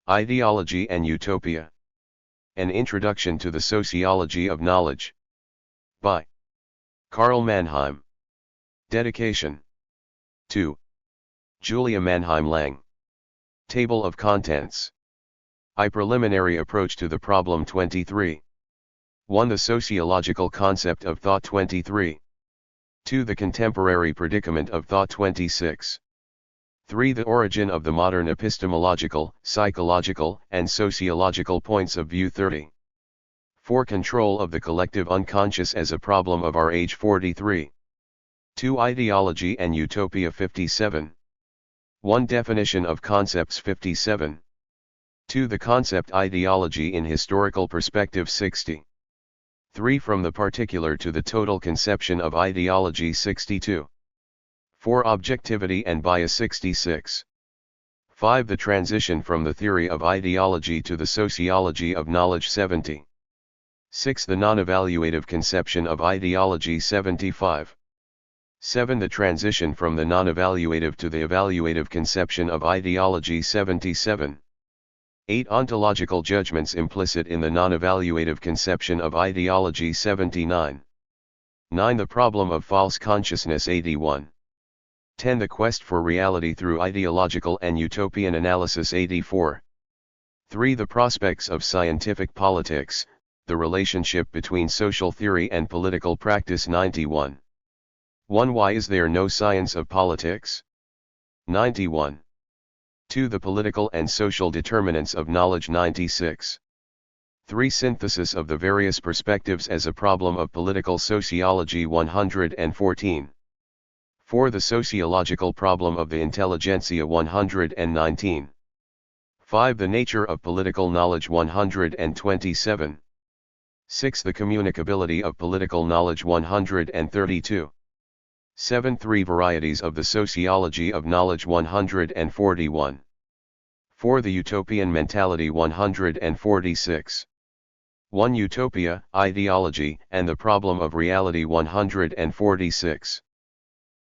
Ideology and Utopia. An Introduction to the Sociology of Knowledge. By Karl Mannheim. Dedication to Julia Mannheim Lang. Table of Contents. I. Preliminary approach to the problem 23. 1. The sociological concept of thought 23. 2. The contemporary predicament of thought 26. 3. The origin of the modern epistemological, psychological, and sociological points of view 30. 4. Control of the collective unconscious as a problem of our age 43. 2. Ideology and Utopia 57. 1. Definition of concepts 57. 2. The concept ideology in historical perspective 60. 3. From the particular to the total conception of ideology 62. 4. Objectivity and bias 66. 5. The transition from the theory of ideology to the sociology of knowledge 70. 6. The non-evaluative conception of ideology 75. 7. The transition from the non-evaluative to the evaluative conception of ideology 77. 8. Ontological judgments implicit in the non-evaluative conception of ideology 79. 9. The problem of false consciousness 81. 10. The quest for reality through ideological and utopian analysis 84. 3. The prospects of scientific politics, the relationship between social theory and political practice 91. 1. Why is there no science of politics? 91. 2. The political and social determinants of knowledge 96. 3. Synthesis of the various perspectives as a problem of political sociology 114. 4. The sociological problem of the intelligentsia 119. 5. The nature of political knowledge 127. 6. The communicability of political knowledge 132. 7. 3 varieties of the sociology of knowledge 141. 4. The utopian mentality 146. 1. Utopia, ideology, and the problem of reality 146.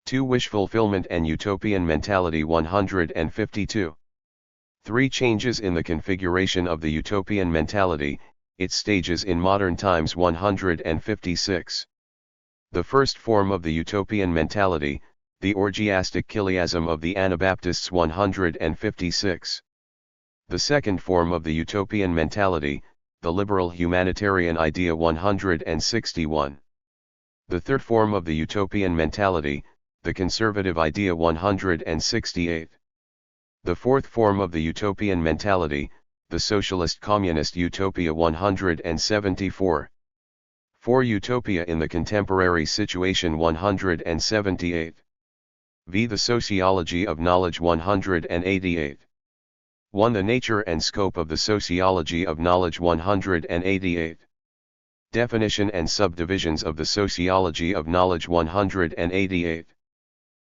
2. Wish fulfillment and utopian mentality 152. 3. Changes in the configuration of the utopian mentality, its stages in modern times 156. The first form of the utopian mentality, the orgiastic chiasm of the Anabaptists 156. The second form of the utopian mentality, the liberal humanitarian idea 161. The third form of the utopian mentality, the conservative idea 168. The fourth form of the utopian mentality, the socialist communist utopia 174. 4. Utopia in the contemporary situation 178. V. The sociology of knowledge 188. 1. The nature and scope of the sociology of knowledge 188. Definition and subdivisions of the sociology of knowledge 188.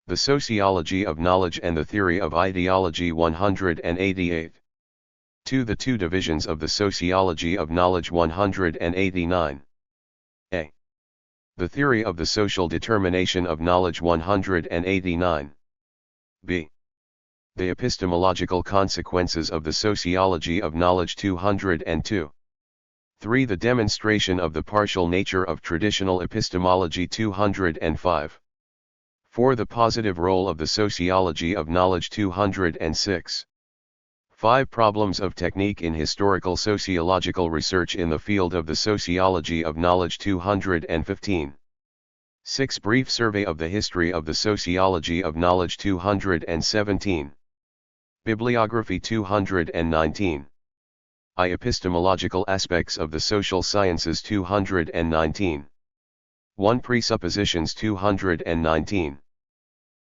The sociology of knowledge and the theory of ideology 188. 2. The two divisions of the sociology of knowledge 189. A. The theory of the social determination of knowledge 189. B. The epistemological consequences of the sociology of knowledge 202. 3. The demonstration of the partial nature of traditional epistemology 205. 4. The positive role of the sociology of knowledge 206. 5. Problems of technique in historical sociological research in the field of the sociology of knowledge 215. 6. Brief survey of the history of the sociology of knowledge 217. Bibliography 219. I. Epistemological aspects of the social sciences 219. 1. Presuppositions 219.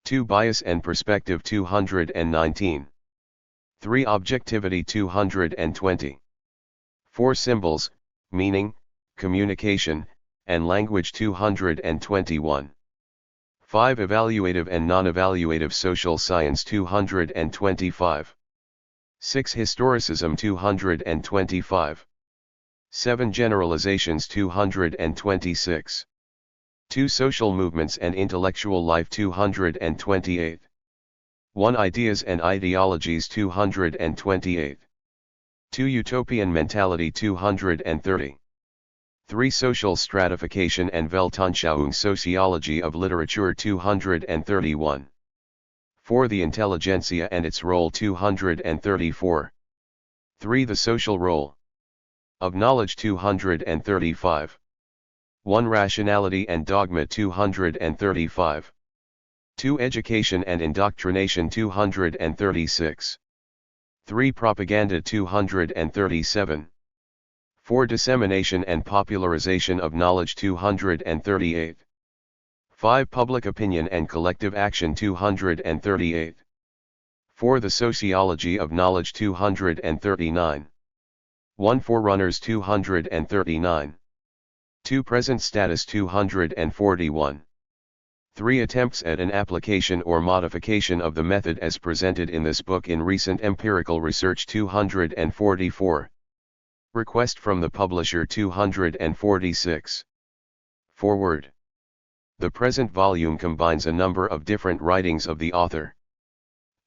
2. Bias and perspective 219. 3. Objectivity 220. 4. Symbols, meaning, communication, and language 221. 5. Evaluative and non-evaluative social science 225. 6. Historicism 225. 7. Generalizations 226. 2. Social movements and intellectual life 228. 1. Ideas and ideologies 228. 2. Utopian mentality 230. 3. Social stratification and Weltanschauung sociology of literature 231. 4. The intelligentsia and its role 234. 3. The social role of knowledge 235. 1. Rationality and dogma 235. 2. Education and indoctrination 236. 3. Propaganda 237. 4. Dissemination and popularization of knowledge 238. 5. Public opinion and collective action 238. 4. The sociology of knowledge 239. 1. Forerunners 239. 2. Present status 241. 3. Attempts at an application or modification of the method as presented in this book in recent empirical research 244. Request from the publisher 246. Forward. The present volume combines a number of different writings of the author.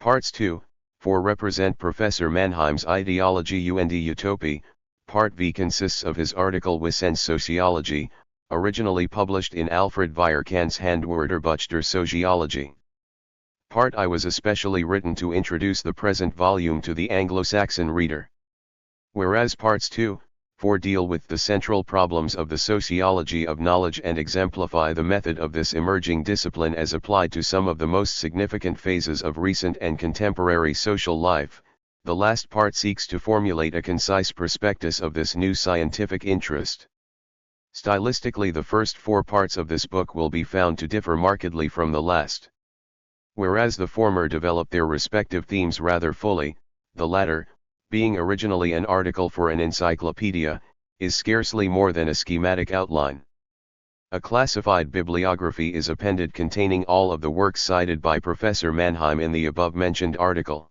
Parts 2, 4 represent Professor Mannheim's ideology und Utopie. Part V consists of his article Wissens Sociology, originally published in Alfred Weierkant's Handwörterbuch der Soziologie. Part I was especially written to introduce the present volume to the Anglo-Saxon reader. Whereas Parts 2, 4 deal with the central problems of the sociology of knowledge and exemplify the method of this emerging discipline as applied to some of the most significant phases of recent and contemporary social life, the last part seeks to formulate a concise prospectus of this new scientific interest. Stylistically, the first 4 parts of this book will be found to differ markedly from the last. Whereas the former develop their respective themes rather fully, the latter, being originally an article for an encyclopedia, is scarcely more than a schematic outline. A classified bibliography is appended containing all of the works cited by Professor Mannheim in the above-mentioned article.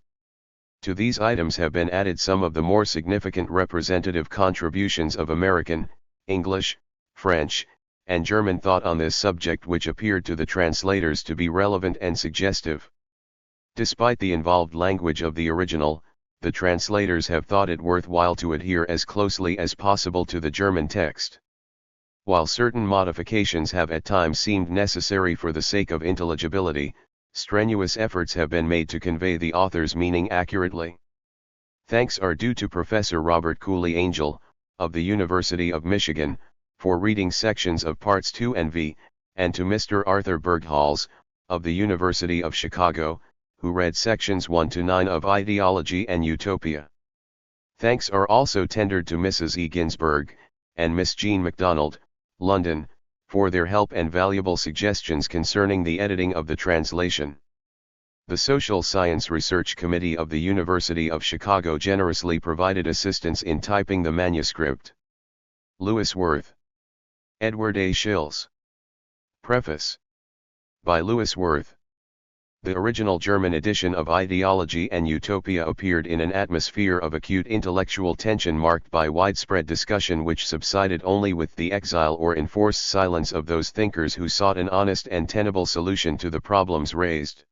To these items have been added some of the more significant representative contributions of American, English, French, and German thought on this subject which appeared to the translators to be relevant and suggestive. Despite the involved language of the original, the translators have thought it worthwhile to adhere as closely as possible to the German text. While certain modifications have at times seemed necessary for the sake of intelligibility, strenuous efforts have been made to convey the author's meaning accurately. Thanks are due to Professor Robert Cooley Angell, of the University of Michigan, for reading sections of Parts 2 and V, and to Mr. Arthur Bergholz, of the University of Chicago, who read sections 1 to 9 of Ideology and Utopia. Thanks are also tendered to Mrs. E. Ginsberg, and Miss Jean MacDonald, London, for their help and valuable suggestions concerning the editing of the translation. The Social Science Research Committee of the University of Chicago generously provided assistance in typing the manuscript. Lewis Worth. Edward A. Schills. Preface. By Lewis Worth. The original German edition of Ideology and Utopia appeared in an atmosphere of acute intellectual tension marked by widespread discussion which subsided only with the exile or enforced silence of those thinkers who sought an honest and tenable solution to the problems raised.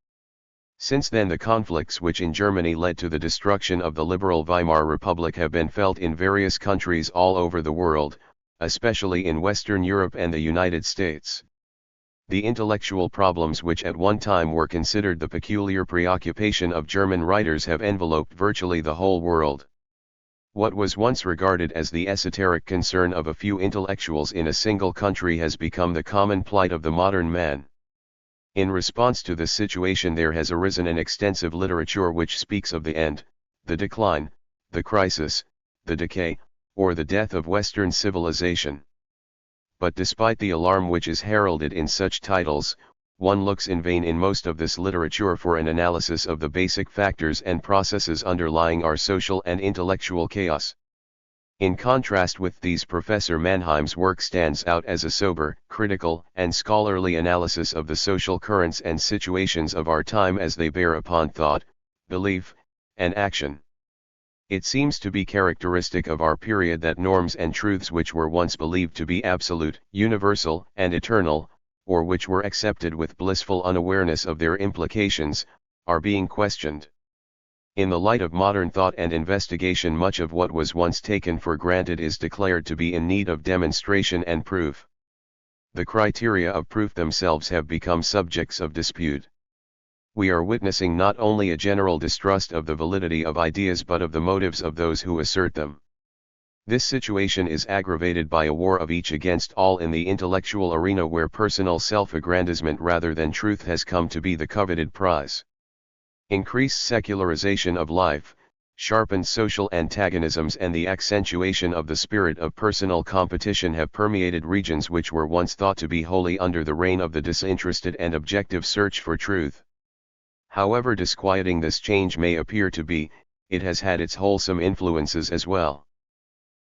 Since then, the conflicts which in Germany led to the destruction of the liberal Weimar Republic have been felt in various countries all over the world, especially in Western Europe and the United States. The intellectual problems which at one time were considered the peculiar preoccupation of German writers have enveloped virtually the whole world. What was once regarded as the esoteric concern of a few intellectuals in a single country has become the common plight of the modern man. In response to this situation, there has arisen an extensive literature which speaks of the end, the decline, the crisis, the decay, or the death of Western civilization. But despite the alarm which is heralded in such titles, one looks in vain in most of this literature for an analysis of the basic factors and processes underlying our social and intellectual chaos. In contrast with these, Professor Mannheim's work stands out as a sober, critical, and scholarly analysis of the social currents and situations of our time as they bear upon thought, belief, and action. It seems to be characteristic of our period that norms and truths which were once believed to be absolute, universal, and eternal, or which were accepted with blissful unawareness of their implications, are being questioned. In the light of modern thought and investigation, much of what was once taken for granted is declared to be in need of demonstration and proof. The criteria of proof themselves have become subjects of dispute. We are witnessing not only a general distrust of the validity of ideas but of the motives of those who assert them. This situation is aggravated by a war of each against all in the intellectual arena, where personal self-aggrandizement rather than truth has come to be the coveted prize. Increased secularization of life, sharpened social antagonisms and the accentuation of the spirit of personal competition have permeated regions which were once thought to be wholly under the reign of the disinterested and objective search for truth. However disquieting this change may appear to be, it has had its wholesome influences as well.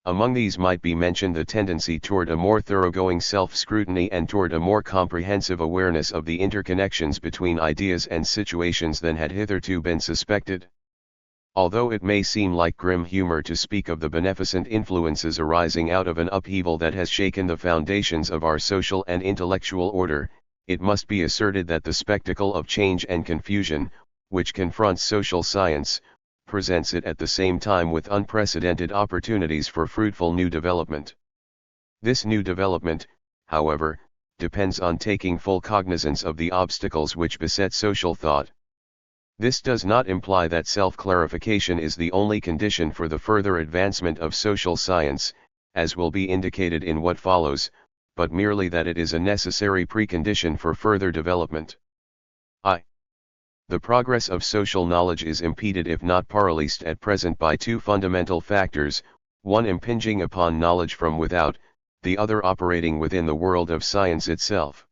Among these might be mentioned the tendency toward a more thoroughgoing self-scrutiny and toward a more comprehensive awareness of the interconnections between ideas and situations than had hitherto been suspected. Although it may seem like grim humor to speak of the beneficent influences arising out of an upheaval that has shaken the foundations of our social and intellectual order, it must be asserted that the spectacle of change and confusion, which confronts social science, presents it at the same time with unprecedented opportunities for fruitful new development. This new development, however, depends on taking full cognizance of the obstacles which beset social thought. This does not imply that self-clarification is the only condition for the further advancement of social science, as will be indicated in what follows, but merely that it is a necessary precondition for further development. The progress of social knowledge is impeded if not paralyzed at present by two fundamental factors, one impinging upon knowledge from without, the other operating within the world of science itself.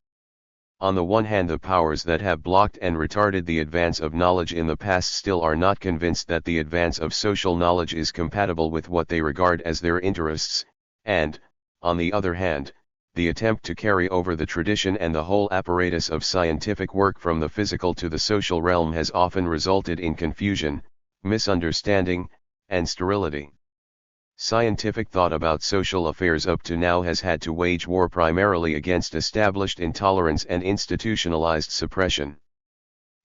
On the one hand, the powers that have blocked and retarded the advance of knowledge in the past still are not convinced that the advance of social knowledge is compatible with what they regard as their interests, and, on the other hand, the attempt to carry over the tradition and the whole apparatus of scientific work from the physical to the social realm has often resulted in confusion, misunderstanding, and sterility. Scientific thought about social affairs up to now has had to wage war primarily against established intolerance and institutionalized suppression.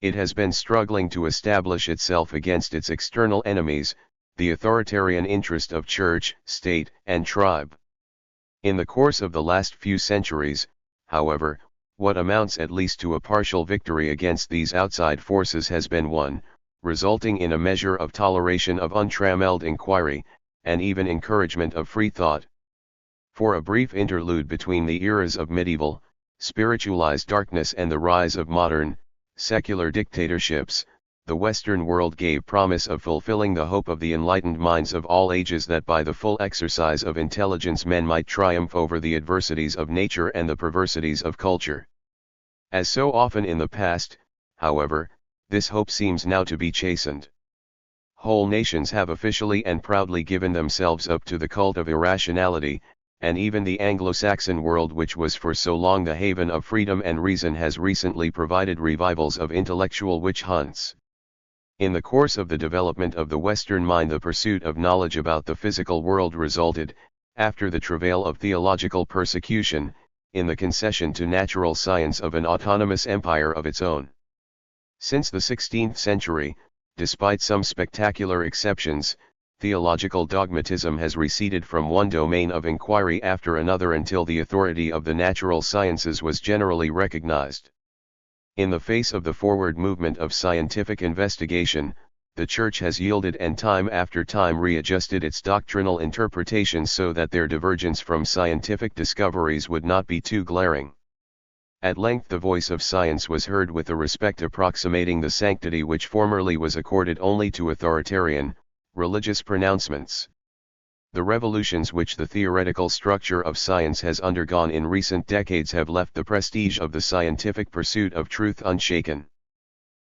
It has been struggling to establish itself against its external enemies, the authoritarian interest of church, state, and tribe. In the course of the last few centuries, however, what amounts at least to a partial victory against these outside forces has been won, resulting in a measure of toleration of untrammeled inquiry, and even encouragement of free thought. For a brief interlude between the eras of medieval, spiritualized darkness and the rise of modern, secular dictatorships, the Western world gave promise of fulfilling the hope of the enlightened minds of all ages that by the full exercise of intelligence men might triumph over the adversities of nature and the perversities of culture. As so often in the past, however, this hope seems now to be chastened. Whole nations have officially and proudly given themselves up to the cult of irrationality, and even the Anglo-Saxon world, which was for so long the haven of freedom and reason, has recently provided revivals of intellectual witch hunts. In the course of the development of the Western mind, the pursuit of knowledge about the physical world resulted, after the travail of theological persecution, in the concession to natural science of an autonomous empire of its own. Since the 16th century, despite some spectacular exceptions, theological dogmatism has receded from one domain of inquiry after another until the authority of the natural sciences was generally recognized. In the face of the forward movement of scientific investigation, the Church has yielded and time after time readjusted its doctrinal interpretations so that their divergence from scientific discoveries would not be too glaring. At length the voice of science was heard with a respect approximating the sanctity which formerly was accorded only to authoritarian, religious pronouncements. The revolutions which the theoretical structure of science has undergone in recent decades have left the prestige of the scientific pursuit of truth unshaken.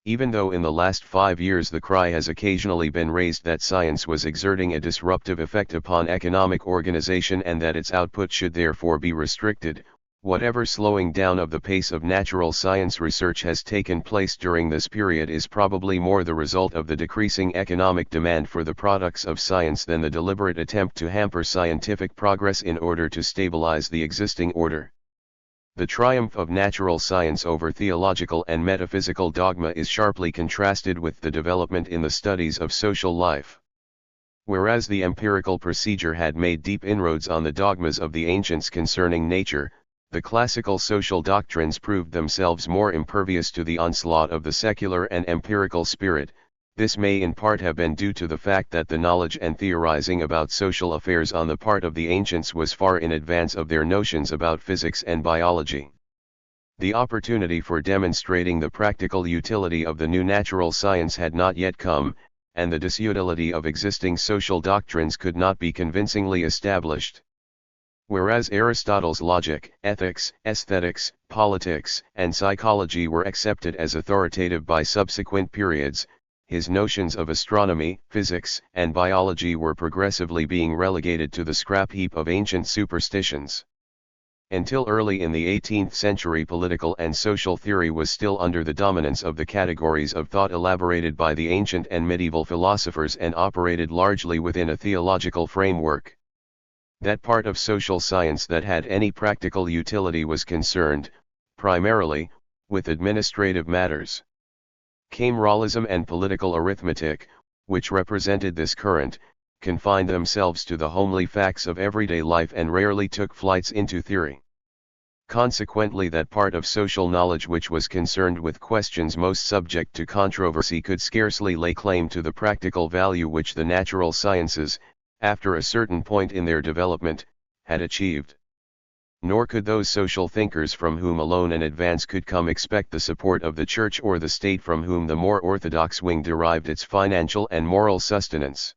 Even though in the last 5 years the cry has occasionally been raised that science was exerting a disruptive effect upon economic organization and that its output should therefore be restricted, whatever slowing down of the pace of natural science research has taken place during this period is probably more the result of the decreasing economic demand for the products of science than the deliberate attempt to hamper scientific progress in order to stabilize the existing order. The triumph of natural science over theological and metaphysical dogma is sharply contrasted with the development in the studies of social life. Whereas the empirical procedure had made deep inroads on the dogmas of the ancients concerning nature, the classical social doctrines proved themselves more impervious to the onslaught of the secular and empirical spirit. This may in part have been due to the fact that the knowledge and theorizing about social affairs on the part of the ancients was far in advance of their notions about physics and biology. The opportunity for demonstrating the practical utility of the new natural science had not yet come, and the disutility of existing social doctrines could not be convincingly established. Whereas Aristotle's logic, ethics, aesthetics, politics, and psychology were accepted as authoritative by subsequent periods, his notions of astronomy, physics, and biology were progressively being relegated to the scrap heap of ancient superstitions. Until early in the 18th century, political and social theory was still under the dominance of the categories of thought elaborated by the ancient and medieval philosophers and operated largely within a theological framework. That part of social science that had any practical utility was concerned, primarily, with administrative matters. Cameralism and political arithmetic, which represented this current, confined themselves to the homely facts of everyday life and rarely took flights into theory. Consequently, that part of social knowledge which was concerned with questions most subject to controversy could scarcely lay claim to the practical value which the natural sciences, after a certain point in their development, had achieved. Nor could those social thinkers from whom alone an advance could come expect the support of the Church or the state, from whom the more orthodox wing derived its financial and moral sustenance.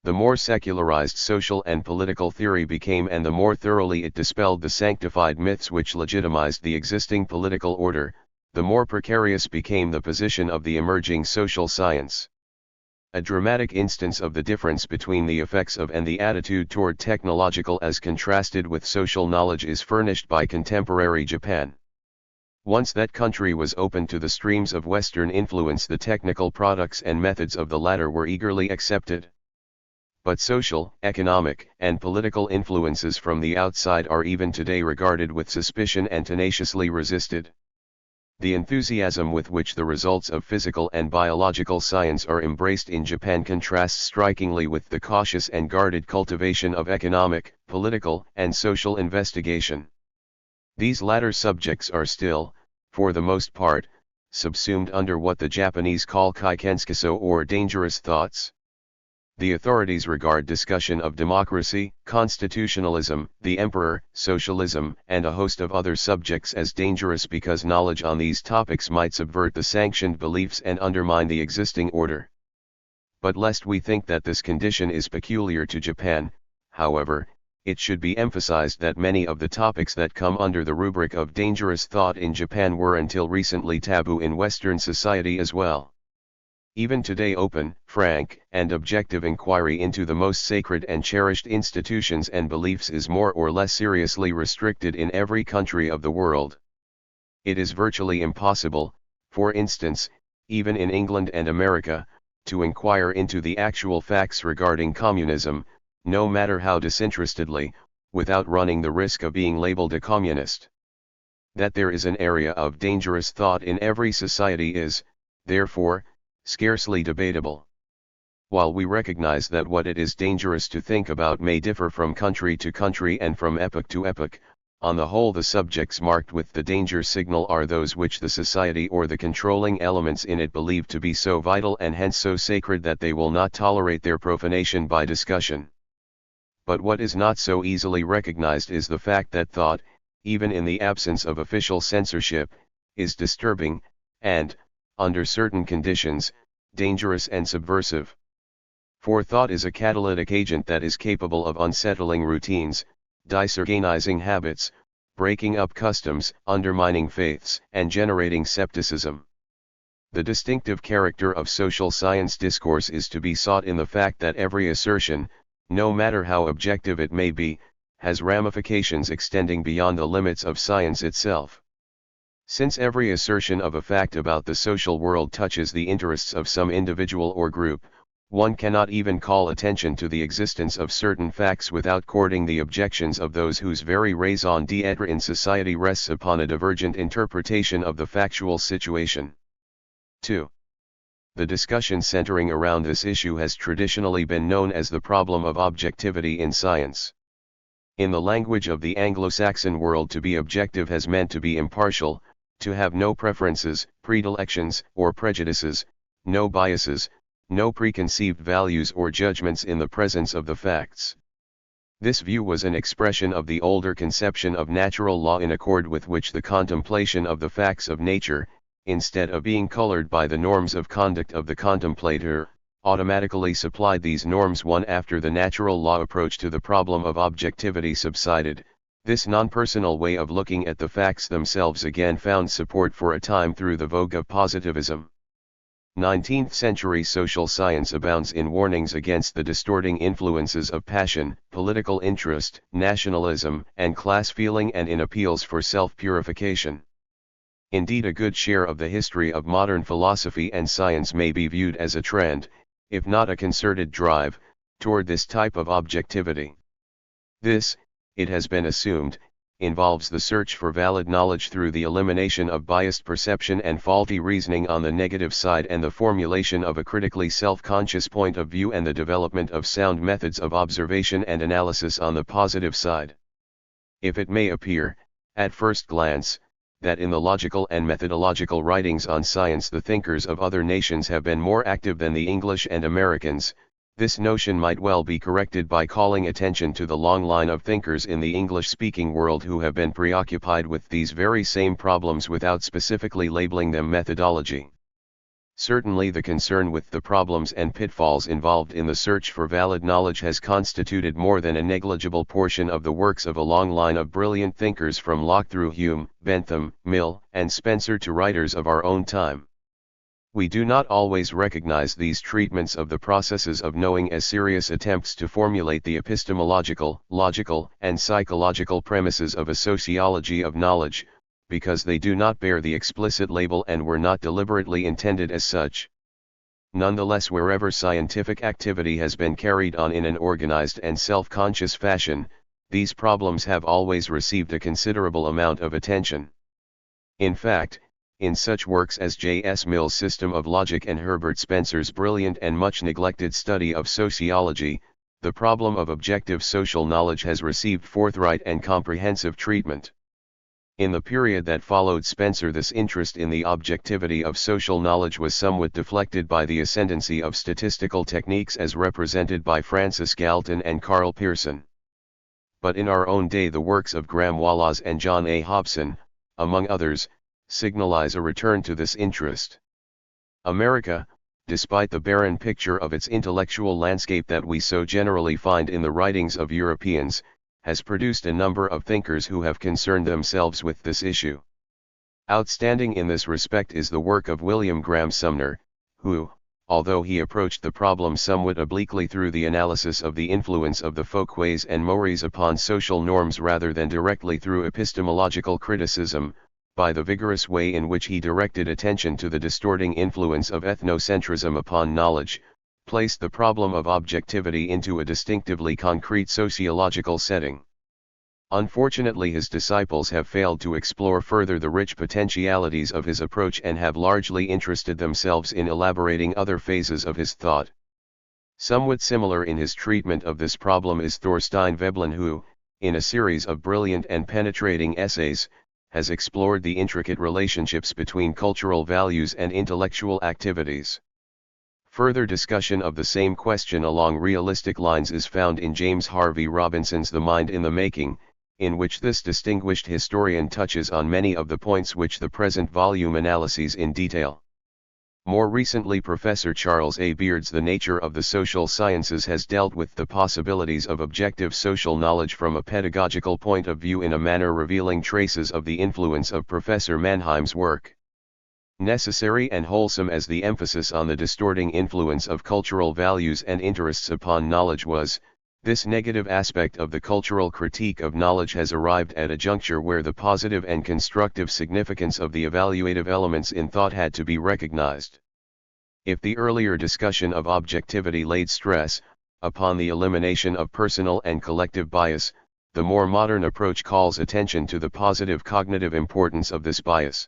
The more secularized social and political theory became, and the more thoroughly it dispelled the sanctified myths which legitimized the existing political order, the more precarious became the position of the emerging social science. A dramatic instance of the difference between the effects of and the attitude toward technological as contrasted with social knowledge is furnished by contemporary Japan. Once that country was open to the streams of Western influence, the technical products and methods of the latter were eagerly accepted. But social, economic, and political influences from the outside are even today regarded with suspicion and tenaciously resisted. The enthusiasm with which the results of physical and biological science are embraced in Japan contrasts strikingly with the cautious and guarded cultivation of economic, political, and social investigation. These latter subjects are still, for the most part, subsumed under what the Japanese call kaikenskeso, or dangerous thoughts. The authorities regard discussion of democracy, constitutionalism, the emperor, socialism, and a host of other subjects as dangerous because knowledge on these topics might subvert the sanctioned beliefs and undermine the existing order. But lest we think that this condition is peculiar to Japan, however, it should be emphasized that many of the topics that come under the rubric of dangerous thought in Japan were until recently taboo in Western society as well. Even today, open, frank, and objective inquiry into the most sacred and cherished institutions and beliefs is more or less seriously restricted in every country of the world. It is virtually impossible, for instance, even in England and America, to inquire into the actual facts regarding communism, no matter how disinterestedly, without running the risk of being labeled a communist. That there is an area of dangerous thought in every society is, therefore, scarcely debatable. While we recognize that what it is dangerous to think about may differ from country to country and from epoch to epoch, on the whole the subjects marked with the danger signal are those which the society or the controlling elements in it believe to be so vital and hence so sacred that they will not tolerate their profanation by discussion. But what is not so easily recognized is the fact that thought, even in the absence of official censorship, is disturbing, and, under certain conditions, dangerous and subversive. For thought is a catalytic agent that is capable of unsettling routines, disorganizing habits, breaking up customs, undermining faiths, and generating skepticism. The distinctive character of social science discourse is to be sought in the fact that every assertion, no matter how objective it may be, has ramifications extending beyond the limits of science itself. Since every assertion of a fact about the social world touches the interests of some individual or group, One cannot even call attention to the existence of certain facts without courting the objections of those whose very raison d'etre in society rests upon a divergent interpretation of the factual situation. 2. The discussion centering around this issue has traditionally been known as the problem of objectivity in science. In the language of the Anglo-Saxon world, to be objective has meant to be impartial, to have no preferences, predilections, or prejudices, no biases, no preconceived values or judgments in the presence of the facts. This view was an expression of the older conception of natural law, in accord with which the contemplation of the facts of nature, instead of being colored by the norms of conduct of the contemplator, automatically supplied these norms one after the natural law approach to the problem of objectivity subsided. This non-personal way of looking at the facts themselves again found support for a time through the vogue of positivism. 19th century social science abounds in warnings against the distorting influences of passion, political interest, nationalism, and class feeling, and in appeals for self-purification. Indeed, a good share of the history of modern philosophy and science may be viewed as a trend, if not a concerted drive, toward this type of objectivity. This, it has been assumed, involves the search for valid knowledge through the elimination of biased perception and faulty reasoning on the negative side, and the formulation of a critically self-conscious point of view and the development of sound methods of observation and analysis on the positive side. If it may appear, at first glance, that in the logical and methodological writings on science the thinkers of other nations have been more active than the English and Americans, this notion might well be corrected by calling attention to the long line of thinkers in the English-speaking world who have been preoccupied with these very same problems without specifically labeling them methodology. Certainly the concern with the problems and pitfalls involved in the search for valid knowledge has constituted more than a negligible portion of the works of a long line of brilliant thinkers from Locke through Hume, Bentham, Mill, and Spencer to writers of our own time. We do not always recognize these treatments of the processes of knowing as serious attempts to formulate the epistemological, logical, and psychological premises of a sociology of knowledge, because they do not bear the explicit label and were not deliberately intended as such. Nonetheless, wherever scientific activity has been carried on in an organized and self-conscious fashion, these problems have always received a considerable amount of attention. In fact, in such works as J.S. Mill's System of Logic and Herbert Spencer's brilliant and much neglected study of sociology, the problem of objective social knowledge has received forthright and comprehensive treatment. In the period that followed Spencer, this interest in the objectivity of social knowledge was somewhat deflected by the ascendancy of statistical techniques as represented by Francis Galton and Karl Pearson. But in our own day the works of Graham Wallas and John A. Hobson, among others, signalize a return to this interest. America, despite the barren picture of its intellectual landscape that we so generally find in the writings of Europeans, has produced a number of thinkers who have concerned themselves with this issue. Outstanding in this respect is the work of William Graham Sumner, who, although he approached the problem somewhat obliquely through the analysis of the influence of the folkways and mores upon social norms rather than directly through epistemological criticism, by the vigorous way in which he directed attention to the distorting influence of ethnocentrism upon knowledge, placed the problem of objectivity into a distinctively concrete sociological setting. Unfortunately, his disciples have failed to explore further the rich potentialities of his approach and have largely interested themselves in elaborating other phases of his thought. Somewhat similar in his treatment of this problem is Thorstein Veblen, who, in a series of brilliant and penetrating essays, has explored the intricate relationships between cultural values and intellectual activities. Further discussion of the same question along realistic lines is found in James Harvey Robinson's The Mind in the Making, in which this distinguished historian touches on many of the points which the present volume analyses in detail. More recently, Professor Charles A. Beard's The Nature of the Social Sciences has dealt with the possibilities of objective social knowledge from a pedagogical point of view in a manner revealing traces of the influence of Professor Mannheim's work. Necessary and wholesome as the emphasis on the distorting influence of cultural values and interests upon knowledge was, this negative aspect of the cultural critique of knowledge has arrived at a juncture where the positive and constructive significance of the evaluative elements in thought had to be recognized. If the earlier discussion of objectivity laid stress upon the elimination of personal and collective bias, the more modern approach calls attention to the positive cognitive importance of this bias.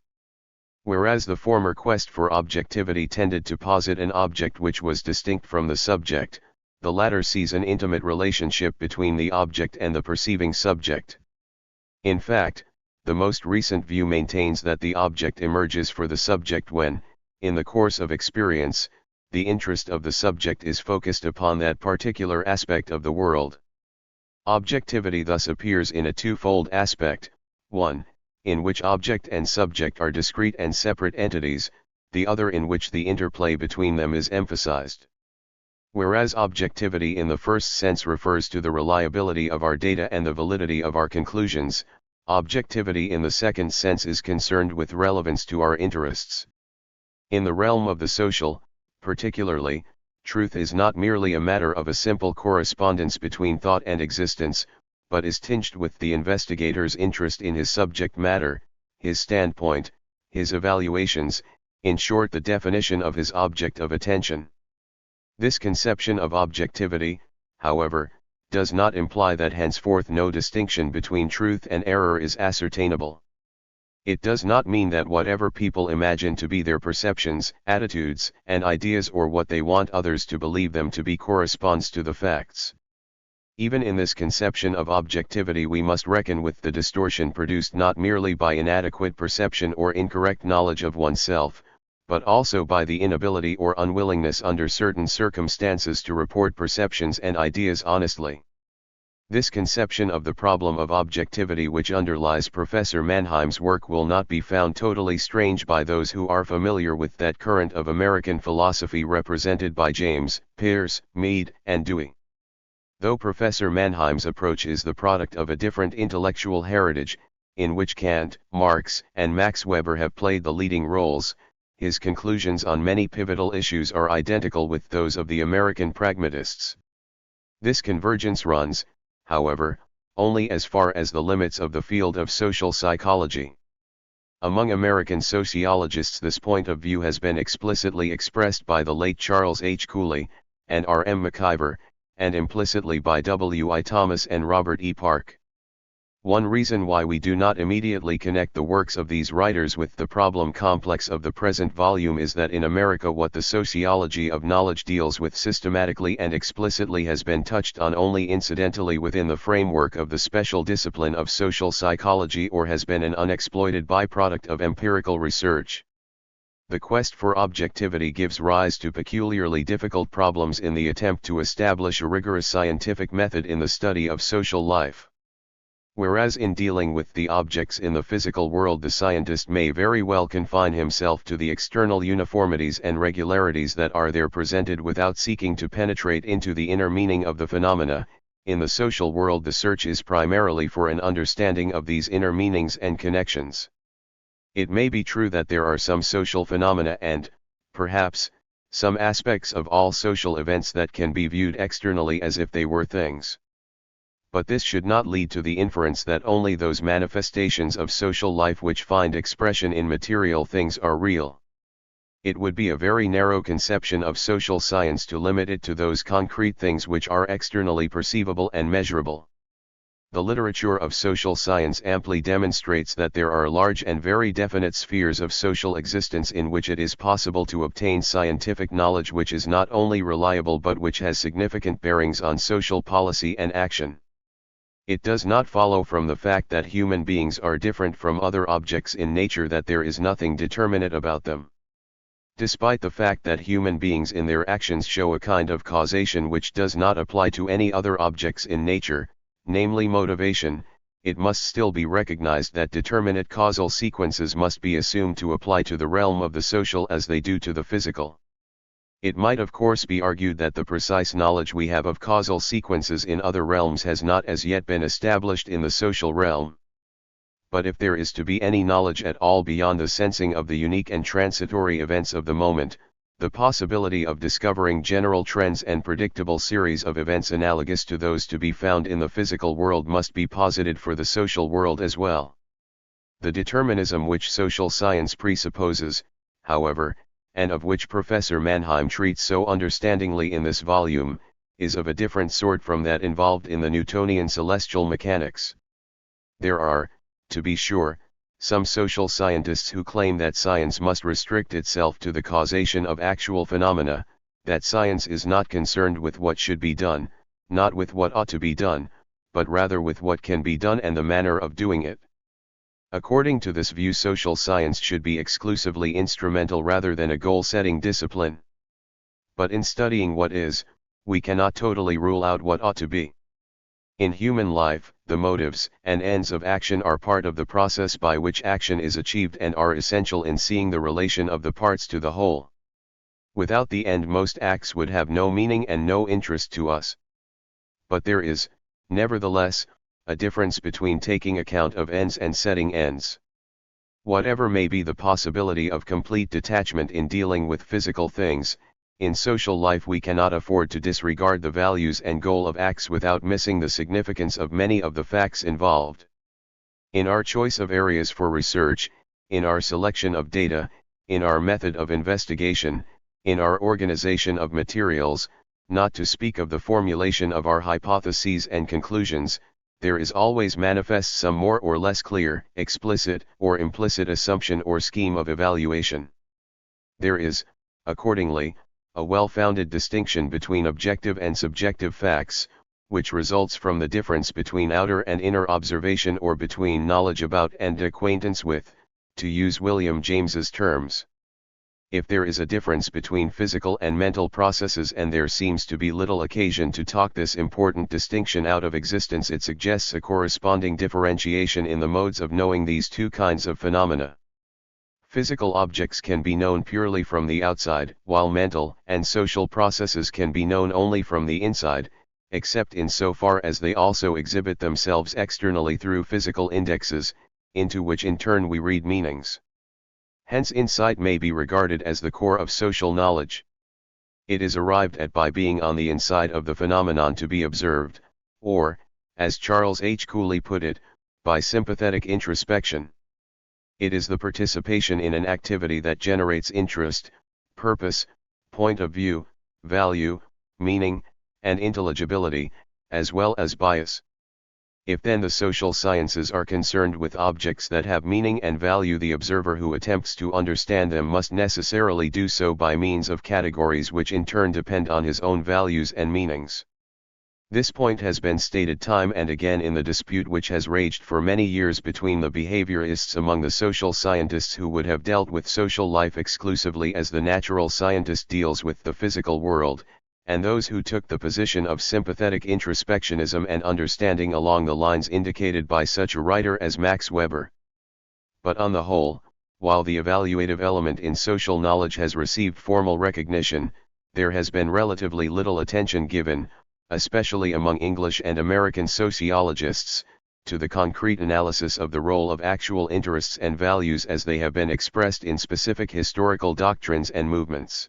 Whereas the former quest for objectivity tended to posit an object which was distinct from the subject, the latter sees an intimate relationship between the object and the perceiving subject. In fact, the most recent view maintains that the object emerges for the subject when, in the course of experience, the interest of the subject is focused upon that particular aspect of the world. Objectivity thus appears in a twofold aspect: one, in which object and subject are discrete and separate entities, the other in which the interplay between them is emphasized. Whereas objectivity in the first sense refers to the reliability of our data and the validity of our conclusions, objectivity in the second sense is concerned with relevance to our interests. In the realm of the social, particularly, truth is not merely a matter of a simple correspondence between thought and existence, but is tinged with the investigator's interest in his subject matter, his standpoint, his evaluations, in short the definition of his object of attention. This conception of objectivity, however, does not imply that henceforth no distinction between truth and error is ascertainable. It does not mean that whatever people imagine to be their perceptions, attitudes, and ideas, or what they want others to believe them to be, corresponds to the facts. Even in this conception of objectivity we must reckon with the distortion produced not merely by inadequate perception or incorrect knowledge of oneself, but also by the inability or unwillingness under certain circumstances to report perceptions and ideas honestly. This conception of the problem of objectivity which underlies Professor Mannheim's work will not be found totally strange by those who are familiar with that current of American philosophy represented by James, Peirce, Mead, and Dewey. Though Professor Mannheim's approach is the product of a different intellectual heritage, in which Kant, Marx, and Max Weber have played the leading roles, his conclusions on many pivotal issues are identical with those of the American pragmatists. This convergence runs, however, only as far as the limits of the field of social psychology. Among American sociologists this point of view has been explicitly expressed by the late Charles H. Cooley, and R. M. McIver, and implicitly by W. I. Thomas and Robert E. Park. One reason why we do not immediately connect the works of these writers with the problem complex of the present volume is that in America what the sociology of knowledge deals with systematically and explicitly has been touched on only incidentally within the framework of the special discipline of social psychology, or has been an unexploited byproduct of empirical research. The quest for objectivity gives rise to peculiarly difficult problems in the attempt to establish a rigorous scientific method in the study of social life. Whereas in dealing with the objects in the physical world the scientist may very well confine himself to the external uniformities and regularities that are there presented without seeking to penetrate into the inner meaning of the phenomena, in the social world the search is primarily for an understanding of these inner meanings and connections. It may be true that there are some social phenomena and, perhaps, some aspects of all social events that can be viewed externally as if they were things. But this should not lead to the inference that only those manifestations of social life which find expression in material things are real. It would be a very narrow conception of social science to limit it to those concrete things which are externally perceivable and measurable. The literature of social science amply demonstrates that there are large and very definite spheres of social existence in which it is possible to obtain scientific knowledge which is not only reliable but which has significant bearings on social policy and action. It does not follow from the fact that human beings are different from other objects in nature that there is nothing determinate about them. Despite the fact that human beings in their actions show a kind of causation which does not apply to any other objects in nature, namely motivation, it must still be recognized that determinate causal sequences must be assumed to apply to the realm of the social as they do to the physical. It might of course be argued that the precise knowledge we have of causal sequences in other realms has not as yet been established in the social realm. But if there is to be any knowledge at all beyond the sensing of the unique and transitory events of the moment, the possibility of discovering general trends and predictable series of events analogous to those to be found in the physical world must be posited for the social world as well. The determinism which social science presupposes, however, and of which Professor Mannheim treats so understandingly in this volume, is of a different sort from that involved in the Newtonian celestial mechanics. There are, to be sure, some social scientists who claim that science must restrict itself to the causation of actual phenomena, that science is not concerned with what should be done, not with what ought to be done, but rather with what can be done and the manner of doing it. According to this view, social science should be exclusively instrumental rather than a goal-setting discipline. But in studying what is, we cannot totally rule out what ought to be. In human life, the motives and ends of action are part of the process by which action is achieved and are essential in seeing the relation of the parts to the whole. Without the end, most acts would have no meaning and no interest to us. But there is, nevertheless, a difference between taking account of ends and setting ends. Whatever may be the possibility of complete detachment in dealing with physical things, in social life we cannot afford to disregard the values and goal of acts without missing the significance of many of the facts involved. In our choice of areas for research, in our selection of data, in our method of investigation, in our organization of materials, not to speak of the formulation of our hypotheses and conclusions, there is always manifest some more or less clear, explicit, or implicit assumption or scheme of evaluation. There is, accordingly, a well-founded distinction between objective and subjective facts, which results from the difference between outer and inner observation or between knowledge about and acquaintance with, to use William James's terms. If there is a difference between physical and mental processes and there seems to be little occasion to talk this important distinction out of existence, it suggests a corresponding differentiation in the modes of knowing these two kinds of phenomena. Physical objects can be known purely from the outside, while mental and social processes can be known only from the inside, except in so far as they also exhibit themselves externally through physical indexes, into which in turn we read meanings. Hence insight may be regarded as the core of social knowledge. It is arrived at by being on the inside of the phenomenon to be observed, or, as Charles H. Cooley put it, by sympathetic introspection. It is the participation in an activity that generates interest, purpose, point of view, value, meaning, and intelligibility, as well as bias. If then the social sciences are concerned with objects that have meaning and value, the observer who attempts to understand them must necessarily do so by means of categories which in turn depend on his own values and meanings. This point has been stated time and again in the dispute which has raged for many years between the behaviorists among the social scientists who would have dealt with social life exclusively as the natural scientist deals with the physical world, and those who took the position of sympathetic introspectionism and understanding along the lines indicated by such a writer as Max Weber. But on the whole, while the evaluative element in social knowledge has received formal recognition, there has been relatively little attention given, especially among English and American sociologists, to the concrete analysis of the role of actual interests and values as they have been expressed in specific historical doctrines and movements.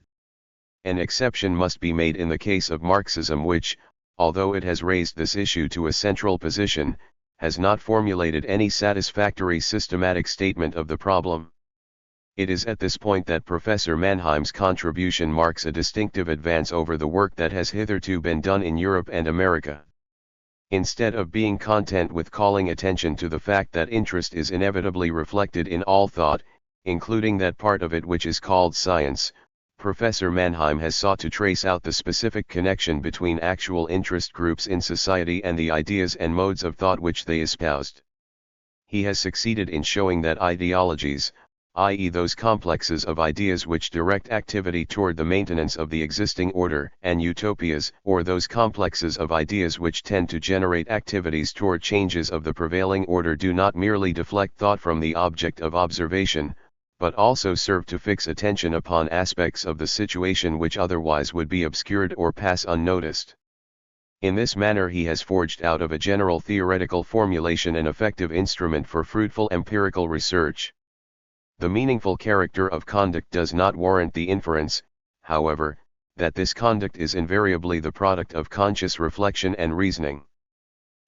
An exception must be made in the case of Marxism, which, although it has raised this issue to a central position, has not formulated any satisfactory systematic statement of the problem. It is at this point that Professor Mannheim's contribution marks a distinctive advance over the work that has hitherto been done in Europe and America. Instead of being content with calling attention to the fact that interest is inevitably reflected in all thought, including that part of it which is called science, Professor Mannheim has sought to trace out the specific connection between actual interest groups in society and the ideas and modes of thought which they espoused. He has succeeded in showing that ideologies, i.e. those complexes of ideas which direct activity toward the maintenance of the existing order, and utopias, or those complexes of ideas which tend to generate activities toward changes of the prevailing order, do not merely deflect thought from the object of observation, but also serve to fix attention upon aspects of the situation which otherwise would be obscured or pass unnoticed. In this manner he has forged out of a general theoretical formulation an effective instrument for fruitful empirical research. The meaningful character of conduct does not warrant the inference, however, that this conduct is invariably the product of conscious reflection and reasoning.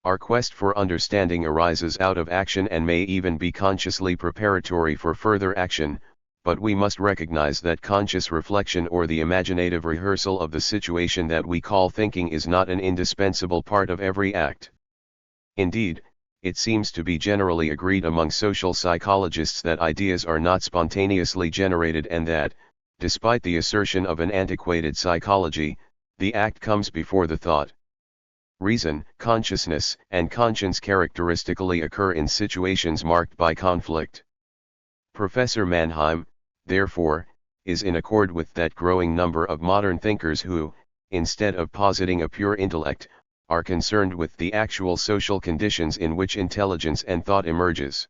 Our quest for understanding arises out of action and may even be consciously preparatory for further action, but we must recognize that conscious reflection or the imaginative rehearsal of the situation that we call thinking is not an indispensable part of every act. Indeed, it seems to be generally agreed among social psychologists that ideas are not spontaneously generated and that, despite the assertion of an antiquated psychology, the act comes before the thought. Reason, consciousness, and conscience characteristically occur in situations marked by conflict. Professor Mannheim, therefore, is in accord with that growing number of modern thinkers who, instead of positing a pure intellect, are concerned with the actual social conditions in which intelligence and thought emerges.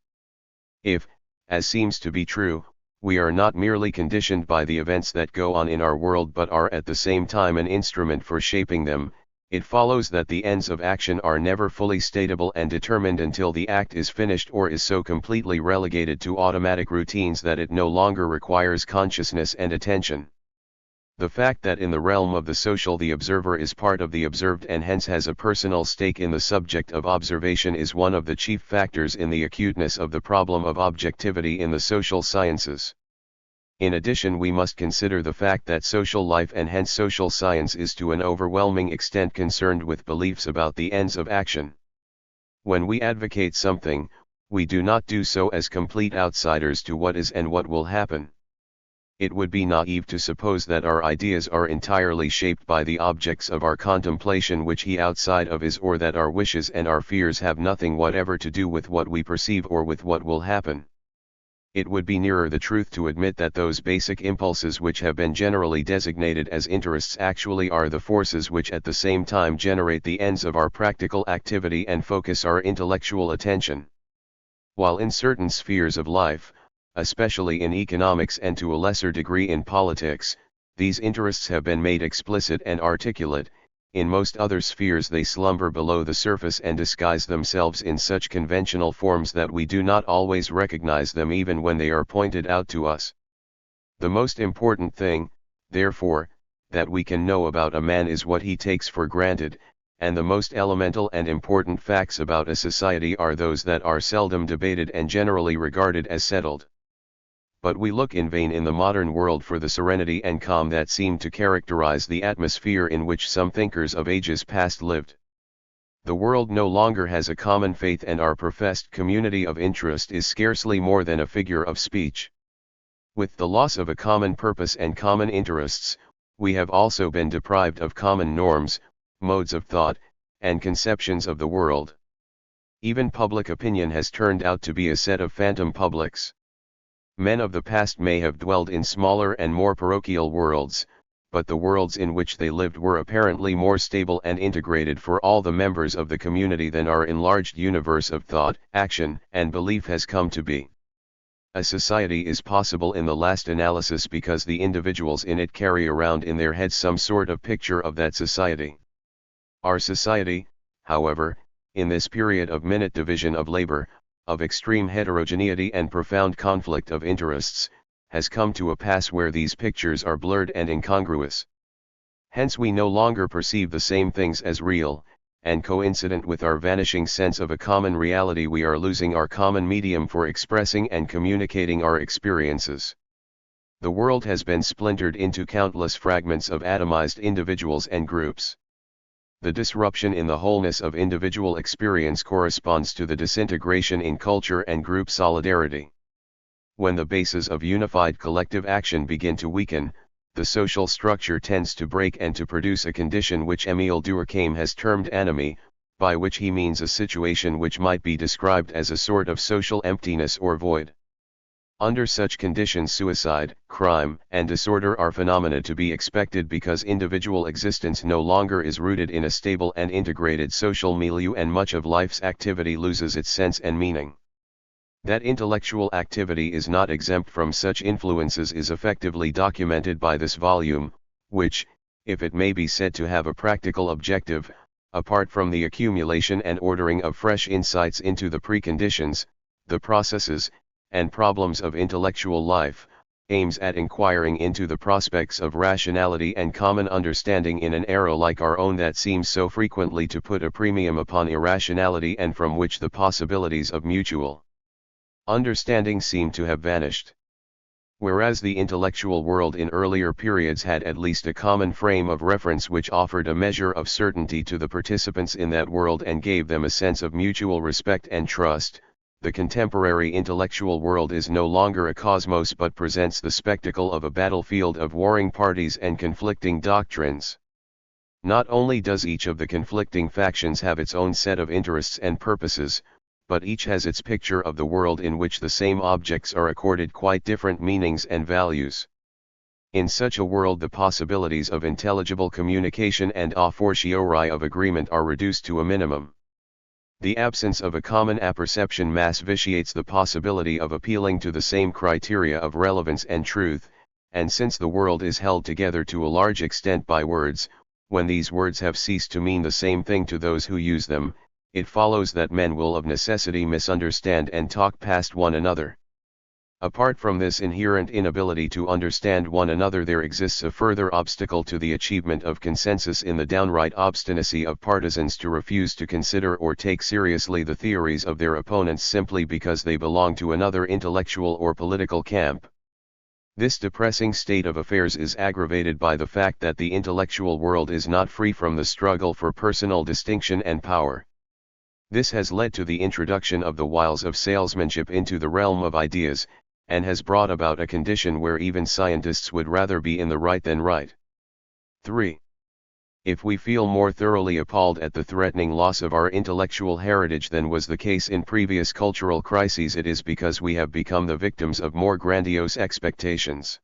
If, as seems to be true, we are not merely conditioned by the events that go on in our world but are at the same time an instrument for shaping them, it follows that the ends of action are never fully statable and determined until the act is finished or is so completely relegated to automatic routines that it no longer requires consciousness and attention. The fact that in the realm of the social the observer is part of the observed and hence has a personal stake in the subject of observation is one of the chief factors in the acuteness of the problem of objectivity in the social sciences. In addition, we must consider the fact that social life and hence social science is to an overwhelming extent concerned with beliefs about the ends of action. When we advocate something, we do not do so as complete outsiders to what is and what will happen. It would be naive to suppose that our ideas are entirely shaped by the objects of our contemplation which he outside of is, or that our wishes and our fears have nothing whatever to do with what we perceive or with what will happen. It would be nearer the truth to admit that those basic impulses which have been generally designated as interests actually are the forces which at the same time generate the ends of our practical activity and focus our intellectual attention. While in certain spheres of life, especially in economics and to a lesser degree in politics, these interests have been made explicit and articulate, in most other spheres they slumber below the surface and disguise themselves in such conventional forms that we do not always recognize them even when they are pointed out to us. The most important thing, therefore, that we can know about a man is what he takes for granted, and the most elemental and important facts about a society are those that are seldom debated and generally regarded as settled. But we look in vain in the modern world for the serenity and calm that seem to characterize the atmosphere in which some thinkers of ages past lived. The world no longer has a common faith and our professed community of interest is scarcely more than a figure of speech. With the loss of a common purpose and common interests, we have also been deprived of common norms, modes of thought, and conceptions of the world. Even public opinion has turned out to be a set of phantom publics. Men of the past may have dwelled in smaller and more parochial worlds, but the worlds in which they lived were apparently more stable and integrated for all the members of the community than our enlarged universe of thought, action, and belief has come to be. A society is possible in the last analysis because the individuals in it carry around in their heads some sort of picture of that society. Our society, however, in this period of minute division of labor, of extreme heterogeneity and profound conflict of interests, has come to a pass where these pictures are blurred and incongruous. Hence we no longer perceive the same things as real, and coincident with our vanishing sense of a common reality we are losing our common medium for expressing and communicating our experiences. The world has been splintered into countless fragments of atomized individuals and groups. The disruption in the wholeness of individual experience corresponds to the disintegration in culture and group solidarity. When the bases of unified collective action begin to weaken, the social structure tends to break and to produce a condition which Émile Durkheim has termed anomie, by which he means a situation which might be described as a sort of social emptiness or void. Under such conditions suicide, crime, and disorder are phenomena to be expected because individual existence no longer is rooted in a stable and integrated social milieu and much of life's activity loses its sense and meaning. That intellectual activity is not exempt from such influences is effectively documented by this volume, which, if it may be said to have a practical objective, apart from the accumulation and ordering of fresh insights into the preconditions, the processes, and problems of intellectual life, aims at inquiring into the prospects of rationality and common understanding in an era like our own that seems so frequently to put a premium upon irrationality and from which the possibilities of mutual understanding seem to have vanished. Whereas the intellectual world in earlier periods had at least a common frame of reference which offered a measure of certainty to the participants in that world and gave them a sense of mutual respect and trust, the contemporary intellectual world is no longer a cosmos but presents the spectacle of a battlefield of warring parties and conflicting doctrines. Not only does each of the conflicting factions have its own set of interests and purposes, but each has its picture of the world in which the same objects are accorded quite different meanings and values. In such a world the possibilities of intelligible communication and a fortiori of agreement are reduced to a minimum. The absence of a common apperception mass vitiates the possibility of appealing to the same criteria of relevance and truth, and since the world is held together to a large extent by words, when these words have ceased to mean the same thing to those who use them, it follows that men will of necessity misunderstand and talk past one another. Apart from this inherent inability to understand one another, there exists a further obstacle to the achievement of consensus in the downright obstinacy of partisans to refuse to consider or take seriously the theories of their opponents simply because they belong to another intellectual or political camp. This depressing state of affairs is aggravated by the fact that the intellectual world is not free from the struggle for personal distinction and power. This has led to the introduction of the wiles of salesmanship into the realm of ideas, and has brought about a condition where even scientists would rather be in the right than right. 3. If we feel more thoroughly appalled at the threatening loss of our intellectual heritage than was the case in previous cultural crises, it is because we have become the victims of more grandiose expectations.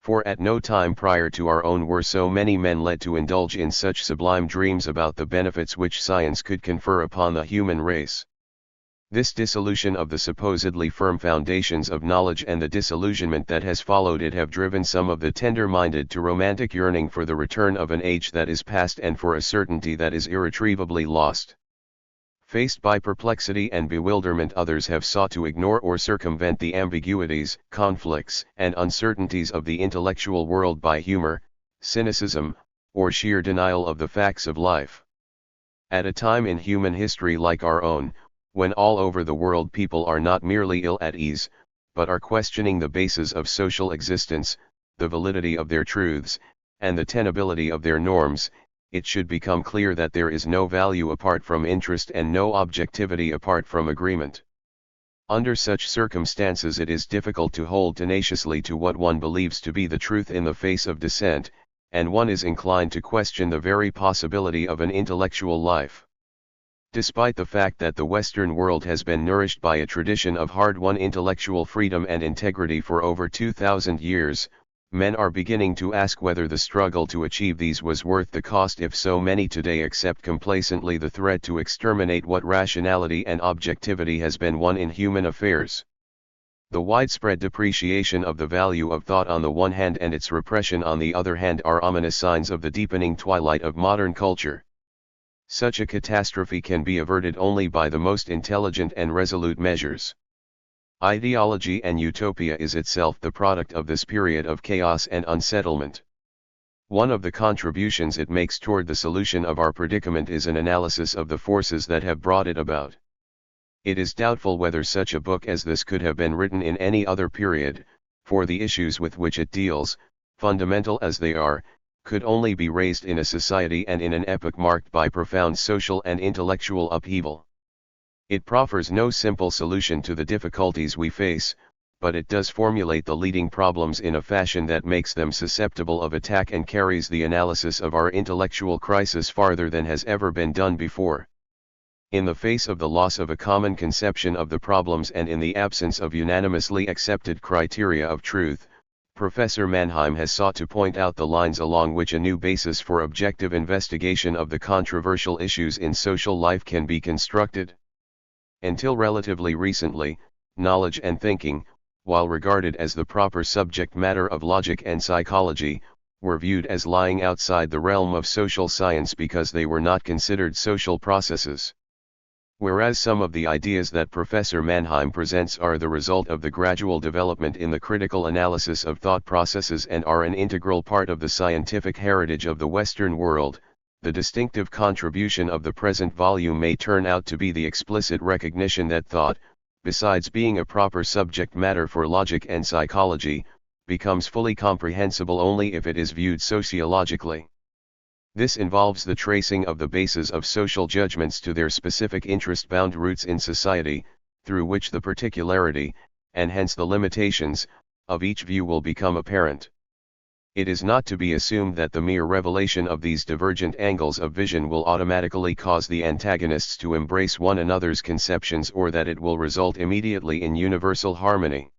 For at no time prior to our own were so many men led to indulge in such sublime dreams about the benefits which science could confer upon the human race. This dissolution of the supposedly firm foundations of knowledge and the disillusionment that has followed it have driven some of the tender-minded to romantic yearning for the return of an age that is past and for a certainty that is irretrievably lost. Faced by perplexity and bewilderment, others have sought to ignore or circumvent the ambiguities, conflicts, and uncertainties of the intellectual world by humor, cynicism, or sheer denial of the facts of life. At a time in human history like our own, when all over the world people are not merely ill at ease, but are questioning the basis of social existence, the validity of their truths, and the tenability of their norms, it should become clear that there is no value apart from interest and no objectivity apart from agreement. Under such circumstances it is difficult to hold tenaciously to what one believes to be the truth in the face of dissent, and one is inclined to question the very possibility of an intellectual life. Despite the fact that the Western world has been nourished by a tradition of hard-won intellectual freedom and integrity for over 2,000 years, men are beginning to ask whether the struggle to achieve these was worth the cost if so many today accept complacently the threat to exterminate what rationality and objectivity has been won in human affairs. The widespread depreciation of the value of thought on the one hand and its repression on the other hand are ominous signs of the deepening twilight of modern culture. Such a catastrophe can be averted only by the most intelligent and resolute measures. Ideology and utopia is itself the product of this period of chaos and unsettlement. One of the contributions it makes toward the solution of our predicament is an analysis of the forces that have brought it about. It is doubtful whether such a book as this could have been written in any other period, for the issues with which it deals, fundamental as they are, could only be raised in a society and in an epoch marked by profound social and intellectual upheaval. It proffers no simple solution to the difficulties we face, but it does formulate the leading problems in a fashion that makes them susceptible of attack and carries the analysis of our intellectual crisis farther than has ever been done before. In the face of the loss of a common conception of the problems and in the absence of unanimously accepted criteria of truth, Professor Mannheim has sought to point out the lines along which a new basis for objective investigation of the controversial issues in social life can be constructed. Until relatively recently, knowledge and thinking, while regarded as the proper subject matter of logic and psychology, were viewed as lying outside the realm of social science because they were not considered social processes. Whereas some of the ideas that Professor Mannheim presents are the result of the gradual development in the critical analysis of thought processes and are an integral part of the scientific heritage of the Western world, the distinctive contribution of the present volume may turn out to be the explicit recognition that thought, besides being a proper subject matter for logic and psychology, becomes fully comprehensible only if it is viewed sociologically. This involves the tracing of the bases of social judgments to their specific interest-bound roots in society, through which the particularity, and hence the limitations, of each view will become apparent. It is not to be assumed that the mere revelation of these divergent angles of vision will automatically cause the antagonists to embrace one another's conceptions or that it will result immediately in universal harmony.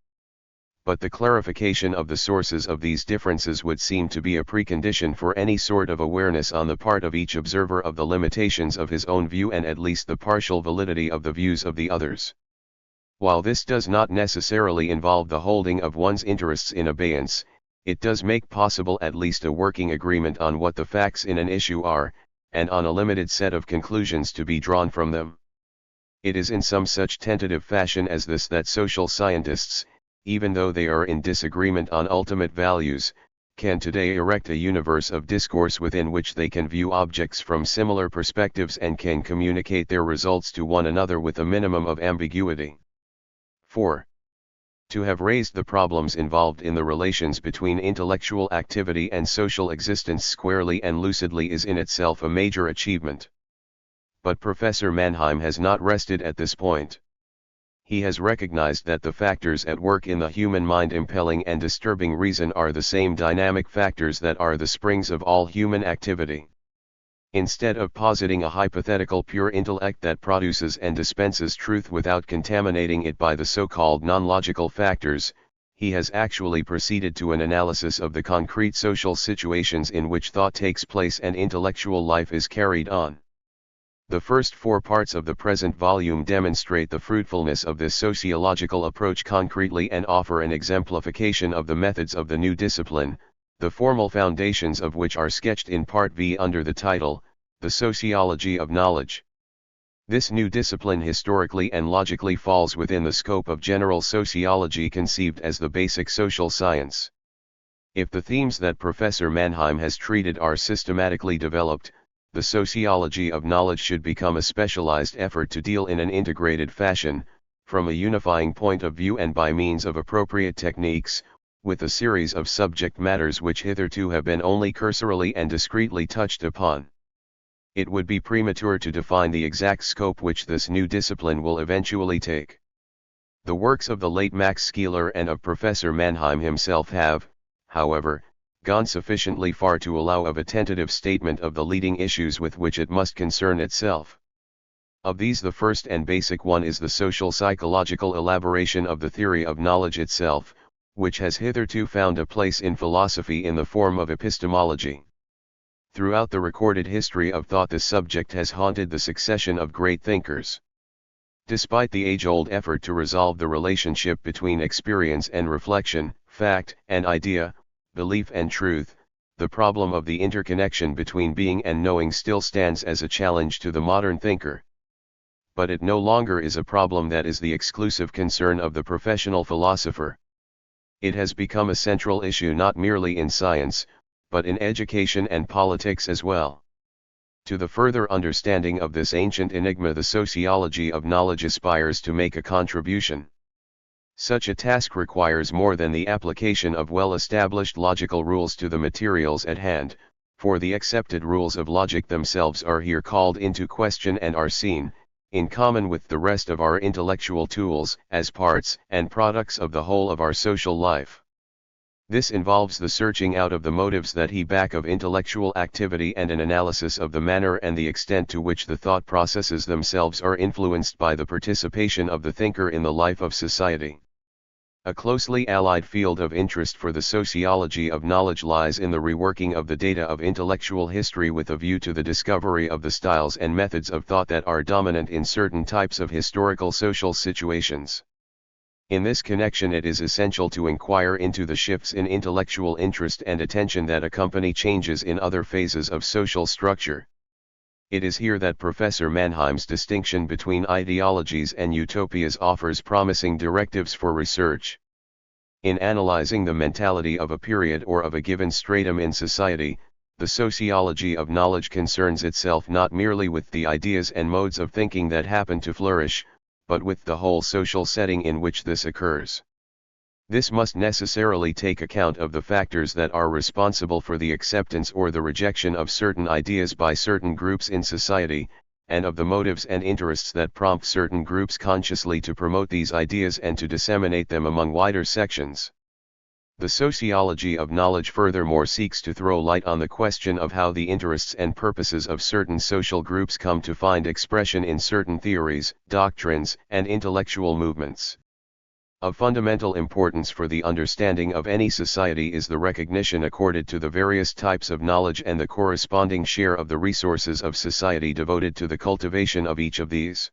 But the clarification of the sources of these differences would seem to be a precondition for any sort of awareness on the part of each observer of the limitations of his own view and at least the partial validity of the views of the others. While this does not necessarily involve the holding of one's interests in abeyance, it does make possible at least a working agreement on what the facts in an issue are, and on a limited set of conclusions to be drawn from them. It is in some such tentative fashion as this that social scientists, even though they are in disagreement on ultimate values, can today erect a universe of discourse within which they can view objects from similar perspectives and can communicate their results to one another with a minimum of ambiguity. 4. To have raised the problems involved in the relations between intellectual activity and social existence squarely and lucidly is in itself a major achievement. But Professor Mannheim has not rested at this point. He has recognized that the factors at work in the human mind impelling and disturbing reason are the same dynamic factors that are the springs of all human activity. Instead of positing a hypothetical pure intellect that produces and dispenses truth without contaminating it by the so-called non-logical factors, he has actually proceeded to an analysis of the concrete social situations in which thought takes place and intellectual life is carried on. The first 4 parts of the present volume demonstrate the fruitfulness of this sociological approach concretely and offer an exemplification of the methods of the new discipline, the formal foundations of which are sketched in Part V under the title, The Sociology of Knowledge. This new discipline historically and logically falls within the scope of general sociology conceived as the basic social science. If the themes that Professor Mannheim has treated are systematically developed, the sociology of knowledge should become a specialized effort to deal in an integrated fashion, from a unifying point of view and by means of appropriate techniques, with a series of subject matters which hitherto have been only cursorily and discreetly touched upon. It would be premature to define the exact scope which this new discipline will eventually take. The works of the late Max Scheler and of Professor Mannheim himself have, however, gone sufficiently far to allow of a tentative statement of the leading issues with which it must concern itself. Of these the first and basic one is the social psychological elaboration of the theory of knowledge itself, which has hitherto found a place in philosophy in the form of epistemology. Throughout the recorded history of thought this subject has haunted the succession of great thinkers. Despite the age-old effort to resolve the relationship between experience and reflection, fact and idea, belief and truth, the problem of the interconnection between being and knowing still stands as a challenge to the modern thinker. But it no longer is a problem that is the exclusive concern of the professional philosopher. It has become a central issue not merely in science, but in education and politics as well. To the further understanding of this ancient enigma the sociology of knowledge aspires to make a contribution. Such a task requires more than the application of well-established logical rules to the materials at hand, for the accepted rules of logic themselves are here called into question and are seen, in common with the rest of our intellectual tools, as parts and products of the whole of our social life. This involves the searching out of the motives that he back of intellectual activity and an analysis of the manner and the extent to which the thought processes themselves are influenced by the participation of the thinker in the life of society. A closely allied field of interest for the sociology of knowledge lies in the reworking of the data of intellectual history with a view to the discovery of the styles and methods of thought that are dominant in certain types of historical social situations. In this connection it is essential to inquire into the shifts in intellectual interest and attention that accompany changes in other phases of social structure. It is here that Professor Mannheim's distinction between ideologies and utopias offers promising directives for research. In analyzing the mentality of a period or of a given stratum in society, the sociology of knowledge concerns itself not merely with the ideas and modes of thinking that happen to flourish, but with the whole social setting in which this occurs. This must necessarily take account of the factors that are responsible for the acceptance or the rejection of certain ideas by certain groups in society, and of the motives and interests that prompt certain groups consciously to promote these ideas and to disseminate them among wider sections. The sociology of knowledge furthermore seeks to throw light on the question of how the interests and purposes of certain social groups come to find expression in certain theories, doctrines, and intellectual movements. Of fundamental importance for the understanding of any society is the recognition accorded to the various types of knowledge and the corresponding share of the resources of society devoted to the cultivation of each of these.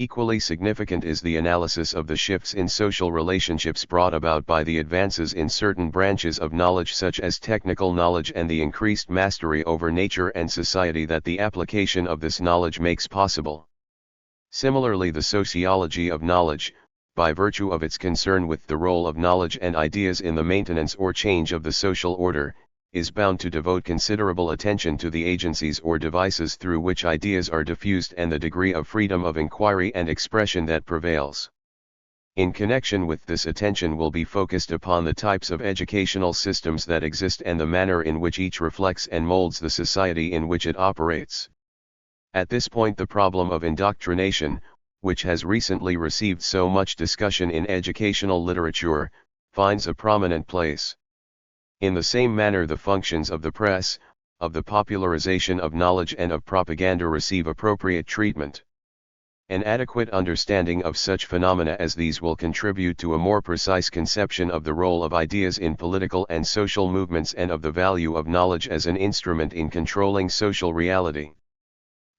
Equally significant is the analysis of the shifts in social relationships brought about by the advances in certain branches of knowledge such as technical knowledge and the increased mastery over nature and society that the application of this knowledge makes possible. Similarly, the sociology of knowledge, by virtue of its concern with the role of knowledge and ideas in the maintenance or change of the social order, is bound to devote considerable attention to the agencies or devices through which ideas are diffused and the degree of freedom of inquiry and expression that prevails. In connection with this, attention will be focused upon the types of educational systems that exist and the manner in which each reflects and molds the society in which it operates. At this point, the problem of indoctrination, which has recently received so much discussion in educational literature, finds a prominent place. In the same manner, the functions of the press, of the popularization of knowledge and of propaganda receive appropriate treatment. An adequate understanding of such phenomena as these will contribute to a more precise conception of the role of ideas in political and social movements and of the value of knowledge as an instrument in controlling social reality.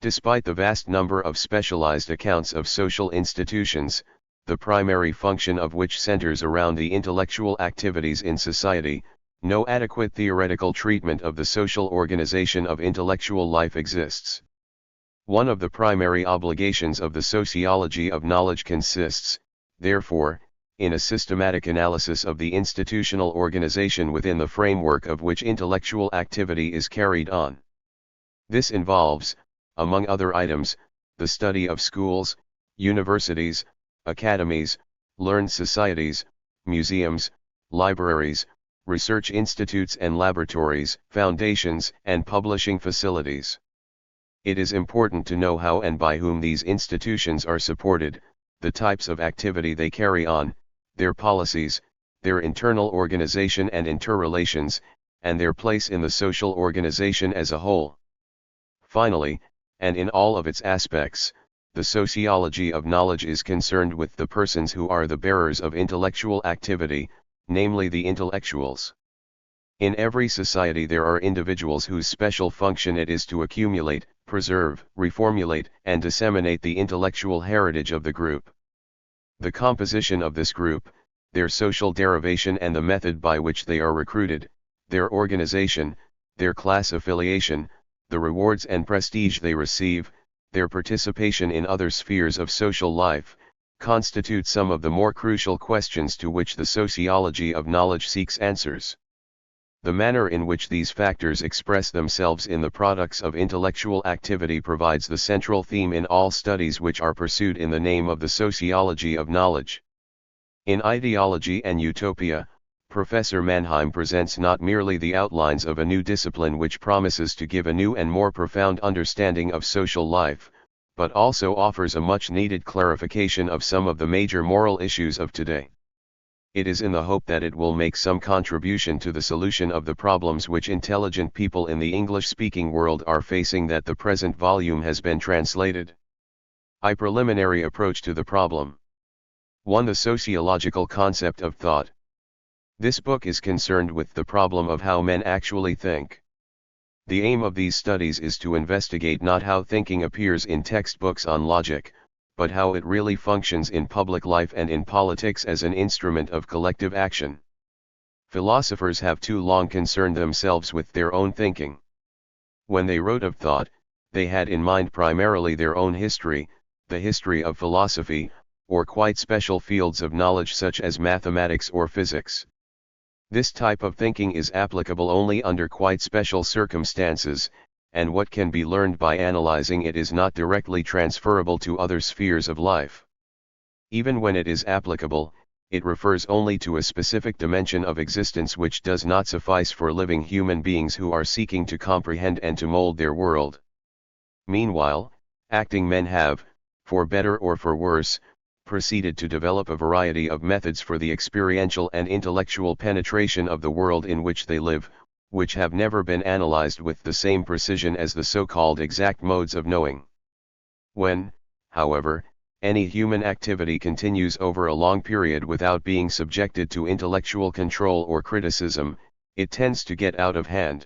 Despite the vast number of specialized accounts of social institutions, the primary function of which centers around the intellectual activities in society, no adequate theoretical treatment of the social organization of intellectual life exists. One of the primary obligations of the sociology of knowledge consists, therefore, in a systematic analysis of the institutional organization within the framework of which intellectual activity is carried on. This involves, among other items, the study of schools, universities, academies, learned societies, museums, libraries, research institutes and laboratories, foundations, and publishing facilities. It is important to know how and by whom these institutions are supported, the types of activity they carry on, their policies, their internal organization and interrelations, and their place in the social organization as a whole. Finally, and in all of its aspects, the sociology of knowledge is concerned with the persons who are the bearers of intellectual activity, namely the intellectuals. In every society there are individuals whose special function it is to accumulate, preserve, reformulate, and disseminate the intellectual heritage of the group. The composition of this group, their social derivation and the method by which they are recruited, their organization, their class affiliation, the rewards and prestige they receive, their participation in other spheres of social life, constitute some of the more crucial questions to which the sociology of knowledge seeks answers. The manner in which these factors express themselves in the products of intellectual activity provides the central theme in all studies which are pursued in the name of the sociology of knowledge. In Ideology and Utopia, Professor Mannheim presents not merely the outlines of a new discipline which promises to give a new and more profound understanding of social life, but also offers a much-needed clarification of some of the major moral issues of today. It is in the hope that it will make some contribution to the solution of the problems which intelligent people in the English-speaking world are facing that the present volume has been translated. A preliminary approach to the problem. 1. The sociological concept of thought. This book is concerned with the problem of how men actually think. The aim of these studies is to investigate not how thinking appears in textbooks on logic, but how it really functions in public life and in politics as an instrument of collective action. Philosophers have too long concerned themselves with their own thinking. When they wrote of thought, they had in mind primarily their own history, the history of philosophy, or quite special fields of knowledge such as mathematics or physics. This type of thinking is applicable only under quite special circumstances, and what can be learned by analyzing it is not directly transferable to other spheres of life. Even when it is applicable, it refers only to a specific dimension of existence which does not suffice for living human beings who are seeking to comprehend and to mold their world. Meanwhile, acting men have, for better or for worse, proceeded to develop a variety of methods for the experiential and intellectual penetration of the world in which they live, which have never been analyzed with the same precision as the so-called exact modes of knowing. When, however, any human activity continues over a long period without being subjected to intellectual control or criticism, it tends to get out of hand.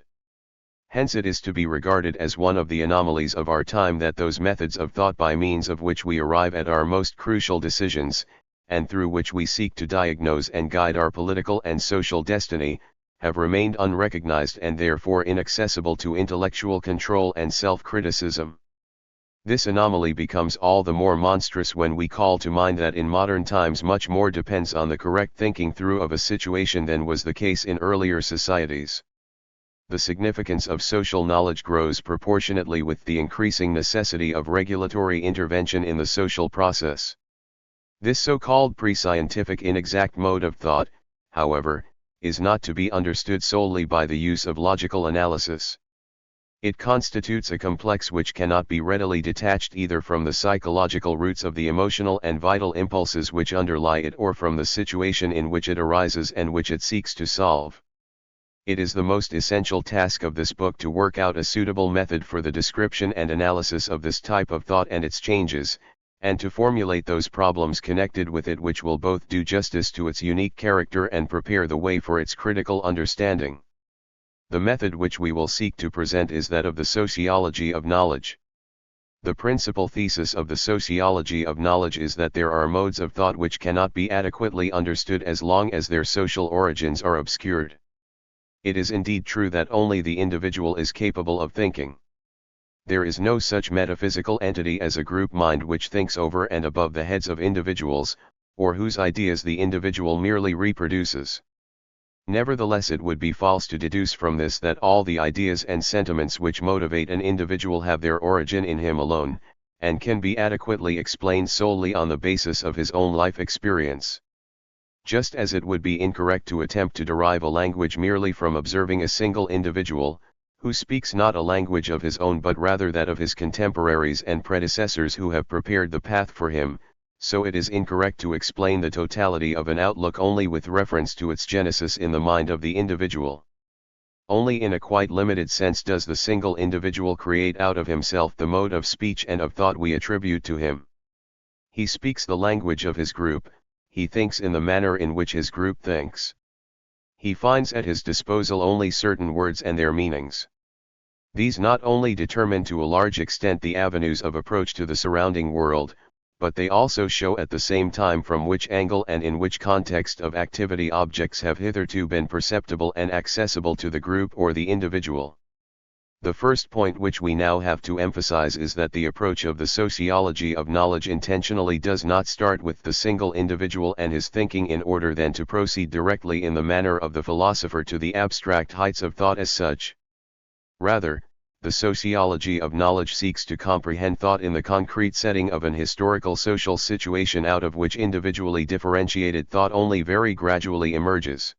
Hence it is to be regarded as one of the anomalies of our time that those methods of thought by means of which we arrive at our most crucial decisions, and through which we seek to diagnose and guide our political and social destiny, have remained unrecognized and therefore inaccessible to intellectual control and self-criticism. This anomaly becomes all the more monstrous when we call to mind that in modern times much more depends on the correct thinking through of a situation than was the case in earlier societies. The significance of social knowledge grows proportionately with the increasing necessity of regulatory intervention in the social process. This so-called pre-scientific inexact mode of thought, however, is not to be understood solely by the use of logical analysis. It constitutes a complex which cannot be readily detached either from the psychological roots of the emotional and vital impulses which underlie it or from the situation in which it arises and which it seeks to solve. It is the most essential task of this book to work out a suitable method for the description and analysis of this type of thought and its changes, and to formulate those problems connected with it which will both do justice to its unique character and prepare the way for its critical understanding. The method which we will seek to present is that of the sociology of knowledge. The principal thesis of the sociology of knowledge is that there are modes of thought which cannot be adequately understood as long as their social origins are obscured. It is indeed true that only the individual is capable of thinking. There is no such metaphysical entity as a group mind which thinks over and above the heads of individuals, or whose ideas the individual merely reproduces. Nevertheless, it would be false to deduce from this that all the ideas and sentiments which motivate an individual have their origin in him alone, and can be adequately explained solely on the basis of his own life experience. Just as it would be incorrect to attempt to derive a language merely from observing a single individual, who speaks not a language of his own but rather that of his contemporaries and predecessors who have prepared the path for him, so it is incorrect to explain the totality of an outlook only with reference to its genesis in the mind of the individual. Only in a quite limited sense does the single individual create out of himself the mode of speech and of thought we attribute to him. He speaks the language of his group, he thinks in the manner in which his group thinks. He finds at his disposal only certain words and their meanings. These not only determine to a large extent the avenues of approach to the surrounding world, but they also show at the same time from which angle and in which context of activity objects have hitherto been perceptible and accessible to the group or the individual. The first point which we now have to emphasize is that the approach of the sociology of knowledge intentionally does not start with the single individual and his thinking in order then to proceed directly in the manner of the philosopher to the abstract heights of thought as such. Rather, the sociology of knowledge seeks to comprehend thought in the concrete setting of an historical social situation out of which individually differentiated thought only very gradually emerges.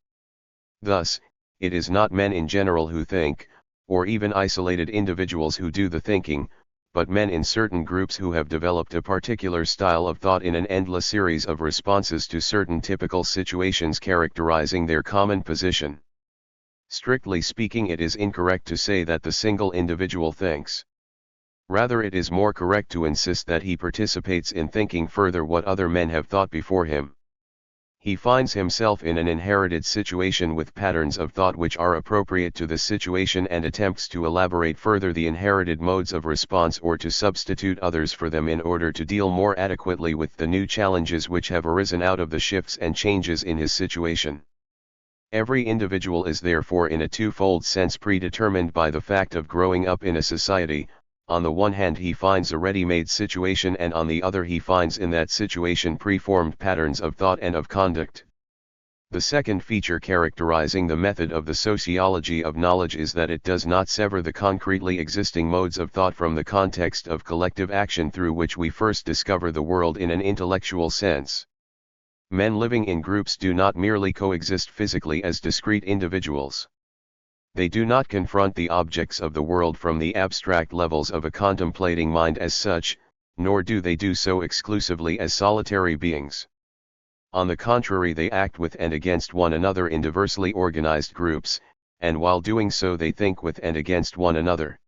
Thus, it is not men in general who think, or even isolated individuals who do the thinking, but men in certain groups who have developed a particular style of thought in an endless series of responses to certain typical situations characterizing their common position. Strictly speaking, it is incorrect to say that the single individual thinks. Rather, it is more correct to insist that he participates in thinking further what other men have thought before him. He finds himself in an inherited situation with patterns of thought which are appropriate to the situation and attempts to elaborate further the inherited modes of response or to substitute others for them in order to deal more adequately with the new challenges which have arisen out of the shifts and changes in his situation. Every individual is therefore in a twofold sense predetermined by the fact of growing up in a society. On the one hand he finds a ready-made situation and on the other he finds in that situation preformed patterns of thought and of conduct. The second feature characterizing the method of the sociology of knowledge is that it does not sever the concretely existing modes of thought from the context of collective action through which we first discover the world in an intellectual sense. Men living in groups do not merely coexist physically as discrete individuals. They do not confront the objects of the world from the abstract levels of a contemplating mind as such, nor do they do so exclusively as solitary beings. On the contrary, they act with and against one another in diversely organized groups, and while doing so they think with and against one another.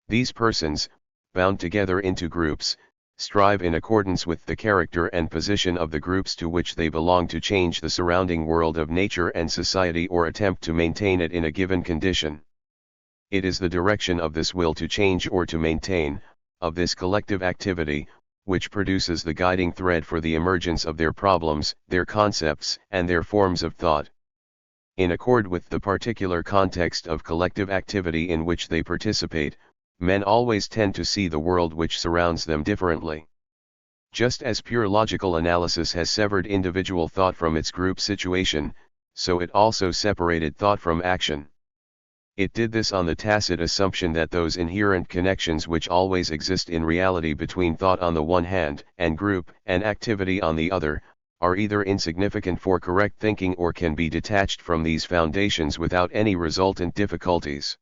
These persons, bound together into groups, strive in accordance with the character and position of the groups to which they belong to change the surrounding world of nature and society or attempt to maintain it in a given condition. It is the direction of this will to change or to maintain, of this collective activity, which produces the guiding thread for the emergence of their problems, their concepts, and their forms of thought. In accord with the particular context of collective activity in which they participate, men always tend to see the world which surrounds them differently. Just as pure logical analysis has severed individual thought from its group situation, so it also separated thought from action. It did this on the tacit assumption that those inherent connections which always exist in reality between thought on the one hand and group and activity on the other, are either insignificant for correct thinking or can be detached from these foundations without any resultant difficulties.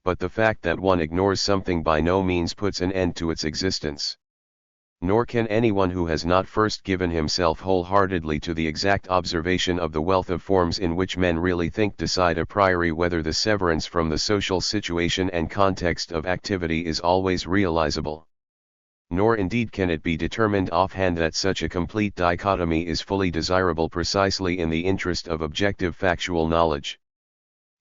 But the fact that one ignores something by no means puts an end to its existence. Nor can anyone who has not first given himself wholeheartedly to the exact observation of the wealth of forms in which men really think decide a priori whether the severance from the social situation and context of activity is always realizable. Nor indeed can it be determined offhand that such a complete dichotomy is fully desirable precisely in the interest of objective factual knowledge.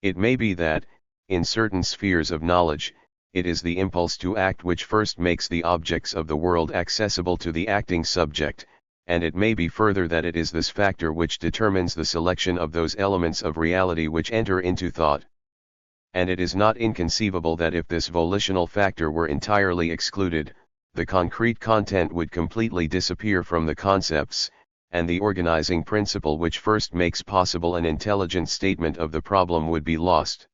It may be that, in certain spheres of knowledge, it is the impulse to act which first makes the objects of the world accessible to the acting subject, and it may be further that it is this factor which determines the selection of those elements of reality which enter into thought. And it is not inconceivable that if this volitional factor were entirely excluded, the concrete content would completely disappear from the concepts, and the organizing principle which first makes possible an intelligent statement of the problem would be lost.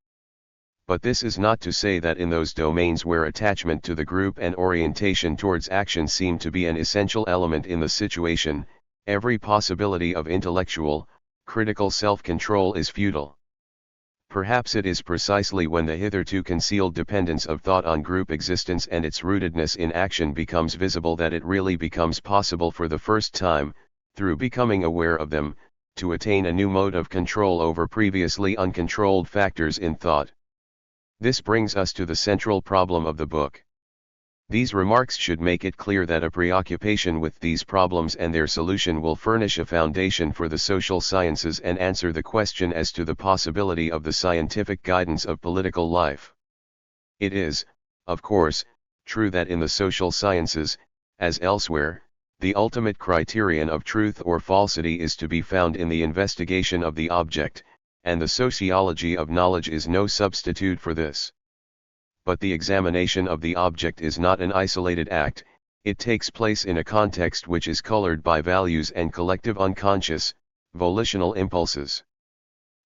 But this is not to say that in those domains where attachment to the group and orientation towards action seem to be an essential element in the situation, every possibility of intellectual, critical self-control is futile. Perhaps it is precisely when the hitherto concealed dependence of thought on group existence and its rootedness in action becomes visible that it really becomes possible for the first time, through becoming aware of them, to attain a new mode of control over previously uncontrolled factors in thought. This brings us to the central problem of the book. These remarks should make it clear that a preoccupation with these problems and their solution will furnish a foundation for the social sciences and answer the question as to the possibility of the scientific guidance of political life. It is, of course, true that in the social sciences, as elsewhere, the ultimate criterion of truth or falsity is to be found in the investigation of the object, and the sociology of knowledge is no substitute for this. But the examination of the object is not an isolated act, it takes place in a context which is colored by values and collective unconscious, volitional impulses.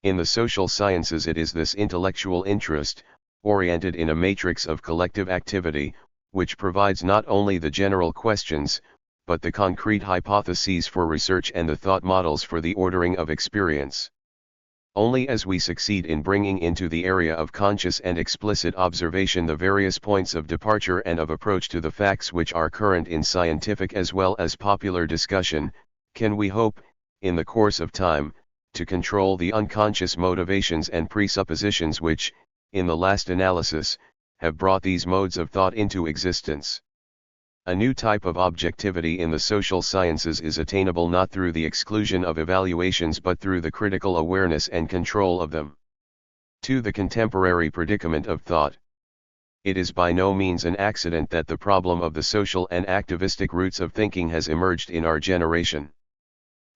In the social sciences it is this intellectual interest, oriented in a matrix of collective activity, which provides not only the general questions, but the concrete hypotheses for research and the thought models for the ordering of experience. Only as we succeed in bringing into the area of conscious and explicit observation the various points of departure and of approach to the facts which are current in scientific as well as popular discussion, can we hope, in the course of time, to control the unconscious motivations and presuppositions which, in the last analysis, have brought these modes of thought into existence. A new type of objectivity in the social sciences is attainable not through the exclusion of evaluations but through the critical awareness and control of them. To the contemporary predicament of thought. It is by no means an accident that the problem of the social and activistic roots of thinking has emerged in our generation.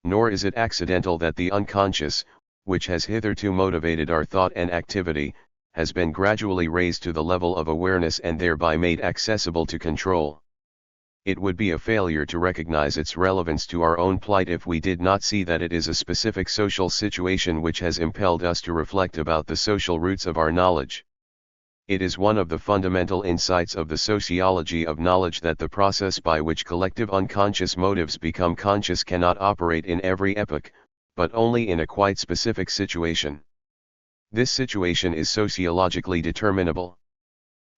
Nor is it accidental that the unconscious, which has hitherto motivated our thought and activity, has been gradually raised to the level of awareness and thereby made accessible to control. It would be a failure to recognize its relevance to our own plight if we did not see that it is a specific social situation which has impelled us to reflect about the social roots of our knowledge. It is one of the fundamental insights of the sociology of knowledge that the process by which collective unconscious motives become conscious cannot operate in every epoch, but only in a quite specific situation. This situation is sociologically determinable.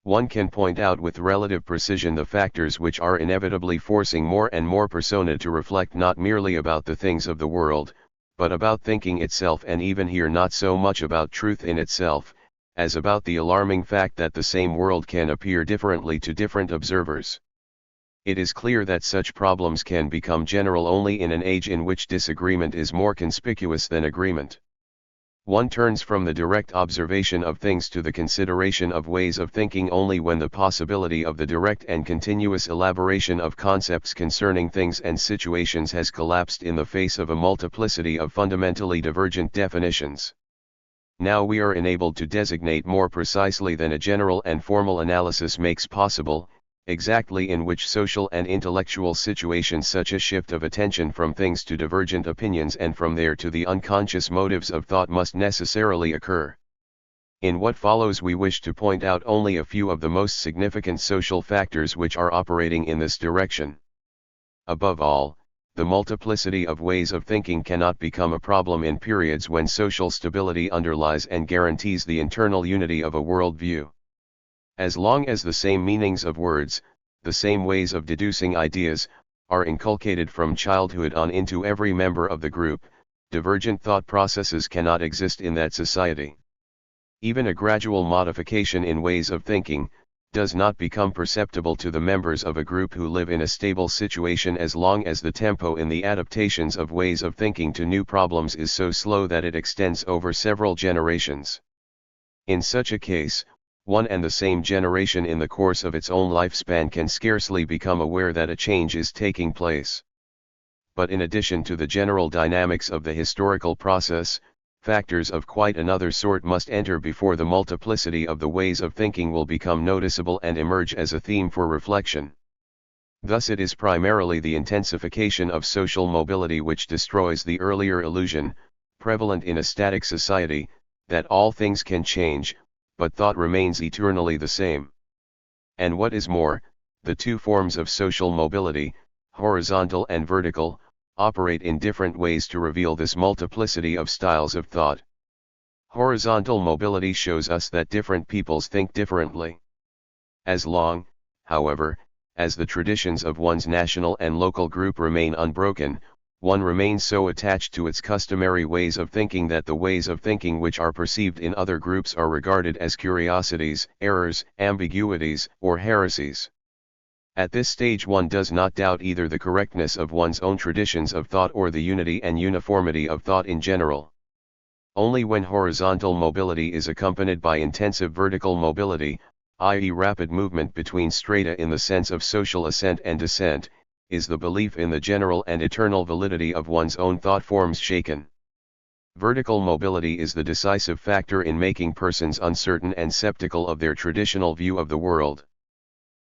One can point out with relative precision the factors which are inevitably forcing more and more persona to reflect not merely about the things of the world, but about thinking itself, and even here not so much about truth in itself, as about the alarming fact that the same world can appear differently to different observers. It is clear that such problems can become general only in an age in which disagreement is more conspicuous than agreement. One turns from the direct observation of things to the consideration of ways of thinking only when the possibility of the direct and continuous elaboration of concepts concerning things and situations has collapsed in the face of a multiplicity of fundamentally divergent definitions. Now we are enabled to designate more precisely than a general and formal analysis makes possible, exactly in which social and intellectual situations such a shift of attention from things to divergent opinions and from there to the unconscious motives of thought must necessarily occur. In what follows we wish to point out only a few of the most significant social factors which are operating in this direction. Above all, the multiplicity of ways of thinking cannot become a problem in periods when social stability underlies and guarantees the internal unity of a worldview. As long as the same meanings of words, the same ways of deducing ideas, are inculcated from childhood on into every member of the group, divergent thought processes cannot exist in that society. Even a gradual modification in ways of thinking does not become perceptible to the members of a group who live in a stable situation as long as the tempo in the adaptations of ways of thinking to new problems is so slow that it extends over several generations. In such a case, one and the same generation in the course of its own lifespan can scarcely become aware that a change is taking place. But in addition to the general dynamics of the historical process, factors of quite another sort must enter before the multiplicity of the ways of thinking will become noticeable and emerge as a theme for reflection. Thus it is primarily the intensification of social mobility which destroys the earlier illusion, prevalent in a static society, that all things can change, but thought remains eternally the same. And what is more, the two forms of social mobility, horizontal and vertical, operate in different ways to reveal this multiplicity of styles of thought. Horizontal mobility shows us that different peoples think differently. As long, however, as the traditions of one's national and local group remain unbroken, one remains so attached to its customary ways of thinking that the ways of thinking which are perceived in other groups are regarded as curiosities, errors, ambiguities, or heresies. At this stage one does not doubt either the correctness of one's own traditions of thought or the unity and uniformity of thought in general. Only when horizontal mobility is accompanied by intensive vertical mobility, i.e. rapid movement between strata in the sense of social ascent and descent, is the belief in the general and eternal validity of one's own thought forms shaken. Vertical mobility is the decisive factor in making persons uncertain and skeptical of their traditional view of the world.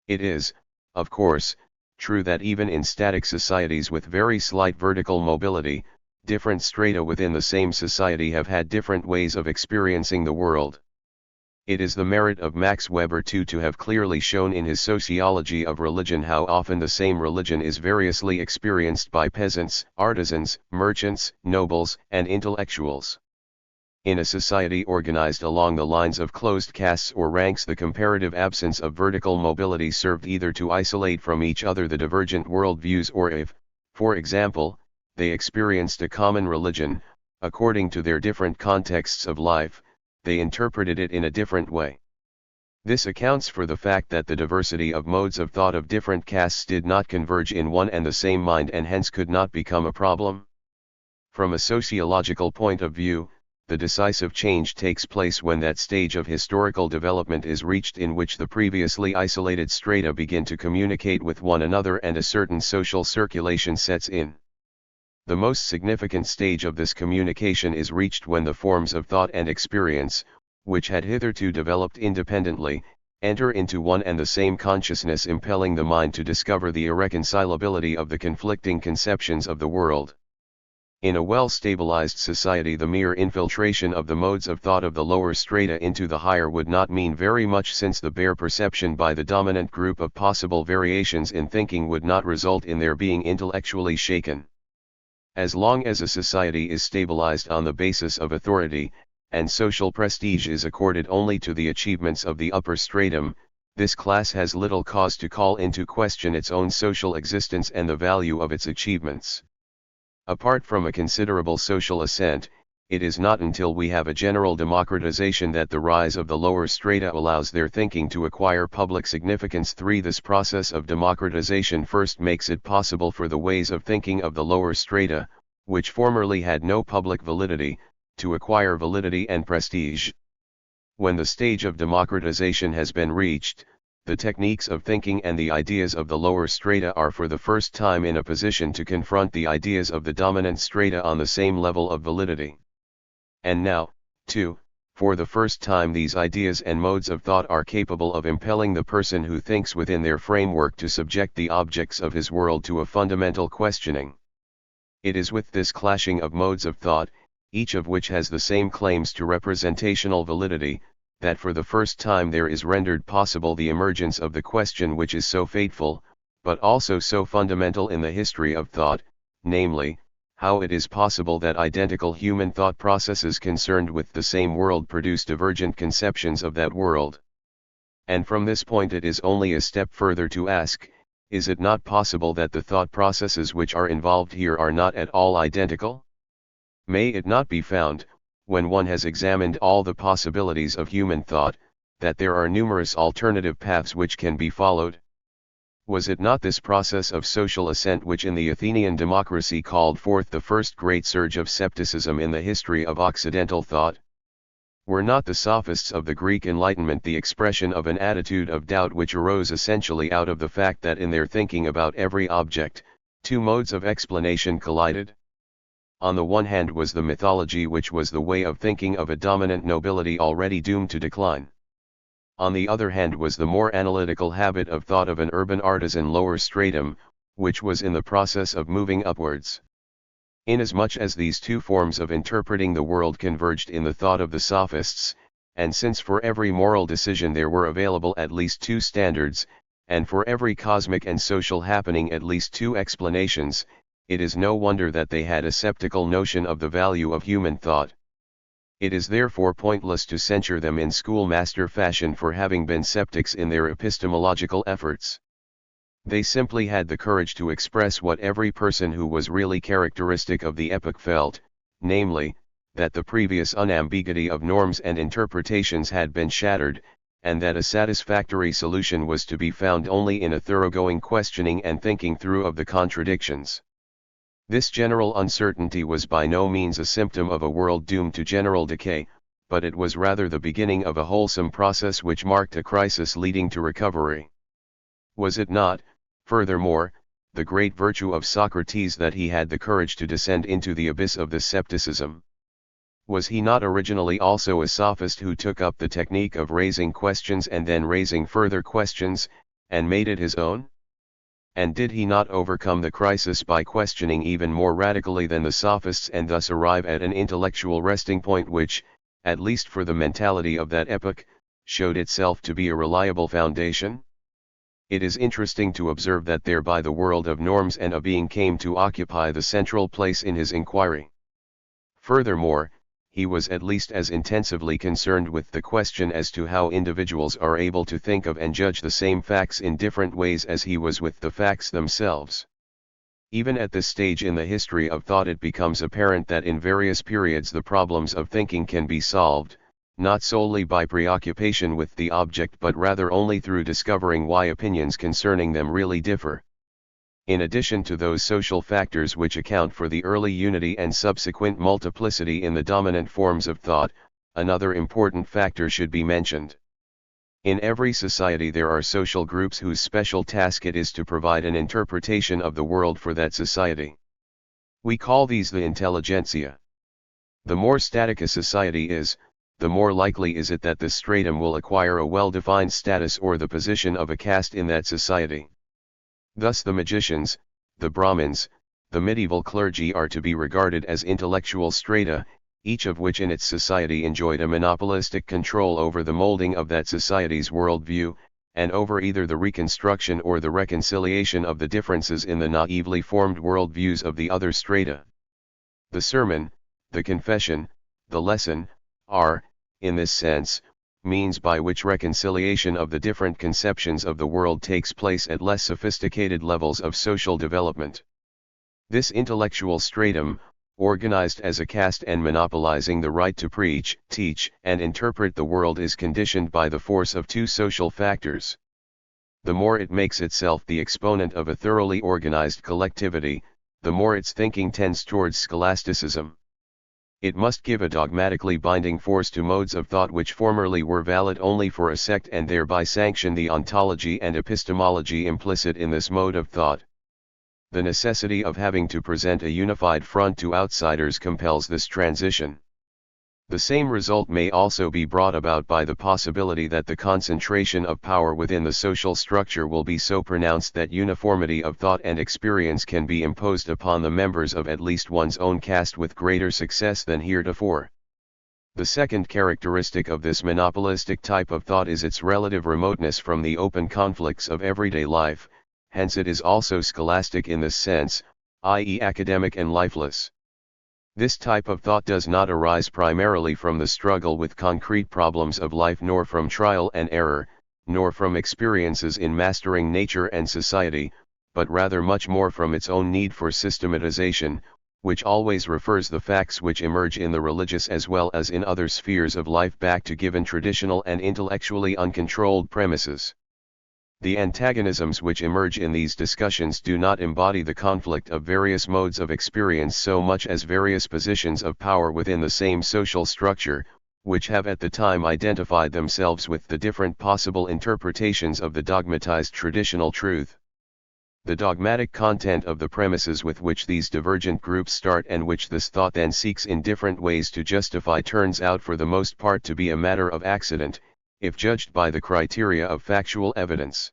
It is, of course, true that even in static societies with very slight vertical mobility, different strata within the same society have had different ways of experiencing the world. It is the merit of Max Weber too to have clearly shown in his Sociology of Religion how often the same religion is variously experienced by peasants, artisans, merchants, nobles, and intellectuals. In a society organized along the lines of closed castes or ranks, the comparative absence of vertical mobility served either to isolate from each other the divergent worldviews, or if, for example, they experienced a common religion, according to their different contexts of life, they interpreted it in a different way. This accounts for the fact that the diversity of modes of thought of different castes did not converge in one and the same mind and hence could not become a problem. From a sociological point of view, the decisive change takes place when that stage of historical development is reached in which the previously isolated strata begin to communicate with one another and a certain social circulation sets in. The most significant stage of this communication is reached when the forms of thought and experience, which had hitherto developed independently, enter into one and the same consciousness, impelling the mind to discover the irreconcilability of the conflicting conceptions of the world. In a well-stabilized society, the mere infiltration of the modes of thought of the lower strata into the higher would not mean very much, since the bare perception by the dominant group of possible variations in thinking would not result in their being intellectually shaken. As long as a society is stabilized on the basis of authority, and social prestige is accorded only to the achievements of the upper stratum, this class has little cause to call into question its own social existence and the value of its achievements. Apart from a considerable social ascent, it is not until we have a general democratization that the rise of the lower strata allows their thinking to acquire public significance. 3. This process of democratization first makes it possible for the ways of thinking of the lower strata, which formerly had no public validity, to acquire validity and prestige. When the stage of democratization has been reached, the techniques of thinking and the ideas of the lower strata are for the first time in a position to confront the ideas of the dominant strata on the same level of validity. And now, too, for the first time these ideas and modes of thought are capable of impelling the person who thinks within their framework to subject the objects of his world to a fundamental questioning. It is with this clashing of modes of thought, each of which has the same claims to representational validity, that for the first time there is rendered possible the emergence of the question which is so fateful, but also so fundamental in the history of thought, namely, how it is possible that identical human thought processes concerned with the same world produce divergent conceptions of that world. And from this point it is only a step further to ask, is it not possible that the thought processes which are involved here are not at all identical? May it not be found, when one has examined all the possibilities of human thought, that there are numerous alternative paths which can be followed? Was it not this process of social ascent which in the Athenian democracy called forth the first great surge of scepticism in the history of Occidental thought? Were not the sophists of the Greek Enlightenment the expression of an attitude of doubt which arose essentially out of the fact that in their thinking about every object, two modes of explanation collided? On the one hand was the mythology, which was the way of thinking of a dominant nobility already doomed to decline. On the other hand was the more analytical habit of thought of an urban artisan lower stratum, which was in the process of moving upwards. Inasmuch as these two forms of interpreting the world converged in the thought of the sophists, and since for every moral decision there were available at least two standards, and for every cosmic and social happening at least two explanations, it is no wonder that they had a sceptical notion of the value of human thought. It is therefore pointless to censure them in schoolmaster fashion for having been sceptics in their epistemological efforts. They simply had the courage to express what every person who was really characteristic of the epoch felt, namely, that the previous unambiguity of norms and interpretations had been shattered, and that a satisfactory solution was to be found only in a thoroughgoing questioning and thinking through of the contradictions. This general uncertainty was by no means a symptom of a world doomed to general decay, but it was rather the beginning of a wholesome process which marked a crisis leading to recovery. Was it not, furthermore, the great virtue of Socrates that he had the courage to descend into the abyss of this scepticism? Was he not originally also a sophist who took up the technique of raising questions and then raising further questions, and made it his own? And did he not overcome the crisis by questioning even more radically than the sophists, and thus arrive at an intellectual resting point which, at least for the mentality of that epoch, showed itself to be a reliable foundation? It is interesting to observe that thereby the world of norms and of being came to occupy the central place in his inquiry. Furthermore, he was at least as intensively concerned with the question as to how individuals are able to think of and judge the same facts in different ways as he was with the facts themselves. Even at this stage in the history of thought it becomes apparent that in various periods the problems of thinking can be solved, not solely by preoccupation with the object but rather only through discovering why opinions concerning them really differ. In addition to those social factors which account for the early unity and subsequent multiplicity in the dominant forms of thought, another important factor should be mentioned. In every society there are social groups whose special task it is to provide an interpretation of the world for that society. We call these the intelligentsia. The more static a society is, the more likely is it that this stratum will acquire a well-defined status or the position of a caste in that society. Thus the magicians, the Brahmins, the medieval clergy are to be regarded as intellectual strata, each of which in its society enjoyed a monopolistic control over the molding of that society's worldview, and over either the reconstruction or the reconciliation of the differences in the naively formed worldviews of the other strata. The sermon, the confession, the lesson, are, in this sense, means by which reconciliation of the different conceptions of the world takes place at less sophisticated levels of social development. This intellectual stratum, organized as a caste and monopolizing the right to preach, teach, and interpret the world, is conditioned by the force of two social factors. The more it makes itself the exponent of a thoroughly organized collectivity, the more its thinking tends towards scholasticism. It must give a dogmatically binding force to modes of thought which formerly were valid only for a sect, and thereby sanction the ontology and epistemology implicit in this mode of thought. The necessity of having to present a unified front to outsiders compels this transition. The same result may also be brought about by the possibility that the concentration of power within the social structure will be so pronounced that uniformity of thought and experience can be imposed upon the members of at least one's own caste with greater success than heretofore. The second characteristic of this monopolistic type of thought is its relative remoteness from the open conflicts of everyday life, hence it is also scholastic in this sense, i.e. academic and lifeless. This type of thought does not arise primarily from the struggle with concrete problems of life, nor from trial and error, nor from experiences in mastering nature and society, but rather much more from its own need for systematization, which always refers the facts which emerge in the religious as well as in other spheres of life back to given traditional and intellectually uncontrolled premises. The antagonisms which emerge in these discussions do not embody the conflict of various modes of experience so much as various positions of power within the same social structure, which have at the time identified themselves with the different possible interpretations of the dogmatized traditional truth. The dogmatic content of the premises with which these divergent groups start and which this thought then seeks in different ways to justify turns out for the most part to be a matter of accident, if judged by the criteria of factual evidence.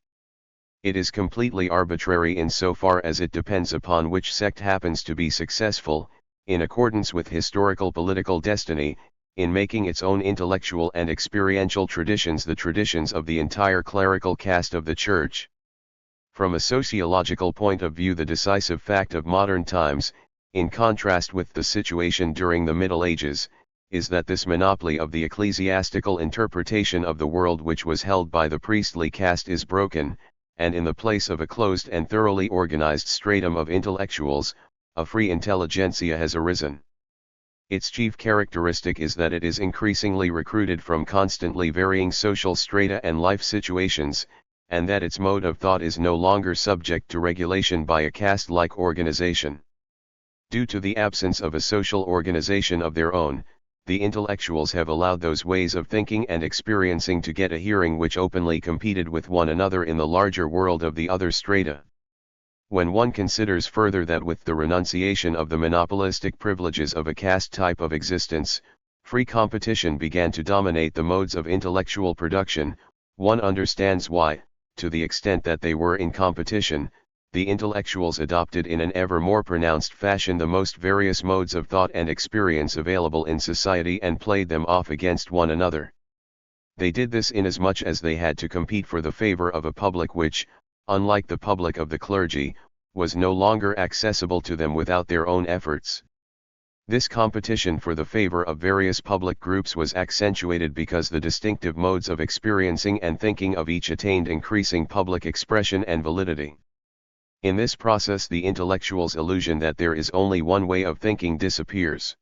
It is completely arbitrary in so far as it depends upon which sect happens to be successful, in accordance with historical political destiny, in making its own intellectual and experiential traditions the traditions of the entire clerical caste of the Church. From a sociological point of view, the decisive fact of modern times, in contrast with the situation during the Middle Ages, is that this monopoly of the ecclesiastical interpretation of the world which was held by the priestly caste is broken, and in the place of a closed and thoroughly organized stratum of intellectuals, a free intelligentsia has arisen. Its chief characteristic is that it is increasingly recruited from constantly varying social strata and life situations, and that its mode of thought is no longer subject to regulation by a caste-like organization. Due to the absence of a social organization of their own, the intellectuals have allowed those ways of thinking and experiencing to get a hearing which openly competed with one another in the larger world of the other strata. When one considers further that with the renunciation of the monopolistic privileges of a caste type of existence, free competition began to dominate the modes of intellectual production, one understands why, to the extent that they were in competition, the intellectuals adopted in an ever more pronounced fashion the most various modes of thought and experience available in society and played them off against one another. They did this inasmuch as they had to compete for the favor of a public which, unlike the public of the clergy, was no longer accessible to them without their own efforts. This competition for the favor of various public groups was accentuated because the distinctive modes of experiencing and thinking of each attained increasing public expression and validity. In this process, the intellectual's illusion that there is only one way of thinking disappears.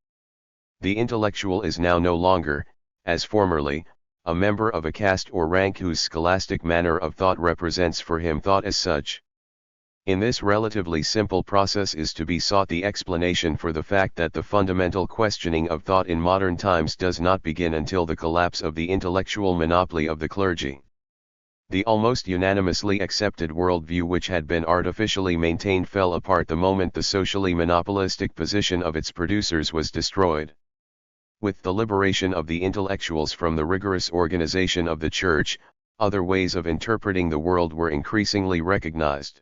The intellectual is now no longer, as formerly, a member of a caste or rank whose scholastic manner of thought represents for him thought as such. In this relatively simple process is to be sought the explanation for the fact that the fundamental questioning of thought in modern times does not begin until the collapse of the intellectual monopoly of the clergy. The almost unanimously accepted worldview which had been artificially maintained fell apart the moment the socially monopolistic position of its producers was destroyed. With the liberation of the intellectuals from the rigorous organization of the Church, other ways of interpreting the world were increasingly recognized.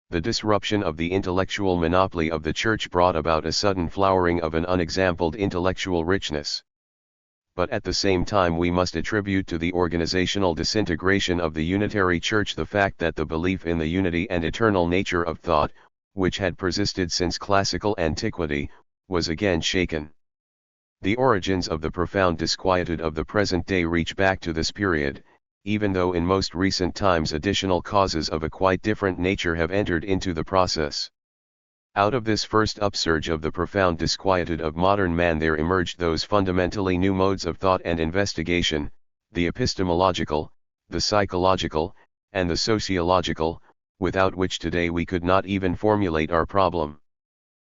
The disruption of the intellectual monopoly of the Church brought about a sudden flowering of an unexampled intellectual richness. But at the same time we must attribute to the organizational disintegration of the unitary Church the fact that the belief in the unity and eternal nature of thought, which had persisted since classical antiquity, was again shaken. The origins of the profound disquietude of the present day reach back to this period, even though in most recent times additional causes of a quite different nature have entered into the process. Out of this first upsurge of the profound disquietude of modern man there emerged those fundamentally new modes of thought and investigation, the epistemological, the psychological, and the sociological, without which today we could not even formulate our problem.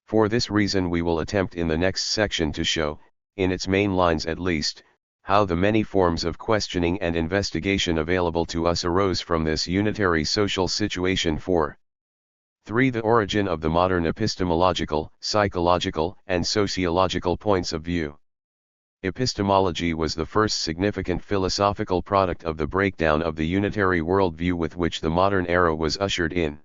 For this reason we will attempt in the next section to show, in its main lines at least, how the many forms of questioning and investigation available to us arose from this unitary social situation. 3. The origin of the modern epistemological, psychological, and sociological points of view. Epistemology was the first significant philosophical product of the breakdown of the unitary worldview with which the modern era was ushered in.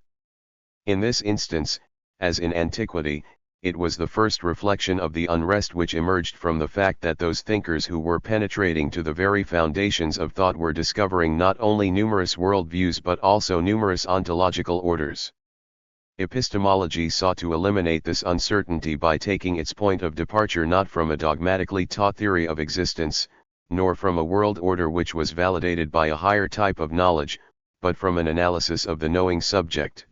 In this instance, as in antiquity, it was the first reflection of the unrest which emerged from the fact that those thinkers who were penetrating to the very foundations of thought were discovering not only numerous worldviews but also numerous ontological orders. Epistemology sought to eliminate this uncertainty by taking its point of departure not from a dogmatically taught theory of existence, nor from a world order which was validated by a higher type of knowledge, but from an analysis of the knowing subject.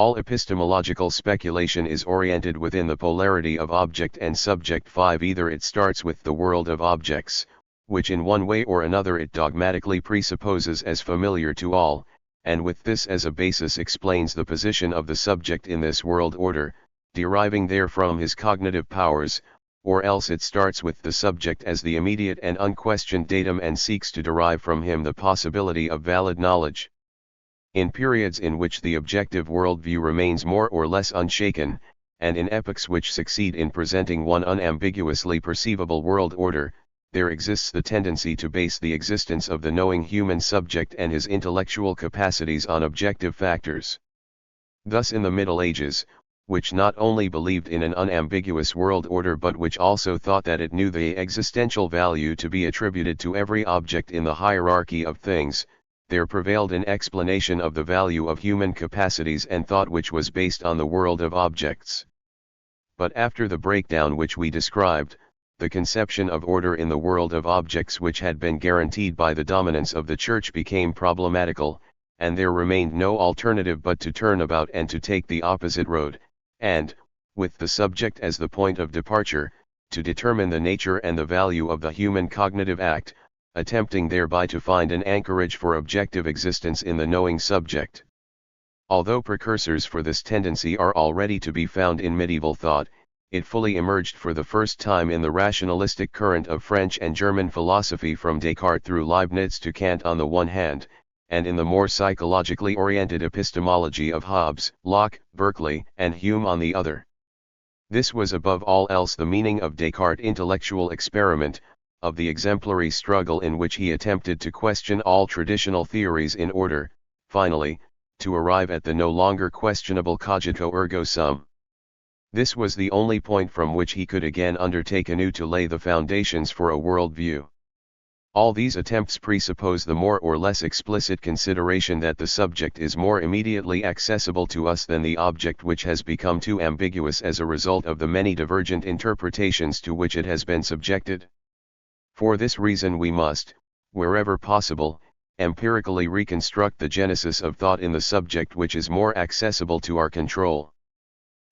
All epistemological speculation is oriented within the polarity of object and subject. 5. Either it starts with the world of objects, which in one way or another it dogmatically presupposes as familiar to all, and with this as a basis explains the position of the subject in this world order, deriving therefrom his cognitive powers, or else it starts with the subject as the immediate and unquestioned datum and seeks to derive from him the possibility of valid knowledge. In periods in which the objective worldview remains more or less unshaken, and in epochs which succeed in presenting one unambiguously perceivable world order, there exists the tendency to base the existence of the knowing human subject and his intellectual capacities on objective factors. Thus in the Middle Ages, which not only believed in an unambiguous world order but which also thought that it knew the existential value to be attributed to every object in the hierarchy of things, there prevailed an explanation of the value of human capacities and thought which was based on the world of objects. But after the breakdown which we described, the conception of order in the world of objects which had been guaranteed by the dominance of the Church became problematical, and there remained no alternative but to turn about and to take the opposite road, and, with the subject as the point of departure, to determine the nature and the value of the human cognitive act, attempting thereby to find an anchorage for objective existence in the knowing subject. Although precursors for this tendency are already to be found in medieval thought, it fully emerged for the first time in the rationalistic current of French and German philosophy from Descartes through Leibniz to Kant on the one hand, and in the more psychologically oriented epistemology of Hobbes, Locke, Berkeley, and Hume on the other. This was above all else the meaning of Descartes' intellectual experiment, of the exemplary struggle in which he attempted to question all traditional theories in order, finally, to arrive at the no longer questionable cogito ergo sum. This was the only point from which he could again undertake anew to lay the foundations for a world view. All these attempts presuppose the more or less explicit consideration that the subject is more immediately accessible to us than the object, which has become too ambiguous as a result of the many divergent interpretations to which it has been subjected. For this reason we must, wherever possible, empirically reconstruct the genesis of thought in the subject which is more accessible to our control.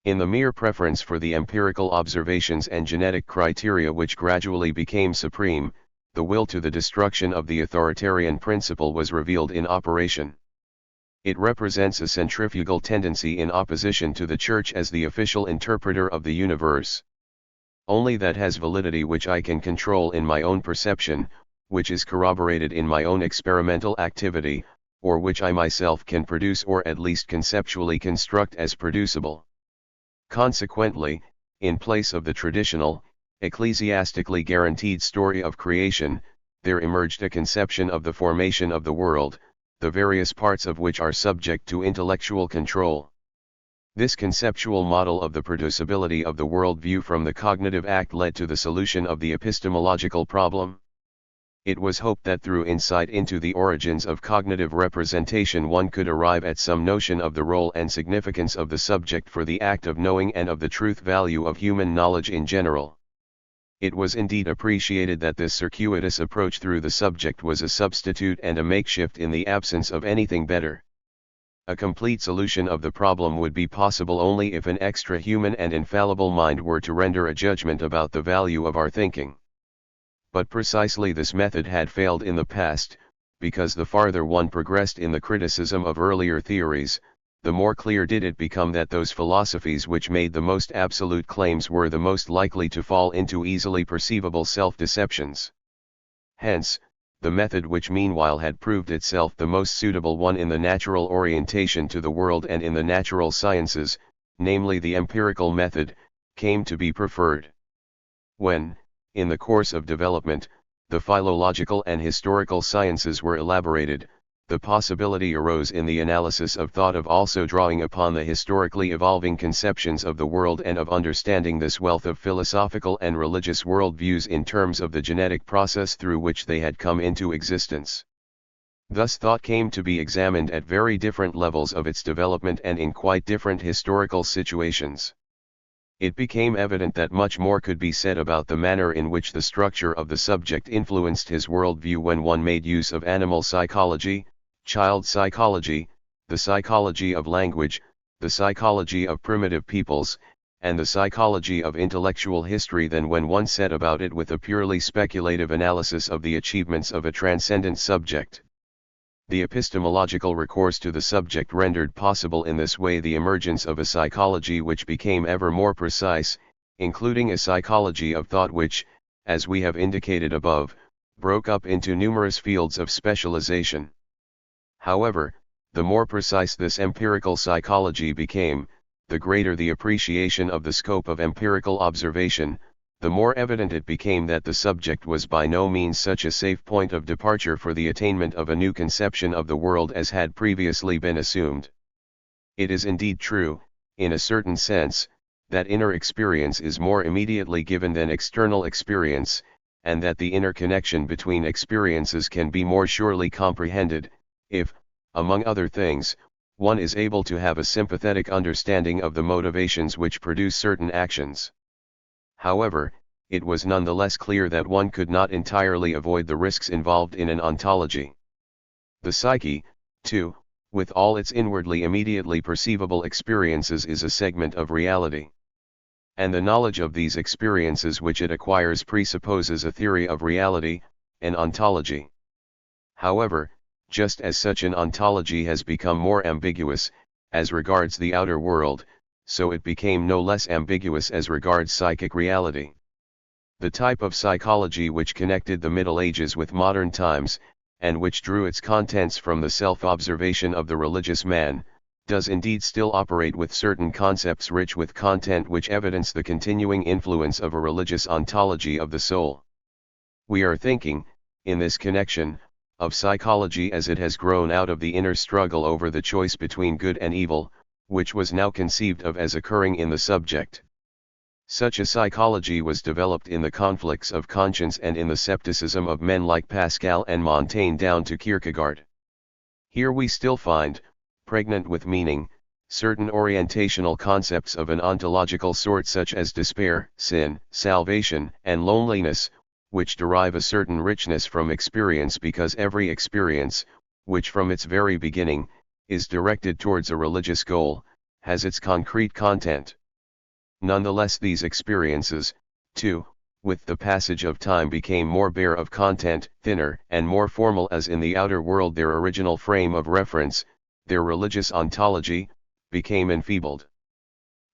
In the mere preference for the empirical observations and genetic criteria which gradually became supreme, the will to the destruction of the authoritarian principle was revealed in operation. It represents a centrifugal tendency in opposition to the Church as the official interpreter of the universe. Only that has validity which I can control in my own perception, which is corroborated in my own experimental activity, or which I myself can produce or at least conceptually construct as producible. Consequently, in place of the traditional, ecclesiastically guaranteed story of creation, there emerged a conception of the formation of the world, the various parts of which are subject to intellectual control. This conceptual model of the producibility of the world view from the cognitive act led to the solution of the epistemological problem. It was hoped that through insight into the origins of cognitive representation one could arrive at some notion of the role and significance of the subject for the act of knowing and of the truth value of human knowledge in general. It was indeed appreciated that this circuitous approach through the subject was a substitute and a makeshift in the absence of anything better. A complete solution of the problem would be possible only if an extra-human and infallible mind were to render a judgment about the value of our thinking. But precisely this method had failed in the past, because the farther one progressed in the criticism of earlier theories, the more clear did it become that those philosophies which made the most absolute claims were the most likely to fall into easily perceivable self-deceptions. Hence, the method which meanwhile had proved itself the most suitable one in the natural orientation to the world and in the natural sciences, namely the empirical method, came to be preferred. When, in the course of development, the philological and historical sciences were elaborated, the possibility arose in the analysis of thought of also drawing upon the historically evolving conceptions of the world and of understanding this wealth of philosophical and religious worldviews in terms of the genetic process through which they had come into existence. Thus thought came to be examined at very different levels of its development and in quite different historical situations. It became evident that much more could be said about the manner in which the structure of the subject influenced his worldview when one made use of animal psychology, child psychology, the psychology of language, the psychology of primitive peoples, and the psychology of intellectual history than when one set about it with a purely speculative analysis of the achievements of a transcendent subject. The epistemological recourse to the subject rendered possible in this way the emergence of a psychology which became ever more precise, including a psychology of thought which, as we have indicated above, broke up into numerous fields of specialization. However, the more precise this empirical psychology became, the greater the appreciation of the scope of empirical observation, the more evident it became that the subject was by no means such a safe point of departure for the attainment of a new conception of the world as had previously been assumed. It is indeed true, in a certain sense, that inner experience is more immediately given than external experience, and that the inner connection between experiences can be more surely comprehended, if, among other things, one is able to have a sympathetic understanding of the motivations which produce certain actions. However, it was nonetheless clear that one could not entirely avoid the risks involved in an ontology. The psyche, too, with all its inwardly immediately perceivable experiences is a segment of reality. And the knowledge of these experiences which it acquires presupposes a theory of reality, an ontology. However, just as such an ontology has become more ambiguous, as regards the outer world, so it became no less ambiguous as regards psychic reality. The type of psychology which connected the Middle Ages with modern times, and which drew its contents from the self-observation of the religious man, does indeed still operate with certain concepts rich with content which evidence the continuing influence of a religious ontology of the soul. We are thinking, in this connection, of psychology as it has grown out of the inner struggle over the choice between good and evil, which was now conceived of as occurring in the subject. Such a psychology was developed in the conflicts of conscience and in the scepticism of men like Pascal and Montaigne down to Kierkegaard. Here we still find, pregnant with meaning, certain orientational concepts of an ontological sort such as despair, sin, salvation, and loneliness, which derive a certain richness from experience because every experience, which from its very beginning, is directed towards a religious goal, has its concrete content. Nonetheless these experiences, too, with the passage of time became more bare of content, thinner and more formal as in the outer world their original frame of reference, their religious ontology, became enfeebled.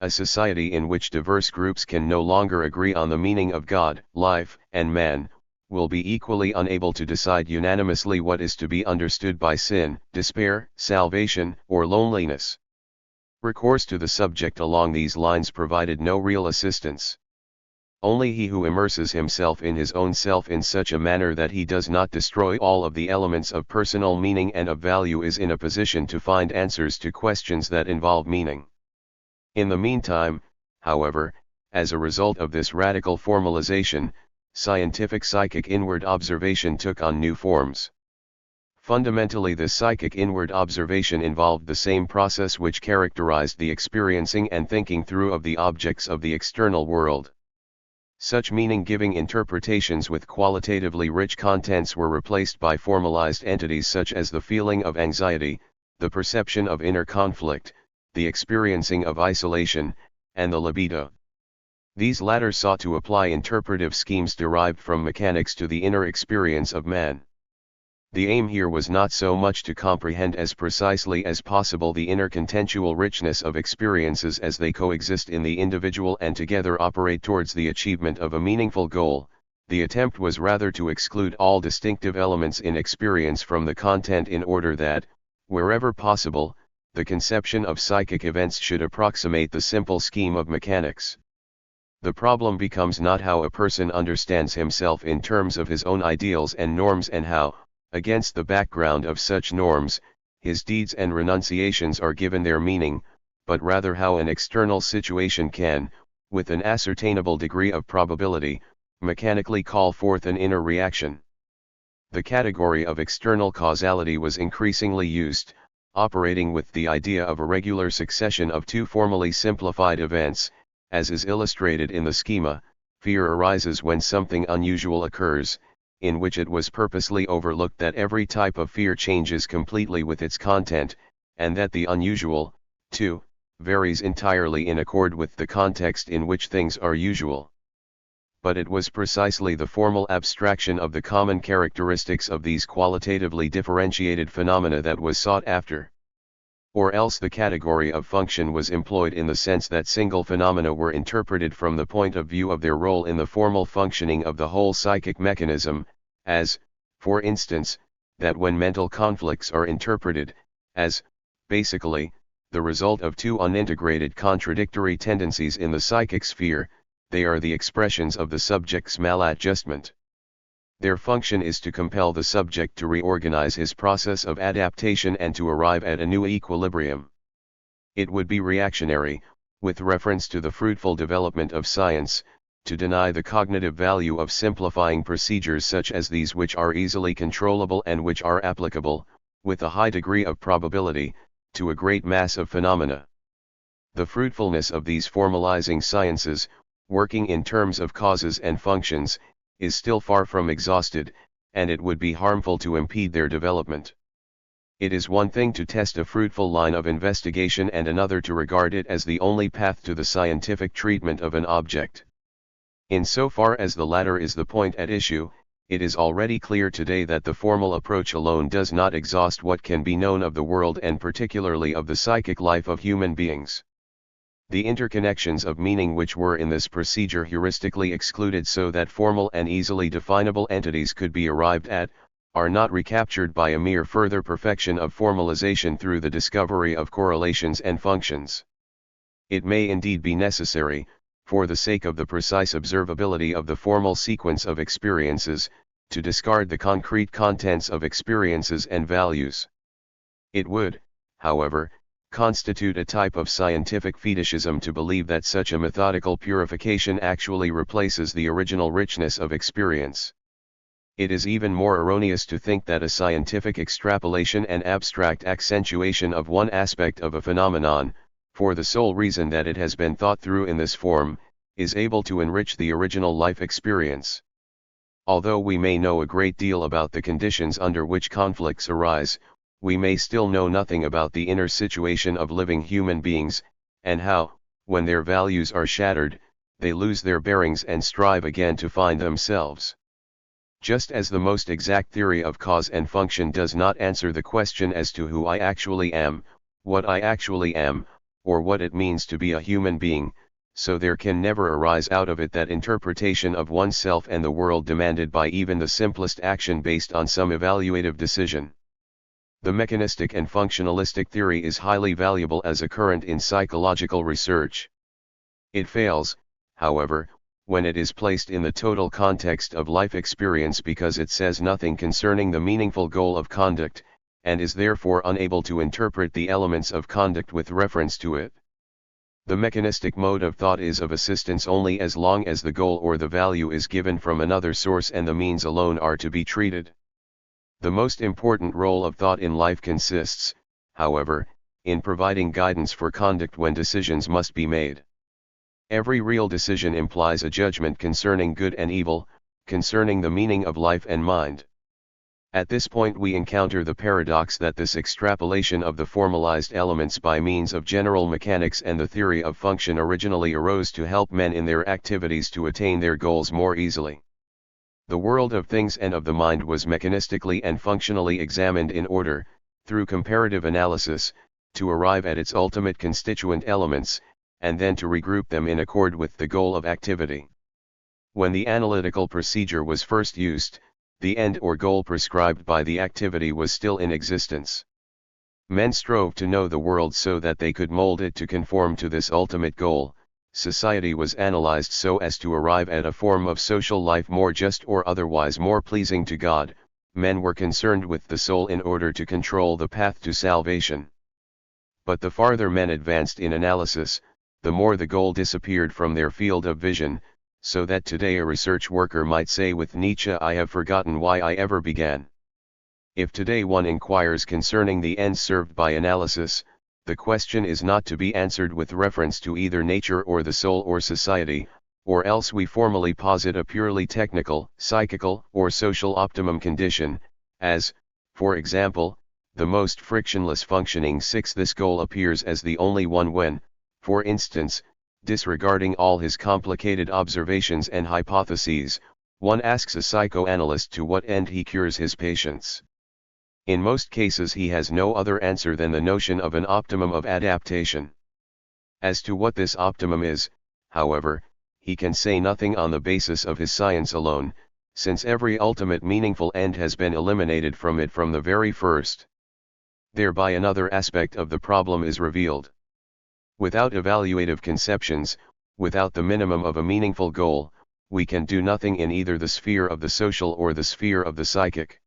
A society in which diverse groups can no longer agree on the meaning of God, life, and man, will be equally unable to decide unanimously what is to be understood by sin, despair, salvation, or loneliness. Recourse to the subject along these lines provided no real assistance. Only he who immerses himself in his own self in such a manner that he does not destroy all of the elements of personal meaning and of value is in a position to find answers to questions that involve meaning. In the meantime, however, as a result of this radical formalization, scientific psychic inward observation took on new forms. Fundamentally, this psychic inward observation involved the same process which characterized the experiencing and thinking through of the objects of the external world. Such meaning-giving interpretations with qualitatively rich contents were replaced by formalized entities such as the feeling of anxiety, the perception of inner conflict, the experiencing of isolation, and the libido. These latter sought to apply interpretive schemes derived from mechanics to the inner experience of man. The aim here was not so much to comprehend as precisely as possible the inner contentual richness of experiences as they coexist in the individual and together operate towards the achievement of a meaningful goal. The attempt was rather to exclude all distinctive elements in experience from the content in order that, wherever possible, the conception of psychic events should approximate the simple scheme of mechanics. The problem becomes not how a person understands himself in terms of his own ideals and norms and how, against the background of such norms, his deeds and renunciations are given their meaning, but rather how an external situation can, with an ascertainable degree of probability, mechanically call forth an inner reaction. The category of external causality was increasingly used, operating with the idea of a regular succession of two formally simplified events, as is illustrated in the schema. Fear arises when something unusual occurs, in which it was purposely overlooked that every type of fear changes completely with its content, and that the unusual, too, varies entirely in accord with the context in which things are usual. But it was precisely the formal abstraction of the common characteristics of these qualitatively differentiated phenomena that was sought after. Or else the category of function was employed in the sense that single phenomena were interpreted from the point of view of their role in the formal functioning of the whole psychic mechanism, as, for instance, that when mental conflicts are interpreted as, basically, the result of two unintegrated contradictory tendencies in the psychic sphere, they are the expressions of the subject's maladjustment. Their function is to compel the subject to reorganize his process of adaptation and to arrive at a new equilibrium. It would be reactionary, with reference to the fruitful development of science, to deny the cognitive value of simplifying procedures such as these which are easily controllable and which are applicable, with a high degree of probability, to a great mass of phenomena. The fruitfulness of these formalizing sciences, working in terms of causes and functions, is still far from exhausted, and it would be harmful to impede their development. It is one thing to test a fruitful line of investigation and another to regard it as the only path to the scientific treatment of an object. In so far as the latter is the point at issue, it is already clear today that the formal approach alone does not exhaust what can be known of the world and particularly of the psychic life of human beings. The interconnections of meaning which were in this procedure heuristically excluded so that formal and easily definable entities could be arrived at, are not recaptured by a mere further perfection of formalization through the discovery of correlations and functions. It may indeed be necessary, for the sake of the precise observability of the formal sequence of experiences, to discard the concrete contents of experiences and values. It would, however, constitute a type of scientific fetishism to believe that such a methodical purification actually replaces the original richness of experience. It is even more erroneous to think that a scientific extrapolation and abstract accentuation of one aspect of a phenomenon, for the sole reason that it has been thought through in this form, is able to enrich the original life experience. Although we may know a great deal about the conditions under which conflicts arise, we may still know nothing about the inner situation of living human beings, and how, when their values are shattered, they lose their bearings and strive again to find themselves. Just as the most exact theory of cause and function does not answer the question as to who I actually am, what I actually am, or what it means to be a human being, so there can never arise out of it that interpretation of oneself and the world demanded by even the simplest action based on some evaluative decision. The mechanistic and functionalistic theory is highly valuable as a current in psychological research. It fails, however, when it is placed in the total context of life experience because it says nothing concerning the meaningful goal of conduct, and is therefore unable to interpret the elements of conduct with reference to it. The mechanistic mode of thought is of assistance only as long as the goal or the value is given from another source and the means alone are to be treated. The most important role of thought in life consists, however, in providing guidance for conduct when decisions must be made. Every real decision implies a judgment concerning good and evil, concerning the meaning of life and mind. At this point we encounter the paradox that this extrapolation of the formalized elements by means of general mechanics and the theory of function originally arose to help men in their activities to attain their goals more easily. The world of things and of the mind was mechanistically and functionally examined in order, through comparative analysis, to arrive at its ultimate constituent elements, and then to regroup them in accord with the goal of activity. When the analytical procedure was first used, the end or goal prescribed by the activity was still in existence. Men strove to know the world so that they could mold it to conform to this ultimate goal. Society was analyzed so as to arrive at a form of social life more just or otherwise more pleasing to God. Men were concerned with the soul in order to control the path to salvation. But the farther men advanced in analysis, the more the goal disappeared from their field of vision, so that today a research worker might say with Nietzsche, "I have forgotten why I ever began." If today one inquires concerning the ends served by analysis, the question is not to be answered with reference to either nature or the soul or society, or else we formally posit a purely technical, psychical, or social optimum condition, as, for example, the most frictionless functioning. This goal appears as the only one when, for instance, disregarding all his complicated observations and hypotheses, one asks a psychoanalyst to what end he cures his patients. In most cases he has no other answer than the notion of an optimum of adaptation. As to what this optimum is, however, he can say nothing on the basis of his science alone, since every ultimate meaningful end has been eliminated from it from the very first. Thereby another aspect of the problem is revealed. Without evaluative conceptions, without the minimum of a meaningful goal, we can do nothing in either the sphere of the social or the sphere of the psychic.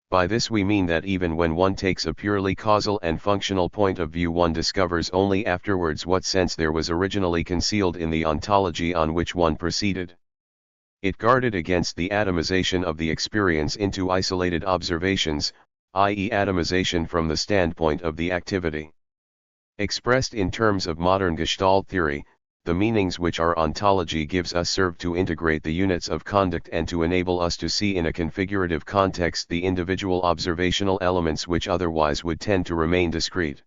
By this we mean that even when one takes a purely causal and functional point of view, one discovers only afterwards what sense there was originally concealed in the ontology on which one proceeded. It guarded against the atomization of the experience into isolated observations, i.e. atomization from the standpoint of the activity. Expressed in terms of modern Gestalt theory, the meanings which our ontology gives us serve to integrate the units of conduct and to enable us to see in a configurative context the individual observational elements which otherwise would tend to remain discrete.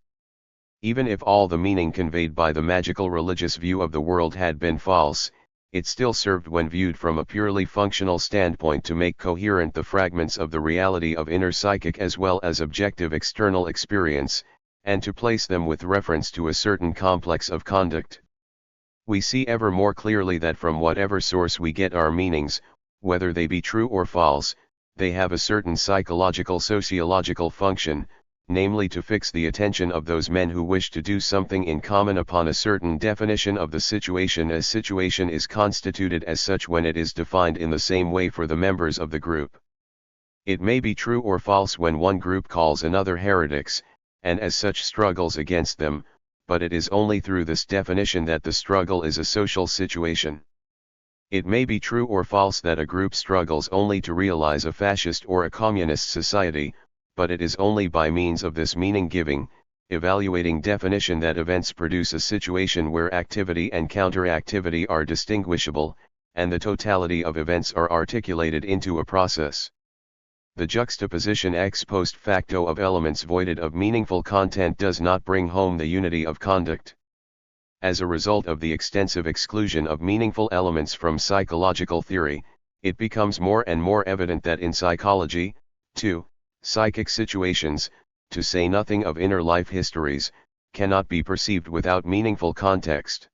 Even if all the meaning conveyed by the magical religious view of the world had been false, it still served when viewed from a purely functional standpoint to make coherent the fragments of the reality of inner psychic as well as objective external experience, and to place them with reference to a certain complex of conduct. We see ever more clearly that from whatever source we get our meanings, whether they be true or false, they have a certain psychological sociological function, namely to fix the attention of those men who wish to do something in common upon a certain definition of the situation, as situation is constituted as such when it is defined in the same way for the members of the group. It may be true or false when one group calls another heretics, and as such struggles against them, but it is only through this definition that the struggle is a social situation. It may be true or false that a group struggles only to realize a fascist or a communist society, but it is only by means of this meaning-giving, evaluating definition that events produce a situation where activity and counter-activity are distinguishable, and the totality of events are articulated into a process. The juxtaposition ex post facto of elements voided of meaningful content does not bring home the unity of conduct. As a result of the extensive exclusion of meaningful elements from psychological theory, it becomes more and more evident that in psychology, too, psychic situations, to say nothing of inner life histories, cannot be perceived without meaningful context.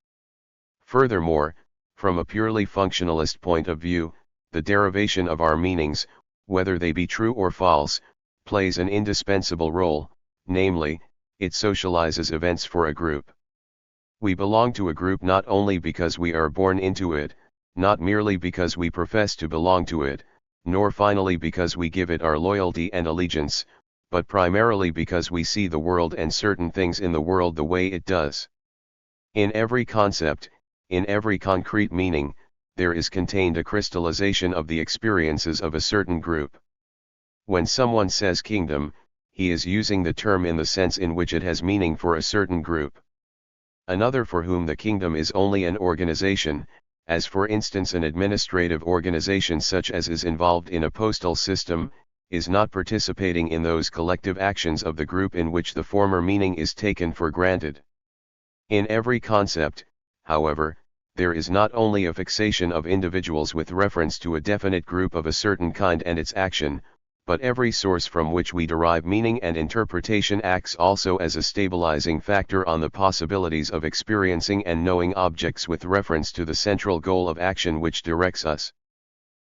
Furthermore, from a purely functionalist point of view, the derivation of our meanings, whether they be true or false, plays an indispensable role, namely, it socializes events for a group. We belong to a group not only because we are born into it, not merely because we profess to belong to it, nor finally because we give it our loyalty and allegiance, but primarily because we see the world and certain things in the world the way it does. In every concept, in every concrete meaning, there is contained a crystallization of the experiences of a certain group. When someone says kingdom, he is using the term in the sense in which it has meaning for a certain group. Another for whom the kingdom is only an organization, as for instance an administrative organization such as is involved in a postal system, is not participating in those collective actions of the group in which the former meaning is taken for granted. In every concept, however, there is not only a fixation of individuals with reference to a definite group of a certain kind and its action, but every source from which we derive meaning and interpretation acts also as a stabilizing factor on the possibilities of experiencing and knowing objects with reference to the central goal of action which directs us.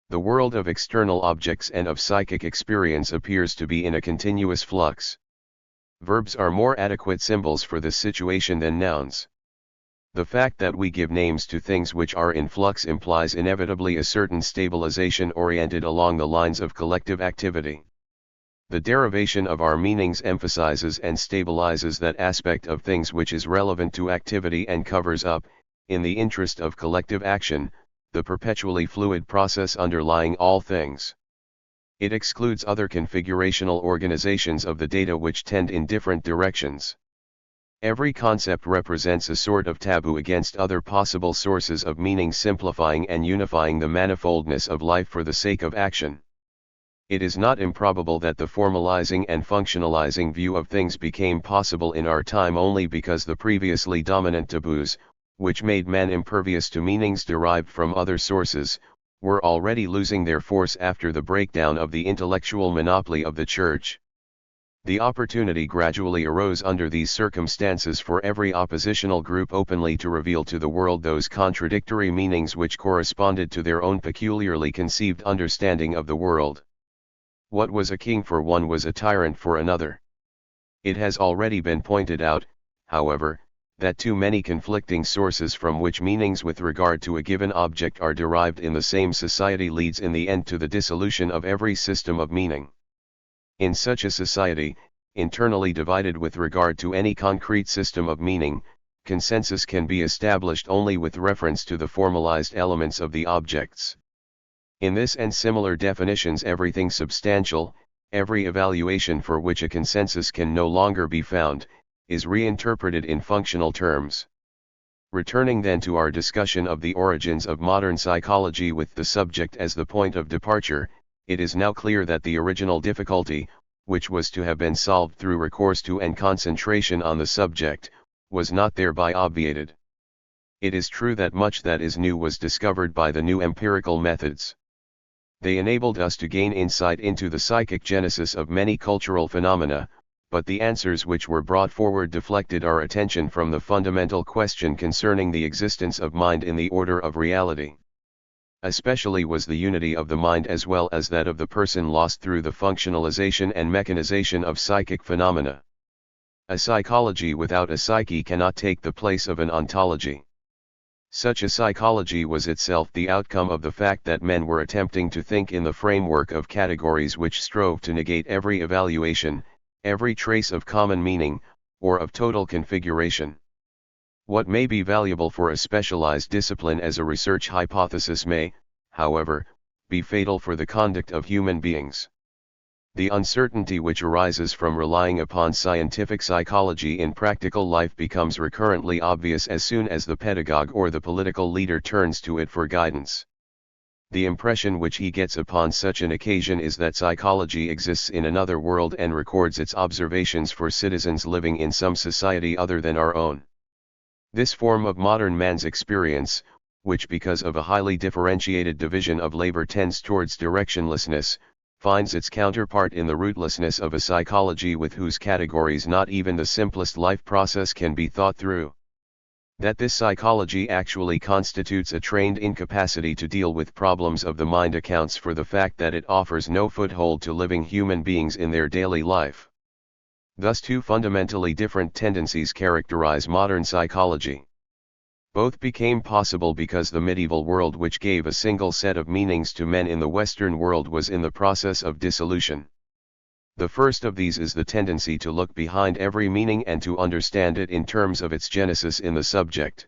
The world of external objects and of psychic experience appears to be in a continuous flux. Verbs are more adequate symbols for this situation than nouns. The fact that we give names to things which are in flux implies inevitably a certain stabilization oriented along the lines of collective activity. The derivation of our meanings emphasizes and stabilizes that aspect of things which is relevant to activity and covers up, in the interest of collective action, the perpetually fluid process underlying all things. It excludes other configurational organizations of the data which tend in different directions. Every concept represents a sort of taboo against other possible sources of meaning, simplifying and unifying the manifoldness of life for the sake of action. It is not improbable that the formalizing and functionalizing view of things became possible in our time only because the previously dominant taboos, which made man impervious to meanings derived from other sources, were already losing their force after the breakdown of the intellectual monopoly of the Church. The opportunity gradually arose under these circumstances for every oppositional group openly to reveal to the world those contradictory meanings which corresponded to their own peculiarly conceived understanding of the world. What was a king for one was a tyrant for another. It has already been pointed out, however, that too many conflicting sources from which meanings with regard to a given object are derived in the same society leads in the end to the dissolution of every system of meaning. In such a society, internally divided with regard to any concrete system of meaning, consensus can be established only with reference to the formalized elements of the objects. In this and similar definitions, everything substantial, every evaluation for which a consensus can no longer be found, is reinterpreted in functional terms. Returning then to our discussion of the origins of modern psychology with the subject as the point of departure, it is now clear that the original difficulty, which was to have been solved through recourse to and concentration on the subject, was not thereby obviated. It is true that much that is new was discovered by the new empirical methods. They enabled us to gain insight into the psychic genesis of many cultural phenomena, but the answers which were brought forward deflected our attention from the fundamental question concerning the existence of mind in the order of reality. Especially was the unity of the mind as well as that of the person lost through the functionalization and mechanization of psychic phenomena. A psychology without a psyche cannot take the place of an ontology. Such a psychology was itself the outcome of the fact that men were attempting to think in the framework of categories which strove to negate every evaluation, every trace of common meaning, or of total configuration. What may be valuable for a specialized discipline as a research hypothesis may, however, be fatal for the conduct of human beings. The uncertainty which arises from relying upon scientific psychology in practical life becomes recurrently obvious as soon as the pedagogue or the political leader turns to it for guidance. The impression which he gets upon such an occasion is that psychology exists in another world and records its observations for citizens living in some society other than our own. This form of modern man's experience, which because of a highly differentiated division of labor tends towards directionlessness, finds its counterpart in the rootlessness of a psychology with whose categories not even the simplest life process can be thought through. That this psychology actually constitutes a trained incapacity to deal with problems of the mind accounts for the fact that it offers no foothold to living human beings in their daily life. Thus two fundamentally different tendencies characterize modern psychology. Both became possible because the medieval world, which gave a single set of meanings to men in the Western world, was in the process of dissolution. The first of these is the tendency to look behind every meaning and to understand it in terms of its genesis in the subject.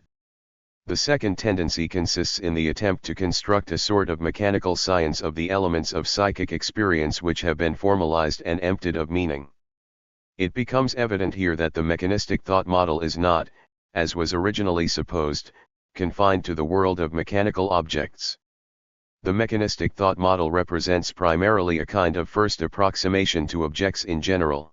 The second tendency consists in the attempt to construct a sort of mechanical science of the elements of psychic experience which have been formalized and emptied of meaning. It becomes evident here that the mechanistic thought model is not, as was originally supposed, confined to the world of mechanical objects. The mechanistic thought model represents primarily a kind of first approximation to objects in general.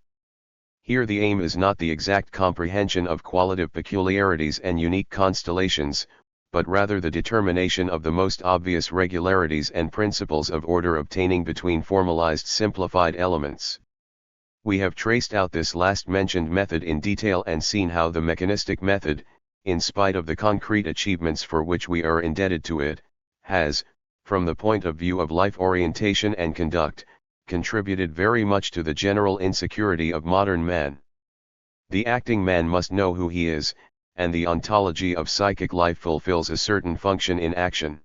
Here the aim is not the exact comprehension of qualitative peculiarities and unique constellations, but rather the determination of the most obvious regularities and principles of order obtaining between formalized simplified elements. We have traced out this last mentioned method in detail and seen how the mechanistic method, in spite of the concrete achievements for which we are indebted to it, has, from the point of view of life orientation and conduct, contributed very much to the general insecurity of modern man. The acting man must know who he is, and the ontology of psychic life fulfills a certain function in action.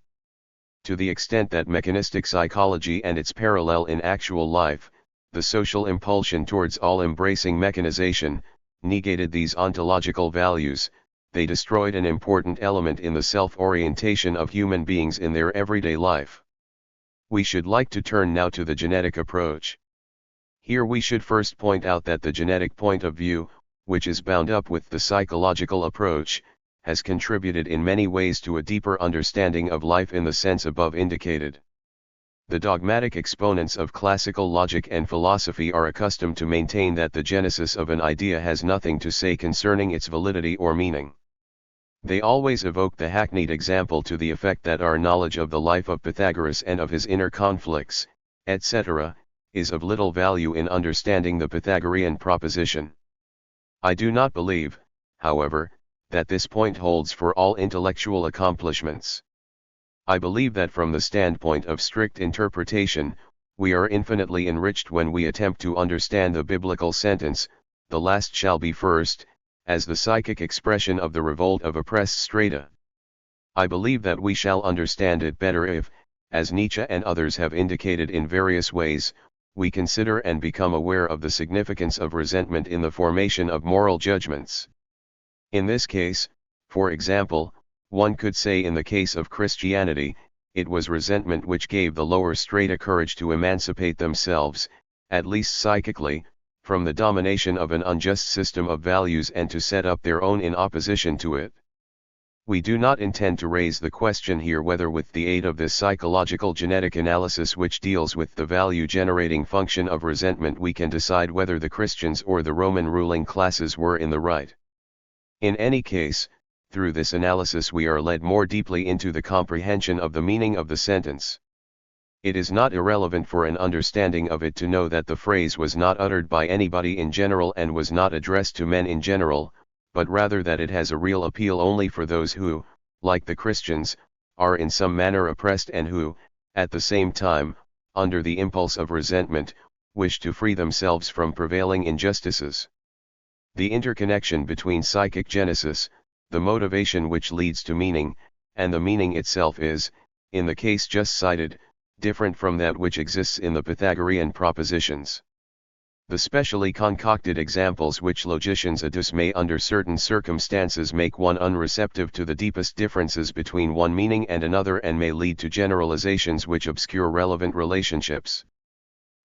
To the extent that mechanistic psychology and its parallel in actual life, the social impulsion towards all-embracing mechanization, negated these ontological values, they destroyed an important element in the self-orientation of human beings in their everyday life. We should like to turn now to the genetic approach. Here we should first point out that the genetic point of view, which is bound up with the psychological approach, has contributed in many ways to a deeper understanding of life in the sense above indicated. The dogmatic exponents of classical logic and philosophy are accustomed to maintain that the genesis of an idea has nothing to say concerning its validity or meaning. They always evoke the hackneyed example to the effect that our knowledge of the life of Pythagoras and of his inner conflicts, etc., is of little value in understanding the Pythagorean proposition. I do not believe, however, that this point holds for all intellectual accomplishments. I believe that from the standpoint of strict interpretation, we are infinitely enriched when we attempt to understand the biblical sentence, "The last shall be first," as the psychic expression of the revolt of oppressed strata. I believe that we shall understand it better if, as Nietzsche and others have indicated in various ways, we consider and become aware of the significance of resentment in the formation of moral judgments. In this case, for example, one could say in the case of Christianity, it was resentment which gave the lower strata courage to emancipate themselves, at least psychically, from the domination of an unjust system of values and to set up their own in opposition to it. We do not intend to raise the question here whether with the aid of this psychological genetic analysis which deals with the value-generating function of resentment we can decide whether the Christians or the Roman ruling classes were in the right. In any case, through this analysis we are led more deeply into the comprehension of the meaning of the sentence. It is not irrelevant for an understanding of it to know that the phrase was not uttered by anybody in general and was not addressed to men in general, but rather that it has a real appeal only for those who, like the Christians, are in some manner oppressed and who, at the same time, under the impulse of resentment, wish to free themselves from prevailing injustices. The interconnection between psychic genesis, the motivation which leads to meaning, and the meaning itself is, in the case just cited, different from that which exists in the Pythagorean propositions. The specially concocted examples which logicians adduce may under certain circumstances make one unreceptive to the deepest differences between one meaning and another and may lead to generalizations which obscure relevant relationships.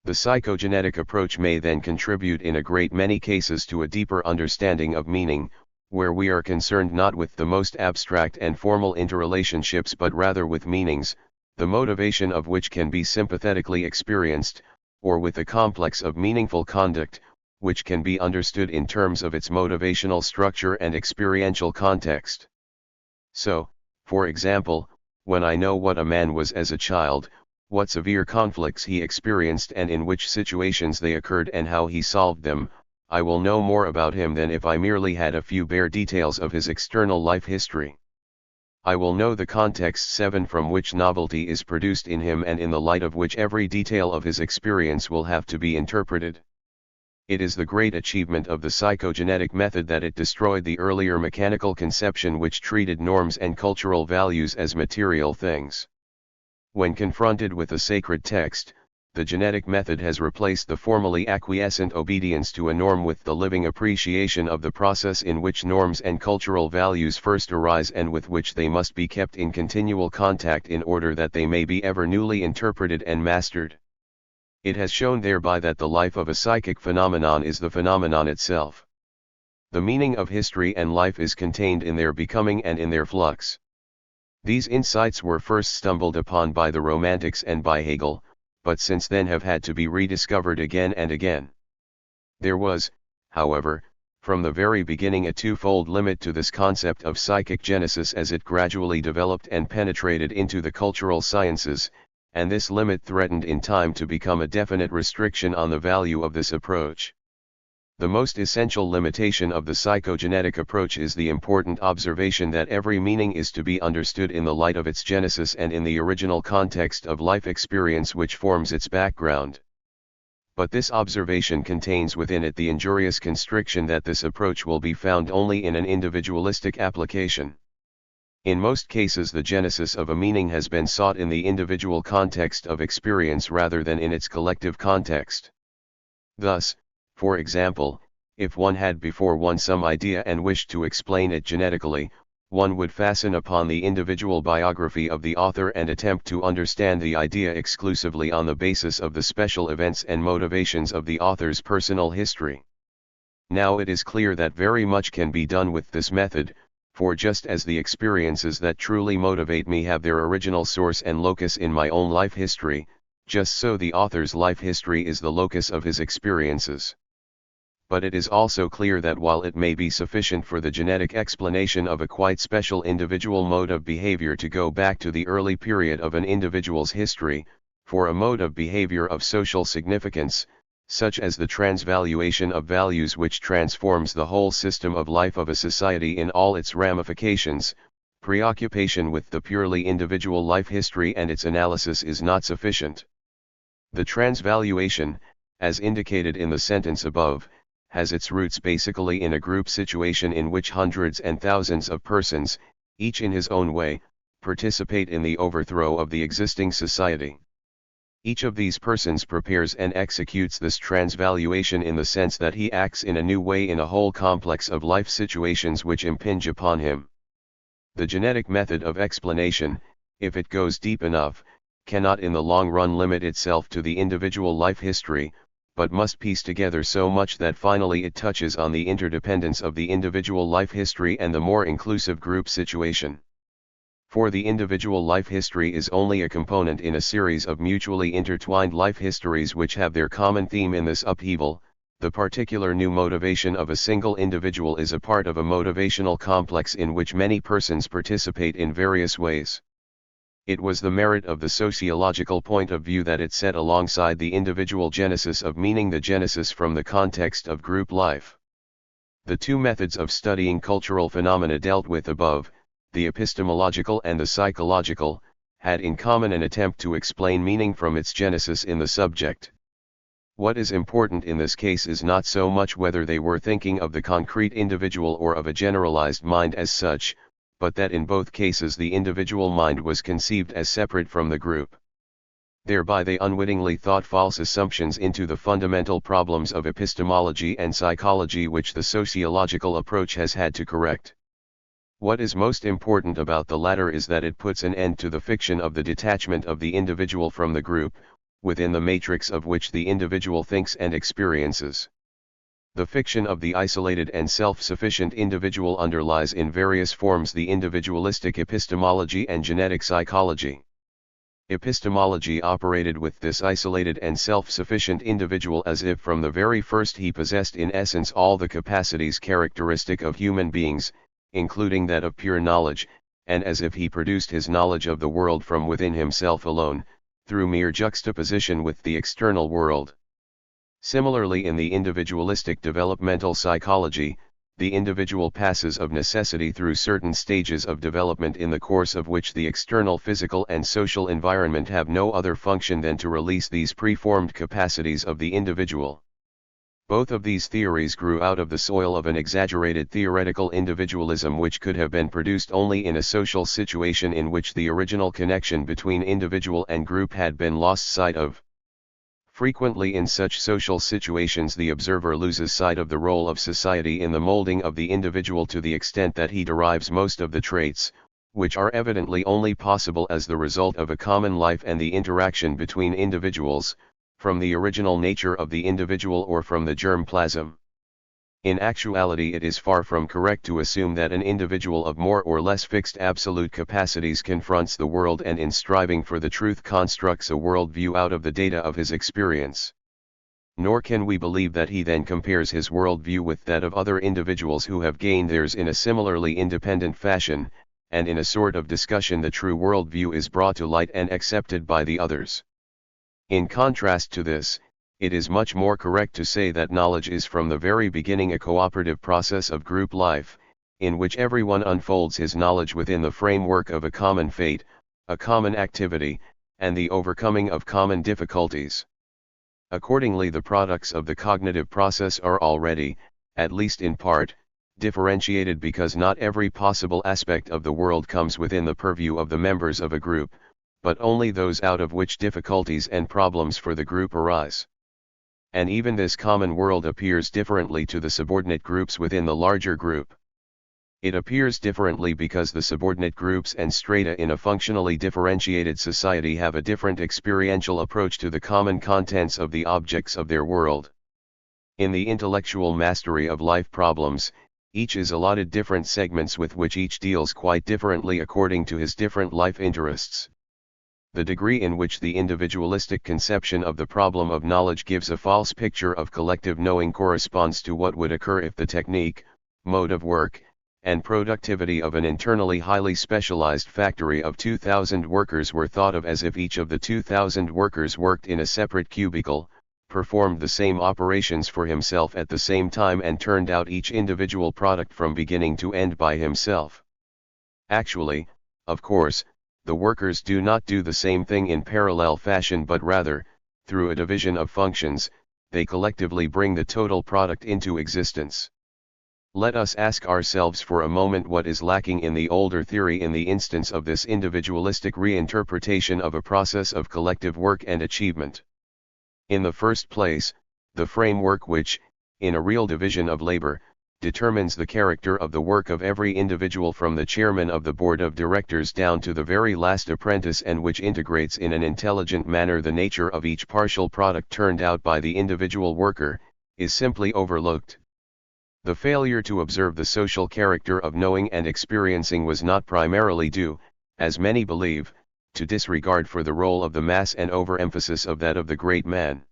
The psychogenetic approach may then contribute in a great many cases to a deeper understanding of meaning, where we are concerned not with the most abstract and formal interrelationships but rather with meanings, the motivation of which can be sympathetically experienced, or with a complex of meaningful conduct, which can be understood in terms of its motivational structure and experiential context. So, for example, when I know what a man was as a child, what severe conflicts he experienced and in which situations they occurred and how he solved them, I will know more about him than if I merely had a few bare details of his external life history. I will know the context 7 from which novelty is produced in him and in the light of which every detail of his experience will have to be interpreted. It is the great achievement of the psychogenetic method that it destroyed the earlier mechanical conception which treated norms and cultural values as material things. When confronted with a sacred text, the genetic method has replaced the formally acquiescent obedience to a norm with the living appreciation of the process in which norms and cultural values first arise and with which they must be kept in continual contact in order that they may be ever newly interpreted and mastered. It has shown thereby that the life of a psychic phenomenon is the phenomenon itself. The meaning of history and life is contained in their becoming and in their flux. These insights were first stumbled upon by the Romantics and by Hegel, but since then have had to be rediscovered again and again. There was, however, from the very beginning a twofold limit to this concept of psychic genesis as it gradually developed and penetrated into the cultural sciences, and this limit threatened in time to become a definite restriction on the value of this approach. The most essential limitation of the psychogenetic approach is the important observation that every meaning is to be understood in the light of its genesis and in the original context of life experience which forms its background. But this observation contains within it the injurious constriction that this approach will be found only in an individualistic application. In most cases the genesis of a meaning has been sought in the individual context of experience rather than in its collective context. Thus, for example, if one had before one some idea and wished to explain it genetically, one would fasten upon the individual biography of the author and attempt to understand the idea exclusively on the basis of the special events and motivations of the author's personal history. Now it is clear that very much can be done with this method, for just as the experiences that truly motivate me have their original source and locus in my own life history, just so the author's life history is the locus of his experiences. But it is also clear that while it may be sufficient for the genetic explanation of a quite special individual mode of behavior to go back to the early period of an individual's history, for a mode of behavior of social significance, such as the transvaluation of values which transforms the whole system of life of a society in all its ramifications, preoccupation with the purely individual life history and its analysis is not sufficient. The transvaluation, as indicated in the sentence above, has its roots basically in a group situation in which hundreds and thousands of persons, each in his own way, participate in the overthrow of the existing society. Each of these persons prepares and executes this transvaluation in the sense that he acts in a new way in a whole complex of life situations which impinge upon him. The genetic method of explanation, if it goes deep enough, cannot in the long run limit itself to the individual life history, but must piece together so much that finally it touches on the interdependence of the individual life history and the more inclusive group situation. For the individual life history is only a component in a series of mutually intertwined life histories which have their common theme in this upheaval. The particular new motivation of a single individual is a part of a motivational complex in which many persons participate in various ways. It was the merit of the sociological point of view that it set alongside the individual genesis of meaning the genesis from the context of group life. The two methods of studying cultural phenomena dealt with above, the epistemological and the psychological, had in common an attempt to explain meaning from its genesis in the subject. What is important in this case is not so much whether they were thinking of the concrete individual or of a generalized mind as such, but that in both cases the individual mind was conceived as separate from the group. Thereby they unwittingly thought false assumptions into the fundamental problems of epistemology and psychology which the sociological approach has had to correct. What is most important about the latter is that it puts an end to the fiction of the detachment of the individual from the group, within the matrix of which the individual thinks and experiences. The fiction of the isolated and self-sufficient individual underlies in various forms the individualistic epistemology and genetic psychology. Epistemology operated with this isolated and self-sufficient individual as if from the very first he possessed in essence all the capacities characteristic of human beings, including that of pure knowledge, and as if he produced his knowledge of the world from within himself alone, through mere juxtaposition with the external world. Similarly in the individualistic developmental psychology, the individual passes of necessity through certain stages of development in the course of which the external physical and social environment have no other function than to release these preformed capacities of the individual. Both of these theories grew out of the soil of an exaggerated theoretical individualism which could have been produced only in a social situation in which the original connection between individual and group had been lost sight of. Frequently in such social situations the observer loses sight of the role of society in the molding of the individual to the extent that he derives most of the traits, which are evidently only possible as the result of a common life and the interaction between individuals, from the original nature of the individual or from the germplasm. In actuality it is far from correct to assume that an individual of more or less fixed absolute capacities confronts the world and in striving for the truth constructs a worldview out of the data of his experience. Nor can we believe that he then compares his worldview with that of other individuals who have gained theirs in a similarly independent fashion, and in a sort of discussion the true worldview is brought to light and accepted by the others. In contrast to this, it is much more correct to say that knowledge is from the very beginning a cooperative process of group life, in which everyone unfolds his knowledge within the framework of a common fate, a common activity, and the overcoming of common difficulties. Accordingly, the products of the cognitive process are already, at least in part, differentiated because not every possible aspect of the world comes within the purview of the members of a group, but only those out of which difficulties and problems for the group arise. And even this common world appears differently to the subordinate groups within the larger group. It appears differently because the subordinate groups and strata in a functionally differentiated society have a different experiential approach to the common contents of the objects of their world. In the intellectual mastery of life problems, each is allotted different segments with which each deals quite differently according to his different life interests. The degree in which the individualistic conception of the problem of knowledge gives a false picture of collective knowing corresponds to what would occur if the technique, mode of work, and productivity of an internally highly specialized factory of 2,000 workers were thought of as if each of the 2,000 workers worked in a separate cubicle, performed the same operations for himself at the same time and turned out each individual product from beginning to end by himself. Actually, of course, the workers do not do the same thing in parallel fashion but rather, through a division of functions, they collectively bring the total product into existence. Let us ask ourselves for a moment what is lacking in the older theory in the instance of this individualistic reinterpretation of a process of collective work and achievement. In the first place, the framework which, in a real division of labor, determines the character of the work of every individual from the chairman of the board of directors down to the very last apprentice and which integrates in an intelligent manner the nature of each partial product turned out by the individual worker, is simply overlooked. The failure to observe the social character of knowing and experiencing was not primarily due, as many believe, to disregard for the role of the mass and overemphasis of that of the great man.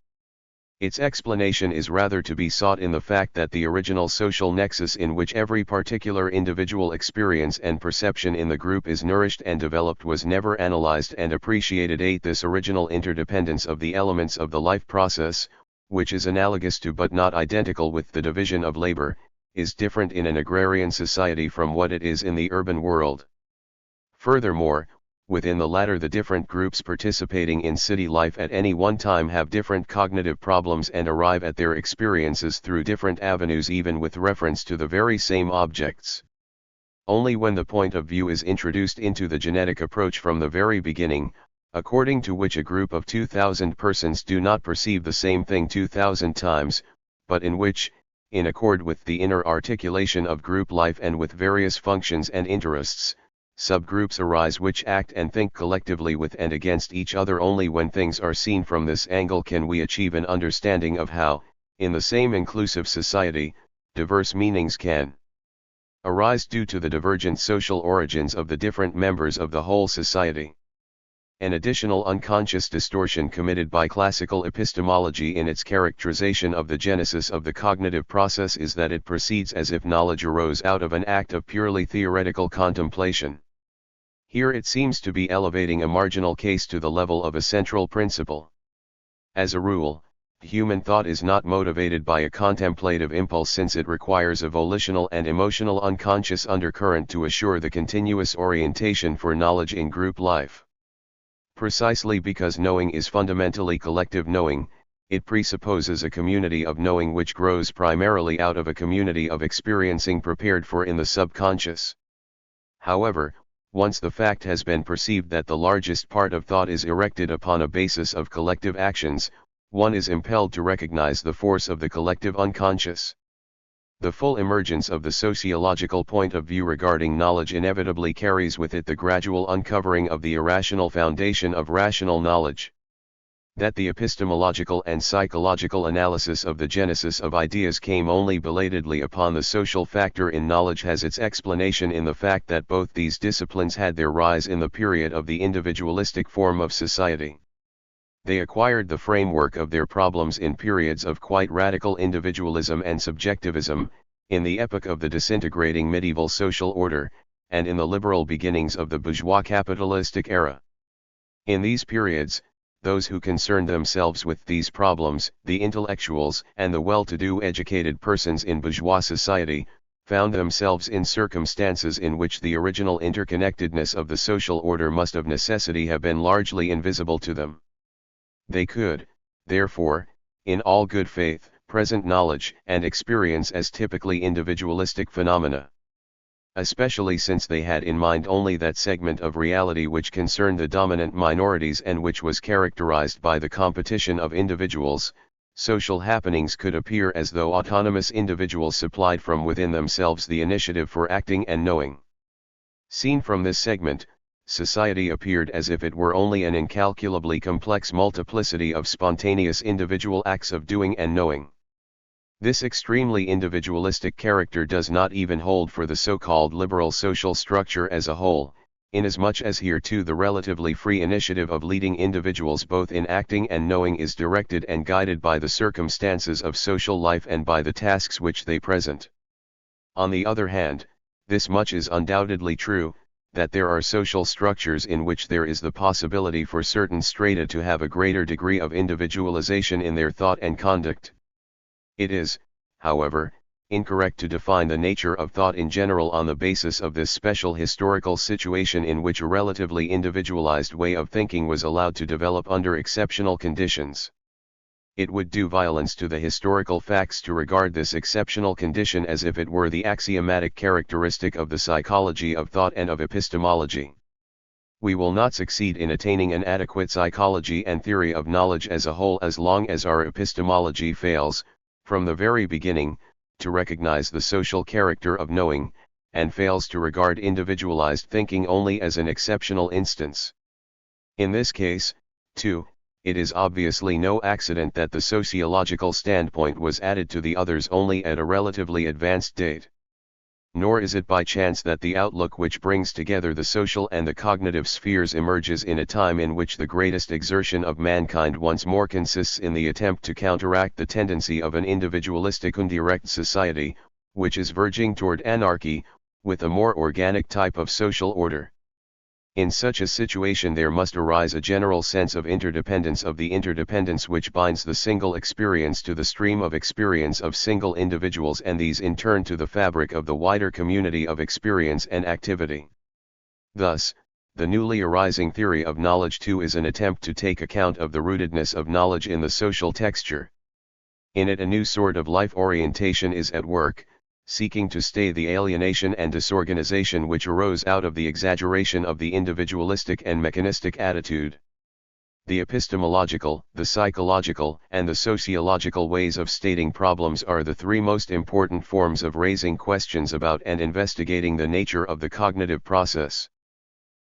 Its explanation is rather to be sought in the fact that the original social nexus in which every particular individual experience and perception in the group is nourished and developed was never analyzed and appreciated. 8. This original interdependence of the elements of the life process, which is analogous to but not identical with the division of labor, is different in an agrarian society from what it is in the urban world. Furthermore, within the latter the different groups participating in city life at any one time have different cognitive problems and arrive at their experiences through different avenues even with reference to the very same objects. Only when the point of view is introduced into the genetic approach from the very beginning, according to which a group of 2,000 persons do not perceive the same thing 2,000 times, but in which, in accord with the inner articulation of group life and with various functions and interests, subgroups arise which act and think collectively with and against each other. Only when things are seen from this angle can we achieve an understanding of how, in the same inclusive society, diverse meanings can arise due to the divergent social origins of the different members of the whole society. An additional unconscious distortion committed by classical epistemology in its characterization of the genesis of the cognitive process is that it proceeds as if knowledge arose out of an act of purely theoretical contemplation. Here it seems to be elevating a marginal case to the level of a central principle. As a rule, human thought is not motivated by a contemplative impulse since it requires a volitional and emotional unconscious undercurrent to assure the continuous orientation for knowledge in group life. Precisely because knowing is fundamentally collective knowing, it presupposes a community of knowing which grows primarily out of a community of experiencing prepared for in the subconscious. However, once the fact has been perceived that the largest part of thought is erected upon a basis of collective actions, one is impelled to recognize the force of the collective unconscious. The full emergence of the sociological point of view regarding knowledge inevitably carries with it the gradual uncovering of the irrational foundation of rational knowledge. That the epistemological and psychological analysis of the genesis of ideas came only belatedly upon the social factor in knowledge has its explanation in the fact that both these disciplines had their rise in the period of the individualistic form of society. They acquired the framework of their problems in periods of quite radical individualism and subjectivism, in the epoch of the disintegrating medieval social order, and in the liberal beginnings of the bourgeois capitalistic era. In these periods, those who concerned themselves with these problems, the intellectuals and the well-to-do educated persons in bourgeois society, found themselves in circumstances in which the original interconnectedness of the social order must of necessity have been largely invisible to them. They could, therefore, in all good faith, present knowledge and experience as typically individualistic phenomena. Especially since they had in mind only that segment of reality which concerned the dominant minorities and which was characterized by the competition of individuals, social happenings could appear as though autonomous individuals supplied from within themselves the initiative for acting and knowing. Seen from this segment, society appeared as if it were only an incalculably complex multiplicity of spontaneous individual acts of doing and knowing. This extremely individualistic character does not even hold for the so-called liberal social structure as a whole, inasmuch as here too the relatively free initiative of leading individuals both in acting and knowing is directed and guided by the circumstances of social life and by the tasks which they present. On the other hand, this much is undoubtedly true, that there are social structures in which there is the possibility for certain strata to have a greater degree of individualization in their thought and conduct. It is, however, incorrect to define the nature of thought in general on the basis of this special historical situation in which a relatively individualized way of thinking was allowed to develop under exceptional conditions. It would do violence to the historical facts to regard this exceptional condition as if it were the axiomatic characteristic of the psychology of thought and of epistemology. We will not succeed in attaining an adequate psychology and theory of knowledge as a whole as long as our epistemology fails, from the very beginning, to recognize the social character of knowing, and fails to regard individualized thinking only as an exceptional instance. In this case, too, it is obviously no accident that the sociological standpoint was added to the others only at a relatively advanced date. Nor is it by chance that the outlook which brings together the social and the cognitive spheres emerges in a time in which the greatest exertion of mankind once more consists in the attempt to counteract the tendency of an individualistic indirect society, which is verging toward anarchy, with a more organic type of social order. In such a situation there must arise a general sense of interdependence, of the interdependence which binds the single experience to the stream of experience of single individuals, and these in turn to the fabric of the wider community of experience and activity. Thus, the newly arising theory of knowledge too is an attempt to take account of the rootedness of knowledge in the social texture. In it a new sort of life orientation is at work, seeking to stay the alienation and disorganization which arose out of the exaggeration of the individualistic and mechanistic attitude. The epistemological, the psychological, and the sociological ways of stating problems are the three most important forms of raising questions about and investigating the nature of the cognitive process.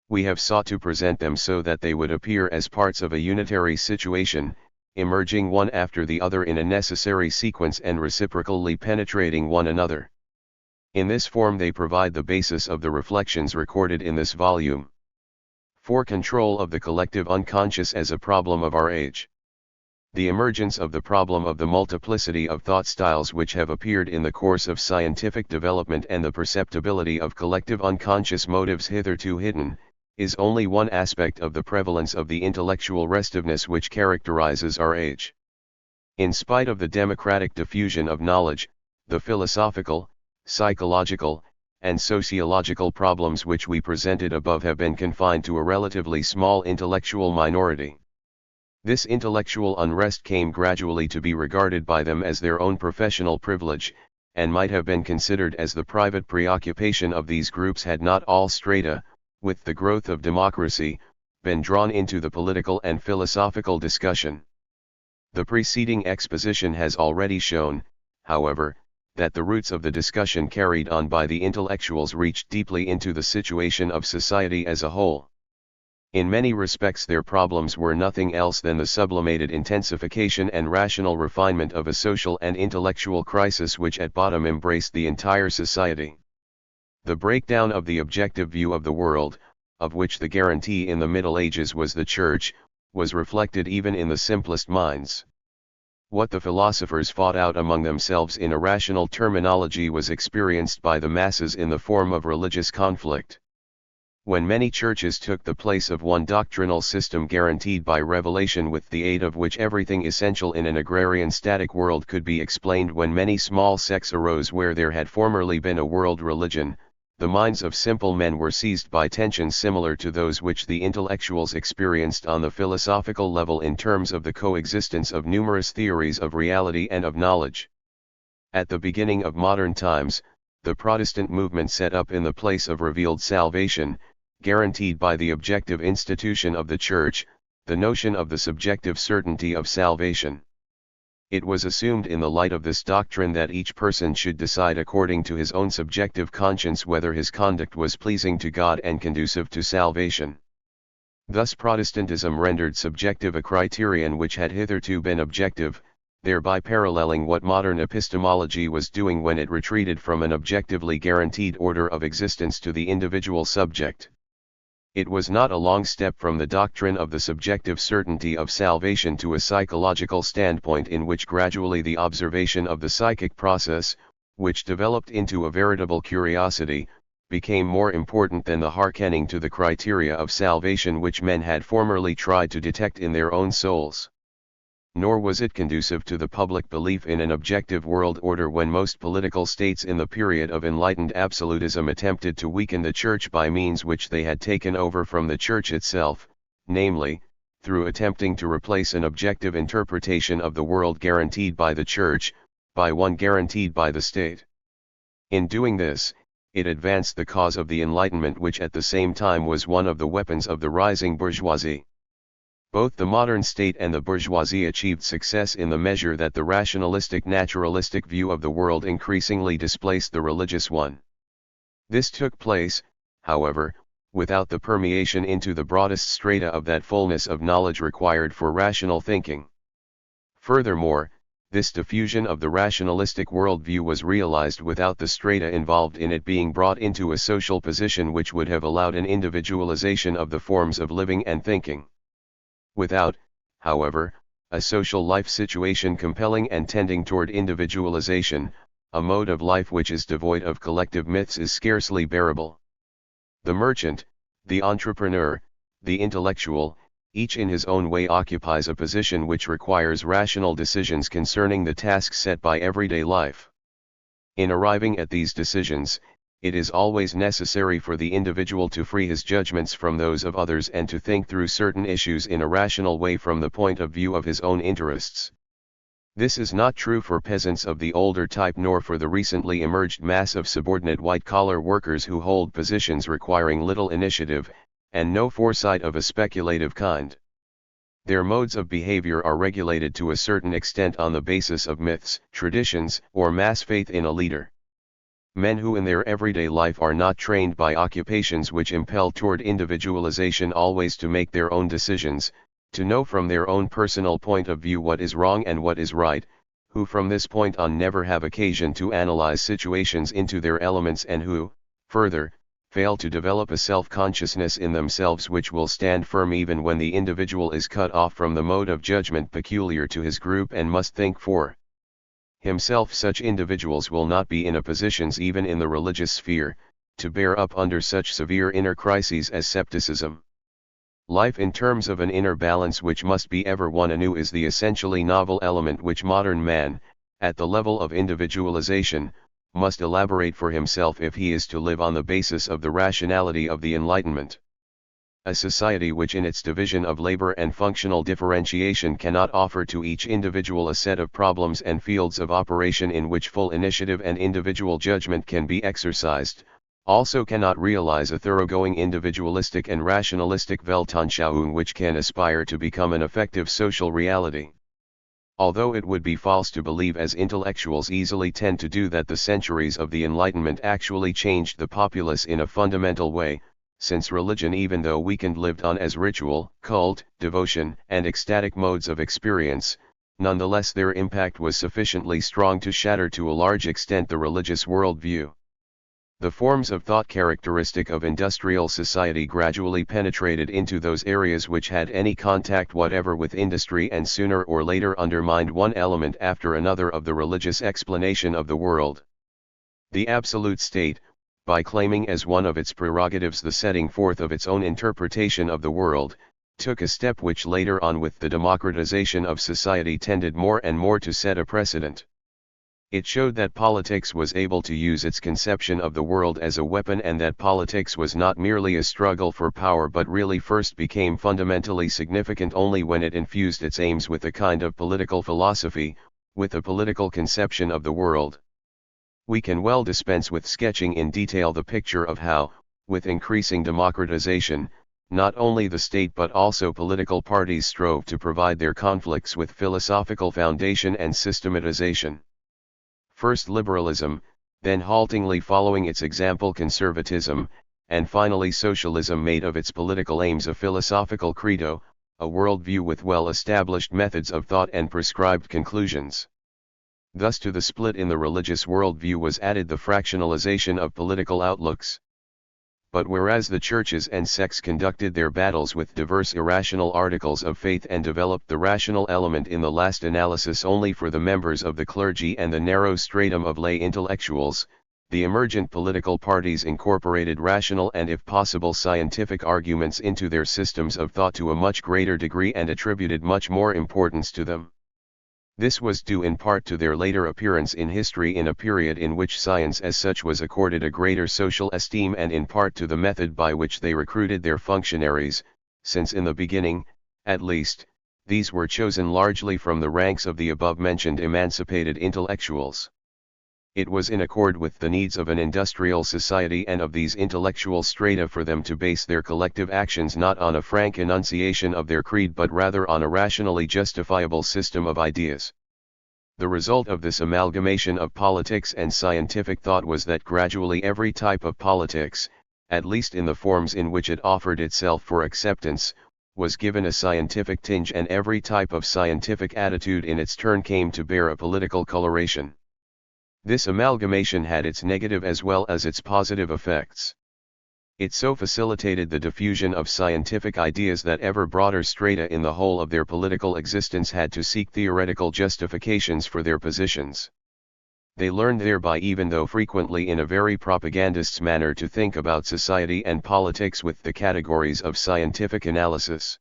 We have sought to present them so that they would appear as parts of a unitary situation, emerging one after the other in a necessary sequence and reciprocally penetrating one another. In this form they provide the basis of the reflections recorded in this volume. For control of the collective unconscious as a problem of our age. The emergence of the problem of the multiplicity of thought styles which have appeared in the course of scientific development and the perceptibility of collective unconscious motives hitherto hidden, is only one aspect of the prevalence of the intellectual restiveness which characterizes our age. In spite of the democratic diffusion of knowledge, the philosophical, psychological, and sociological problems which we presented above have been confined to a relatively small intellectual minority. This intellectual unrest came gradually to be regarded by them as their own professional privilege, and might have been considered as the private preoccupation of these groups had not all strata, with the growth of democracy, been drawn into the political and philosophical discussion. The preceding exposition has already shown, however, that the roots of the discussion carried on by the intellectuals reached deeply into the situation of society as a whole. In many respects their problems were nothing else than the sublimated intensification and rational refinement of a social and intellectual crisis which at bottom embraced the entire society. The breakdown of the objective view of the world, of which the guarantee in the Middle Ages was the Church, was reflected even in the simplest minds. What the philosophers fought out among themselves in a rational terminology was experienced by the masses in the form of religious conflict. When many churches took the place of one doctrinal system guaranteed by revelation with the aid of which everything essential in an agrarian static world could be explained, when many small sects arose where there had formerly been a world religion, the minds of simple men were seized by tensions similar to those which the intellectuals experienced on the philosophical level in terms of the coexistence of numerous theories of reality and of knowledge. At the beginning of modern times, the Protestant movement set up in the place of revealed salvation, guaranteed by the objective institution of the Church, the notion of the subjective certainty of salvation. It was assumed in the light of this doctrine that each person should decide according to his own subjective conscience whether his conduct was pleasing to God and conducive to salvation. Thus Protestantism rendered subjective a criterion which had hitherto been objective, thereby paralleling what modern epistemology was doing when it retreated from an objectively guaranteed order of existence to the individual subject. It was not a long step from the doctrine of the subjective certainty of salvation to a psychological standpoint in which gradually the observation of the psychic process, which developed into a veritable curiosity, became more important than the hearkening to the criteria of salvation which men had formerly tried to detect in their own souls. Nor was it conducive to the public belief in an objective world order when most political states in the period of enlightened absolutism attempted to weaken the Church by means which they had taken over from the Church itself, namely, through attempting to replace an objective interpretation of the world guaranteed by the Church, by one guaranteed by the state. In doing this, it advanced the cause of the Enlightenment, which at the same time was one of the weapons of the rising bourgeoisie. Both the modern state and the bourgeoisie achieved success in the measure that the rationalistic naturalistic view of the world increasingly displaced the religious one. This took place, however, without the permeation into the broadest strata of that fullness of knowledge required for rational thinking. Furthermore, this diffusion of the rationalistic worldview was realized without the strata involved in it being brought into a social position which would have allowed an individualization of the forms of living and thinking. Without, however, a social life situation compelling and tending toward individualization, a mode of life which is devoid of collective myths is scarcely bearable. The merchant, the entrepreneur, the intellectual, each in his own way occupies a position which requires rational decisions concerning the tasks set by everyday life. In arriving at these decisions, it is always necessary for the individual to free his judgments from those of others and to think through certain issues in a rational way from the point of view of his own interests. This is not true for peasants of the older type nor for the recently emerged mass of subordinate white-collar workers who hold positions requiring little initiative, and no foresight of a speculative kind. Their modes of behavior are regulated to a certain extent on the basis of myths, traditions, or mass faith in a leader. Men who in their everyday life are not trained by occupations which impel toward individualization always to make their own decisions, to know from their own personal point of view what is wrong and what is right, who from this point on never have occasion to analyze situations into their elements and who, further, fail to develop a self-consciousness in themselves which will stand firm even when the individual is cut off from the mode of judgment peculiar to his group and must think for himself. Such individuals will not be in a positions even in the religious sphere, to bear up under such severe inner crises as scepticism. Life in terms of an inner balance which must be ever won anew is the essentially novel element which modern man, at the level of individualization, must elaborate for himself if he is to live on the basis of the rationality of the Enlightenment. a society which in its division of labor and functional differentiation cannot offer to each individual a set of problems and fields of operation in which full initiative and individual judgment can be exercised, also cannot realize a thoroughgoing individualistic and rationalistic Weltanschauung which can aspire to become an effective social reality. Although it would be false to believe, as intellectuals easily tend to do, that the centuries of the Enlightenment actually changed the populace in a fundamental way, since religion, even though weakened, lived on as ritual, cult, devotion, and ecstatic modes of experience, nonetheless their impact was sufficiently strong to shatter to a large extent the religious worldview. The forms of thought characteristic of industrial society gradually penetrated into those areas which had any contact whatever with industry, and sooner or later undermined one element after another of the religious explanation of the world. The absolute state, by claiming as one of its prerogatives the setting forth of its own interpretation of the world, took a step which later on with the democratization of society tended more and more to set a precedent. It showed that politics was able to use its conception of the world as a weapon, and that politics was not merely a struggle for power but really first became fundamentally significant only when it infused its aims with a kind of political philosophy, with a political conception of the world. We can well dispense with sketching in detail the picture of how, with increasing democratization, not only the state but also political parties strove to provide their conflicts with philosophical foundation and systematization. First liberalism, then haltingly following its example conservatism, and finally socialism made of its political aims a philosophical credo, a worldview with well-established methods of thought and prescribed conclusions. Thus to the split in the religious worldview was added the fractionalization of political outlooks. But whereas the churches and sects conducted their battles with diverse irrational articles of faith and developed the rational element in the last analysis only for the members of the clergy and the narrow stratum of lay intellectuals, the emergent political parties incorporated rational and if possible scientific arguments into their systems of thought to a much greater degree and attributed much more importance to them. This was due in part to their later appearance in history in a period in which science as such was accorded a greater social esteem, and in part to the method by which they recruited their functionaries, since in the beginning, at least, these were chosen largely from the ranks of the above-mentioned emancipated intellectuals. It was in accord with the needs of an industrial society and of these intellectual strata for them to base their collective actions not on a frank enunciation of their creed but rather on a rationally justifiable system of ideas. The result of this amalgamation of politics and scientific thought was that gradually every type of politics, at least in the forms in which it offered itself for acceptance, was given a scientific tinge, and every type of scientific attitude in its turn came to bear a political coloration. This amalgamation had its negative as well as its positive effects. It so facilitated the diffusion of scientific ideas that ever broader strata in the whole of their political existence had to seek theoretical justifications for their positions. They learned thereby, even though frequently in a very propagandist's manner, to think about society and politics with the categories of scientific analysis.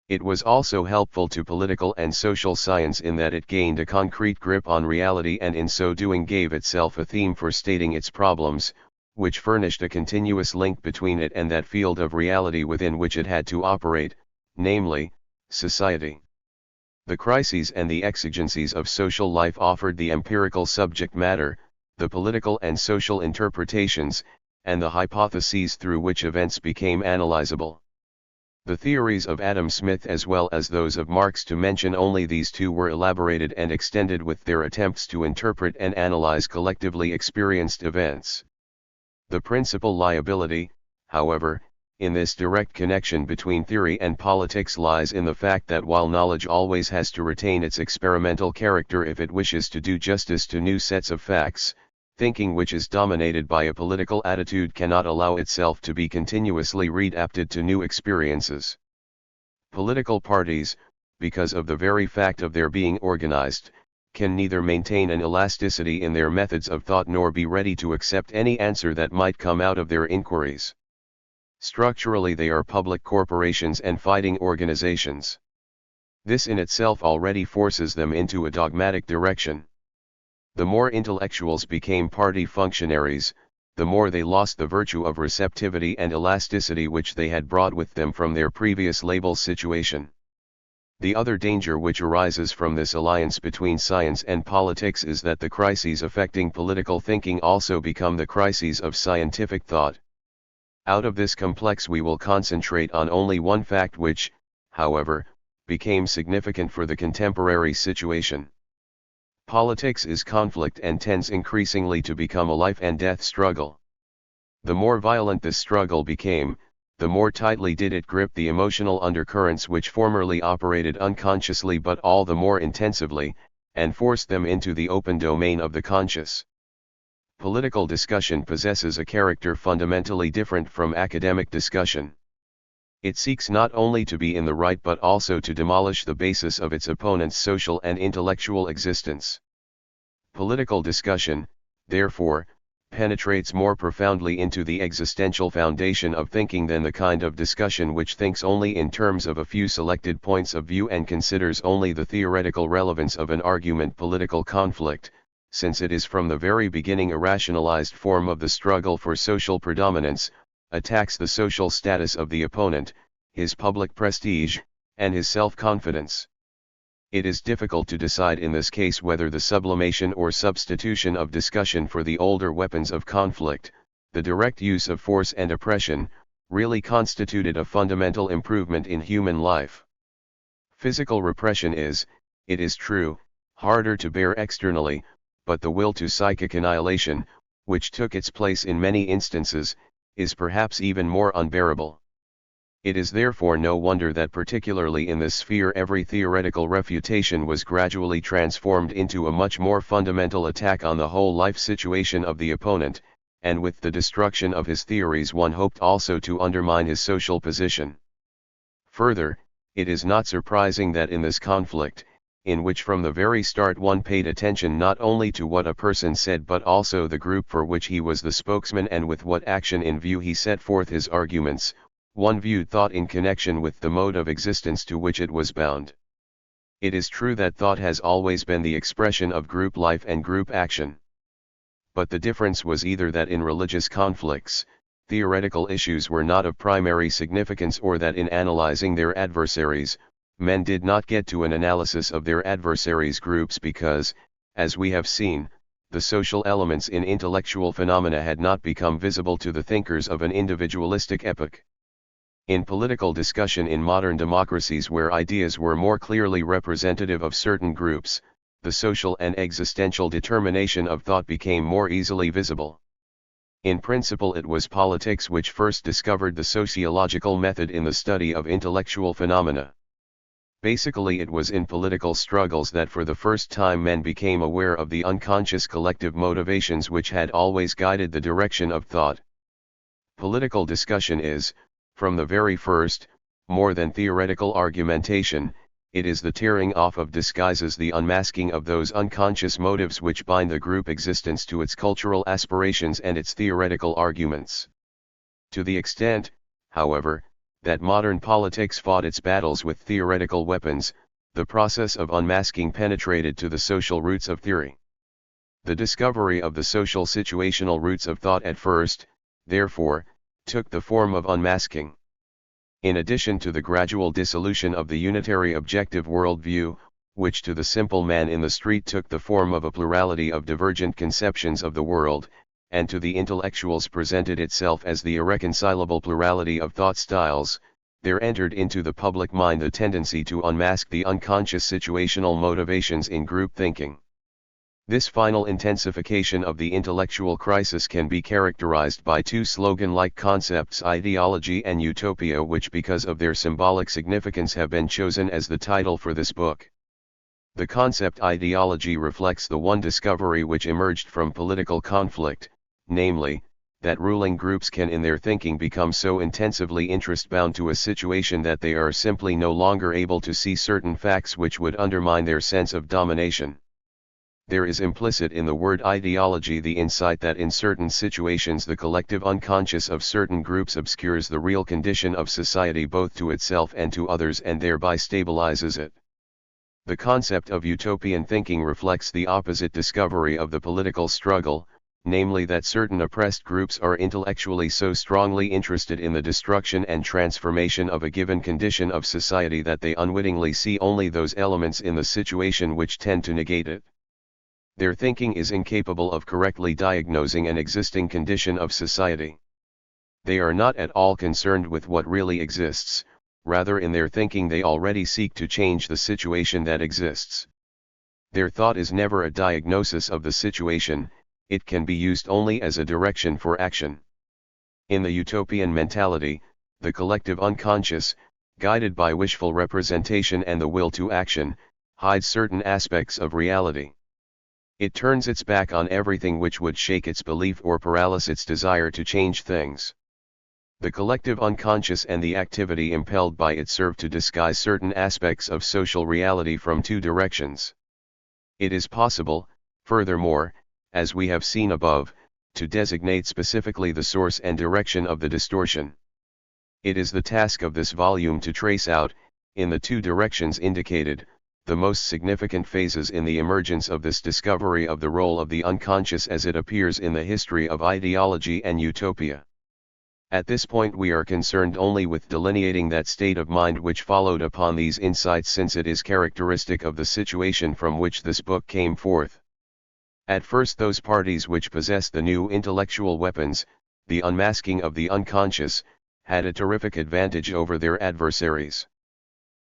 It was also helpful to political and social science in that it gained a concrete grip on reality, and in so doing gave itself a theme for stating its problems, which furnished a continuous link between it and that field of reality within which it had to operate, namely, society. The crises and the exigencies of social life offered the empirical subject matter, the political and social interpretations, and the hypotheses through which events became analyzable. The theories of Adam Smith as well as those of Marx, to mention only these two, were elaborated and extended with their attempts to interpret and analyze collectively experienced events. The principal liability, however, in this direct connection between theory and politics lies in the fact that while knowledge always has to retain its experimental character if it wishes to do justice to new sets of facts, thinking which is dominated by a political attitude cannot allow itself to be continuously readapted to new experiences. Political parties, because of the very fact of their being organized, can neither maintain an elasticity in their methods of thought nor be ready to accept any answer that might come out of their inquiries. Structurally they are public corporations and fighting organizations. This in itself already forces them into a dogmatic direction. The more intellectuals became party functionaries, the more they lost the virtue of receptivity and elasticity which they had brought with them from their previous label situation. The other danger which arises from this alliance between science and politics is that the crises affecting political thinking also become the crises of scientific thought. Out of this complex we will concentrate on only one fact which, however, became significant for the contemporary situation. Politics is conflict and tends increasingly to become a life and death struggle. The more violent this struggle became, the more tightly did it grip the emotional undercurrents which formerly operated unconsciously but all the more intensively, and forced them into the open domain of the conscious. Political discussion possesses a character fundamentally different from academic discussion. It seeks not only to be in the right but also to demolish the basis of its opponent's social and intellectual existence. Political discussion, therefore, penetrates more profoundly into the existential foundation of thinking than the kind of discussion which thinks only in terms of a few selected points of view and considers only the theoretical relevance of an argument. Political conflict, since it is from the very beginning a rationalized form of the struggle for social predominance, attacks the social status of the opponent, his public prestige, and his self-confidence. It is difficult to decide in this case whether the sublimation or substitution of discussion for the older weapons of conflict, the direct use of force and oppression, really constituted a fundamental improvement in human life. Physical repression is, it is true, harder to bear externally, but the will to psychic annihilation, which took its place in many instances, is perhaps even more unbearable. It is therefore no wonder that particularly in this sphere every theoretical refutation was gradually transformed into a much more fundamental attack on the whole life situation of the opponent, and with the destruction of his theories one hoped also to undermine his social position. Further, it is not surprising that in this conflict, in which from the very start one paid attention not only to what a person said but also the group for which he was the spokesman and with what action in view he set forth his arguments, one viewed thought in connection with the mode of existence to which it was bound. It is true that thought has always been the expression of group life and group action. But the difference was either that in religious conflicts, theoretical issues were not of primary significance or that in analyzing their adversaries, men did not get to an analysis of their adversaries' groups because, as we have seen, the social elements in intellectual phenomena had not become visible to the thinkers of an individualistic epoch. In political discussion in modern democracies where ideas were more clearly representative of certain groups, the social and existential determination of thought became more easily visible. In principle it was politics which first discovered the sociological method in the study of intellectual phenomena. Basically it was in political struggles that for the first time men became aware of the unconscious collective motivations which had always guided the direction of thought. Political discussion is, from the very first, more than theoretical argumentation, it is the tearing off of disguises, the unmasking of those unconscious motives which bind the group existence to its cultural aspirations and its theoretical arguments. To the extent, however, that modern politics fought its battles with theoretical weapons, the process of unmasking penetrated to the social roots of theory. The discovery of the social situational roots of thought at first, therefore, took the form of unmasking. In addition to the gradual dissolution of the unitary objective worldview, which to the simple man in the street took the form of a plurality of divergent conceptions of the world, and to the intellectuals presented itself as the irreconcilable plurality of thought styles, there entered into the public mind the tendency to unmask the unconscious situational motivations in group thinking. This final intensification of the intellectual crisis can be characterized by two slogan-like concepts, ideology and utopia, which because of their symbolic significance have been chosen as the title for this book. The concept ideology reflects the one discovery which emerged from political conflict, namely, that ruling groups can in their thinking become so intensively interest-bound to a situation that they are simply no longer able to see certain facts which would undermine their sense of domination. There is implicit in the word ideology the insight that in certain situations the collective unconscious of certain groups obscures the real condition of society both to itself and to others and thereby stabilizes it. The concept of utopian thinking reflects the opposite discovery of the political struggle, namely that certain oppressed groups are intellectually so strongly interested in the destruction and transformation of a given condition of society that they unwittingly see only those elements in the situation which tend to negate it. Their thinking is incapable of correctly diagnosing an existing condition of society. They are not at all concerned with what really exists, rather in their thinking they already seek to change the situation that exists. Their thought is never a diagnosis of the situation, it can be used only as a direction for action. In the utopian mentality, the collective unconscious, guided by wishful representation and the will to action, hides certain aspects of reality. It turns its back on everything which would shake its belief or paralyze its desire to change things. The collective unconscious and the activity impelled by it serve to disguise certain aspects of social reality from two directions. It is possible, furthermore, as we have seen above, to designate specifically the source and direction of the distortion. It is the task of this volume to trace out, in the two directions indicated, the most significant phases in the emergence of this discovery of the role of the unconscious as it appears in the history of ideology and utopia. At this point we are concerned only with delineating that state of mind which followed upon these insights, since it is characteristic of the situation from which this book came forth. At first those parties which possessed the new intellectual weapons, the unmasking of the unconscious, had a terrific advantage over their adversaries.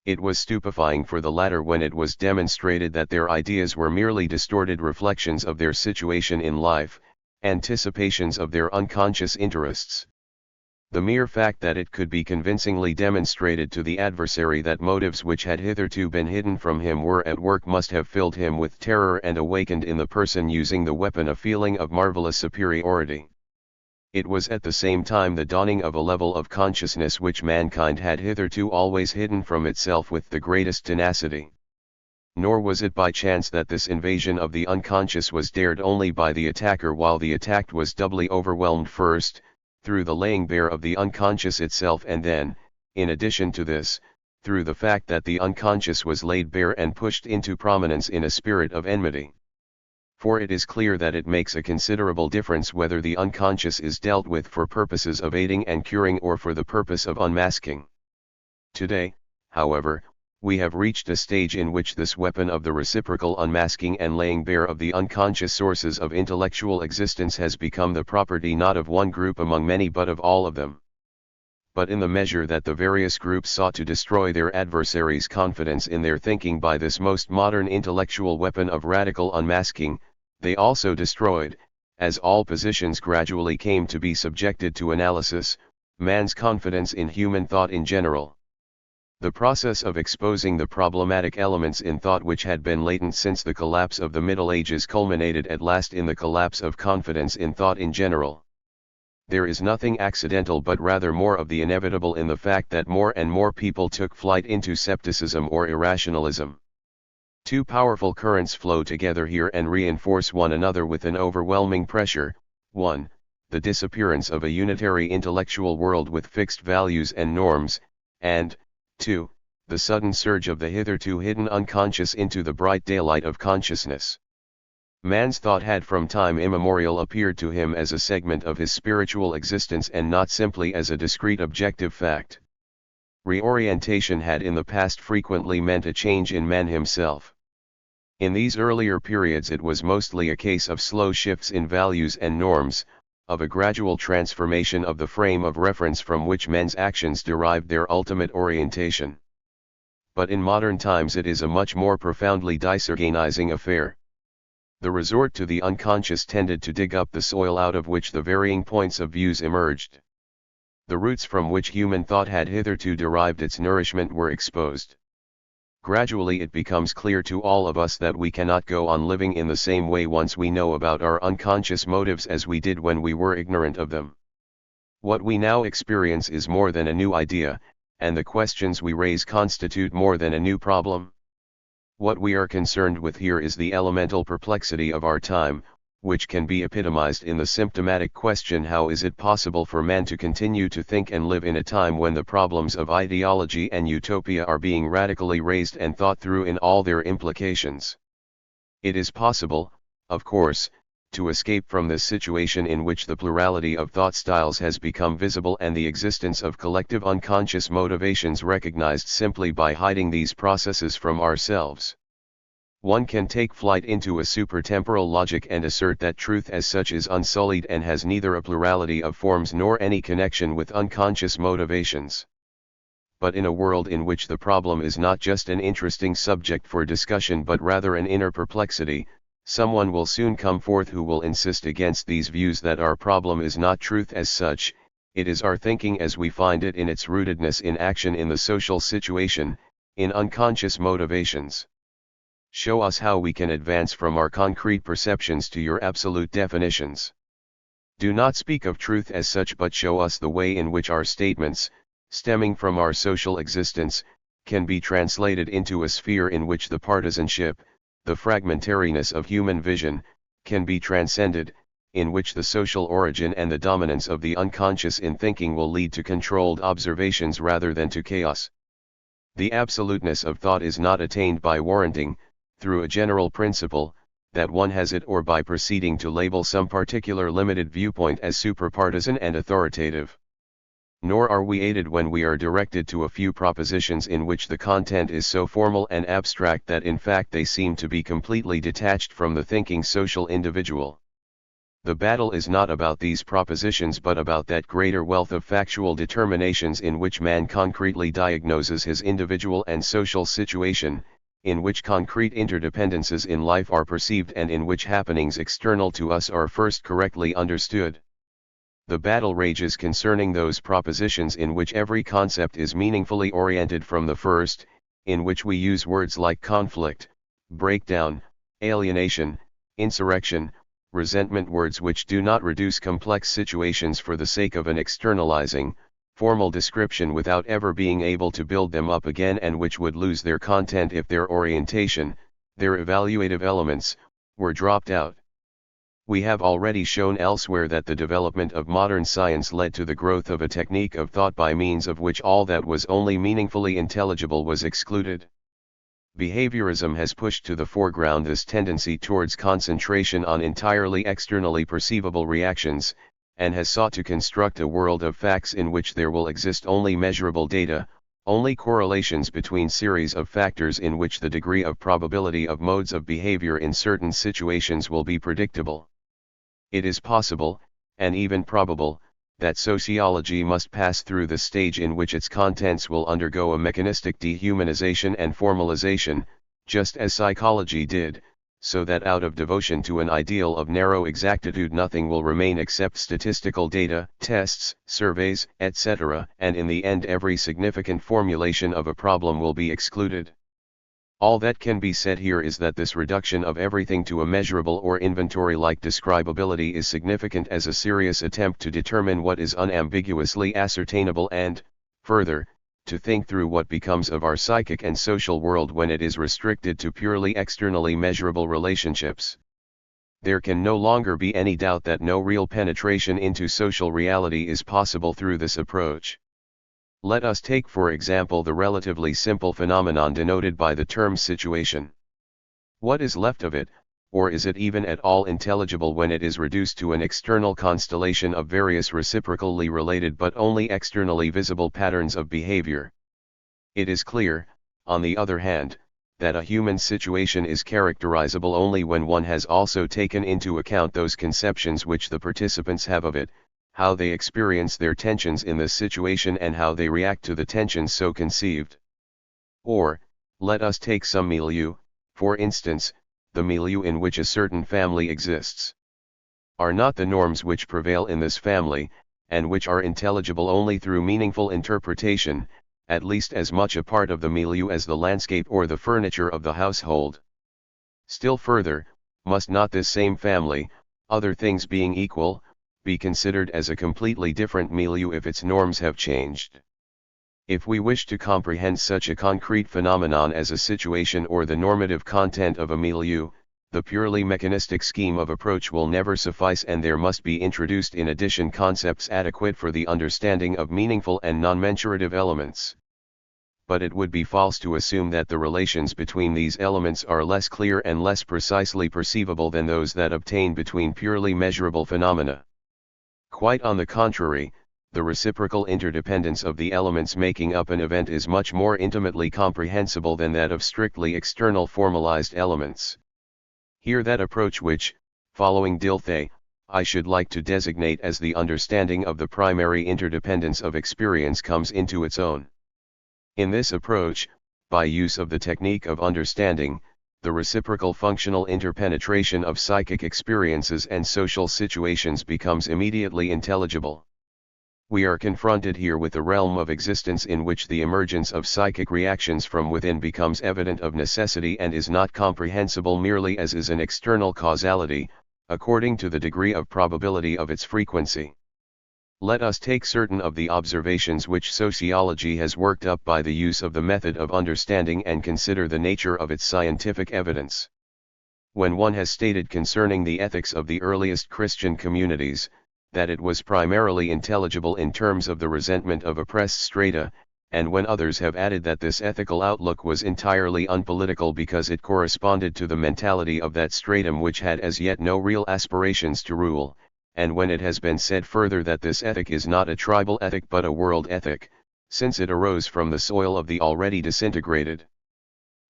It was stupefying for the latter when it was demonstrated that their ideas were merely distorted reflections of their situation in life, anticipations of their unconscious interests. The mere fact that it could be convincingly demonstrated to the adversary that motives which had hitherto been hidden from him were at work must have filled him with terror and awakened in the person using the weapon a feeling of marvelous superiority. It was at the same time the dawning of a level of consciousness which mankind had hitherto always hidden from itself with the greatest tenacity. Nor was it by chance that this invasion of the unconscious was dared only by the attacker, while the attacked was doubly overwhelmed: first, through the laying bare of the unconscious itself, and then, in addition to this, through the fact that the unconscious was laid bare and pushed into prominence in a spirit of enmity. For it is clear that it makes a considerable difference whether the unconscious is dealt with for purposes of aiding and curing or for the purpose of unmasking. Today, however, we have reached a stage in which this weapon of the reciprocal unmasking and laying bare of the unconscious sources of intellectual existence has become the property not of one group among many but of all of them. But in the measure that the various groups sought to destroy their adversaries' confidence in their thinking by this most modern intellectual weapon of radical unmasking, they also destroyed, as all positions gradually came to be subjected to analysis, man's confidence in human thought in general. The process of exposing the problematic elements in thought which had been latent since the collapse of the Middle Ages culminated at last in the collapse of confidence in thought in general. There is nothing accidental but rather more of the inevitable in the fact that more and more people took flight into scepticism or irrationalism. Two powerful currents flow together here and reinforce one another with an overwhelming pressure: 1. The disappearance of a unitary intellectual world with fixed values and norms, and 2. The sudden surge of the hitherto hidden unconscious into the bright daylight of consciousness. Man's thought had from time immemorial appeared to him as a segment of his spiritual existence and not simply as a discrete objective fact. Reorientation had in the past frequently meant a change in man himself. In these earlier periods it was mostly a case of slow shifts in values and norms, of a gradual transformation of the frame of reference from which men's actions derived their ultimate orientation. But in modern times it is a much more profoundly disorganizing affair. The resort to the unconscious tended to dig up the soil out of which the varying points of views emerged. The roots from which human thought had hitherto derived its nourishment were exposed. Gradually it becomes clear to all of us that we cannot go on living in the same way once we know about our unconscious motives as we did when we were ignorant of them. What we now experience is more than a new idea, and the questions we raise constitute more than a new problem. What we are concerned with here is the elemental perplexity of our time, which can be epitomized in the symptomatic question: how is it possible for man to continue to think and live in a time when the problems of ideology and utopia are being radically raised and thought through in all their implications? It is possible, of course, to escape from this situation in which the plurality of thought styles has become visible and the existence of collective unconscious motivations recognized simply by hiding these processes from ourselves. One can take flight into a supertemporal logic and assert that truth as such is unsullied and has neither a plurality of forms nor any connection with unconscious motivations. But in a world in which the problem is not just an interesting subject for discussion but rather an inner perplexity, someone will soon come forth who will insist against these views that our problem is not truth as such, it is our thinking as we find it in its rootedness in action in the social situation, in unconscious motivations. Show us how we can advance from our concrete perceptions to your absolute definitions. Do not speak of truth as such but show us the way in which our statements, stemming from our social existence, can be translated into a sphere in which the partisanship, the fragmentariness of human vision, can be transcended, in which the social origin and the dominance of the unconscious in thinking will lead to controlled observations rather than to chaos. The absoluteness of thought is not attained by warranting, through a general principle, that one has it or by proceeding to label some particular limited viewpoint as suprapartisan and authoritative. Nor are we aided when we are directed to a few propositions in which the content is so formal and abstract that in fact they seem to be completely detached from the thinking social individual. The battle is not about these propositions but about that greater wealth of factual determinations in which man concretely diagnoses his individual and social situation, in which concrete interdependences in life are perceived and in which happenings external to us are first correctly understood. The battle rages concerning those propositions in which every concept is meaningfully oriented from the first, in which we use words like conflict, breakdown, alienation, insurrection, resentment, words which do not reduce complex situations for the sake of an externalizing, formal description without ever being able to build them up again and which would lose their content if their orientation, their evaluative elements, were dropped out. We have already shown elsewhere that the development of modern science led to the growth of a technique of thought by means of which all that was only meaningfully intelligible was excluded. Behaviorism has pushed to the foreground this tendency towards concentration on entirely externally perceivable reactions, and has sought to construct a world of facts in which there will exist only measurable data, only correlations between series of factors in which the degree of probability of modes of behavior in certain situations will be predictable. It is possible, and even probable, that sociology must pass through the stage in which its contents will undergo a mechanistic dehumanization and formalization, just as psychology did, so that out of devotion to an ideal of narrow exactitude nothing will remain except statistical data, tests, surveys, etc., and in the end every significant formulation of a problem will be excluded. All that can be said here is that this reduction of everything to a measurable or inventory-like describability is significant as a serious attempt to determine what is unambiguously ascertainable and, further, to think through what becomes of our psychic and social world when it is restricted to purely externally measurable relationships. There can no longer be any doubt that no real penetration into social reality is possible through this approach. Let us take for example the relatively simple phenomenon denoted by the term situation. What is left of it, or is it even at all intelligible when it is reduced to an external constellation of various reciprocally related but only externally visible patterns of behavior? It is clear, on the other hand, that a human situation is characterizable only when one has also taken into account those conceptions which the participants have of it, how they experience their tensions in this situation and how they react to the tensions so conceived. Or, let us take some milieu, for instance, the milieu in which a certain family exists. Are not the norms which prevail in this family, and which are intelligible only through meaningful interpretation, at least as much a part of the milieu as the landscape or the furniture of the household? Still further, must not this same family, other things being equal, be considered as a completely different milieu if its norms have changed? If we wish to comprehend such a concrete phenomenon as a situation or the normative content of a milieu, the purely mechanistic scheme of approach will never suffice and there must be introduced in addition concepts adequate for the understanding of meaningful and non-mensurative elements. but it would be false to assume that the relations between these elements are less clear and less precisely perceivable than those that obtain between purely measurable phenomena. Quite on the contrary, the reciprocal interdependence of the elements making up an event is much more intimately comprehensible than that of strictly external formalized elements. Here that approach which, following Dilthey, I should like to designate as the understanding of the primary interdependence of experience comes into its own. In this approach, by use of the technique of understanding, the reciprocal functional interpenetration of psychic experiences and social situations becomes immediately intelligible. We are confronted here with a realm of existence in which the emergence of psychic reactions from within becomes evident of necessity and is not comprehensible merely as is an external causality, according to the degree of probability of its frequency. Let us take certain of the observations which sociology has worked up by the use of the method of understanding and consider the nature of its scientific evidence. When one has stated concerning the ethics of the earliest Christian communities, that it was primarily intelligible in terms of the resentment of oppressed strata, and when others have added that this ethical outlook was entirely unpolitical because it corresponded to the mentality of that stratum which had as yet no real aspirations to rule, and when it has been said further that this ethic is not a tribal ethic but a world ethic, since it arose from the soil of the already disintegrated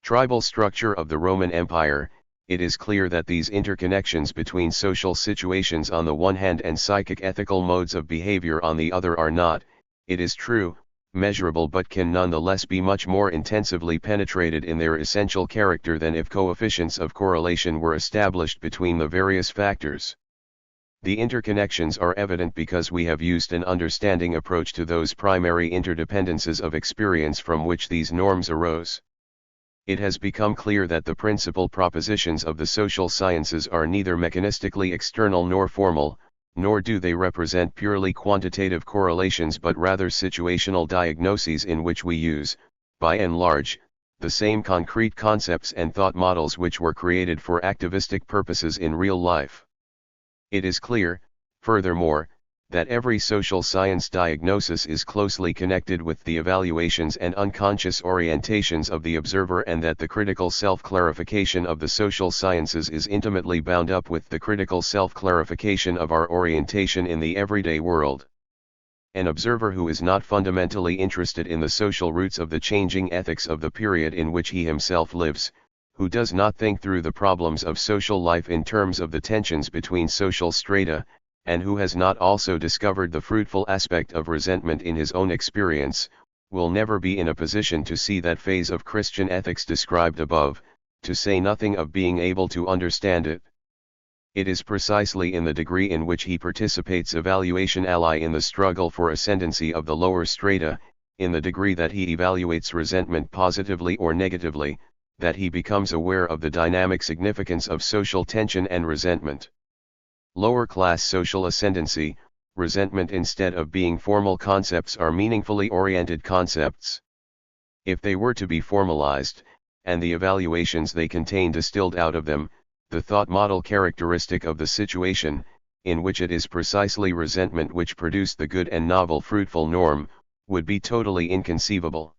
tribal structure of the Roman Empire, it is clear that these interconnections between social situations on the one hand and psychic ethical modes of behavior on the other are not, it is true, measurable but can nonetheless be much more intensively penetrated in their essential character than if coefficients of correlation were established between the various factors. The interconnections are evident because we have used an understanding approach to those primary interdependences of experience from which these norms arose. It has become clear that the principal propositions of the social sciences are neither mechanistically external nor formal, nor do they represent purely quantitative correlations but rather situational diagnoses in which we use, by and large, the same concrete concepts and thought models which were created for activistic purposes in real life. It is clear, furthermore, that every social science diagnosis is closely connected with the evaluations and unconscious orientations of the observer and that the critical self-clarification of the social sciences is intimately bound up with the critical self-clarification of our orientation in the everyday world. An observer who is not fundamentally interested in the social roots of the changing ethics of the period in which he himself lives, who does not think through the problems of social life in terms of the tensions between social strata, and who has not also discovered the fruitful aspect of resentment in his own experience, will never be in a position to see that phase of Christian ethics described above, to say nothing of being able to understand it. It is precisely in the degree in which he participates evaluation ally in the struggle for ascendancy of the lower strata, in the degree that he evaluates resentment positively or negatively, that he becomes aware of the dynamic significance of social tension and resentment. Lower class social ascendancy, resentment instead of being formal concepts are meaningfully oriented concepts. If they were to be formalized, and the evaluations they contain distilled out of them, the thought model characteristic of the situation, in which it is precisely resentment which produced the good and novel fruitful norm, would be totally inconceivable.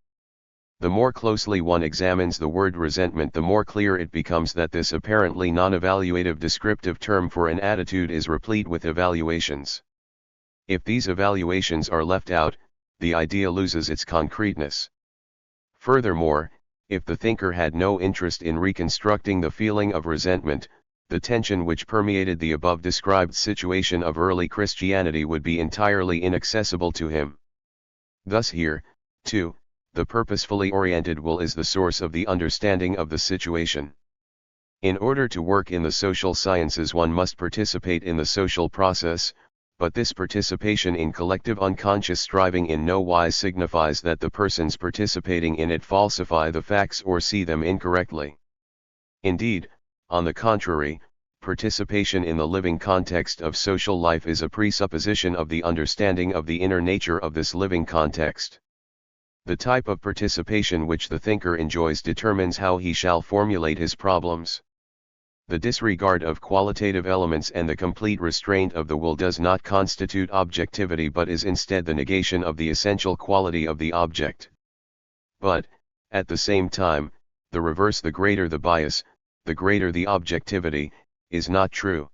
The more closely one examines the word resentment, the more clear it becomes that this apparently non-evaluative descriptive term for an attitude is replete with evaluations. If these evaluations are left out, the idea loses its concreteness. Furthermore, if the thinker had no interest in reconstructing the feeling of resentment, the tension which permeated the above described situation of early Christianity would be entirely inaccessible to him. Thus here, too, the purposefully oriented will is the source of the understanding of the situation. In order to work in the social sciences, one must participate in the social process, but this participation in collective unconscious striving in no wise signifies that the persons participating in it falsify the facts or see them incorrectly. Indeed, on the contrary, participation in the living context of social life is a presupposition of the understanding of the inner nature of this living context. The type of participation which the thinker enjoys determines how he shall formulate his problems. The disregard of qualitative elements and the complete restraint of the will does not constitute objectivity but is instead the negation of the essential quality of the object. But, at the same time, the reverse, the greater the bias, the greater the objectivity, is not true.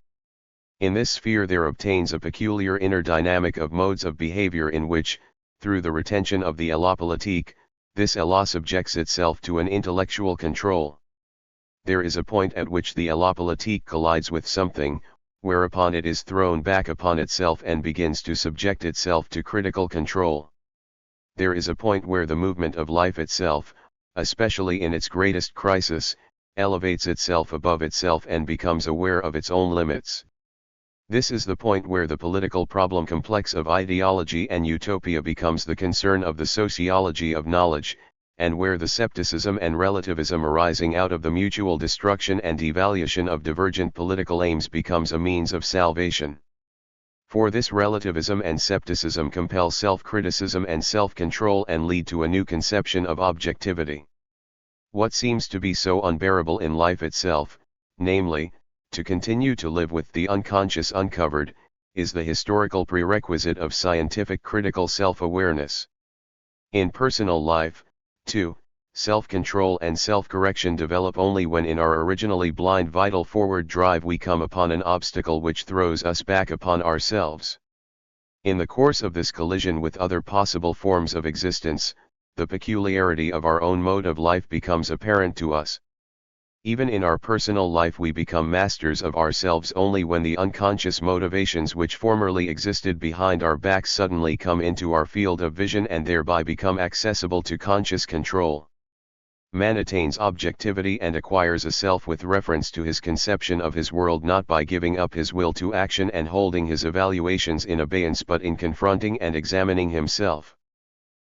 In this sphere there obtains a peculiar inner dynamic of modes of behavior in which, through the retention of the élan politique, this élan subjects itself to an intellectual control. There is a point at which the élan politique collides with something, whereupon it is thrown back upon itself and begins to subject itself to critical control. There is a point where the movement of life itself, especially in its greatest crisis, elevates itself above itself and becomes aware of its own limits. This is the point where the political problem complex of ideology and utopia becomes the concern of the sociology of knowledge, and where the scepticism and relativism arising out of the mutual destruction and devaluation of divergent political aims becomes a means of salvation. For this relativism and scepticism compel self-criticism and self-control and lead to a new conception of objectivity. What seems to be so unbearable in life itself, namely, to continue to live with the unconscious uncovered, is the historical prerequisite of scientific critical self-awareness. In personal life, too, self-control and self-correction develop only when in our originally blind vital forward drive we come upon an obstacle which throws us back upon ourselves. In the course of this collision with other possible forms of existence, the peculiarity of our own mode of life becomes apparent to us. Even in our personal life we become masters of ourselves only when the unconscious motivations which formerly existed behind our backs suddenly come into our field of vision and thereby become accessible to conscious control. Man attains objectivity and acquires a self with reference to his conception of his world not by giving up his will to action and holding his evaluations in abeyance but in confronting and examining himself.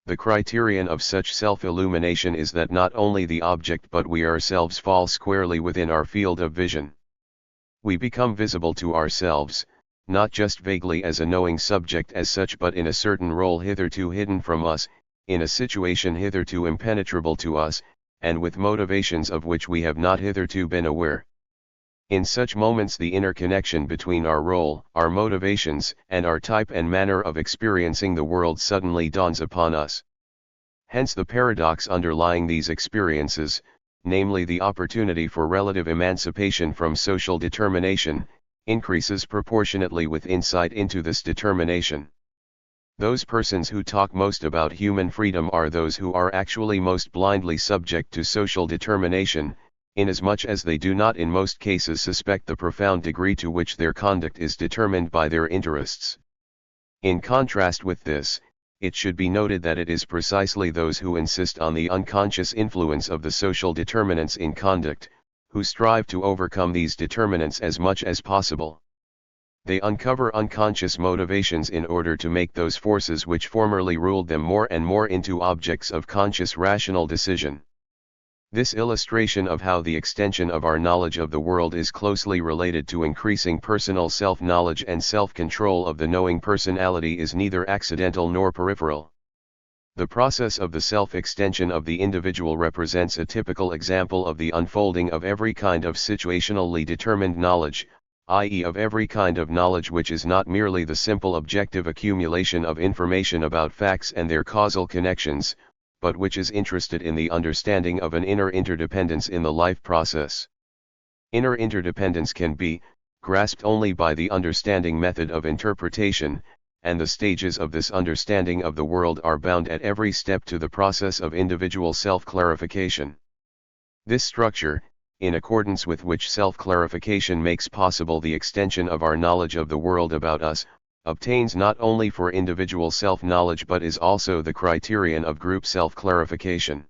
The criterion of such self-illumination is that not only the object but we ourselves fall squarely within our field of vision. We become visible to ourselves, not just vaguely as a knowing subject as such but in a certain role hitherto hidden from us, in a situation hitherto impenetrable to us, and with motivations of which we have not hitherto been aware. In such moments the inner connection between our role, our motivations, and our type and manner of experiencing the world suddenly dawns upon us. Hence the paradox underlying these experiences, namely the opportunity for relative emancipation from social determination, increases proportionately with insight into this determination. Those persons who talk most about human freedom are those who are actually most blindly subject to social determination, inasmuch as they do not in most cases suspect the profound degree to which their conduct is determined by their interests. In contrast with this, it should be noted that it is precisely those who insist on the unconscious influence of the social determinants in conduct, who strive to overcome these determinants as much as possible. They uncover unconscious motivations in order to make those forces which formerly ruled them more and more into objects of conscious rational decision. This illustration of how the extension of our knowledge of the world is closely related to increasing personal self-knowledge and self-control of the knowing personality is neither accidental nor peripheral. The process of the self-extension of the individual represents a typical example of the unfolding of every kind of situationally determined knowledge, i.e. of every kind of knowledge which is not merely the simple objective accumulation of information about facts and their causal connections, but which is interested in the understanding of an inner interdependence in the life process. Inner interdependence can be grasped only by the understanding method of interpretation, and the stages of this understanding of the world are bound at every step to the process of individual self-clarification. This structure, in accordance with which self-clarification makes possible the extension of our knowledge of the world about us, obtains not only for individual self-knowledge but is also the criterion of group self-clarification.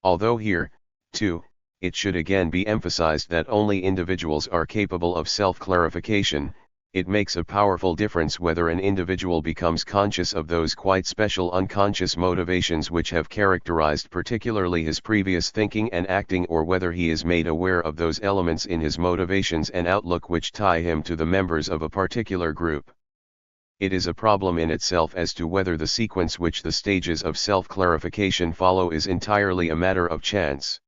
Although here, too, it should again be emphasized that only individuals are capable of self-clarification, it makes a powerful difference whether an individual becomes conscious of those quite special unconscious motivations which have characterized particularly his previous thinking and acting or whether he is made aware of those elements in his motivations and outlook which tie him to the members of a particular group. It is a problem in itself as to whether the sequence which the stages of self-clarification follow is entirely a matter of chance.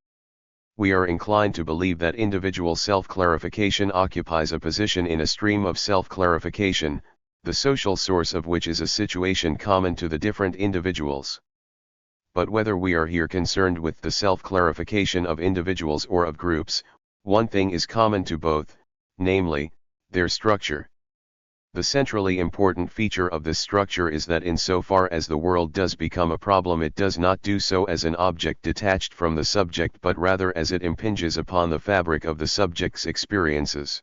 We are inclined to believe that individual self-clarification occupies a position in a stream of self-clarification, the social source of which is a situation common to the different individuals. but whether we are here concerned with the self-clarification of individuals or of groups, one thing is common to both, namely, their structure. The centrally important feature of this structure is that insofar as the world does become a problem, it does not do so as an object detached from the subject, but rather as it impinges upon the fabric of the subject's experiences.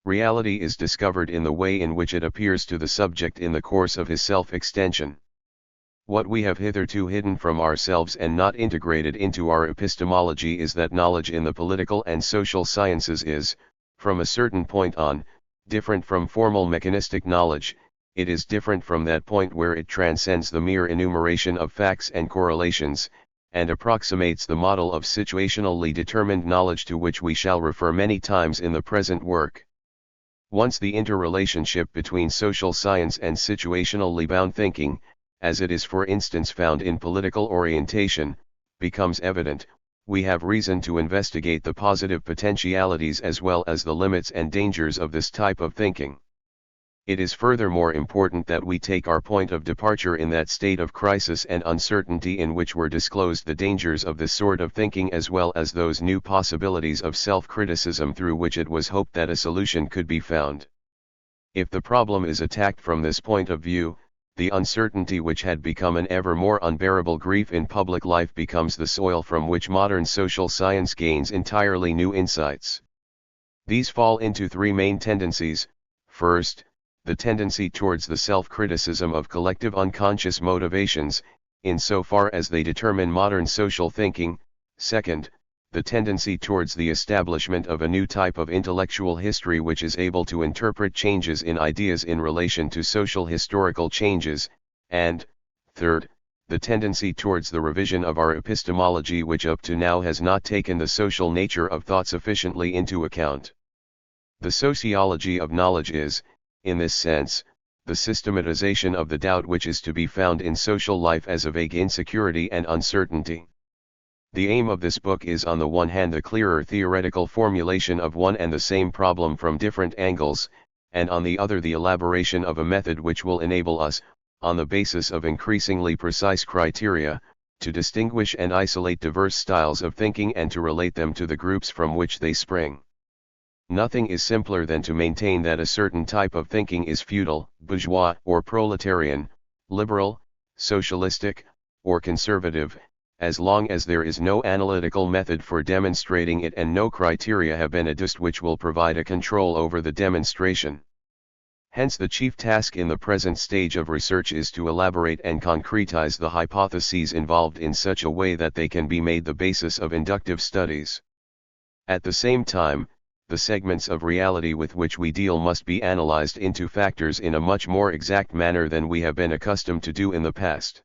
Reality is discovered in the way in which it appears to the subject in the course of his self-extension. What we have hitherto hidden from ourselves and not integrated into our epistemology is that knowledge in the political and social sciences is, from a certain point on, different from formal mechanistic knowledge. It is different from that point where it transcends the mere enumeration of facts and correlations, and approximates the model of situationally determined knowledge to which we shall refer many times in the present work. Once the interrelationship between social science and situationally bound thinking, as it is for instance found in political orientation, becomes evident, we have reason to investigate the positive potentialities as well as the limits and dangers of this type of thinking. It is furthermore important that we take our point of departure in that state of crisis and uncertainty in which were disclosed the dangers of this sort of thinking as well as those new possibilities of self-criticism through which it was hoped that a solution could be found. If the problem is attacked from this point of view, the uncertainty which had become an ever more unbearable grief in public life becomes the soil from which modern social science gains entirely new insights. These fall into three main tendencies. First, the tendency towards the self-criticism of collective unconscious motivations, insofar as they determine modern social thinking. Second, the tendency towards the establishment of a new type of intellectual history which is able to interpret changes in ideas in relation to social historical changes, and, third, the tendency towards the revision of our epistemology which up to now has not taken the social nature of thought sufficiently into account. The sociology of knowledge is, in this sense, the systematization of the doubt which is to be found in social life as a vague insecurity and uncertainty. The aim of this book is on the one hand the clearer theoretical formulation of one and the same problem from different angles, and on the other the elaboration of a method which will enable us, on the basis of increasingly precise criteria, to distinguish and isolate diverse styles of thinking and to relate them to the groups from which they spring. Nothing is simpler than to maintain that a certain type of thinking is feudal, bourgeois, or proletarian, liberal, socialistic, or conservative, as long as there is no analytical method for demonstrating it and no criteria have been adduced which will provide a control over the demonstration. Hence the chief task in the present stage of research is to elaborate and concretize the hypotheses involved in such a way that they can be made the basis of inductive studies. At the same time, the segments of reality with which we deal must be analyzed into factors in a much more exact manner than we have been accustomed to do in the past.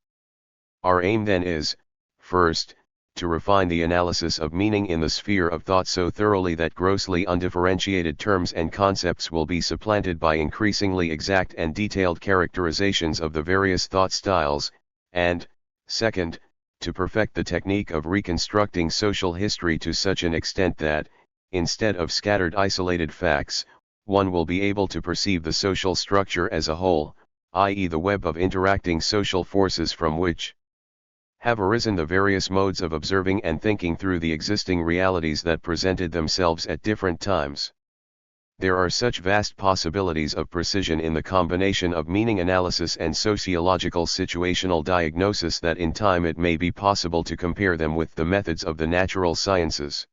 Our aim then is, first, to refine the analysis of meaning in the sphere of thought so thoroughly that grossly undifferentiated terms and concepts will be supplanted by increasingly exact and detailed characterizations of the various thought styles, and, second, to perfect the technique of reconstructing social history to such an extent that, instead of scattered isolated facts, one will be able to perceive the social structure as a whole, i.e. the web of interacting social forces from which have arisen the various modes of observing and thinking through the existing realities that presented themselves at different times. There are such vast possibilities of precision in the combination of meaning analysis and sociological situational diagnosis that in time it may be possible to compare them with the methods of the natural sciences.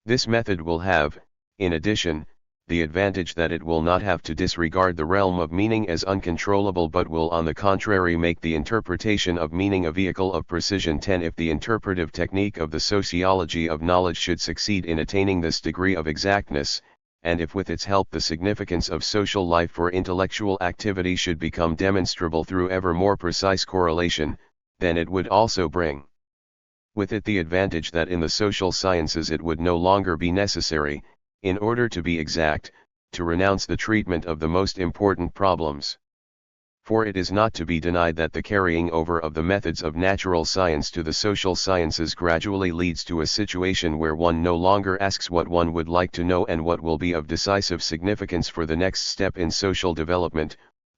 This method will have, in addition, the advantage that it will not have to disregard the realm of meaning as uncontrollable but will on the contrary make the interpretation of meaning a vehicle of precision. 10. If the interpretive technique of the sociology of knowledge should succeed in attaining this degree of exactness, and if with its help the significance of social life for intellectual activity should become demonstrable through ever more precise correlation, then it would also bring with it the advantage that in the social sciences it would no longer be necessary, in order to be exact, to renounce the treatment of the most important problems. For it is not to be denied that the carrying over of the methods of natural science to the social sciences gradually leads to a situation where one no longer asks what one would like to know and what will be of decisive significance for the next step in social development,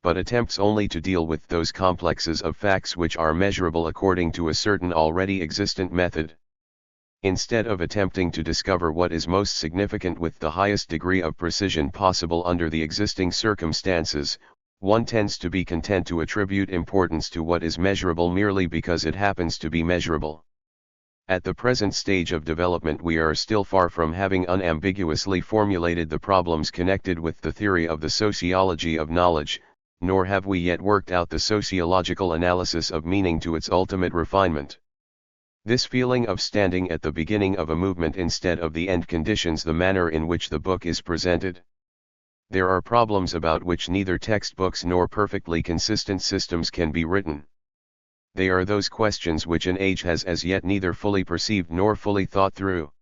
but attempts only to deal with those complexes of facts which are measurable according to a certain already existent method. Instead of attempting to discover what is most significant with the highest degree of precision possible under the existing circumstances, one tends to be content to attribute importance to what is measurable merely because it happens to be measurable. At the present stage of development we are still far from having unambiguously formulated the problems connected with the theory of the sociology of knowledge, nor have we yet worked out the sociological analysis of meaning to its ultimate refinement. This feeling of standing at the beginning of a movement instead of the end conditions the manner in which the book is presented. There are problems about which neither textbooks nor perfectly consistent systems can be written. They are those questions which an age has as yet neither fully perceived nor fully thought through.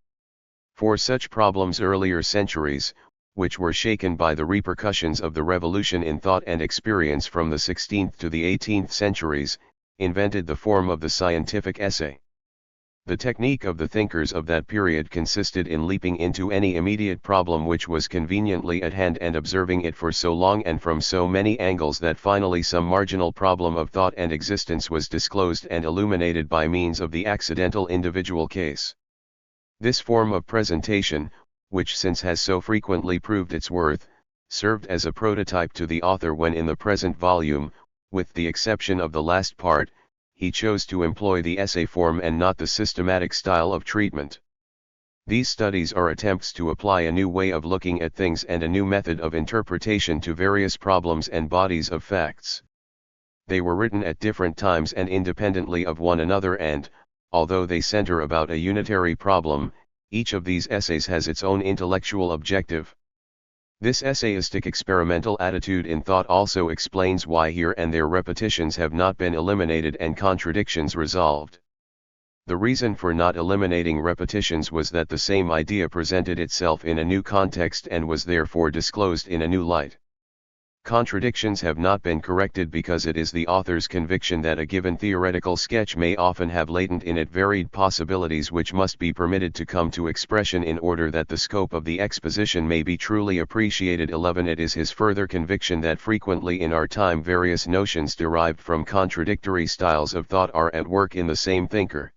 For such problems earlier centuries, which were shaken by the repercussions of the revolution in thought and experience from the 16th to the 18th centuries, invented the form of the scientific essay. The technique of the thinkers of that period consisted in leaping into any immediate problem which was conveniently at hand and observing it for so long and from so many angles that finally some marginal problem of thought and existence was disclosed and illuminated by means of the accidental individual case. This form of presentation, which since has so frequently proved its worth, served as a prototype to the author when in the present volume, with the exception of the last part, he chose to employ the essay form and not the systematic style of treatment. These studies are attempts to apply a new way of looking at things and a new method of interpretation to various problems and bodies of facts. They were written at different times and independently of one another and, although they center about a unitary problem, each of these essays has its own intellectual objective. This essayistic experimental attitude in thought also explains why here and there repetitions have not been eliminated and contradictions resolved. The reason for not eliminating repetitions was that the same idea presented itself in a new context and was therefore disclosed in a new light. Contradictions have not been corrected because it is the author's conviction that a given theoretical sketch may often have latent in it varied possibilities which must be permitted to come to expression in order that the scope of the exposition may be truly appreciated. 11. It is his further conviction that frequently in our time various notions derived from contradictory styles of thought are at work in the same thinker.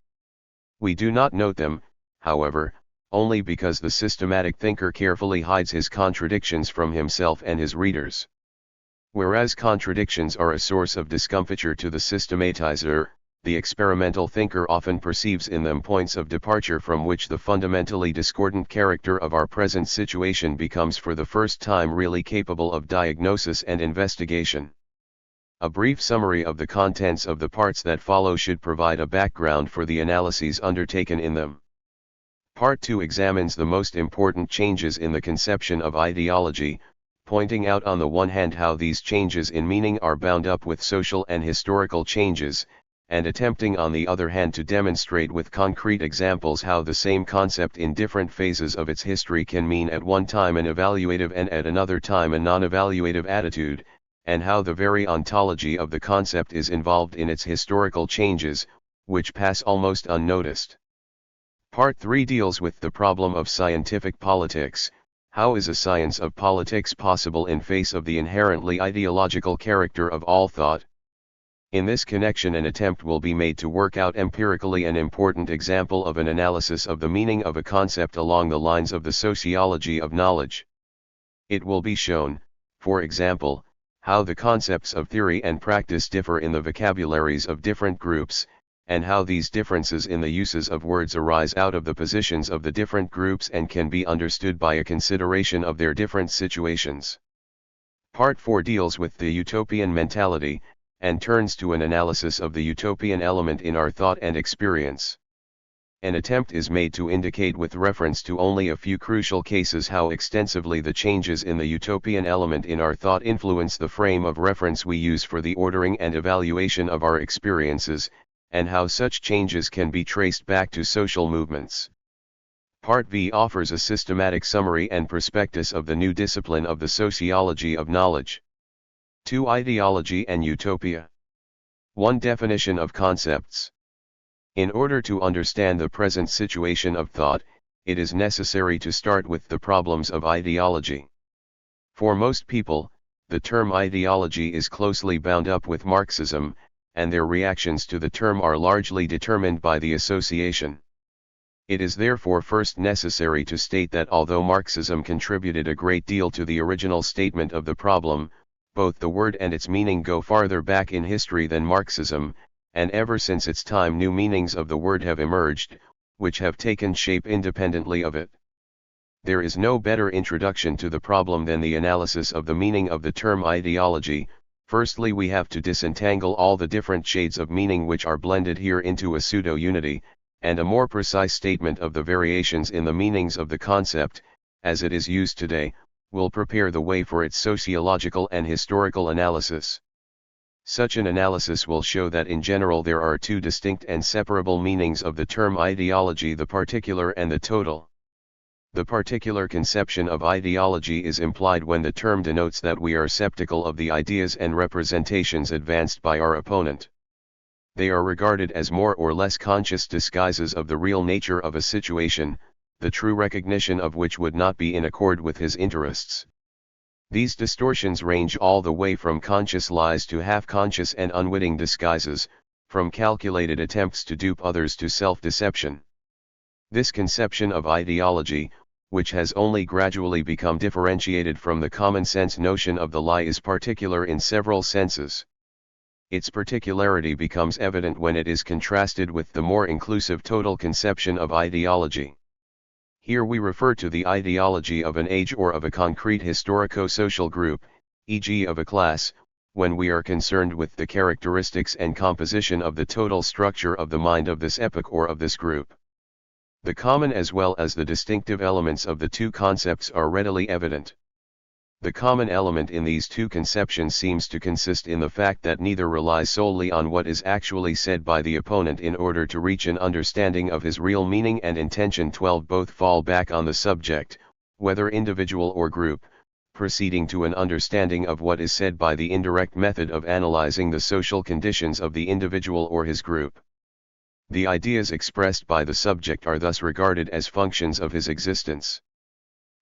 We do not note them, however, only because the systematic thinker carefully hides his contradictions from himself and his readers. Whereas contradictions are a source of discomfiture to the systematizer, the experimental thinker often perceives in them points of departure from which the fundamentally discordant character of our present situation becomes for the first time really capable of diagnosis and investigation. A brief summary of the contents of the parts that follow should provide a background for the analyses undertaken in them. Part 2 examines the most important changes in the conception of ideology, pointing out on the one hand how these changes in meaning are bound up with social and historical changes, and attempting on the other hand to demonstrate with concrete examples how the same concept in different phases of its history can mean at one time an evaluative and at another time a non-evaluative attitude, and how the very ontology of the concept is involved in its historical changes, which pass almost unnoticed. Part 3 deals with the problem of scientific politics. How is a science of politics possible in face of the inherently ideological character of all thought? In this connection an attempt will be made to work out empirically an important example of an analysis of the meaning of a concept along the lines of the sociology of knowledge. It will be shown, for example, how the concepts of theory and practice differ in the vocabularies of different groups, and how these differences in the uses of words arise out of the positions of the different groups and can be understood by a consideration of their different situations. Part 4 deals with the utopian mentality, and turns to an analysis of the utopian element in our thought and experience. An attempt is made to indicate with reference to only a few crucial cases how extensively the changes in the utopian element in our thought influence the frame of reference we use for the ordering and evaluation of our experiences, and how such changes can be traced back to social movements. Part V offers a systematic summary and prospectus of the new discipline of the sociology of knowledge. 2. Ideology and utopia. 1. Definition of concepts. In order to understand the present situation of thought, it is necessary to start with the problems of ideology. For most people, the term ideology is closely bound up with Marxism, and their reactions to the term are largely determined by the association. It is therefore first necessary to state that although Marxism contributed a great deal to the original statement of the problem, both the word and its meaning go farther back in history than Marxism, and ever since its time new meanings of the word have emerged, which have taken shape independently of it. There is no better introduction to the problem than the analysis of the meaning of the term ideology. Firstly, we have to disentangle all the different shades of meaning which are blended here into a pseudo-unity, and a more precise statement of the variations in the meanings of the concept, as it is used today, will prepare the way for its sociological and historical analysis. Such an analysis will show that in general there are two distinct and separable meanings of the term ideology: the particular and the total. The particular conception of ideology is implied when the term denotes that we are skeptical of the ideas and representations advanced by our opponent. They are regarded as more or less conscious disguises of the real nature of a situation, the true recognition of which would not be in accord with his interests. These distortions range all the way from conscious lies to half-conscious and unwitting disguises, from calculated attempts to dupe others to self-deception. This conception of ideology, which has only gradually become differentiated from the common-sense notion of the lie, is particular in several senses. Its particularity becomes evident when it is contrasted with the more inclusive total conception of ideology. Here we refer to the ideology of an age or of a concrete historico-social group, e.g. of a class, when we are concerned with the characteristics and composition of the total structure of the mind of this epoch or of this group. The common as well as the distinctive elements of the two concepts are readily evident. The common element in these two conceptions seems to consist in the fact that neither relies solely on what is actually said by the opponent in order to reach an understanding of his real meaning and intention. 12. Both fall back on the subject, whether individual or group, proceeding to an understanding of what is said by the indirect method of analyzing the social conditions of the individual or his group. The ideas expressed by the subject are thus regarded as functions of his existence.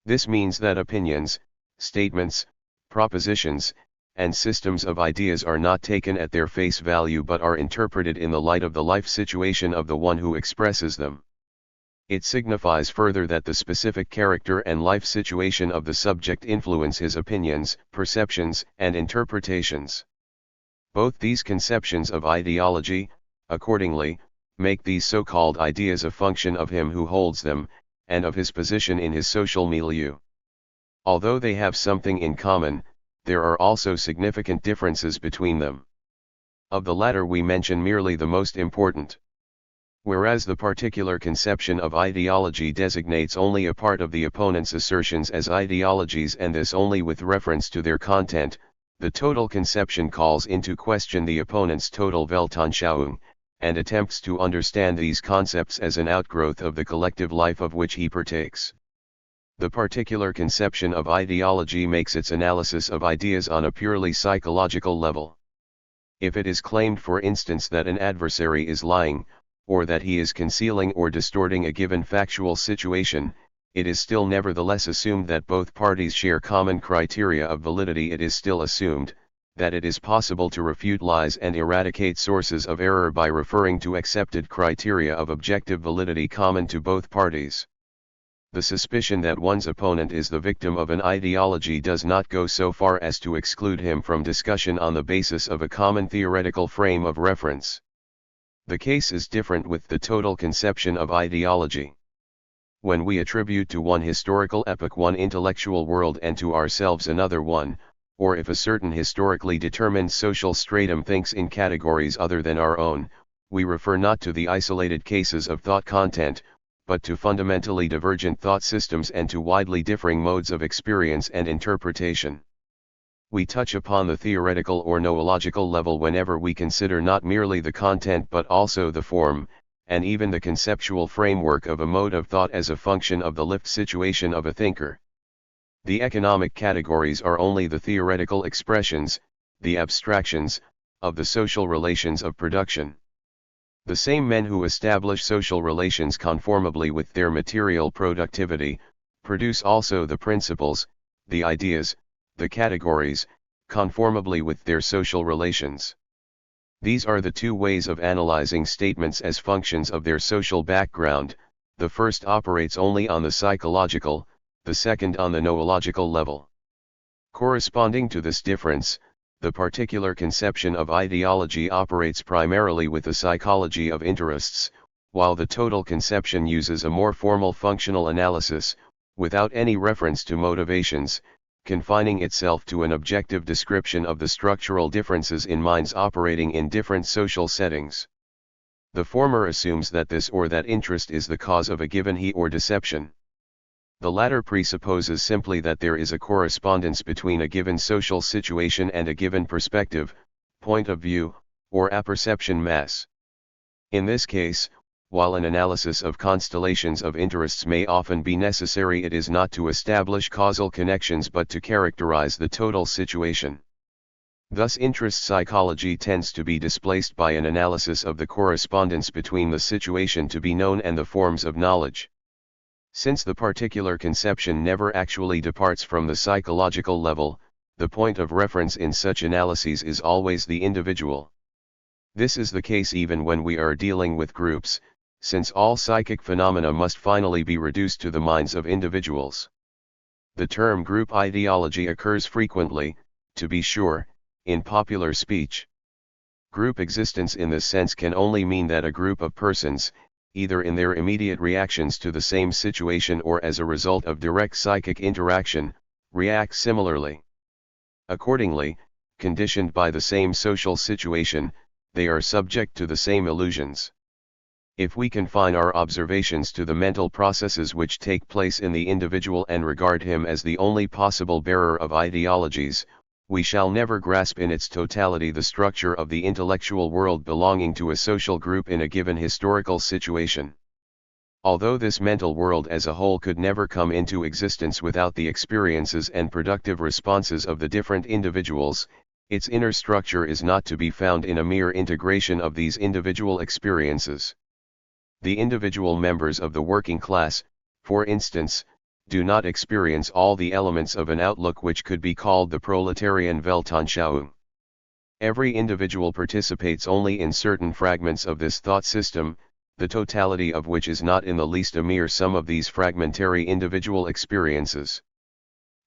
This means that opinions, statements, propositions, and systems of ideas are not taken at their face value but are interpreted in the light of the life situation of the one who expresses them. It signifies further that the specific character and life situation of the subject influence his opinions, perceptions, and interpretations. Both these conceptions of ideology, accordingly, make these so-called ideas a function of him who holds them, and of his position in his social milieu. Although they have something in common, there are also significant differences between them. Of the latter we mention merely the most important. Whereas the particular conception of ideology designates only a part of the opponent's assertions as ideologies, and this only with reference to their content, the total conception calls into question the opponent's total Weltanschauung, and attempts to understand these concepts as an outgrowth of the collective life of which he partakes. The particular conception of ideology makes its analysis of ideas on a purely psychological level. If it is claimed, for instance, that an adversary is lying, or that he is concealing or distorting a given factual situation, it is still nevertheless assumed that both parties share common criteria of validity. It is still assumed that it is possible to refute lies and eradicate sources of error by referring to accepted criteria of objective validity common to both parties. The suspicion that one's opponent is the victim of an ideology does not go so far as to exclude him from discussion on the basis of a common theoretical frame of reference. The case is different with the total conception of ideology. When we attribute to one historical epoch one intellectual world and to ourselves another one, or if a certain historically determined social stratum thinks in categories other than our own, we refer not to the isolated cases of thought content, but to fundamentally divergent thought systems and to widely differing modes of experience and interpretation. We touch upon the theoretical or noological level whenever we consider not merely the content but also the form, and even the conceptual framework of a mode of thought as a function of the lived situation of a thinker. The economic categories are only the theoretical expressions, the abstractions, of the social relations of production. The same men who establish social relations conformably with their material productivity, produce also the principles, the ideas, the categories, conformably with their social relations. These are the two ways of analyzing statements as functions of their social background. The first operates only on the psychological, the second on the noological level. Corresponding to this difference, the particular conception of ideology operates primarily with the psychology of interests, while the total conception uses a more formal functional analysis, without any reference to motivations, confining itself to an objective description of the structural differences in minds operating in different social settings. The former assumes that this or that interest is the cause of a given he or deception. The latter presupposes simply that there is a correspondence between a given social situation and a given perspective, point of view, or apperception mass. In this case, while an analysis of constellations of interests may often be necessary, it is not to establish causal connections but to characterize the total situation. Thus interest psychology tends to be displaced by an analysis of the correspondence between the situation to be known and the forms of knowledge. Since the particular conception never actually departs from the psychological level, the point of reference in such analyses is always the individual. This is the case even when we are dealing with groups, since all psychic phenomena must finally be reduced to the minds of individuals. The term group ideology occurs frequently, to be sure, in popular speech. Group existence in this sense can only mean that a group of persons, either in their immediate reactions to the same situation or as a result of direct psychic interaction, react similarly. Accordingly, conditioned by the same social situation, they are subject to the same illusions. If we confine our observations to the mental processes which take place in the individual and regard him as the only possible bearer of ideologies, we shall never grasp in its totality the structure of the intellectual world belonging to a social group in a given historical situation. Although this mental world as a whole could never come into existence without the experiences and productive responses of the different individuals, its inner structure is not to be found in a mere integration of these individual experiences. The individual members of the working class, for instance, do not experience all the elements of an outlook which could be called the proletarian Weltanschauung. Every individual participates only in certain fragments of this thought system, the totality of which is not in the least a mere sum of these fragmentary individual experiences.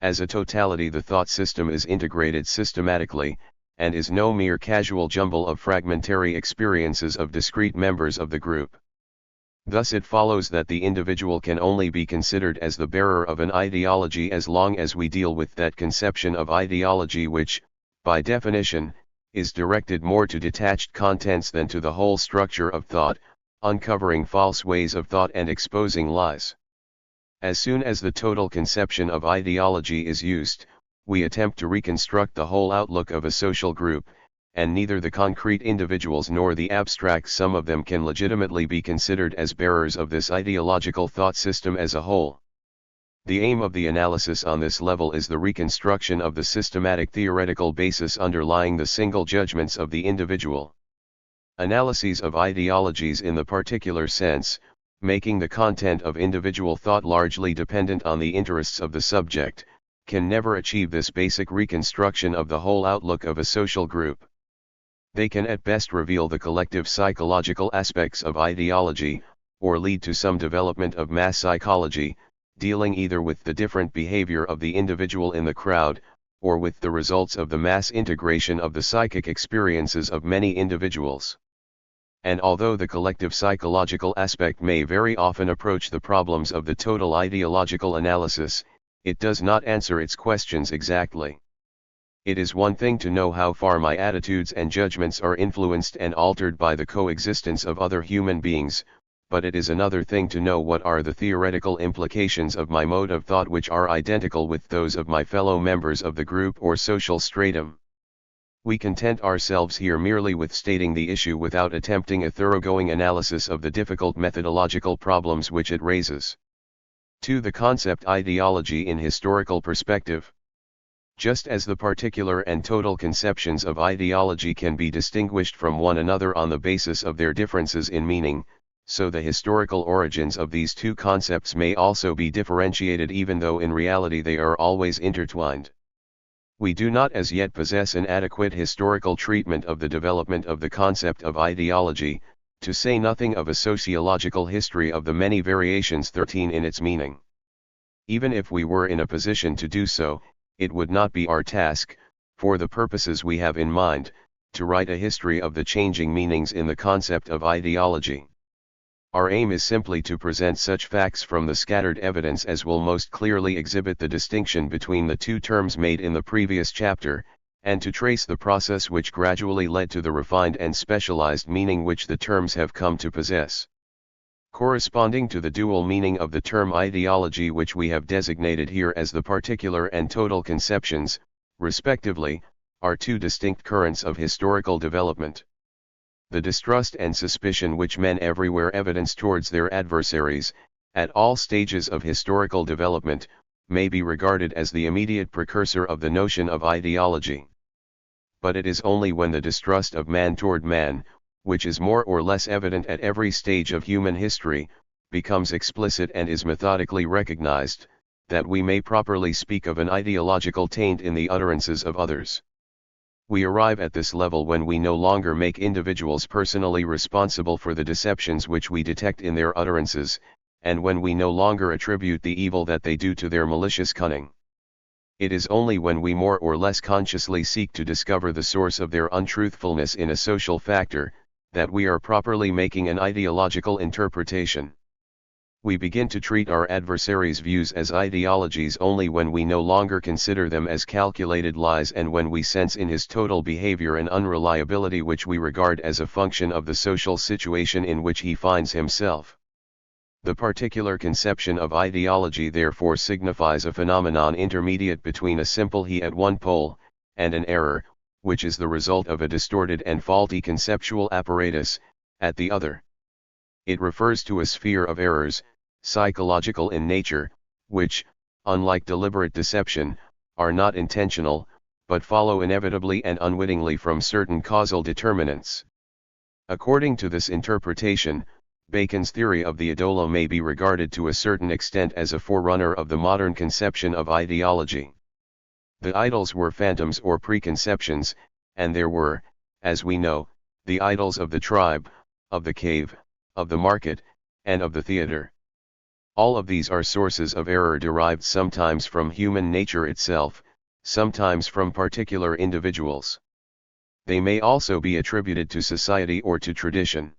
As a totality, the thought system is integrated systematically, and is no mere casual jumble of fragmentary experiences of discrete members of the group. Thus it follows that the individual can only be considered as the bearer of an ideology as long as we deal with that conception of ideology which, by definition, is directed more to detached contents than to the whole structure of thought, uncovering false ways of thought and exposing lies. As soon as the total conception of ideology is used, we attempt to reconstruct the whole outlook of a social group, and neither the concrete individuals nor the abstract sum of them can legitimately be considered as bearers of this ideological thought system as a whole. The aim of the analysis on this level is the reconstruction of the systematic theoretical basis underlying the single judgments of the individual. Analyses of ideologies in the particular sense, making the content of individual thought largely dependent on the interests of the subject, can never achieve this basic reconstruction of the whole outlook of a social group. They can at best reveal the collective psychological aspects of ideology, or lead to some development of mass psychology, dealing either with the different behavior of the individual in the crowd, or with the results of the mass integration of the psychic experiences of many individuals. And although the collective psychological aspect may very often approach the problems of the total ideological analysis, it does not answer its questions exactly. It is one thing to know how far my attitudes and judgments are influenced and altered by the coexistence of other human beings, but it is another thing to know what are the theoretical implications of my mode of thought which are identical with those of my fellow members of the group or social stratum. We content ourselves here merely with stating the issue without attempting a thoroughgoing analysis of the difficult methodological problems which it raises. 2. The concept ideology in historical perspective. Just as the particular and total conceptions of ideology can be distinguished from one another on the basis of their differences in meaning, so the historical origins of these two concepts may also be differentiated even though in reality they are always intertwined. We do not as yet possess an adequate historical treatment of the development of the concept of ideology, to say nothing of a sociological history of the many variations 13 in its meaning. Even if we were in a position to do so, it would not be our task, for the purposes we have in mind, to write a history of the changing meanings in the concept of ideology. Our aim is simply to present such facts from the scattered evidence as will most clearly exhibit the distinction between the two terms made in the previous chapter, and to trace the process which gradually led to the refined and specialized meaning which the terms have come to possess. Corresponding to the dual meaning of the term ideology, which we have designated here as the particular and total conceptions, respectively, are two distinct currents of historical development. The distrust and suspicion which men everywhere evidence towards their adversaries, at all stages of historical development, may be regarded as the immediate precursor of the notion of ideology. But it is only when the distrust of man toward man, which is more or less evident at every stage of human history, becomes explicit and is methodically recognized, that we may properly speak of an ideological taint in the utterances of others. We arrive at this level when we no longer make individuals personally responsible for the deceptions which we detect in their utterances, and when we no longer attribute the evil that they do to their malicious cunning. It is only when we more or less consciously seek to discover the source of their untruthfulness in a social factor, that we are properly making an ideological interpretation. We begin to treat our adversaries' views as ideologies only when we no longer consider them as calculated lies and when we sense in his total behavior an unreliability which we regard as a function of the social situation in which he finds himself. The particular conception of ideology therefore signifies a phenomenon intermediate between a simple he at one pole, and an error, which is the result of a distorted and faulty conceptual apparatus, at the other. It refers to a sphere of errors, psychological in nature, which, unlike deliberate deception, are not intentional, but follow inevitably and unwittingly from certain causal determinants. According to this interpretation, Bacon's theory of the idola may be regarded to a certain extent as a forerunner of the modern conception of ideology. The idols were phantoms or preconceptions, and there were, as we know, the idols of the tribe, of the cave, of the market, and of the theater. All of these are sources of error derived sometimes from human nature itself, sometimes from particular individuals. They may also be attributed to society or to tradition.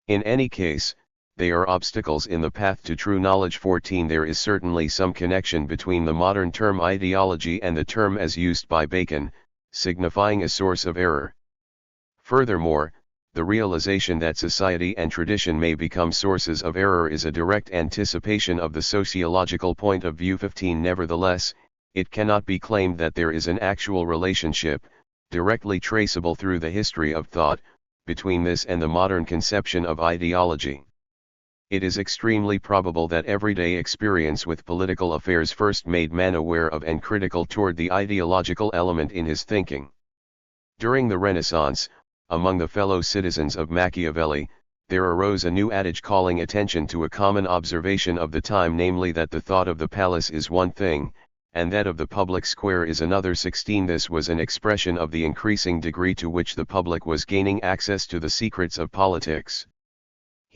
In any case, they are obstacles in the path to true knowledge. 14 There is certainly some connection between the modern term ideology and the term as used by Bacon, signifying a source of error. Furthermore, the realization that society and tradition may become sources of error is a direct anticipation of the sociological point of view. 15 Nevertheless, it cannot be claimed that there is an actual relationship, directly traceable through the history of thought, between this and the modern conception of ideology. It is extremely probable that everyday experience with political affairs first made man aware of and critical toward the ideological element in his thinking. During the Renaissance, among the fellow citizens of Machiavelli, there arose a new adage calling attention to a common observation of the time, namely that the thought of the palace is one thing, and that of the public square is another. 16 This was an expression of the increasing degree to which the public was gaining access to the secrets of politics.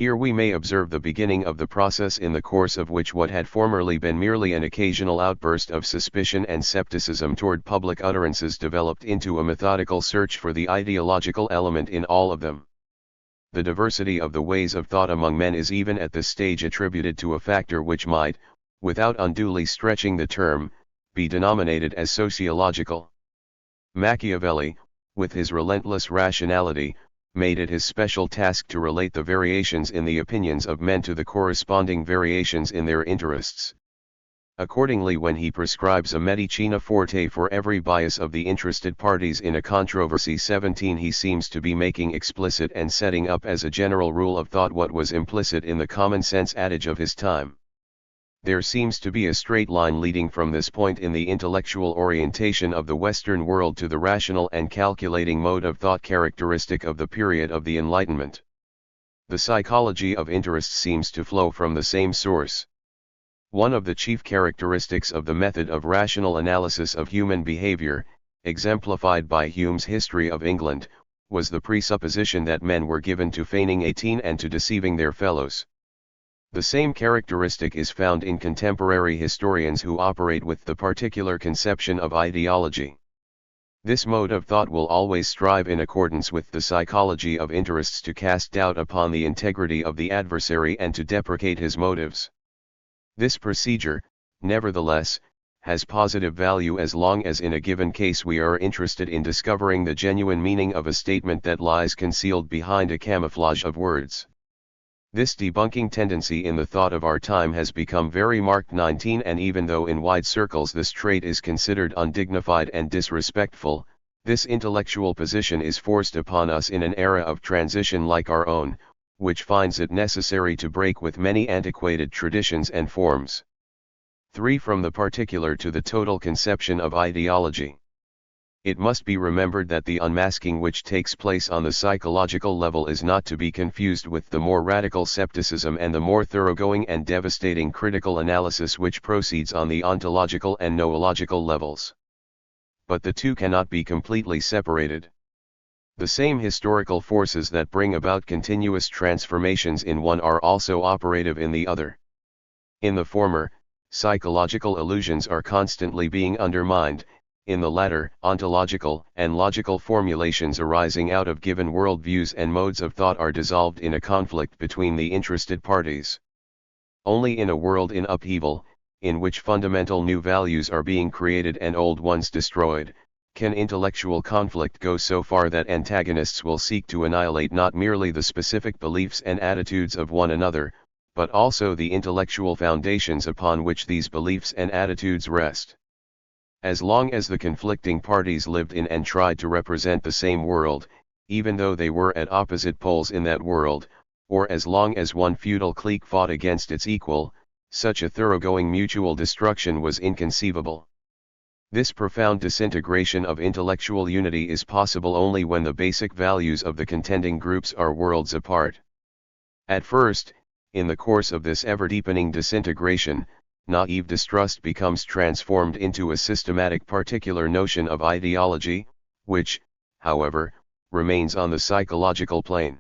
Here we may observe the beginning of the process in the course of which what had formerly been merely an occasional outburst of suspicion and skepticism toward public utterances developed into a methodical search for the ideological element in all of them. The diversity of the ways of thought among men is even at this stage attributed to a factor which might, without unduly stretching the term, be denominated as sociological. Machiavelli, with his relentless rationality, made it his special task to relate the variations in the opinions of men to the corresponding variations in their interests. Accordingly, when he prescribes a medicina forte for every bias of the interested parties in a controversy, 17 he seems to be making explicit and setting up as a general rule of thought what was implicit in the common sense adage of his time. There seems to be a straight line leading from this point in the intellectual orientation of the Western world to the rational and calculating mode of thought characteristic of the period of the Enlightenment. The psychology of interest seems to flow from the same source. One of the chief characteristics of the method of rational analysis of human behavior, exemplified by Hume's History of England, was the presupposition that men were given to feigning a teen and to deceiving their fellows. The same characteristic is found in contemporary historians who operate with the particular conception of ideology. This mode of thought will always strive in accordance with the psychology of interests to cast doubt upon the integrity of the adversary and to deprecate his motives. This procedure, nevertheless, has positive value as long as in a given case we are interested in discovering the genuine meaning of a statement that lies concealed behind a camouflage of words. This debunking tendency in the thought of our time has become very marked. 19 And even though in wide circles this trait is considered undignified and disrespectful, this intellectual position is forced upon us in an era of transition like our own, which finds it necessary to break with many antiquated traditions and forms. 3. From the particular to the total conception of ideology. It must be remembered that the unmasking which takes place on the psychological level is not to be confused with the more radical skepticism and the more thoroughgoing and devastating critical analysis which proceeds on the ontological and noological levels. But the two cannot be completely separated. The same historical forces that bring about continuous transformations in one are also operative in the other. In the former, psychological illusions are constantly being undermined. In the latter, ontological and logical formulations arising out of given worldviews and modes of thought are dissolved in a conflict between the interested parties. Only in a world in upheaval, in which fundamental new values are being created and old ones destroyed, can intellectual conflict go so far that antagonists will seek to annihilate not merely the specific beliefs and attitudes of one another, but also the intellectual foundations upon which these beliefs and attitudes rest. As long as the conflicting parties lived in and tried to represent the same world, even though they were at opposite poles in that world, or as long as one feudal clique fought against its equal, such a thoroughgoing mutual destruction was inconceivable. This profound disintegration of intellectual unity is possible only when the basic values of the contending groups are worlds apart. At first, in the course of this ever-deepening disintegration, naive distrust becomes transformed into a systematic particular notion of ideology, which, however, remains on the psychological plane.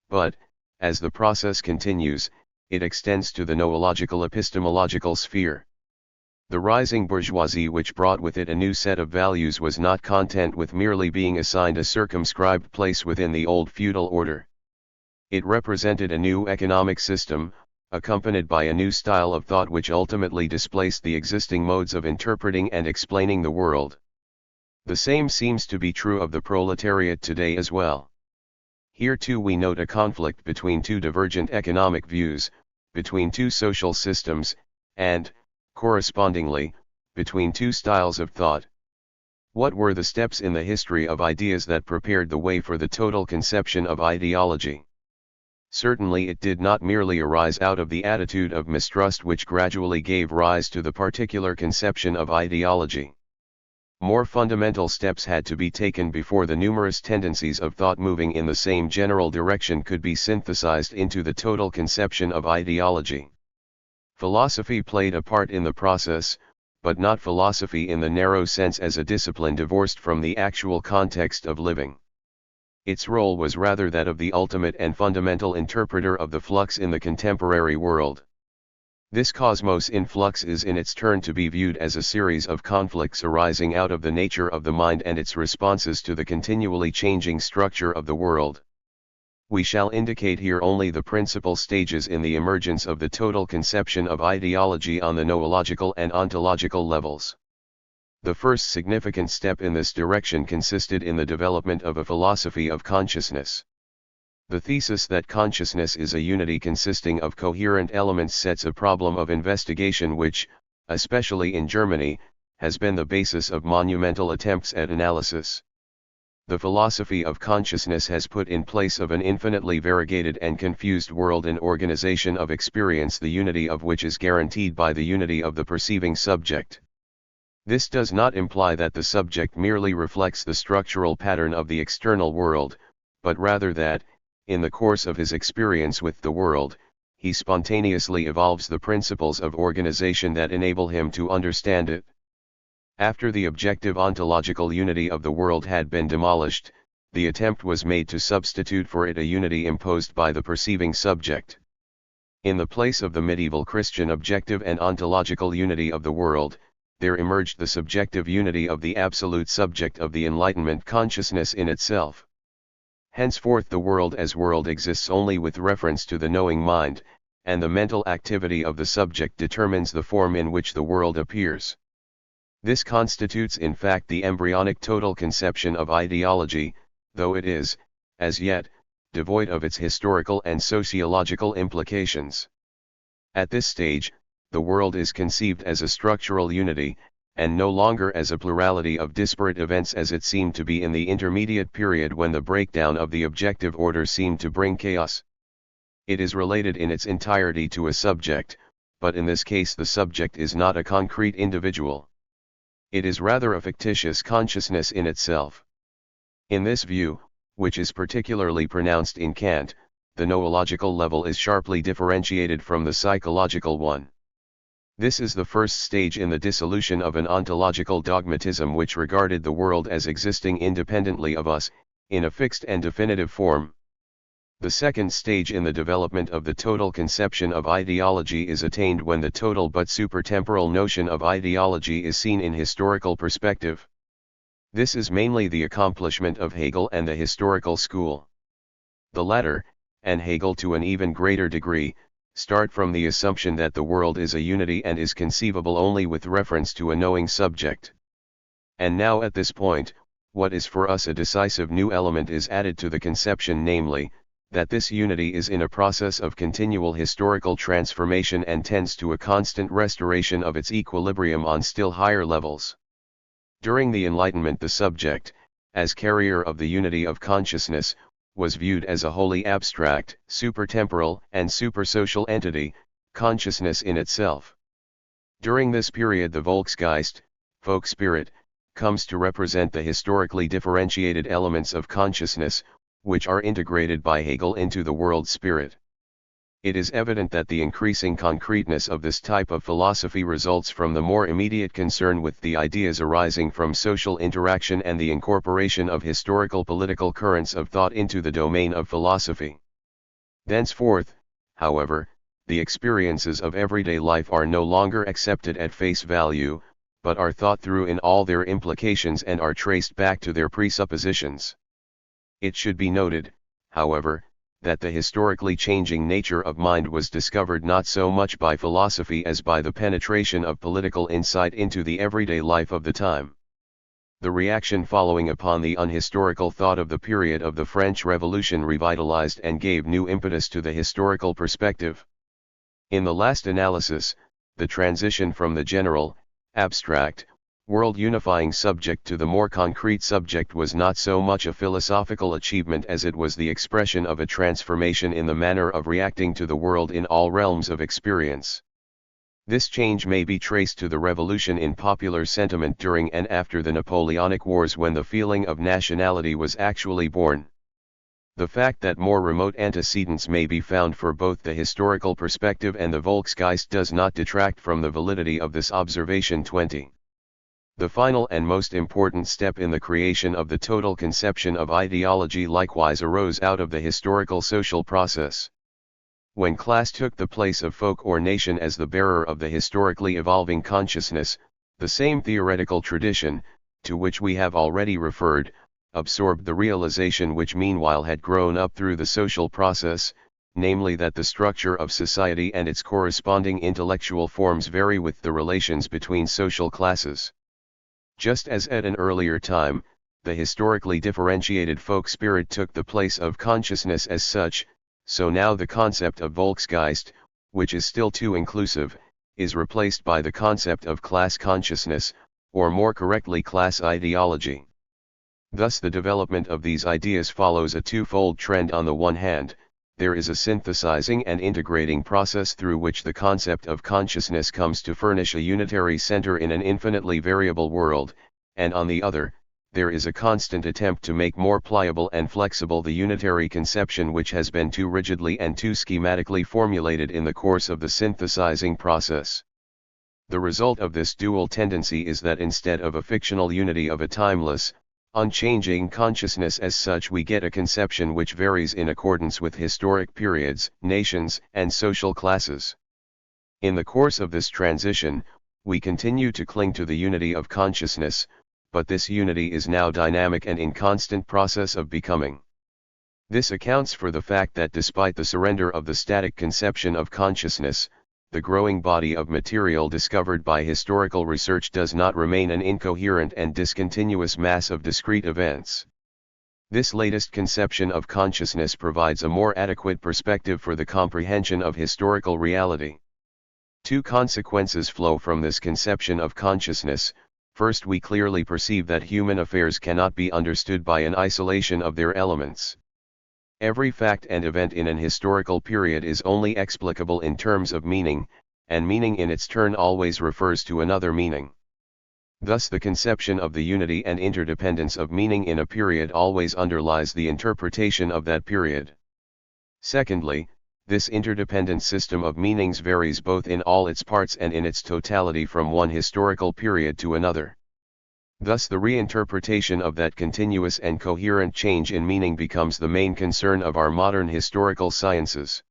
But, as the process continues, it extends to the noological epistemological sphere. The rising bourgeoisie which brought with it a new set of values was not content with merely being assigned a circumscribed place within the old feudal order. It represented a new economic system, accompanied by a new style of thought which ultimately displaced the existing modes of interpreting and explaining the world. The same seems to be true of the proletariat today as well. Here too we note a conflict between two divergent economic views, between two social systems, and, correspondingly, between two styles of thought. What were the steps in the history of ideas that prepared the way for the total conception of ideology? Certainly it did not merely arise out of the attitude of mistrust which gradually gave rise to the particular conception of ideology. More fundamental steps had to be taken before the numerous tendencies of thought moving in the same general direction could be synthesized into the total conception of ideology. Philosophy played a part in the process, but not philosophy in the narrow sense as a discipline divorced from the actual context of living. Its role was rather that of the ultimate and fundamental interpreter of the flux in the contemporary world. This cosmos in flux is in its turn to be viewed as a series of conflicts arising out of the nature of the mind and its responses to the continually changing structure of the world. We shall indicate here only the principal stages in the emergence of the total conception of ideology on the noological and ontological levels. The first significant step in this direction consisted in the development of a philosophy of consciousness. The thesis that consciousness is a unity consisting of coherent elements sets a problem of investigation which, especially in Germany, has been the basis of monumental attempts at analysis. The philosophy of consciousness has put in place of an infinitely variegated and confused world an organization of experience the unity of which is guaranteed by the unity of the perceiving subject. This does not imply that the subject merely reflects the structural pattern of the external world, but rather that, in the course of his experience with the world, he spontaneously evolves the principles of organization that enable him to understand it. After the objective ontological unity of the world had been demolished, the attempt was made to substitute for it a unity imposed by the perceiving subject. In the place of the medieval Christian objective and ontological unity of the world, there emerged the subjective unity of the absolute subject of the Enlightenment consciousness in itself. Henceforth the world as world exists only with reference to the knowing mind, and the mental activity of the subject determines the form in which the world appears. This constitutes in fact the embryonic total conception of ideology, though it is, as yet, devoid of its historical and sociological implications. At this stage, the world is conceived as a structural unity, and no longer as a plurality of disparate events as it seemed to be in the intermediate period when the breakdown of the objective order seemed to bring chaos. It is related in its entirety to a subject, but in this case the subject is not a concrete individual. It is rather a fictitious consciousness in itself. In this view, which is particularly pronounced in Kant, the noological level is sharply differentiated from the psychological one. This is the first stage in the dissolution of an ontological dogmatism which regarded the world as existing independently of us, in a fixed and definitive form. The second stage in the development of the total conception of ideology is attained when the total but supertemporal notion of ideology is seen in historical perspective. This is mainly the accomplishment of Hegel and the historical school. The latter, and Hegel to an even greater degree, start from the assumption that the world is a unity and is conceivable only with reference to a knowing subject. And now at this point, what is for us a decisive new element is added to the conception, namely, that this unity is in a process of continual historical transformation and tends to a constant restoration of its equilibrium on still higher levels. During the Enlightenment the subject, as carrier of the unity of consciousness, was viewed as a wholly abstract, supertemporal, and supersocial entity, consciousness in itself. During this period the Volksgeist, folk spirit, comes to represent the historically differentiated elements of consciousness, which are integrated by Hegel into the world spirit. It is evident that the increasing concreteness of this type of philosophy results from the more immediate concern with the ideas arising from social interaction and the incorporation of historical political currents of thought into the domain of philosophy. Thenceforth, however, the experiences of everyday life are no longer accepted at face value, but are thought through in all their implications and are traced back to their presuppositions. It should be noted, however, that the historically changing nature of mind was discovered not so much by philosophy as by the penetration of political insight into the everyday life of the time. The reaction following upon the unhistorical thought of the period of the French Revolution revitalized and gave new impetus to the historical perspective. In the last analysis, the transition from the general, abstract, world-unifying subject to the more concrete subject was not so much a philosophical achievement as it was the expression of a transformation in the manner of reacting to the world in all realms of experience. This change may be traced to the revolution in popular sentiment during and after the Napoleonic Wars, when the feeling of nationality was actually born. The fact that more remote antecedents may be found for both the historical perspective and the Volksgeist does not detract from the validity of this observation. 20. The final and most important step in the creation of the total conception of ideology likewise arose out of the historical social process. When class took the place of folk or nation as the bearer of the historically evolving consciousness, the same theoretical tradition, to which we have already referred, absorbed the realization which meanwhile had grown up through the social process, namely that the structure of society and its corresponding intellectual forms vary with the relations between social classes. Just as at an earlier time, the historically differentiated folk spirit took the place of consciousness as such, so now the concept of Volksgeist, which is still too inclusive, is replaced by the concept of class consciousness, or more correctly class ideology. Thus the development of these ideas follows a twofold trend. On the one hand, there is a synthesizing and integrating process through which the concept of consciousness comes to furnish a unitary center in an infinitely variable world, and on the other, there is a constant attempt to make more pliable and flexible the unitary conception which has been too rigidly and too schematically formulated in the course of the synthesizing process. The result of this dual tendency is that instead of a fictional unity of a timeless, unchanging consciousness as such, we get a conception which varies in accordance with historic periods, nations, and social classes. In the course of this transition, we continue to cling to the unity of consciousness, but this unity is now dynamic and in constant process of becoming. This accounts for the fact that despite the surrender of the static conception of consciousness, the growing body of material discovered by historical research does not remain an incoherent and discontinuous mass of discrete events. This latest conception of consciousness provides a more adequate perspective for the comprehension of historical reality. Two consequences flow from this conception of consciousness. First, we clearly perceive that human affairs cannot be understood by an isolation of their elements. Every fact and event in an historical period is only explicable in terms of meaning, and meaning in its turn always refers to another meaning. Thus the conception of the unity and interdependence of meaning in a period always underlies the interpretation of that period. Secondly, this interdependent system of meanings varies both in all its parts and in its totality from one historical period to another. Thus the reinterpretation of that continuous and coherent change in meaning becomes the main concern of our modern historical sciences.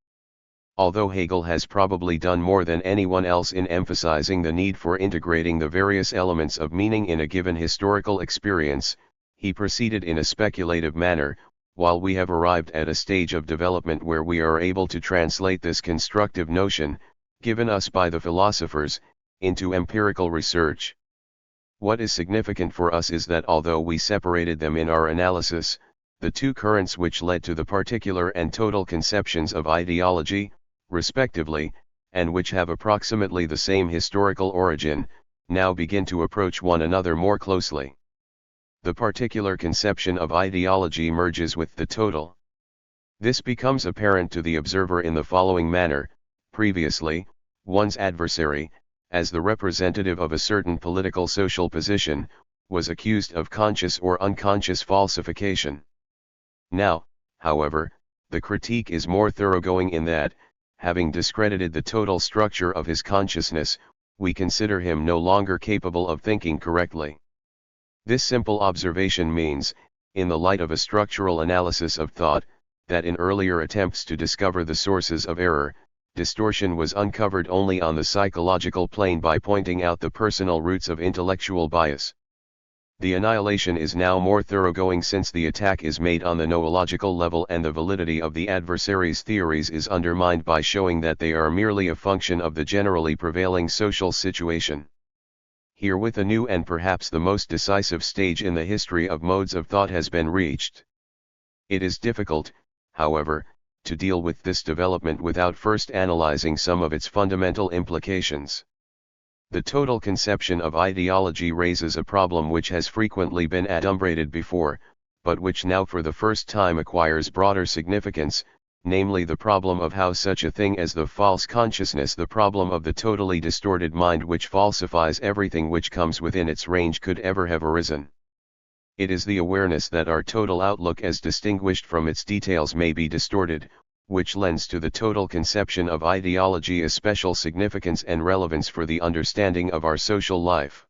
Although Hegel has probably done more than anyone else in emphasizing the need for integrating the various elements of meaning in a given historical experience, he proceeded in a speculative manner, while we have arrived at a stage of development where we are able to translate this constructive notion, given us by the philosophers, into empirical research. What is significant for us is that although we separated them in our analysis, the two currents which led to the particular and total conceptions of ideology, respectively, and which have approximately the same historical origin, now begin to approach one another more closely. The particular conception of ideology merges with the total. This becomes apparent to the observer in the following manner: previously, one's adversary, as the representative of a certain political social position, was accused of conscious or unconscious falsification. Now, however, the critique is more thoroughgoing in that, having discredited the total structure of his consciousness, we consider him no longer capable of thinking correctly. This simple observation means, in the light of a structural analysis of thought, that in earlier attempts to discover the sources of error, distortion was uncovered only on the psychological plane by pointing out the personal roots of intellectual bias. The annihilation is now more thoroughgoing since the attack is made on the noological level and the validity of the adversary's theories is undermined by showing that they are merely a function of the generally prevailing social situation. Herewith a new and perhaps the most decisive stage in the history of modes of thought has been reached. It is difficult, however, to deal with this development without first analyzing some of its fundamental implications. The total conception of ideology raises a problem which has frequently been adumbrated before, but which now for the first time acquires broader significance, namely the problem of how such a thing as the false consciousness, the problem of the totally distorted mind which falsifies everything which comes within its range, could ever have arisen. It is the awareness that our total outlook as distinguished from its details may be distorted, which lends to the total conception of ideology a special significance and relevance for the understanding of our social life.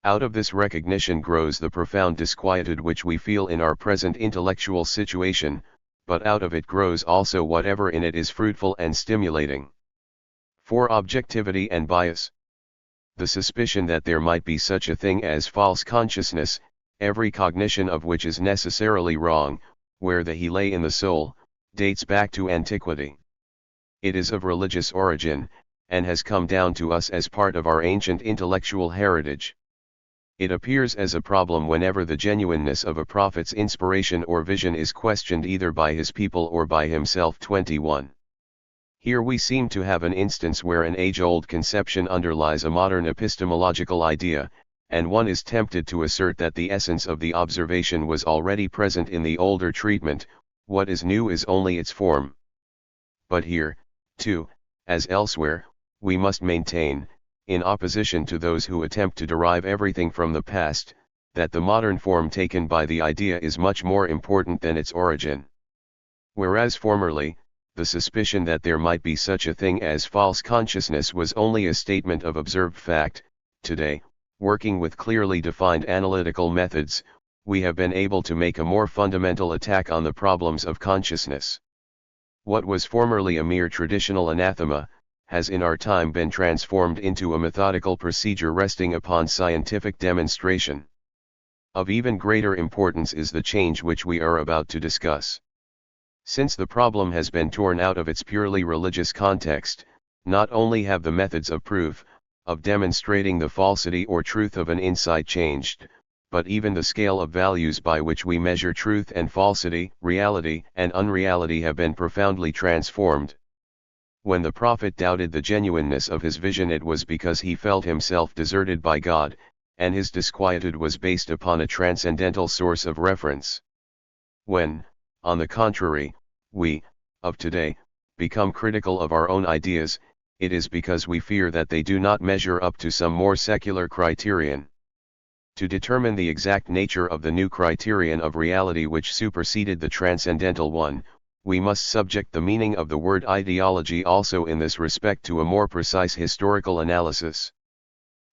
Out of this recognition grows the profound disquietude which we feel in our present intellectual situation, but out of it grows also whatever in it is fruitful and stimulating. 4. Objectivity and bias. The suspicion that there might be such a thing as false consciousness, every cognition of which is necessarily wrong, where the he lay in the soul, dates back to antiquity. It is of religious origin, and has come down to us as part of our ancient intellectual heritage. It appears as a problem whenever the genuineness of a prophet's inspiration or vision is questioned either by his people or by himself. 21. Here we seem to have an instance where an age-old conception underlies a modern epistemological idea, and one is tempted to assert that the essence of the observation was already present in the older treatment. What is new is only its form. But here, too, as elsewhere, we must maintain, in opposition to those who attempt to derive everything from the past, that the modern form taken by the idea is much more important than its origin. Whereas formerly, the suspicion that there might be such a thing as false consciousness was only a statement of observed fact, today, working with clearly defined analytical methods, we have been able to make a more fundamental attack on the problems of consciousness. What was formerly a mere traditional anathema, has in our time been transformed into a methodical procedure resting upon scientific demonstration. Of even greater importance is the change which we are about to discuss. Since the problem has been torn out of its purely religious context, not only have the methods of proof, of demonstrating the falsity or truth of an insight changed, but even the scale of values by which we measure truth and falsity, reality and unreality have been profoundly transformed. When the prophet doubted the genuineness of his vision, it was because he felt himself deserted by God, and his disquietude was based upon a transcendental source of reference. When, on the contrary, we, of today, become critical of our own ideas, it is because we fear that they do not measure up to some more secular criterion. To determine the exact nature of the new criterion of reality which superseded the transcendental one, we must subject the meaning of the word ideology also in this respect to a more precise historical analysis.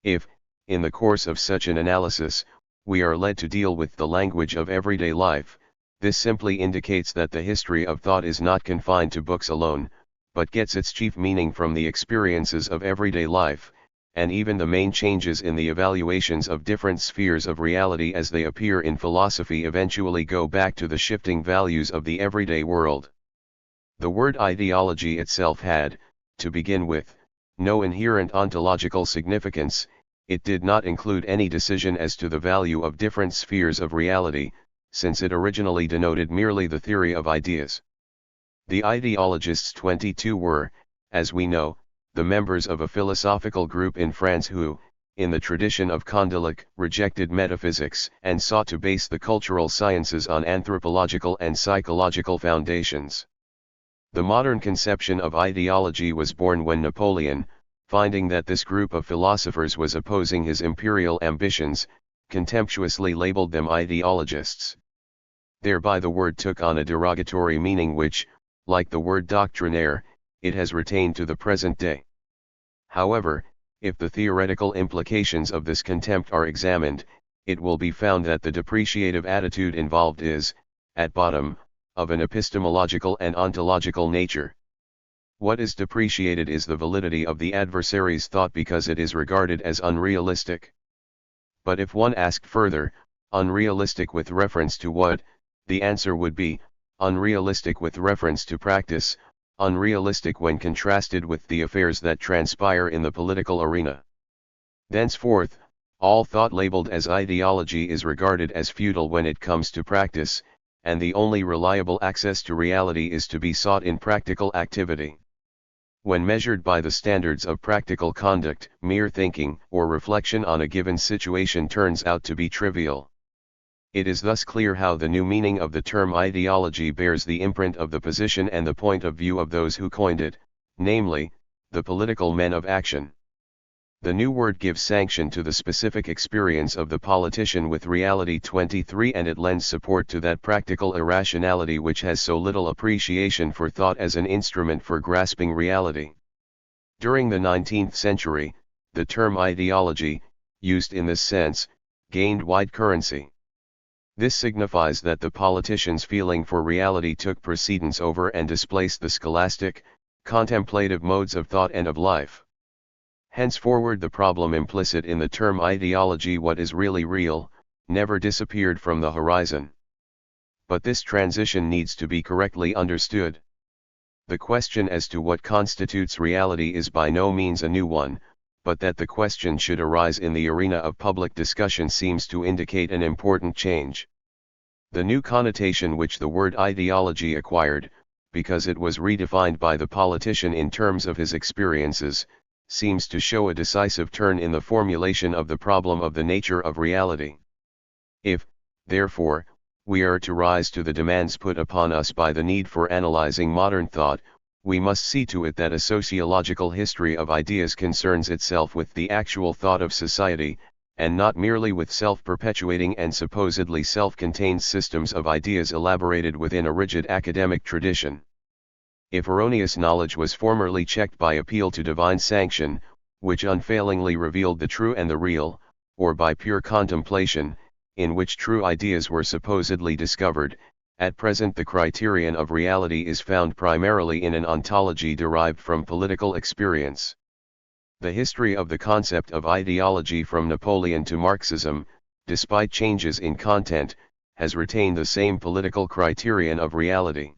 If, in the course of such an analysis, we are led to deal with the language of everyday life, this simply indicates that the history of thought is not confined to books alone, but gets its chief meaning from the experiences of everyday life, and even the main changes in the evaluations of different spheres of reality as they appear in philosophy eventually go back to the shifting values of the everyday world. The word ideology itself had, to begin with, no inherent ontological significance. It did not include any decision as to the value of different spheres of reality, since it originally denoted merely the theory of ideas. The ideologists 22 were, as we know, the members of a philosophical group in France who, in the tradition of Condillac, rejected metaphysics and sought to base the cultural sciences on anthropological and psychological foundations. The modern conception of ideology was born when Napoleon, finding that this group of philosophers was opposing his imperial ambitions, contemptuously labeled them ideologists. Thereby the word took on a derogatory meaning which, like the word doctrinaire, it has retained to the present day. However, if the theoretical implications of this contempt are examined, it will be found that the depreciative attitude involved is, at bottom, of an epistemological and ontological nature. What is depreciated is the validity of the adversary's thought because it is regarded as unrealistic. But if one asked further, unrealistic with reference to what, the answer would be, unrealistic with reference to practice, unrealistic when contrasted with the affairs that transpire in the political arena. Thenceforth, all thought labeled as ideology is regarded as futile when it comes to practice, and the only reliable access to reality is to be sought in practical activity. When measured by the standards of practical conduct, mere thinking or reflection on a given situation turns out to be trivial. It is thus clear how the new meaning of the term ideology bears the imprint of the position and the point of view of those who coined it, namely, the political men of action. The new word gives sanction to the specific experience of the politician with reality 23, and it lends support to that practical irrationality which has so little appreciation for thought as an instrument for grasping reality. During the 19th century, the term ideology, used in this sense, gained wide currency. This signifies that the politician's feeling for reality took precedence over and displaced the scholastic, contemplative modes of thought and of life. Henceforward the problem implicit in the term ideology, what is really real, never disappeared from the horizon. But this transition needs to be correctly understood. The question as to what constitutes reality is by no means a new one, but that the question should arise in the arena of public discussion seems to indicate an important change. The new connotation which the word ideology acquired, because it was redefined by the politician in terms of his experiences, seems to show a decisive turn in the formulation of the problem of the nature of reality. If, therefore, we are to rise to the demands put upon us by the need for analyzing modern thought, we must see to it that a sociological history of ideas concerns itself with the actual thought of society, and not merely with self-perpetuating and supposedly self-contained systems of ideas elaborated within a rigid academic tradition. If erroneous knowledge was formerly checked by appeal to divine sanction, which unfailingly revealed the true and the real, or by pure contemplation, in which true ideas were supposedly discovered, at present the criterion of reality is found primarily in an ontology derived from political experience. The history of the concept of ideology from Napoleon to Marxism, despite changes in content, has retained the same political criterion of reality.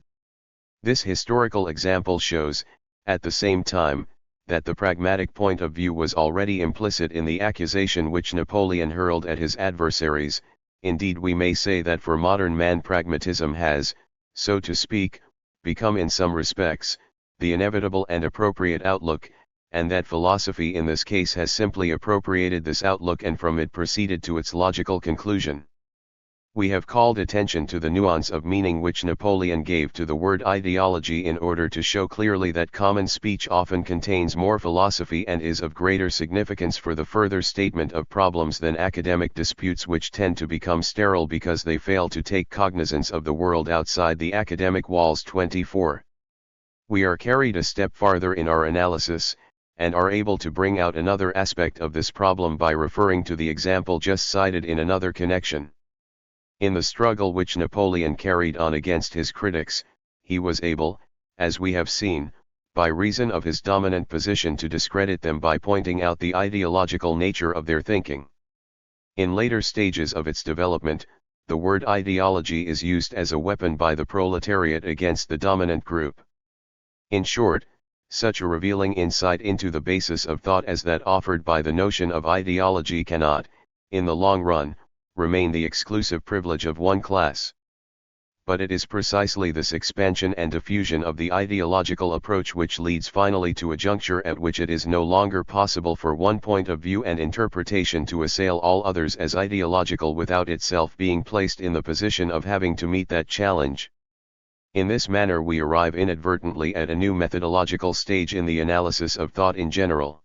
This historical example shows, at the same time, that the pragmatic point of view was already implicit in the accusation which Napoleon hurled at his adversaries. Indeed, we may say that for modern man pragmatism has, so to speak, become in some respects, the inevitable and appropriate outlook, and that philosophy in this case has simply appropriated this outlook and from it proceeded to its logical conclusion. We have called attention to the nuance of meaning which Napoleon gave to the word ideology in order to show clearly that common speech often contains more philosophy and is of greater significance for the further statement of problems than academic disputes which tend to become sterile because they fail to take cognizance of the world outside the academic walls. 24. We are carried a step farther in our analysis, and are able to bring out another aspect of this problem by referring to the example just cited in another connection. In the struggle which Napoleon carried on against his critics, he was able, as we have seen, by reason of his dominant position to discredit them by pointing out the ideological nature of their thinking. In later stages of its development, the word ideology is used as a weapon by the proletariat against the dominant group. In short, such a revealing insight into the basis of thought as that offered by the notion of ideology cannot, in the long run, remain the exclusive privilege of one class. But it is precisely this expansion and diffusion of the ideological approach which leads finally to a juncture at which it is no longer possible for one point of view and interpretation to assail all others as ideological without itself being placed in the position of having to meet that challenge. In this manner we arrive inadvertently at a new methodological stage in the analysis of thought in general.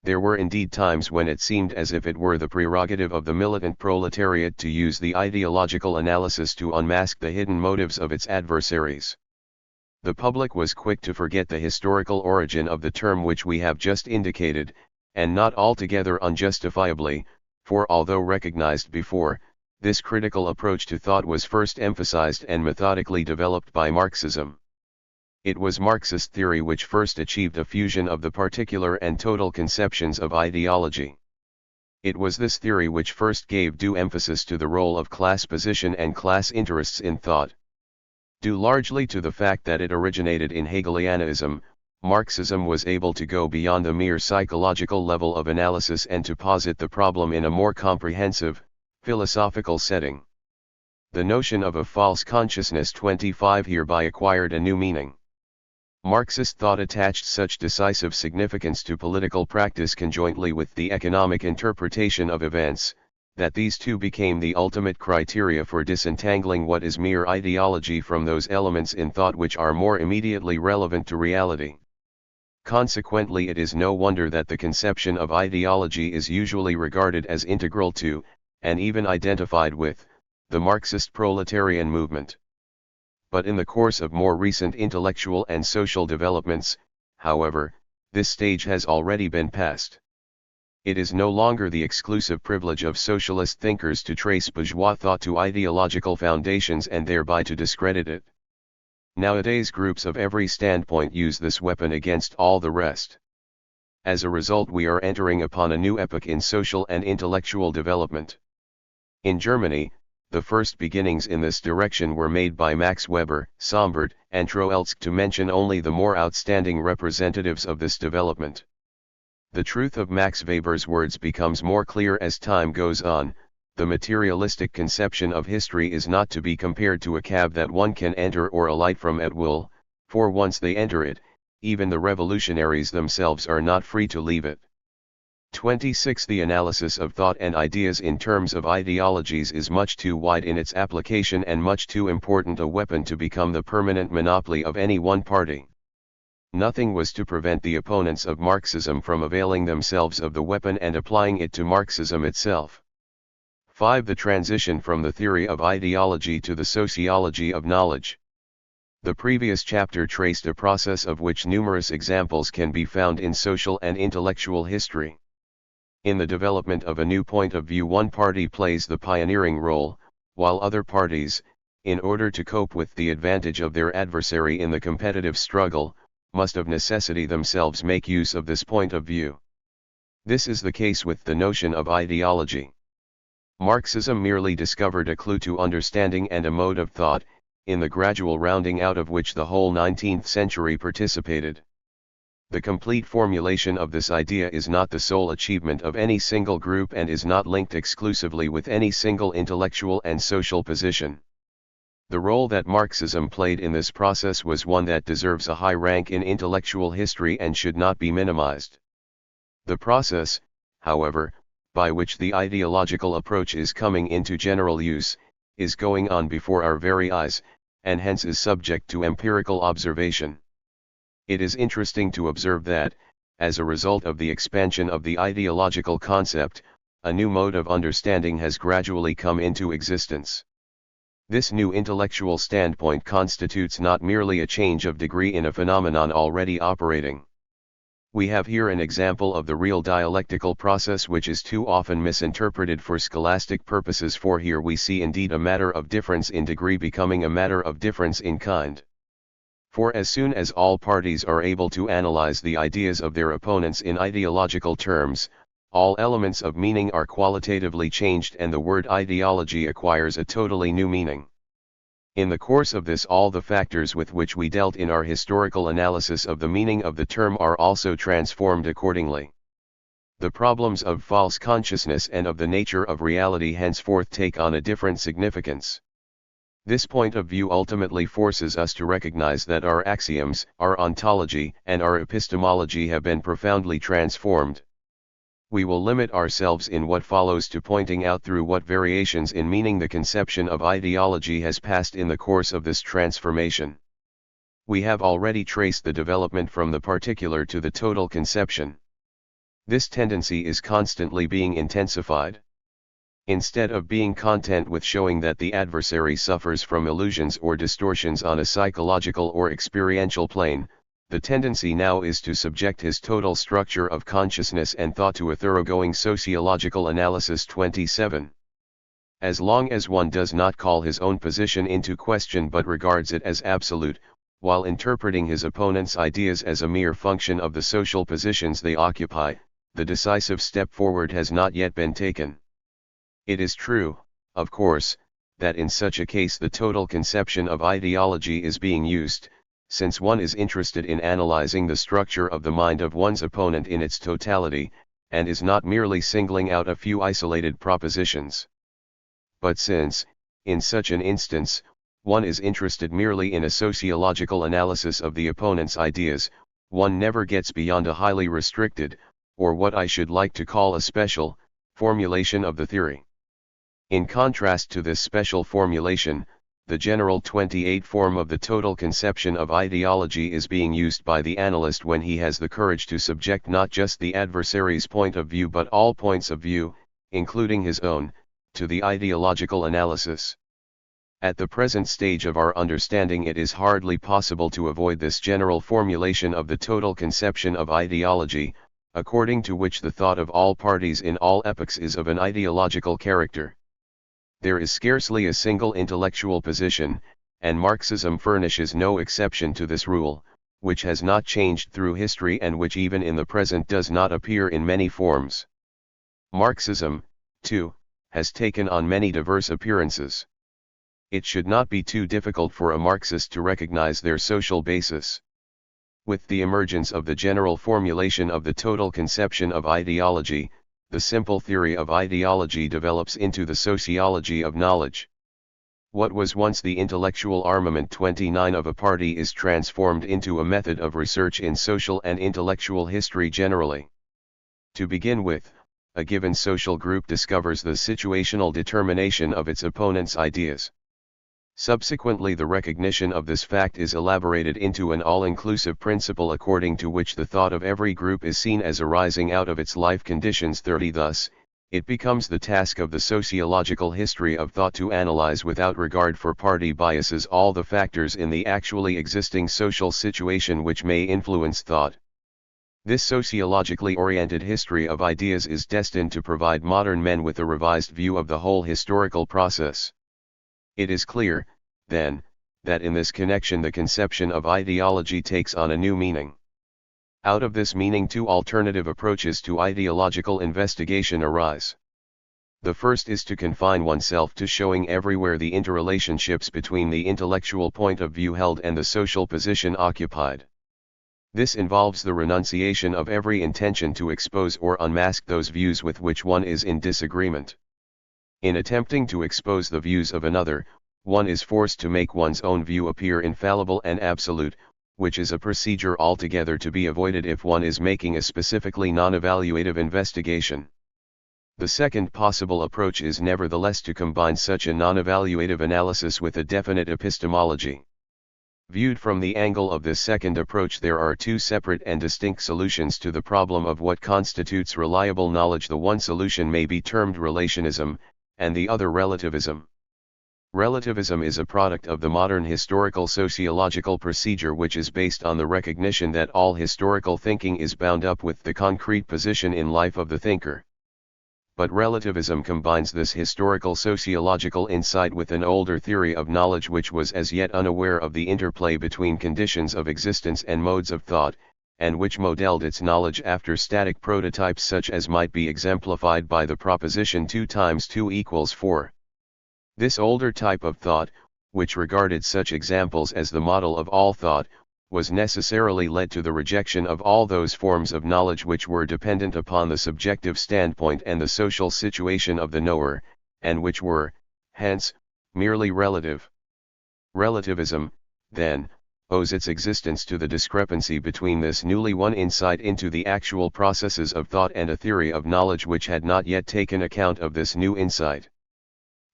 There were indeed times when it seemed as if it were the prerogative of the militant proletariat to use the ideological analysis to unmask the hidden motives of its adversaries. The public was quick to forget the historical origin of the term which we have just indicated, and not altogether unjustifiably, for although recognized before, this critical approach to thought was first emphasized and methodically developed by Marxism. It was Marxist theory which first achieved a fusion of the particular and total conceptions of ideology. It was this theory which first gave due emphasis to the role of class position and class interests in thought. Due largely to the fact that it originated in Hegelianism, Marxism was able to go beyond the mere psychological level of analysis and to posit the problem in a more comprehensive, philosophical setting. The notion of a false consciousness 25 hereby acquired a new meaning. Marxist thought attached such decisive significance to political practice conjointly with the economic interpretation of events, that these two became the ultimate criteria for disentangling what is mere ideology from those elements in thought which are more immediately relevant to reality. Consequently, it is no wonder that the conception of ideology is usually regarded as integral to, and even identified with, the Marxist proletarian movement. But in the course of more recent intellectual and social developments, however, this stage has already been passed. It is no longer the exclusive privilege of socialist thinkers to trace bourgeois thought to ideological foundations and thereby to discredit it. Nowadays groups of every standpoint use this weapon against all the rest. As a result, we are entering upon a new epoch in social and intellectual development. In Germany, the first beginnings in this direction were made by Max Weber, Sombart, and Troeltsch, to mention only the more outstanding representatives of this development. The truth of Max Weber's words becomes more clear as time goes on. The materialistic conception of history is not to be compared to a cab that one can enter or alight from at will, for once they enter it, even the revolutionaries themselves are not free to leave it. 26. The analysis of thought and ideas in terms of ideologies is much too wide in its application and much too important a weapon to become the permanent monopoly of any one party. nothing was to prevent the opponents of Marxism from availing themselves of the weapon and applying it to Marxism itself. 5. The transition from the theory of ideology to the sociology of knowledge. The previous chapter traced a process of which numerous examples can be found in social and intellectual history. In the development of a new point of view, one party plays the pioneering role, while other parties, in order to cope with the advantage of their adversary in the competitive struggle, must of necessity themselves make use of this point of view. This is the case with the notion of ideology. Marxism merely discovered a clue to understanding and a mode of thought, in the gradual rounding out of which the whole 19th century participated. The complete formulation of this idea is not the sole achievement of any single group and is not linked exclusively with any single intellectual and social position. The role that Marxism played in this process was one that deserves a high rank in intellectual history and should not be minimized. The process, however, by which the ideological approach is coming into general use, is going on before our very eyes, and hence is subject to empirical observation. It is interesting to observe that, as a result of the expansion of the ideological concept, a new mode of understanding has gradually come into existence. This new intellectual standpoint constitutes not merely a change of degree in a phenomenon already operating. We have here an example of the real dialectical process which is too often misinterpreted for scholastic purposes, for here we see indeed a matter of difference in degree becoming a matter of difference in kind. For as soon as all parties are able to analyze the ideas of their opponents in ideological terms, all elements of meaning are qualitatively changed and the word ideology acquires a totally new meaning. In the course of this, all the factors with which we dealt in our historical analysis of the meaning of the term are also transformed accordingly. The problems of false consciousness and of the nature of reality henceforth take on a different significance. This point of view ultimately forces us to recognize that our axioms, our ontology, and our epistemology have been profoundly transformed. We will limit ourselves in what follows to pointing out through what variations in meaning the conception of ideology has passed in the course of this transformation. We have already traced the development from the particular to the total conception. This tendency is constantly being intensified. Instead of being content with showing that the adversary suffers from illusions or distortions on a psychological or experiential plane, the tendency now is to subject his total structure of consciousness and thought to a thoroughgoing sociological analysis. 27. As long as one does not call his own position into question but regards it as absolute, while interpreting his opponent's ideas as a mere function of the social positions they occupy, the decisive step forward has not yet been taken. It is true, of course, that in such a case the total conception of ideology is being used, since one is interested in analyzing the structure of the mind of one's opponent in its totality, and is not merely singling out a few isolated propositions. But since, in such an instance, one is interested merely in a sociological analysis of the opponent's ideas, one never gets beyond a highly restricted, or what I should like to call a special, formulation of the theory. In contrast to this special formulation, the general 28 form of the total conception of ideology is being used by the analyst when he has the courage to subject not just the adversary's point of view but all points of view, including his own, to the ideological analysis. At the present stage of our understanding it is hardly possible to avoid this general formulation of the total conception of ideology, according to which the thought of all parties in all epochs is of an ideological character. There is scarcely a single intellectual position, and Marxism furnishes no exception to this rule, which has not changed through history and which even in the present does not appear in many forms. Marxism, too, has taken on many diverse appearances. It should not be too difficult for a Marxist to recognize their social basis. With the emergence of the general formulation of the total conception of ideology, the simple theory of ideology develops into the sociology of knowledge. What was once the intellectual armament 29 of a party is transformed into a method of research in social and intellectual history generally. To begin with, a given social group discovers the situational determination of its opponent's ideas. Subsequently, the recognition of this fact is elaborated into an all-inclusive principle according to which the thought of every group is seen as arising out of its life conditions. 30. Thus, it becomes the task of the sociological history of thought to analyze without regard for party biases all the factors in the actually existing social situation which may influence thought. This sociologically oriented history of ideas is destined to provide modern men with a revised view of the whole historical process. It is clear, then, that in this connection the conception of ideology takes on a new meaning. Out of this meaning, two alternative approaches to ideological investigation arise. The first is to confine oneself to showing everywhere the interrelationships between the intellectual point of view held and the social position occupied. This involves the renunciation of every intention to expose or unmask those views with which one is in disagreement. In attempting to expose the views of another, one is forced to make one's own view appear infallible and absolute, which is a procedure altogether to be avoided if one is making a specifically non-evaluative investigation. The second possible approach is nevertheless to combine such a non-evaluative analysis with a definite epistemology. Viewed from the angle of this second approach, there are two separate and distinct solutions to the problem of what constitutes reliable knowledge. The one solution may be termed relationism, and the other relativism. Relativism is a product of the modern historical sociological procedure which is based on the recognition that all historical thinking is bound up with the concrete position in life of the thinker. But relativism combines this historical sociological insight with an older theory of knowledge which was as yet unaware of the interplay between conditions of existence and modes of thought, and which modeled its knowledge after static prototypes such as might be exemplified by the proposition 2 times 2 = 4. This older type of thought, which regarded such examples as the model of all thought, was necessarily led to the rejection of all those forms of knowledge which were dependent upon the subjective standpoint and the social situation of the knower, and which were, hence, merely relative. Relativism, then, owes its existence to the discrepancy between this newly won insight into the actual processes of thought and a theory of knowledge which had not yet taken account of this new insight.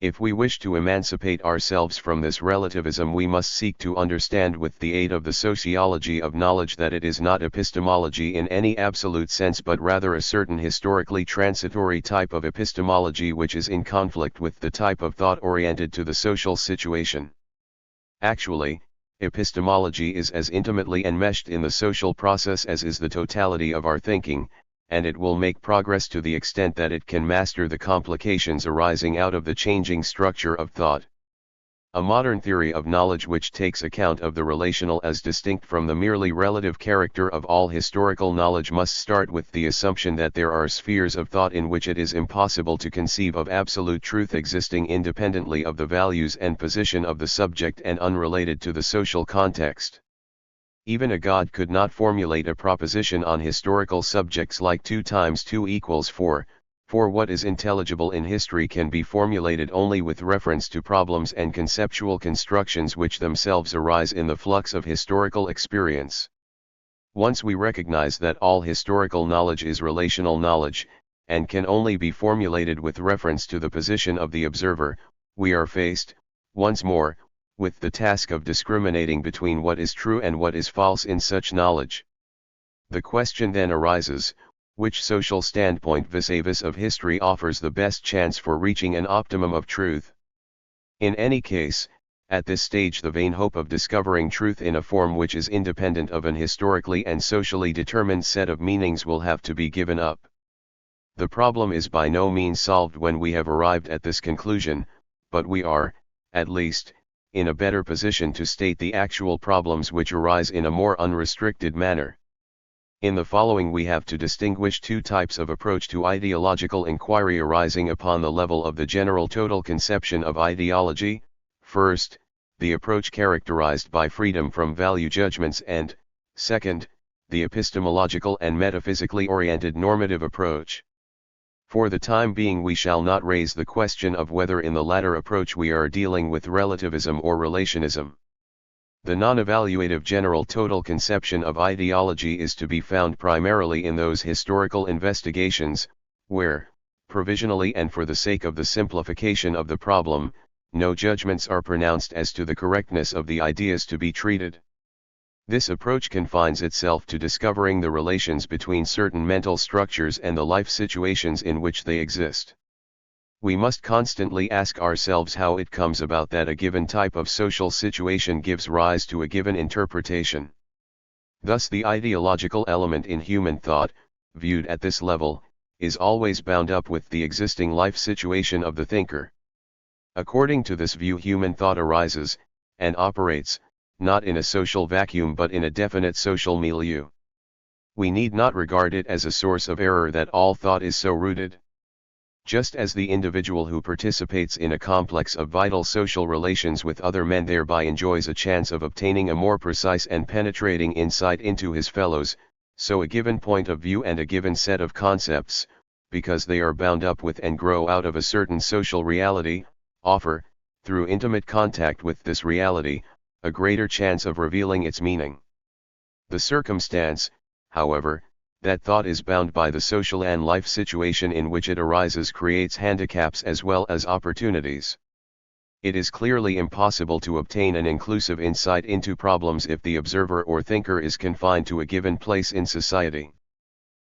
If we wish to emancipate ourselves from this relativism, we must seek to understand with the aid of the sociology of knowledge that it is not epistemology in any absolute sense but rather a certain historically transitory type of epistemology which is in conflict with the type of thought oriented to the social situation. Actually, epistemology is as intimately enmeshed in the social process as is the totality of our thinking, and it will make progress to the extent that it can master the complications arising out of the changing structure of thought. A modern theory of knowledge which takes account of the relational as distinct from the merely relative character of all historical knowledge must start with the assumption that there are spheres of thought in which it is impossible to conceive of absolute truth existing independently of the values and position of the subject and unrelated to the social context. Even a god could not formulate a proposition on historical subjects like 2 times 2 = 4, for what is intelligible in history can be formulated only with reference to problems and conceptual constructions which themselves arise in the flux of historical experience. Once we recognize that all historical knowledge is relational knowledge, and can only be formulated with reference to the position of the observer, we are faced, once more, with the task of discriminating between what is true and what is false in such knowledge. The question then arises, which social standpoint vis-a-vis of history offers the best chance for reaching an optimum of truth? In any case, at this stage the vain hope of discovering truth in a form which is independent of an historically and socially determined set of meanings will have to be given up. The problem is by no means solved when we have arrived at this conclusion, but we are, at least, in a better position to state the actual problems which arise in a more unrestricted manner. In the following we have to distinguish two types of approach to ideological inquiry arising upon the level of the general total conception of ideology. First, the approach characterized by freedom from value judgments and, second, the epistemological and metaphysically oriented normative approach. For the time being we shall not raise the question of whether in the latter approach we are dealing with relativism or relationism. The non-evaluative general total conception of ideology is to be found primarily in those historical investigations, where, provisionally and for the sake of the simplification of the problem, no judgments are pronounced as to the correctness of the ideas to be treated. This approach confines itself to discovering the relations between certain mental structures and the life situations in which they exist. We must constantly ask ourselves how it comes about that a given type of social situation gives rise to a given interpretation. Thus the ideological element in human thought, viewed at this level, is always bound up with the existing life situation of the thinker. According to this view, human thought arises, and operates, not in a social vacuum but in a definite social milieu. We need not regard it as a source of error that all thought is so rooted. Just as the individual who participates in a complex of vital social relations with other men thereby enjoys a chance of obtaining a more precise and penetrating insight into his fellows, so a given point of view and a given set of concepts, because they are bound up with and grow out of a certain social reality, offer, through intimate contact with this reality, a greater chance of revealing its meaning. The circumstance, however, that thought is bound by the social and life situation in which it arises creates handicaps as well as opportunities. It is clearly impossible to obtain an inclusive insight into problems if the observer or thinker is confined to a given place in society.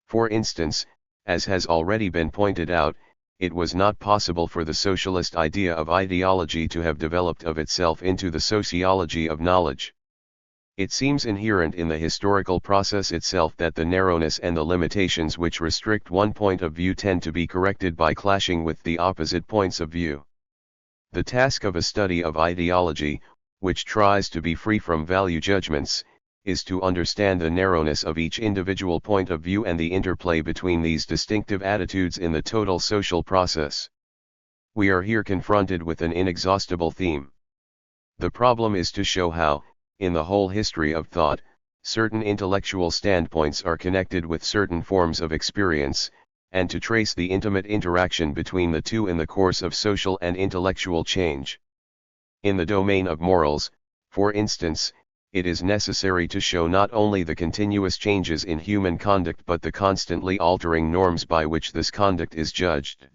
For instance, as has already been pointed out, it was not possible for the socialist idea of ideology to have developed of itself into the sociology of knowledge. It seems inherent in the historical process itself that the narrowness and the limitations which restrict one point of view tend to be corrected by clashing with the opposite points of view. The task of a study of ideology, which tries to be free from value judgments, is to understand the narrowness of each individual point of view and the interplay between these distinctive attitudes in the total social process. We are here confronted with an inexhaustible theme. The problem is to show how, in the whole history of thought, certain intellectual standpoints are connected with certain forms of experience, and to trace the intimate interaction between the two in the course of social and intellectual change. In the domain of morals, for instance, it is necessary to show not only the continuous changes in human conduct but the constantly altering norms by which this conduct is judged.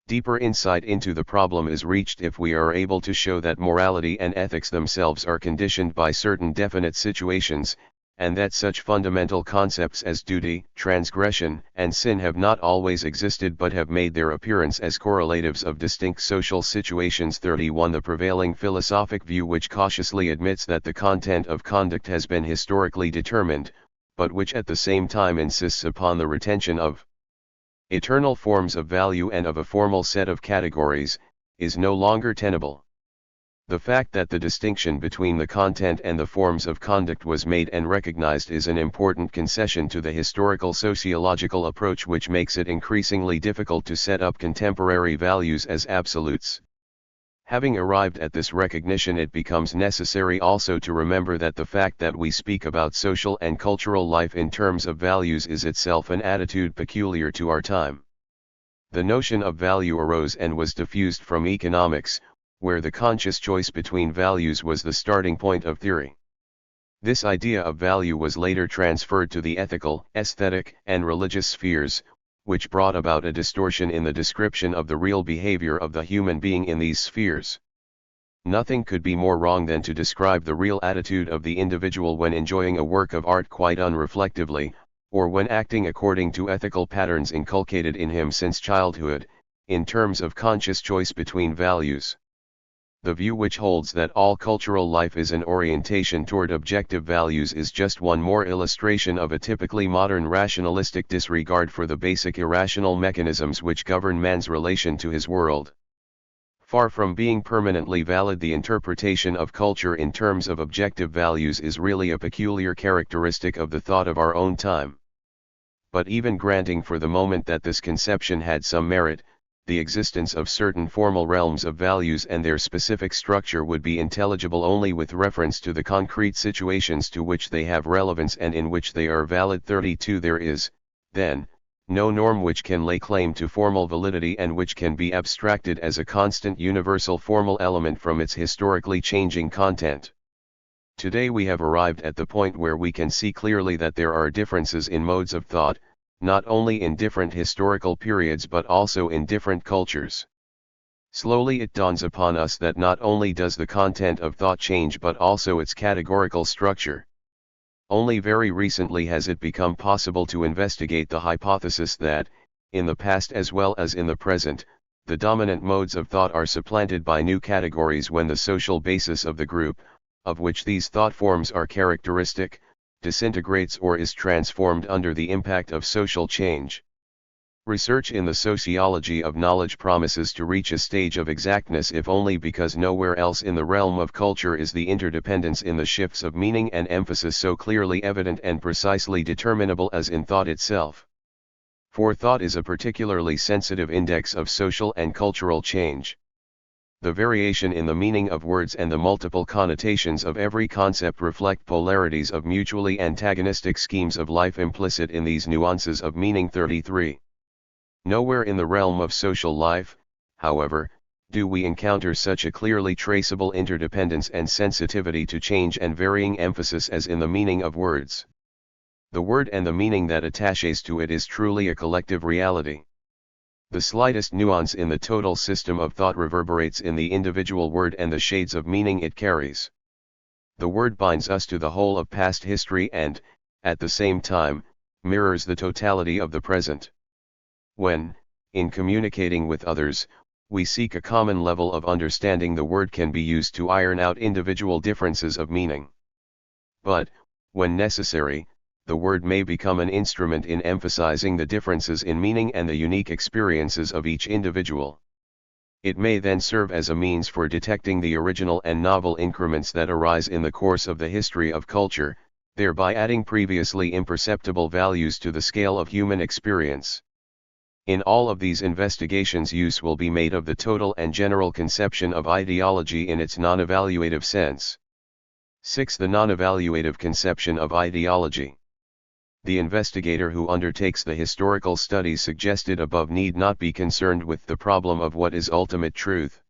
Deeper insight into the problem is reached if we are able to show that morality and ethics themselves are conditioned by certain definite situations, and that such fundamental concepts as duty, transgression, and sin have not always existed but have made their appearance as correlatives of distinct social situations. 31. The prevailing philosophic view which cautiously admits that the content of conduct has been historically determined, but which at the same time insists upon the retention of eternal forms of value and of a formal set of categories, is no longer tenable. The fact that the distinction between the content and the forms of conduct was made and recognized is an important concession to the historical sociological approach, which makes it increasingly difficult to set up contemporary values as absolutes. Having arrived at this recognition, it becomes necessary also to remember that the fact that we speak about social and cultural life in terms of values is itself an attitude peculiar to our time. The notion of value arose and was diffused from economics, where the conscious choice between values was the starting point of theory. This idea of value was later transferred to the ethical, aesthetic, and religious spheres, which brought about a distortion in the description of the real behavior of the human being in these spheres. Nothing could be more wrong than to describe the real attitude of the individual when enjoying a work of art quite unreflectively, or when acting according to ethical patterns inculcated in him since childhood, in terms of conscious choice between values. The view which holds that all cultural life is an orientation toward objective values is just one more illustration of a typically modern rationalistic disregard for the basic irrational mechanisms which govern man's relation to his world. Far from being permanently valid, the interpretation of culture in terms of objective values is really a peculiar characteristic of the thought of our own time. But even granting for the moment that this conception had some merit, the existence of certain formal realms of values and their specific structure would be intelligible only with reference to the concrete situations to which they have relevance and in which they are valid. 32. There is, then, no norm which can lay claim to formal validity and which can be abstracted as a constant universal formal element from its historically changing content. Today we have arrived at the point where we can see clearly that there are differences in modes of thought, not only in different historical periods but also in different cultures. Slowly it dawns upon us that not only does the content of thought change but also its categorical structure. Only very recently has it become possible to investigate the hypothesis that, in the past as well as in the present, the dominant modes of thought are supplanted by new categories when the social basis of the group, of which these thought forms are characteristic, disintegrates or is transformed under the impact of social change. Research in the sociology of knowledge promises to reach a stage of exactness if only because nowhere else in the realm of culture is the interdependence in the shifts of meaning and emphasis so clearly evident and precisely determinable as in thought itself. For thought is a particularly sensitive index of social and cultural change. The variation in the meaning of words and the multiple connotations of every concept reflect polarities of mutually antagonistic schemes of life implicit in these nuances of meaning. 33. Nowhere in the realm of social life, however, do we encounter such a clearly traceable interdependence and sensitivity to change and varying emphasis as in the meaning of words. The word and the meaning that attaches to it is truly a collective reality. The slightest nuance in the total system of thought reverberates in the individual word and the shades of meaning it carries. The word binds us to the whole of past history and, at the same time, mirrors the totality of the present. When, in communicating with others, we seek a common level of understanding, the word can be used to iron out individual differences of meaning. But, when necessary, the word may become an instrument in emphasizing the differences in meaning and the unique experiences of each individual. It may then serve as a means for detecting the original and novel increments that arise in the course of the history of culture, thereby adding previously imperceptible values to the scale of human experience. In all of these investigations, use will be made of the total and general conception of ideology in its non-evaluative sense. 6. The non-evaluative conception of ideology. The investigator who undertakes the historical studies suggested above need not be concerned with the problem of what is ultimate truth.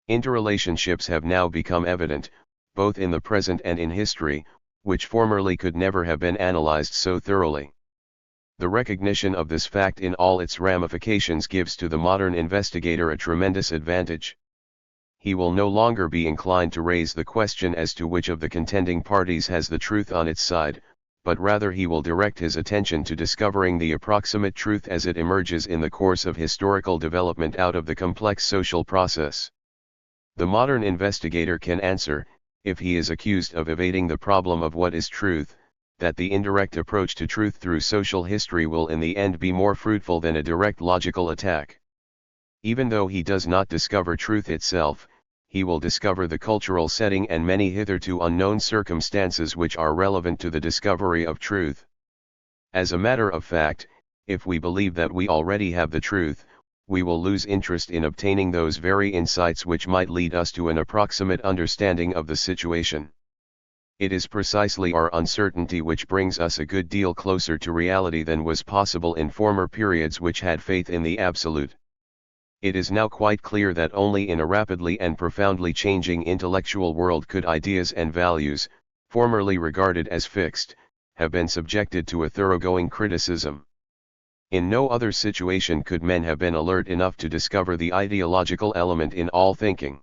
Interrelationships have now become evident, both in the present and in history, which formerly could never have been analyzed so thoroughly. The recognition of this fact in all its ramifications gives to the modern investigator a tremendous advantage. He will no longer be inclined to raise the question as to which of the contending parties has the truth on its side, but rather he will direct his attention to discovering the approximate truth as it emerges in the course of historical development out of the complex social process. The modern investigator can answer, if he is accused of evading the problem of what is truth, that the indirect approach to truth through social history will in the end be more fruitful than a direct logical attack. Even though he does not discover truth itself, he will discover the cultural setting and many hitherto unknown circumstances which are relevant to the discovery of truth. As a matter of fact, if we believe that we already have the truth, we will lose interest in obtaining those very insights which might lead us to an approximate understanding of the situation. It is precisely our uncertainty which brings us a good deal closer to reality than was possible in former periods which had faith in the absolute. It is now quite clear that only in a rapidly and profoundly changing intellectual world could ideas and values, formerly regarded as fixed, have been subjected to a thoroughgoing criticism. In no other situation could men have been alert enough to discover the ideological element in all thinking.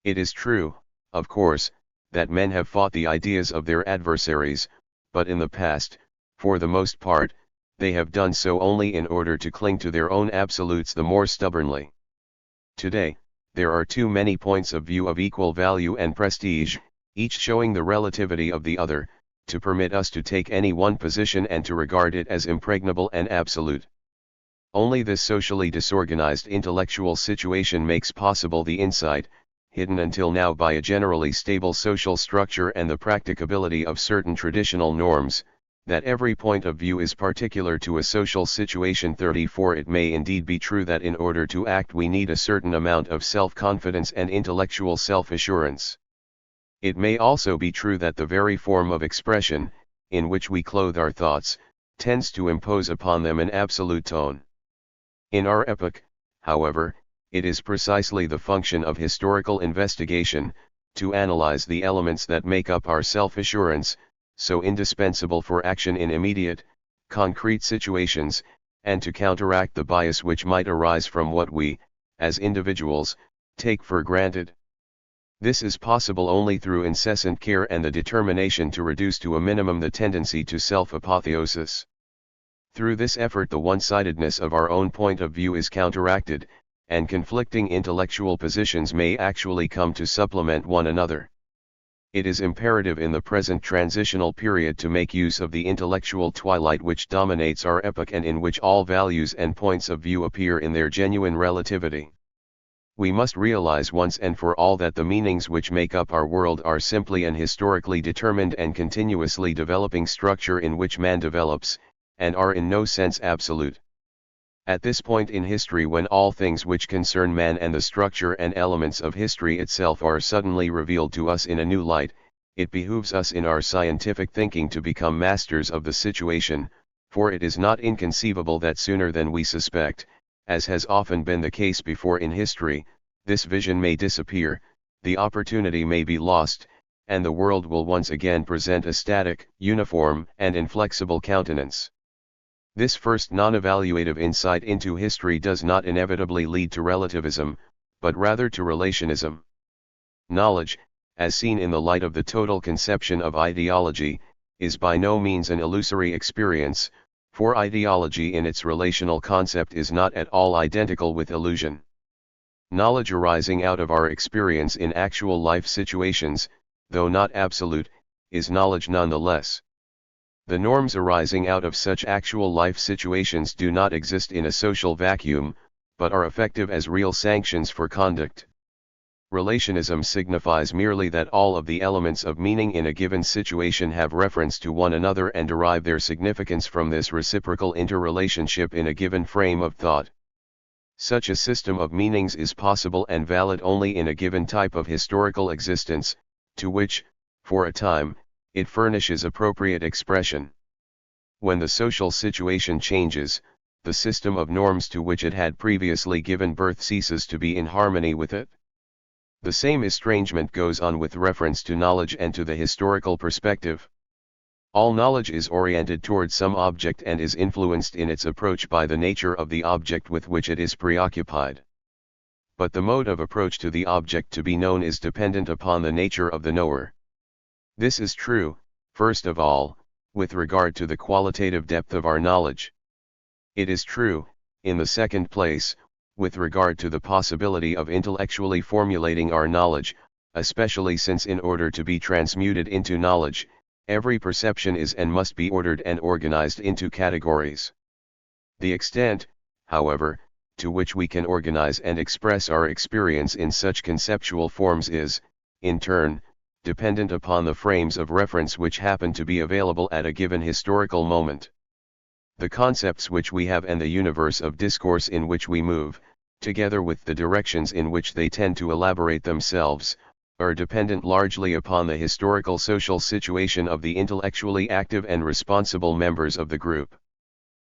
It is true, of course, that men have fought the ideas of their adversaries, but in the past, for the most part, they have done so only in order to cling to their own absolutes the more stubbornly. Today, there are too many points of view of equal value and prestige, each showing the relativity of the other, to permit us to take any one position and to regard it as impregnable and absolute. Only this socially disorganized intellectual situation makes possible the insight, hidden until now by a generally stable social structure and the practicability of certain traditional norms, that every point of view is particular to a social situation. 34. It may indeed be true that in order to act we need a certain amount of self-confidence and intellectual self-assurance. It may also be true that the very form of expression, in which we clothe our thoughts, tends to impose upon them an absolute tone. In our epoch, however, it is precisely the function of historical investigation, to analyze the elements that make up our self-assurance, so indispensable for action in immediate, concrete situations, and to counteract the bias which might arise from what we, as individuals, take for granted. This is possible only through incessant care and the determination to reduce to a minimum the tendency to self-apotheosis. Through this effort the one-sidedness of our own point of view is counteracted, and conflicting intellectual positions may actually come to supplement one another. It is imperative in the present transitional period to make use of the intellectual twilight which dominates our epoch and in which all values and points of view appear in their genuine relativity. We must realize once and for all that the meanings which make up our world are simply an historically determined and continuously developing structure in which man develops, and are in no sense absolute. At this point in history, when all things which concern man and the structure and elements of history itself are suddenly revealed to us in a new light, it behooves us in our scientific thinking to become masters of the situation, for it is not inconceivable that sooner than we suspect, as has often been the case before in history, this vision may disappear, the opportunity may be lost, and the world will once again present a static, uniform, and inflexible countenance. This first non-evaluative insight into history does not inevitably lead to relativism, but rather to relationism. Knowledge, as seen in the light of the total conception of ideology, is by no means an illusory experience, for ideology in its relational concept is not at all identical with illusion. Knowledge arising out of our experience in actual life situations, though not absolute, is knowledge nonetheless. The norms arising out of such actual life situations do not exist in a social vacuum, but are effective as real sanctions for conduct. Relationism signifies merely that all of the elements of meaning in a given situation have reference to one another and derive their significance from this reciprocal interrelationship in a given frame of thought. Such a system of meanings is possible and valid only in a given type of historical existence, to which, for a time, it furnishes appropriate expression. When the social situation changes, the system of norms to which it had previously given birth ceases to be in harmony with it. The same estrangement goes on with reference to knowledge and to the historical perspective. All knowledge is oriented toward some object and is influenced in its approach by the nature of the object with which it is preoccupied. But the mode of approach to the object to be known is dependent upon the nature of the knower. This is true, first of all, with regard to the qualitative depth of our knowledge. It is true, in the second place, with regard to the possibility of intellectually formulating our knowledge, especially since in order to be transmuted into knowledge, every perception is and must be ordered and organized into categories. The extent, however, to which we can organize and express our experience in such conceptual forms is, in turn, dependent upon the frames of reference which happen to be available at a given historical moment. The concepts which we have and the universe of discourse in which we move, together with the directions in which they tend to elaborate themselves, are dependent largely upon the historical social situation of the intellectually active and responsible members of the group.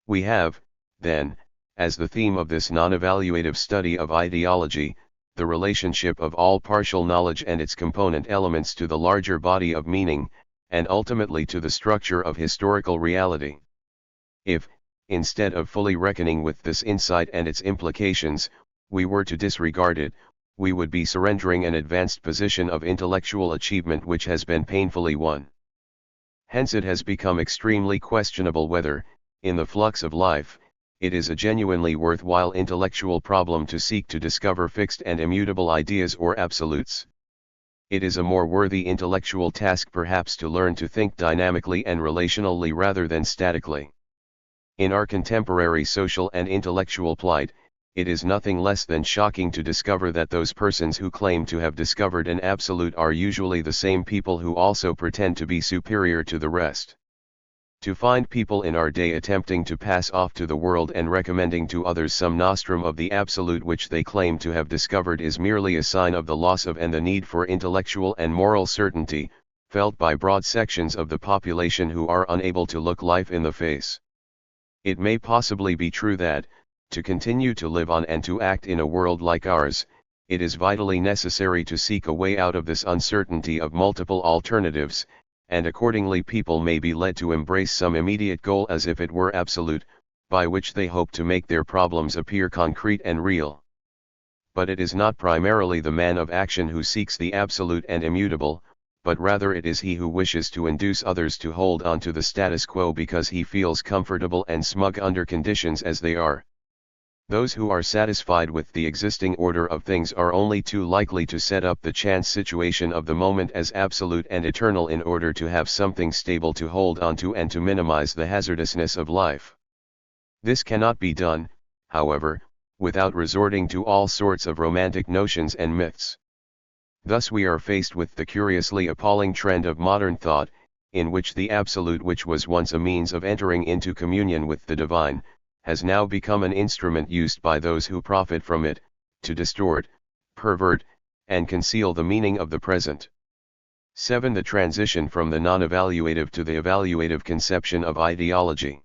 We have, then, as the theme of this non-evaluative study of ideology, the relationship of all partial knowledge and its component elements to the larger body of meaning, and ultimately to the structure of historical reality. If, instead of fully reckoning with this insight and its implications, we were to disregard it, we would be surrendering an advanced position of intellectual achievement which has been painfully won. Hence it has become extremely questionable whether, in the flux of life, it is a genuinely worthwhile intellectual problem to seek to discover fixed and immutable ideas or absolutes. It is a more worthy intellectual task perhaps to learn to think dynamically and relationally rather than statically. In our contemporary social and intellectual plight, it is nothing less than shocking to discover that those persons who claim to have discovered an absolute are usually the same people who also pretend to be superior to the rest. To find people in our day attempting to pass off to the world and recommending to others some nostrum of the absolute which they claim to have discovered is merely a sign of the loss of and the need for intellectual and moral certainty, felt by broad sections of the population who are unable to look life in the face. It may possibly be true that, to continue to live on and to act in a world like ours, it is vitally necessary to seek a way out of this uncertainty of multiple alternatives, and accordingly people may be led to embrace some immediate goal as if it were absolute, by which they hope to make their problems appear concrete and real. but it is not primarily the man of action who seeks the absolute and immutable, but rather it is he who wishes to induce others to hold on to the status quo because he feels comfortable and smug under conditions as they are. Those who are satisfied with the existing order of things are only too likely to set up the chance situation of the moment as absolute and eternal in order to have something stable to hold on to and to minimize the hazardousness of life. This cannot be done, however, without resorting to all sorts of romantic notions and myths. Thus we are faced with the curiously appalling trend of modern thought, in which the absolute, which was once a means of entering into communion with the divine, has now become an instrument used by those who profit from it, to distort, pervert, and conceal the meaning of the present. 7. The transition from the non-evaluative to the evaluative conception of ideology.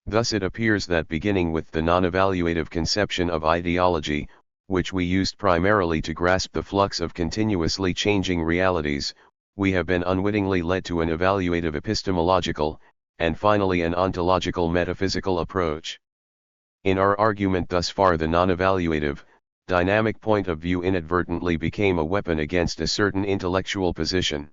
Thus it appears that beginning with the non-evaluative conception of ideology, which we used primarily to grasp the flux of continuously changing realities, we have been unwittingly led to an evaluative epistemological, and finally an ontological metaphysical approach. In our argument thus far, the non-evaluative, dynamic point of view inadvertently became a weapon against a certain intellectual position.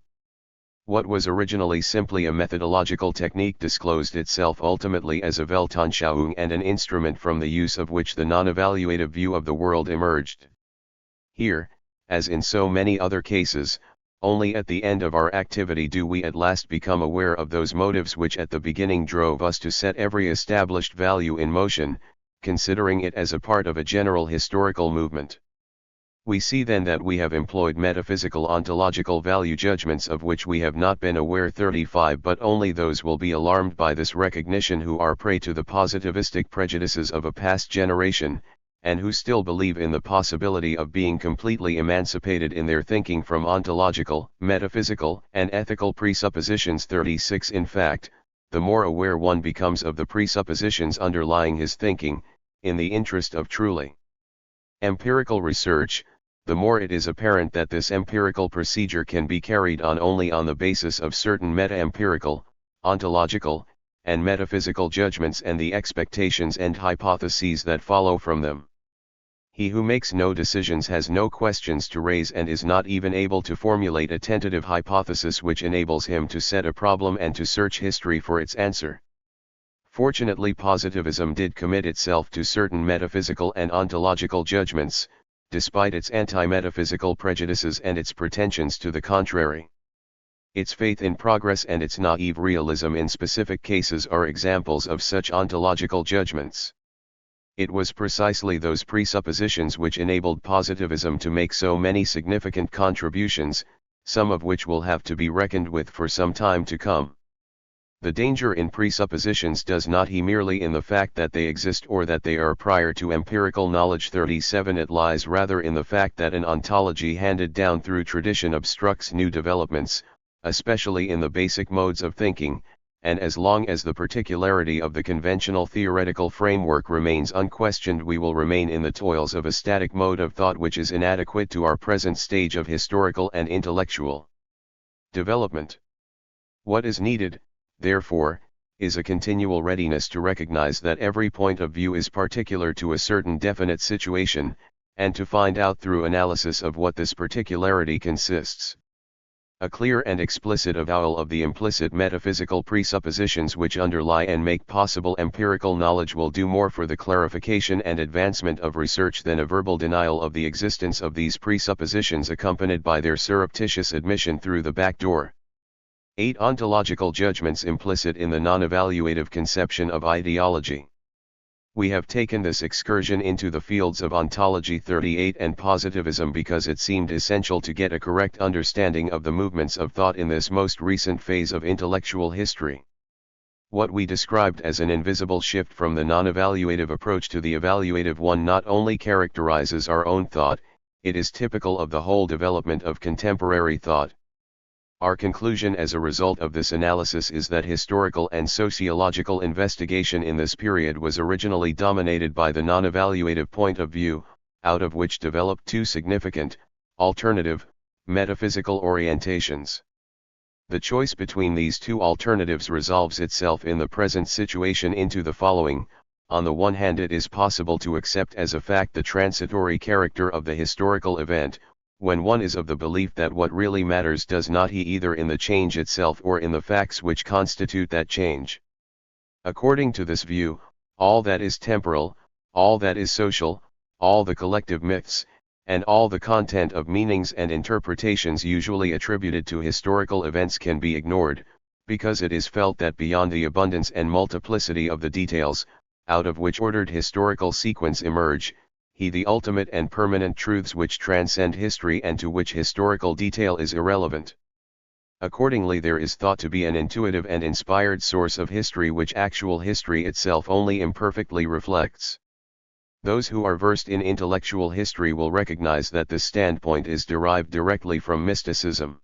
What was originally simply a methodological technique disclosed itself ultimately as a Weltanschauung and an instrument from the use of which the non-evaluative view of the world emerged. Here, as in so many other cases, only at the end of our activity do we at last become aware of those motives which at the beginning drove us to set every established value in motion, considering it as a part of a general historical movement. We see then that we have employed metaphysical ontological value judgments of which we have not been aware. 35 But only those will be alarmed by this recognition who are prey to the positivistic prejudices of a past generation, and who still believe in the possibility of being completely emancipated in their thinking from ontological, metaphysical, and ethical presuppositions. 36 In fact, the more aware one becomes of the presuppositions underlying his thinking, in the interest of truly empirical research, the more it is apparent that this empirical procedure can be carried on only on the basis of certain meta-empirical, ontological, and metaphysical judgments and the expectations and hypotheses that follow from them. He who makes no decisions has no questions to raise and is not even able to formulate a tentative hypothesis which enables him to set a problem and to search history for its answer. Fortunately, positivism did commit itself to certain metaphysical and ontological judgments, despite its anti-metaphysical prejudices and its pretensions to the contrary. Its faith in progress and its naive realism in specific cases are examples of such ontological judgments. It was precisely those presuppositions which enabled positivism to make so many significant contributions, some of which will have to be reckoned with for some time to come. The danger in presuppositions does not lie merely in the fact that they exist or that they are prior to empirical knowledge. 37 It lies rather in the fact that an ontology handed down through tradition obstructs new developments, especially in the basic modes of thinking, and as long as the particularity of the conventional theoretical framework remains unquestioned, we will remain in the toils of a static mode of thought which is inadequate to our present stage of historical and intellectual development. What is needed, therefore, is a continual readiness to recognize that every point of view is particular to a certain definite situation, and to find out through analysis of what this particularity consists. A clear and explicit avowal of the implicit metaphysical presuppositions which underlie and make possible empirical knowledge will do more for the clarification and advancement of research than a verbal denial of the existence of these presuppositions accompanied by their surreptitious admission through the back door. 8 Ontological judgments implicit in the non-evaluative conception of ideology. We have taken this excursion into the fields of ontology 38 and positivism because it seemed essential to get a correct understanding of the movements of thought in this most recent phase of intellectual history. What we described as an invisible shift from the non-evaluative approach to the evaluative one not only characterizes our own thought, it is typical of the whole development of contemporary thought. Our conclusion as a result of this analysis is that historical and sociological investigation in this period was originally dominated by the non-evaluative point of view, out of which developed two significant, alternative, metaphysical orientations. The choice between these two alternatives resolves itself in the present situation into the following: on the one hand it is possible to accept as a fact the transitory character of the historical event, when one is of the belief that what really matters does not he either in the change itself or in the facts which constitute that change. According to this view, all that is temporal, all that is social, all the collective myths, and all the content of meanings and interpretations usually attributed to historical events can be ignored, because it is felt that beyond the abundance and multiplicity of the details, out of which ordered historical sequence emerge, the ultimate and permanent truths which transcend history and to which historical detail is irrelevant. Accordingly there is thought to be an intuitive and inspired source of history which actual history itself only imperfectly reflects. Those who are versed in intellectual history will recognize that this standpoint is derived directly from mysticism.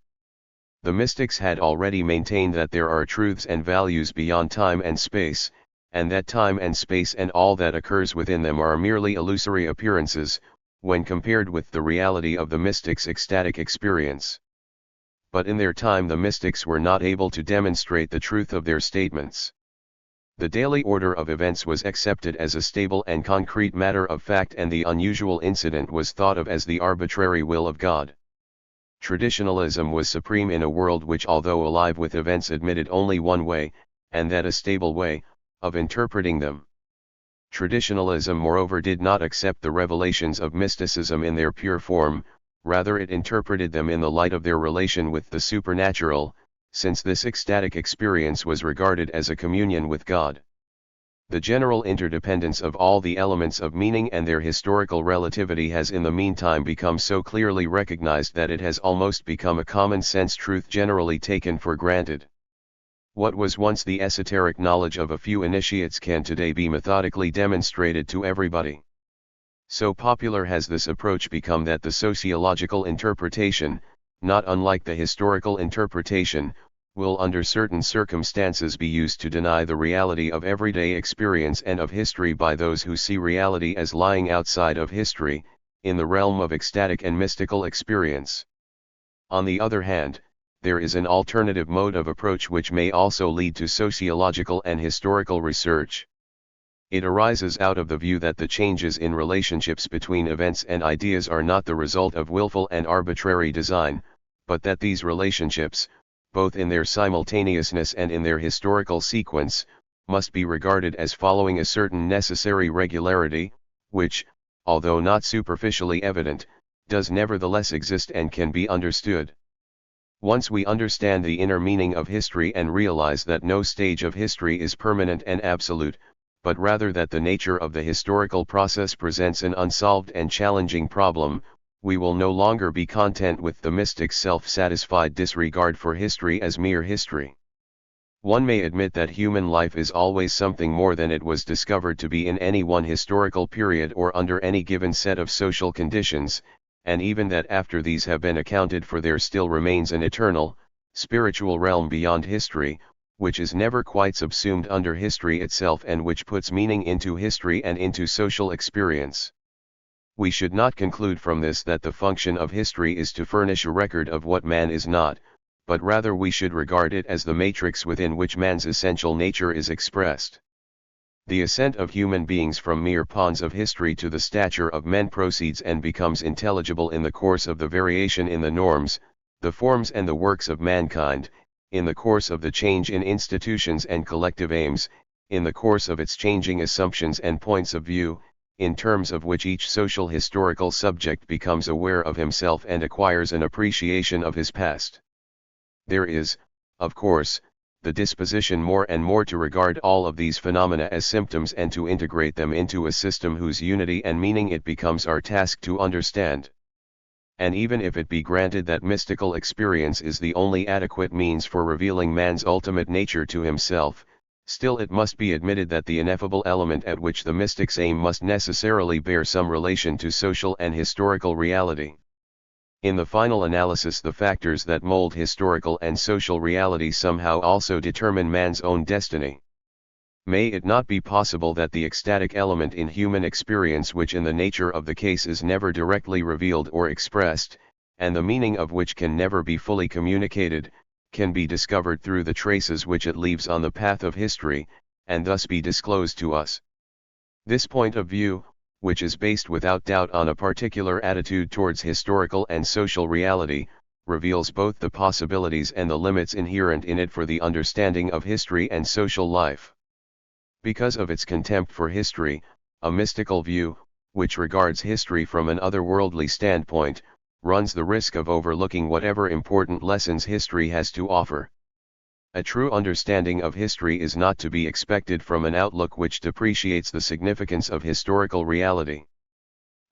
The mystics had already maintained that there are truths and values beyond time and space, and that time and space and all that occurs within them are merely illusory appearances, when compared with the reality of the mystics' ecstatic experience. But in their time the mystics were not able to demonstrate the truth of their statements. The daily order of events was accepted as a stable and concrete matter of fact, and the unusual incident was thought of as the arbitrary will of God. Traditionalism was supreme in a world which, although alive with events, admitted only one way, and that a stable way, of interpreting them. Traditionalism moreover did not accept the revelations of mysticism in their pure form, rather it interpreted them in the light of their relation with the supernatural, since this ecstatic experience was regarded as a communion with God. The general interdependence of all the elements of meaning and their historical relativity has in the meantime become so clearly recognized that it has almost become a common-sense truth generally taken for granted. What was once the esoteric knowledge of a few initiates can today be methodically demonstrated to everybody. So popular has this approach become that the sociological interpretation, not unlike the historical interpretation, will under certain circumstances be used to deny the reality of everyday experience and of history by those who see reality as lying outside of history, in the realm of ecstatic and mystical experience. On the other hand, there is an alternative mode of approach which may also lead to sociological and historical research. It arises out of the view that the changes in relationships between events and ideas are not the result of willful and arbitrary design, but that these relationships, both in their simultaneousness and in their historical sequence, must be regarded as following a certain necessary regularity, which, although not superficially evident, does nevertheless exist and can be understood. Once we understand the inner meaning of history and realize that no stage of history is permanent and absolute, but rather that the nature of the historical process presents an unsolved and challenging problem, we will no longer be content with the mystic's self-satisfied disregard for history as mere history. One may admit that human life is always something more than it was discovered to be in any one historical period or under any given set of social conditions, and even that after these have been accounted for there still remains an eternal, spiritual realm beyond history, which is never quite subsumed under history itself and which puts meaning into history and into social experience. We should not conclude from this that the function of history is to furnish a record of what man is not, but rather we should regard it as the matrix within which man's essential nature is expressed. The ascent of human beings from mere pawns of history to the stature of men proceeds and becomes intelligible in the course of the variation in the norms, the forms and the works of mankind, in the course of the change in institutions and collective aims, in the course of its changing assumptions and points of view, in terms of which each social historical subject becomes aware of himself and acquires an appreciation of his past. There is, of course, the disposition more and more to regard all of these phenomena as symptoms and to integrate them into a system whose unity and meaning it becomes our task to understand. And even if it be granted that mystical experience is the only adequate means for revealing man's ultimate nature to himself, still it must be admitted that the ineffable element at which the mystic's aim must necessarily bear some relation to social and historical reality. In the final analysis, the factors that mold historical and social reality somehow also determine man's own destiny. May it not be possible that the ecstatic element in human experience, which in the nature of the case is never directly revealed or expressed, and the meaning of which can never be fully communicated, can be discovered through the traces which it leaves on the path of history, and thus be disclosed to us? This point of view, which is based without doubt on a particular attitude towards historical and social reality, reveals both the possibilities and the limits inherent in it for the understanding of history and social life. Because of its contempt for history, a mystical view, which regards history from an otherworldly standpoint, runs the risk of overlooking whatever important lessons history has to offer. A true understanding of history is not to be expected from an outlook which depreciates the significance of historical reality.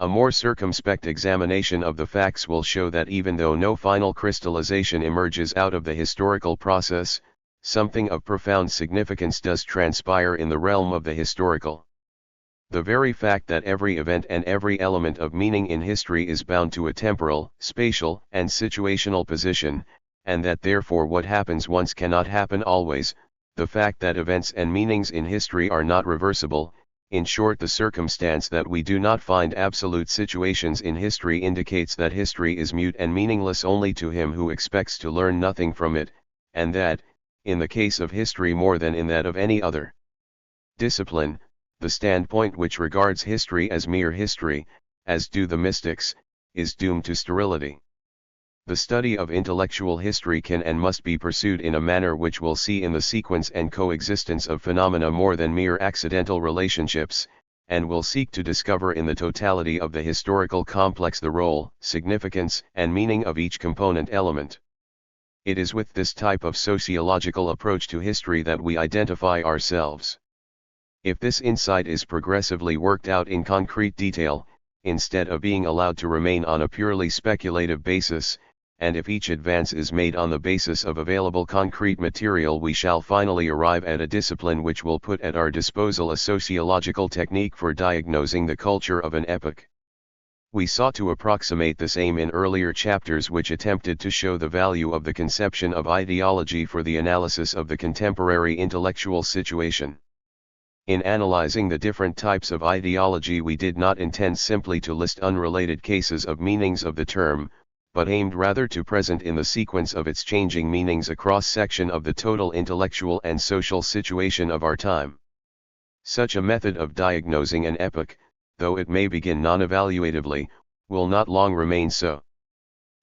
A more circumspect examination of the facts will show that even though no final crystallization emerges out of the historical process, something of profound significance does transpire in the realm of the historical. The very fact that every event and every element of meaning in history is bound to a temporal, spatial, and situational position, and that therefore what happens once cannot happen always, the fact that events and meanings in history are not reversible, in short the circumstance that we do not find absolute situations in history indicates that history is mute and meaningless only to him who expects to learn nothing from it, and that, in the case of history more than in that of any other discipline, the standpoint which regards history as mere history, as do the mystics, is doomed to sterility. The study of intellectual history can and must be pursued in a manner which will see in the sequence and coexistence of phenomena more than mere accidental relationships, and will seek to discover in the totality of the historical complex the role, significance, and meaning of each component element. It is with this type of sociological approach to history that we identify ourselves. If this insight is progressively worked out in concrete detail, instead of being allowed to remain on a purely speculative basis, and if each advance is made on the basis of available concrete material, we shall finally arrive at a discipline which will put at our disposal a sociological technique for diagnosing the culture of an epoch. We sought to approximate this aim in earlier chapters which attempted to show the value of the conception of ideology for the analysis of the contemporary intellectual situation. In analyzing the different types of ideology, we did not intend simply to list unrelated cases of meanings of the term, but aimed rather to present in the sequence of its changing meanings a cross-section of the total intellectual and social situation of our time. Such a method of diagnosing an epoch, though it may begin non-evaluatively, will not long remain so.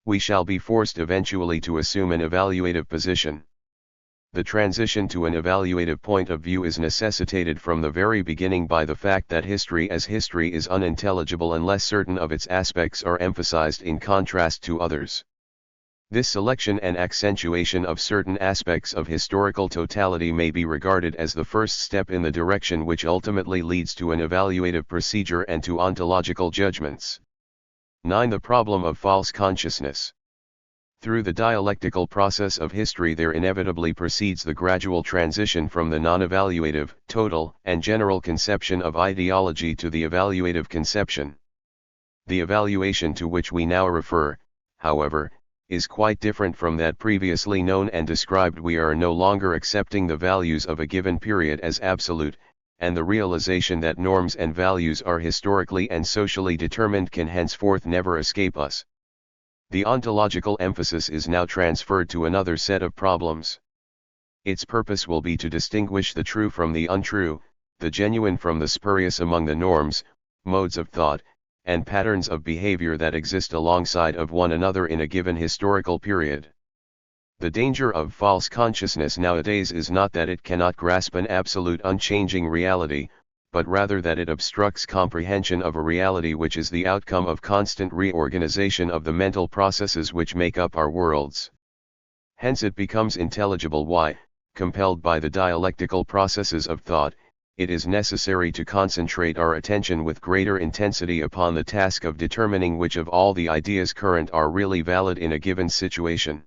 We shall be forced eventually to assume an evaluative position. The transition to an evaluative point of view is necessitated from the very beginning by the fact that history as history is unintelligible unless certain of its aspects are emphasized in contrast to others. This selection and accentuation of certain aspects of historical totality may be regarded as the first step in the direction which ultimately leads to an evaluative procedure and to ontological judgments. 9. The problem of false consciousness. Through the dialectical process of history there inevitably proceeds the gradual transition from the non-evaluative, total, and general conception of ideology to the evaluative conception. The evaluation to which we now refer, however, is quite different from that previously known and described. We are no longer accepting the values of a given period as absolute, and the realization that norms and values are historically and socially determined can henceforth never escape us. The ontological emphasis is now transferred to another set of problems. Its purpose will be to distinguish the true from the untrue, the genuine from the spurious among the norms, modes of thought, and patterns of behavior that exist alongside of one another in a given historical period. The danger of false consciousness nowadays is not that it cannot grasp an absolute unchanging reality, but rather that it obstructs comprehension of a reality which is the outcome of constant reorganization of the mental processes which make up our worlds. Hence it becomes intelligible why, compelled by the dialectical processes of thought, it is necessary to concentrate our attention with greater intensity upon the task of determining which of all the ideas current are really valid in a given situation.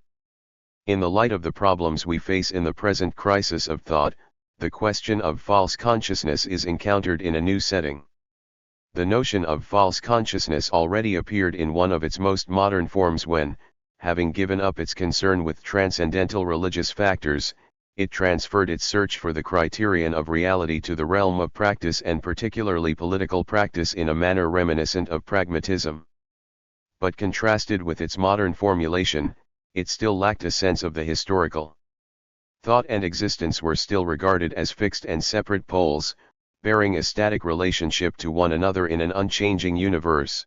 In the light of the problems we face in the present crisis of thought, the question of false consciousness is encountered in a new setting. The notion of false consciousness already appeared in one of its most modern forms when, having given up its concern with transcendental religious factors, it transferred its search for the criterion of reality to the realm of practice and particularly political practice in a manner reminiscent of pragmatism. But contrasted with its modern formulation, it still lacked a sense of the historical. Thought and existence were still regarded as fixed and separate poles, bearing a static relationship to one another in an unchanging universe.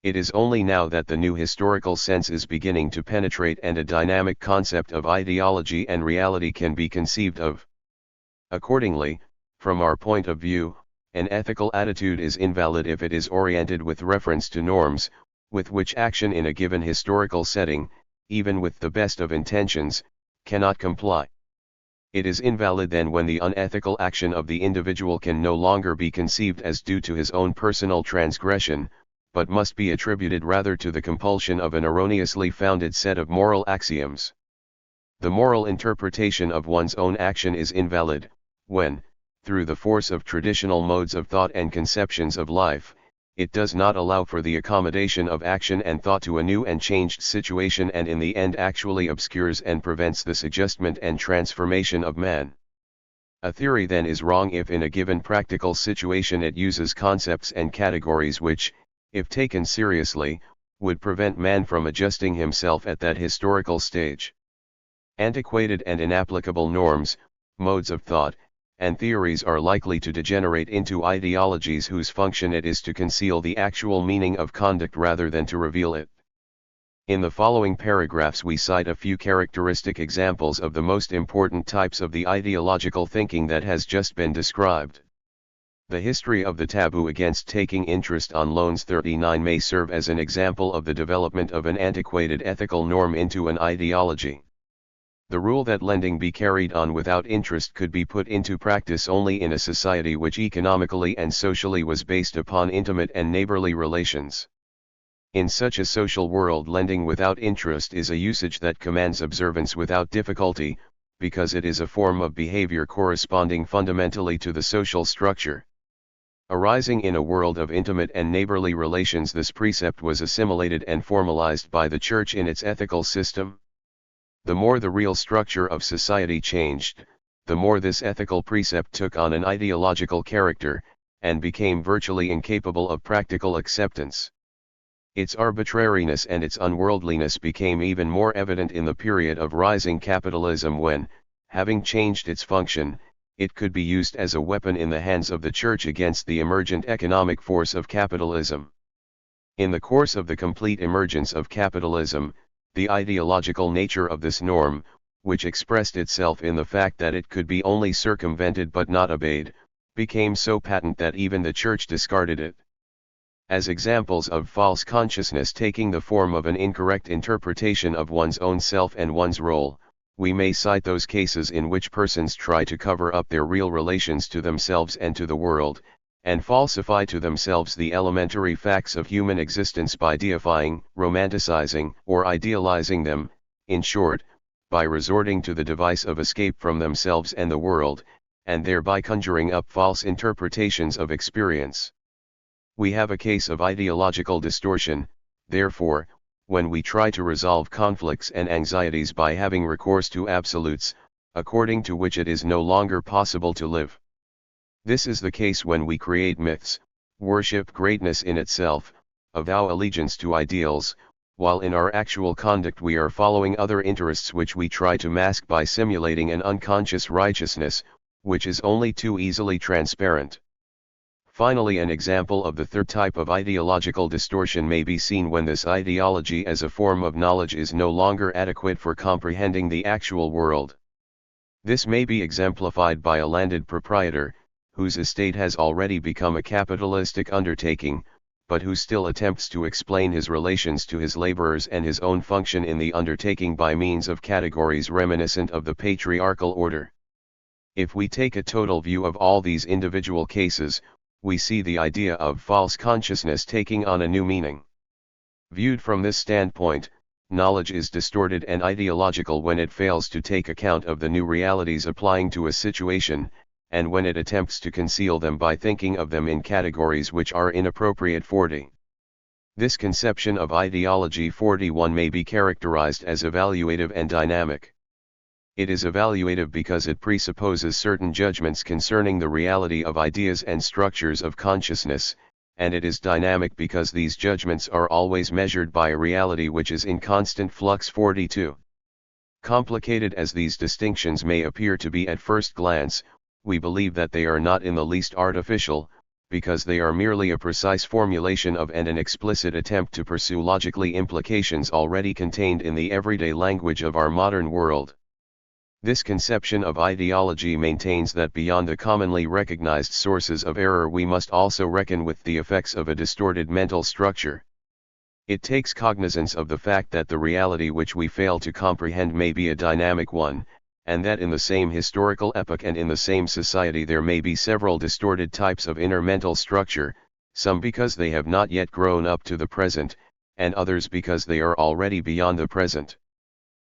It is only now that the new historical sense is beginning to penetrate and a dynamic concept of ideology and reality can be conceived of. Accordingly, from our point of view, an ethical attitude is invalid if it is oriented with reference to norms, with which action in a given historical setting, even with the best of intentions, cannot comply. It is invalid then when the unethical action of the individual can no longer be conceived as due to his own personal transgression, but must be attributed rather to the compulsion of an erroneously founded set of moral axioms. The moral interpretation of one's own action is invalid, when, through the force of traditional modes of thought and conceptions of life, it does not allow for the accommodation of action and thought to a new and changed situation and in the end actually obscures and prevents this adjustment and transformation of man. A theory then is wrong if in a given practical situation it uses concepts and categories which, if taken seriously, would prevent man from adjusting himself at that historical stage. Antiquated and inapplicable norms, modes of thought, and theories are likely to degenerate into ideologies whose function it is to conceal the actual meaning of conduct rather than to reveal it. In the following paragraphs we cite a few characteristic examples of the most important types of the ideological thinking that has just been described. The history of the taboo against taking interest on loans 39 may serve as an example of the development of an antiquated ethical norm into an ideology. The rule that lending be carried on without interest could be put into practice only in a society which economically and socially was based upon intimate and neighborly relations. In such a social world, lending without interest is a usage that commands observance without difficulty, because it is a form of behavior corresponding fundamentally to the social structure. Arising in a world of intimate and neighborly relations, this precept was assimilated and formalized by the Church in its ethical system. The more the real structure of society changed, the more this ethical precept took on an ideological character, and became virtually incapable of practical acceptance. Its arbitrariness and its unworldliness became even more evident in the period of rising capitalism when, having changed its function, it could be used as a weapon in the hands of the Church against the emergent economic force of capitalism. In the course of the complete emergence of capitalism, the ideological nature of this norm, which expressed itself in the fact that it could be only circumvented but not obeyed, became so patent that even the Church discarded it. As examples of false consciousness taking the form of an incorrect interpretation of one's own self and one's role, we may cite those cases in which persons try to cover up their real relations to themselves and to the world, and falsify to themselves the elementary facts of human existence by deifying, romanticizing, or idealizing them, in short, by resorting to the device of escape from themselves and the world, and thereby conjuring up false interpretations of experience. We have a case of ideological distortion, therefore, when we try to resolve conflicts and anxieties by having recourse to absolutes, according to which it is no longer possible to live. This is the case when we create myths, worship greatness in itself, avow allegiance to ideals, while in our actual conduct we are following other interests which we try to mask by simulating an unconscious righteousness, which is only too easily transparent. Finally, an example of the third type of ideological distortion may be seen when this ideology as a form of knowledge is no longer adequate for comprehending the actual world. This may be exemplified by a landed proprietor, whose estate has already become a capitalistic undertaking, but who still attempts to explain his relations to his laborers and his own function in the undertaking by means of categories reminiscent of the patriarchal order. If we take a total view of all these individual cases, we see the idea of false consciousness taking on a new meaning. Viewed from this standpoint, knowledge is distorted and ideological when it fails to take account of the new realities applying to a situation, and when it attempts to conceal them by thinking of them in categories which are inappropriate for it. This conception of ideology 41 may be characterized as evaluative and dynamic. It is evaluative because it presupposes certain judgments concerning the reality of ideas and structures of consciousness, and it is dynamic because these judgments are always measured by a reality which is in constant flux. 42. Complicated as these distinctions may appear to be at first glance, we believe that they are not in the least artificial, because they are merely a precise formulation of and an explicit attempt to pursue logically implications already contained in the everyday language of our modern world. This conception of ideology maintains that beyond the commonly recognized sources of error we must also reckon with the effects of a distorted mental structure. It takes cognizance of the fact that the reality which we fail to comprehend may be a dynamic one, and that in the same historical epoch and in the same society there may be several distorted types of inner mental structure, some because they have not yet grown up to the present, and others because they are already beyond the present.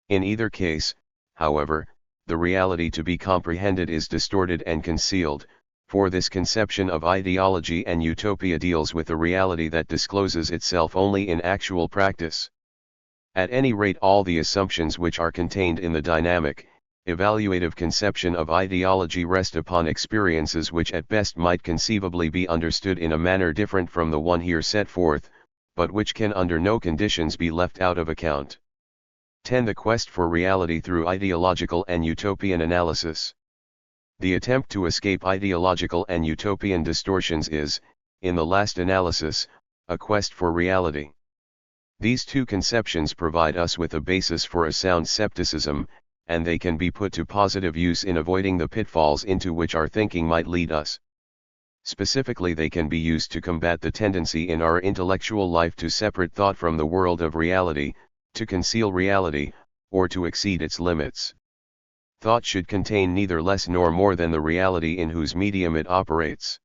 In either case, however, the reality to be comprehended is distorted and concealed, for this conception of ideology and utopia deals with a reality that discloses itself only in actual practice. At any rate, all the assumptions which are contained in the dynamic, evaluative conception of ideology rest upon experiences which at best might conceivably be understood in a manner different from the one here set forth, but which can under no conditions be left out of account. 10. The quest for reality through ideological and utopian analysis. The attempt to escape ideological and utopian distortions is, in the last analysis, a quest for reality. These two conceptions provide us with a basis for a sound skepticism, and they can be put to positive use in avoiding the pitfalls into which our thinking might lead us. Specifically, they can be used to combat the tendency in our intellectual life to separate thought from the world of reality, to conceal reality, or to exceed its limits. Thought should contain neither less nor more than the reality in whose medium it operates.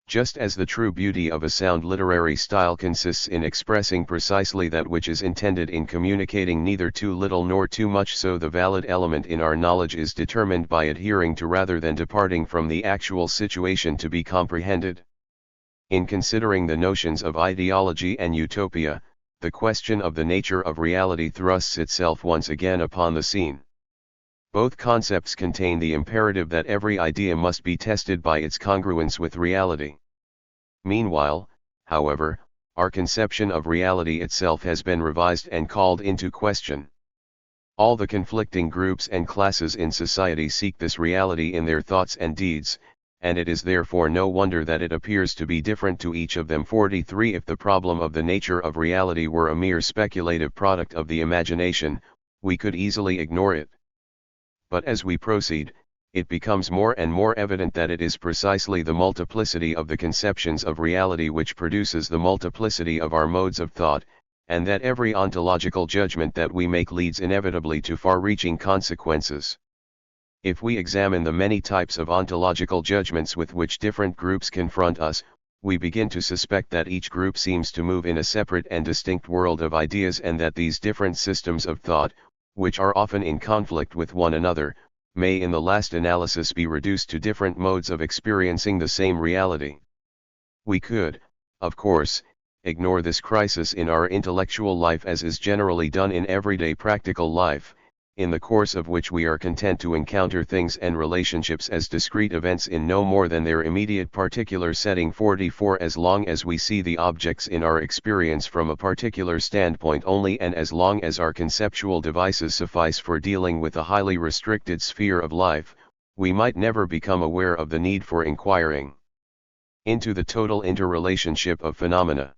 Just as the true beauty of a sound literary style consists in expressing precisely that which is intended in communicating neither too little nor too much, so the valid element in our knowledge is determined by adhering to rather than departing from the actual situation to be comprehended. In considering the notions of ideology and utopia, the question of the nature of reality thrusts itself once again upon the scene. Both concepts contain the imperative that every idea must be tested by its congruence with reality. Meanwhile, however, our conception of reality itself has been revised and called into question. All the conflicting groups and classes in society seek this reality in their thoughts and deeds, and it is therefore no wonder that it appears to be different to each of them. 43. If the problem of the nature of reality were a mere speculative product of the imagination, we could easily ignore it. But as we proceed, it becomes more and more evident that it is precisely the multiplicity of the conceptions of reality which produces the multiplicity of our modes of thought, and that every ontological judgment that we make leads inevitably to far-reaching consequences. If we examine the many types of ontological judgments with which different groups confront us, we begin to suspect that each group seems to move in a separate and distinct world of ideas, and that these different systems of thought, which are often in conflict with one another, may in the last analysis be reduced to different modes of experiencing the same reality. We could, of course, ignore this crisis in our intellectual life, as is generally done in everyday practical life, in the course of which we are content to encounter things and relationships as discrete events in no more than their immediate particular setting. 44. As long as we see the objects in our experience from a particular standpoint only, and as long as our conceptual devices suffice for dealing with a highly restricted sphere of life, we might never become aware of the need for inquiring into the total interrelationship of phenomena.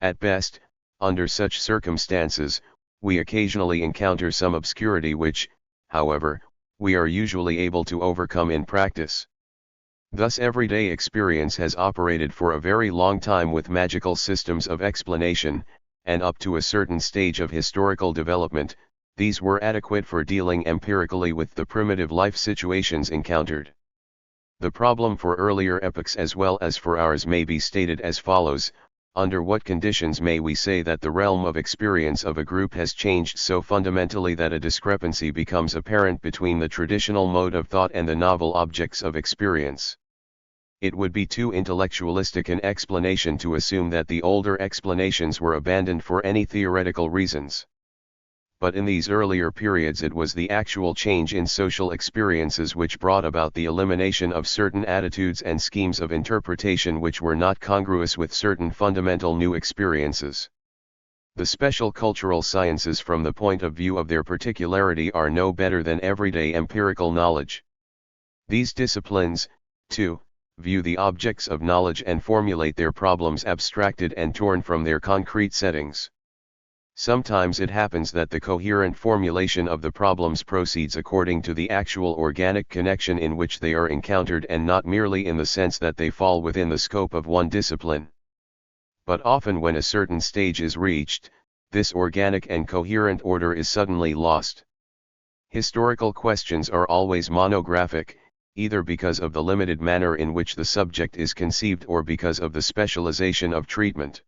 At best, under such circumstances, we occasionally encounter some obscurity which, however, we are usually able to overcome in practice. Thus everyday experience has operated for a very long time with magical systems of explanation, and up to a certain stage of historical development, these were adequate for dealing empirically with the primitive life situations encountered. The problem for earlier epochs as well as for ours may be stated as follows. Under what conditions may we say that the realm of experience of a group has changed so fundamentally that a discrepancy becomes apparent between the traditional mode of thought and the novel objects of experience? It would be too intellectualistic an explanation to assume that the older explanations were abandoned for any theoretical reasons. But in these earlier periods it was the actual change in social experiences which brought about the elimination of certain attitudes and schemes of interpretation which were not congruous with certain fundamental new experiences. The special cultural sciences from the point of view of their particularity are no better than everyday empirical knowledge. These disciplines, too, view the objects of knowledge and formulate their problems abstracted and torn from their concrete settings. Sometimes it happens that the coherent formulation of the problems proceeds according to the actual organic connection in which they are encountered and not merely in the sense that they fall within the scope of one discipline. But often when a certain stage is reached, this organic and coherent order is suddenly lost. Historical questions are always monographic, either because of the limited manner in which the subject is conceived or because of the specialization of treatment.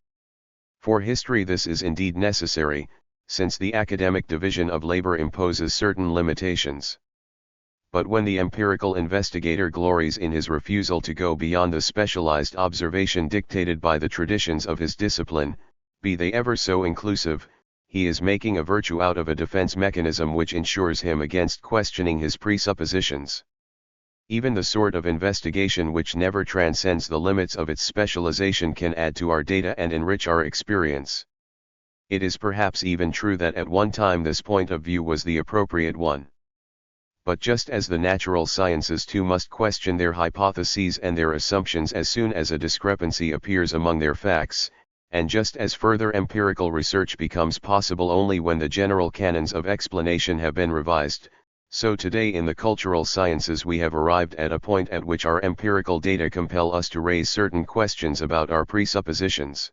For history this is indeed necessary, since the academic division of labor imposes certain limitations. But when the empirical investigator glories in his refusal to go beyond the specialized observation dictated by the traditions of his discipline, be they ever so inclusive, he is making a virtue out of a defense mechanism which ensures him against questioning his presuppositions. Even the sort of investigation which never transcends the limits of its specialization can add to our data and enrich our experience. It is perhaps even true that at one time this point of view was the appropriate one. But just as the natural sciences too must question their hypotheses and their assumptions as soon as a discrepancy appears among their facts, and just as further empirical research becomes possible only when the general canons of explanation have been revised, so today in the cultural sciences we have arrived at a point at which our empirical data compel us to raise certain questions about our presuppositions.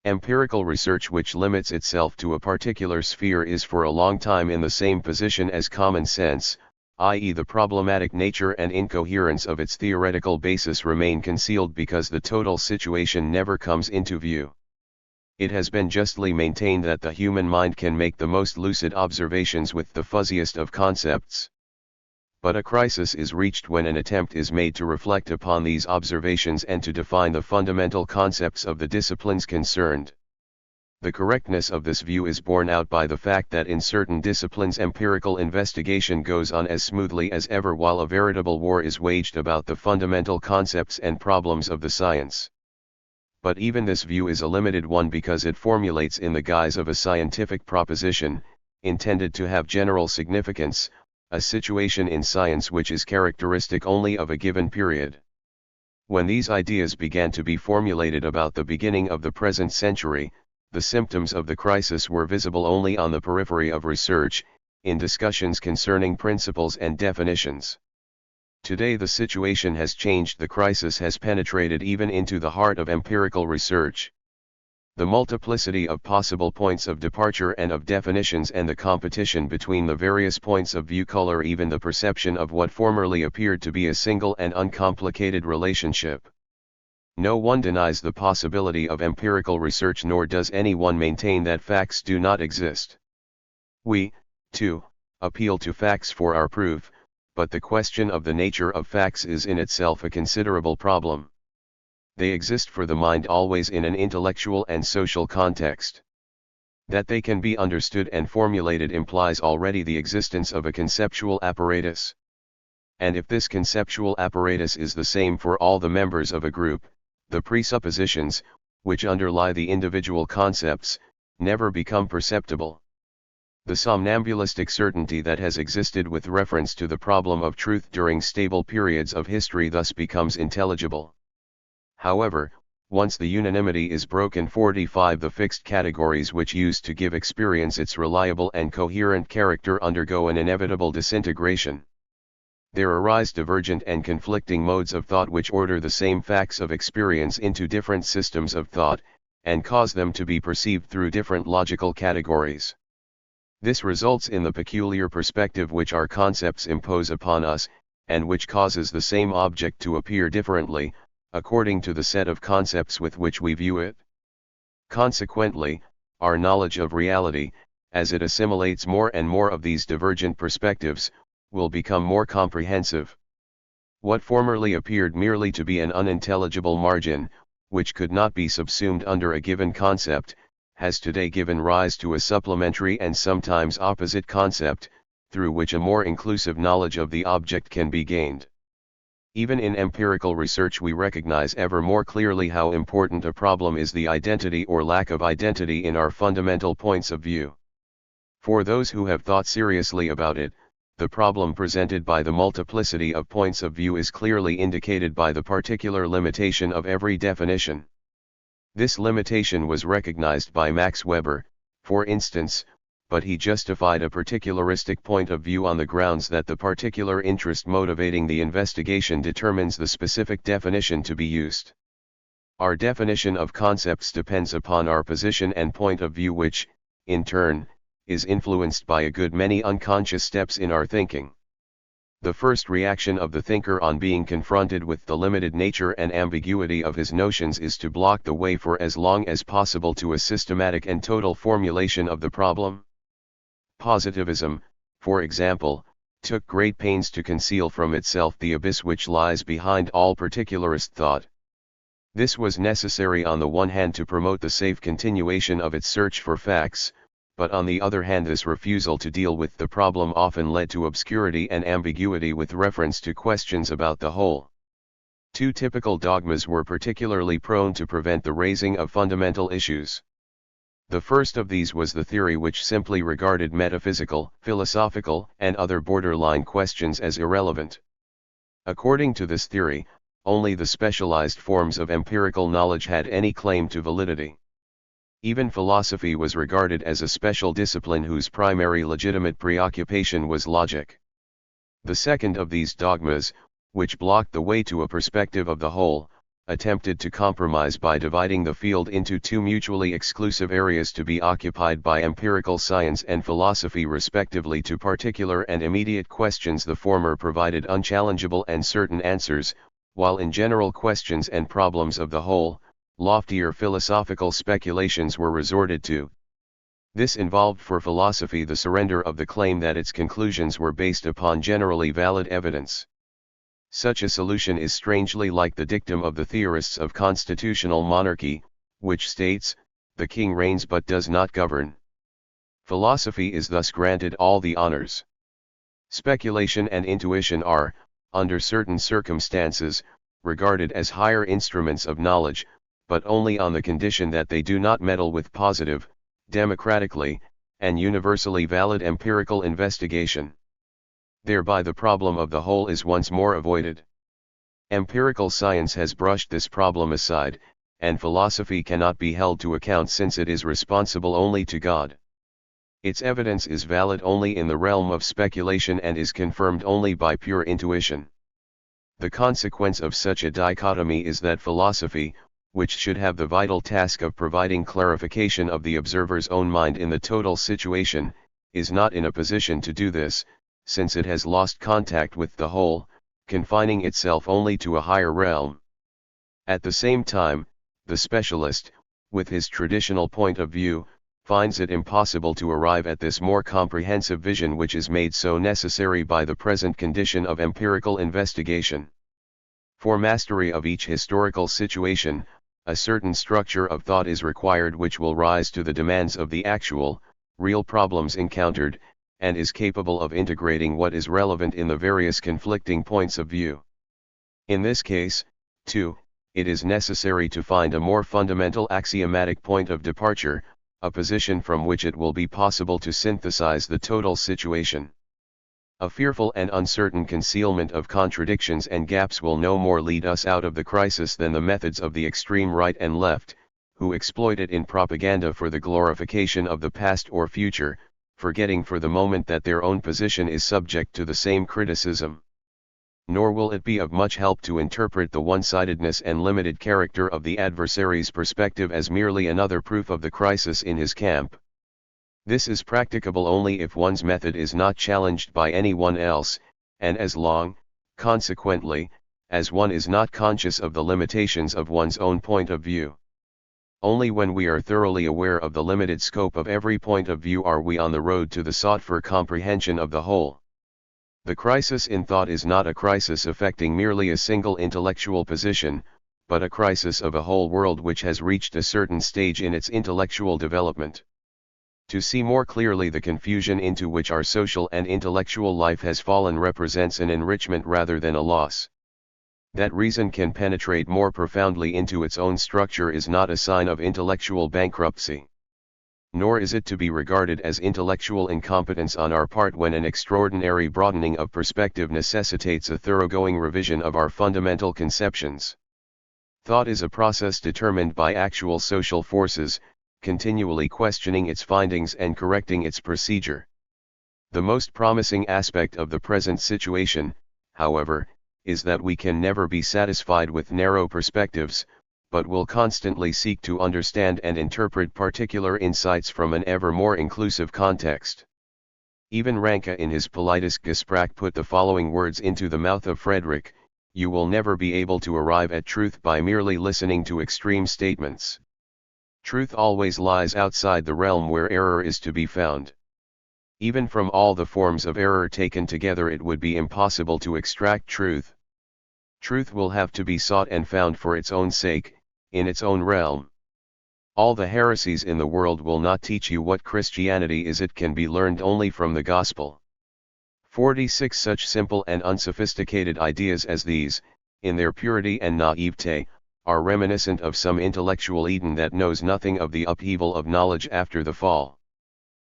Empirical research which limits itself to a particular sphere is for a long time in the same position as common sense, i.e. the problematic nature and incoherence of its theoretical basis remain concealed because the total situation never comes into view. It has been justly maintained that the human mind can make the most lucid observations with the fuzziest of concepts. But a crisis is reached when an attempt is made to reflect upon these observations and to define the fundamental concepts of the disciplines concerned. The correctness of this view is borne out by the fact that in certain disciplines empirical investigation goes on as smoothly as ever while a veritable war is waged about the fundamental concepts and problems of the science. But even this view is a limited one because it formulates in the guise of a scientific proposition, intended to have general significance, a situation in science which is characteristic only of a given period. When these ideas began to be formulated about the beginning of the present century, the symptoms of the crisis were visible only on the periphery of research, in discussions concerning principles and definitions. Today the situation has changed. The crisis has penetrated even into the heart of empirical research. The multiplicity of possible points of departure and of definitions and the competition between the various points of view color even the perception of what formerly appeared to be a single and uncomplicated relationship. No one denies the possibility of empirical research, nor does anyone maintain that facts do not exist. We, too, appeal to facts for our proof, but the question of the nature of facts is in itself a considerable problem. They exist for the mind always in an intellectual and social context. That they can be understood and formulated implies already the existence of a conceptual apparatus. And if this conceptual apparatus is the same for all the members of a group, the presuppositions, which underlie the individual concepts, never become perceptible. The somnambulistic certainty that has existed with reference to the problem of truth during stable periods of history thus becomes intelligible. However, once the unanimity is broken, 45 the fixed categories which used to give experience its reliable and coherent character undergo an inevitable disintegration. There arise divergent and conflicting modes of thought which order the same facts of experience into different systems of thought, and cause them to be perceived through different logical categories. This results in the peculiar perspective which our concepts impose upon us, and which causes the same object to appear differently, according to the set of concepts with which we view it. Consequently, our knowledge of reality, as it assimilates more and more of these divergent perspectives, will become more comprehensive. What formerly appeared merely to be an unintelligible margin, which could not be subsumed under a given concept, has today given rise to a supplementary and sometimes opposite concept, through which a more inclusive knowledge of the object can be gained. Even in empirical research we recognize ever more clearly how important a problem is the identity or lack of identity in our fundamental points of view. For those who have thought seriously about it, the problem presented by the multiplicity of points of view is clearly indicated by the particular limitation of every definition. This limitation was recognized by Max Weber, for instance, but he justified a particularistic point of view on the grounds that the particular interest motivating the investigation determines the specific definition to be used. Our definition of concepts depends upon our position and point of view, which, in turn, is influenced by a good many unconscious steps in our thinking. The first reaction of the thinker on being confronted with the limited nature and ambiguity of his notions is to block the way for as long as possible to a systematic and total formulation of the problem. Positivism, for example, took great pains to conceal from itself the abyss which lies behind all particularist thought. This was necessary on the one hand to promote the safe continuation of its search for facts, but on the other hand this refusal to deal with the problem often led to obscurity and ambiguity with reference to questions about the whole. Two typical dogmas were particularly prone to prevent the raising of fundamental issues. The first of these was the theory which simply regarded metaphysical, philosophical, and other borderline questions as irrelevant. According to this theory, only the specialized forms of empirical knowledge had any claim to validity. Even philosophy was regarded as a special discipline whose primary legitimate preoccupation was logic. The second of these dogmas, which blocked the way to a perspective of the whole, attempted to compromise by dividing the field into two mutually exclusive areas to be occupied by empirical science and philosophy respectively. To particular and immediate questions the former provided unchallengeable and certain answers, while in general questions and problems of the whole, loftier philosophical speculations were resorted to. This involved for philosophy the surrender of the claim that its conclusions were based upon generally valid evidence. Such a solution is strangely like the dictum of the theorists of constitutional monarchy, which states, "The king reigns but does not govern." Philosophy is thus granted all the honors. Speculation and intuition are, under certain circumstances, regarded as higher instruments of knowledge, but only on the condition that they do not meddle with positive, democratically, and universally valid empirical investigation. Thereby the problem of the whole is once more avoided. Empirical science has brushed this problem aside, and philosophy cannot be held to account since it is responsible only to God. Its evidence is valid only in the realm of speculation and is confirmed only by pure intuition. The consequence of such a dichotomy is that philosophy, which should have the vital task of providing clarification of the observer's own mind in the total situation, is not in a position to do this, since it has lost contact with the whole, confining itself only to a higher realm. At the same time, the specialist, with his traditional point of view, finds it impossible to arrive at this more comprehensive vision which is made so necessary by the present condition of empirical investigation. For mastery of each historical situation, a certain structure of thought is required which will rise to the demands of the actual, real problems encountered, and is capable of integrating what is relevant in the various conflicting points of view. In this case, too, it is necessary to find a more fundamental axiomatic point of departure, a position from which it will be possible to synthesize the total situation. A fearful and uncertain concealment of contradictions and gaps will no more lead us out of the crisis than the methods of the extreme right and left, who exploit it in propaganda for the glorification of the past or future, forgetting for the moment that their own position is subject to the same criticism. Nor will it be of much help to interpret the one-sidedness and limited character of the adversary's perspective as merely another proof of the crisis in his camp. This is practicable only if one's method is not challenged by anyone else, and as long, consequently, as one is not conscious of the limitations of one's own point of view. Only when we are thoroughly aware of the limited scope of every point of view are we on the road to the sought-for comprehension of the whole. The crisis in thought is not a crisis affecting merely a single intellectual position, but a crisis of a whole world which has reached a certain stage in its intellectual development. To see more clearly the confusion into which our social and intellectual life has fallen represents an enrichment rather than a loss. That reason can penetrate more profoundly into its own structure is not a sign of intellectual bankruptcy. nor is it to be regarded as intellectual incompetence on our part when an extraordinary broadening of perspective necessitates a thoroughgoing revision of our fundamental conceptions. Thought is a process determined by actual social forces, continually questioning its findings and correcting its procedure. The most promising aspect of the present situation, however, is that we can never be satisfied with narrow perspectives, but will constantly seek to understand and interpret particular insights from an ever more inclusive context. Even Ranke in his politest Gespräch put the following words into the mouth of Frederick: "You will never be able to arrive at truth by merely listening to extreme statements. Truth always lies outside the realm where error is to be found. Even from all the forms of error taken together it would be impossible to extract truth. Truth will have to be sought and found for its own sake, in its own realm. All the heresies in the world will not teach you what Christianity is. It can be learned only from the Gospel." 46 Such simple and unsophisticated ideas as these, in their purity and naivete, are reminiscent of some intellectual Eden that knows nothing of the upheaval of knowledge after the fall.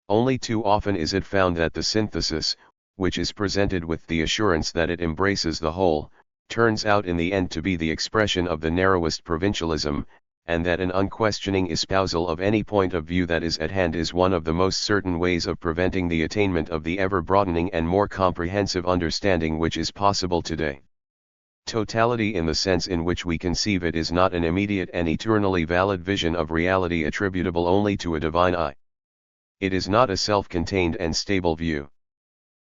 Only too often is it found that the synthesis, which is presented with the assurance that it embraces the whole, turns out in the end to be the expression of the narrowest provincialism, and that an unquestioning espousal of any point of view that is at hand is one of the most certain ways of preventing the attainment of the ever-broadening and more comprehensive understanding which is possible today. Totality in the sense in which we conceive it is not an immediate and eternally valid vision of reality attributable only to a divine eye. It is not a self-contained and stable view.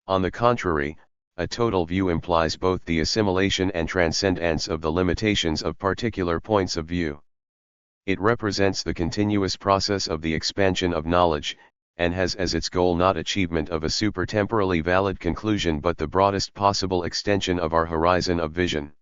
On the contrary, a total view implies both the assimilation and transcendence of the limitations of particular points of view. It represents the continuous process of the expansion of knowledge, and has as its goal not achievement of a supertemporally valid conclusion but the broadest possible extension of our horizon of vision.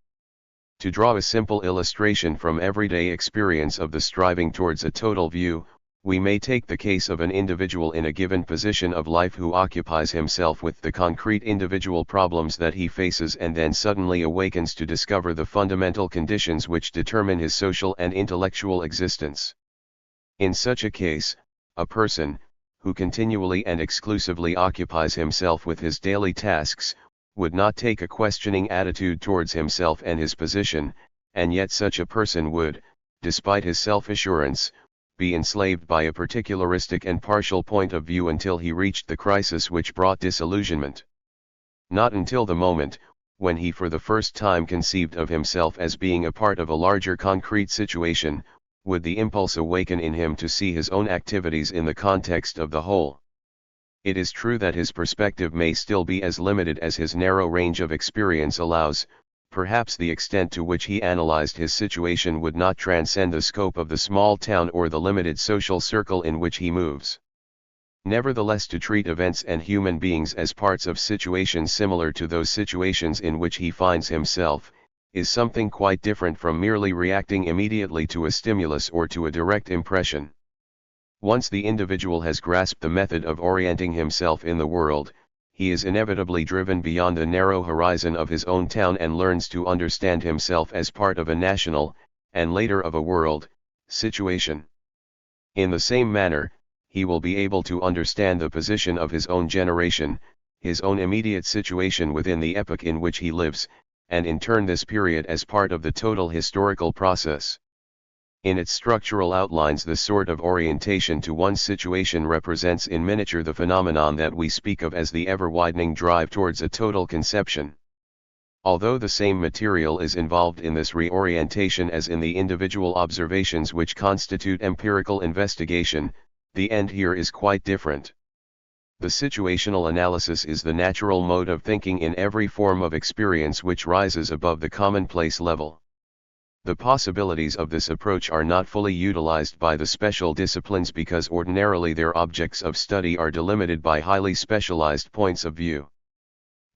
To draw a simple illustration from everyday experience of the striving towards a total view, we may take the case of an individual in a given position of life who occupies himself with the concrete individual problems that he faces and then suddenly awakens to discover the fundamental conditions which determine his social and intellectual existence. In such a case, a person, who continually and exclusively occupies himself with his daily tasks, would not take a questioning attitude towards himself and his position, and yet such a person would, despite his self-assurance, be enslaved by a particularistic and partial point of view until he reached the crisis which brought disillusionment. Not until the moment, when he for the first time conceived of himself as being a part of a larger concrete situation, would the impulse awaken in him to see his own activities in the context of the whole. It is true that his perspective may still be as limited as his narrow range of experience allows. Perhaps the extent to which he analyzed his situation would not transcend the scope of the small town or the limited social circle in which he moves. Nevertheless, to treat events and human beings as parts of situations similar to those situations in which he finds himself, is something quite different from merely reacting immediately to a stimulus or to a direct impression. Once the individual has grasped the method of orienting himself in the world, he is inevitably driven beyond the narrow horizon of his own town and learns to understand himself as part of a national, and later of a world, situation. In the same manner, he will be able to understand the position of his own generation, his own immediate situation within the epoch in which he lives, and in turn this period as part of the total historical process. In its structural outlines, this sort of orientation to one's situation represents in miniature the phenomenon that we speak of as the ever-widening drive towards a total conception. Although the same material is involved in this reorientation as in the individual observations which constitute empirical investigation, the end here is quite different. The situational analysis is the natural mode of thinking in every form of experience which rises above the commonplace level. The possibilities of this approach are not fully utilized by the special disciplines because ordinarily their objects of study are delimited by highly specialized points of view.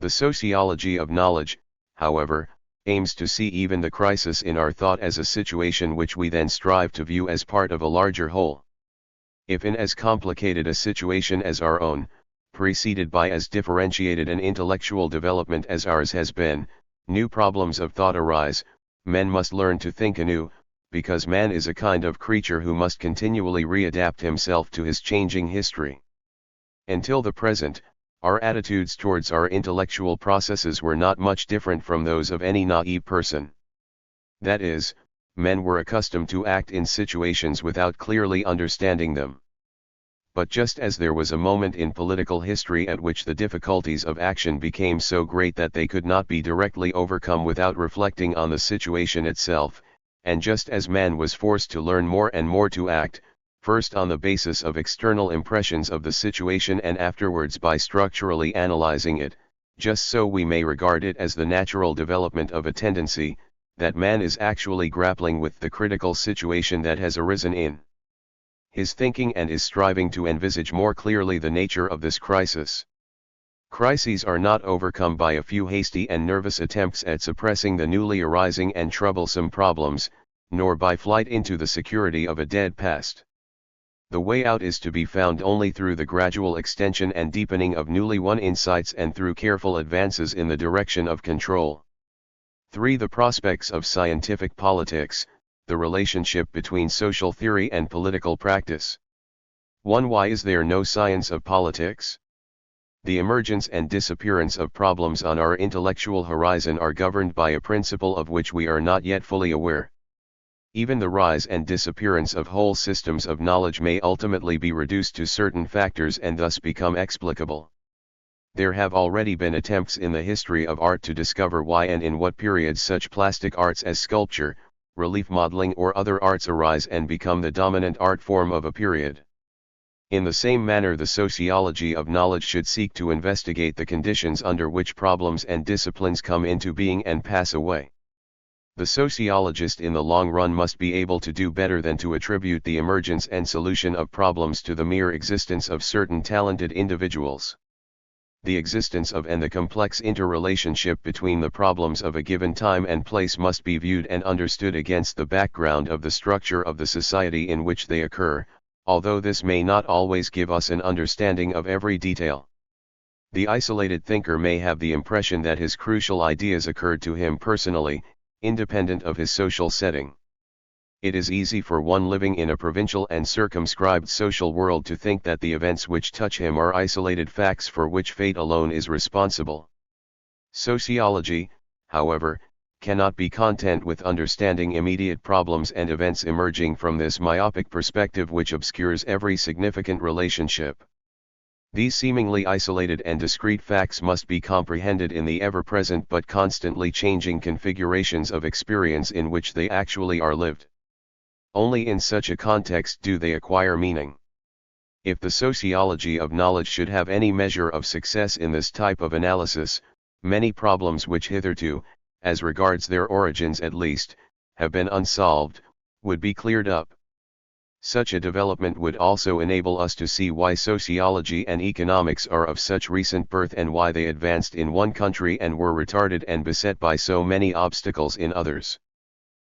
The sociology of knowledge, however, aims to see even the crisis in our thought as a situation which we then strive to view as part of a larger whole. If in as complicated a situation as our own, preceded by as differentiated an intellectual development as ours has been, new problems of thought arise, men must learn to think anew, because man is a kind of creature who must continually readapt himself to his changing history. Until the present, our attitudes towards our intellectual processes were not much different from those of any naive person. That is, men were accustomed to act in situations without clearly understanding them. But just as there was a moment in political history at which the difficulties of action became so great that they could not be directly overcome without reflecting on the situation itself, and just as man was forced to learn more and more to act, first on the basis of external impressions of the situation and afterwards by structurally analyzing it, just so we may regard it as the natural development of a tendency, that man is actually grappling with the critical situation that has arisen in his thinking and is striving to envisage more clearly the nature of this crisis. Crises are not overcome by a few hasty and nervous attempts at suppressing the newly arising and troublesome problems, nor by flight into the security of a dead past. The way out is to be found only through the gradual extension and deepening of newly won insights and through careful advances in the direction of control. 3. The prospects of scientific politics, the relationship between social theory and political practice. 1. Why is there no science of politics? The emergence and disappearance of problems on our intellectual horizon are governed by a principle of which we are not yet fully aware. Even the rise and disappearance of whole systems of knowledge may ultimately be reduced to certain factors and thus become explicable. There have already been attempts in the history of art to discover why and in what periods such plastic arts as sculpture, relief modeling or other arts arise and become the dominant art form of a period. In the same manner, the sociology of knowledge should seek to investigate the conditions under which problems and disciplines come into being and pass away. The sociologist in the long run must be able to do better than to attribute the emergence and solution of problems to the mere existence of certain talented individuals. The existence of and the complex interrelationship between the problems of a given time and place must be viewed and understood against the background of the structure of the society in which they occur, although this may not always give us an understanding of every detail. The isolated thinker may have the impression that his crucial ideas occurred to him personally, independent of his social setting. It is easy for one living in a provincial and circumscribed social world to think that the events which touch him are isolated facts for which fate alone is responsible. Sociology, however, cannot be content with understanding immediate problems and events emerging from this myopic perspective which obscures every significant relationship. These seemingly isolated and discrete facts must be comprehended in the ever-present but constantly changing configurations of experience in which they actually are lived. Only in such a context do they acquire meaning. If the sociology of knowledge should have any measure of success in this type of analysis, many problems which hitherto, as regards their origins at least, have been unsolved, would be cleared up. Such a development would also enable us to see why sociology and economics are of such recent birth and why they advanced in one country and were retarded and beset by so many obstacles in others.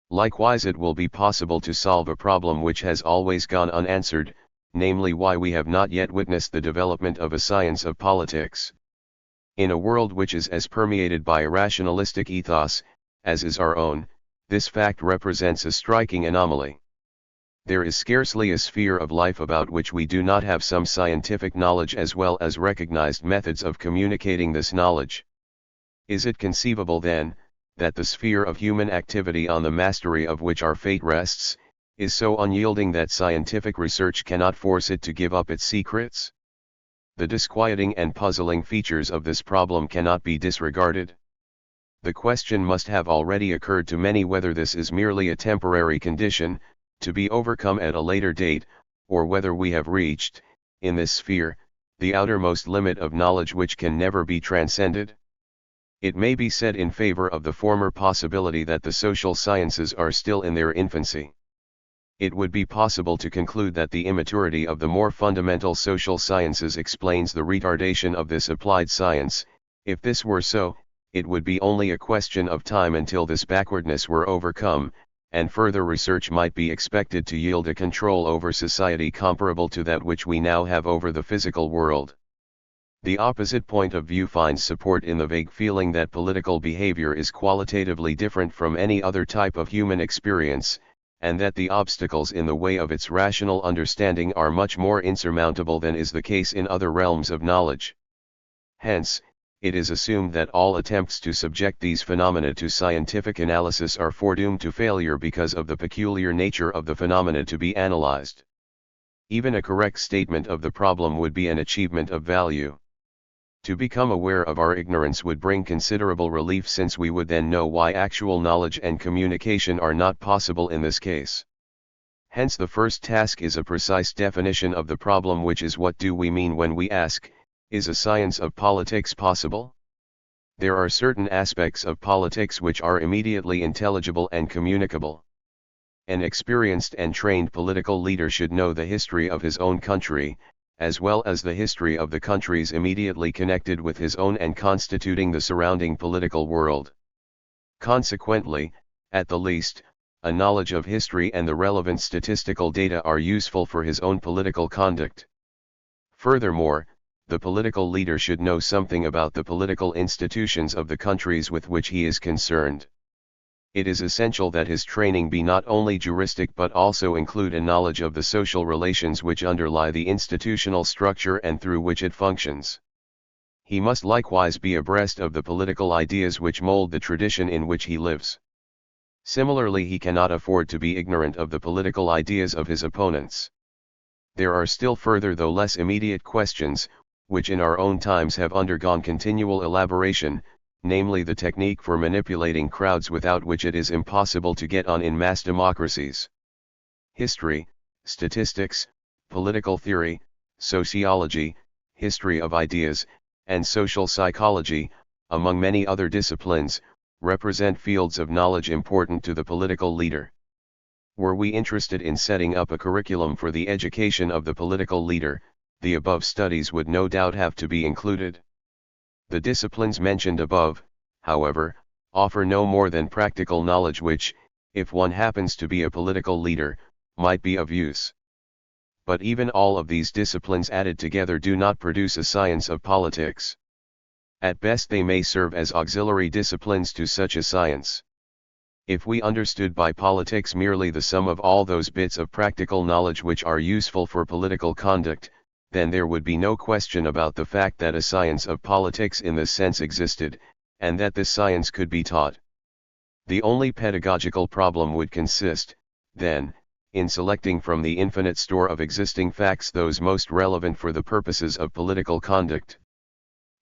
Likewise, it will be possible to solve a problem which has always gone unanswered, namely why we have not yet witnessed the development of a science of politics. In a world which is as permeated by a rationalistic ethos, as is our own, this fact represents a striking anomaly. There is scarcely a sphere of life about which we do not have some scientific knowledge as well as recognized methods of communicating this knowledge. Is it conceivable then, that the sphere of human activity on the mastery of which our fate rests, is so unyielding that scientific research cannot force it to give up its secrets? The disquieting and puzzling features of this problem cannot be disregarded. The question must have already occurred to many whether this is merely a temporary condition, to be overcome at a later date, or whether we have reached, in this sphere, the outermost limit of knowledge which can never be transcended. It may be said in favor of the former possibility that the social sciences are still in their infancy. It would be possible to conclude that the immaturity of the more fundamental social sciences explains the retardation of this applied science. If this were so, it would be only a question of time until this backwardness were overcome, and further research might be expected to yield a control over society comparable to that which we now have over the physical world. The opposite point of view finds support in the vague feeling that political behavior is qualitatively different from any other type of human experience, and that the obstacles in the way of its rational understanding are much more insurmountable than is the case in other realms of knowledge. Hence, it is assumed that all attempts to subject these phenomena to scientific analysis are foredoomed to failure because of the peculiar nature of the phenomena to be analyzed. Even a correct statement of the problem would be an achievement of value. To become aware of our ignorance would bring considerable relief, since we would then know why actual knowledge and communication are not possible in this case. Hence the first task is a precise definition of the problem, which is, what do we mean when we ask, is a science of politics possible? There are certain aspects of politics which are immediately intelligible and communicable. An experienced and trained political leader should know the history of his own country, as well as the history of the countries immediately connected with his own and constituting the surrounding political world. Consequently, at the least, a knowledge of history and the relevant statistical data are useful for his own political conduct. Furthermore, the political leader should know something about the political institutions of the countries with which he is concerned. It is essential that his training be not only juristic but also include a knowledge of the social relations which underlie the institutional structure and through which it functions. He must likewise be abreast of the political ideas which mold the tradition in which he lives. Similarly, he cannot afford to be ignorant of the political ideas of his opponents. There are still further, though less immediate, questions, which in our own times have undergone continual elaboration, namely the technique for manipulating crowds, without which it is impossible to get on in mass democracies. History, statistics, political theory, sociology, history of ideas, and social psychology, among many other disciplines, represent fields of knowledge important to the political leader. Were we interested in setting up a curriculum for the education of the political leader, the above studies would no doubt have to be included. The disciplines mentioned above, however, offer no more than practical knowledge which, if one happens to be a political leader, might be of use. But even all of these disciplines added together do not produce a science of politics. At best they may serve as auxiliary disciplines to such a science. If we understood by politics merely the sum of all those bits of practical knowledge which are useful for political conduct, then there would be no question about the fact that a science of politics in this sense existed, and that this science could be taught. The only pedagogical problem would consist, then, in selecting from the infinite store of existing facts those most relevant for the purposes of political conduct.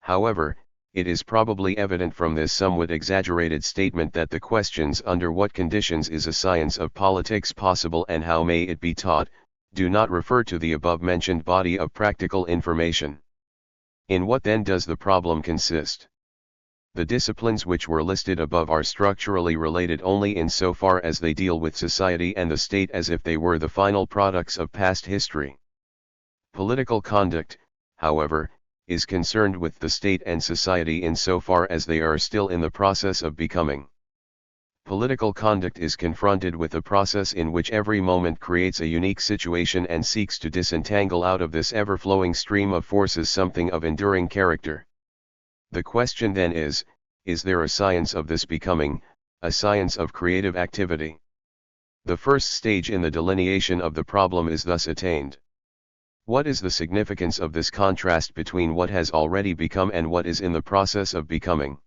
However, it is probably evident from this somewhat exaggerated statement that the questions under what conditions is a science of politics possible and how may it be taught, do not refer to the above-mentioned body of practical information. In what then does the problem consist? The disciplines which were listed above are structurally related only in so far as they deal with society and the state as if they were the final products of past history. Political conduct, however, is concerned with the state and society in so far as they are still in the process of becoming. Political conduct is confronted with a process in which every moment creates a unique situation and seeks to disentangle out of this ever-flowing stream of forces something of enduring character. The question then is there a science of this becoming, a science of creative activity? The first stage in the delineation of the problem is thus attained. What is the significance of this contrast between what has already become and what is in the process of becoming?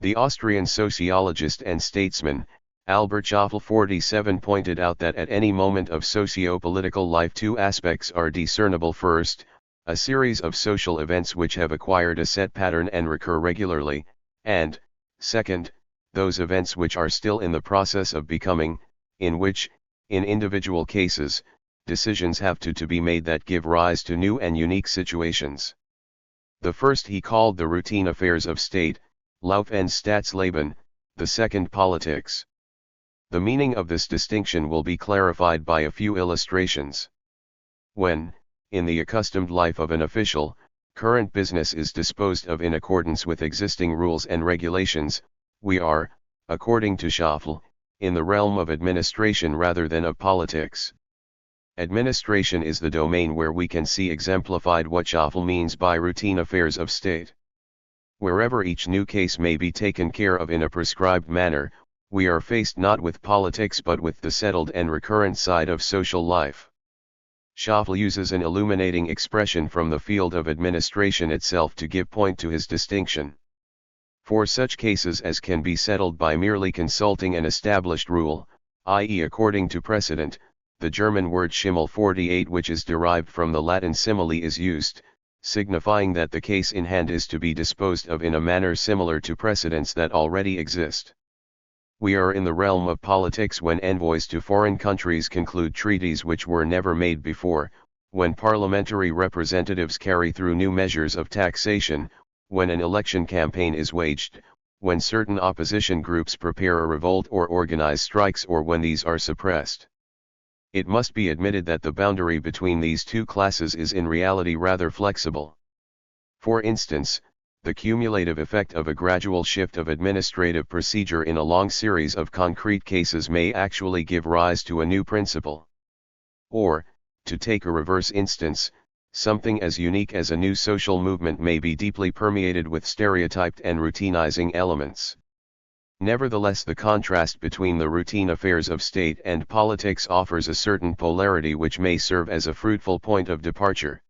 The Austrian sociologist and statesman, Albert Schäufele 47 pointed out that at any moment of socio-political life two aspects are discernible: first, a series of social events which have acquired a set pattern and recur regularly, and, second, those events which are still in the process of becoming, in which, in individual cases, decisions have to be made that give rise to new and unique situations. The first he called the routine affairs of state, Lauf- and Staatsleben, the second politics. The meaning of this distinction will be clarified by a few illustrations. When, in the accustomed life of an official, current business is disposed of in accordance with existing rules and regulations, we are, according to Schäufele, in the realm of administration rather than of politics. Administration is the domain where we can see exemplified what Schäufele means by routine affairs of state. Wherever each new case may be taken care of in a prescribed manner, we are faced not with politics but with the settled and recurrent side of social life. Schaffel uses an illuminating expression from the field of administration itself to give point to his distinction. For such cases as can be settled by merely consulting an established rule, i.e. according to precedent, the German word Schimmel 48, which is derived from the Latin simile, is used, signifying that the case in hand is to be disposed of in a manner similar to precedents that already exist. We are in the realm of politics when envoys to foreign countries conclude treaties which were never made before, when parliamentary representatives carry through new measures of taxation, when an election campaign is waged, when certain opposition groups prepare a revolt or organize strikes, or when these are suppressed. It must be admitted that the boundary between these two classes is in reality rather flexible. For instance, the cumulative effect of a gradual shift of administrative procedure in a long series of concrete cases may actually give rise to a new principle. Or, to take a reverse instance, something as unique as a new social movement may be deeply permeated with stereotyped and routinizing elements. Nevertheless, the contrast between the routine affairs of state and politics offers a certain polarity which may serve as a fruitful point of departure.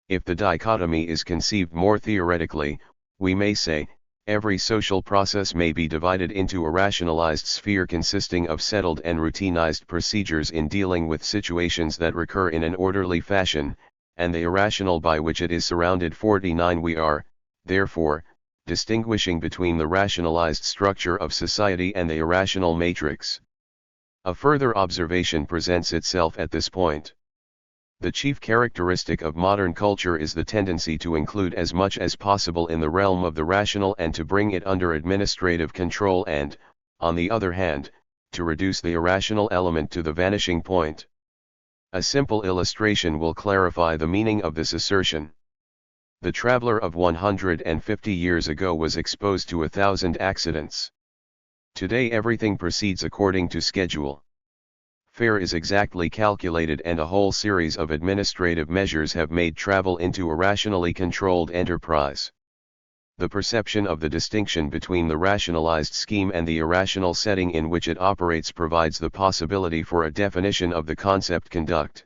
If the dichotomy is conceived more theoretically, we may say, every social process may be divided into a rationalized sphere consisting of settled and routinized procedures in dealing with situations that recur in an orderly fashion, and the irrational by which it is surrounded. 49. We are, therefore, distinguishing between the rationalized structure of society and the irrational matrix. A further observation presents itself at this point. The chief characteristic of modern culture is the tendency to include as much as possible in the realm of the rational and to bring it under administrative control and, on the other hand, to reduce the irrational element to the vanishing point. A simple illustration will clarify the meaning of this assertion. The traveler of 150 years ago was exposed to 1,000 accidents. Today everything proceeds according to schedule. Fare is exactly calculated and a whole series of administrative measures have made travel into a rationally controlled enterprise. The perception of the distinction between the rationalized scheme and the irrational setting in which it operates provides the possibility for a definition of the concept conduct.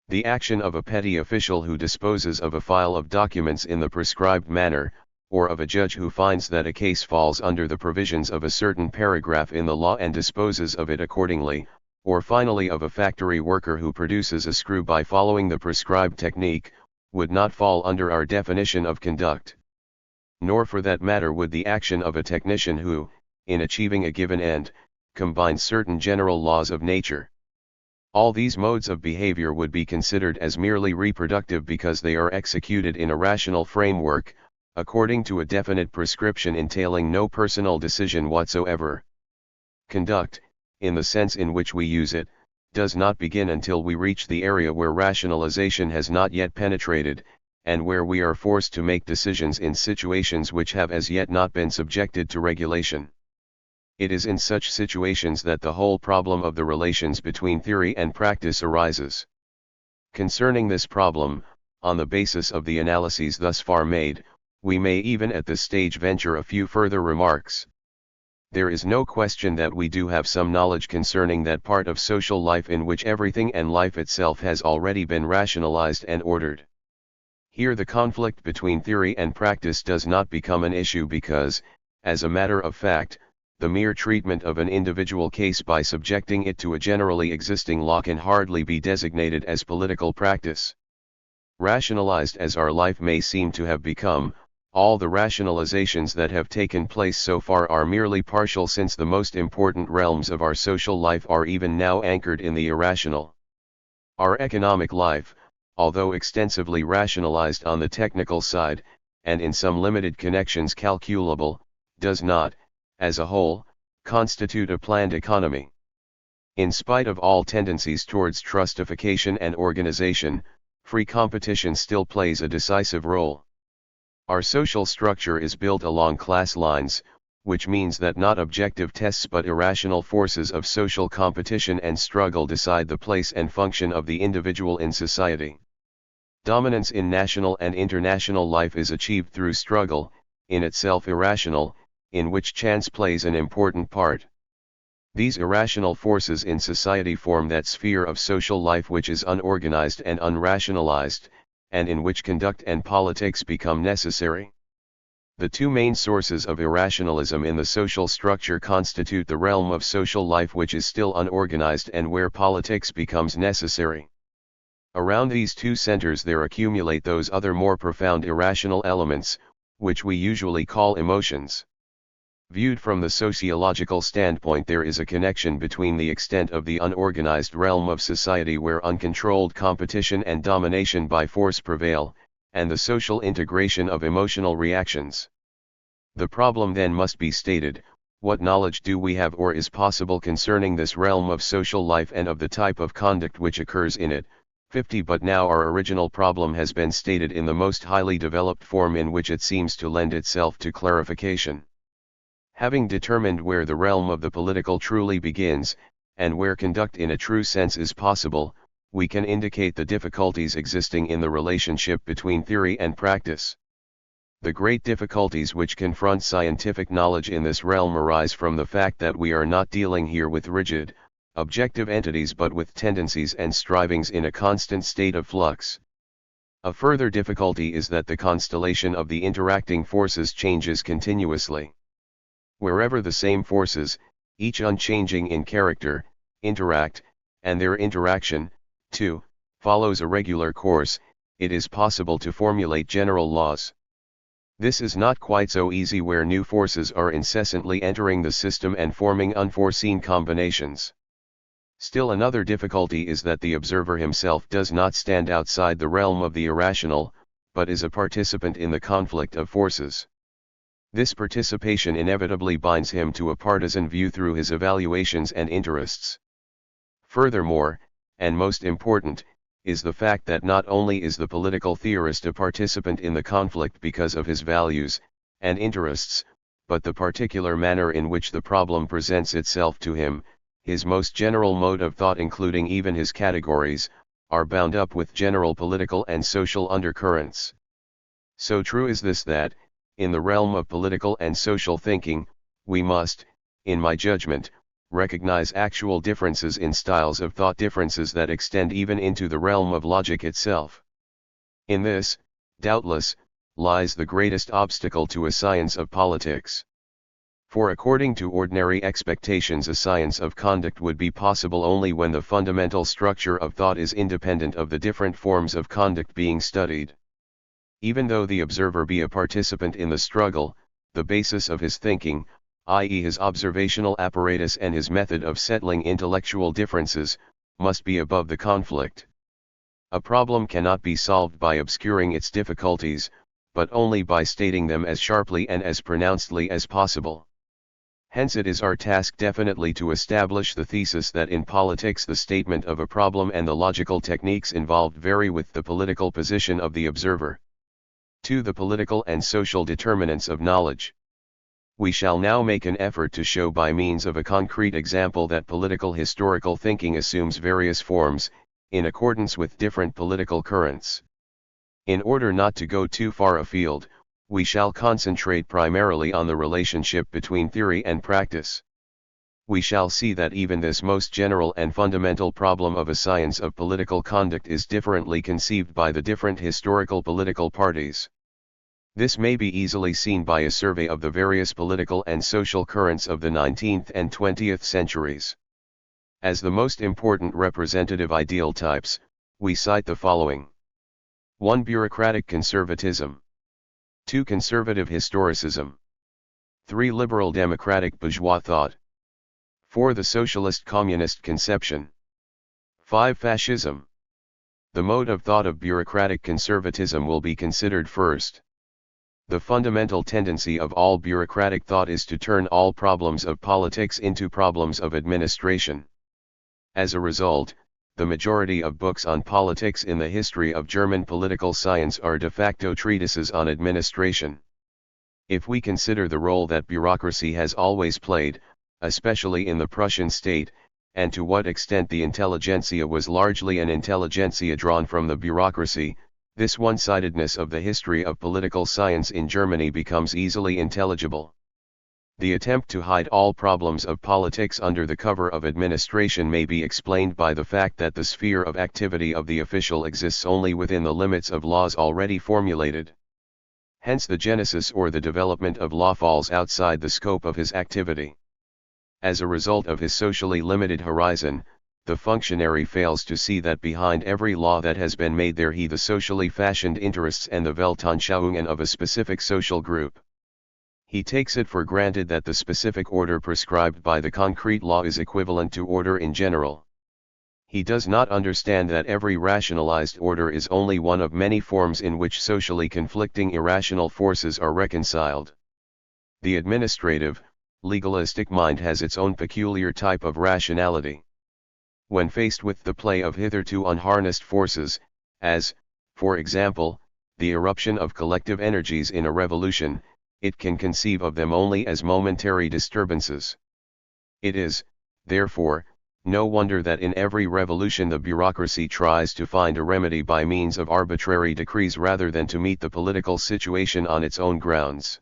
The action of a petty official who disposes of a file of documents in the prescribed manner, or of a judge who finds that a case falls under the provisions of a certain paragraph in the law and disposes of it accordingly, or finally of a factory worker who produces a screw by following the prescribed technique, would not fall under our definition of conduct. Nor for that matter would the action of a technician who, in achieving a given end, combines certain general laws of nature. All these modes of behavior would be considered as merely reproductive because they are executed in a rational framework, according to a definite prescription entailing no personal decision whatsoever. Conduct, in the sense in which we use it, does not begin until we reach the area where rationalization has not yet penetrated, and where we are forced to make decisions in situations which have as yet not been subjected to regulation. It is in such situations that the whole problem of the relations between theory and practice arises. Concerning this problem, on the basis of the analyses thus far made, we may even at this stage venture a few further remarks. There is no question that we do have some knowledge concerning that part of social life in which everything and life itself has already been rationalized and ordered. Here the conflict between theory and practice does not become an issue because, as a matter of fact, the mere treatment of an individual case by subjecting it to a generally existing law can hardly be designated as political practice. Rationalized as our life may seem to have become, all the rationalizations that have taken place so far are merely partial, since the most important realms of our social life are even now anchored in the irrational. Our economic life, although extensively rationalized on the technical side, and in some limited connections calculable, does not, as a whole, constitute a planned economy. In spite of all tendencies towards trustification and organization, free competition still plays a decisive role. Our social structure is built along class lines, which means that not objective tests but irrational forces of social competition and struggle decide the place and function of the individual in society. Dominance in national and international life is achieved through struggle, in itself irrational, in which chance plays an important part. These irrational forces in society form that sphere of social life which is unorganized and unrationalized, and in which conduct and politics become necessary. The two main sources of irrationalism in the social structure constitute the realm of social life which is still unorganized and where politics becomes necessary. Around these two centers there accumulate those other more profound irrational elements, which we usually call emotions. Viewed from the sociological standpoint, there is a connection between the extent of the unorganized realm of society where uncontrolled competition and domination by force prevail, and the social integration of emotional reactions. The problem then must be stated: what knowledge do we have or is possible concerning this realm of social life and of the type of conduct which occurs in it? 50. But now our original problem has been stated in the most highly developed form in which it seems to lend itself to clarification. Having determined where the realm of the political truly begins, and where conduct in a true sense is possible, we can indicate the difficulties existing in the relationship between theory and practice. The great difficulties which confront scientific knowledge in this realm arise from the fact that we are not dealing here with rigid, objective entities but with tendencies and strivings in a constant state of flux. A further difficulty is that the constellation of the interacting forces changes continuously. Wherever the same forces, each unchanging in character, interact, and their interaction, too, follows a regular course, it is possible to formulate general laws. This is not quite so easy where new forces are incessantly entering the system and forming unforeseen combinations. Still another difficulty is that the observer himself does not stand outside the realm of the irrational, but is a participant in the conflict of forces. This participation inevitably binds him to a partisan view through his evaluations and interests. Furthermore, and most important, is the fact that not only is the political theorist a participant in the conflict because of his values and interests, but the particular manner in which the problem presents itself to him, his most general mode of thought including even his categories, are bound up with general political and social undercurrents. So true is this that, in the realm of political and social thinking, we must, in my judgment, recognize actual differences in styles of thought, differences that extend even into the realm of logic itself. In this, doubtless, lies the greatest obstacle to a science of politics. For according to ordinary expectations, a science of conduct would be possible only when the fundamental structure of thought is independent of the different forms of conduct being studied. Even though the observer be a participant in the struggle, the basis of his thinking, i.e. his observational apparatus and his method of settling intellectual differences, must be above the conflict. A problem cannot be solved by obscuring its difficulties, but only by stating them as sharply and as pronouncedly as possible. Hence it is our task definitely to establish the thesis that in politics the statement of a problem and the logical techniques involved vary with the political position of the observer. 2. The political and social determinants of knowledge. We shall now make an effort to show by means of a concrete example that political historical thinking assumes various forms, in accordance with different political currents. In order not to go too far afield, we shall concentrate primarily on the relationship between theory and practice. We shall see that even this most general and fundamental problem of a science of political conduct is differently conceived by the different historical political parties. This may be easily seen by a survey of the various political and social currents of the 19th and 20th centuries. As the most important representative ideal types, we cite the following. 1. Bureaucratic conservatism. 2. Conservative historicism. 3. Liberal democratic bourgeois thought. 4. The socialist communist conception. 5. Fascism. The mode of thought of bureaucratic conservatism will be considered first. The fundamental tendency of all bureaucratic thought is to turn all problems of politics into problems of administration. As a result, the majority of books on politics in the history of German political science are de facto treatises on administration. If we consider the role that bureaucracy has always played, especially in the Prussian state, and to what extent the intelligentsia was largely an intelligentsia drawn from the bureaucracy, this one-sidedness of the history of political science in Germany becomes easily intelligible. The attempt to hide all problems of politics under the cover of administration may be explained by the fact that the sphere of activity of the official exists only within the limits of laws already formulated. Hence the genesis or the development of law falls outside the scope of his activity. As a result of his socially limited horizon, the functionary fails to see that behind every law that has been made there he the socially fashioned interests and the Weltanschauungen of a specific social group. He takes it for granted that the specific order prescribed by the concrete law is equivalent to order in general. He does not understand that every rationalized order is only one of many forms in which socially conflicting irrational forces are reconciled. The administrative, legalistic mind has its own peculiar type of rationality. When faced with the play of hitherto unharnessed forces, as, for example, the eruption of collective energies in a revolution, it can conceive of them only as momentary disturbances. It is, therefore, no wonder that in every revolution the bureaucracy tries to find a remedy by means of arbitrary decrees rather than to meet the political situation on its own grounds.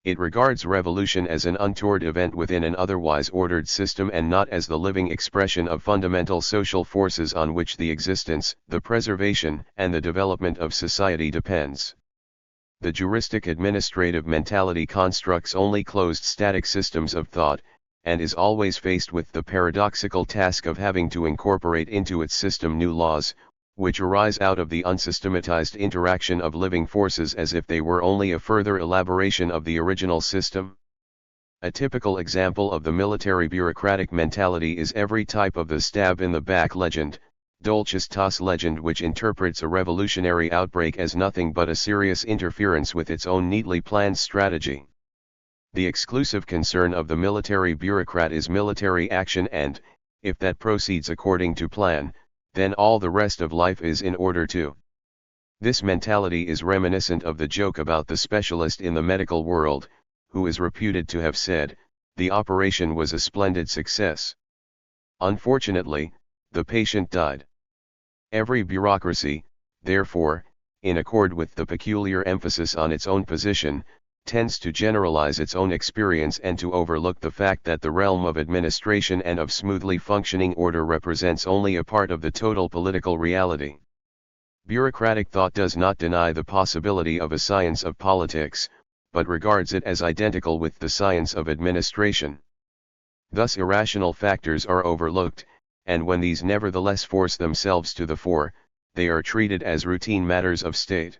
It regards revolution as an untoward event within an otherwise ordered system and not as the living expression of fundamental social forces on which the existence, the preservation, and the development of society depends. The juristic administrative mentality constructs only closed static systems of thought, and is always faced with the paradoxical task of having to incorporate into its system new laws, which arise out of the unsystematized interaction of living forces as if they were only a further elaboration of the original system. A typical example of the military bureaucratic mentality is every type of the stab in the back legend, Dolchus Tos legend, which interprets a revolutionary outbreak as nothing but a serious interference with its own neatly planned strategy. The exclusive concern of the military bureaucrat is military action and, if that proceeds according to plan, then all the rest of life is in order too. This mentality is reminiscent of the joke about the specialist in the medical world, who is reputed to have said, "The operation was a splendid success. Unfortunately, the patient died." Every bureaucracy, therefore, in accord with the peculiar emphasis on its own position, tends to generalize its own experience and to overlook the fact that the realm of administration and of smoothly functioning order represents only a part of the total political reality. Bureaucratic thought does not deny the possibility of a science of politics, but regards it as identical with the science of administration. Thus irrational factors are overlooked, and when these nevertheless force themselves to the fore, they are treated as routine matters of state.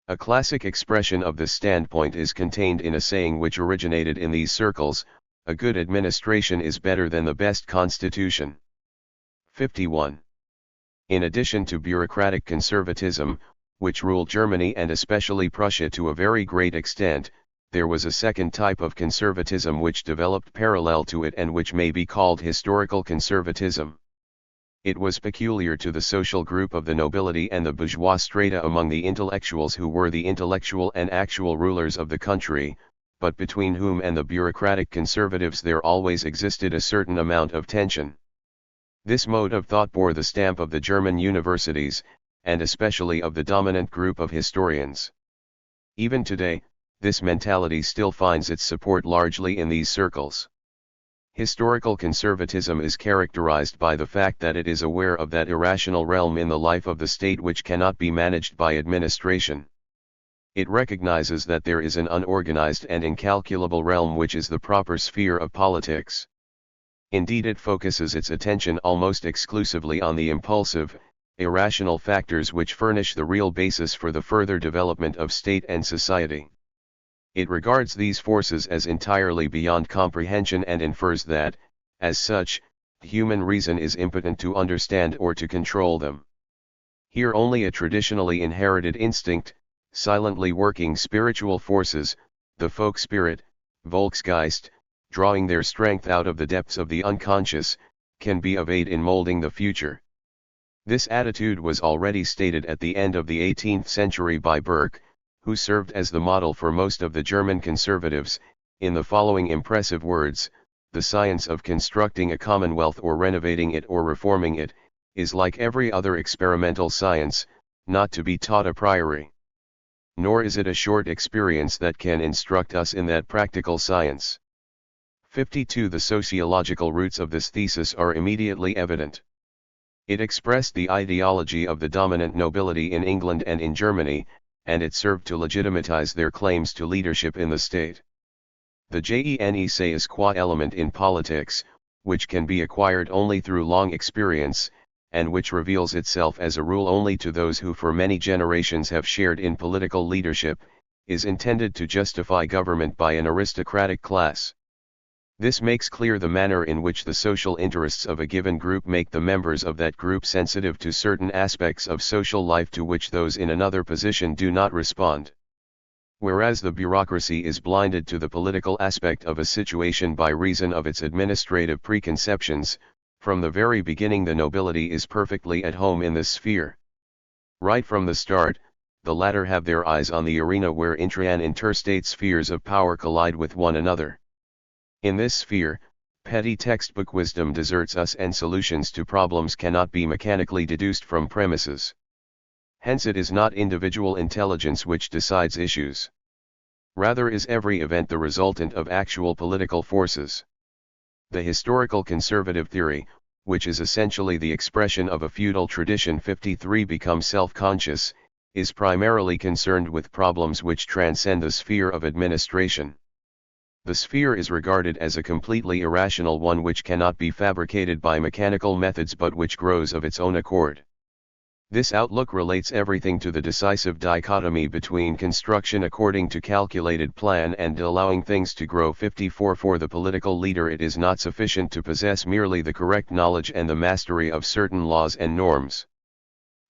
A classic expression of this standpoint is contained in a saying which originated in these circles: "A good administration is better than the best constitution." 51. In addition to bureaucratic conservatism, which ruled Germany and especially Prussia to a very great extent, there was a second type of conservatism which developed parallel to it and which may be called historical conservatism. It was peculiar to the social group of the nobility and the bourgeois strata among the intellectuals who were the intellectual and actual rulers of the country, but between whom and the bureaucratic conservatives there always existed a certain amount of tension. This mode of thought bore the stamp of the German universities, and especially of the dominant group of historians. Even today, this mentality still finds its support largely in these circles. Historical conservatism is characterized by the fact that it is aware of that irrational realm in the life of the state which cannot be managed by administration. It recognizes that there is an unorganized and incalculable realm which is the proper sphere of politics. Indeed, it focuses its attention almost exclusively on the impulsive, irrational factors which furnish the real basis for the further development of state and society. It regards these forces as entirely beyond comprehension and infers that, as such, human reason is impotent to understand or to control them. Here only a traditionally inherited instinct, silently working spiritual forces, the folk spirit, Volksgeist, drawing their strength out of the depths of the unconscious, can be of aid in molding the future. This attitude was already stated at the end of the 18th century by Burke, who served as the model for most of the German conservatives, in the following impressive words: "The science of constructing a commonwealth or renovating it or reforming it, is like every other experimental science, not to be taught a priori." nor is it a short experience that can instruct us in that practical science. 52. The sociological roots of this thesis are immediately evident. It expressed the ideology of the dominant nobility in England and in Germany, and it served to legitimize their claims to leadership in the state. The je-ne-sais quoi element in politics, which can be acquired only through long experience, and which reveals itself as a rule only to those who for many generations have shared in political leadership, is intended to justify government by an aristocratic class. This makes clear the manner in which the social interests of a given group make the members of that group sensitive to certain aspects of social life to which those in another position do not respond. Whereas the bureaucracy is blinded to the political aspect of a situation by reason of its administrative preconceptions, from the very beginning the nobility is perfectly at home in this sphere. Right from the start, the latter have their eyes on the arena where intra- and interstate spheres of power collide with one another. In this sphere, petty textbook wisdom deserts us and solutions to problems cannot be mechanically deduced from premises. Hence it is not individual intelligence which decides issues. Rather is every event the resultant of actual political forces. The historical conservative theory, which is essentially the expression of a feudal tradition 53 becomes self-conscious, is primarily concerned with problems which transcend the sphere of administration. The sphere is regarded as a completely irrational one which cannot be fabricated by mechanical methods but which grows of its own accord. This outlook relates everything to the decisive dichotomy between construction according to calculated plan and allowing things to grow. 54 For the political leader it is not sufficient to possess merely the correct knowledge and the mastery of certain laws and norms.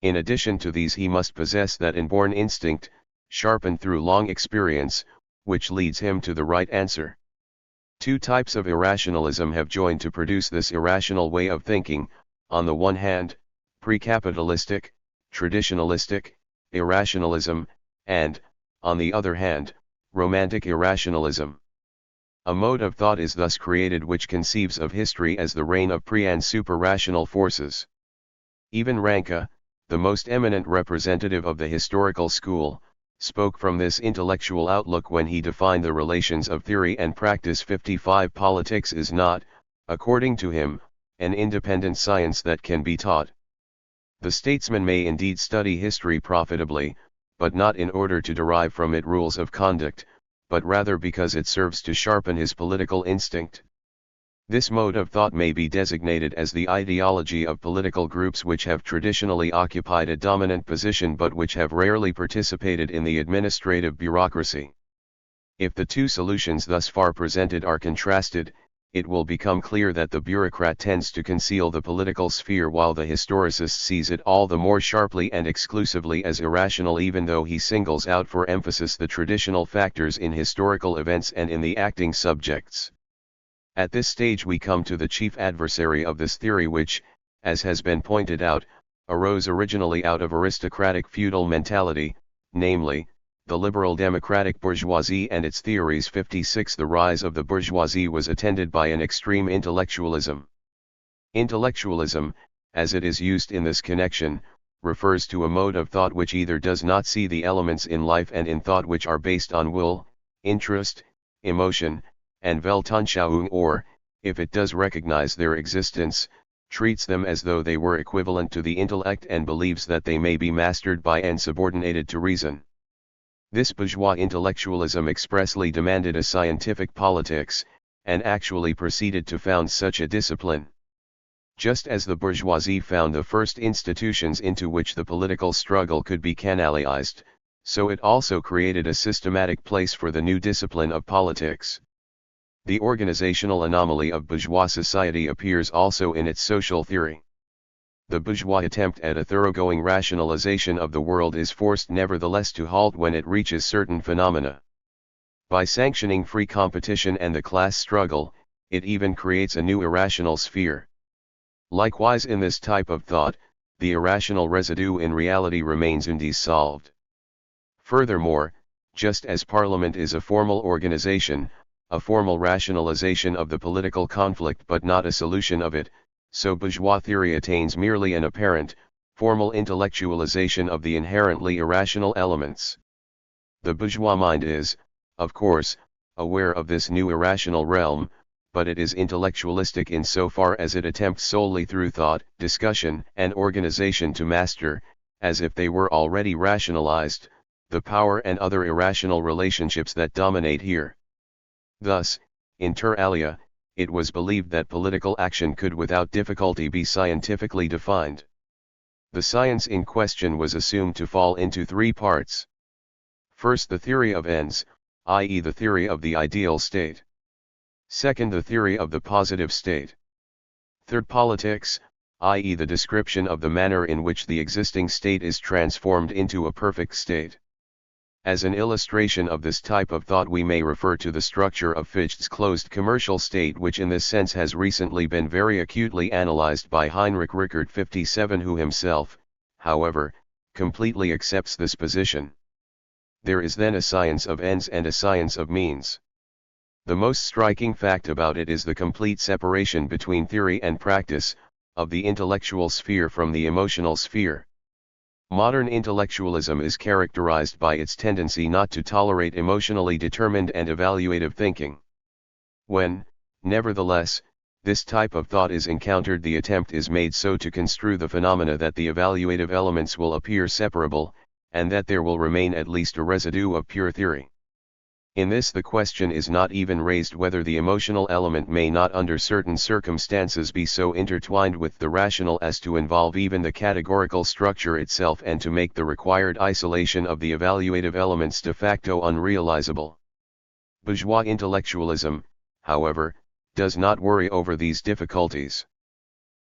In addition to these he must possess that inborn instinct, sharpened through long experience, which leads him to the right answer. Two types of irrationalism have joined to produce this irrational way of thinking: on the one hand, pre-capitalistic, traditionalistic, irrationalism, and, on the other hand, romantic irrationalism. A mode of thought is thus created which conceives of history as the reign of pre- and super-rational forces. Even Ranke, the most eminent representative of the historical school, spoke from this intellectual outlook when he defined the relations of theory and practice. 55 Politics is not, according to him, an independent science that can be taught. The statesman may indeed study history profitably, but not in order to derive from it rules of conduct, but rather because it serves to sharpen his political instinct. This mode of thought may be designated as the ideology of political groups which have traditionally occupied a dominant position but which have rarely participated in the administrative bureaucracy. If the two solutions thus far presented are contrasted, it will become clear that the bureaucrat tends to conceal the political sphere while the historicist sees it all the more sharply and exclusively as irrational, even though he singles out for emphasis the traditional factors in historical events and in the acting subjects. At this stage we come to the chief adversary of this theory which, as has been pointed out, arose originally out of aristocratic feudal mentality, namely, the liberal democratic bourgeoisie and its theories. 56 The rise of the bourgeoisie was attended by an extreme intellectualism. Intellectualism, as it is used in this connection, refers to a mode of thought which either does not see the elements in life and in thought which are based on will, interest, emotion, and Weltanschauung, or, if it does recognize their existence, treats them as though they were equivalent to the intellect and believes that they may be mastered by and subordinated to reason. This bourgeois intellectualism expressly demanded a scientific politics, and actually proceeded to found such a discipline. Just as the bourgeoisie found the first institutions into which the political struggle could be canalized, so it also created a systematic place for the new discipline of politics. The organizational anomaly of bourgeois society appears also in its social theory. The bourgeois attempt at a thoroughgoing rationalization of the world is forced nevertheless to halt when it reaches certain phenomena. By sanctioning free competition and the class struggle, it even creates a new irrational sphere. Likewise, in this type of thought, the irrational residue in reality remains undissolved. Furthermore, just as Parliament is a formal organization, a formal rationalization of the political conflict but not a solution of it, so bourgeois theory attains merely an apparent, formal intellectualization of the inherently irrational elements. The bourgeois mind is, of course, aware of this new irrational realm, but it is intellectualistic insofar as it attempts solely through thought, discussion, and organization to master, as if they were already rationalized, the power and other irrational relationships that dominate here. Thus, inter alia, it was believed that political action could without difficulty be scientifically defined. The science in question was assumed to fall into three parts. First, the theory of ends, i.e. the theory of the ideal state. Second, the theory of the positive state. Third, politics, i.e. the description of the manner in which the existing state is transformed into a perfect state. As an illustration of this type of thought we may refer to the structure of Fichte's closed commercial state, which in this sense has recently been very acutely analyzed by Heinrich Rickert 57, who himself, however, completely accepts this position. There is then a science of ends and a science of means. The most striking fact about it is the complete separation between theory and practice, of the intellectual sphere from the emotional sphere. Modern intellectualism is characterized by its tendency not to tolerate emotionally determined and evaluative thinking. When, nevertheless, this type of thought is encountered, the attempt is made so to construe the phenomena that the evaluative elements will appear separable, and that there will remain at least a residue of pure theory. In this, the question is not even raised whether the emotional element may not under certain circumstances be so intertwined with the rational as to involve even the categorical structure itself and to make the required isolation of the evaluative elements de facto unrealizable. Bourgeois intellectualism, however, does not worry over these difficulties.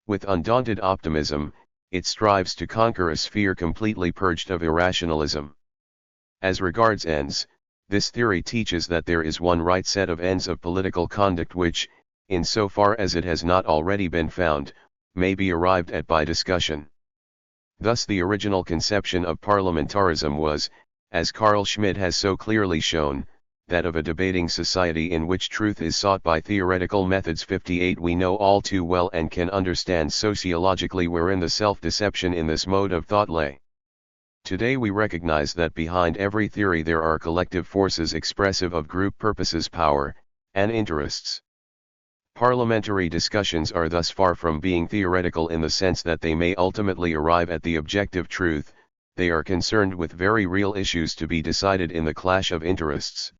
With undaunted optimism, it strives to conquer a sphere completely purged of irrationalism. As regards ends, this theory teaches that there is one right set of ends of political conduct which, insofar as it has not already been found, may be arrived at by discussion. Thus the original conception of parliamentarism was, as Carl Schmitt has so clearly shown, that of a debating society in which truth is sought by theoretical methods. 58 We know all too well and can understand sociologically wherein the self-deception in this mode of thought lay. Today we recognize that behind every theory there are collective forces expressive of group purposes, power, and interests. Parliamentary discussions are thus far from being theoretical in the sense that they may ultimately arrive at the objective truth. They are concerned with very real issues to be decided in the clash of interests.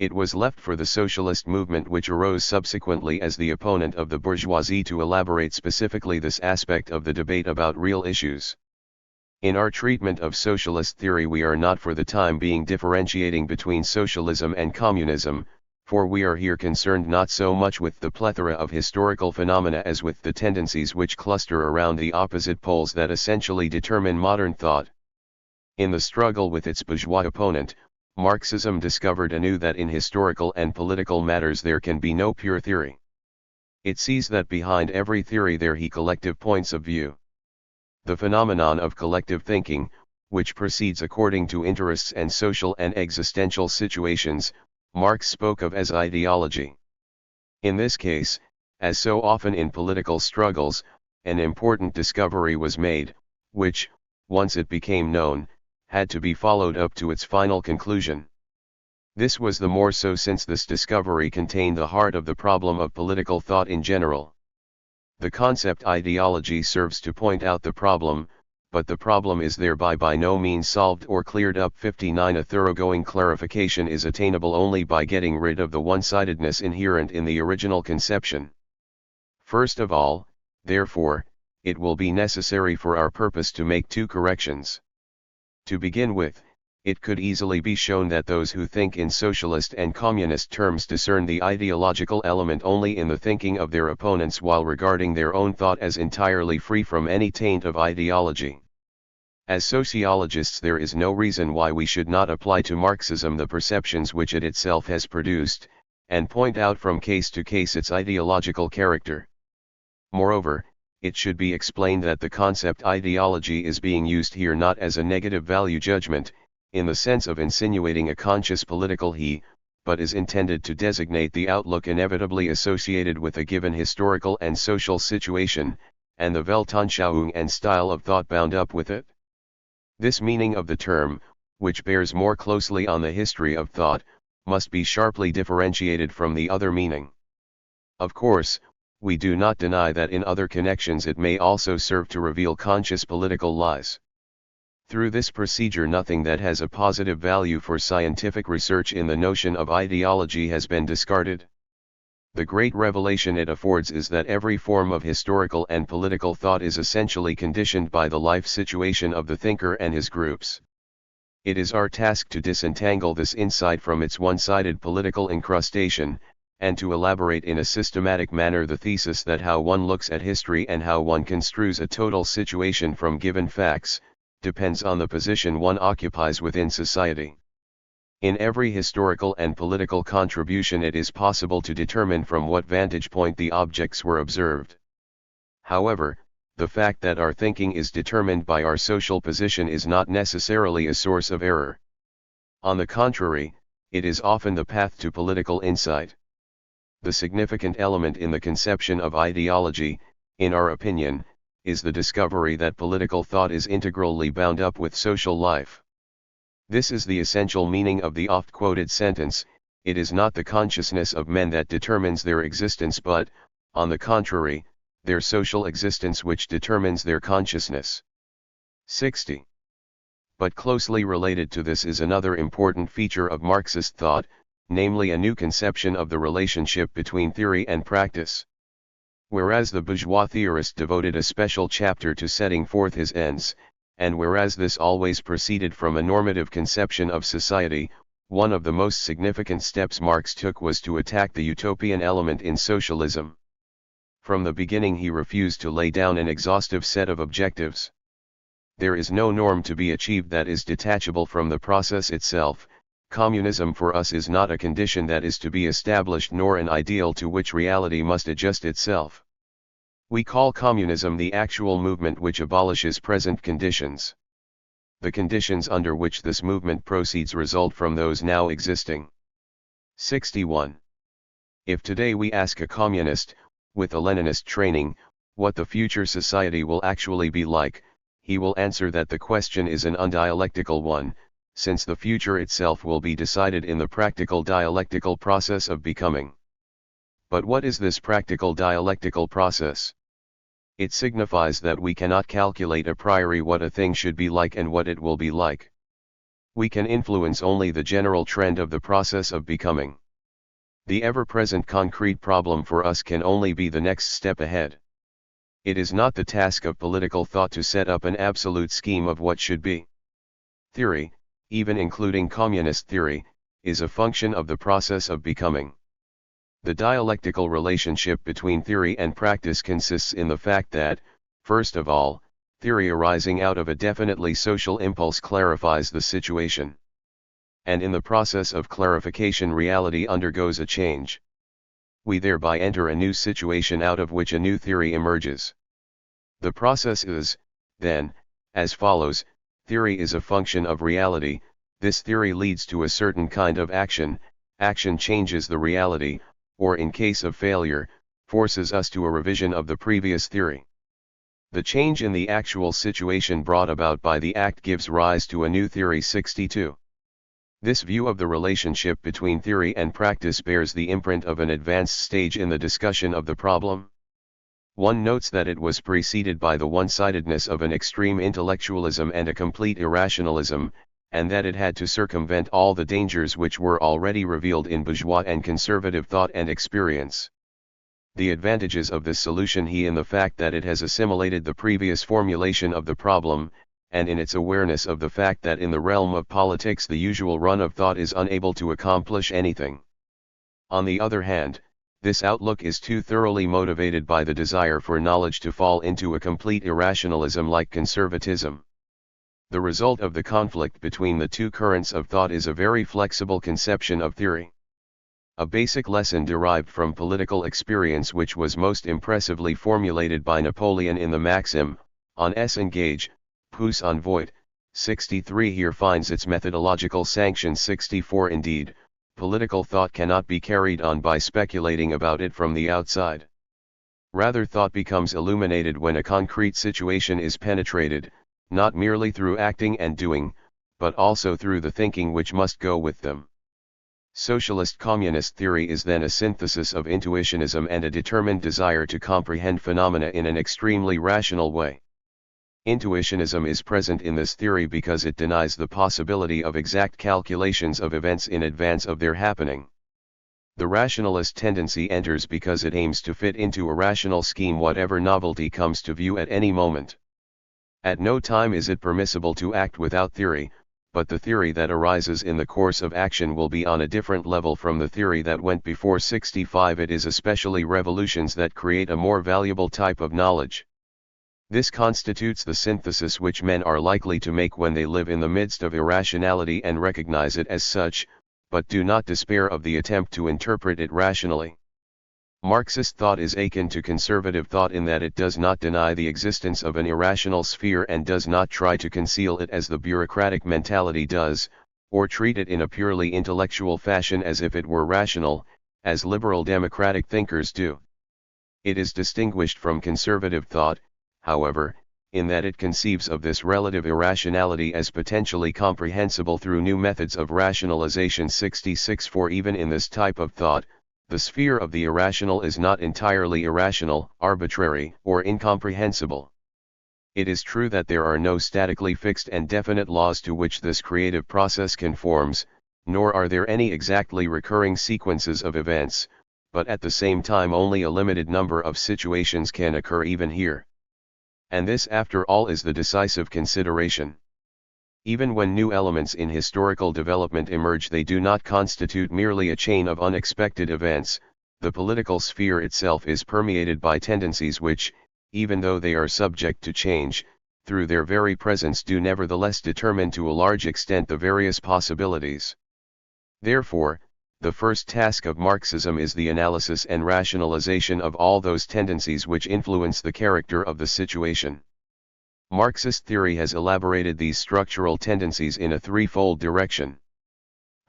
It was left for the socialist movement, which arose subsequently as the opponent of the bourgeoisie, to elaborate specifically this aspect of the debate about real issues. In our treatment of socialist theory we are not for the time being differentiating between socialism and communism, for we are here concerned not so much with the plethora of historical phenomena as with the tendencies which cluster around the opposite poles that essentially determine modern thought. In the struggle with its bourgeois opponent, Marxism discovered anew that in historical and political matters there can be no pure theory. It sees that behind every theory there are collective points of view. The phenomenon of collective thinking, which proceeds according to interests and social and existential situations, Marx spoke of as ideology. In this case, as so often in political struggles, an important discovery was made, which, once it became known, had to be followed up to its final conclusion. This was the more so since this discovery contained the heart of the problem of political thought in general. The concept ideology serves to point out the problem, but the problem is thereby by no means solved or cleared up. 59 A thoroughgoing clarification is attainable only by getting rid of the one-sidedness inherent in the original conception. First of all, therefore, it will be necessary for our purpose to make two corrections. To begin with, it could easily be shown that those who think in socialist and communist terms discern the ideological element only in the thinking of their opponents, while regarding their own thought as entirely free from any taint of ideology. As sociologists, there is no reason why we should not apply to Marxism the perceptions which it itself has produced, and point out from case to case its ideological character. Moreover, it should be explained that the concept ideology is being used here not as a negative value judgment, in the sense of insinuating a conscious political he, but is intended to designate the outlook inevitably associated with a given historical and social situation, and the Weltanschauung and style of thought bound up with it. This meaning of the term, which bears more closely on the history of thought, must be sharply differentiated from the other meaning. Of course, we do not deny that in other connections it may also serve to reveal conscious political lies. Through this procedure, nothing that has a positive value for scientific research in the notion of ideology has been discarded. The great revelation it affords is that every form of historical and political thought is essentially conditioned by the life situation of the thinker and his groups. It is our task to disentangle this insight from its one-sided political incrustation, and to elaborate in a systematic manner the thesis that how one looks at history and how one construes a total situation from given facts, depends on the position one occupies within society. In every historical and political contribution it is possible to determine from what vantage point the objects were observed. However, the fact that our thinking is determined by our social position is not necessarily a source of error. On the contrary, it is often the path to political insight. The significant element in the conception of ideology, in our opinion, is the discovery that political thought is integrally bound up with social life. This is the essential meaning of the oft-quoted sentence, "It is not the consciousness of men that determines their existence but, on the contrary, their social existence which determines their consciousness." 60. But closely related to this is another important feature of Marxist thought, namely a new conception of the relationship between theory and practice. Whereas the bourgeois theorist devoted a special chapter to setting forth his ends, and whereas this always proceeded from a normative conception of society, one of the most significant steps Marx took was to attack the utopian element in socialism. From the beginning he refused to lay down an exhaustive set of objectives. There is no norm to be achieved that is detachable from the process itself. Communism for us is not a condition that is to be established nor an ideal to which reality must adjust itself. We call communism the actual movement which abolishes present conditions. The conditions under which this movement proceeds result from those now existing. 61. If today we ask a communist, with a Leninist training, what the future society will actually be like, he will answer that the question is an undialectical one, since the future itself will be decided in the practical dialectical process of becoming. But what is this practical dialectical process? It signifies that we cannot calculate a priori what a thing should be like and what it will be like. We can influence only the general trend of the process of becoming. The ever-present concrete problem for us can only be the next step ahead. It is not the task of political thought to set up an absolute scheme of what should be. Theory, even including communist theory, is a function of the process of becoming. The dialectical relationship between theory and practice consists in the fact that, first of all, theory arising out of a definitely social impulse clarifies the situation. And in the process of clarification reality undergoes a change. We thereby enter a new situation out of which a new theory emerges. The process is, then, as follows: theory is a function of reality, this theory leads to a certain kind of action, action changes the reality, or in case of failure, forces us to a revision of the previous theory. The change in the actual situation brought about by the act gives rise to a new theory. 62. This view of the relationship between theory and practice bears the imprint of an advanced stage in the discussion of the problem. One notes that it was preceded by the one-sidedness of an extreme intellectualism and a complete irrationalism, and that it had to circumvent all the dangers which were already revealed in bourgeois and conservative thought and experience. The advantages of this solution he in the fact that it has assimilated the previous formulation of the problem, and in its awareness of the fact that in the realm of politics the usual run of thought is unable to accomplish anything. On the other hand, this outlook is too thoroughly motivated by the desire for knowledge to fall into a complete irrationalism like conservatism. The result of the conflict between the two currents of thought is a very flexible conception of theory. A basic lesson derived from political experience which was most impressively formulated by Napoleon in the maxim, "On s engage, pousse en voit," 63 here finds its methodological sanction. 64 Indeed, political thought cannot be carried on by speculating about it from the outside. Rather, thought becomes illuminated when a concrete situation is penetrated, not merely through acting and doing, but also through the thinking which must go with them. Socialist communist theory is then a synthesis of intuitionism and a determined desire to comprehend phenomena in an extremely rational way. Intuitionism is present in this theory because it denies the possibility of exact calculations of events in advance of their happening. The rationalist tendency enters because it aims to fit into a rational scheme whatever novelty comes to view at any moment. At no time is it permissible to act without theory, but the theory that arises in the course of action will be on a different level from the theory that went before 65. It is especially revolutions that create a more valuable type of knowledge. This constitutes the synthesis which men are likely to make when they live in the midst of irrationality and recognize it as such, but do not despair of the attempt to interpret it rationally. Marxist thought is akin to conservative thought in that it does not deny the existence of an irrational sphere and does not try to conceal it as the bureaucratic mentality does, or treat it in a purely intellectual fashion as if it were rational, as liberal democratic thinkers do. It is distinguished from conservative thought, however, in that it conceives of this relative irrationality as potentially comprehensible through new methods of rationalization. 66 For even in this type of thought, the sphere of the irrational is not entirely irrational, arbitrary, or incomprehensible. It is true that there are no statically fixed and definite laws to which this creative process conforms, nor are there any exactly recurring sequences of events, but at the same time only a limited number of situations can occur even here. And this after all is the decisive consideration. Even when new elements in historical development emerge, they do not constitute merely a chain of unexpected events. The political sphere itself is permeated by tendencies which, even though they are subject to change, through their very presence do nevertheless determine to a large extent the various possibilities. Therefore, the first task of Marxism is the analysis and rationalization of all those tendencies which influence the character of the situation. Marxist theory has elaborated these structural tendencies in a threefold direction.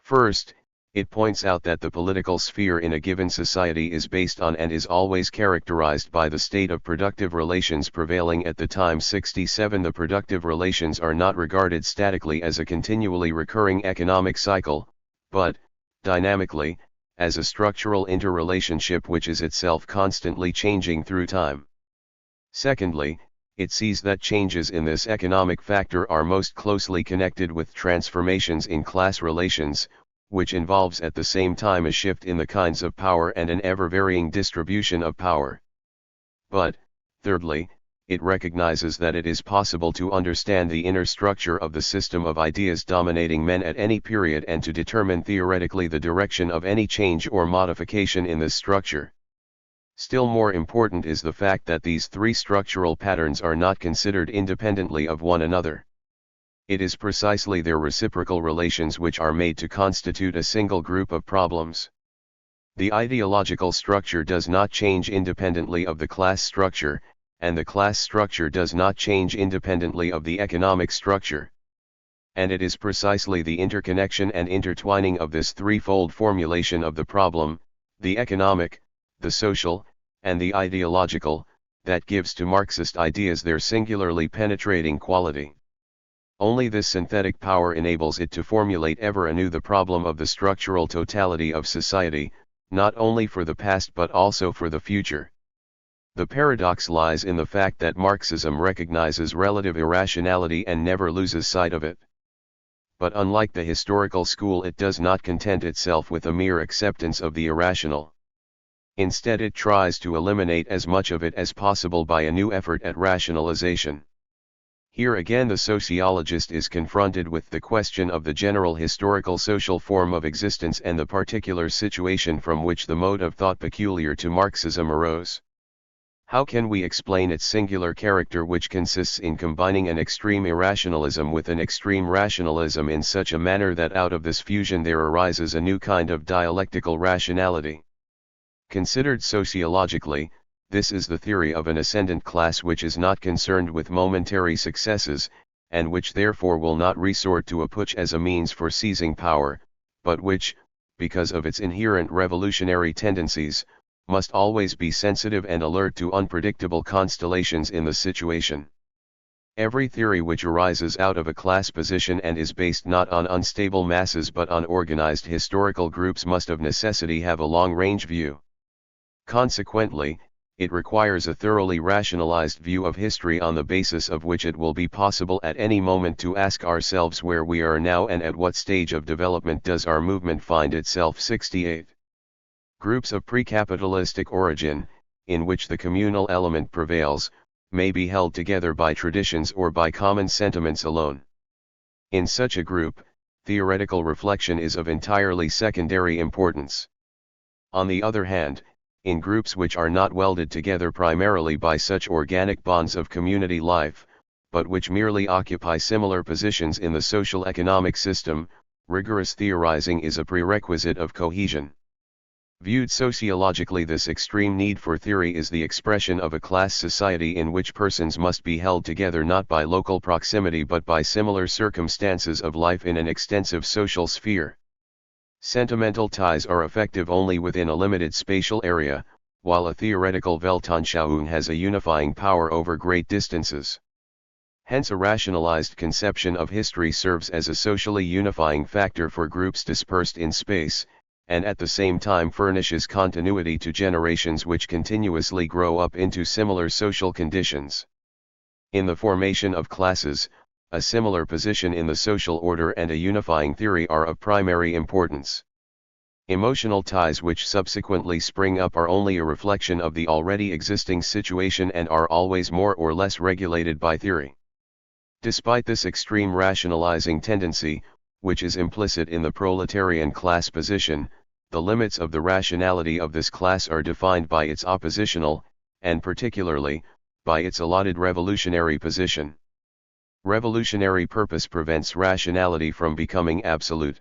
First, it points out that the political sphere in a given society is based on and is always characterized by the state of productive relations prevailing at the time. 67 The productive relations are not regarded statically as a continually recurring economic cycle, but, dynamically, as a structural interrelationship which is itself constantly changing through time. Secondly, it sees that changes in this economic factor are most closely connected with transformations in class relations, which involves at the same time a shift in the kinds of power and an ever-varying distribution of power. But, thirdly, it recognizes that it is possible to understand the inner structure of the system of ideas dominating men at any period and to determine theoretically the direction of any change or modification in this structure. Still more important is the fact that these three structural patterns are not considered independently of one another. It is precisely their reciprocal relations which are made to constitute a single group of problems. The ideological structure does not change independently of the class structure, and the class structure does not change independently of the economic structure. And it is precisely the interconnection and intertwining of this threefold formulation of the problem, the economic, the social, and the ideological, that gives to Marxist ideas their singularly penetrating quality. Only this synthetic power enables it to formulate ever anew the problem of the structural totality of society, not only for the past but also for the future. The paradox lies in the fact that Marxism recognizes relative irrationality and never loses sight of it. But unlike the historical school, it does not content itself with a mere acceptance of the irrational. Instead, it tries to eliminate as much of it as possible by a new effort at rationalization. Here again the sociologist is confronted with the question of the general historical social form of existence and the particular situation from which the mode of thought peculiar to Marxism arose. How can we explain its singular character, which consists in combining an extreme irrationalism with an extreme rationalism in such a manner that out of this fusion there arises a new kind of dialectical rationality? Considered sociologically, this is the theory of an ascendant class which is not concerned with momentary successes, and which therefore will not resort to a putsch as a means for seizing power, but which, because of its inherent revolutionary tendencies, must always be sensitive and alert to unpredictable constellations in the situation. Every theory which arises out of a class position and is based not on unstable masses but on organized historical groups must of necessity have a long-range view. Consequently, it requires a thoroughly rationalized view of history on the basis of which it will be possible at any moment to ask ourselves where we are now and at what stage of development does our movement find itself. 68. Groups of pre-capitalistic origin, in which the communal element prevails, may be held together by traditions or by common sentiments alone. In such a group, theoretical reflection is of entirely secondary importance. On the other hand, in groups which are not welded together primarily by such organic bonds of community life, but which merely occupy similar positions in the social economic system, rigorous theorizing is a prerequisite of cohesion. Viewed sociologically, this extreme need for theory is the expression of a class society in which persons must be held together not by local proximity but by similar circumstances of life in an extensive social sphere. Sentimental ties are effective only within a limited spatial area, while a theoretical Weltanschauung has a unifying power over great distances. Hence a rationalized conception of history serves as a socially unifying factor for groups dispersed in space, and at the same time furnishes continuity to generations which continuously grow up into similar social conditions. In the formation of classes, a similar position in the social order and a unifying theory are of primary importance. Emotional ties which subsequently spring up are only a reflection of the already existing situation and are always more or less regulated by theory. Despite this extreme rationalizing tendency, which is implicit in the proletarian class position, the limits of the rationality of this class are defined by its oppositional, and particularly, by its allotted revolutionary position. Revolutionary purpose prevents rationality from becoming absolute.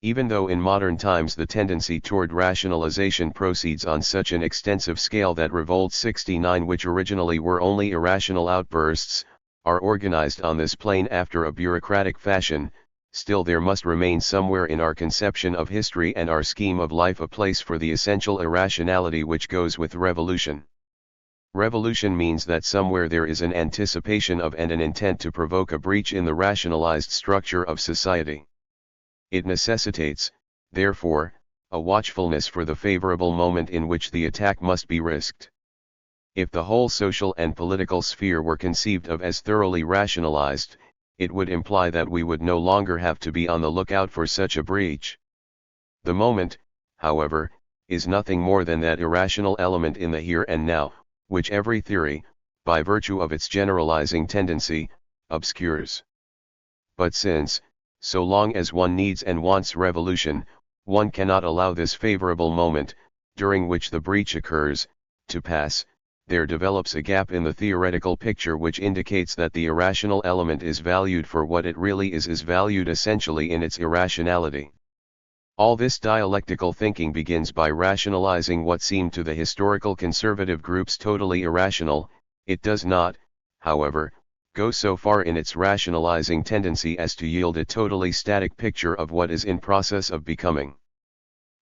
Even though in modern times the tendency toward rationalization proceeds on such an extensive scale that revolts 69 which originally were only irrational outbursts, are organized on this plane after a bureaucratic fashion, still there must remain somewhere in our conception of history and our scheme of life a place for the essential irrationality which goes with revolution. Revolution means that somewhere there is an anticipation of and an intent to provoke a breach in the rationalized structure of society. It necessitates, therefore, a watchfulness for the favorable moment in which the attack must be risked. If the whole social and political sphere were conceived of as thoroughly rationalized, it would imply that we would no longer have to be on the lookout for such a breach. The moment, however, is nothing more than that irrational element in the here and now, which every theory, by virtue of its generalizing tendency, obscures. But since, so long as one needs and wants revolution, one cannot allow this favorable moment, during which the breach occurs, to pass, there develops a gap in the theoretical picture which indicates that the irrational element is valued for what it really is valued essentially in its irrationality. All this dialectical thinking begins by rationalizing what seemed to the historical conservative groups totally irrational. It does not, however, go so far in its rationalizing tendency as to yield a totally static picture of what is in process of becoming.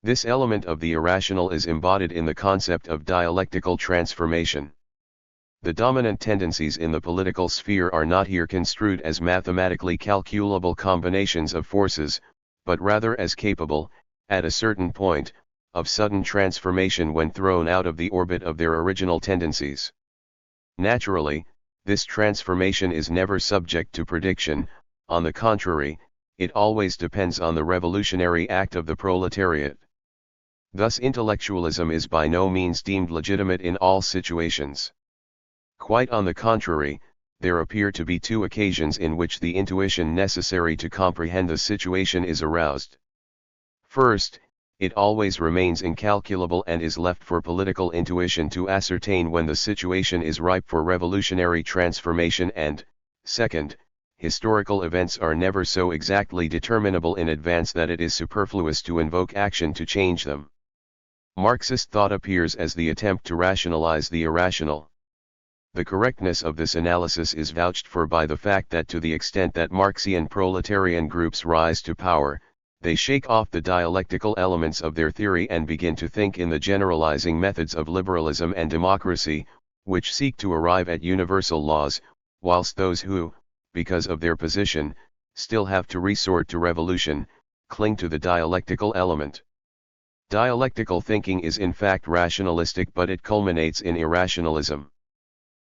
This element of the irrational is embodied in the concept of dialectical transformation. The dominant tendencies in the political sphere are not here construed as mathematically calculable combinations of forces, but rather as capable, at a certain point, of sudden transformation when thrown out of the orbit of their original tendencies. Naturally, this transformation is never subject to prediction. On the contrary, it always depends on the revolutionary act of the proletariat. Thus intellectualism is by no means deemed legitimate in all situations. Quite on the contrary, there appear to be two occasions in which the intuition necessary to comprehend the situation is aroused. First, it always remains incalculable and is left for political intuition to ascertain when the situation is ripe for revolutionary transformation, and, second, historical events are never so exactly determinable in advance that it is superfluous to invoke action to change them. Marxist thought appears as the attempt to rationalize the irrational. The correctness of this analysis is vouched for by the fact that to the extent that Marxian proletarian groups rise to power, they shake off the dialectical elements of their theory and begin to think in the generalizing methods of liberalism and democracy, which seek to arrive at universal laws, whilst those who, because of their position, still have to resort to revolution, cling to the dialectical element. Dialectical thinking is in fact rationalistic, but it culminates in irrationalism.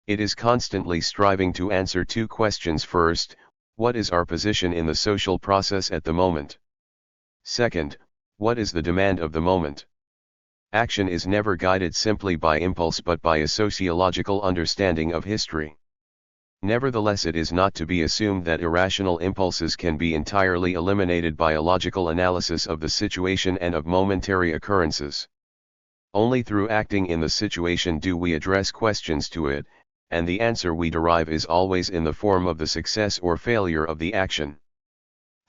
It is constantly striving to answer two questions: first, what is our position in the social process at the moment? Second, what is the demand of the moment? Action is never guided simply by impulse but by a sociological understanding of history. Nevertheless, it is not to be assumed that irrational impulses can be entirely eliminated by a logical analysis of the situation and of momentary occurrences. Only through acting in the situation do we address questions to it, and the answer we derive is always in the form of the success or failure of the action.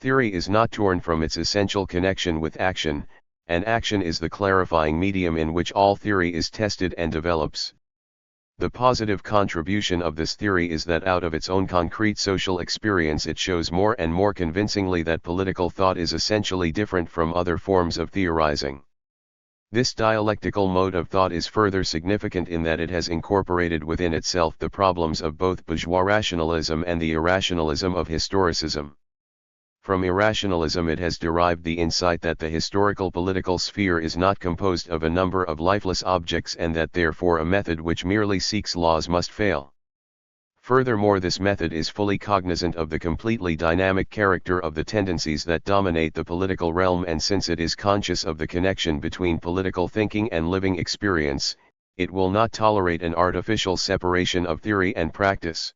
Theory is not torn from its essential connection with action, and action is the clarifying medium in which all theory is tested and develops. The positive contribution of this theory is that out of its own concrete social experience it shows more and more convincingly that political thought is essentially different from other forms of theorizing. This dialectical mode of thought is further significant in that it has incorporated within itself the problems of both bourgeois rationalism and the irrationalism of historicism. From irrationalism it has derived the insight that the historical political sphere is not composed of a number of lifeless objects, and that therefore a method which merely seeks laws must fail. Furthermore, this method is fully cognizant of the completely dynamic character of the tendencies that dominate the political realm, and since it is conscious of the connection between political thinking and living experience, it will not tolerate an artificial separation of theory and practice.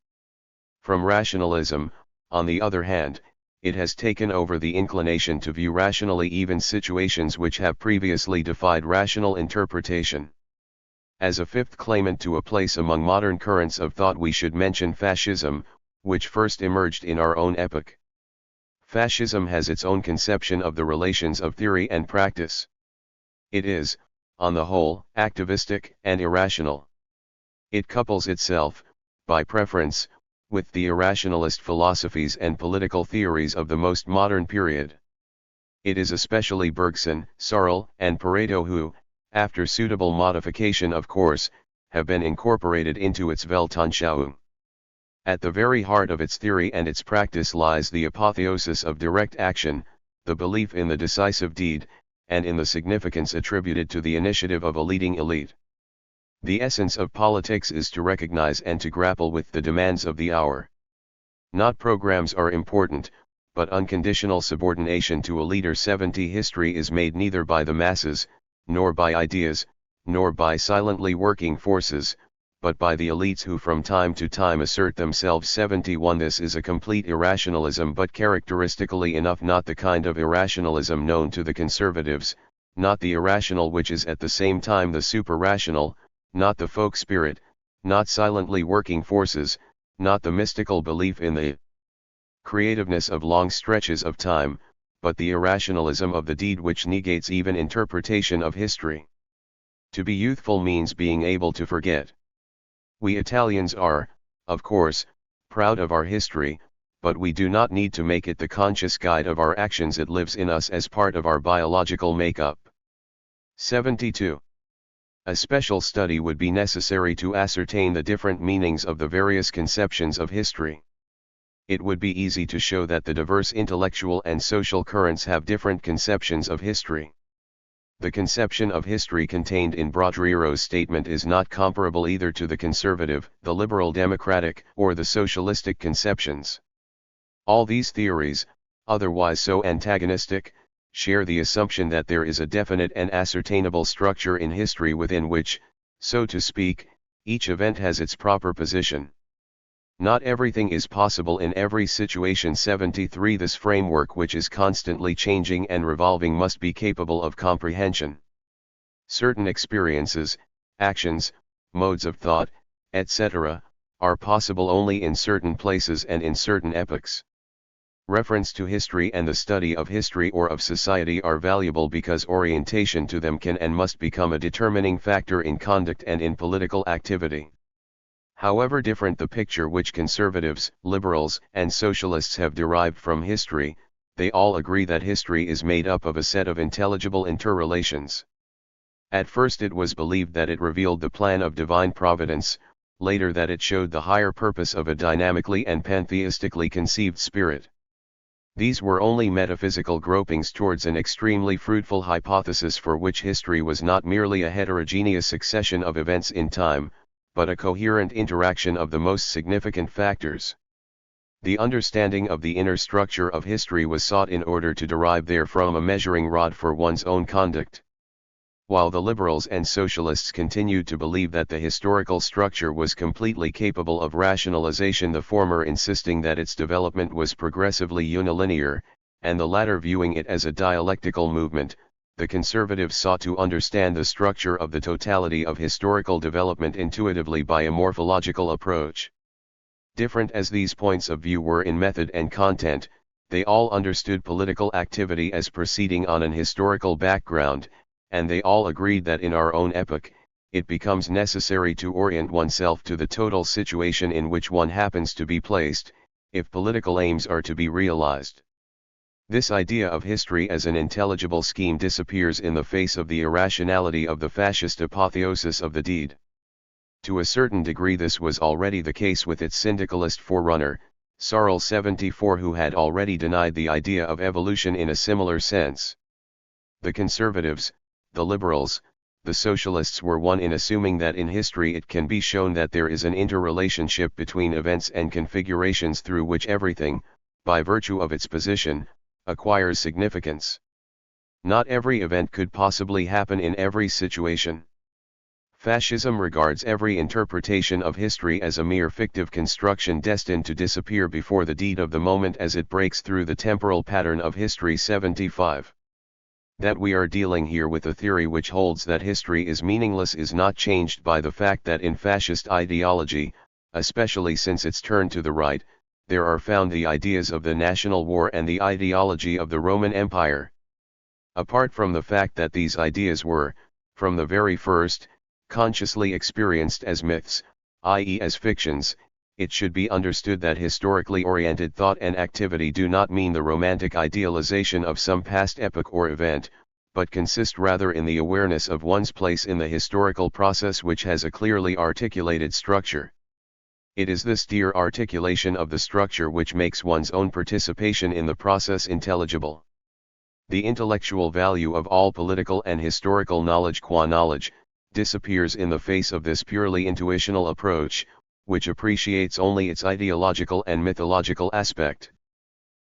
From rationalism, on the other hand, it has taken over the inclination to view rationally even situations which have previously defied rational interpretation. As a fifth claimant to a place among modern currents of thought we should mention fascism, which first emerged in our own epoch. Fascism has its own conception of the relations of theory and practice. It is, on the whole, activistic and irrational. It couples itself, by preference, with the irrationalist philosophies and political theories of the most modern period. It is especially Bergson, Searle, and Pareto who, after suitable modification of course, have been incorporated into its Weltanschauung. At the very heart of its theory and its practice lies the apotheosis of direct action, the belief in the decisive deed, and in the significance attributed to the initiative of a leading elite. The essence of politics is to recognize and to grapple with the demands of the hour. Not programs are important, but unconditional subordination to a leader. 70 History is made neither by the masses, nor by ideas, nor by silently working forces, but by the elites who from time to time assert themselves. 71 This is a complete irrationalism, but characteristically enough not the kind of irrationalism known to the conservatives, not the irrational which is at the same time the super-rational, not the folk spirit, not silently working forces, not the mystical belief in the creativeness of long stretches of time, but the irrationalism of the deed which negates even interpretation of history. To be youthful means being able to forget. We Italians are, of course, proud of our history, but we do not need to make it the conscious guide of our actions. It lives in us as part of our biological makeup. 72. A special study would be necessary to ascertain the different meanings of the various conceptions of history. It would be easy to show that the diverse intellectual and social currents have different conceptions of history. The conception of history contained in Brodriero's statement is not comparable either to the conservative, the liberal democratic, or the socialistic conceptions. All these theories, otherwise so antagonistic, share the assumption that there is a definite and ascertainable structure in history within which, so to speak, each event has its proper position. Not everything is possible in every situation. 73 This framework, which is constantly changing and revolving, must be capable of comprehension. Certain experiences, actions, modes of thought, etc., are possible only in certain places and in certain epochs. Reference to history and the study of history or of society are valuable because orientation to them can and must become a determining factor in conduct and in political activity. However different the picture which conservatives, liberals, and socialists have derived from history, they all agree that history is made up of a set of intelligible interrelations. At first it was believed that it revealed the plan of divine providence, later that it showed the higher purpose of a dynamically and pantheistically conceived spirit. These were only metaphysical gropings towards an extremely fruitful hypothesis for which history was not merely a heterogeneous succession of events in time, but a coherent interaction of the most significant factors. The understanding of the inner structure of history was sought in order to derive therefrom a measuring rod for one's own conduct. While the liberals and socialists continued to believe that the historical structure was completely capable of rationalization, the former insisting that its development was progressively unilinear, and the latter viewing it as a dialectical movement, the conservatives sought to understand the structure of the totality of historical development intuitively by a morphological approach. Different as these points of view were in method and content, they all understood political activity as proceeding on an historical background, and they all agreed that in our own epoch, it becomes necessary to orient oneself to the total situation in which one happens to be placed, if political aims are to be realized. This idea of history as an intelligible scheme disappears in the face of the irrationality of the fascist apotheosis of the deed. To a certain degree this was already the case with its syndicalist forerunner, Sarl 74, who had already denied the idea of evolution in a similar sense. The conservatives, the liberals, the socialists were one in assuming that in history it can be shown that there is an interrelationship between events and configurations through which everything, by virtue of its position, acquires significance. Not every event could possibly happen in every situation. Fascism regards every interpretation of history as a mere fictive construction destined to disappear before the deed of the moment as it breaks through the temporal pattern of history. 75. That we are dealing here with a theory which holds that history is meaningless is not changed by the fact that in fascist ideology, especially since its turn to the right, there are found the ideas of the national war and the ideology of the Roman Empire. Apart from the fact that these ideas were, from the very first, consciously experienced as myths, i.e. as fictions, it should be understood that historically oriented thought and activity do not mean the romantic idealization of some past epoch or event, but consist rather in the awareness of one's place in the historical process which has a clearly articulated structure. It is this dear articulation of the structure which makes one's own participation in the process intelligible. The intellectual value of all political and historical knowledge qua knowledge, disappears in the face of this purely intuitional approach, which appreciates only its ideological and mythological aspect.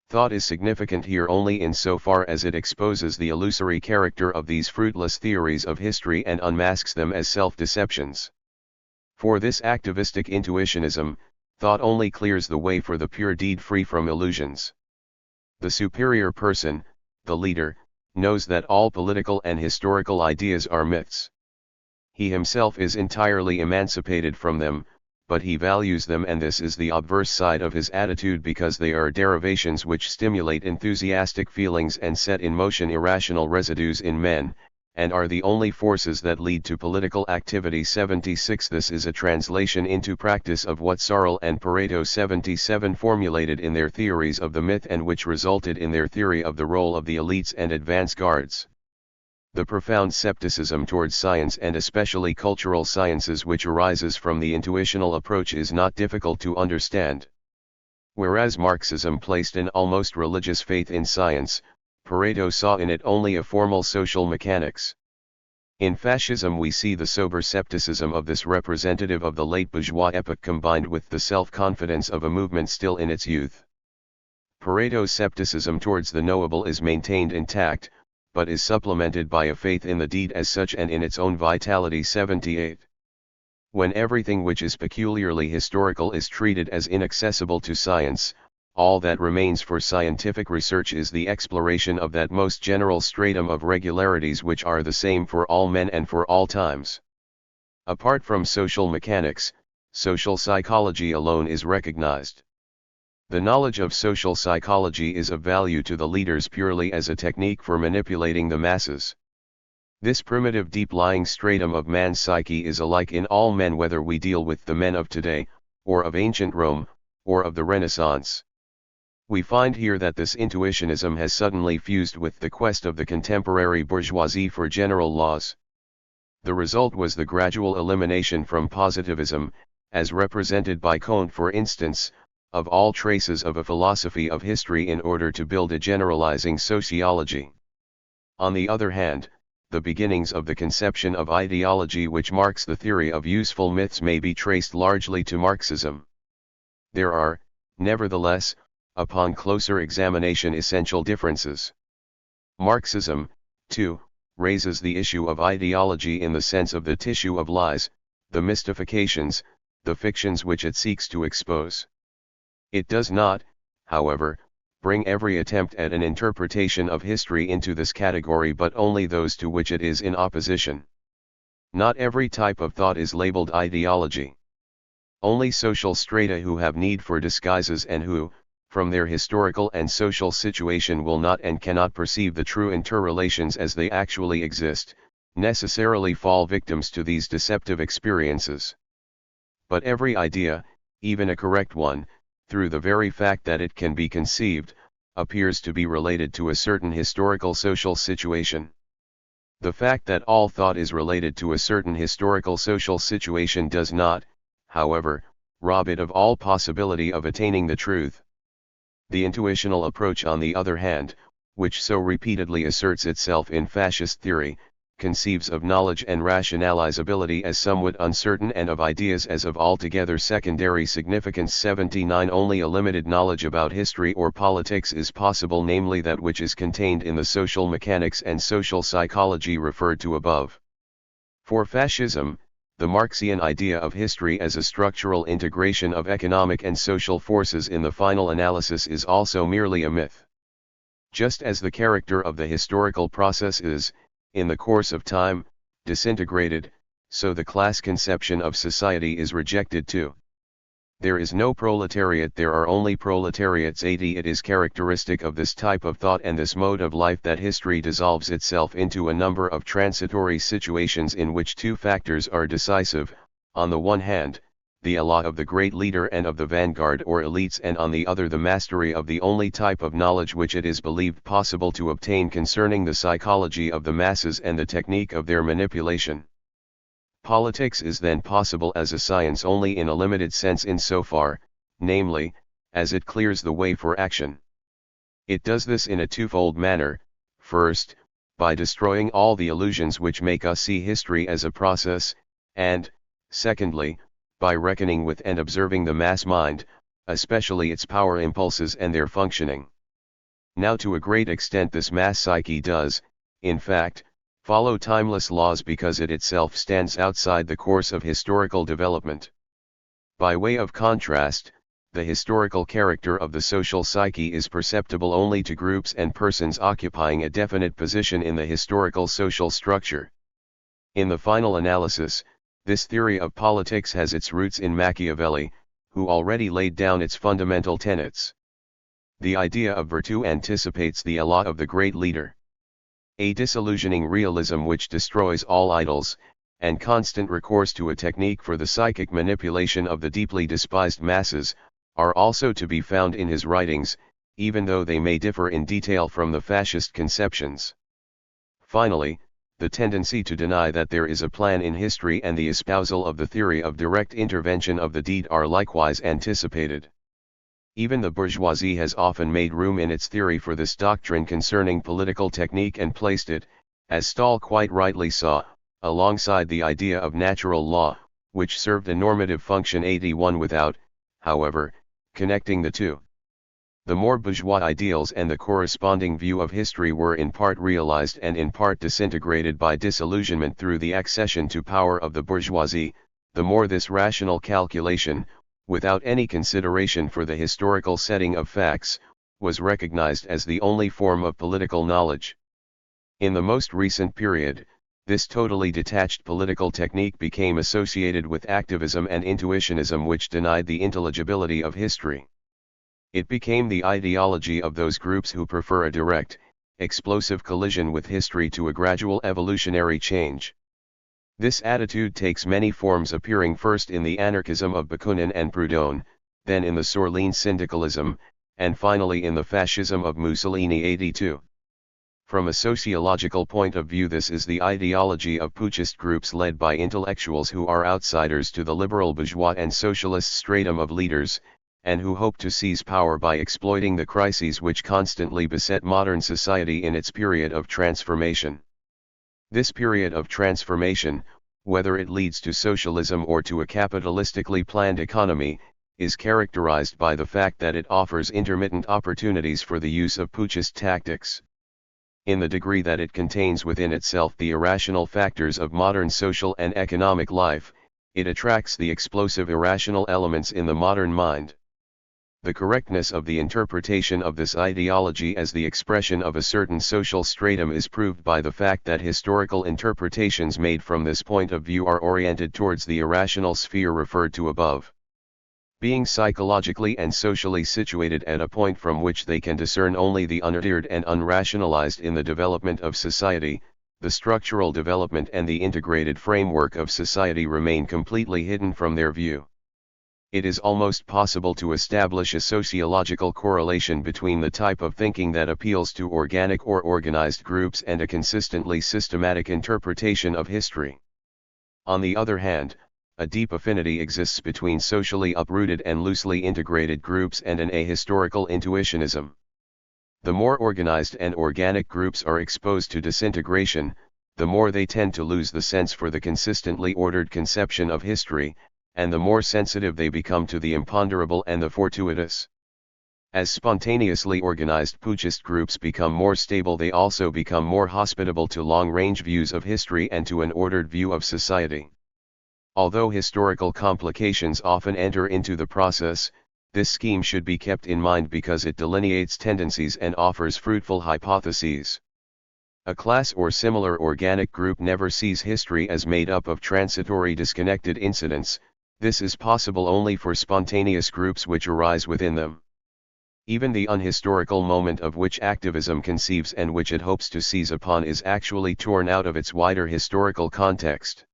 Thought is significant here only in so far as it exposes the illusory character of these fruitless theories of history and unmasks them as self-deceptions. For this activistic intuitionism, thought only clears the way for the pure deed free from illusions. The superior person, the leader, knows that all political and historical ideas are myths. He himself is entirely emancipated from them, but he values them, and this is the obverse side of his attitude because they are derivations which stimulate enthusiastic feelings and set in motion irrational residues in men, and are the only forces that lead to political activity. 76. This is a translation into practice of what Sarl and Pareto 77 formulated in their theories of the myth and which resulted in their theory of the role of the elites and advance guards. The profound skepticism towards science and especially cultural sciences which arises from the intuitional approach is not difficult to understand. Whereas Marxism placed an almost religious faith in science, Pareto saw in it only a formal social mechanics. In fascism we see the sober skepticism of this representative of the late bourgeois epoch combined with the self-confidence of a movement still in its youth. Pareto's skepticism towards the knowable is maintained intact, but is supplemented by a faith in the deed as such and in its own vitality. 78. When everything which is peculiarly historical is treated as inaccessible to science, all that remains for scientific research is the exploration of that most general stratum of regularities which are the same for all men and for all times. Apart from social mechanics, social psychology alone is recognized. The knowledge of social psychology is of value to the leaders purely as a technique for manipulating the masses. This primitive deep-lying stratum of man's psyche is alike in all men whether we deal with the men of today, or of ancient Rome, or of the Renaissance. We find here that this intuitionism has suddenly fused with the quest of the contemporary bourgeoisie for general laws. The result was the gradual elimination from positivism, as represented by Kant for instance, of all traces of a philosophy of history in order to build a generalizing sociology. On the other hand, the beginnings of the conception of ideology which marks the theory of useful myths may be traced largely to Marxism. There are, nevertheless, upon closer examination essential differences. Marxism, too, raises the issue of ideology in the sense of the tissue of lies, the mystifications, the fictions which it seeks to expose. It does not, however, bring every attempt at an interpretation of history into this category but only those to which it is in opposition. Not every type of thought is labeled ideology. Only social strata who have need for disguises and who, from their historical and social situation will not and cannot perceive the true interrelations as they actually exist, necessarily fall victims to these deceptive experiences. But every idea, even a correct one, through the very fact that it can be conceived, appears to be related to a certain historical social situation. The fact that all thought is related to a certain historical social situation does not, however, rob it of all possibility of attaining the truth. The intuitional approach on the other hand, which so repeatedly asserts itself in fascist theory, conceives of knowledge and rationalizability as somewhat uncertain and of ideas as of altogether secondary significance. 79 Only a limited knowledge about history or politics is possible, namely that which is contained in the social mechanics and social psychology referred to above. For fascism, the Marxian idea of history as a structural integration of economic and social forces in the final analysis is also merely a myth. Just as the character of the historical process is, in the course of time, disintegrated, so the class conception of society is rejected too. There is no proletariat, there are only proletariats. It is characteristic of this type of thought and this mode of life that history dissolves itself into a number of transitory situations in which two factors are decisive, on the one hand, the élan of the great leader and of the vanguard or elites, and on the other the mastery of the only type of knowledge which it is believed possible to obtain concerning the psychology of the masses and the technique of their manipulation. Politics is then possible as a science only in a limited sense insofar, namely, as it clears the way for action. It does this in a twofold manner: first, by destroying all the illusions which make us see history as a process, and, secondly, by reckoning with and observing the mass mind, especially its power impulses and their functioning. Now to a great extent this mass psyche does, in fact, follow timeless laws because it itself stands outside the course of historical development. By way of contrast, the historical character of the social psyche is perceptible only to groups and persons occupying a definite position in the historical social structure. In the final analysis, this theory of politics has its roots in Machiavelli, who already laid down its fundamental tenets. The idea of virtue anticipates the élan of the great leader. A disillusioning realism which destroys all idols, and constant recourse to a technique for the psychic manipulation of the deeply despised masses, are also to be found in his writings, even though they may differ in detail from the fascist conceptions. Finally, the tendency to deny that there is a plan in history and the espousal of the theory of direct intervention of the deed are likewise anticipated. Even the bourgeoisie has often made room in its theory for this doctrine concerning political technique and placed it, as Stahl quite rightly saw, alongside the idea of natural law, which served a normative function. 81 Without, however, connecting the two. The more bourgeois ideals and the corresponding view of history were in part realized and in part disintegrated by disillusionment through the accession to power of the bourgeoisie, the more this rational calculation, without any consideration for the historical setting of facts, was recognized as the only form of political knowledge. In the most recent period, this totally detached political technique became associated with activism and intuitionism which denied the intelligibility of history. It became the ideology of those groups who prefer a direct, explosive collision with history to a gradual evolutionary change. This attitude takes many forms, appearing first in the anarchism of Bakunin and Proudhon, then in the Sorlean syndicalism, and finally in the fascism of Mussolini. 82. From a sociological point of view, this is the ideology of putschist groups led by intellectuals who are outsiders to the liberal bourgeois and socialist stratum of leaders, and who hope to seize power by exploiting the crises which constantly beset modern society in its period of transformation. This period of transformation, whether it leads to socialism or to a capitalistically planned economy, is characterized by the fact that it offers intermittent opportunities for the use of putschist tactics. In the degree that it contains within itself the irrational factors of modern social and economic life, it attracts the explosive irrational elements in the modern mind. The correctness of the interpretation of this ideology as the expression of a certain social stratum is proved by the fact that historical interpretations made from this point of view are oriented towards the irrational sphere referred to above. Being psychologically and socially situated at a point from which they can discern only the unordered and unrationalized in the development of society, the structural development and the integrated framework of society remain completely hidden from their view. It is almost possible to establish a sociological correlation between the type of thinking that appeals to organic or organized groups and a consistently systematic interpretation of history. On the other hand, a deep affinity exists between socially uprooted and loosely integrated groups and an ahistorical intuitionism. The more organized and organic groups are exposed to disintegration, the more they tend to lose the sense for the consistently ordered conception of history, and the more sensitive they become to the imponderable and the fortuitous. As spontaneously organized putschist groups become more stable, they also become more hospitable to long-range views of history and to an ordered view of society. Although historical complications often enter into the process, this scheme should be kept in mind because it delineates tendencies and offers fruitful hypotheses. A class or similar organic group never sees history as made up of transitory disconnected incidents. This is possible only for spontaneous groups which arise within them. Even the unhistorical moment of which activism conceives and which it hopes to seize upon is actually torn out of its wider historical context.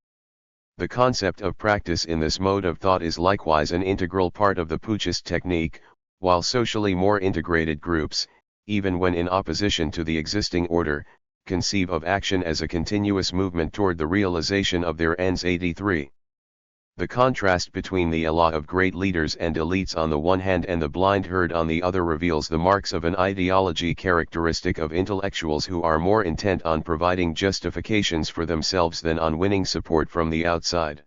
The concept of practice in this mode of thought is likewise an integral part of the putschist technique, while socially more integrated groups, even when in opposition to the existing order, conceive of action as a continuous movement toward the realization of their ends. 83. The contrast between the élan of great leaders and elites on the one hand and the blind herd on the other reveals the marks of an ideology characteristic of intellectuals who are more intent on providing justifications for themselves than on winning support from the outside.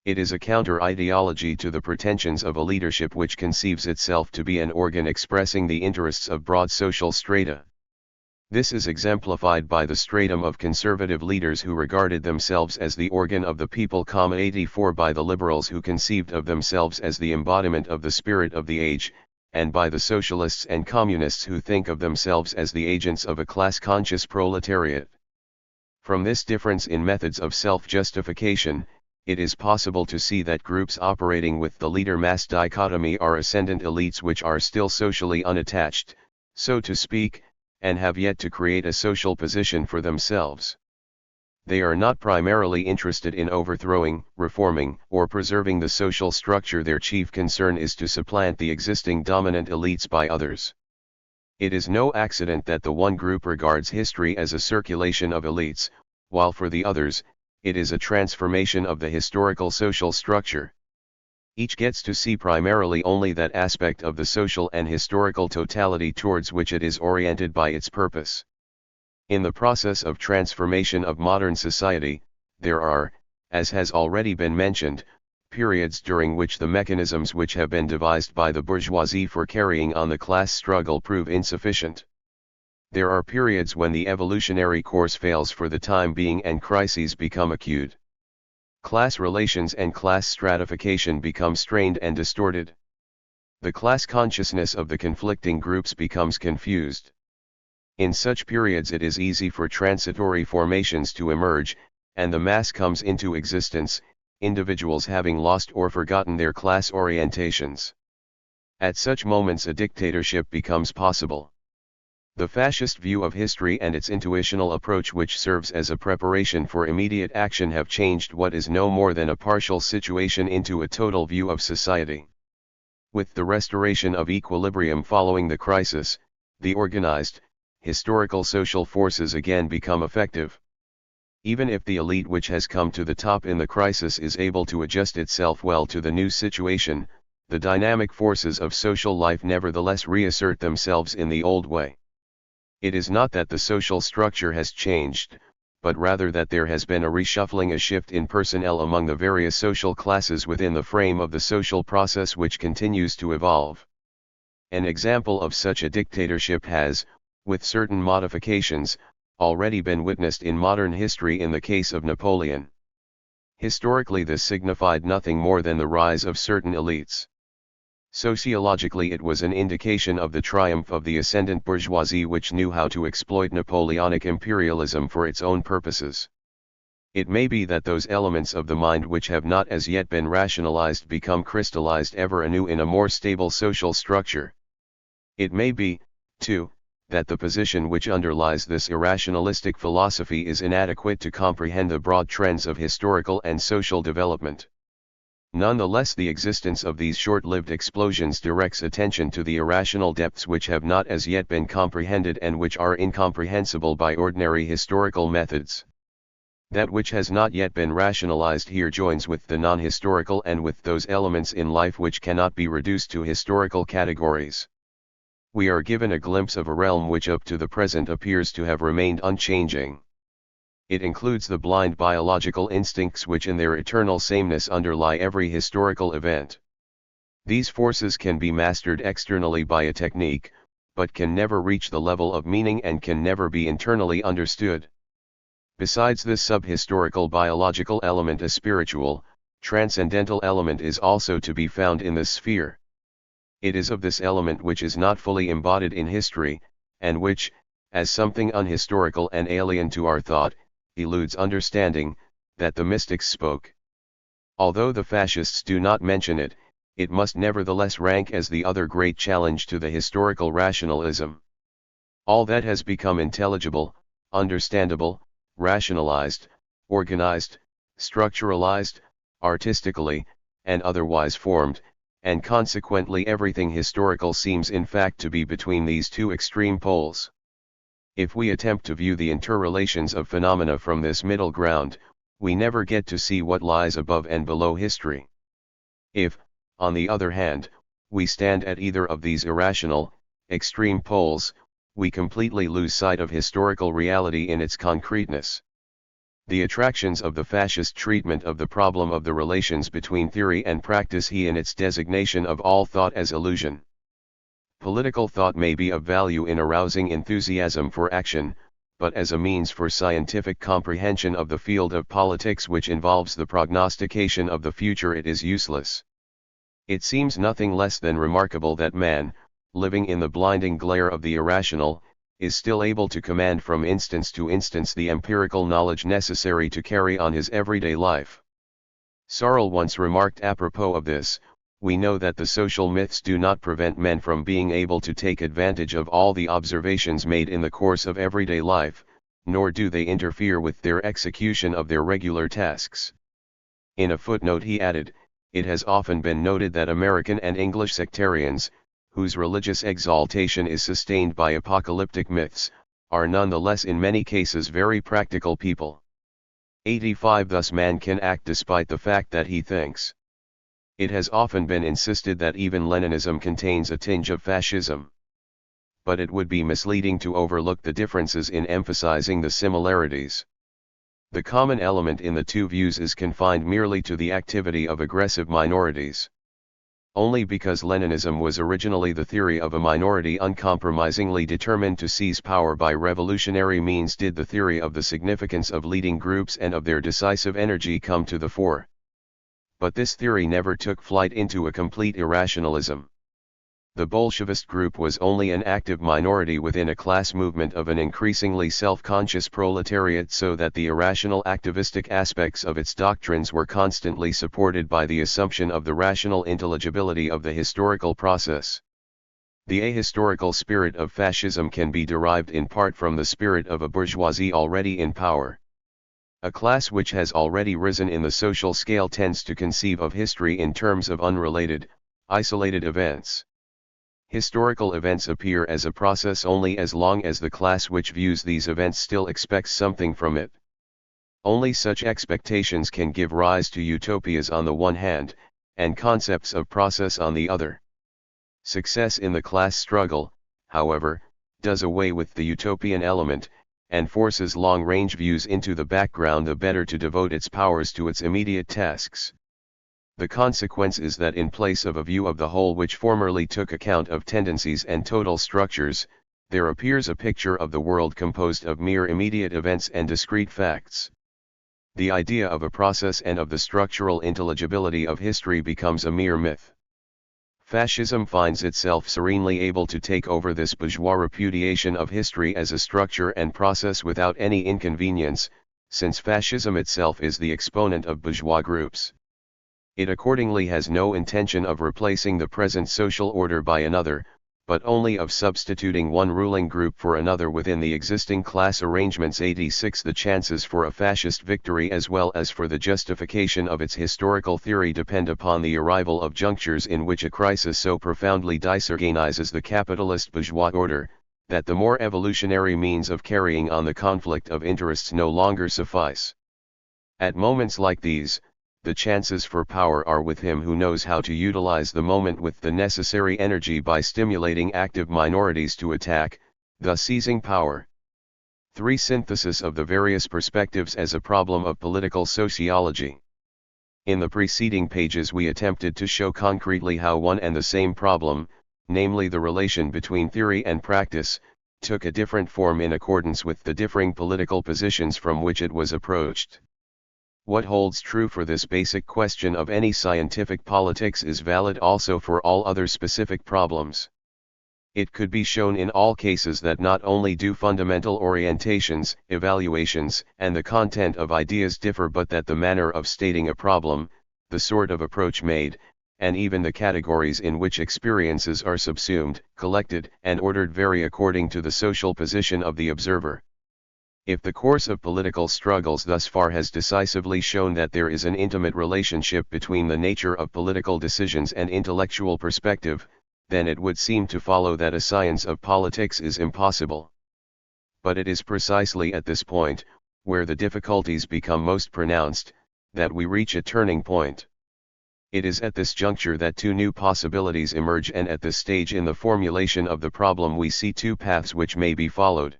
It is a counter-ideology to the pretensions of a leadership which conceives itself to be an organ expressing the interests of broad social strata. This is exemplified by the stratum of conservative leaders who regarded themselves as the organ of the people, 84, by the liberals who conceived of themselves as the embodiment of the spirit of the age, and by the socialists and communists who think of themselves as the agents of a class-conscious proletariat. From this difference in methods of self-justification, it is possible to see that groups operating with the leader-mass dichotomy are ascendant elites which are still socially unattached, so to speak, and have yet to create a social position for themselves. They are not primarily interested in overthrowing, reforming, or preserving the social structure. Their chief concern is to supplant the existing dominant elites by others. It is no accident that the one group regards history as a circulation of elites, while for the others, it is a transformation of the historical social structure. Each gets to see primarily only that aspect of the social and historical totality towards which it is oriented by its purpose. In the process of transformation of modern society, there are, as has already been mentioned, periods during which the mechanisms which have been devised by the bourgeoisie for carrying on the class struggle prove insufficient. There are periods when the evolutionary course fails for the time being and crises become acute. Class relations and class stratification become strained and distorted. The class consciousness of the conflicting groups becomes confused. In such periods it is easy for transitory formations to emerge, and the mass comes into existence, individuals having lost or forgotten their class orientations. At such moments a dictatorship becomes possible. The fascist view of history and its intuitional approach, which serves as a preparation for immediate action, have changed what is no more than a partial situation into a total view of society. With the restoration of equilibrium following the crisis, the organized, historical social forces again become effective. Even if the elite which has come to the top in the crisis is able to adjust itself well to the new situation, the dynamic forces of social life nevertheless reassert themselves in the old way. It is not that the social structure has changed, but rather that there has been a reshuffling, a shift in personnel among the various social classes within the frame of the social process which continues to evolve. An example of such a dictatorship has, with certain modifications, already been witnessed in modern history in the case of Napoleon. Historically, this signified nothing more than the rise of certain elites. Sociologically, it was an indication of the triumph of the ascendant bourgeoisie which knew how to exploit Napoleonic imperialism for its own purposes. It may be that those elements of the mind which have not as yet been rationalized become crystallized ever anew in a more stable social structure. It may be, too, that the position which underlies this irrationalistic philosophy is inadequate to comprehend the broad trends of historical and social development. Nonetheless, the existence of these short-lived explosions directs attention to the irrational depths which have not as yet been comprehended and which are incomprehensible by ordinary historical methods. That which has not yet been rationalized here joins with the non-historical and with those elements in life which cannot be reduced to historical categories. We are given a glimpse of a realm which up to the present appears to have remained unchanging. It includes the blind biological instincts which in their eternal sameness underlie every historical event. These forces can be mastered externally by a technique, but can never reach the level of meaning and can never be internally understood. Besides this sub-historical biological element, a spiritual, transcendental element is also to be found in this sphere. It is of this element which is not fully embodied in history, and which, as something unhistorical and alien to our thought, eludes understanding, that the mystics spoke. Although the fascists do not mention it, it must nevertheless rank as the other great challenge to the historical rationalism. All that has become intelligible, understandable, rationalized, organized, structuralized, artistically, and otherwise formed, and consequently everything historical seems in fact to be between these two extreme poles. If we attempt to view the interrelations of phenomena from this middle ground, we never get to see what lies above and below history. If, on the other hand, we stand at either of these irrational, extreme poles, we completely lose sight of historical reality in its concreteness. The attractions of the fascist treatment of the problem of the relations between theory and practice he in its designation of all thought as illusion. Political thought may be of value in arousing enthusiasm for action, but as a means for scientific comprehension of the field of politics which involves the prognostication of the future, it is useless. It seems nothing less than remarkable that man, living in the blinding glare of the irrational, is still able to command from instance to instance the empirical knowledge necessary to carry on his everyday life. Searle once remarked apropos of this, "We know that the social myths do not prevent men from being able to take advantage of all the observations made in the course of everyday life, nor do they interfere with their execution of their regular tasks." In a footnote he added, "It has often been noted that American and English sectarians, whose religious exaltation is sustained by apocalyptic myths, are nonetheless in many cases very practical people." 85 Thus man can act despite the fact that he thinks. It has often been insisted that even Leninism contains a tinge of fascism. But it would be misleading to overlook the differences in emphasizing the similarities. The common element in the two views is confined merely to the activity of aggressive minorities. Only because Leninism was originally the theory of a minority uncompromisingly determined to seize power by revolutionary means did the theory of the significance of leading groups and of their decisive energy come to the fore. But this theory never took flight into a complete irrationalism. The Bolshevist group was only an active minority within a class movement of an increasingly self-conscious proletariat, so that the irrational activistic aspects of its doctrines were constantly supported by the assumption of the rational intelligibility of the historical process. The ahistorical spirit of fascism can be derived in part from the spirit of a bourgeoisie already in power. A class which has already risen in the social scale tends to conceive of history in terms of unrelated, isolated events. Historical events appear as a process only as long as the class which views these events still expects something from it. Only such expectations can give rise to utopias on the one hand, and concepts of process on the other. Success in the class struggle, however, does away with the utopian element, and forces long-range views into the background the better to devote its powers to its immediate tasks. The consequence is that in place of a view of the whole which formerly took account of tendencies and total structures, there appears a picture of the world composed of mere immediate events and discrete facts. The idea of a process and of the structural intelligibility of history becomes a mere myth. Fascism finds itself serenely able to take over this bourgeois repudiation of history as a structure and process without any inconvenience, since fascism itself is the exponent of bourgeois groups. It accordingly has no intention of replacing the present social order by another, but only of substituting one ruling group for another within the existing class arrangements. 86 The chances for a fascist victory as well as for the justification of its historical theory depend upon the arrival of junctures in which a crisis so profoundly disorganizes the capitalist bourgeois order, that the more evolutionary means of carrying on the conflict of interests no longer suffice. At moments like these, the chances for power are with him who knows how to utilize the moment with the necessary energy by stimulating active minorities to attack, thus seizing power. 3. Synthesis of the various perspectives as a problem of political sociology. In the preceding pages we attempted to show concretely how one and the same problem, namely the relation between theory and practice, took a different form in accordance with the differing political positions from which it was approached. What holds true for this basic question of any scientific politics is valid also for all other specific problems. It could be shown in all cases that not only do fundamental orientations, evaluations, and the content of ideas differ, but that the manner of stating a problem, the sort of approach made, and even the categories in which experiences are subsumed, collected, and ordered vary according to the social position of the observer. If the course of political struggles thus far has decisively shown that there is an intimate relationship between the nature of political decisions and intellectual perspective, then it would seem to follow that a science of politics is impossible. But it is precisely at this point, where the difficulties become most pronounced, that we reach a turning point. It is at this juncture that two new possibilities emerge, and at this stage in the formulation of the problem we see two paths which may be followed.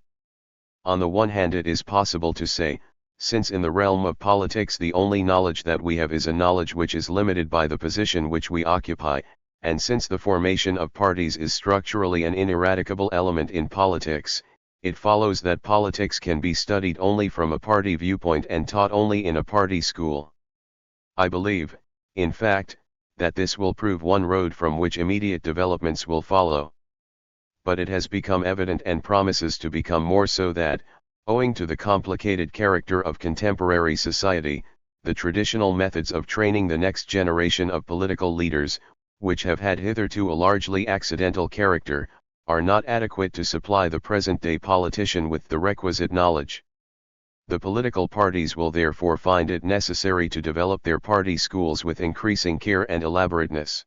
On the one hand, it is possible to say, since in the realm of politics the only knowledge that we have is a knowledge which is limited by the position which we occupy, and since the formation of parties is structurally an ineradicable element in politics, it follows that politics can be studied only from a party viewpoint and taught only in a party school. I believe, in fact, that this will prove one road from which immediate developments will follow. But it has become evident and promises to become more so that, owing to the complicated character of contemporary society, the traditional methods of training the next generation of political leaders, which have had hitherto a largely accidental character, are not adequate to supply the present-day politician with the requisite knowledge. The political parties will therefore find it necessary to develop their party schools with increasing care and elaborateness.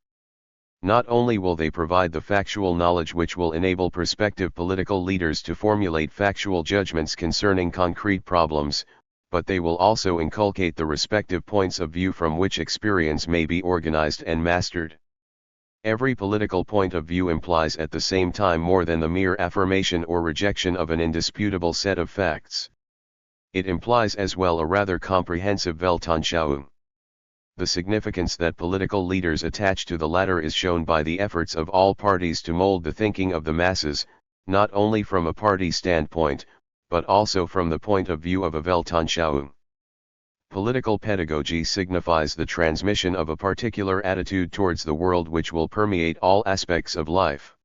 Not only will they provide the factual knowledge which will enable prospective political leaders to formulate factual judgments concerning concrete problems, but they will also inculcate the respective points of view from which experience may be organized and mastered. Every political point of view implies at the same time more than the mere affirmation or rejection of an indisputable set of facts. It implies as well a rather comprehensive Weltanschauung. The significance that political leaders attach to the latter is shown by the efforts of all parties to mold the thinking of the masses, not only from a party standpoint, but also from the point of view of a Weltanschauung. Political pedagogy signifies the transmission of a particular attitude towards the world which will permeate all aspects of life.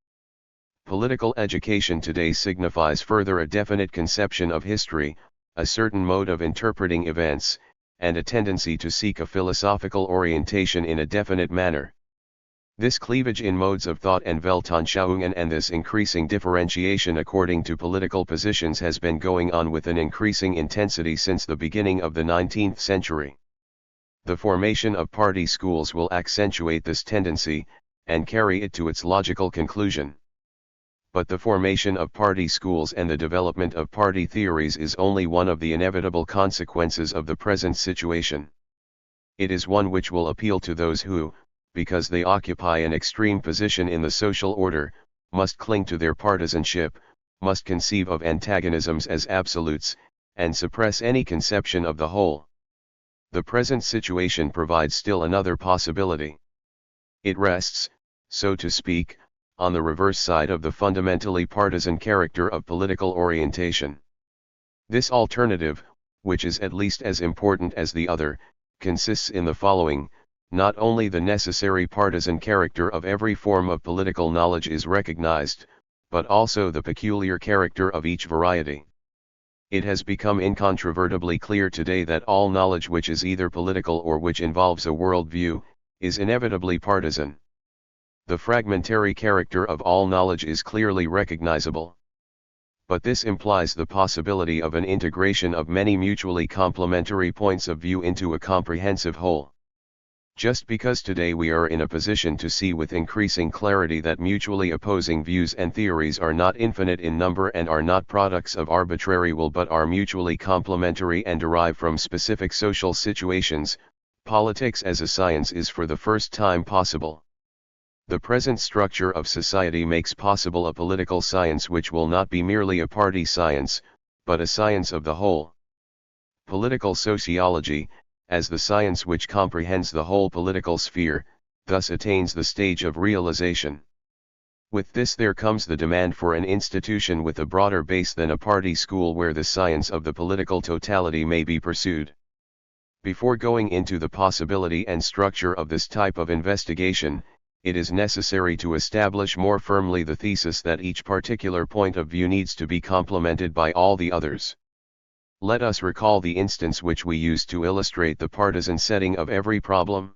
Political education today signifies further a definite conception of history, a certain mode of interpreting events, and a tendency to seek a philosophical orientation in a definite manner. This cleavage in modes of thought and Weltanschauungen and this increasing differentiation according to political positions has been going on with an increasing intensity since the beginning of the 19th century. The formation of party schools will accentuate this tendency, and carry it to its logical conclusion. But the formation of party schools and the development of party theories is only one of the inevitable consequences of the present situation. It is one which will appeal to those who, because they occupy an extreme position in the social order, must cling to their partisanship, must conceive of antagonisms as absolutes, and suppress any conception of the whole. The present situation provides still another possibility. It rests, so to speak, on the reverse side of the fundamentally partisan character of political orientation. This alternative, which is at least as important as the other, consists in the following: not only the necessary partisan character of every form of political knowledge is recognized, but also the peculiar character of each variety. It has become incontrovertibly clear today that all knowledge which is either political or which involves a worldview, is inevitably partisan. The fragmentary character of all knowledge is clearly recognizable. But this implies the possibility of an integration of many mutually complementary points of view into a comprehensive whole. Just because today we are in a position to see with increasing clarity that mutually opposing views and theories are not infinite in number and are not products of arbitrary will but are mutually complementary and derive from specific social situations, politics as a science is for the first time possible. The present structure of society makes possible a political science which will not be merely a party science, but a science of the whole. Political sociology, as the science which comprehends the whole political sphere, thus attains the stage of realization. With this there comes the demand for an institution with a broader base than a party school where the science of the political totality may be pursued. Before going into the possibility and structure of this type of investigation, it is necessary to establish more firmly the thesis that each particular point of view needs to be complemented by all the others. Let us recall the instance which we used to illustrate the partisan setting of every problem.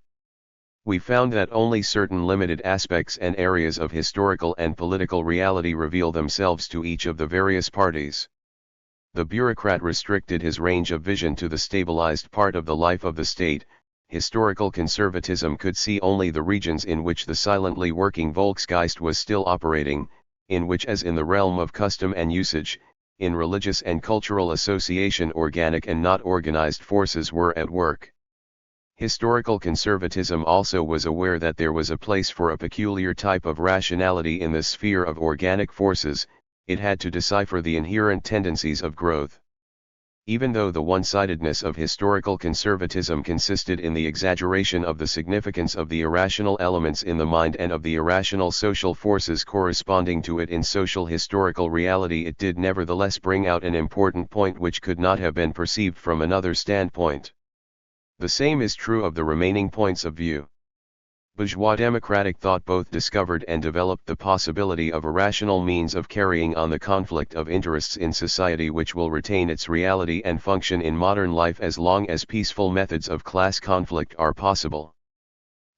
We found that only certain limited aspects and areas of historical and political reality reveal themselves to each of the various parties. The bureaucrat restricted his range of vision to the stabilized part of the life of the state. Historical conservatism could see only the regions in which the silently working Volksgeist was still operating, in which, as in the realm of custom and usage, in religious and cultural association organic and not organized forces were at work. Historical conservatism also was aware that there was a place for a peculiar type of rationality in the sphere of organic forces. It had to decipher the inherent tendencies of growth. Even though the one-sidedness of historical conservatism consisted in the exaggeration of the significance of the irrational elements in the mind and of the irrational social forces corresponding to it in social historical reality, it did nevertheless bring out an important point which could not have been perceived from another standpoint. The same is true of the remaining points of view. Bourgeois democratic thought both discovered and developed the possibility of a rational means of carrying on the conflict of interests in society which will retain its reality and function in modern life as long as peaceful methods of class conflict are possible.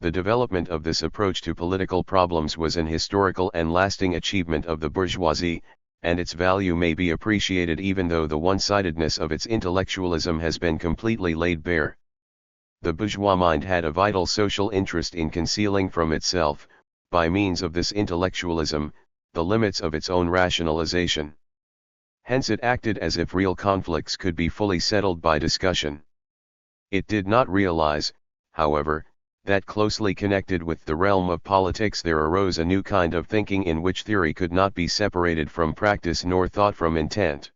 The development of this approach to political problems was an historical and lasting achievement of the bourgeoisie, and its value may be appreciated even though the one-sidedness of its intellectualism has been completely laid bare. The bourgeois mind had a vital social interest in concealing from itself, by means of this intellectualism, the limits of its own rationalization. Hence it acted as if real conflicts could be fully settled by discussion. It did not realize, however, that closely connected with the realm of politics there arose a new kind of thinking in which theory could not be separated from practice nor thought from intent.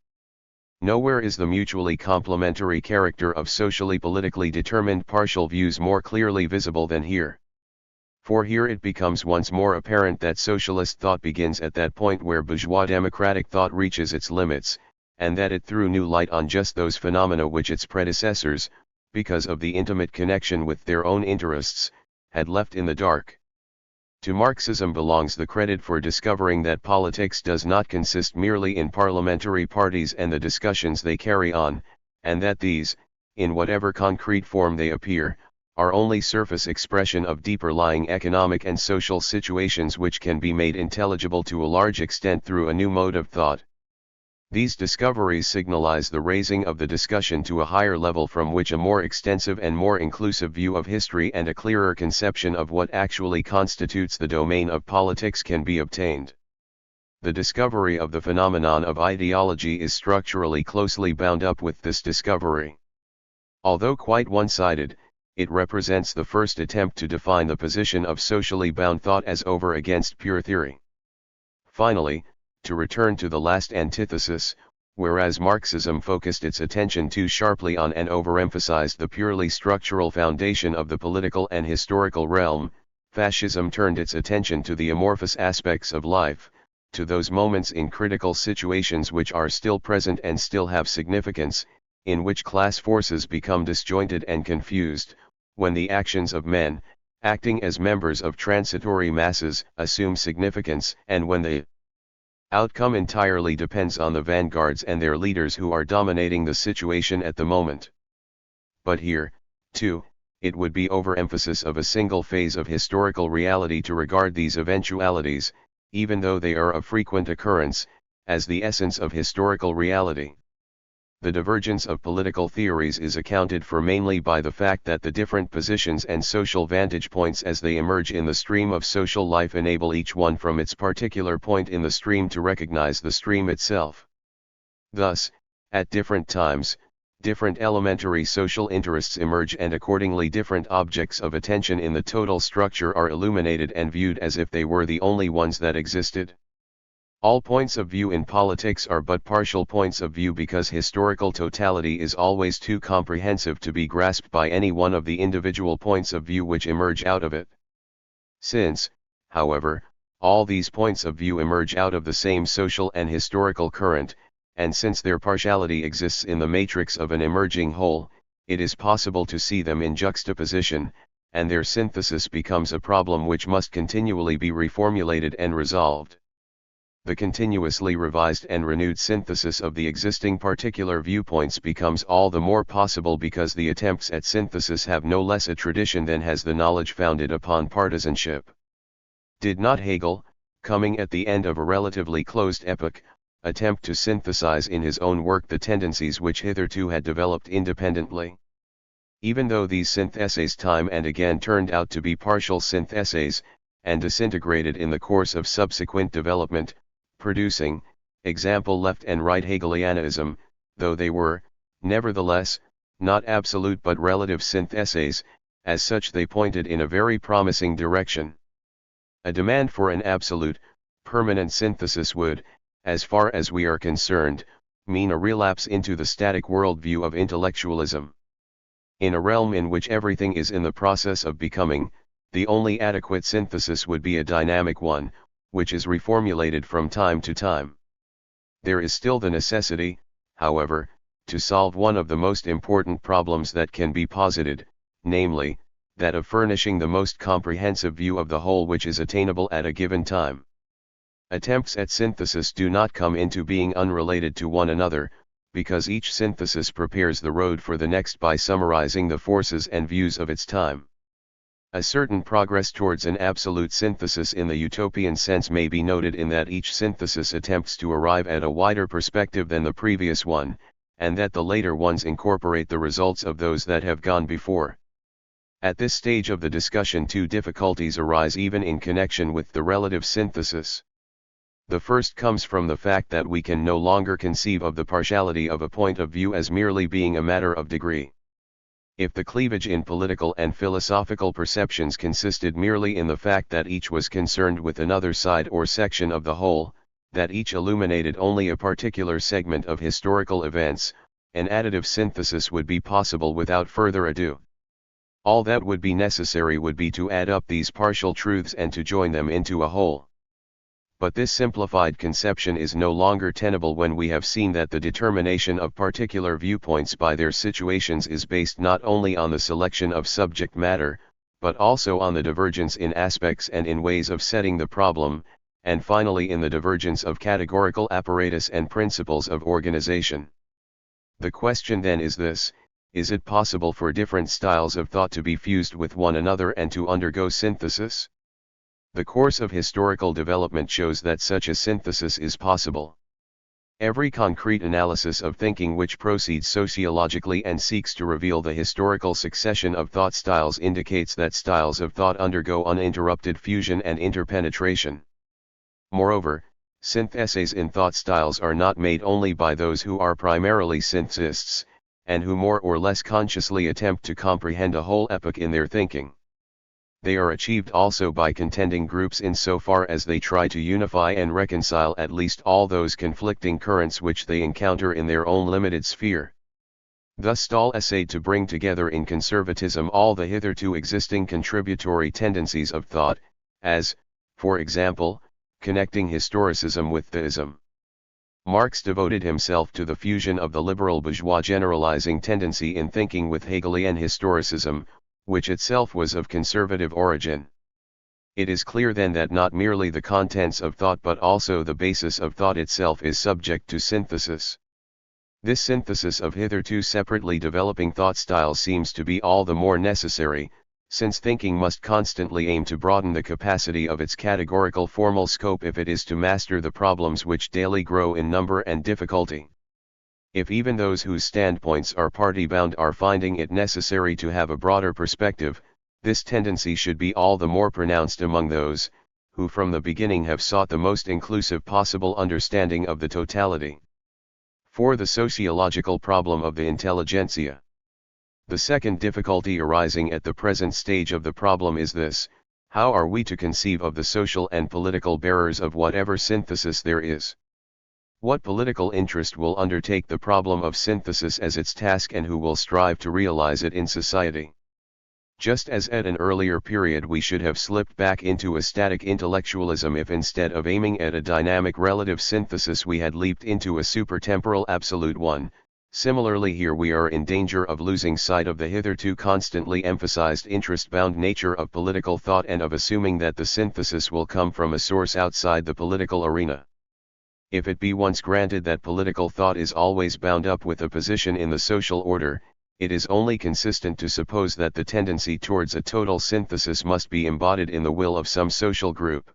Nowhere is the mutually complementary character of socially politically determined partial views more clearly visible than here. For here it becomes once more apparent that socialist thought begins at that point where bourgeois democratic thought reaches its limits, and that it threw new light on just those phenomena which its predecessors, because of the intimate connection with their own interests, had left in the dark. To Marxism belongs the credit for discovering that politics does not consist merely in parliamentary parties and the discussions they carry on, and that these, in whatever concrete form they appear, are only surface expression of deeper lying economic and social situations which can be made intelligible to a large extent through a new mode of thought. These discoveries signalize the raising of the discussion to a higher level from which a more extensive and more inclusive view of history and a clearer conception of what actually constitutes the domain of politics can be obtained. The discovery of the phenomenon of ideology is structurally closely bound up with this discovery. Although quite one-sided, it represents the first attempt to define the position of socially bound thought as over against pure theory. Finally, to return to the last antithesis, whereas Marxism focused its attention too sharply on and overemphasized the purely structural foundation of the political and historical realm, fascism turned its attention to the amorphous aspects of life, to those moments in critical situations which are still present and still have significance, in which class forces become disjointed and confused, when the actions of men, acting as members of transitory masses, assume significance, and when the outcome entirely depends on the vanguards and their leaders who are dominating the situation at the moment. But here, too, it would be overemphasis of a single phase of historical reality to regard these eventualities, even though they are of frequent occurrence, as the essence of historical reality. The divergence of political theories is accounted for mainly by the fact that the different positions and social vantage points as they emerge in the stream of social life enable each one from its particular point in the stream to recognize the stream itself. Thus, at different times, different elementary social interests emerge and accordingly different objects of attention in the total structure are illuminated and viewed as if they were the only ones that existed. All points of view in politics are but partial points of view because historical totality is always too comprehensive to be grasped by any one of the individual points of view which emerge out of it. Since, however, all these points of view emerge out of the same social and historical current, and since their partiality exists in the matrix of an emerging whole, it is possible to see them in juxtaposition, and their synthesis becomes a problem which must continually be reformulated and resolved. The continuously revised and renewed synthesis of the existing particular viewpoints becomes all the more possible because the attempts at synthesis have no less a tradition than has the knowledge founded upon partisanship. Did not Hegel, coming at the end of a relatively closed epoch, attempt to synthesize in his own work the tendencies which hitherto had developed independently? Even though these syntheses time and again turned out to be partial syntheses, and disintegrated in the course of subsequent development, producing, example left and right Hegelianism, though they were, nevertheless, not absolute but relative syntheses, as such they pointed in a very promising direction. A demand for an absolute, permanent synthesis would, as far as we are concerned, mean a relapse into the static worldview of intellectualism. In a realm in which everything is in the process of becoming, the only adequate synthesis would be a dynamic one, which is reformulated from time to time. There is still the necessity, however, to solve one of the most important problems that can be posited, namely, that of furnishing the most comprehensive view of the whole which is attainable at a given time. Attempts at synthesis do not come into being unrelated to one another, because each synthesis prepares the road for the next by summarizing the forces and views of its time. A certain progress towards an absolute synthesis in the utopian sense may be noted in that each synthesis attempts to arrive at a wider perspective than the previous one, and that the later ones incorporate the results of those that have gone before. At this stage of the discussion, two difficulties arise even in connection with the relative synthesis. The first comes from the fact that we can no longer conceive of the partiality of a point of view as merely being a matter of degree. If the cleavage in political and philosophical perceptions consisted merely in the fact that each was concerned with another side or section of the whole, that each illuminated only a particular segment of historical events, an additive synthesis would be possible without further ado. All that would be necessary would be to add up these partial truths and to join them into a whole. But this simplified conception is no longer tenable when we have seen that the determination of particular viewpoints by their situations is based not only on the selection of subject matter, but also on the divergence in aspects and in ways of setting the problem, and finally in the divergence of categorical apparatus and principles of organization. The question then is this: is it possible for different styles of thought to be fused with one another and to undergo synthesis? The course of historical development shows that such a synthesis is possible. Every concrete analysis of thinking which proceeds sociologically and seeks to reveal the historical succession of thought styles indicates that styles of thought undergo uninterrupted fusion and interpenetration. Moreover, syntheses in thought styles are not made only by those who are primarily synthesists, and who more or less consciously attempt to comprehend a whole epoch in their thinking. They are achieved also by contending groups insofar as they try to unify and reconcile at least all those conflicting currents which they encounter in their own limited sphere. Thus Stahl essayed to bring together in conservatism all the hitherto existing contributory tendencies of thought, as, for example, connecting historicism with theism. Marx devoted himself to the fusion of the liberal bourgeois generalizing tendency in thinking with Hegelian historicism, which itself was of conservative origin. It is clear then that not merely the contents of thought but also the basis of thought itself is subject to synthesis. This synthesis of hitherto separately developing thought styles seems to be all the more necessary, since thinking must constantly aim to broaden the capacity of its categorical formal scope if it is to master the problems which daily grow in number and difficulty. If even those whose standpoints are party-bound are finding it necessary to have a broader perspective, this tendency should be all the more pronounced among those, who from the beginning have sought the most inclusive possible understanding of the totality. For the sociological problem of the intelligentsia. The second difficulty arising at the present stage of the problem is this: how are we to conceive of the social and political bearers of whatever synthesis there is? What political interest will undertake the problem of synthesis as its task and who will strive to realize it in society? Just as at an earlier period we should have slipped back into a static intellectualism if instead of aiming at a dynamic relative synthesis we had leaped into a supertemporal absolute one, similarly here we are in danger of losing sight of the hitherto constantly emphasized interest-bound nature of political thought and of assuming that the synthesis will come from a source outside the political arena. If it be once granted that political thought is always bound up with a position in the social order, it is only consistent to suppose that the tendency towards a total synthesis must be embodied in the will of some social group.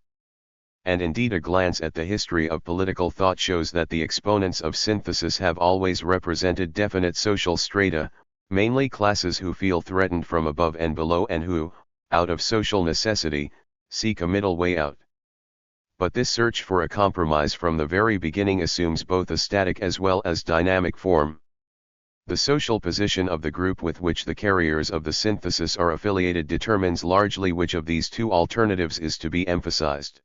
And indeed a glance at the history of political thought shows that the exponents of synthesis have always represented definite social strata, mainly classes who feel threatened from above and below and who, out of social necessity, seek a middle way out. But this search for a compromise from the very beginning assumes both a static as well as dynamic form. The social position of the group with which the carriers of the synthesis are affiliated determines largely which of these two alternatives is to be emphasized.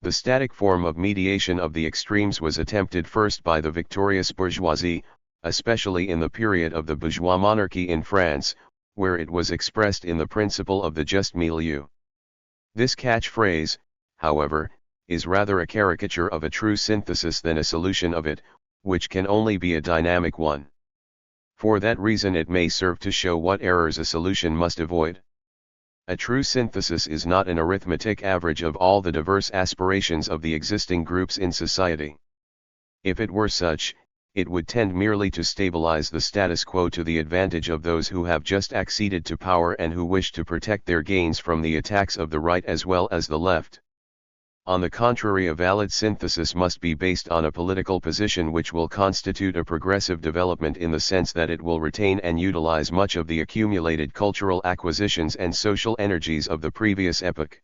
The static form of mediation of the extremes was attempted first by the victorious bourgeoisie, especially in the period of the bourgeois monarchy in France, where it was expressed in the principle of the just milieu. This catchphrase, however, is rather a caricature of a true synthesis than a solution of it, which can only be a dynamic one. For that reason it may serve to show what errors a solution must avoid. A true synthesis is not an arithmetic average of all the diverse aspirations of the existing groups in society. If it were such, it would tend merely to stabilize the status quo to the advantage of those who have just acceded to power and who wish to protect their gains from the attacks of the right as well as the left. On the contrary, a valid synthesis must be based on a political position which will constitute a progressive development in the sense that it will retain and utilize much of the accumulated cultural acquisitions and social energies of the previous epoch.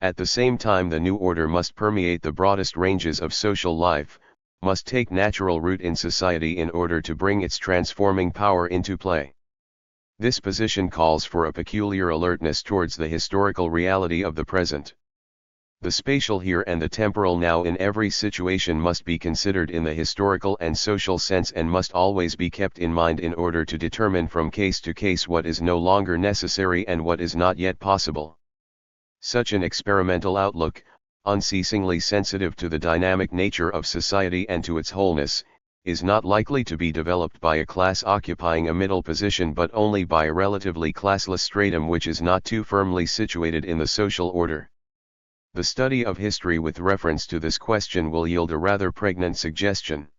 At the same time, the new order must permeate the broadest ranges of social life, must take natural root in society in order to bring its transforming power into play. This position calls for a peculiar alertness towards the historical reality of the present. The spatial here and the temporal now in every situation must be considered in the historical and social sense and must always be kept in mind in order to determine from case to case what is no longer necessary and what is not yet possible. Such an experimental outlook, unceasingly sensitive to the dynamic nature of society and to its wholeness, is not likely to be developed by a class occupying a middle position but only by a relatively classless stratum which is not too firmly situated in the social order. The study of history with reference to this question will yield a rather pregnant suggestion.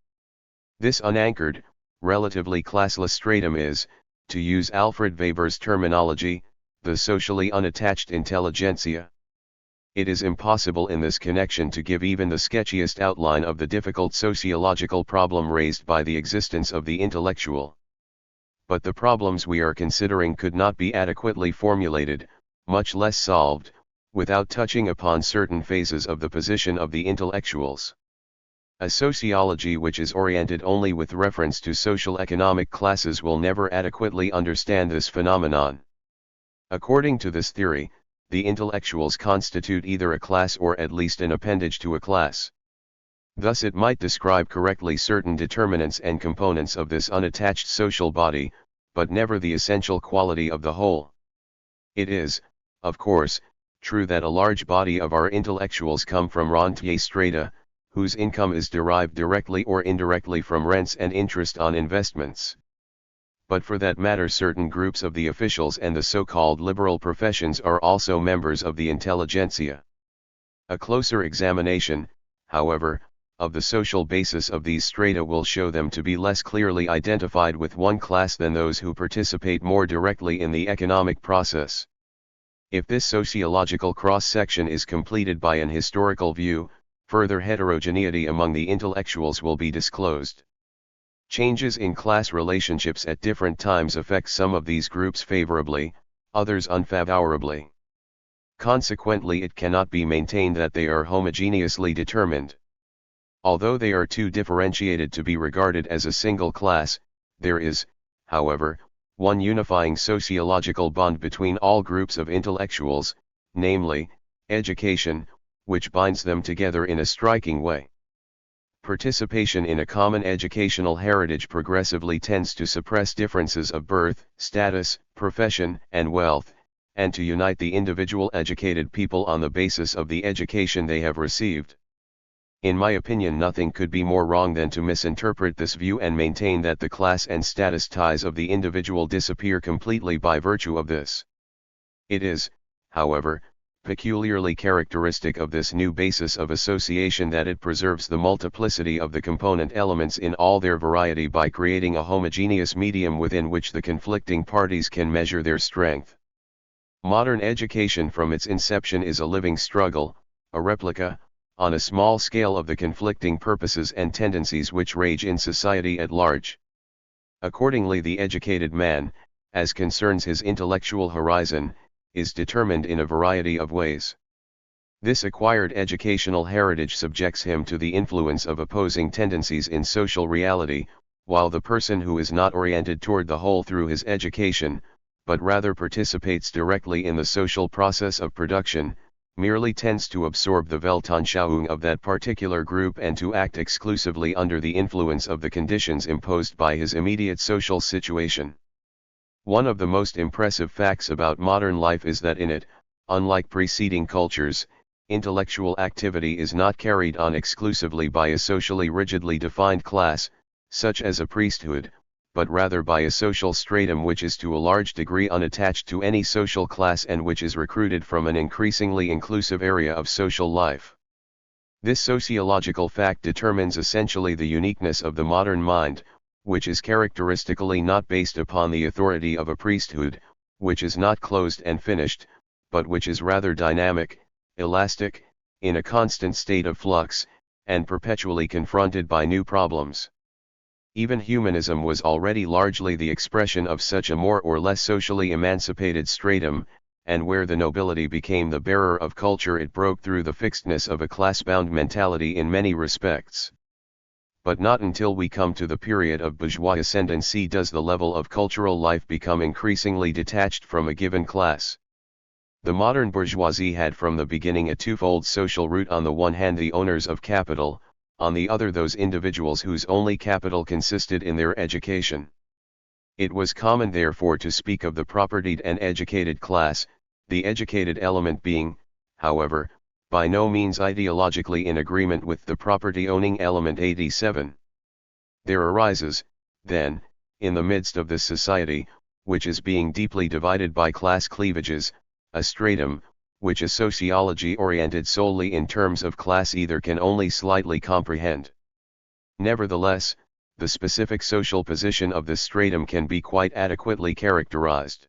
This unanchored, relatively classless stratum is, to use Alfred Weber's terminology, the socially unattached intelligentsia. It is impossible in this connection to give even the sketchiest outline of the difficult sociological problem raised by the existence of the intellectual. But the problems we are considering could not be adequately formulated, much less solved, without touching upon certain phases of the position of the intellectuals. A sociology which is oriented only with reference to social economic classes will never adequately understand this phenomenon. According to this theory, the intellectuals constitute either a class or at least an appendage to a class. Thus it might describe correctly certain determinants and components of this unattached social body, but never the essential quality of the whole. It is, of course, true that a large body of our intellectuals come from rentier strata, whose income is derived directly or indirectly from rents and interest on investments. But for that matter certain groups of the officials and the so-called liberal professions are also members of the intelligentsia. A closer examination, however, of the social basis of these strata will show them to be less clearly identified with one class than those who participate more directly in the economic process. If this sociological cross-section is completed by an historical view, further heterogeneity among the intellectuals will be disclosed. Changes in class relationships at different times affect some of these groups favorably, others unfavorably. Consequently, it cannot be maintained that they are homogeneously determined. Although they are too differentiated to be regarded as a single class, there is, however, one unifying sociological bond between all groups of intellectuals, namely, education, which binds them together in a striking way. Participation in a common educational heritage progressively tends to suppress differences of birth, status, profession, and wealth, and to unite the individual educated people on the basis of the education they have received. In my opinion, nothing could be more wrong than to misinterpret this view and maintain that the class and status ties of the individual disappear completely by virtue of this. It is, however, peculiarly characteristic of this new basis of association that it preserves the multiplicity of the component elements in all their variety by creating a homogeneous medium within which the conflicting parties can measure their strength. Modern education from its inception is a living struggle, a replica, on a small scale of the conflicting purposes and tendencies which rage in society at large. Accordingly, the educated man, as concerns his intellectual horizon, is determined in a variety of ways. This acquired educational heritage subjects him to the influence of opposing tendencies in social reality, while the person who is not oriented toward the whole through his education, but rather participates directly in the social process of production, merely tends to absorb the Weltanschauung of that particular group and to act exclusively under the influence of the conditions imposed by his immediate social situation. One of the most impressive facts about modern life is that in it, unlike preceding cultures, intellectual activity is not carried on exclusively by a socially rigidly defined class, such as a priesthood, but rather by a social stratum which is to a large degree unattached to any social class and which is recruited from an increasingly inclusive area of social life. This sociological fact determines essentially the uniqueness of the modern mind, which is characteristically not based upon the authority of a priesthood, which is not closed and finished, but which is rather dynamic, elastic, in a constant state of flux, and perpetually confronted by new problems. Even humanism was already largely the expression of such a more or less socially emancipated stratum, and where the nobility became the bearer of culture it broke through the fixedness of a class-bound mentality in many respects. But not until we come to the period of bourgeois ascendancy does the level of cultural life become increasingly detached from a given class. The modern bourgeoisie had from the beginning a twofold social root: on the one hand the owners of capital, on the other those individuals whose only capital consisted in their education. It was common therefore to speak of the propertied and educated class, the educated element being, however, by no means ideologically in agreement with the property-owning element 87. There arises, then, in the midst of this society, which is being deeply divided by class cleavages, a stratum, which a sociology oriented solely in terms of class either can only slightly comprehend. Nevertheless, the specific social position of this stratum can be quite adequately characterized.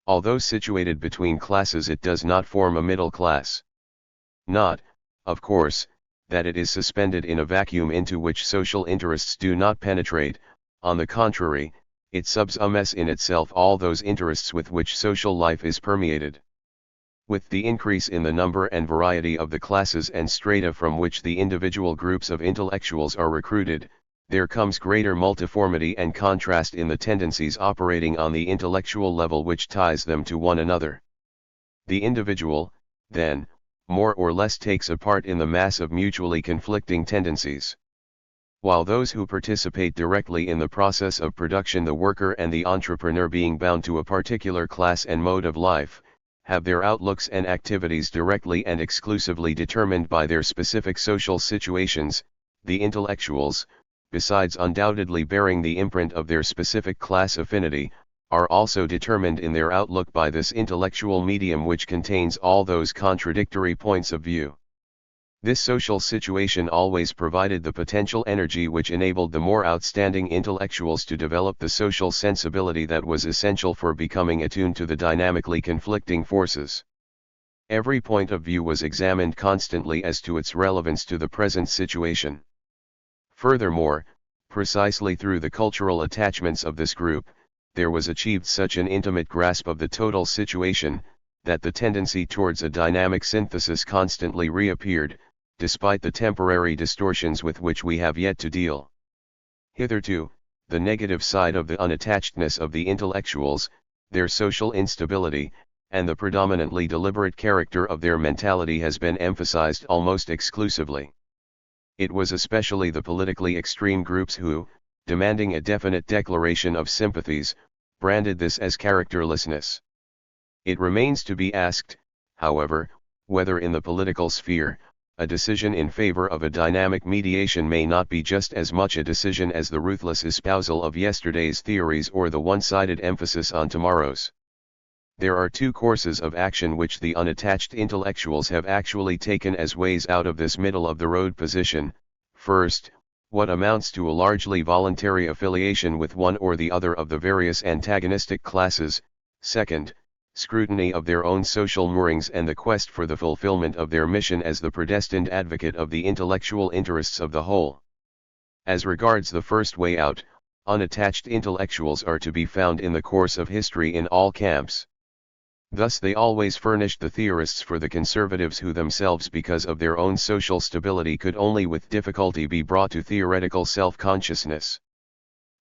Although situated between classes, it does not form a middle class. Not, of course, that it is suspended in a vacuum into which social interests do not penetrate. On the contrary, it subsumes in itself all those interests with which social life is permeated. With the increase in the number and variety of the classes and strata from which the individual groups of intellectuals are recruited, there comes greater multiformity and contrast in the tendencies operating on the intellectual level which ties them to one another. The individual, then, more or less takes a part in the mass of mutually conflicting tendencies. While those who participate directly in the process of production, the worker and the entrepreneur, being bound to a particular class and mode of life, have their outlooks and activities directly and exclusively determined by their specific social situations. The intellectuals, besides undoubtedly bearing the imprint of their specific class affinity, are also determined in their outlook by this intellectual medium which contains all those contradictory points of view. This social situation always provided the potential energy which enabled the more outstanding intellectuals to develop the social sensibility that was essential for becoming attuned to the dynamically conflicting forces. Every point of view was examined constantly as to its relevance to the present situation. Furthermore, precisely through the cultural attachments of this group, there was achieved such an intimate grasp of the total situation, that the tendency towards a dynamic synthesis constantly reappeared, despite the temporary distortions with which we have yet to deal. Hitherto, the negative side of the unattachedness of the intellectuals, their social instability, and the predominantly deliberate character of their mentality has been emphasized almost exclusively. It was especially the politically extreme groups who, demanding a definite declaration of sympathies, branded this as characterlessness. It remains to be asked, however, whether in the political sphere, a decision in favor of a dynamic mediation may not be just as much a decision as the ruthless espousal of yesterday's theories or the one-sided emphasis on tomorrow's. There are two courses of action which the unattached intellectuals have actually taken as ways out of this middle-of-the-road position. First, what amounts to a largely voluntary affiliation with one or the other of the various antagonistic classes. Second, scrutiny of their own social moorings and the quest for the fulfillment of their mission as the predestined advocate of the intellectual interests of the whole. As regards the first way out, unattached intellectuals are to be found in the course of history in all camps. Thus they always furnished the theorists for the conservatives who themselves, because of their own social stability, could only with difficulty be brought to theoretical self-consciousness.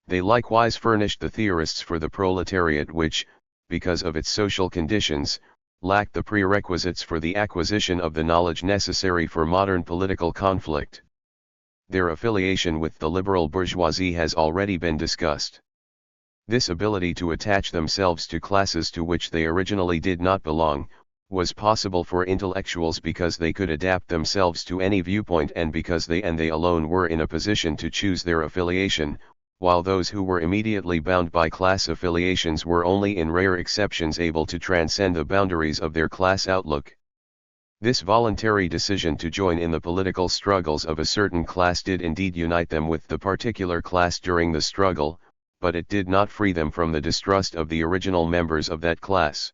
They likewise furnished the theorists for the proletariat which, because of its social conditions, lacked the prerequisites for the acquisition of the knowledge necessary for modern political conflict. Their affiliation with the liberal bourgeoisie has already been discussed. This ability to attach themselves to classes to which they originally did not belong, was possible for intellectuals because they could adapt themselves to any viewpoint and because they alone were in a position to choose their affiliation, while those who were immediately bound by class affiliations were only in rare exceptions able to transcend the boundaries of their class outlook. This voluntary decision to join in the political struggles of a certain class did indeed unite them with the particular class during the struggle, but it did not free them from the distrust of the original members of that class.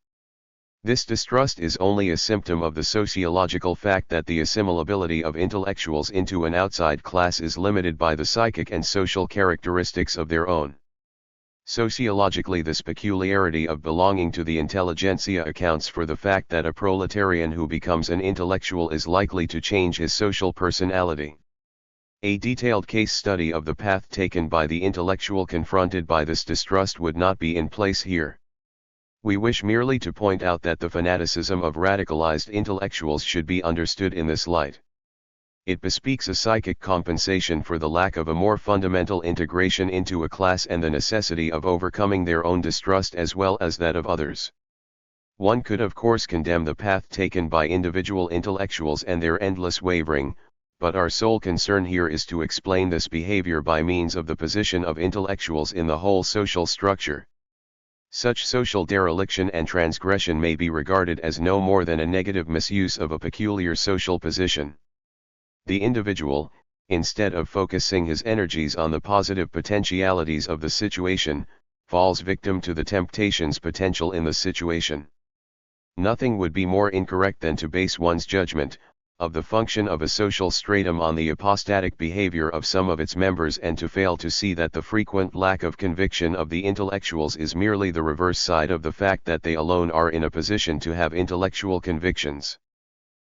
This distrust is only a symptom of the sociological fact that the assimilability of intellectuals into an outside class is limited by the psychic and social characteristics of their own. Sociologically, this peculiarity of belonging to the intelligentsia accounts for the fact that a proletarian who becomes an intellectual is likely to change his social personality. A detailed case study of the path taken by the intellectual confronted by this distrust would not be in place here. We wish merely to point out that the fanaticism of radicalized intellectuals should be understood in this light. It bespeaks a psychic compensation for the lack of a more fundamental integration into a class and the necessity of overcoming their own distrust as well as that of others. One could of course condemn the path taken by individual intellectuals and their endless wavering, but our sole concern here is to explain this behavior by means of the position of intellectuals in the whole social structure. Such social dereliction and transgression may be regarded as no more than a negative misuse of a peculiar social position. The individual, instead of focusing his energies on the positive potentialities of the situation, falls victim to the temptations potential in the situation. Nothing would be more incorrect than to base one's judgment, of the function of a social stratum on the apostatic behavior of some of its members, and to fail to see that the frequent lack of conviction of the intellectuals is merely the reverse side of the fact that they alone are in a position to have intellectual convictions.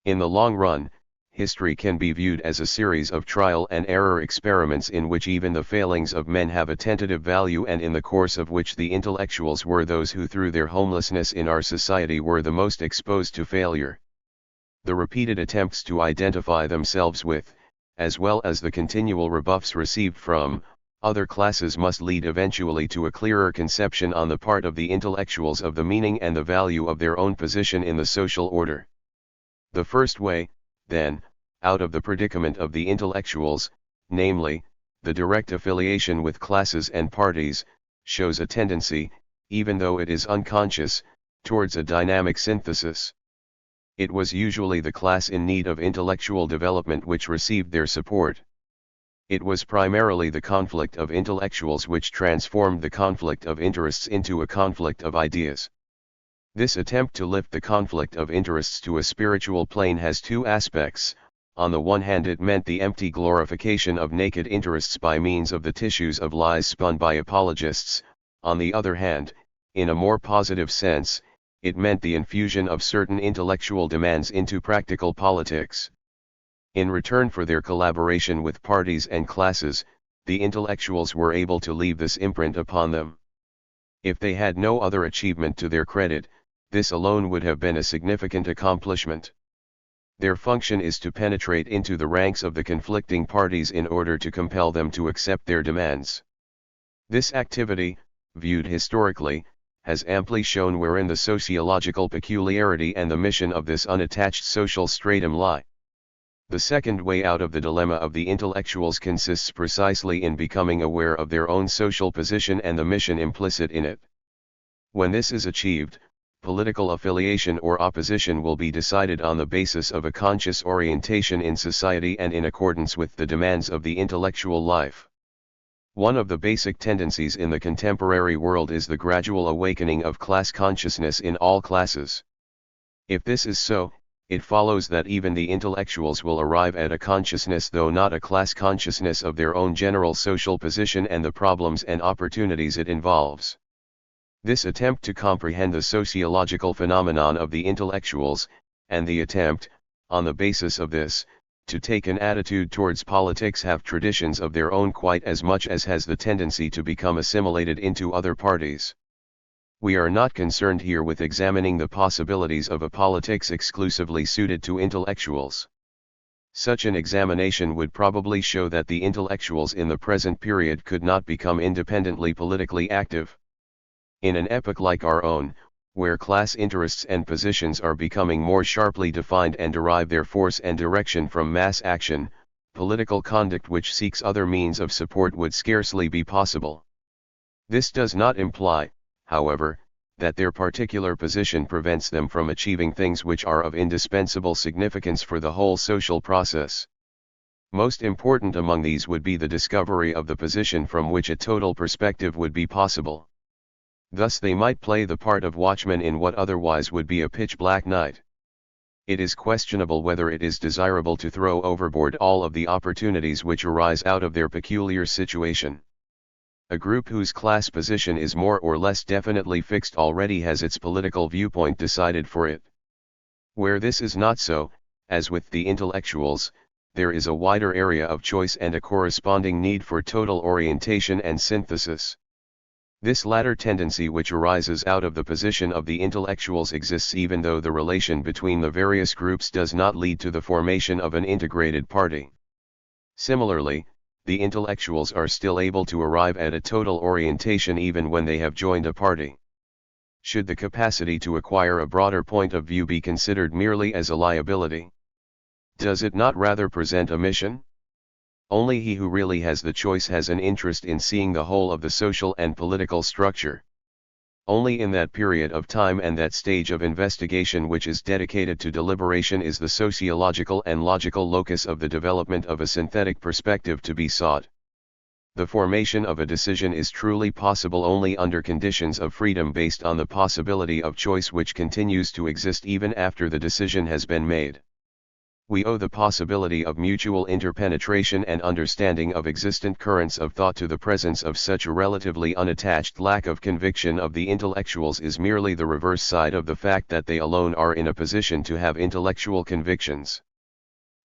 In the long run, history can be viewed as a series of trial and error experiments in which even the failings of men have a tentative value, and in the course of which the intellectuals were those who through their homelessness in our society were the most exposed to failure. The repeated attempts to identify themselves with, as well as the continual rebuffs received from, other classes must lead eventually to a clearer conception on the part of the intellectuals of the meaning and the value of their own position in the social order. The first way, then, out of the predicament of the intellectuals, namely, the direct affiliation with classes and parties, shows a tendency, even though it is unconscious, towards a dynamic synthesis. It was usually the class in need of intellectual development which received their support. It was primarily the conflict of intellectuals which transformed the conflict of interests into a conflict of ideas. This attempt to lift the conflict of interests to a spiritual plane has two aspects. On the one hand, it meant the empty glorification of naked interests by means of the tissues of lies spun by apologists. On the other hand, in a more positive sense, it meant the infusion of certain intellectual demands into practical politics. In return for their collaboration with parties and classes, the intellectuals were able to leave this imprint upon them. If they had no other achievement to their credit, this alone would have been a significant accomplishment. Their function is to penetrate into the ranks of the conflicting parties in order to compel them to accept their demands. This activity, viewed historically, has amply shown wherein the sociological peculiarity and the mission of this unattached social stratum lie. The second way out of the dilemma of the intellectuals consists precisely in becoming aware of their own social position and the mission implicit in it. When this is achieved, political affiliation or opposition will be decided on the basis of a conscious orientation in society and in accordance with the demands of the intellectual life. One of the basic tendencies in the contemporary world is the gradual awakening of class consciousness in all classes. If this is so, it follows that even the intellectuals will arrive at a consciousness, though not a class consciousness, of their own general social position and the problems and opportunities it involves. This attempt to comprehend the sociological phenomenon of the intellectuals, and the attempt, on the basis of this, to take an attitude towards politics have traditions of their own quite as much as has the tendency to become assimilated into other parties. We are not concerned here with examining the possibilities of a politics exclusively suited to intellectuals. Such an examination would probably show that the intellectuals in the present period could not become independently politically active. In an epoch like our own, where class interests and positions are becoming more sharply defined and derive their force and direction from mass action, political conduct which seeks other means of support would scarcely be possible. This does not imply, however, that their particular position prevents them from achieving things which are of indispensable significance for the whole social process. Most important among these would be the discovery of the position from which a total perspective would be possible. Thus they might play the part of watchmen in what otherwise would be a pitch-black night. It is questionable whether it is desirable to throw overboard all of the opportunities which arise out of their peculiar situation. A group whose class position is more or less definitely fixed already has its political viewpoint decided for it. Where this is not so, as with the intellectuals, there is a wider area of choice and a corresponding need for total orientation and synthesis. This latter tendency which arises out of the position of the intellectuals exists even though the relation between the various groups does not lead to the formation of an integrated party. Similarly, the intellectuals are still able to arrive at a total orientation even when they have joined a party. Should the capacity to acquire a broader point of view be considered merely as a liability? Does it not rather present a mission? Only he who really has the choice has an interest in seeing the whole of the social and political structure. Only in that period of time and that stage of investigation which is dedicated to deliberation is the sociological and logical locus of the development of a synthetic perspective to be sought. The formation of a decision is truly possible only under conditions of freedom based on the possibility of choice which continues to exist even after the decision has been made. We owe the possibility of mutual interpenetration and understanding of existent currents of thought to the presence of such a relatively unattached lack of conviction of the intellectuals is merely the reverse side of the fact that they alone are in a position to have intellectual convictions.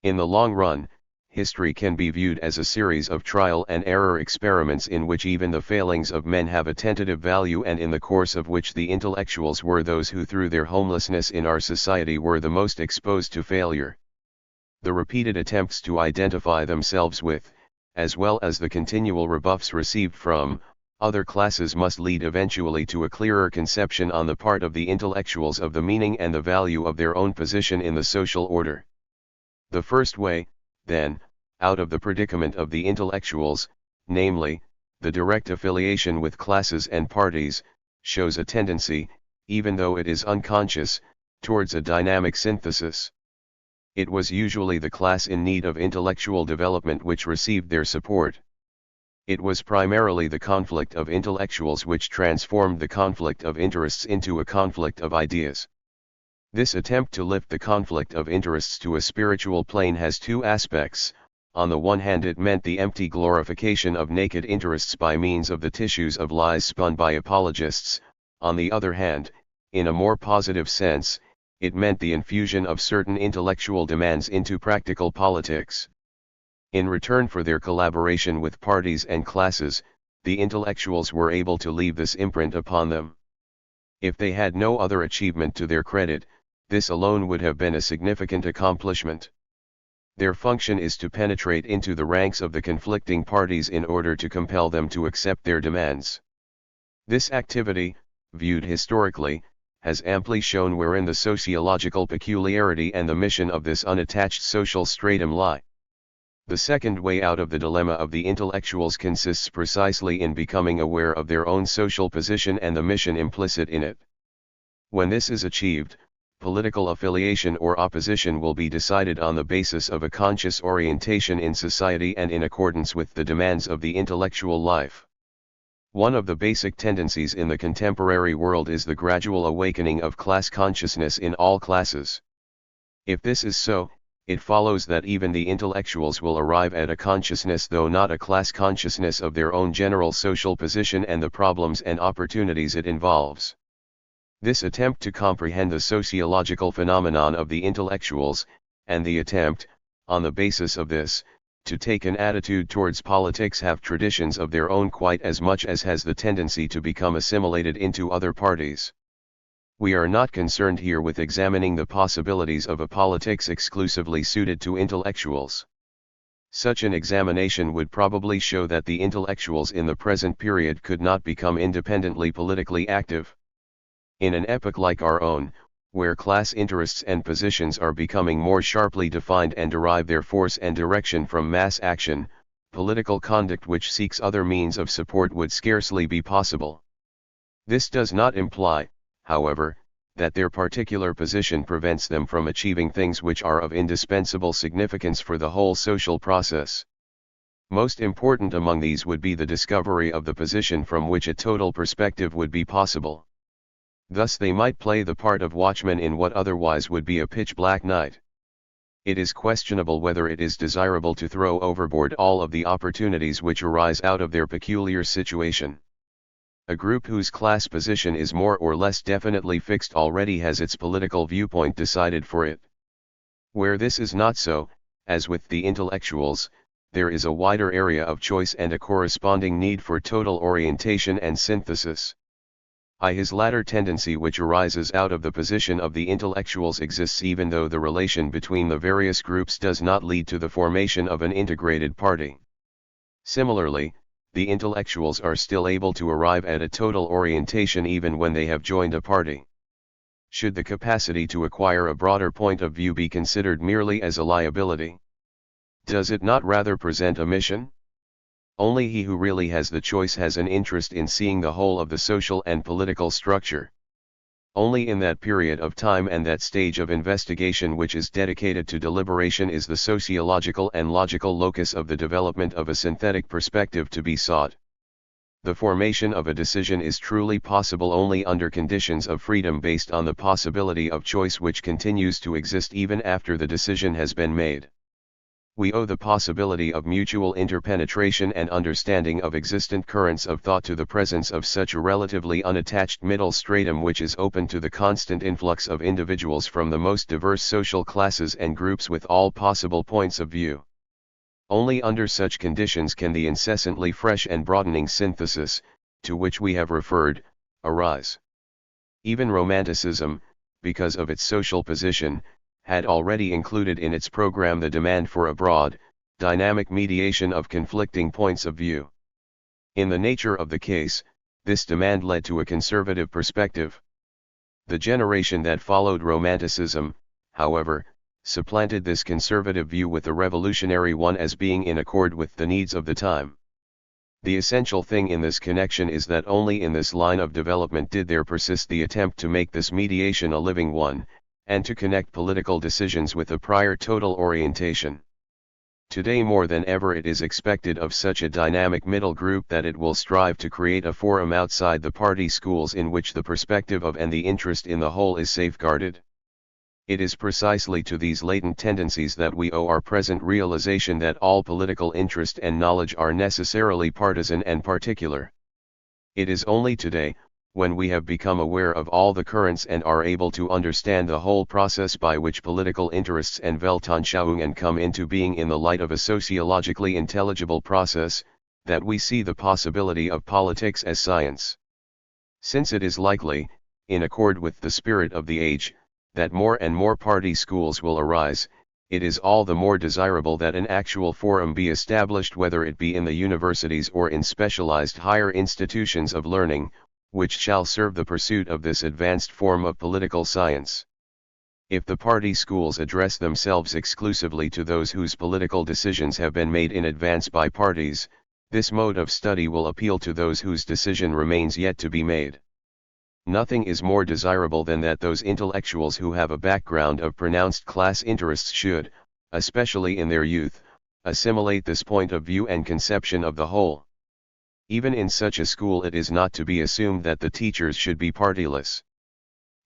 In the long run, history can be viewed as a series of trial and error experiments in which even the failings of men have a tentative value, and in the course of which the intellectuals were those who through their homelessness in our society were the most exposed to failure. The repeated attempts to identify themselves with, as well as the continual rebuffs received from, other classes must lead eventually to a clearer conception on the part of the intellectuals of the meaning and the value of their own position in the social order. The first way, then, out of the predicament of the intellectuals, namely, the direct affiliation with classes and parties, shows a tendency, even though it is unconscious, towards a dynamic synthesis. It was usually the class in need of intellectual development which received their support. It was primarily the conflict of intellectuals which transformed the conflict of interests into a conflict of ideas. This attempt to lift the conflict of interests to a spiritual plane has two aspects. On the one hand, it meant the empty glorification of naked interests by means of the tissues of lies spun by apologists. On the other hand, in a more positive sense, it meant the infusion of certain intellectual demands into practical politics. In return for their collaboration with parties and classes, the intellectuals were able to leave this imprint upon them. If they had no other achievement to their credit, this alone would have been a significant accomplishment. Their function is to penetrate into the ranks of the conflicting parties in order to compel them to accept their demands. This activity, viewed historically, has amply shown wherein the sociological peculiarity and the mission of this unattached social stratum lie. The second way out of the dilemma of the intellectuals consists precisely in becoming aware of their own social position and the mission implicit in it. When this is achieved, political affiliation or opposition will be decided on the basis of a conscious orientation in society and in accordance with the demands of the intellectual life. One of the basic tendencies in the contemporary world is the gradual awakening of class consciousness in all classes. If this is so, it follows that even the intellectuals will arrive at a consciousness, though not a class consciousness, of their own general social position and the problems and opportunities it involves. This attempt to comprehend the sociological phenomenon of the intellectuals, and the attempt, on the basis of this, to take an attitude towards politics have traditions of their own quite as much as has the tendency to become assimilated into other parties. We are not concerned here with examining the possibilities of a politics exclusively suited to intellectuals. Such an examination would probably show that the intellectuals in the present period could not become independently politically active. In an epoch like our own, where class interests and positions are becoming more sharply defined and derive their force and direction from mass action, political conduct which seeks other means of support would scarcely be possible. This does not imply, however, that their particular position prevents them from achieving things which are of indispensable significance for the whole social process. Most important among these would be the discovery of the position from which a total perspective would be possible. Thus they might play the part of watchmen in what otherwise would be a pitch-black night. It is questionable whether it is desirable to throw overboard all of the opportunities which arise out of their peculiar situation. A group whose class position is more or less definitely fixed already has its political viewpoint decided for it. Where this is not so, as with the intellectuals, there is a wider area of choice and a corresponding need for total orientation and synthesis. His latter tendency which arises out of the position of the intellectuals exists even though the relation between the various groups does not lead to the formation of an integrated party. Similarly, the intellectuals are still able to arrive at a total orientation even when they have joined a party. Should the capacity to acquire a broader point of view be considered merely as a liability? Does it not rather present a mission? Only he who really has the choice has an interest in seeing the whole of the social and political structure. Only in that period of time and that stage of investigation which is dedicated to deliberation is the sociological and logical locus of the development of a synthetic perspective to be sought. The formation of a decision is truly possible only under conditions of freedom based on the possibility of choice which continues to exist even after the decision has been made. We owe the possibility of mutual interpenetration and understanding of existent currents of thought to the presence of such a relatively unattached middle stratum which is open to the constant influx of individuals from the most diverse social classes and groups with all possible points of view. Only under such conditions can the incessantly fresh and broadening synthesis, to which we have referred, arise. Even Romanticism, because of its social position, had already included in its program the demand for a broad, dynamic mediation of conflicting points of view. In the nature of the case, this demand led to a conservative perspective. The generation that followed Romanticism, however, supplanted this conservative view with a revolutionary one as being in accord with the needs of the time. The essential thing in this connection is that only in this line of development did there persist the attempt to make this mediation a living one, and to connect political decisions with a prior total orientation. Today more than ever it is expected of such a dynamic middle group that it will strive to create a forum outside the party schools in which the perspective of and the interest in the whole is safeguarded. It is precisely to these latent tendencies that we owe our present realization that all political interest and knowledge are necessarily partisan and particular. It is only today, when we have become aware of all the currents and are able to understand the whole process by which political interests and Weltanschauungen come into being in the light of a sociologically intelligible process, that we see the possibility of politics as science. Since it is likely, in accord with the spirit of the age, that more and more party schools will arise, it is all the more desirable that an actual forum be established, whether it be in the universities or in specialized higher institutions of learning, which shall serve the pursuit of this advanced form of political science. If the party schools address themselves exclusively to those whose political decisions have been made in advance by parties, this mode of study will appeal to those whose decision remains yet to be made. Nothing is more desirable than that those intellectuals who have a background of pronounced class interests should, especially in their youth, assimilate this point of view and conception of the whole. Even in such a school it is not to be assumed that the teachers should be partyless.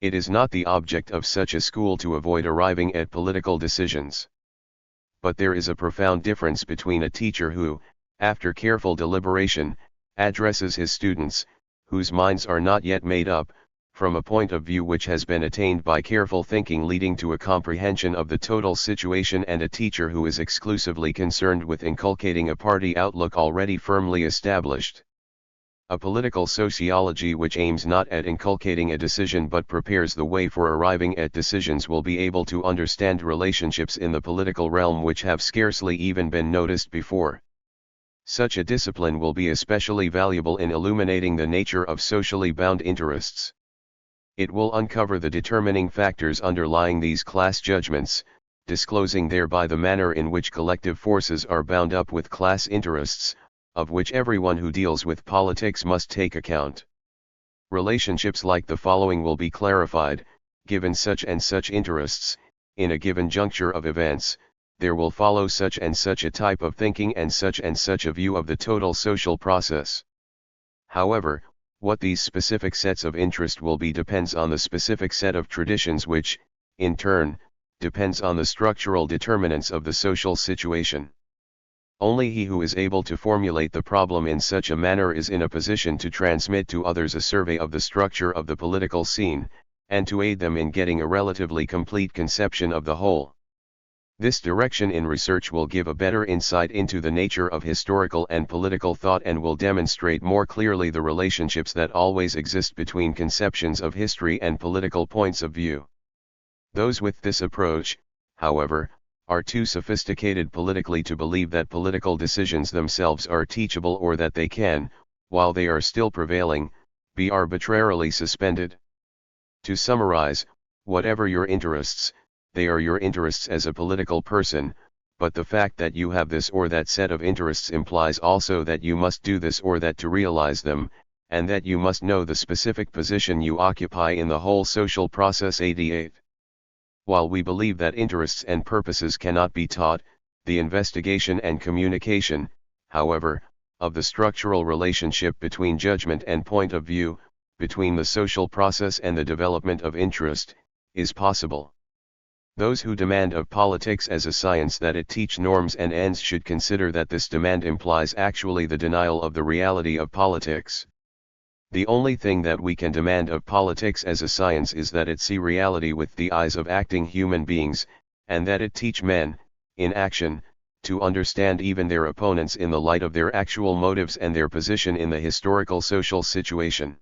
It is not the object of such a school to avoid arriving at political decisions. But there is a profound difference between a teacher who, after careful deliberation, addresses his students, whose minds are not yet made up, from a point of view which has been attained by careful thinking leading to a comprehension of the total situation, and a teacher who is exclusively concerned with inculcating a party outlook already firmly established. A political sociology which aims not at inculcating a decision but prepares the way for arriving at decisions will be able to understand relationships in the political realm which have scarcely even been noticed before. Such a discipline will be especially valuable in illuminating the nature of socially bound interests. It will uncover the determining factors underlying these class judgments, disclosing thereby the manner in which collective forces are bound up with class interests, of which everyone who deals with politics must take account. Relationships like the following will be clarified: given such and such interests, in a given juncture of events, there will follow such and such a type of thinking and such a view of the total social process. However, what these specific sets of interest will be depends on the specific set of traditions which, in turn, depends on the structural determinants of the social situation. Only he who is able to formulate the problem in such a manner is in a position to transmit to others a survey of the structure of the political scene, and to aid them in getting a relatively complete conception of the whole. This direction in research will give a better insight into the nature of historical and political thought and will demonstrate more clearly the relationships that always exist between conceptions of history and political points of view. Those with this approach, however, are too sophisticated politically to believe that political decisions themselves are teachable or that they can, while they are still prevailing, be arbitrarily suspended. To summarize, whatever your interests, they are your interests as a political person, but the fact that you have this or that set of interests implies also that you must do this or that to realize them, and that you must know the specific position you occupy in the whole social process. 88. While we believe that interests and purposes cannot be taught, the investigation and communication, however, of the structural relationship between judgment and point of view, between the social process and the development of interest, is possible. Those who demand of politics as a science that it teach norms and ends should consider that this demand implies actually the denial of the reality of politics. The only thing that we can demand of politics as a science is that it see reality with the eyes of acting human beings, and that it teach men, in action, to understand even their opponents in the light of their actual motives and their position in the historical social situation.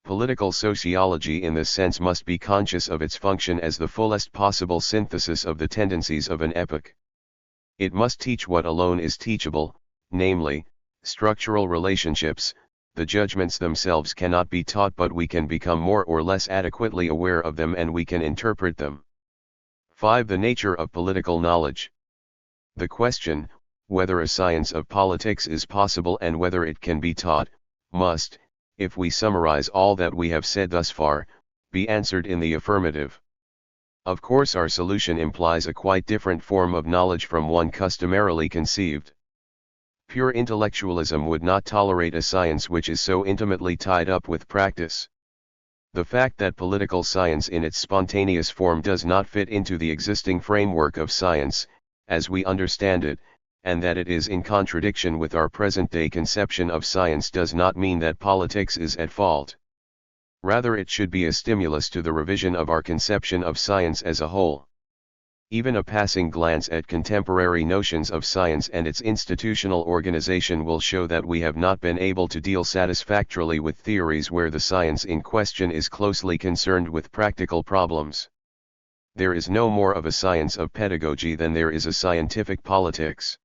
Political sociology in this sense must be conscious of its function as the fullest possible synthesis of the tendencies of an epoch. It must teach what alone is teachable, namely, structural relationships. The judgments themselves cannot be taught, but we can become more or less adequately aware of them and we can interpret them. 5. The nature of political knowledge. The question, whether a science of politics is possible and whether it can be taught, must, if we summarize all that we have said thus far, be answered in the affirmative. Of course, our solution implies a quite different form of knowledge from one customarily conceived. Pure intellectualism would not tolerate a science which is so intimately tied up with practice. The fact that political science in its spontaneous form does not fit into the existing framework of science, as we understand it, and that it is in contradiction with our present-day conception of science does not mean that politics is at fault. Rather, it should be a stimulus to the revision of our conception of science as a whole. Even a passing glance at contemporary notions of science and its institutional organization will show that we have not been able to deal satisfactorily with theories where the science in question is closely concerned with practical problems. There is no more of a science of pedagogy than there is a scientific politics.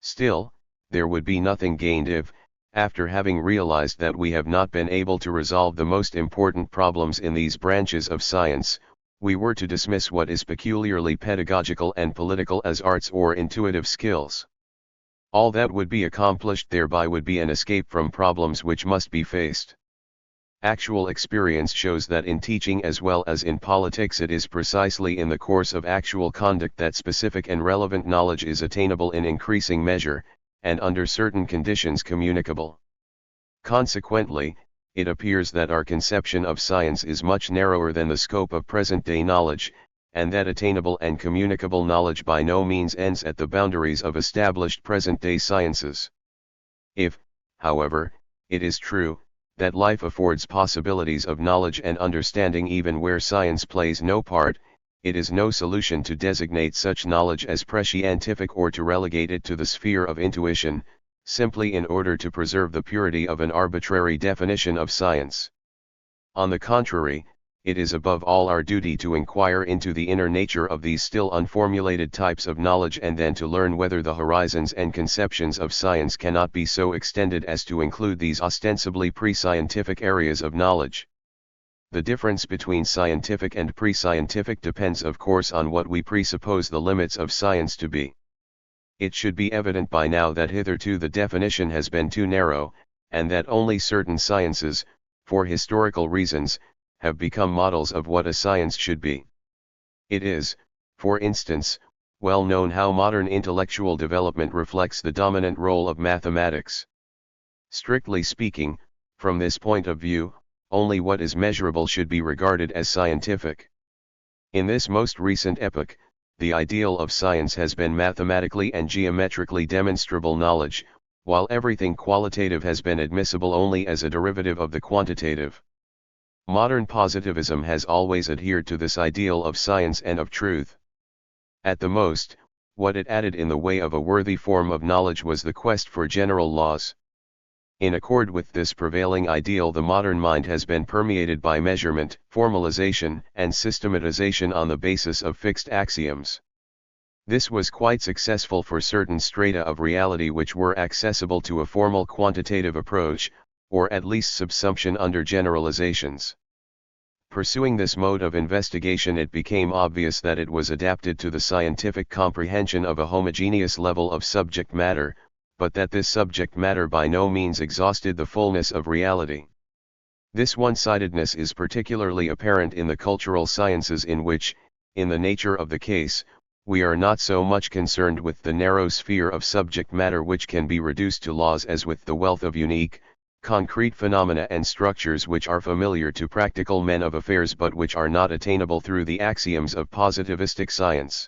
Still, there would be nothing gained if, after having realized that we have not been able to resolve the most important problems in these branches of science, we were to dismiss what is peculiarly pedagogical and political as arts or intuitive skills. All that would be accomplished thereby would be an escape from problems which must be faced. Actual experience shows that in teaching as well as in politics it is precisely in the course of actual conduct that specific and relevant knowledge is attainable in increasing measure, and under certain conditions communicable. Consequently, it appears that our conception of science is much narrower than the scope of present-day knowledge, and that attainable and communicable knowledge by no means ends at the boundaries of established present-day sciences. If, however, it is true, that life affords possibilities of knowledge and understanding even where science plays no part, it is no solution to designate such knowledge as prescientific or to relegate it to the sphere of intuition, simply in order to preserve the purity of an arbitrary definition of science. On the contrary, it is above all our duty to inquire into the inner nature of these still unformulated types of knowledge and then to learn whether the horizons and conceptions of science cannot be so extended as to include these ostensibly pre-scientific areas of knowledge. The difference between scientific and pre-scientific depends of course on what we presuppose the limits of science to be. It should be evident by now that hitherto the definition has been too narrow, and that only certain sciences, for historical reasons, have become models of what a science should be. It is, for instance, well known how modern intellectual development reflects the dominant role of mathematics. Strictly speaking, from this point of view, only what is measurable should be regarded as scientific. In this most recent epoch, the ideal of science has been mathematically and geometrically demonstrable knowledge, while everything qualitative has been admissible only as a derivative of the quantitative. Modern positivism has always adhered to this ideal of science and of truth. At the most, what it added in the way of a worthy form of knowledge was the quest for general laws. In accord with this prevailing ideal, the modern mind has been permeated by measurement, formalization, and systematization on the basis of fixed axioms. This was quite successful for certain strata of reality which were accessible to a formal quantitative approach, or at least subsumption under generalizations. Pursuing this mode of investigation, it became obvious that it was adapted to the scientific comprehension of a homogeneous level of subject matter, but that this subject matter by no means exhausted the fullness of reality. This one-sidedness is particularly apparent in the cultural sciences in which, in the nature of the case, we are not so much concerned with the narrow sphere of subject matter which can be reduced to laws as with the wealth of unique, concrete phenomena and structures which are familiar to practical men of affairs but which are not attainable through the axioms of positivistic science.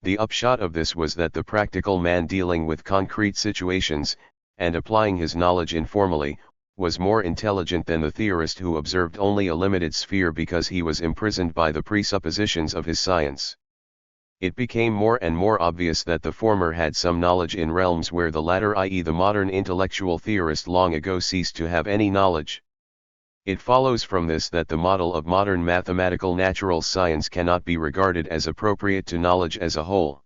The upshot of this was that the practical man dealing with concrete situations, and applying his knowledge informally, was more intelligent than the theorist who observed only a limited sphere because he was imprisoned by the presuppositions of his science. It became more and more obvious that the former had some knowledge in realms where the latter, i.e. the modern intellectual theorist, long ago ceased to have any knowledge. It follows from this that the model of modern mathematical natural science cannot be regarded as appropriate to knowledge as a whole.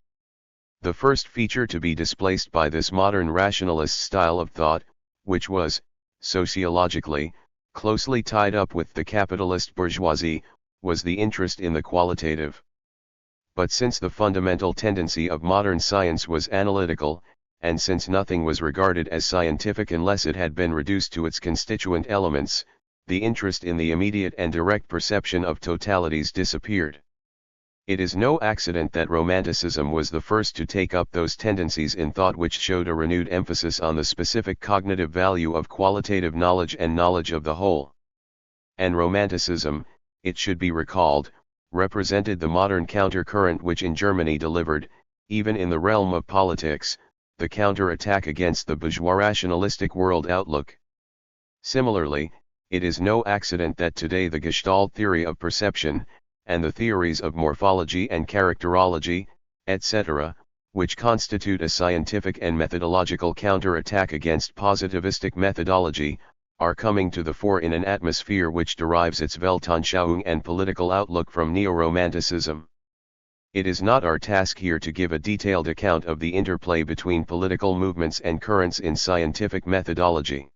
The first feature to be displaced by this modern rationalist style of thought, which was, sociologically, closely tied up with the capitalist bourgeoisie, was the interest in the qualitative. But since the fundamental tendency of modern science was analytical, and since nothing was regarded as scientific unless it had been reduced to its constituent elements, the interest in the immediate and direct perception of totalities disappeared. It is no accident that Romanticism was the first to take up those tendencies in thought which showed a renewed emphasis on the specific cognitive value of qualitative knowledge and knowledge of the whole. And Romanticism, it should be recalled, represented the modern counter-current which in Germany delivered, even in the realm of politics, the counter-attack against the bourgeois rationalistic world outlook. Similarly, it is no accident that today the Gestalt theory of perception, and the theories of morphology and characterology, etc., which constitute a scientific and methodological counter-attack against positivistic methodology, are coming to the fore in an atmosphere which derives its Weltanschauung and political outlook from neo-romanticism. It is not our task here to give a detailed account of the interplay between political movements and currents in scientific methodology.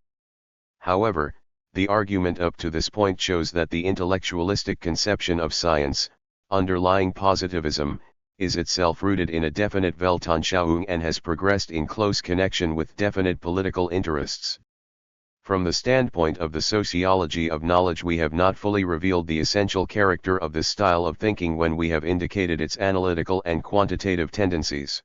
However, the argument up to this point shows that the intellectualistic conception of science, underlying positivism, is itself rooted in a definite Weltanschauung and has progressed in close connection with definite political interests. From the standpoint of the sociology of knowledge, we have not fully revealed the essential character of this style of thinking when we have indicated its analytical and quantitative tendencies.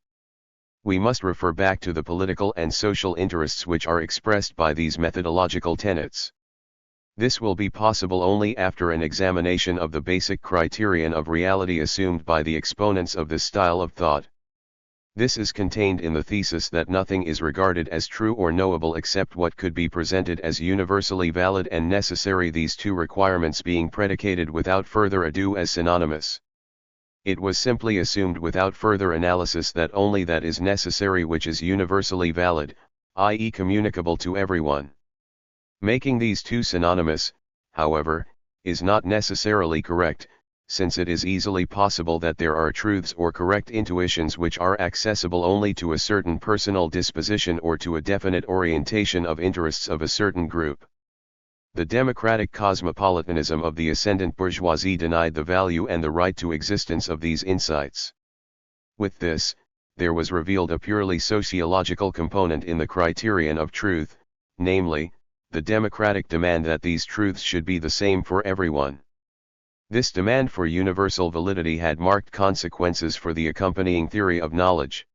We must refer back to the political and social interests which are expressed by these methodological tenets. This will be possible only after an examination of the basic criterion of reality assumed by the exponents of this style of thought. This is contained in the thesis that nothing is regarded as true or knowable except what could be presented as universally valid and necessary, these two requirements being predicated without further ado as synonymous. It was simply assumed without further analysis that only that is necessary which is universally valid, i.e. communicable to everyone. Making these two synonymous, however, is not necessarily correct, since it is easily possible that there are truths or correct intuitions which are accessible only to a certain personal disposition or to a definite orientation of interests of a certain group. The democratic cosmopolitanism of the ascendant bourgeoisie denied the value and the right to existence of these insights. With this, there was revealed a purely sociological component in the criterion of truth, namely, the democratic demand that these truths should be the same for everyone. This demand for universal validity had marked consequences for the accompanying theory of knowledge.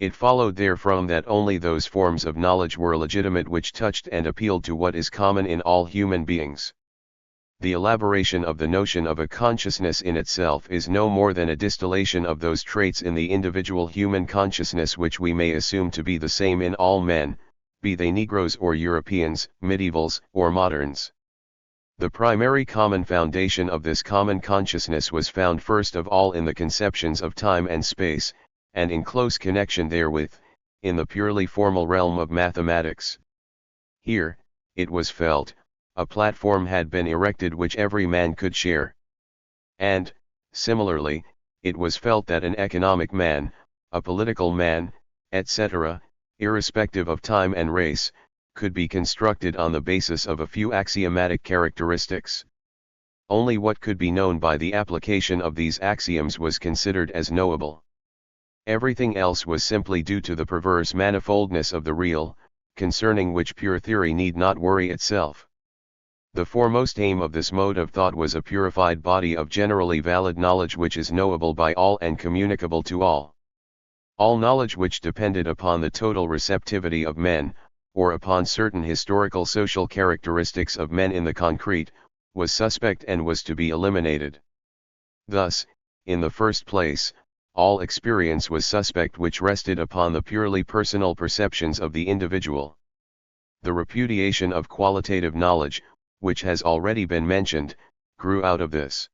It followed therefrom that only those forms of knowledge were legitimate which touched and appealed to what is common in all human beings. The elaboration of the notion of a consciousness in itself is no more than a distillation of those traits in the individual human consciousness which we may assume to be the same in all men, be they Negroes or Europeans, medievals or moderns. The primary common foundation of this common consciousness was found first of all in the conceptions of time and space, and in close connection therewith, in the purely formal realm of mathematics. Here, it was felt, a platform had been erected which every man could share. And, similarly, it was felt that an economic man, a political man, etc., irrespective of time and race, could be constructed on the basis of a few axiomatic characteristics. Only what could be known by the application of these axioms was considered as knowable. Everything else was simply due to the perverse manifoldness of the real, concerning which pure theory need not worry itself. The foremost aim of this mode of thought was a purified body of generally valid knowledge which is knowable by all and communicable to all. All knowledge which depended upon the total receptivity of men, or upon certain historical social characteristics of men in the concrete, was suspect and was to be eliminated. Thus, in the first place, all experience was suspect which rested upon the purely personal perceptions of the individual. The repudiation of qualitative knowledge, which has already been mentioned, grew out of this.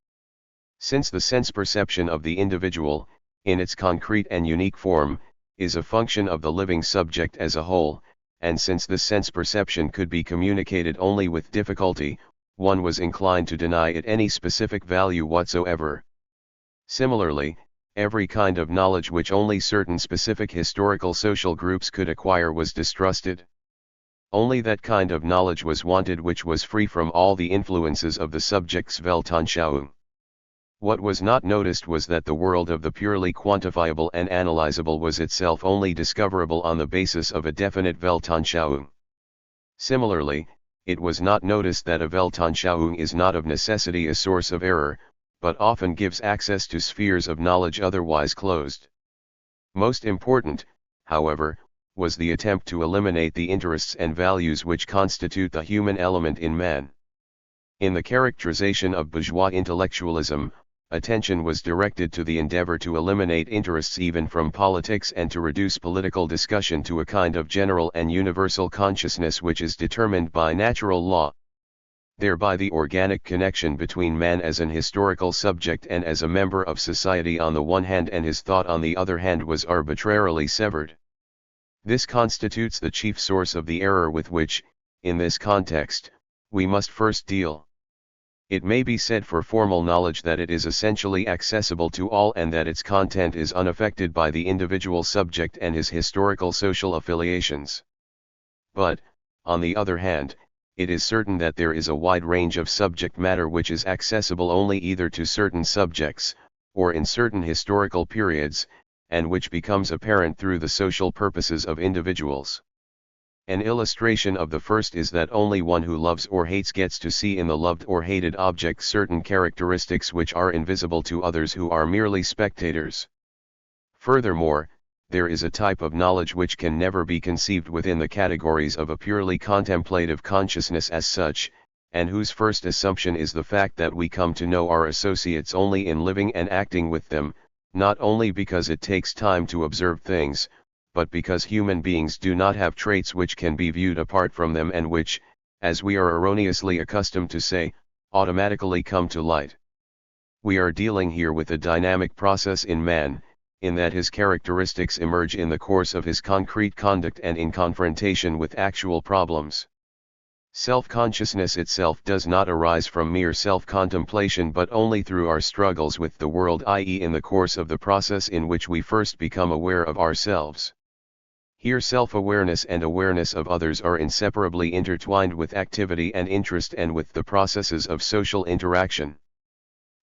Since the sense perception of the individual, in its concrete and unique form, is a function of the living subject as a whole, and since this sense perception could be communicated only with difficulty, one was inclined to deny it any specific value whatsoever. Similarly, every kind of knowledge which only certain specific historical social groups could acquire was distrusted. Only that kind of knowledge was wanted which was free from all the influences of the subject's Weltanschauung. What was not noticed was that the world of the purely quantifiable and analyzable was itself only discoverable on the basis of a definite Weltanschauung. Similarly, it was not noticed that a Weltanschauung is not of necessity a source of error, but often gives access to spheres of knowledge otherwise closed. Most important, however, was the attempt to eliminate the interests and values which constitute the human element in man. In the characterization of bourgeois intellectualism, attention was directed to the endeavor to eliminate interests even from politics and to reduce political discussion to a kind of general and universal consciousness which is determined by natural law. Thereby the organic connection between man as an historical subject and as a member of society on the one hand and his thought on the other hand was arbitrarily severed. This constitutes the chief source of the error with which, in this context, we must first deal. It may be said for formal knowledge that it is essentially accessible to all and that its content is unaffected by the individual subject and his historical social affiliations. But, on the other hand, it is certain that there is a wide range of subject matter which is accessible only either to certain subjects, or in certain historical periods, and which becomes apparent through the social purposes of individuals. An illustration of the first is that only one who loves or hates gets to see in the loved or hated object certain characteristics which are invisible to others who are merely spectators. Furthermore, there is a type of knowledge which can never be conceived within the categories of a purely contemplative consciousness as such, and whose first assumption is the fact that we come to know our associates only in living and acting with them, not only because it takes time to observe things, but because human beings do not have traits which can be viewed apart from them and which, as we are erroneously accustomed to say, automatically come to light. We are dealing here with a dynamic process in man, in that his characteristics emerge in the course of his concrete conduct and in confrontation with actual problems. Self-consciousness itself does not arise from mere self-contemplation but only through our struggles with the world, i.e. in the course of the process in which we first become aware of ourselves. Here self-awareness and awareness of others are inseparably intertwined with activity and interest and with the processes of social interaction.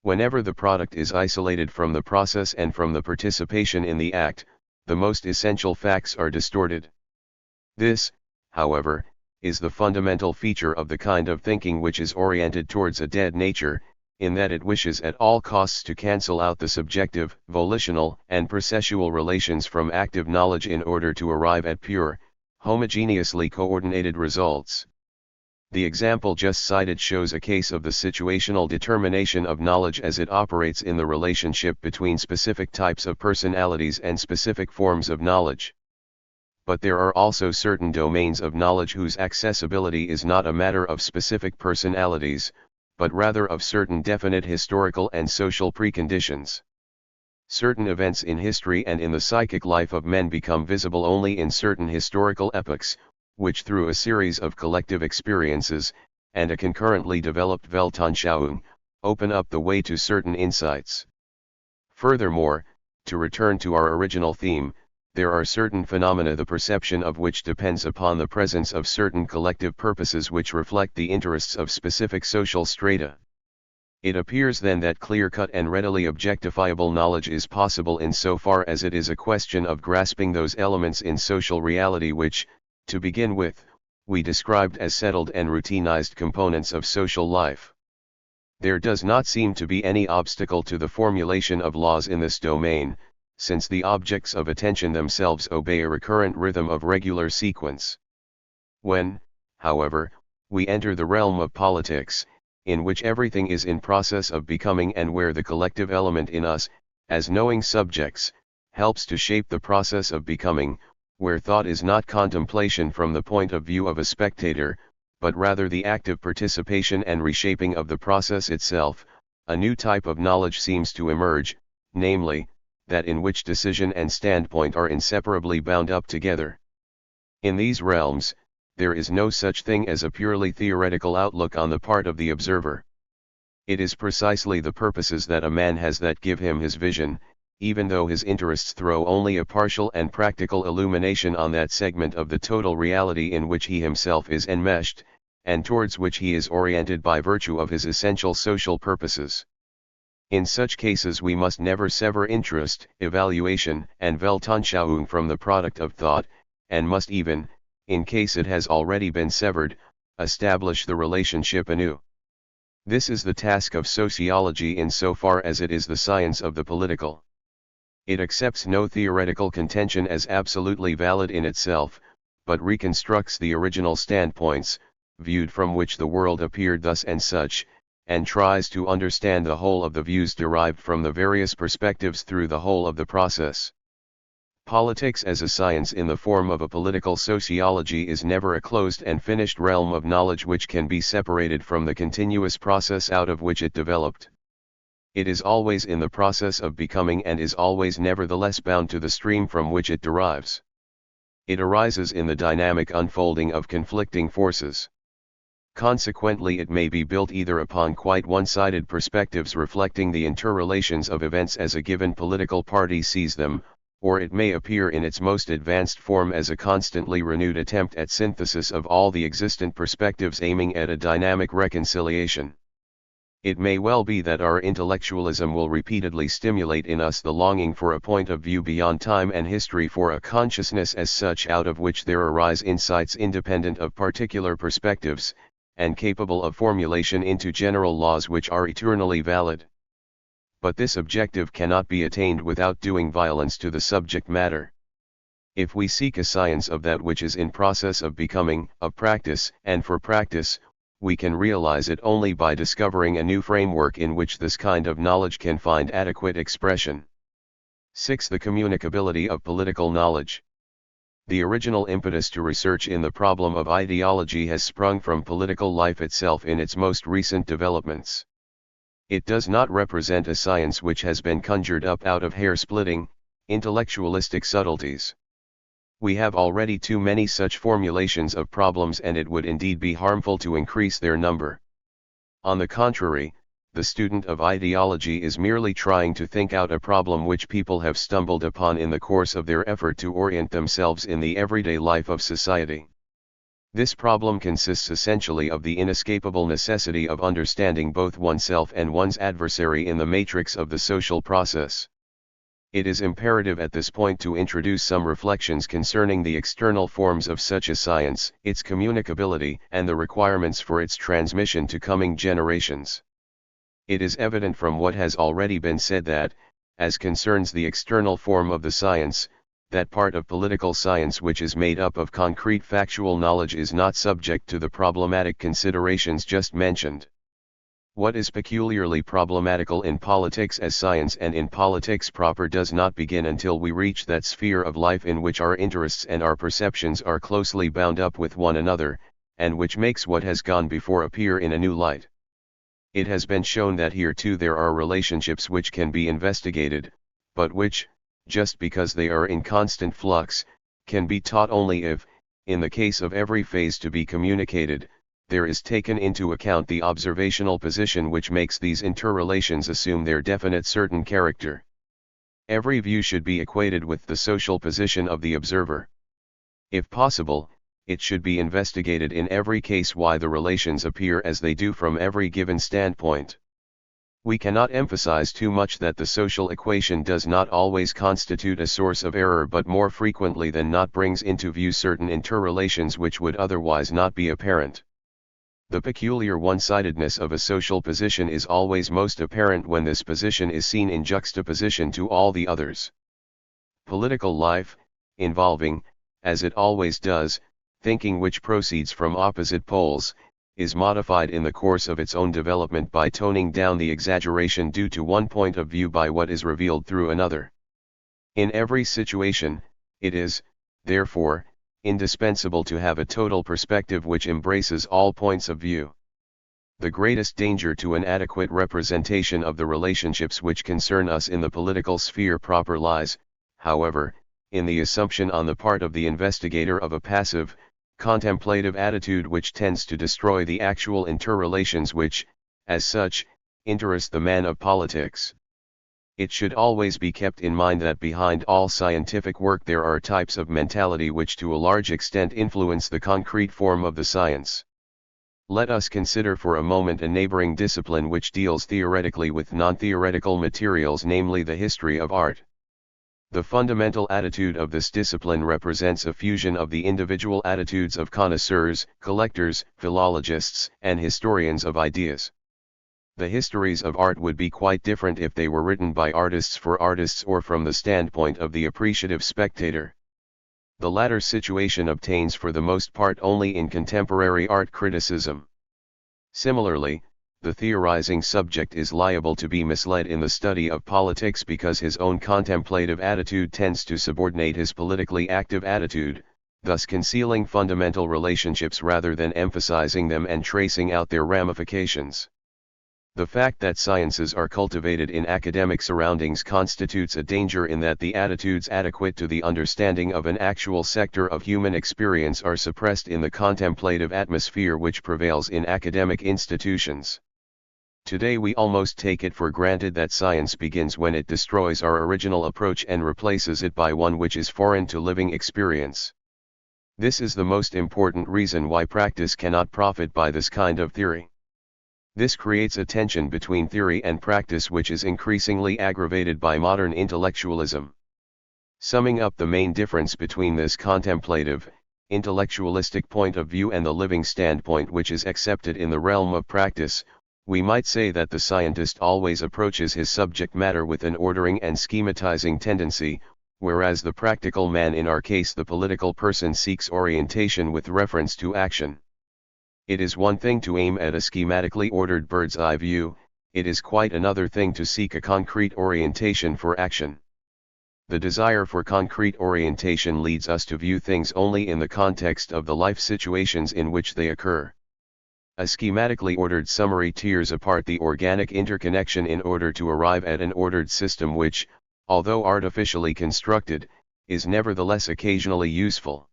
Whenever the product is isolated from the process and from the participation in the act, the most essential facts are distorted. This, however, is the fundamental feature of the kind of thinking which is oriented towards a dead nature, in that it wishes at all costs to cancel out the subjective, volitional, and processual relations from active knowledge in order to arrive at pure, homogeneously coordinated results. The example just cited shows a case of the situational determination of knowledge as it operates in the relationship between specific types of personalities and specific forms of knowledge. But there are also certain domains of knowledge whose accessibility is not a matter of specific personalities, but rather of certain definite historical and social preconditions. Certain events in history and in the psychic life of men become visible only in certain historical epochs, which through a series of collective experiences, and a concurrently developed Weltanschauung, open up the way to certain insights. Furthermore, to return to our original theme, there are certain phenomena the perception of which depends upon the presence of certain collective purposes which reflect the interests of specific social strata. It appears then that clear-cut and readily objectifiable knowledge is possible insofar as it is a question of grasping those elements in social reality which, to begin with, we described as settled and routinized components of social life. There does not seem to be any obstacle to the formulation of laws in this domain, since the objects of attention themselves obey a recurrent rhythm of regular sequence. When, however, we enter the realm of politics, in which everything is in process of becoming and where the collective element in us, as knowing subjects, helps to shape the process of becoming, where thought is not contemplation from the point of view of a spectator, but rather the active participation and reshaping of the process itself, a new type of knowledge seems to emerge, namely, that in which decision and standpoint are inseparably bound up together. In these realms, there is no such thing as a purely theoretical outlook on the part of the observer. It is precisely the purposes that a man has that give him his vision, even though his interests throw only a partial and practical illumination on that segment of the total reality in which he himself is enmeshed, and towards which he is oriented by virtue of his essential social purposes. In such cases we must never sever interest, evaluation, and Weltanschauung from the product of thought, and must even, in case it has already been severed, establish the relationship anew. This is the task of sociology insofar as it is the science of the political. It accepts no theoretical contention as absolutely valid in itself, but reconstructs the original standpoints, viewed from which the world appeared thus and such, and tries to understand the whole of the views derived from the various perspectives through the whole of the process. Politics as a science in the form of a political sociology is never a closed and finished realm of knowledge which can be separated from the continuous process out of which it developed. It is always in the process of becoming and is always nevertheless bound to the stream from which it derives. It arises in the dynamic unfolding of conflicting forces. Consequently, it may be built either upon quite one-sided perspectives reflecting the interrelations of events as a given political party sees them, or it may appear in its most advanced form as a constantly renewed attempt at synthesis of all the existent perspectives aiming at a dynamic reconciliation. It may well be that our intellectualism will repeatedly stimulate in us the longing for a point of view beyond time and history, for a consciousness as such out of which there arise insights independent of particular perspectives, and capable of formulation into general laws which are eternally valid. But this objective cannot be attained without doing violence to the subject matter. If we seek a science of that which is in process of becoming, of practice, and for practice, we can realize it only by discovering a new framework in which this kind of knowledge can find adequate expression. 6. The communicability of political knowledge. The original impetus to research in the problem of ideology has sprung from political life itself in its most recent developments. It does not represent a science which has been conjured up out of hair-splitting, intellectualistic subtleties. We have already too many such formulations of problems, and it would indeed be harmful to increase their number. On the contrary, the student of ideology is merely trying to think out a problem which people have stumbled upon in the course of their effort to orient themselves in the everyday life of society. This problem consists essentially of the inescapable necessity of understanding both oneself and one's adversary in the matrix of the social process. It is imperative at this point to introduce some reflections concerning the external forms of such a science, its communicability, and the requirements for its transmission to coming generations. It is evident from what has already been said that, as concerns the external form of the science, that part of political science which is made up of concrete factual knowledge is not subject to the problematic considerations just mentioned. What is peculiarly problematical in politics as science and in politics proper does not begin until we reach that sphere of life in which our interests and our perceptions are closely bound up with one another, and which makes what has gone before appear in a new light. It has been shown that here too there are relationships which can be investigated, but which, just because they are in constant flux, can be taught only if, in the case of every phase to be communicated, there is taken into account the observational position which makes these interrelations assume their definite certain character. Every view should be equated with the social position of the observer. If possible, it should be investigated in every case why the relations appear as they do from every given standpoint. We cannot emphasize too much that the social equation does not always constitute a source of error, but more frequently than not brings into view certain interrelations which would otherwise not be apparent. The peculiar one-sidedness of a social position is always most apparent when this position is seen in juxtaposition to all the others. Political life, involving, as it always does, thinking which proceeds from opposite poles, is modified in the course of its own development by toning down the exaggeration due to one point of view by what is revealed through another. In every situation, it is, therefore, indispensable to have a total perspective which embraces all points of view. The greatest danger to an adequate representation of the relationships which concern us in the political sphere proper lies, however, in the assumption on the part of the investigator of a passive, contemplative attitude which tends to destroy the actual interrelations which, as such, interest the man of politics. It should always be kept in mind that behind all scientific work there are types of mentality which to a large extent influence the concrete form of the science. Let us consider for a moment a neighboring discipline which deals theoretically with non-theoretical materials, namely the history of art. The fundamental attitude of this discipline represents a fusion of the individual attitudes of connoisseurs, collectors, philologists, and historians of ideas. The histories of art would be quite different if they were written by artists for artists or from the standpoint of the appreciative spectator. The latter situation obtains for the most part only in contemporary art criticism. Similarly, the theorizing subject is liable to be misled in the study of politics because his own contemplative attitude tends to subordinate his politically active attitude, thus concealing fundamental relationships rather than emphasizing them and tracing out their ramifications. The fact that sciences are cultivated in academic surroundings constitutes a danger in that the attitudes adequate to the understanding of an actual sector of human experience are suppressed in the contemplative atmosphere which prevails in academic institutions. Today we almost take it for granted that science begins when it destroys our original approach and replaces it by one which is foreign to living experience. This is the most important reason why practice cannot profit by this kind of theory. This creates a tension between theory and practice which is increasingly aggravated by modern intellectualism. Summing up the main difference between this contemplative, intellectualistic point of view and the living standpoint which is accepted in the realm of practice, we might say that the scientist always approaches his subject matter with an ordering and schematizing tendency, whereas the practical man, in our case the political person, seeks orientation with reference to action. It is one thing to aim at a schematically ordered bird's eye view, it is quite another thing to seek a concrete orientation for action. The desire for concrete orientation leads us to view things only in the context of the life situations in which they occur. A schematically ordered summary tears apart the organic interconnection in order to arrive at an ordered system which, although artificially constructed, is nevertheless occasionally useful.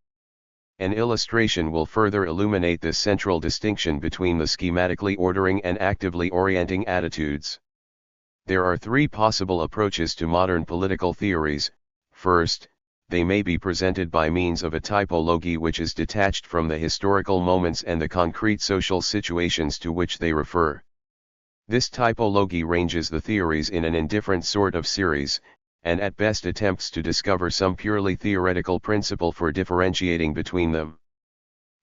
An illustration will further illuminate this central distinction between the schematically ordering and actively orienting attitudes. There are three possible approaches to modern political theories. First, they may be presented by means of a typology which is detached from the historical moments and the concrete social situations to which they refer. This typology ranges the theories in an indifferent sort of series, and at best attempts to discover some purely theoretical principle for differentiating between them.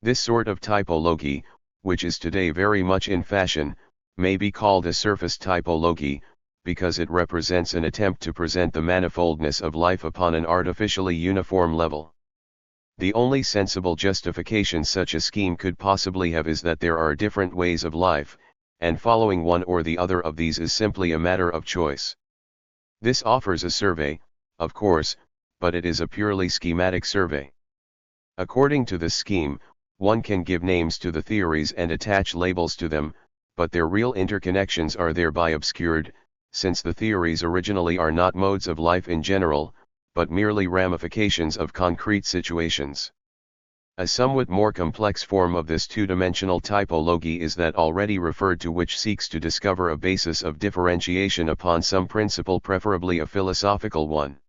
This sort of typology, which is today very much in fashion, may be called a surface typology, because it represents an attempt to present the manifoldness of life upon an artificially uniform level. The only sensible justification such a scheme could possibly have is that there are different ways of life, and following one or the other of these is simply a matter of choice. This offers a survey, of course, but it is a purely schematic survey. According to this scheme, one can give names to the theories and attach labels to them, but their real interconnections are thereby obscured, since the theories originally are not modes of life in general, but merely ramifications of concrete situations. A somewhat more complex form of this two-dimensional typology is that already referred to, which seeks to discover a basis of differentiation upon some principle, preferably a philosophical one.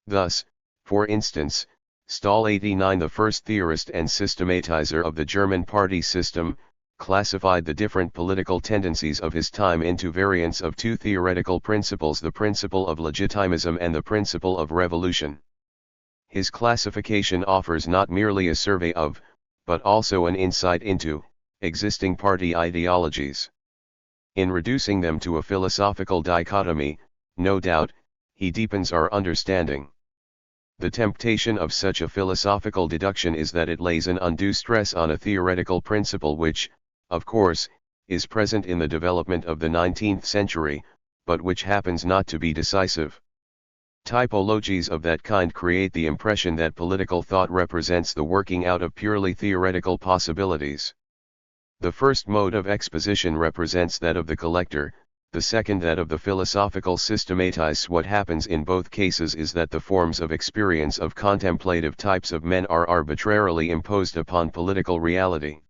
Thus, for instance, Stahl 89, the first theorist and systematizer of the German party system, classified the different political tendencies of his time into variants of two theoretical principles: the principle of legitimism and the principle of revolution. His classification offers not merely a survey of, but also an insight into, existing party ideologies. In reducing them to a philosophical dichotomy, no doubt, he deepens our understanding. The temptation of such a philosophical deduction is that it lays an undue stress on a theoretical principle which, of course, is present in the development of the 19th century, but which happens not to be decisive. Typologies of that kind create the impression that political thought represents the working out of purely theoretical possibilities. The first mode of exposition represents that of the collector, the second that of the philosophical systematist. What happens in both cases is that the forms of experience of contemplative types of men are arbitrarily imposed upon political reality.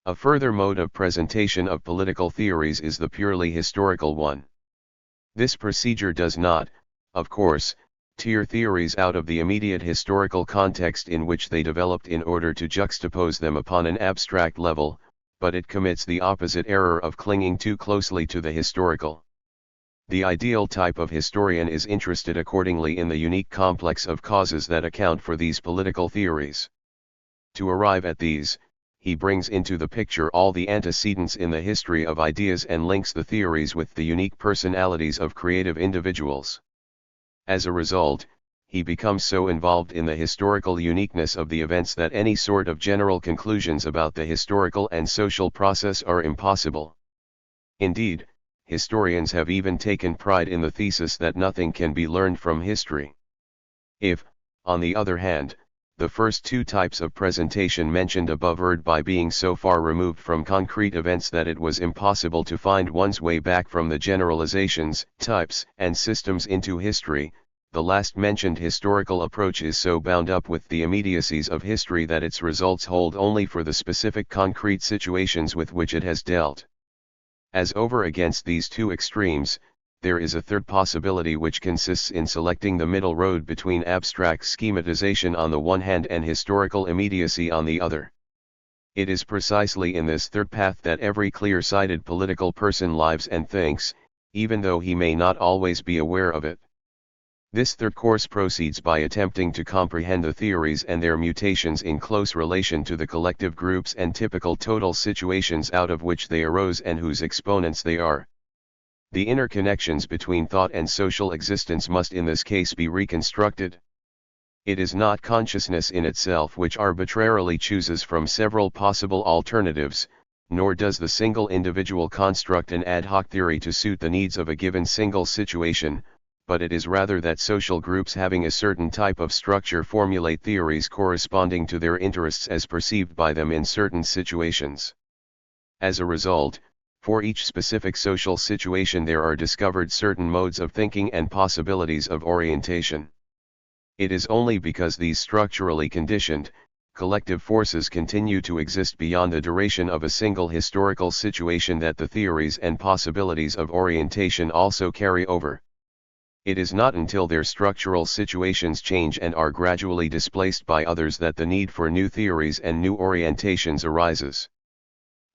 A further mode of presentation of political theories is the purely historical one. This procedure does not, of course, tear theories out of the immediate historical context in which they developed in order to juxtapose them upon an abstract level, but it commits the opposite error of clinging too closely to the historical. The ideal type of historian is interested accordingly in the unique complex of causes that account for these political theories. To arrive at these, he brings into the picture all the antecedents in the history of ideas and links the theories with the unique personalities of creative individuals. As a result, he becomes so involved in the historical uniqueness of the events that any sort of general conclusions about the historical and social process are impossible. Indeed, historians have even taken pride in the thesis that nothing can be learned from history. If, on the other hand, the first two types of presentation mentioned above erred by being so far removed from concrete events that it was impossible to find one's way back from the generalizations, types, and systems into history, the last-mentioned historical approach is so bound up with the immediacies of history that its results hold only for the specific concrete situations with which it has dealt. As over against these two extremes, there is a third possibility which consists in selecting the middle road between abstract schematization on the one hand and historical immediacy on the other. It is precisely in this third path that every clear-sighted political person lives and thinks, even though he may not always be aware of it. This third course proceeds by attempting to comprehend the theories and their mutations in close relation to the collective groups and typical total situations out of which they arose and whose exponents they are. The interconnections between thought and social existence must in this case be reconstructed. It is not consciousness in itself which arbitrarily chooses from several possible alternatives, nor does the single individual construct an ad hoc theory to suit the needs of a given single situation, but it is rather that social groups having a certain type of structure formulate theories corresponding to their interests as perceived by them in certain situations. As a result, for each specific social situation there are discovered certain modes of thinking and possibilities of orientation. It is only because these structurally conditioned, collective forces continue to exist beyond the duration of a single historical situation that the theories and possibilities of orientation also carry over. It is not until their structural situations change and are gradually displaced by others that the need for new theories and new orientations arises.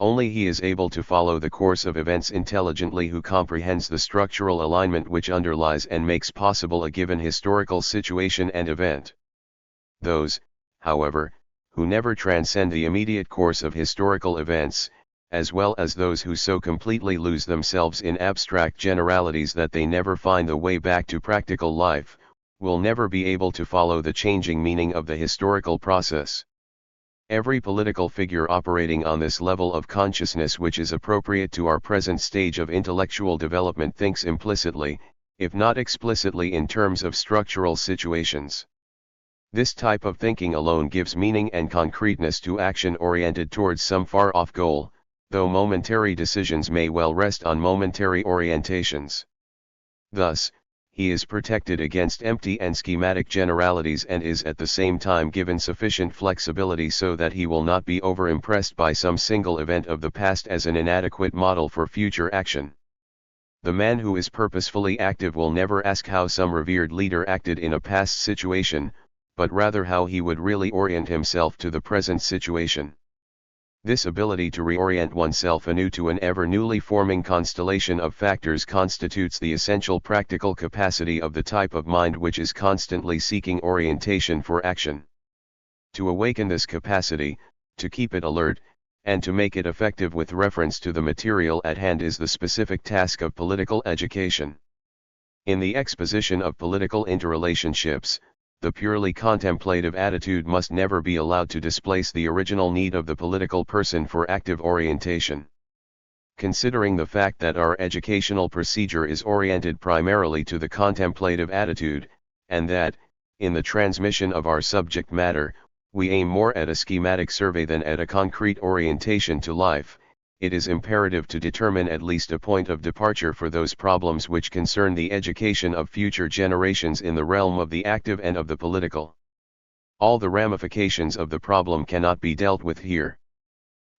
Only he is able to follow the course of events intelligently who comprehends the structural alignment which underlies and makes possible a given historical situation and event. Those, however, who never transcend the immediate course of historical events, as well as those who so completely lose themselves in abstract generalities that they never find the way back to practical life, will never be able to follow the changing meaning of the historical process. Every political figure operating on this level of consciousness which is appropriate to our present stage of intellectual development thinks implicitly, if not explicitly in terms of structural situations. This type of thinking alone gives meaning and concreteness to action oriented towards some far-off goal, though momentary decisions may well rest on momentary orientations. Thus, he is protected against empty and schematic generalities and is at the same time given sufficient flexibility so that he will not be overimpressed by some single event of the past as an inadequate model for future action. The man who is purposefully active will never ask how some revered leader acted in a past situation, but rather how he would really orient himself to the present situation. This ability to reorient oneself anew to an ever newly forming constellation of factors constitutes the essential practical capacity of the type of mind which is constantly seeking orientation for action. To awaken this capacity, to keep it alert, and to make it effective with reference to the material at hand is the specific task of political education. In the exposition of political interrelationships, the purely contemplative attitude must never be allowed to displace the original need of the political person for active orientation. Considering the fact that our educational procedure is oriented primarily to the contemplative attitude, and that, in the transmission of our subject matter, we aim more at a schematic survey than at a concrete orientation to life, it is imperative to determine at least a point of departure for those problems which concern the education of future generations in the realm of the active and of the political. All the ramifications of the problem cannot be dealt with here.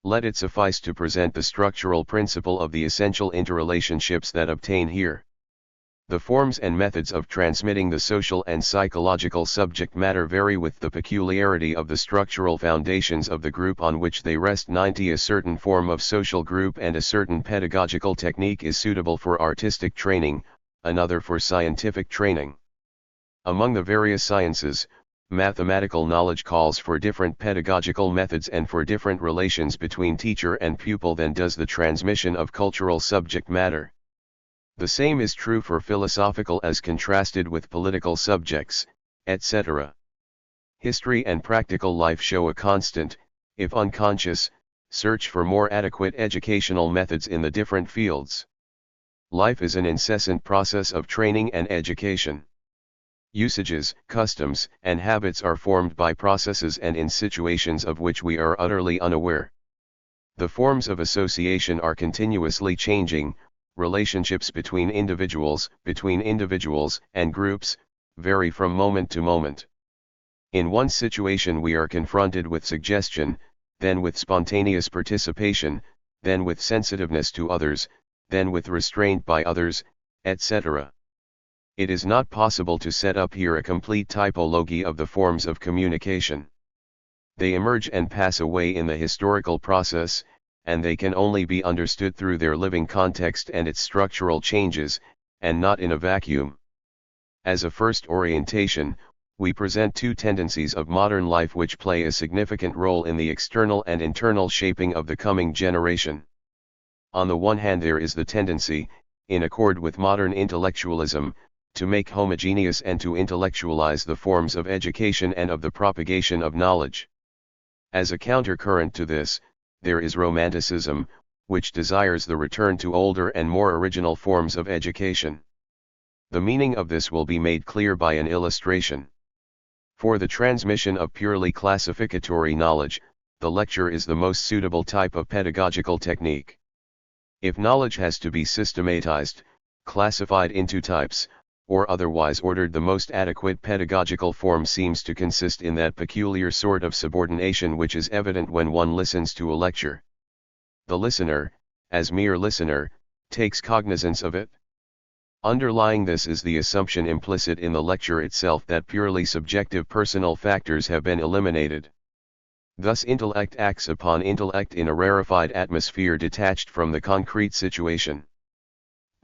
Let it suffice to present the structural principle of the essential interrelationships that obtain here. The forms and methods of transmitting the social and psychological subject matter vary with the peculiarity of the structural foundations of the group on which they rest. 90 A certain form of social group and a certain pedagogical technique is suitable for artistic training, another for scientific training. Among the various sciences, mathematical knowledge calls for different pedagogical methods and for different relations between teacher and pupil than does the transmission of cultural subject matter. The same is true for philosophical as contrasted with political subjects, etc. History and practical life show a constant, if unconscious, search for more adequate educational methods in the different fields. Life is an incessant process of training and education. Usages, customs, and habits are formed by processes and in situations of which we are utterly unaware. The forms of association are continuously changing. Relationships between individuals and groups, vary from moment to moment. In one situation we are confronted with suggestion, then with spontaneous participation, then with sensitiveness to others, then with restraint by others, etc. It is not possible to set up here a complete typology of the forms of communication. They emerge and pass away in the historical process, and they can only be understood through their living context and its structural changes, and not in a vacuum. As a first orientation, we present two tendencies of modern life which play a significant role in the external and internal shaping of the coming generation. On the one hand there is the tendency, in accord with modern intellectualism, to make homogeneous and to intellectualize the forms of education and of the propagation of knowledge. As a countercurrent to this, there is Romanticism, which desires the return to older and more original forms of education. The meaning of this will be made clear by an illustration. For the transmission of purely classificatory knowledge, the lecture is the most suitable type of pedagogical technique. If knowledge has to be systematized, classified into types, or otherwise ordered, the most adequate pedagogical form seems to consist in that peculiar sort of subordination which is evident when one listens to a lecture. The listener, as mere listener, takes cognizance of it. Underlying this is the assumption implicit in the lecture itself that purely subjective personal factors have been eliminated. Thus intellect acts upon intellect in a rarefied atmosphere detached from the concrete situation.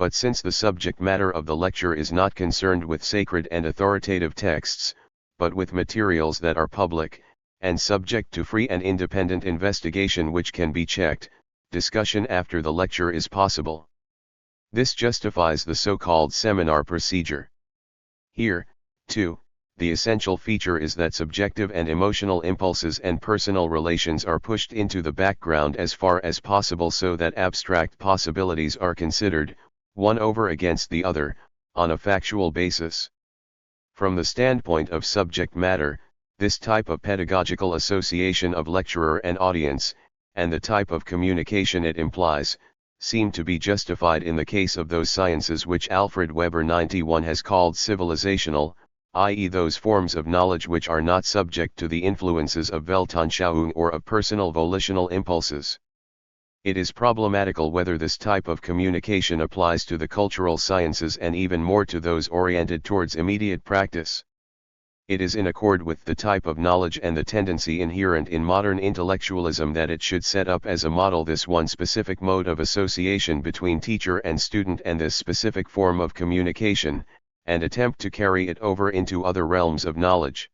But since the subject matter of the lecture is not concerned with sacred and authoritative texts, but with materials that are public, and subject to free and independent investigation which can be checked, discussion after the lecture is possible. This justifies the so-called seminar procedure. Here, too, the essential feature is that subjective and emotional impulses and personal relations are pushed into the background as far as possible so that abstract possibilities are considered, one over against the other, on a factual basis. From the standpoint of subject matter, this type of pedagogical association of lecturer and audience, and the type of communication it implies, seem to be justified in the case of those sciences which Alfred Weber 91 has called civilizational, i.e. those forms of knowledge which are not subject to the influences of Weltanschauung or of personal volitional impulses. It is problematical whether this type of communication applies to the cultural sciences and even more to those oriented towards immediate practice. It is in accord with the type of knowledge and the tendency inherent in modern intellectualism that it should set up as a model this one specific mode of association between teacher and student and this specific form of communication, and attempt to carry it over into other realms of knowledge.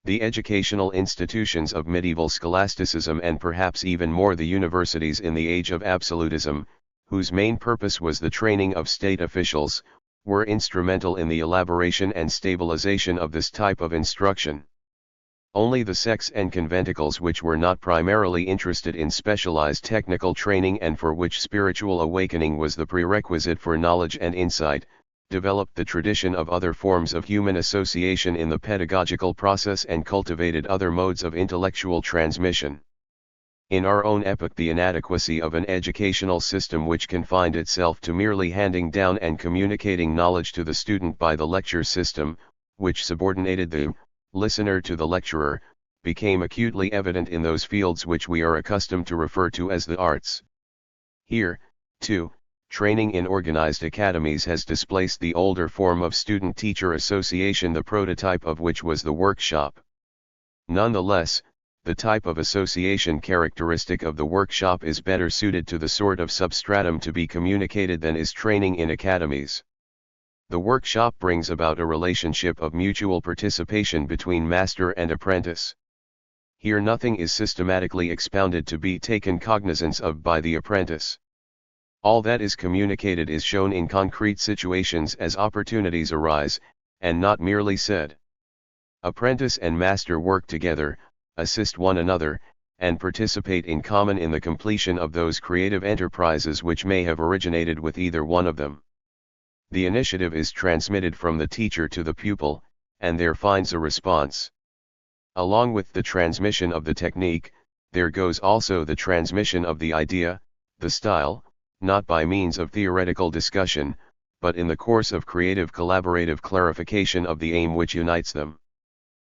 The educational institutions of medieval scholasticism and perhaps even more the universities in the age of absolutism, whose main purpose was the training of state officials, were instrumental in the elaboration and stabilization of this type of instruction. Only the sects and conventicles which were not primarily interested in specialized technical training and for which spiritual awakening was the prerequisite for knowledge and insight, developed the tradition of other forms of human association in the pedagogical process and cultivated other modes of intellectual transmission. In our own epoch, the inadequacy of an educational system which confined itself to merely handing down and communicating knowledge to the student by the lecture system, which subordinated the listener to the lecturer, became acutely evident in those fields which we are accustomed to refer to as the arts. Here, too, training in organized academies has displaced the older form of student-teacher association, the prototype of which was the workshop. Nonetheless, the type of association characteristic of the workshop is better suited to the sort of substratum to be communicated than is training in academies. The workshop brings about a relationship of mutual participation between master and apprentice. Here nothing is systematically expounded to be taken cognizance of by the apprentice. All that is communicated is shown in concrete situations as opportunities arise, and not merely said. Apprentice and master work together, assist one another, and participate in common in the completion of those creative enterprises which may have originated with either one of them. The initiative is transmitted from the teacher to the pupil, and there finds a response. Along with the transmission of the technique, there goes also the transmission of the idea, the style, not by means of theoretical discussion, but in the course of creative collaborative clarification of the aim which unites them.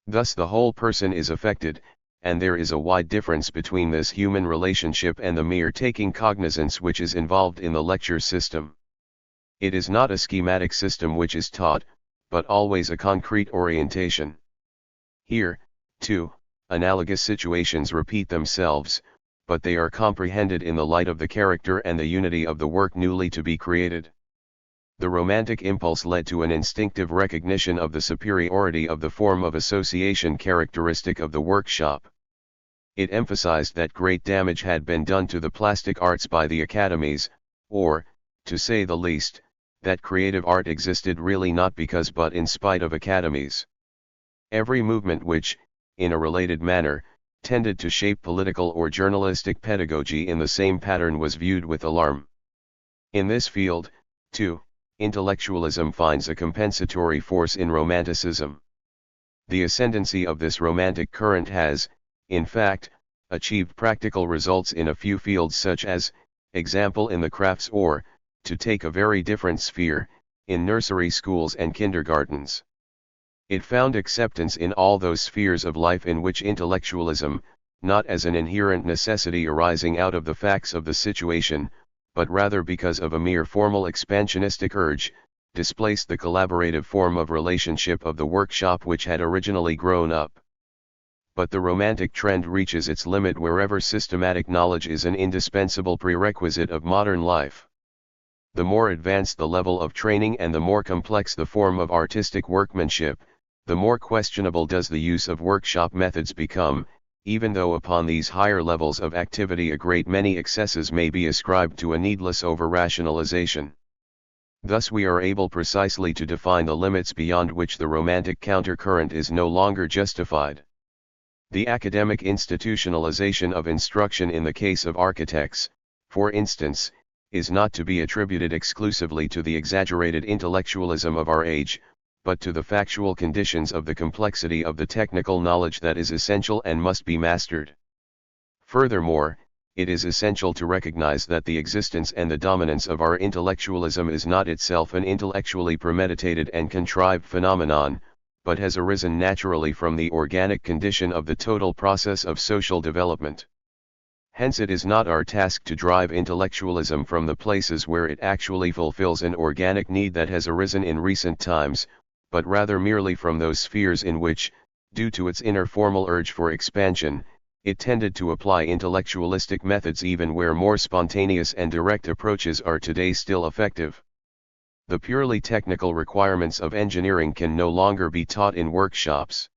Thus the whole person is affected, and there is a wide difference between this human relationship and the mere taking cognizance which is involved in the lecture system. It is not a schematic system which is taught, but always a concrete orientation. Here, too, analogous situations repeat themselves, but they are comprehended in the light of the character and the unity of the work newly to be created. The romantic impulse led to an instinctive recognition of the superiority of the form of association characteristic of the workshop. It emphasized that great damage had been done to the plastic arts by the academies, or, to say the least, that creative art existed really not because but in spite of academies. Every movement which, in a related manner, tended to shape political or journalistic pedagogy in the same pattern was viewed with alarm. In this field, too, intellectualism finds a compensatory force in Romanticism. The ascendancy of this romantic current has, in fact, achieved practical results in a few fields such as, example in the crafts or, to take a very different sphere, in nursery schools and kindergartens. It found acceptance in all those spheres of life in which intellectualism, not as an inherent necessity arising out of the facts of the situation, but rather because of a mere formal expansionistic urge, displaced the collaborative form of relationship of the workshop which had originally grown up. But the romantic trend reaches its limit wherever systematic knowledge is an indispensable prerequisite of modern life. The more advanced the level of training and the more complex the form of artistic workmanship, the more questionable does the use of workshop methods become, even though upon these higher levels of activity a great many excesses may be ascribed to a needless over-rationalization. Thus we are able precisely to define the limits beyond which the romantic countercurrent is no longer justified. The academic institutionalization of instruction in the case of architects, for instance, is not to be attributed exclusively to the exaggerated intellectualism of our age, but to the factual conditions of the complexity of the technical knowledge that is essential and must be mastered. Furthermore, it is essential to recognize that the existence and the dominance of our intellectualism is not itself an intellectually premeditated and contrived phenomenon, but has arisen naturally from the organic condition of the total process of social development. Hence it is not our task to drive intellectualism from the places where it actually fulfills an organic need that has arisen in recent times, but rather merely from those spheres in which, due to its inner formal urge for expansion, it tended to apply intellectualistic methods even where more spontaneous and direct approaches are today still effective. The purely technical requirements of engineering can no longer be taught in workshops.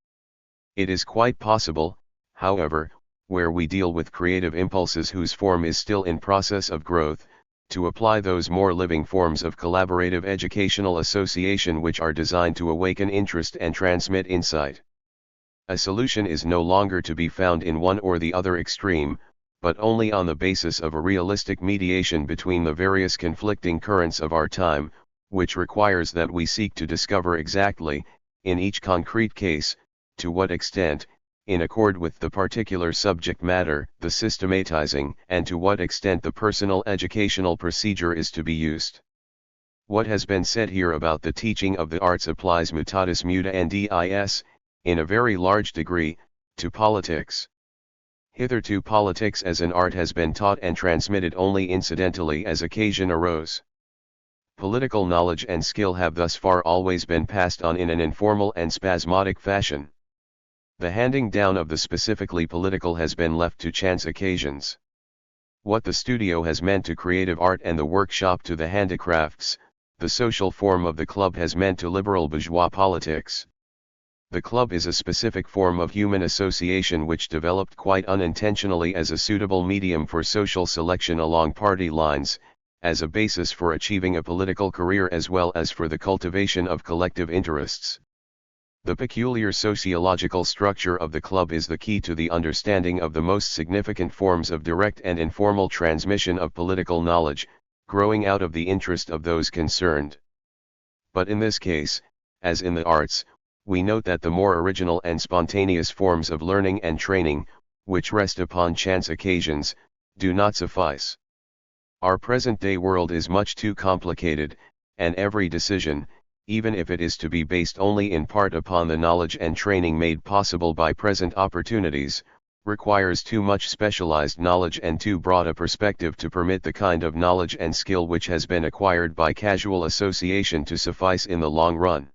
It is quite possible, however, where we deal with creative impulses whose form is still in process of growth, to apply those more living forms of collaborative educational association which are designed to awaken interest and transmit insight. A solution is no longer to be found in one or the other extreme, but only on the basis of a realistic mediation between the various conflicting currents of our time, which requires that we seek to discover exactly, in each concrete case, to what extent, in accord with the particular subject matter, the systematizing, and to what extent the personal educational procedure is to be used. What has been said here about the teaching of the arts applies mutatis mutandis, in a very large degree, to politics. Hitherto politics as an art has been taught and transmitted only incidentally as occasion arose. Political knowledge and skill have thus far always been passed on in an informal and spasmodic fashion. The handing down of the specifically political has been left to chance occasions. What the studio has meant to creative art and the workshop to the handicrafts, the social form of the club has meant to liberal bourgeois politics. The club is a specific form of human association which developed quite unintentionally as a suitable medium for social selection along party lines, as a basis for achieving a political career as well as for the cultivation of collective interests. The peculiar sociological structure of the club is the key to the understanding of the most significant forms of direct and informal transmission of political knowledge, growing out of the interest of those concerned. But in this case, as in the arts, we note that the more original and spontaneous forms of learning and training, which rest upon chance occasions, do not suffice. Our present-day world is much too complicated, and every decision, even if it is to be based only in part upon the knowledge and training made possible by present opportunities, requires too much specialized knowledge and too broad a perspective to permit the kind of knowledge and skill which has been acquired by casual association to suffice in the long run.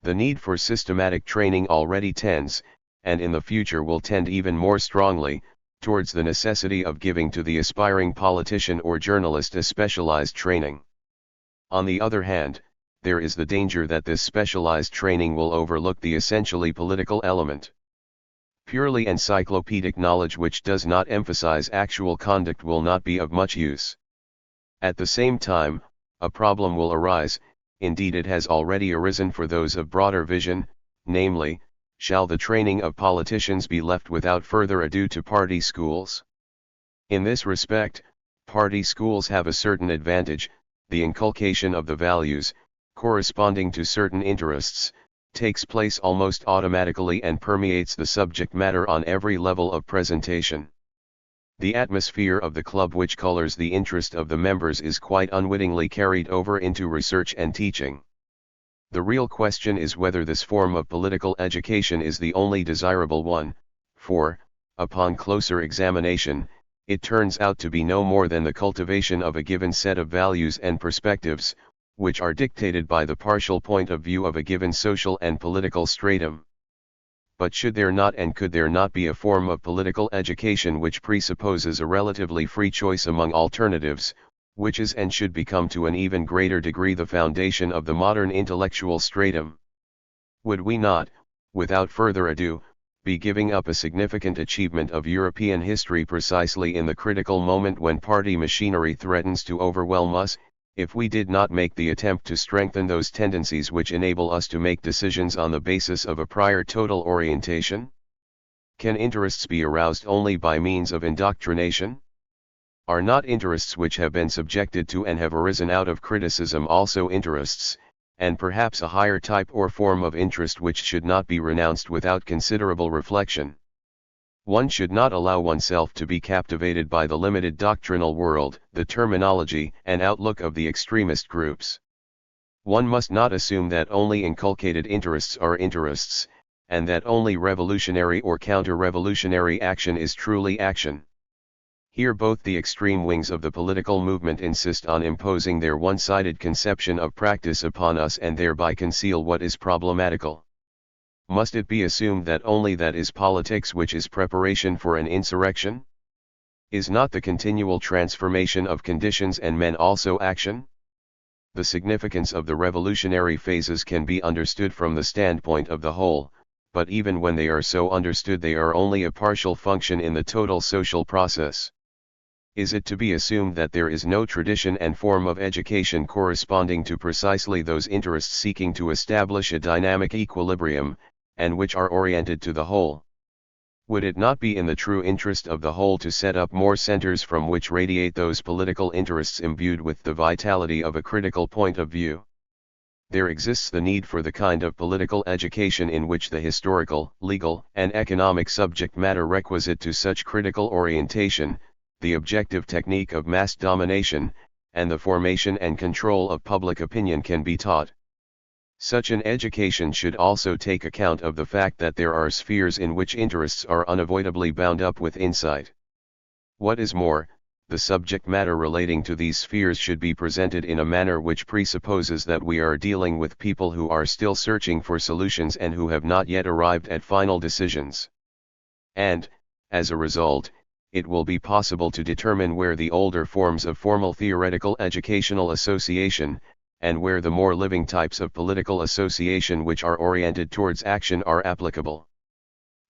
The need for systematic training already tends, and in the future will tend even more strongly, towards the necessity of giving to the aspiring politician or journalist a specialized training. On the other hand, there is the danger that this specialized training will overlook the essentially political element. Purely encyclopedic knowledge which does not emphasize actual conduct will not be of much use. At the same time, a problem will arise, indeed it has already arisen for those of broader vision, namely, shall the training of politicians be left without further ado to party schools? In this respect, party schools have a certain advantage: the inculcation of the values, corresponding to certain interests, takes place almost automatically and permeates the subject matter on every level of presentation. The atmosphere of the club which colors the interest of the members is quite unwittingly carried over into research and teaching. The real question is whether this form of political education is the only desirable one, for, upon closer examination, it turns out to be no more than the cultivation of a given set of values and perspectives, which are dictated by the partial point of view of a given social and political stratum. But should there not and could there not be a form of political education which presupposes a relatively free choice among alternatives, which is and should become to an even greater degree the foundation of the modern intellectual stratum? Would we not, without further ado, be giving up a significant achievement of European history precisely in the critical moment when party machinery threatens to overwhelm us, if we did not make the attempt to strengthen those tendencies which enable us to make decisions on the basis of a prior total orientation? Can interests be aroused only by means of indoctrination? Are not interests which have been subjected to and have arisen out of criticism also interests, and perhaps a higher type or form of interest which should not be renounced without considerable reflection? One should not allow oneself to be captivated by the limited doctrinal world, the terminology and outlook of the extremist groups. One must not assume that only inculcated interests are interests, and that only revolutionary or counter-revolutionary action is truly action. Here both the extreme wings of the political movement insist on imposing their one-sided conception of practice upon us and thereby conceal what is problematical. Must it be assumed that only that is politics which is preparation for an insurrection? Is not the continual transformation of conditions and men also action? The significance of the revolutionary phases can be understood from the standpoint of the whole, but even when they are so understood they are only a partial function in the total social process. Is it to be assumed that there is no tradition and form of education corresponding to precisely those interests seeking to establish a dynamic equilibrium, and which are oriented to the whole? Would it not be in the true interest of the whole to set up more centers from which radiate those political interests imbued with the vitality of a critical point of view? There exists the need for the kind of political education in which the historical, legal, and economic subject matter requisite to such critical orientation, the objective technique of mass domination, and the formation and control of public opinion can be taught. Such an education should also take account of the fact that there are spheres in which interests are unavoidably bound up with insight. What is more, the subject matter relating to these spheres should be presented in a manner which presupposes that we are dealing with people who are still searching for solutions and who have not yet arrived at final decisions. And, as a result, it will be possible to determine where the older forms of formal theoretical educational association, and where the more living types of political association which are oriented towards action are applicable.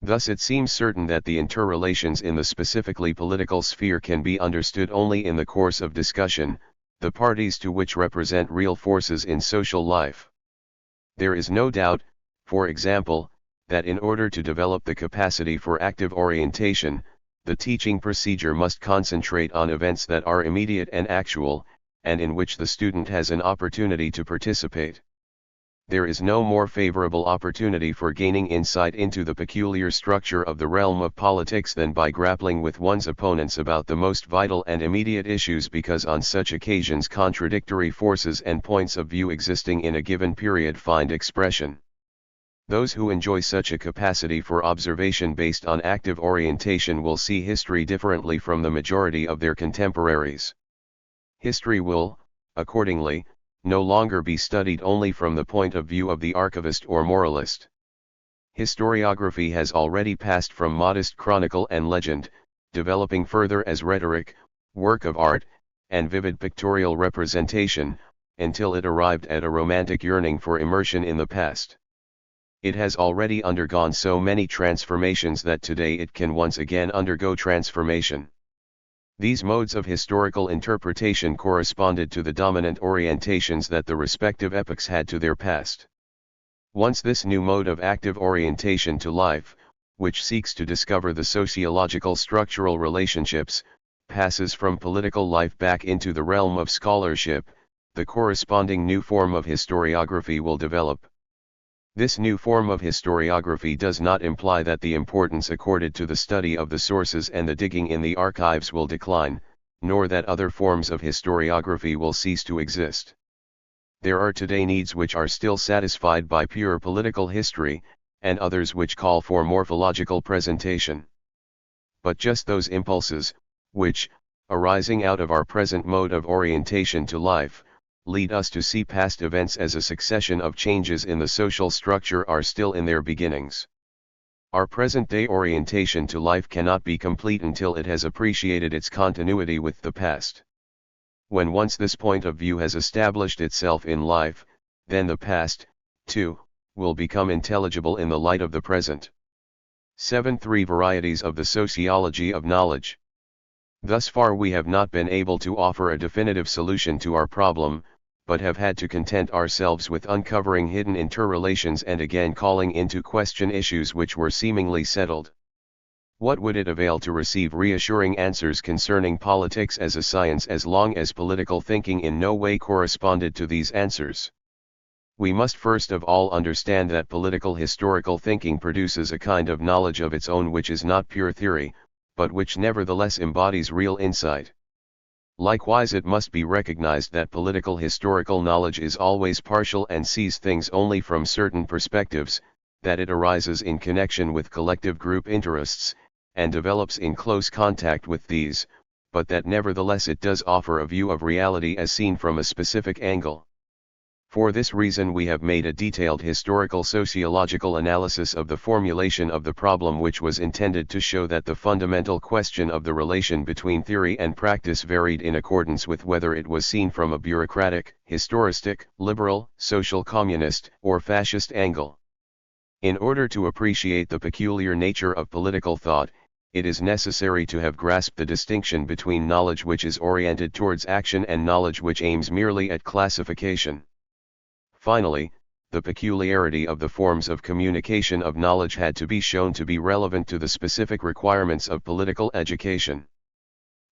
Thus it seems certain that the interrelations in the specifically political sphere can be understood only in the course of discussion, the parties to which represent real forces in social life. There is no doubt, for example, that in order to develop the capacity for active orientation, the teaching procedure must concentrate on events that are immediate and actual, and in which the student has an opportunity to participate. There is no more favorable opportunity for gaining insight into the peculiar structure of the realm of politics than by grappling with one's opponents about the most vital and immediate issues, because on such occasions contradictory forces and points of view existing in a given period find expression. Those who enjoy such a capacity for observation based on active orientation will see history differently from the majority of their contemporaries. History will, accordingly, no longer be studied only from the point of view of the archivist or moralist. Historiography has already passed from modest chronicle and legend, developing further as rhetoric, work of art, and vivid pictorial representation, until it arrived at a romantic yearning for immersion in the past. It has already undergone so many transformations that today it can once again undergo transformation. These modes of historical interpretation corresponded to the dominant orientations that the respective epochs had to their past. Once this new mode of active orientation to life, which seeks to discover the sociological structural relationships, passes from political life back into the realm of scholarship, the corresponding new form of historiography will develop. This new form of historiography does not imply that the importance accorded to the study of the sources and the digging in the archives will decline, nor that other forms of historiography will cease to exist. There are today needs which are still satisfied by pure political history, and others which call for morphological presentation. But just those impulses, which, arising out of our present mode of orientation to life, lead us to see past events as a succession of changes in the social structure, are still in their beginnings. Our present-day orientation to life cannot be complete until it has appreciated its continuity with the past. When once this point of view has established itself in life, then the past, too, will become intelligible in the light of the present. 7. 3 Varieties of the sociology of knowledge. Thus far we have not been able to offer a definitive solution to our problem, but have had to content ourselves with uncovering hidden interrelations and again calling into question issues which were seemingly settled. What would it avail to receive reassuring answers concerning politics as a science as long as political thinking in no way corresponded to these answers? We must first of all understand that political historical thinking produces a kind of knowledge of its own which is not pure theory, but which nevertheless embodies real insight. Likewise it must be recognized that political historical knowledge is always partial and sees things only from certain perspectives, that it arises in connection with collective group interests, and develops in close contact with these, but that nevertheless it does offer a view of reality as seen from a specific angle. For this reason we have made a detailed historical sociological analysis of the formulation of the problem, which was intended to show that the fundamental question of the relation between theory and practice varied in accordance with whether it was seen from a bureaucratic, historistic, liberal, social communist, or fascist angle. In order to appreciate the peculiar nature of political thought, it is necessary to have grasped the distinction between knowledge which is oriented towards action and knowledge which aims merely at classification. Finally, the peculiarity of the forms of communication of knowledge had to be shown to be relevant to the specific requirements of political education.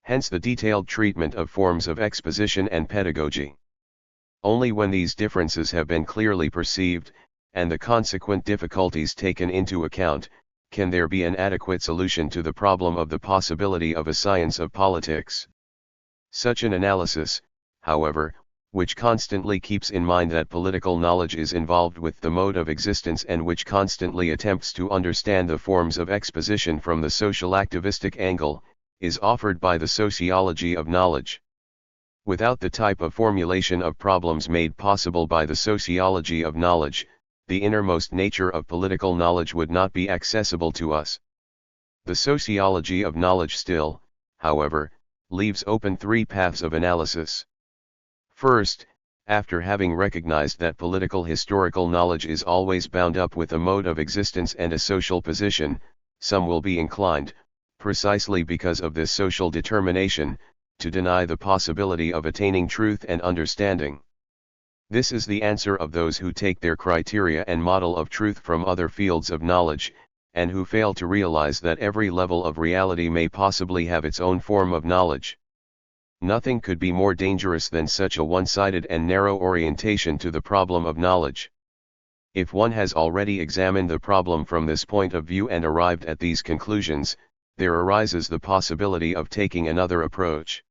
Hence the detailed treatment of forms of exposition and pedagogy. Only when these differences have been clearly perceived, and the consequent difficulties taken into account, can there be an adequate solution to the problem of the possibility of a science of politics. Such an analysis, however, which constantly keeps in mind that political knowledge is involved with the mode of existence and which constantly attempts to understand the forms of exposition from the social activistic angle, is offered by the sociology of knowledge. Without the type of formulation of problems made possible by the sociology of knowledge, the innermost nature of political knowledge would not be accessible to us. The sociology of knowledge still, however, leaves open three paths of analysis. First, after having recognized that political historical knowledge is always bound up with a mode of existence and a social position, some will be inclined, precisely because of this social determination, to deny the possibility of attaining truth and understanding. This is the answer of those who take their criteria and model of truth from other fields of knowledge, and who fail to realize that every level of reality may possibly have its own form of knowledge. Nothing could be more dangerous than such a one-sided and narrow orientation to the problem of knowledge. If one has already examined the problem from this point of view and arrived at these conclusions, there arises the possibility of taking another approach.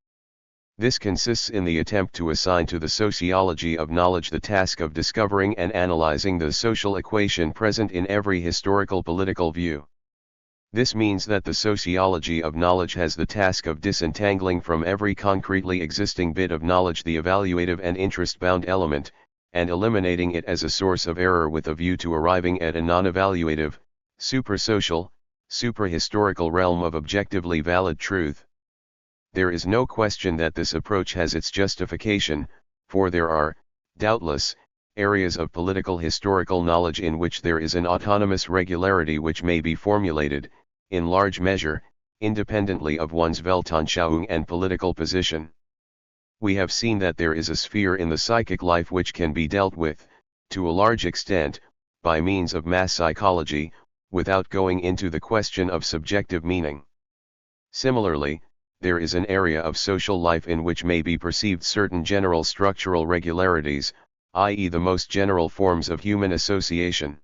This consists in the attempt to assign to the sociology of knowledge the task of discovering and analyzing the social equation present in every historical political view. This means that the sociology of knowledge has the task of disentangling from every concretely existing bit of knowledge the evaluative and interest-bound element, and eliminating it as a source of error with a view to arriving at a non-evaluative, super-social, super-historical realm of objectively valid truth. There is no question that this approach has its justification, for there are, doubtless, areas of political historical knowledge in which there is an autonomous regularity which may be formulated, in large measure, independently of one's Weltanschauung and political position. We have seen that there is a sphere in the psychic life which can be dealt with, to a large extent, by means of mass psychology, without going into the question of subjective meaning. Similarly, there is an area of social life in which may be perceived certain general structural regularities, i.e. the most general forms of human association.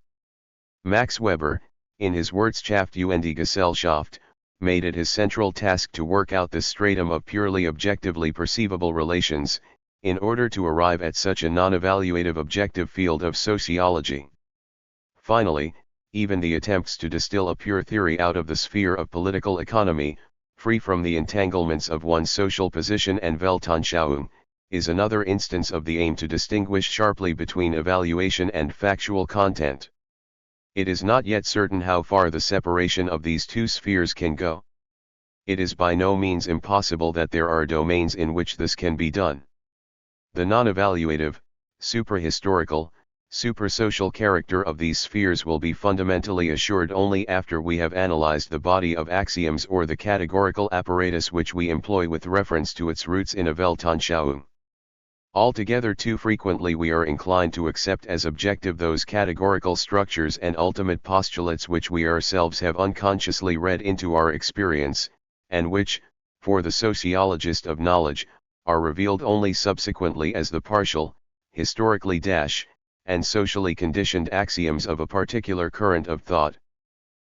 Max Weber, in his Wirtschaft und Gesellschaft, made it his central task to work out this stratum of purely objectively perceivable relations, in order to arrive at such a non-evaluative objective field of sociology. Finally, even the attempts to distill a pure theory out of the sphere of political economy, free from the entanglements of one's social position and Weltanschauung, is another instance of the aim to distinguish sharply between evaluation and factual content. It is not yet certain how far the separation of these two spheres can go. It is by no means impossible that there are domains in which this can be done. The non-evaluative, supra-historical, super-social character of these spheres will be fundamentally assured only after we have analyzed the body of axioms or the categorical apparatus which we employ with reference to its roots in a Weltanschauung. Altogether too frequently we are inclined to accept as objective those categorical structures and ultimate postulates which we ourselves have unconsciously read into our experience, and which, for the sociologist of knowledge, are revealed only subsequently as the partial, historically and socially conditioned axioms of a particular current of thought.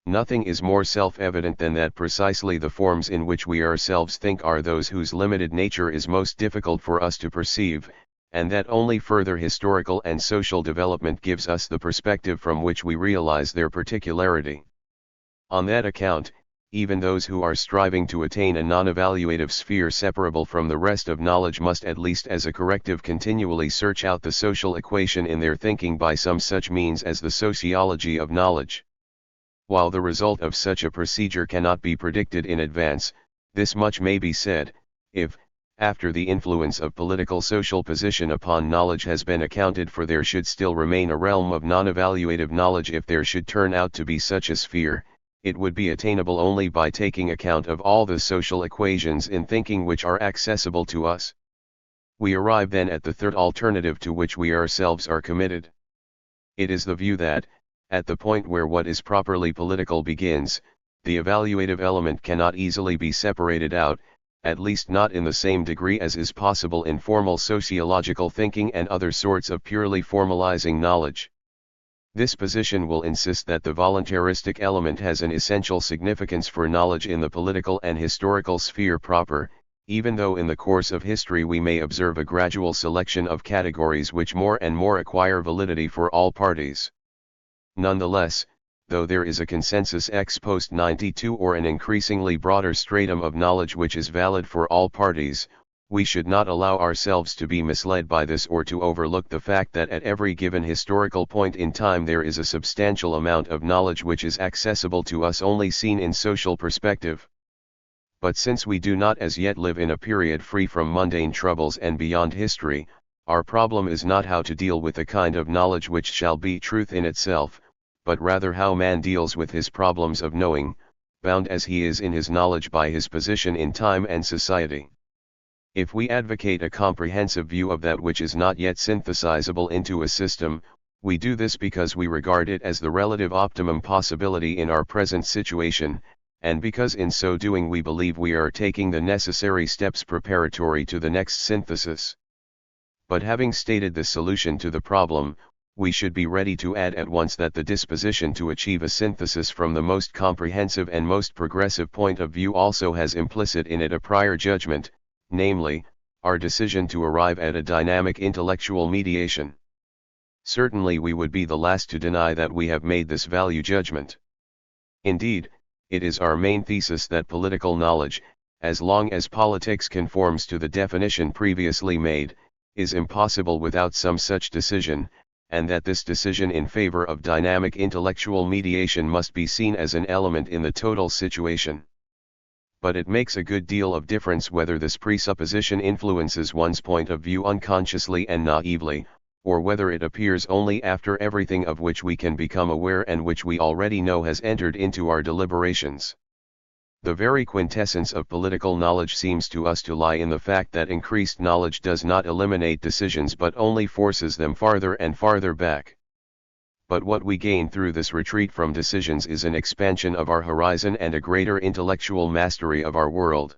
Nothing is more self-evident than that precisely the forms in which we ourselves think are those whose limited nature is most difficult for us to perceive, and that only further historical and social development gives us the perspective from which we realize their particularity. On that account, even those who are striving to attain a non-evaluative sphere separable from the rest of knowledge must at least as a corrective continually search out the social equation in their thinking by some such means as the sociology of knowledge. While the result of such a procedure cannot be predicted in advance, this much may be said: if, after the influence of political social position upon knowledge has been accounted for, there should still remain a realm of non-evaluative knowledge, if there should turn out to be such a sphere, it would be attainable only by taking account of all the social equations in thinking which are accessible to us. We arrive then at the third alternative to which we ourselves are committed. It is the view that, at the point where what is properly political begins, the evaluative element cannot easily be separated out, at least not in the same degree as is possible in formal sociological thinking and other sorts of purely formalizing knowledge. This position will insist that the voluntaristic element has an essential significance for knowledge in the political and historical sphere proper, even though in the course of history we may observe a gradual selection of categories which more and more acquire validity for all parties. Nonetheless, though there is a consensus ex post 92 or an increasingly broader stratum of knowledge which is valid for all parties, we should not allow ourselves to be misled by this or to overlook the fact that at every given historical point in time there is a substantial amount of knowledge which is accessible to us only seen in social perspective. But since we do not as yet live in a period free from mundane troubles and beyond history, our problem is not how to deal with a kind of knowledge which shall be truth in itself, but rather how man deals with his problems of knowing, bound as he is in his knowledge by his position in time and society. If we advocate a comprehensive view of that which is not yet synthesizable into a system, we do this because we regard it as the relative optimum possibility in our present situation, and because in so doing we believe we are taking the necessary steps preparatory to the next synthesis. But having stated the solution to the problem, we should be ready to add at once that the disposition to achieve a synthesis from the most comprehensive and most progressive point of view also has implicit in it a prior judgment, namely, our decision to arrive at a dynamic intellectual mediation. Certainly we would be the last to deny that we have made this value judgment. Indeed, it is our main thesis that political knowledge, as long as politics conforms to the definition previously made, is impossible without some such decision, and that this decision in favor of dynamic intellectual mediation must be seen as an element in the total situation. But it makes a good deal of difference whether this presupposition influences one's point of view unconsciously and naively, or whether it appears only after everything of which we can become aware and which we already know has entered into our deliberations. The very quintessence of political knowledge seems to us to lie in the fact that increased knowledge does not eliminate decisions but only forces them farther and farther back. But what we gain through this retreat from decisions is an expansion of our horizon and a greater intellectual mastery of our world.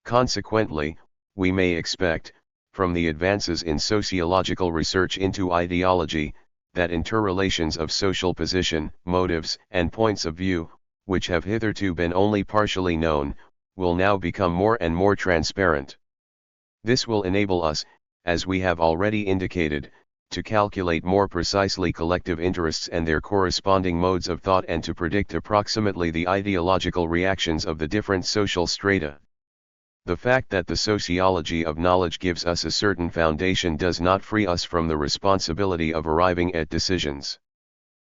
Consequently, we may expect, from the advances in sociological research into ideology, that interrelations of social position, motives, and points of view, which have hitherto been only partially known, will now become more and more transparent. This will enable us, as we have already indicated, to calculate more precisely collective interests and their corresponding modes of thought and to predict approximately the ideological reactions of the different social strata. The fact that the sociology of knowledge gives us a certain foundation does not free us from the responsibility of arriving at decisions.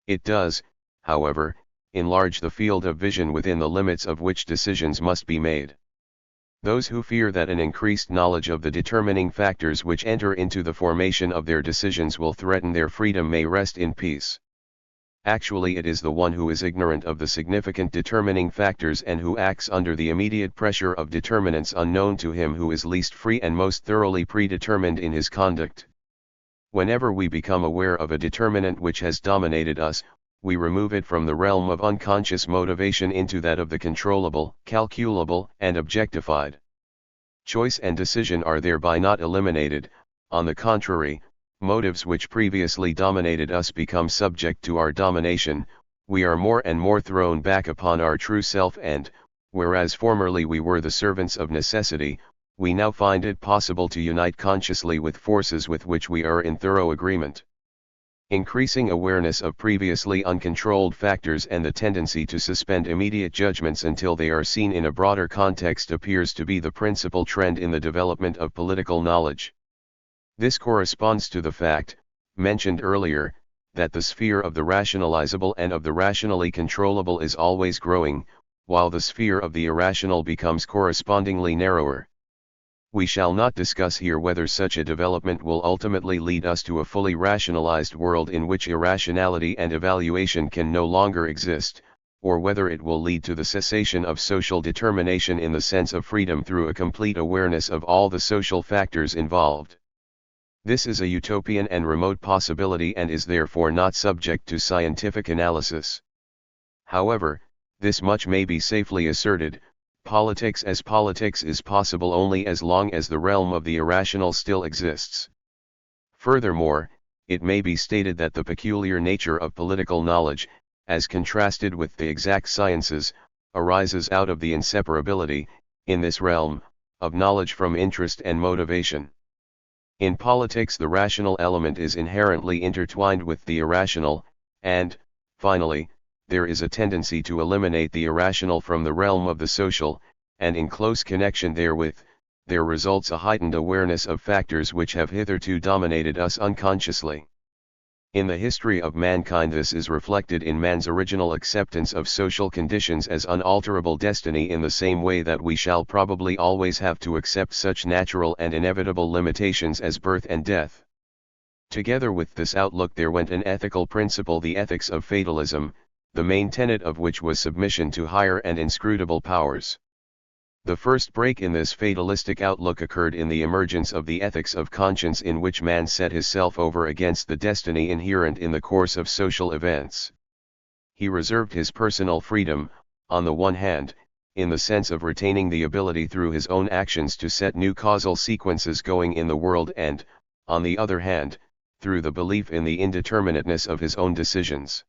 It does, however, enlarge the field of vision within the limits of which decisions must be made. Those who fear that an increased knowledge of the determining factors which enter into the formation of their decisions will threaten their freedom may rest in peace. Actually, it is the one who is ignorant of the significant determining factors and who acts under the immediate pressure of determinants unknown to him who is least free and most thoroughly predetermined in his conduct. Whenever we become aware of a determinant which has dominated us, we remove it from the realm of unconscious motivation into that of the controllable, calculable, and objectified. Choice and decision are thereby not eliminated; on the contrary, motives which previously dominated us become subject to our domination, we are more and more thrown back upon our true self and, whereas formerly we were the servants of necessity, we now find it possible to unite consciously with forces with which we are in thorough agreement. Increasing awareness of previously uncontrolled factors and the tendency to suspend immediate judgments until they are seen in a broader context appears to be the principal trend in the development of political knowledge. This corresponds to the fact, mentioned earlier, that the sphere of the rationalizable and of the rationally controllable is always growing, while the sphere of the irrational becomes correspondingly narrower. We shall not discuss here whether such a development will ultimately lead us to a fully rationalized world in which irrationality and evaluation can no longer exist, or whether it will lead to the cessation of social determination in the sense of freedom through a complete awareness of all the social factors involved. This is a utopian and remote possibility and is therefore not subject to scientific analysis. However, this much may be safely asserted: politics is possible only as long as the realm of the irrational still exists. Furthermore, it may be stated that the peculiar nature of political knowledge, as contrasted with the exact sciences, arises out of the inseparability, in this realm, of knowledge from interest and motivation. In politics, the rational element is inherently intertwined with the irrational, and, finally, there is a tendency to eliminate the irrational from the realm of the social, and in close connection therewith, there results a heightened awareness of factors which have hitherto dominated us unconsciously. In the history of mankind, this is reflected in man's original acceptance of social conditions as unalterable destiny, in the same way that we shall probably always have to accept such natural and inevitable limitations as birth and death. Together with this outlook there went an ethical principle, the ethics of fatalism, the main tenet of which was submission to higher and inscrutable powers. The first break in this fatalistic outlook occurred in the emergence of the ethics of conscience, in which man set himself over against the destiny inherent in the course of social events. He reserved his personal freedom, on the one hand, in the sense of retaining the ability through his own actions to set new causal sequences going in the world, and, on the other hand, through the belief in the indeterminateness of his own decisions.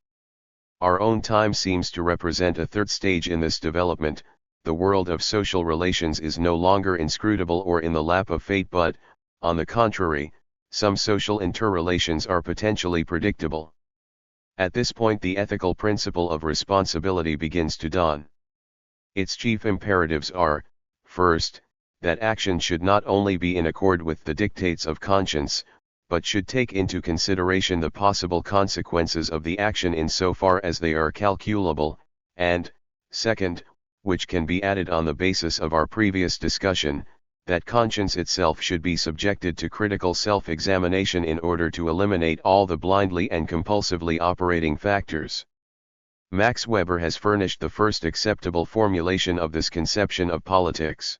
Our own time seems to represent a third stage in this development. The world of social relations is no longer inscrutable or in the lap of fate, but, on the contrary, some social interrelations are potentially predictable. At this point the ethical principle of responsibility begins to dawn. Its chief imperatives are, first, that action should not only be in accord with the dictates of conscience, but should take into consideration the possible consequences of the action insofar as they are calculable, and, second, which can be added on the basis of our previous discussion, that conscience itself should be subjected to critical self-examination in order to eliminate all the blindly and compulsively operating factors. Max Weber has furnished the first acceptable formulation of this conception of politics.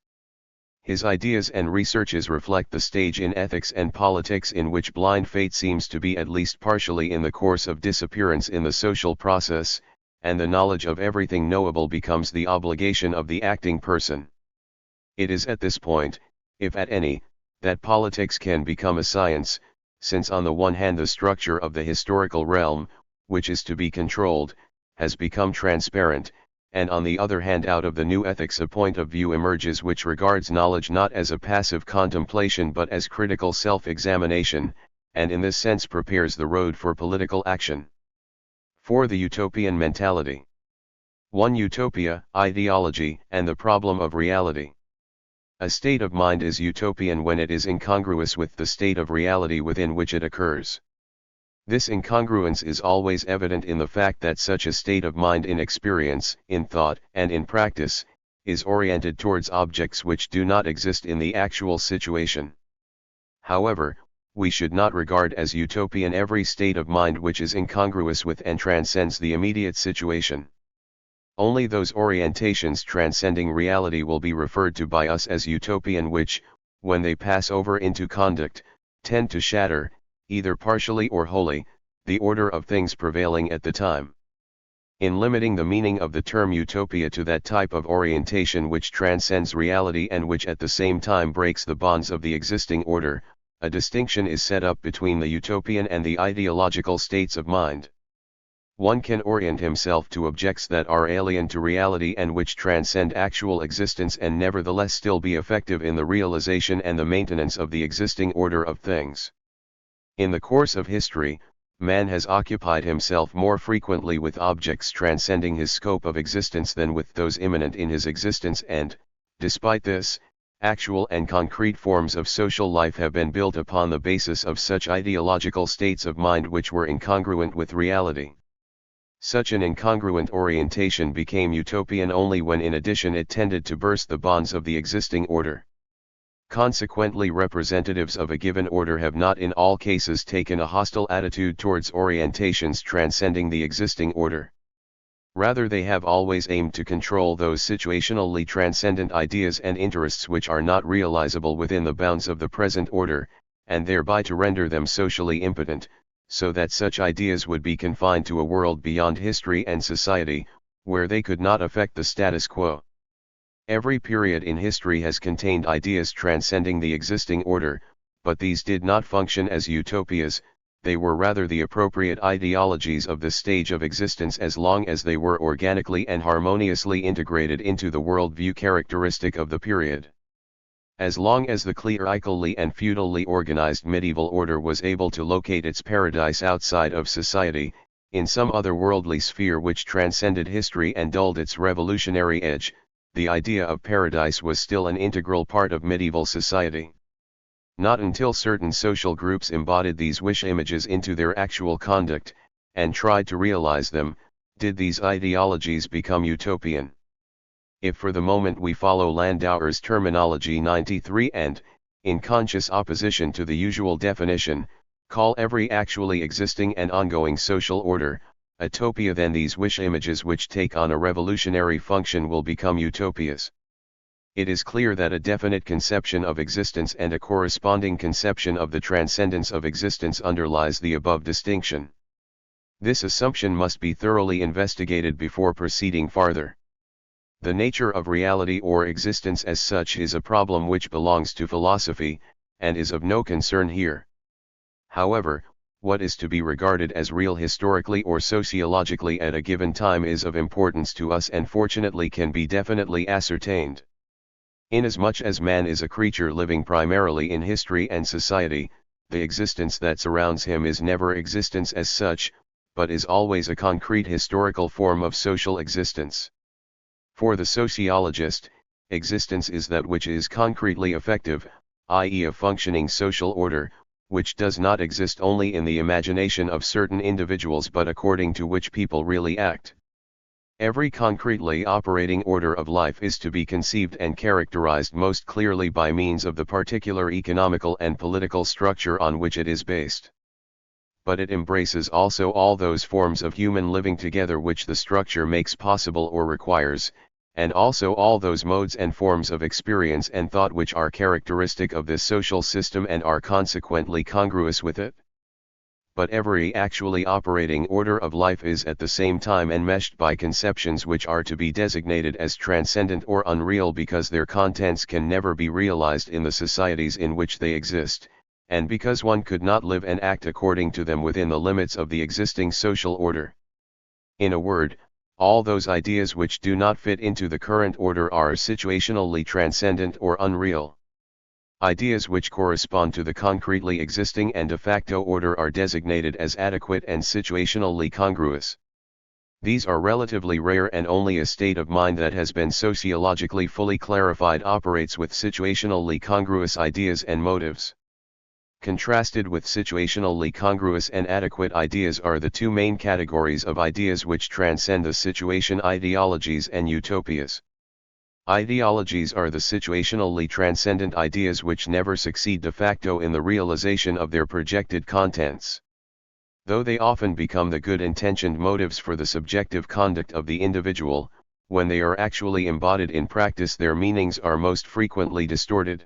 His ideas and researches reflect the stage in ethics and politics in which blind fate seems to be at least partially in the course of disappearance in the social process, and the knowledge of everything knowable becomes the obligation of the acting person. It is at this point, if at any, that politics can become a science, since on the one hand the structure of the historical realm, which is to be controlled, has become transparent, and on the other hand out of the new ethics a point of view emerges which regards knowledge not as a passive contemplation but as critical self-examination, and in this sense prepares the road for political action. For the utopian mentality. 1. Utopia, ideology, and the problem of reality. A state of mind is utopian when it is incongruous with the state of reality within which it occurs. This incongruence is always evident in the fact that such a state of mind in experience, in thought, and in practice, is oriented towards objects which do not exist in the actual situation. However, we should not regard as utopian every state of mind which is incongruous with and transcends the immediate situation. Only those orientations transcending reality will be referred to by us as utopian which, when they pass over into conduct, tend to shatter, either partially or wholly, the order of things prevailing at the time. In limiting the meaning of the term utopia to that type of orientation which transcends reality and which at the same time breaks the bonds of the existing order, a distinction is set up between the utopian and the ideological states of mind. One can orient himself to objects that are alien to reality and which transcend actual existence and nevertheless still be effective in the realization and the maintenance of the existing order of things. In the course of history, man has occupied himself more frequently with objects transcending his scope of existence than with those immanent in his existence, and, despite this, actual and concrete forms of social life have been built upon the basis of such ideological states of mind which were incongruent with reality. Such an incongruent orientation became utopian only when in addition it tended to burst the bonds of the existing order. Consequently, representatives of a given order have not in all cases taken a hostile attitude towards orientations transcending the existing order. Rather, they have always aimed to control those situationally transcendent ideas and interests which are not realizable within the bounds of the present order, and thereby to render them socially impotent, so that such ideas would be confined to a world beyond history and society, where they could not affect the status quo. Every period in history has contained ideas transcending the existing order, but these did not function as utopias. They were rather the appropriate ideologies of this stage of existence as long as they were organically and harmoniously integrated into the worldview characteristic of the period. As long as the clerically and feudally organized medieval order was able to locate its paradise outside of society, in some other worldly sphere which transcended history and dulled its revolutionary edge, the idea of paradise was still an integral part of medieval society. Not until certain social groups embodied these wish images into their actual conduct, and tried to realize them, did these ideologies become utopian. If for the moment we follow Landauer's terminology 93 and, in conscious opposition to the usual definition, call every actually existing and ongoing social order utopia, then these wish images which take on a revolutionary function will become utopias. It is clear that a definite conception of existence and a corresponding conception of the transcendence of existence underlies the above distinction. This assumption must be thoroughly investigated before proceeding farther. The nature of reality or existence as such is a problem which belongs to philosophy, and is of no concern here. However, what is to be regarded as real historically or sociologically at a given time is of importance to us and fortunately can be definitely ascertained. Inasmuch as man is a creature living primarily in history and society, the existence that surrounds him is never existence as such, but is always a concrete historical form of social existence. For the sociologist, existence is that which is concretely effective, i.e. a functioning social order, which does not exist only in the imagination of certain individuals but according to which people really act. Every concretely operating order of life is to be conceived and characterized most clearly by means of the particular economical and political structure on which it is based. But it embraces also all those forms of human living together which the structure makes possible or requires, and also all those modes and forms of experience and thought which are characteristic of this social system and are consequently congruous with it. But every actually operating order of life is at the same time enmeshed by conceptions which are to be designated as transcendent or unreal because their contents can never be realized in the societies in which they exist, and because one could not live and act according to them within the limits of the existing social order. In a word, all those ideas which do not fit into the current order are situationally transcendent or unreal. Ideas which correspond to the concretely existing and de facto order are designated as adequate and situationally congruous. These are relatively rare, and only a state of mind that has been sociologically fully clarified operates with situationally congruous ideas and motives. Contrasted with situationally congruous and adequate ideas are the two main categories of ideas which transcend the situation: ideologies and utopias. Ideologies are the situationally transcendent ideas which never succeed de facto in the realization of their projected contents. Though they often become the good-intentioned motives for the subjective conduct of the individual, when they are actually embodied in practice their meanings are most frequently distorted.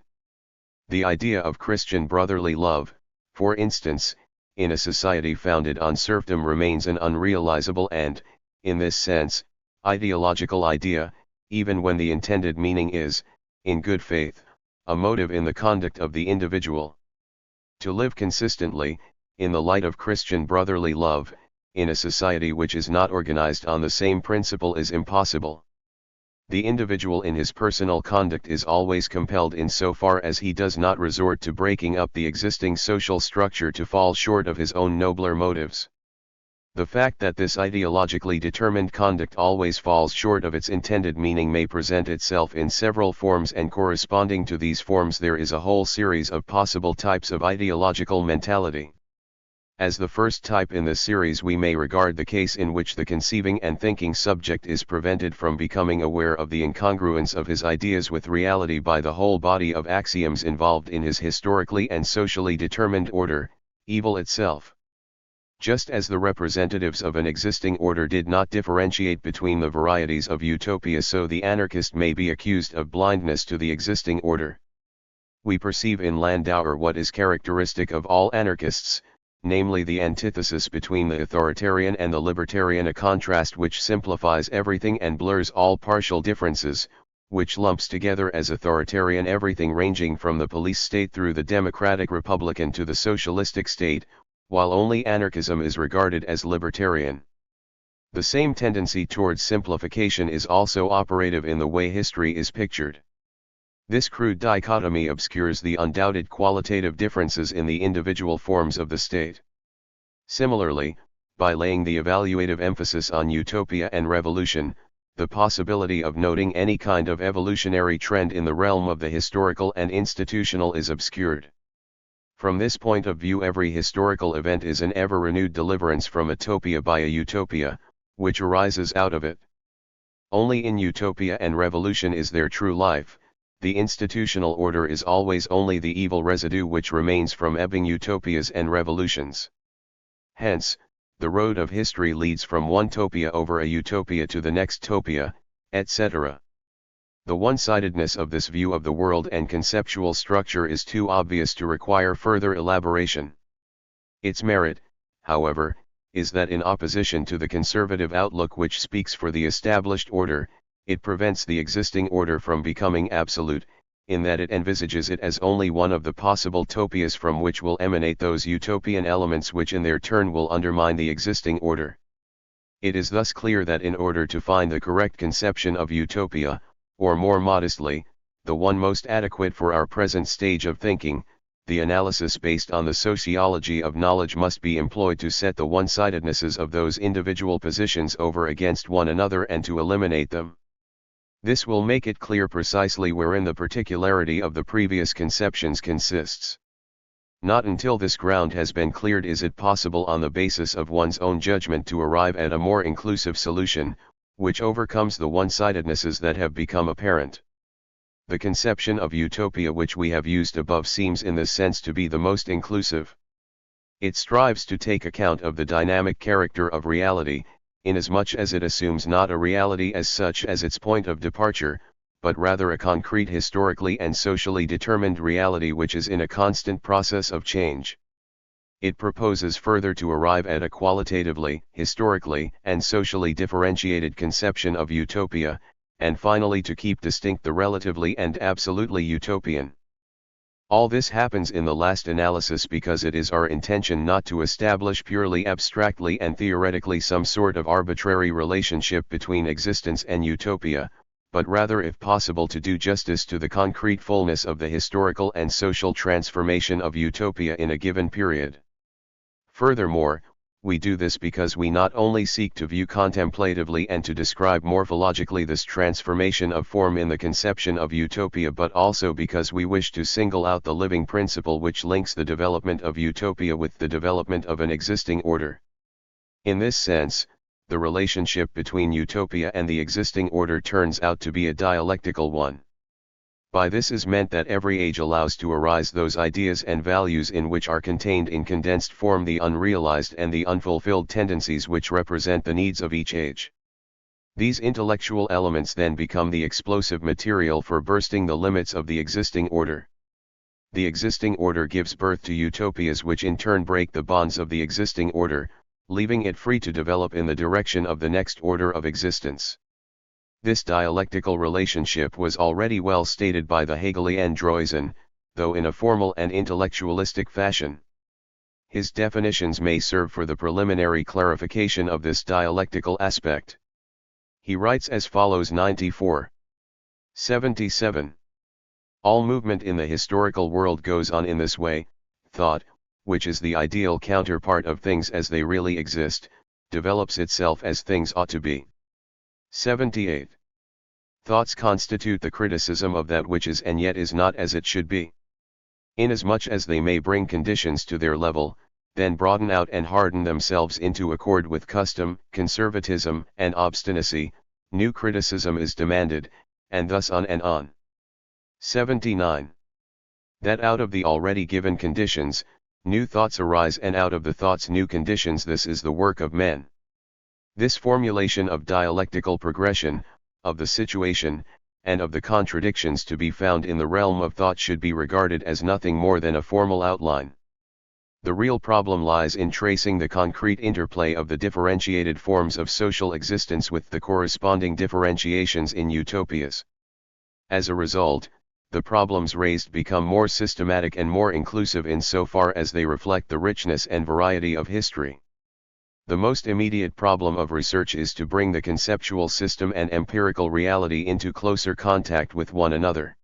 The idea of Christian brotherly love, for instance, in a society founded on serfdom remains an unrealizable and, in this sense, ideological idea, even when the intended meaning is, in good faith, a motive in the conduct of the individual. To live consistently, in the light of Christian brotherly love, in a society which is not organized on the same principle is impossible. The individual in his personal conduct is always compelled insofar as he does not resort to breaking up the existing social structure to fall short of his own nobler motives. The fact that this ideologically determined conduct always falls short of its intended meaning may present itself in several forms, and corresponding to these forms there is a whole series of possible types of ideological mentality. As the first type in this series we may regard the case in which the conceiving and thinking subject is prevented from becoming aware of the incongruence of his ideas with reality by the whole body of axioms involved in his historically and socially determined order, evil itself. Just as the representatives of an existing order did not differentiate between the varieties of utopia, so the anarchist may be accused of blindness to the existing order. We perceive in Landauer what is characteristic of all anarchists, namely the antithesis between the authoritarian and the libertarian, a contrast which simplifies everything and blurs all partial differences, which lumps together as authoritarian everything ranging from the police state through the democratic republican to the socialistic state, while only anarchism is regarded as libertarian. The same tendency towards simplification is also operative in the way history is pictured. This crude dichotomy obscures the undoubted qualitative differences in the individual forms of the state. Similarly, by laying the evaluative emphasis on utopia and revolution, the possibility of noting any kind of evolutionary trend in the realm of the historical and institutional is obscured. From this point of view, every historical event is an ever-renewed deliverance from utopia by a utopia, which arises out of it. Only in utopia and revolution is there true life. The institutional order is always only the evil residue which remains from ebbing utopias and revolutions. Hence, the road of history leads from one topia over a utopia to the next topia, etc. The one-sidedness of this view of the world and conceptual structure is too obvious to require further elaboration. Its merit, however, is that in opposition to the conservative outlook which speaks for the established order, it prevents the existing order from becoming absolute, in that it envisages it as only one of the possible topias from which will emanate those utopian elements which in their turn will undermine the existing order. It is thus clear that in order to find the correct conception of utopia, or more modestly, the one most adequate for our present stage of thinking, the analysis based on the sociology of knowledge must be employed to set the one-sidednesses of those individual positions over against one another and to eliminate them. This will make it clear precisely wherein the particularity of the previous conceptions consists. Not until this ground has been cleared is it possible on the basis of one's own judgment to arrive at a more inclusive solution, which overcomes the one-sidednesses that have become apparent. The conception of utopia which we have used above seems in this sense to be the most inclusive. It strives to take account of the dynamic character of reality, inasmuch as it assumes not a reality as such as its point of departure, but rather a concrete historically and socially determined reality which is in a constant process of change. It proposes further to arrive at a qualitatively, historically, and socially differentiated conception of utopia, and finally to keep distinct the relatively and absolutely utopian. All this happens in the last analysis because it is our intention not to establish purely abstractly and theoretically some sort of arbitrary relationship between existence and utopia, but rather if possible to do justice to the concrete fullness of the historical and social transformation of utopia in a given period. Furthermore, we do this because we not only seek to view contemplatively and to describe morphologically this transformation of form in the conception of utopia, but also because we wish to single out the living principle which links the development of utopia with the development of an existing order. In this sense, the relationship between utopia and the existing order turns out to be a dialectical one. By this is meant that every age allows to arise those ideas and values in which are contained in condensed form the unrealized and the unfulfilled tendencies which represent the needs of each age. These intellectual elements then become the explosive material for bursting the limits of the existing order. The existing order gives birth to utopias which in turn break the bonds of the existing order, leaving it free to develop in the direction of the next order of existence. This dialectical relationship was already well stated by the Hegelian Droysen, though in a formal and intellectualistic fashion. His definitions may serve for the preliminary clarification of this dialectical aspect. He writes as follows: 94. 77. All movement in the historical world goes on in this way. Thought, which is the ideal counterpart of things as they really exist, develops itself as things ought to be. 78. Thoughts constitute the criticism of that which is and yet is not as it should be. Inasmuch as they may bring conditions to their level, then broaden out and harden themselves into accord with custom, conservatism, and obstinacy, new criticism is demanded, and thus on and on. 79. That out of the already given conditions, new thoughts arise, and out of the thoughts new conditions. This is the work of men. This formulation of dialectical progression, of the situation, and of the contradictions to be found in the realm of thought should be regarded as nothing more than a formal outline. The real problem lies in tracing the concrete interplay of the differentiated forms of social existence with the corresponding differentiations in utopias. As a result, the problems raised become more systematic and more inclusive insofar as they reflect the richness and variety of history. The most immediate problem of research is to bring the conceptual system and empirical reality into closer contact with one another.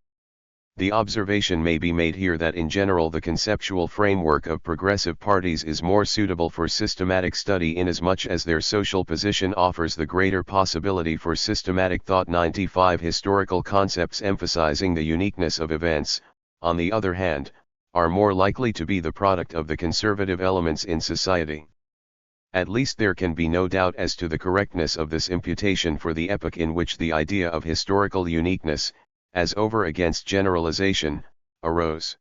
The observation may be made here that in general the conceptual framework of progressive parties is more suitable for systematic study inasmuch as their social position offers the greater possibility for systematic thought. 95. Historical concepts emphasizing the uniqueness of events, on the other hand, are more likely to be the product of the conservative elements in society. At least there can be no doubt as to the correctness of this imputation for the epoch in which the idea of historical uniqueness, as over against generalization, arose.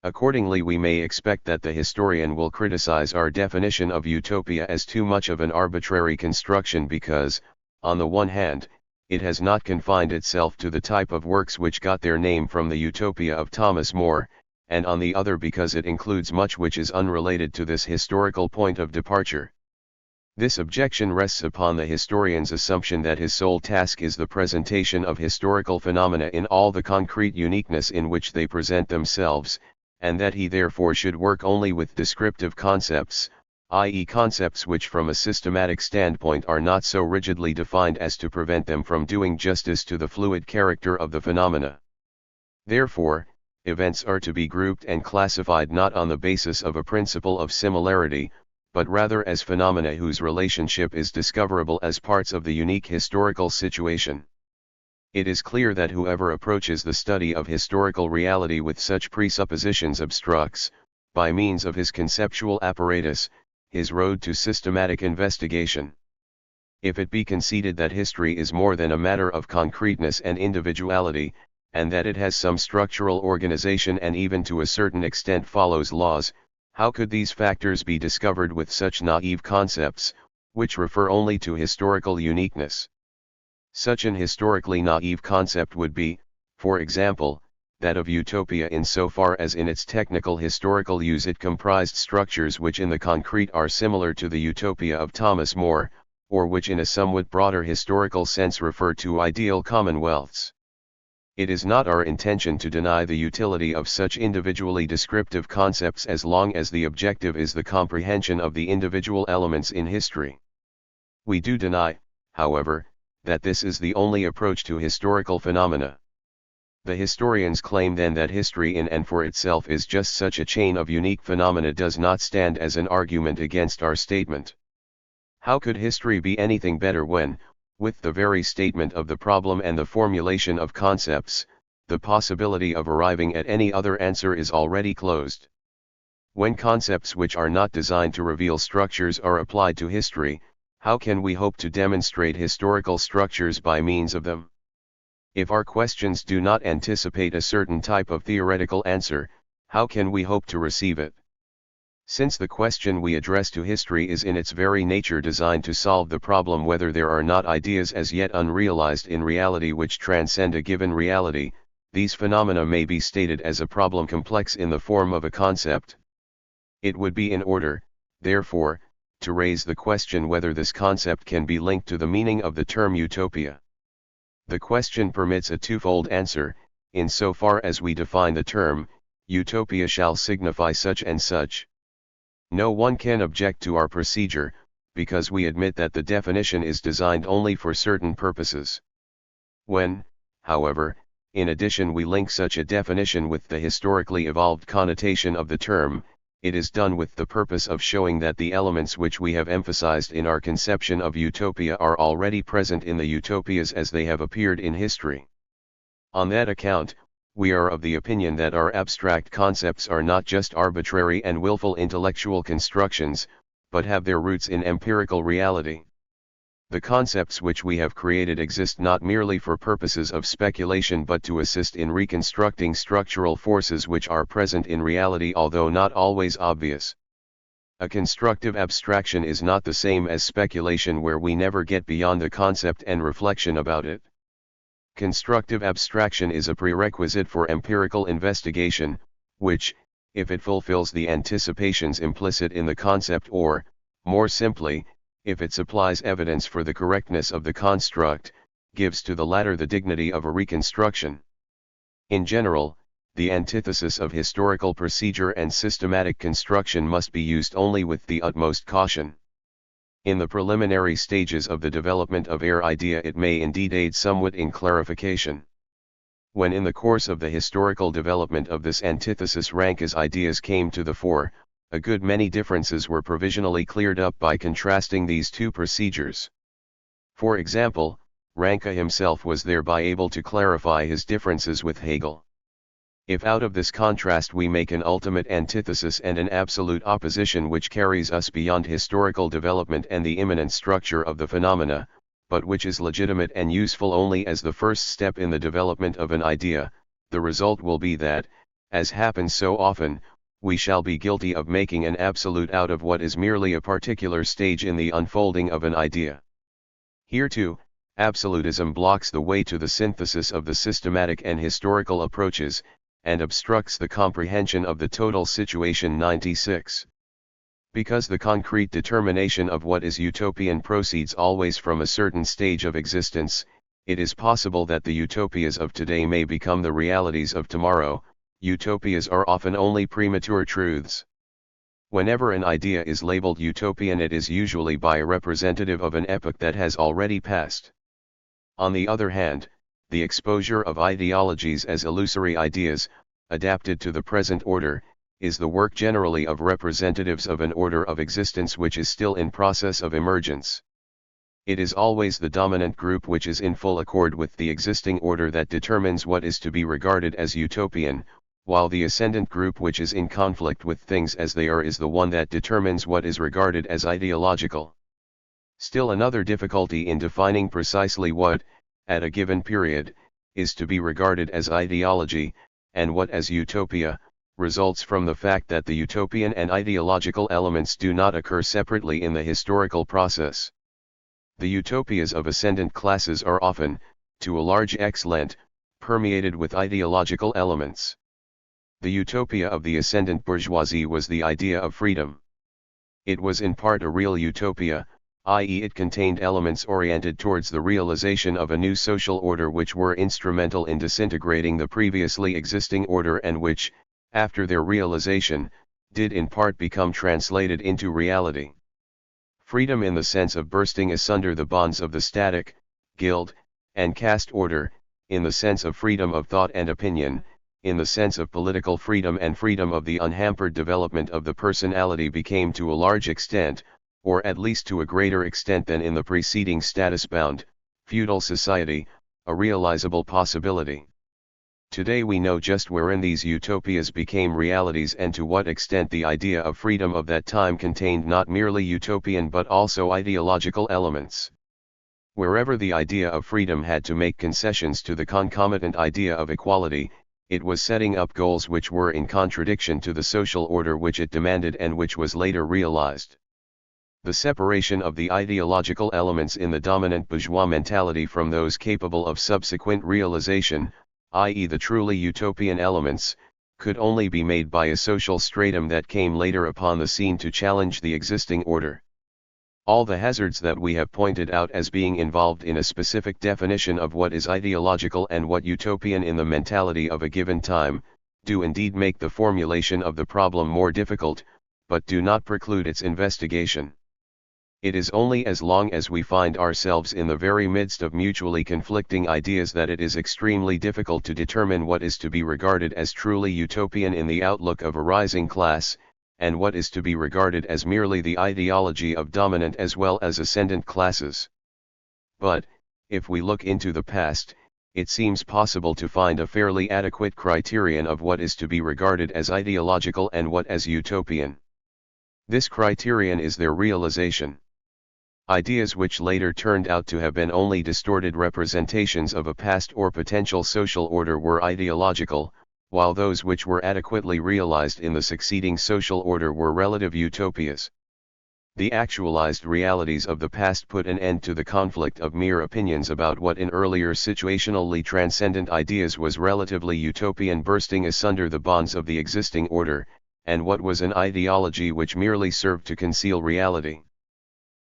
Accordingly, we may expect that the historian will criticize our definition of utopia as too much of an arbitrary construction because, on the one hand, it has not confined itself to the type of works which got their name from the Utopia of Thomas More, and on the other because it includes much which is unrelated to this historical point of departure. This objection rests upon the historian's assumption that his sole task is the presentation of historical phenomena in all the concrete uniqueness in which they present themselves, and that he therefore should work only with descriptive concepts, i.e. concepts which from a systematic standpoint are not so rigidly defined as to prevent them from doing justice to the fluid character of the phenomena. Therefore, events are to be grouped and classified not on the basis of a principle of similarity, but rather as phenomena whose relationship is discoverable as parts of the unique historical situation. It is clear that whoever approaches the study of historical reality with such presuppositions obstructs, by means of his conceptual apparatus, his road to systematic investigation. If it be conceded that history is more than a matter of concreteness and individuality, and that it has some structural organization and even to a certain extent follows laws, how could these factors be discovered with such naive concepts, which refer only to historical uniqueness? Such an historically naive concept would be, for example, that of utopia insofar as in its technical historical use it comprised structures which in the concrete are similar to the Utopia of Thomas More, or which in a somewhat broader historical sense refer to ideal commonwealths. It is not our intention to deny the utility of such individually descriptive concepts as long as the objective is the comprehension of the individual elements in history. We do deny, however, that this is the only approach to historical phenomena. The historians claim then that history in and for itself is just such a chain of unique phenomena does not stand as an argument against our statement. How could history be anything better when, with the very statement of the problem and the formulation of concepts, the possibility of arriving at any other answer is already closed? When concepts which are not designed to reveal structures are applied to history, how can we hope to demonstrate historical structures by means of them? If our questions do not anticipate a certain type of theoretical answer, how can we hope to receive it? Since the question we address to history is in its very nature designed to solve the problem whether there are not ideas as yet unrealized in reality which transcend a given reality, these phenomena may be stated as a problem complex in the form of a concept. It would be in order, therefore, to raise the question whether this concept can be linked to the meaning of the term utopia. The question permits a twofold answer. In so far as we define the term, utopia shall signify such and such. No one can object to our procedure, because we admit that the definition is designed only for certain purposes. When, however, in addition we link such a definition with the historically evolved connotation of the term. It is done with the purpose of showing that the elements which we have emphasized in our conception of utopia are already present in the utopias as they have appeared in history. On that account, we are of the opinion that our abstract concepts are not just arbitrary and willful intellectual constructions, but have their roots in empirical reality. The concepts which we have created exist not merely for purposes of speculation but to assist in reconstructing structural forces which are present in reality although not always obvious. A constructive abstraction is not the same as speculation where we never get beyond the concept and reflection about it. Constructive abstraction is a prerequisite for empirical investigation, which, if it fulfills the anticipations implicit in the concept or, more simply, if it supplies evidence for the correctness of the construct, gives to the latter the dignity of a reconstruction. In general, the antithesis of historical procedure and systematic construction must be used only with the utmost caution. In the preliminary stages of the development of an idea it may indeed aid somewhat in clarification. When in the course of the historical development of this antithesis rank as ideas came to the fore, a good many differences were provisionally cleared up by contrasting these two procedures. For example, Ranke himself was thereby able to clarify his differences with Hegel. If out of this contrast we make an ultimate antithesis and an absolute opposition which carries us beyond historical development and the immanent structure of the phenomena, but which is legitimate and useful only as the first step in the development of an idea, the result will be that, as happens so often, we shall be guilty of making an absolute out of what is merely a particular stage in the unfolding of an idea. Here too, absolutism blocks the way to the synthesis of the systematic and historical approaches, and obstructs the comprehension of the total situation. 96. Because the concrete determination of what is utopian proceeds always from a certain stage of existence, it is possible that the utopias of today may become the realities of tomorrow. Utopias are often only premature truths. Whenever an idea is labeled utopian it is usually by a representative of an epoch that has already passed. On the other hand, the exposure of ideologies as illusory ideas, adapted to the present order, is the work generally of representatives of an order of existence which is still in process of emergence. It is always the dominant group which is in full accord with the existing order that determines what is to be regarded as utopian, while the ascendant group which is in conflict with things as they are is the one that determines what is regarded as ideological. Still another difficulty in defining precisely what, at a given period, is to be regarded as ideology, and what as utopia, results from the fact that the utopian and ideological elements do not occur separately in the historical process. The utopias of ascendant classes are often, to a large extent, permeated with ideological elements. The utopia of the ascendant bourgeoisie was the idea of freedom. It was in part a real utopia, i.e. it contained elements oriented towards the realization of a new social order which were instrumental in disintegrating the previously existing order and which, after their realization, did in part become translated into reality. Freedom in the sense of bursting asunder the bonds of the static, guild, and caste order, in the sense of freedom of thought and opinion, in the sense of political freedom and freedom of the unhampered development of the personality became to a large extent, or at least to a greater extent than in the preceding status-bound, feudal society, a realizable possibility. Today we know just wherein these utopias became realities and to what extent the idea of freedom of that time contained not merely utopian but also ideological elements. Wherever the idea of freedom had to make concessions to the concomitant idea of equality, it was setting up goals which were in contradiction to the social order which it demanded and which was later realized. The separation of the ideological elements in the dominant bourgeois mentality from those capable of subsequent realization, i.e. the truly utopian elements, could only be made by a social stratum that came later upon the scene to challenge the existing order. All the hazards that we have pointed out as being involved in a specific definition of what is ideological and what utopian in the mentality of a given time, do indeed make the formulation of the problem more difficult, but do not preclude its investigation. It is only as long as we find ourselves in the very midst of mutually conflicting ideas that it is extremely difficult to determine what is to be regarded as truly utopian in the outlook of a rising class, and what is to be regarded as merely the ideology of dominant as well as ascendant classes. But, if we look into the past, it seems possible to find a fairly adequate criterion of what is to be regarded as ideological and what as utopian. This criterion is their realization. Ideas which later turned out to have been only distorted representations of a past or potential social order were ideological, while those which were adequately realized in the succeeding social order were relative utopias. The actualized realities of the past put an end to the conflict of mere opinions about what in earlier situationally transcendent ideas was relatively utopian, bursting asunder the bonds of the existing order, and what was an ideology which merely served to conceal reality.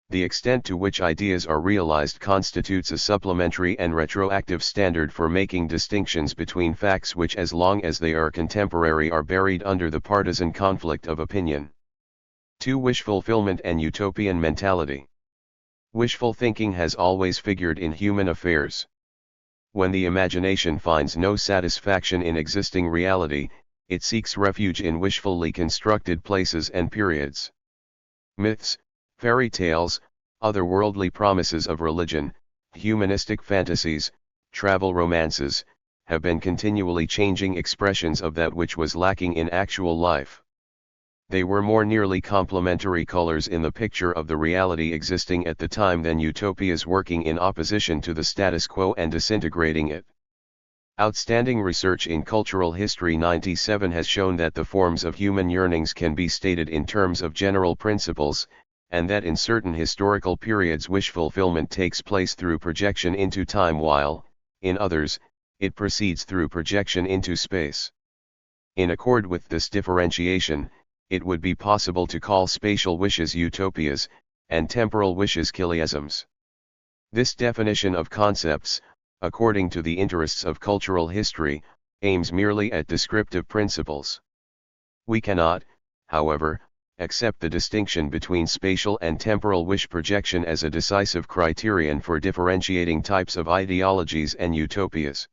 The extent to which ideas are realized constitutes a supplementary and retroactive standard for making distinctions between facts which, as long as they are contemporary, are buried under the partisan conflict of opinion. 2. Wish fulfillment and utopian mentality. Wishful thinking has always figured in human affairs. When the imagination finds no satisfaction in existing reality, it seeks refuge in wishfully constructed places and periods. Myths, fairy tales, otherworldly promises of religion, humanistic fantasies, travel romances, have been continually changing expressions of that which was lacking in actual life. They were more nearly complementary colors in the picture of the reality existing at the time than utopias working in opposition to the status quo and disintegrating it. Outstanding research in cultural history 97 has shown that the forms of human yearnings can be stated in terms of general principles, and that in certain historical periods wish fulfillment takes place through projection into time while, in others, it proceeds through projection into space. In accord with this differentiation, it would be possible to call spatial wishes utopias, and temporal wishes chiasms. This definition of concepts, according to the interests of cultural history, aims merely at descriptive principles. We cannot, however, accept the distinction between spatial and temporal wish projection as a decisive criterion for differentiating types of ideologies and utopias.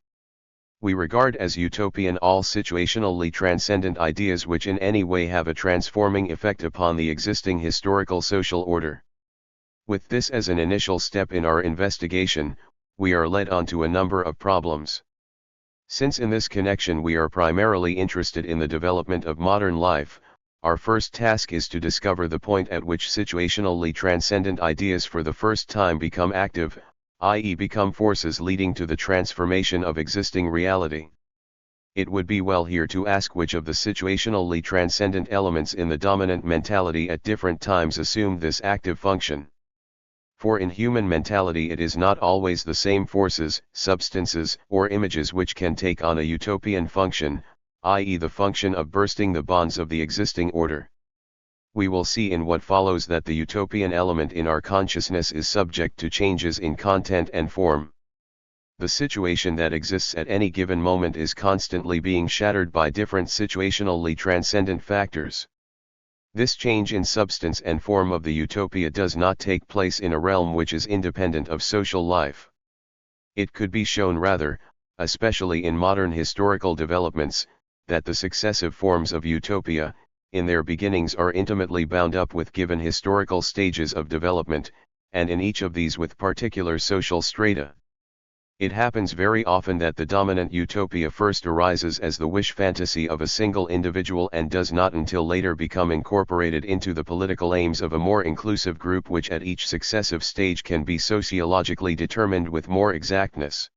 We regard as utopian all situationally transcendent ideas which in any way have a transforming effect upon the existing historical social order. With this as an initial step in our investigation, we are led on to a number of problems. Since in this connection we are primarily interested in the development of modern life, our first task is to discover the point at which situationally transcendent ideas for the first time become active, i.e. become forces leading to the transformation of existing reality. It would be well here to ask which of the situationally transcendent elements in the dominant mentality at different times assumed this active function. For in human mentality it is not always the same forces, substances, or images which can take on a utopian function, i.e. the function of bursting the bonds of the existing order. We will see in what follows that the utopian element in our consciousness is subject to changes in content and form. The situation that exists at any given moment is constantly being shattered by different situationally transcendent factors. This change in substance and form of the utopia does not take place in a realm which is independent of social life. It could be shown rather, especially in modern historical developments, that the successive forms of utopia, in their beginnings, are intimately bound up with given historical stages of development, and in each of these with particular social strata. It happens very often that the dominant utopia first arises as the wish fantasy of a single individual and does not until later become incorporated into the political aims of a more inclusive group which at each successive stage can be sociologically determined with more exactness.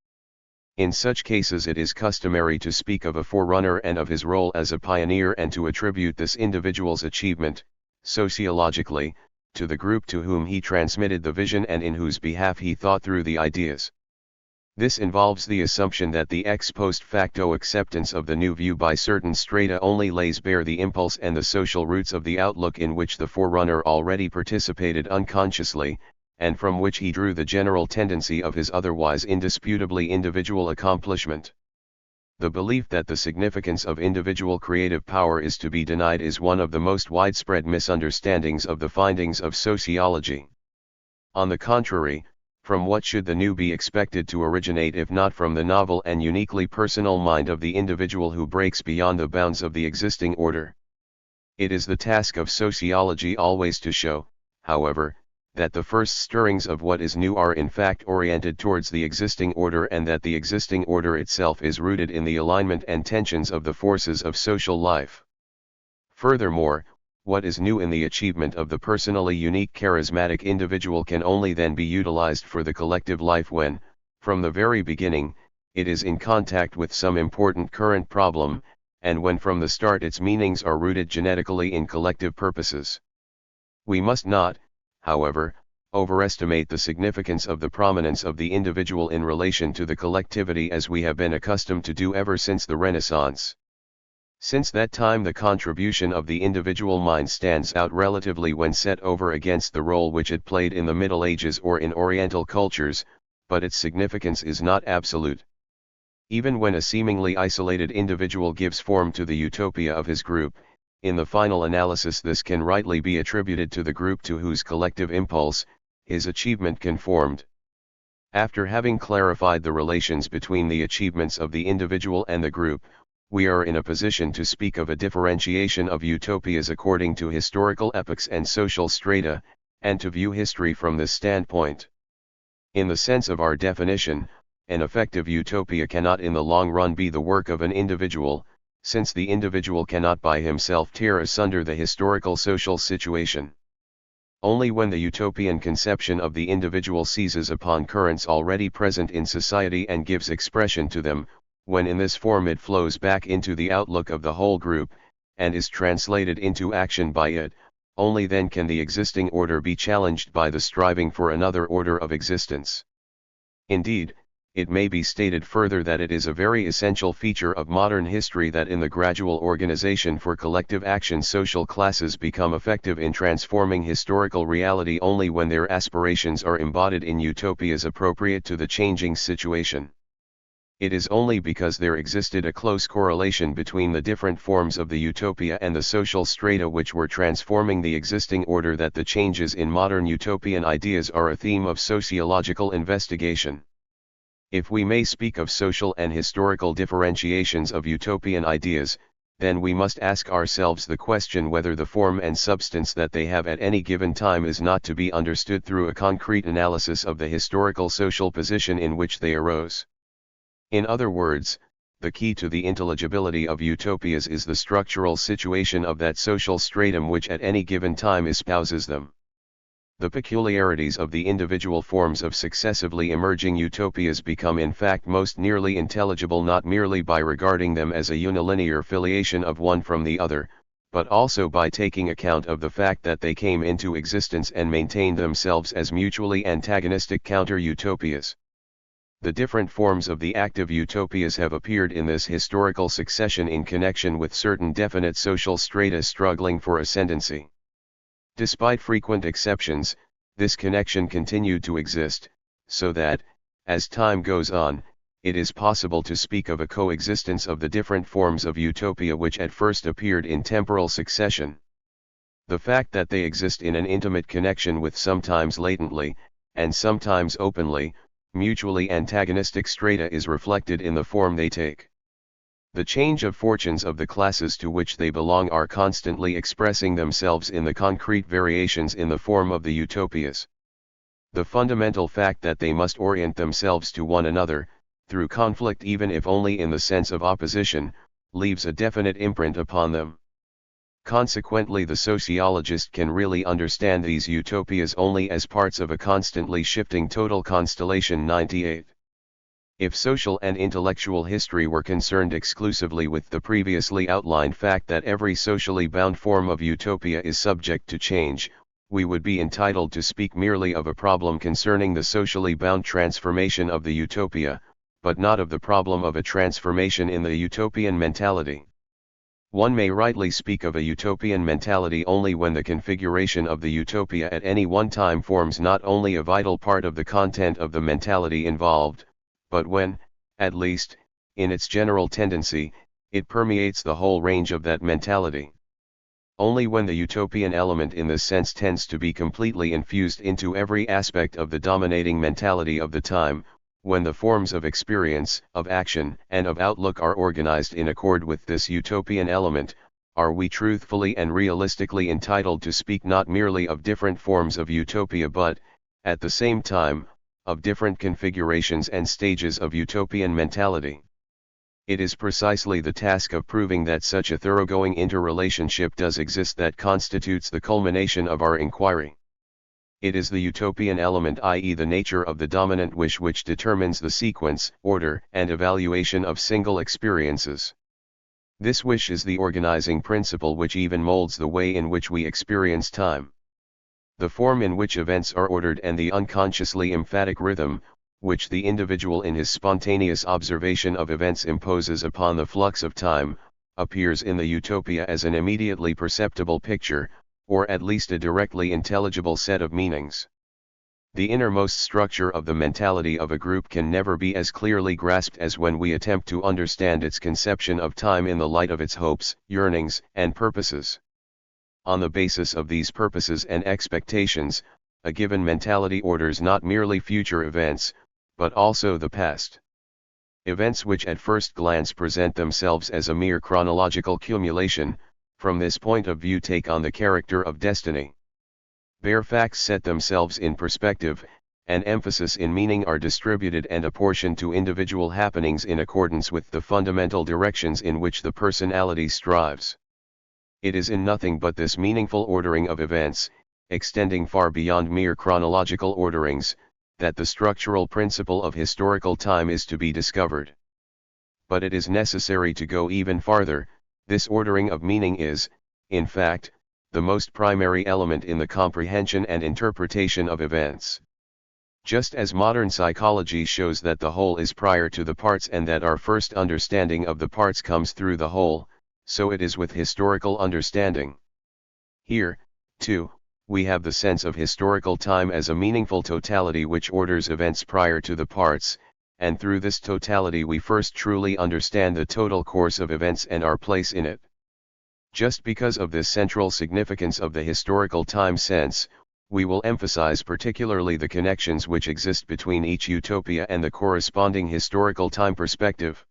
In such cases it is customary to speak of a forerunner and of his role as a pioneer and to attribute this individual's achievement, sociologically, to the group to whom he transmitted the vision and in whose behalf he thought through the ideas. This involves the assumption that the ex post facto acceptance of the new view by certain strata only lays bare the impulse and the social roots of the outlook in which the forerunner already participated unconsciously, and from which he drew the general tendency of his otherwise indisputably individual accomplishment. The belief that the significance of individual creative power is to be denied is one of the most widespread misunderstandings of the findings of sociology. On the contrary, from what should the new be expected to originate if not from the novel and uniquely personal mind of the individual who breaks beyond the bounds of the existing order? It is the task of sociology always to show, however, that the first stirrings of what is new are in fact oriented towards the existing order, and that the existing order itself is rooted in the alignment and tensions of the forces of social life. Furthermore, what is new in the achievement of the personally unique charismatic individual can only then be utilized for the collective life when, from the very beginning, it is in contact with some important current problem, and when from the start its meanings are rooted genetically in collective purposes. We must not, however, overestimate the significance of the prominence of the individual in relation to the collectivity as we have been accustomed to do ever since the Renaissance. Since that time the contribution of the individual mind stands out relatively when set over against the role which it played in the Middle Ages or in Oriental cultures, but its significance is not absolute. Even when a seemingly isolated individual gives form to the utopia of his group, in the final analysis this can rightly be attributed to the group to whose collective impulse his achievement conformed. After having clarified the relations between the achievements of the individual and the group, we are in a position to speak of a differentiation of utopias according to historical epochs and social strata, and to view history from this standpoint. In the sense of our definition, an effective utopia cannot in the long run be the work of an individual, since the individual cannot by himself tear asunder the historical social situation. Only when the utopian conception of the individual seizes upon currents already present in society and gives expression to them, when in this form it flows back into the outlook of the whole group, and is translated into action by it, only then can the existing order be challenged by the striving for another order of existence. Indeed, it may be stated further that it is a very essential feature of modern history that in the gradual organization for collective action social classes become effective in transforming historical reality only when their aspirations are embodied in utopias appropriate to the changing situation. It is only because there existed a close correlation between the different forms of the utopia and the social strata which were transforming the existing order that the changes in modern utopian ideas are a theme of sociological investigation. If we may speak of social and historical differentiations of utopian ideas, then we must ask ourselves the question whether the form and substance that they have at any given time is not to be understood through a concrete analysis of the historical social position in which they arose. In other words, the key to the intelligibility of utopias is the structural situation of that social stratum which at any given time espouses them. The peculiarities of the individual forms of successively emerging utopias become in fact most nearly intelligible not merely by regarding them as a unilinear filiation of one from the other, but also by taking account of the fact that they came into existence and maintained themselves as mutually antagonistic counter-utopias. The different forms of the active utopias have appeared in this historical succession in connection with certain definite social strata struggling for ascendancy. Despite frequent exceptions, this connection continued to exist, so that, as time goes on, it is possible to speak of a coexistence of the different forms of utopia which at first appeared in temporal succession. The fact that they exist in an intimate connection with sometimes latently, and sometimes openly, mutually antagonistic strata is reflected in the form they take. The change of fortunes of the classes to which they belong are constantly expressing themselves in the concrete variations in the form of the utopias. The fundamental fact that they must orient themselves to one another, through conflict even if only in the sense of opposition, leaves a definite imprint upon them. Consequently the sociologist can really understand these utopias only as parts of a constantly shifting total constellation 98. If social and intellectual history were concerned exclusively with the previously outlined fact that every socially bound form of utopia is subject to change, we would be entitled to speak merely of a problem concerning the socially bound transformation of the utopia, but not of the problem of a transformation in the utopian mentality. One may rightly speak of a utopian mentality only when the configuration of the utopia at any one time forms not only a vital part of the content of the mentality involved, but when, at least, in its general tendency, it permeates the whole range of that mentality. Only when the utopian element in this sense tends to be completely infused into every aspect of the dominating mentality of the time, when the forms of experience, of action, and of outlook are organized in accord with this utopian element, are we truthfully and realistically entitled to speak not merely of different forms of utopia but, at the same time, of different configurations and stages of utopian mentality. It is precisely the task of proving that such a thoroughgoing interrelationship does exist that constitutes the culmination of our inquiry. It is the utopian element, i.e. the nature of the dominant wish, which determines the sequence, order, and evaluation of single experiences. This wish is the organizing principle which even molds the way in which we experience time. The form in which events are ordered and the unconsciously emphatic rhythm, which the individual in his spontaneous observation of events imposes upon the flux of time, appears in the utopia as an immediately perceptible picture, or at least a directly intelligible set of meanings. The innermost structure of the mentality of a group can never be as clearly grasped as when we attempt to understand its conception of time in the light of its hopes, yearnings, and purposes. On the basis of these purposes and expectations, a given mentality orders not merely future events, but also the past. Events which at first glance present themselves as a mere chronological cumulation, from this point of view take on the character of destiny. Bare facts set themselves in perspective, and emphasis in meaning are distributed and apportioned to individual happenings in accordance with the fundamental directions in which the personality strives. It is in nothing but this meaningful ordering of events, extending far beyond mere chronological orderings, that the structural principle of historical time is to be discovered. But it is necessary to go even farther. This ordering of meaning is, in fact, the most primary element in the comprehension and interpretation of events. Just as modern psychology shows that the whole is prior to the parts and that our first understanding of the parts comes through the whole, so it is with historical understanding. Here, too, we have the sense of historical time as a meaningful totality which orders events prior to the parts, and through this totality we first truly understand the total course of events and our place in it. Just because of this central significance of the historical time sense, we will emphasize particularly the connections which exist between each utopia and the corresponding historical time perspective.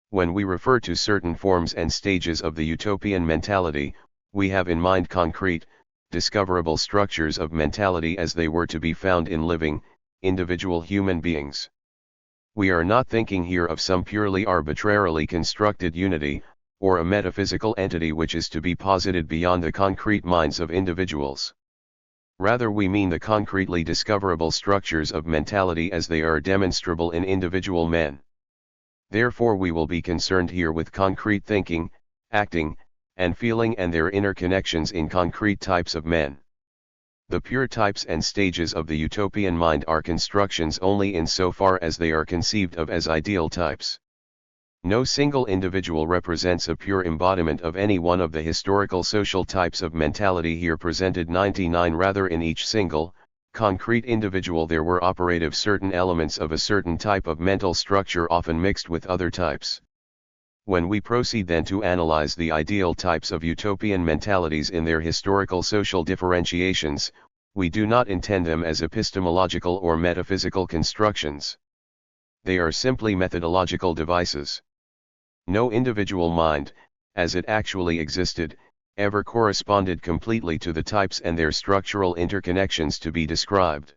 When we refer to certain forms and stages of the utopian mentality, we have in mind concrete, discoverable structures of mentality as they were to be found in living, individual human beings. We are not thinking here of some purely arbitrarily constructed unity, or a metaphysical entity which is to be posited beyond the concrete minds of individuals. Rather we mean the concretely discoverable structures of mentality as they are demonstrable in individual men. Therefore we will be concerned here with concrete thinking, acting, and feeling and their interconnections in concrete types of men. The pure types and stages of the utopian mind are constructions only in so far as they are conceived of as ideal types. No single individual represents a pure embodiment of any one of the historical social types of mentality here presented 99. Rather in each single, concrete individual there were operative certain elements of a certain type of mental structure often mixed with other types. When we proceed then to analyze the ideal types of utopian mentalities in their historical social differentiations, we do not intend them as epistemological or metaphysical constructions. They are simply methodological devices. No individual mind, as it actually existed, ever corresponded completely to the types and their structural interconnections to be described.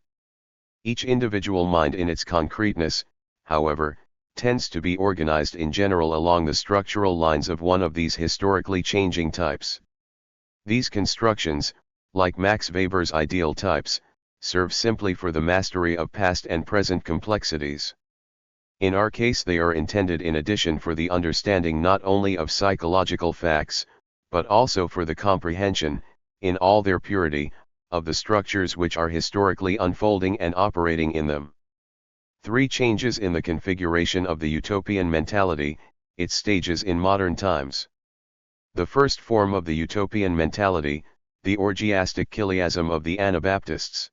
Each individual mind in its concreteness, however, tends to be organized in general along the structural lines of one of these historically changing types. These constructions, like Max Weber's ideal types, serve simply for the mastery of past and present complexities. In our case they are intended in addition for the understanding not only of psychological facts, but also for the comprehension, in all their purity, of the structures which are historically unfolding and operating in them. 3 changes in the configuration of the utopian mentality, its stages in modern times. The first form of the utopian mentality, the orgiastic chiasm of the Anabaptists.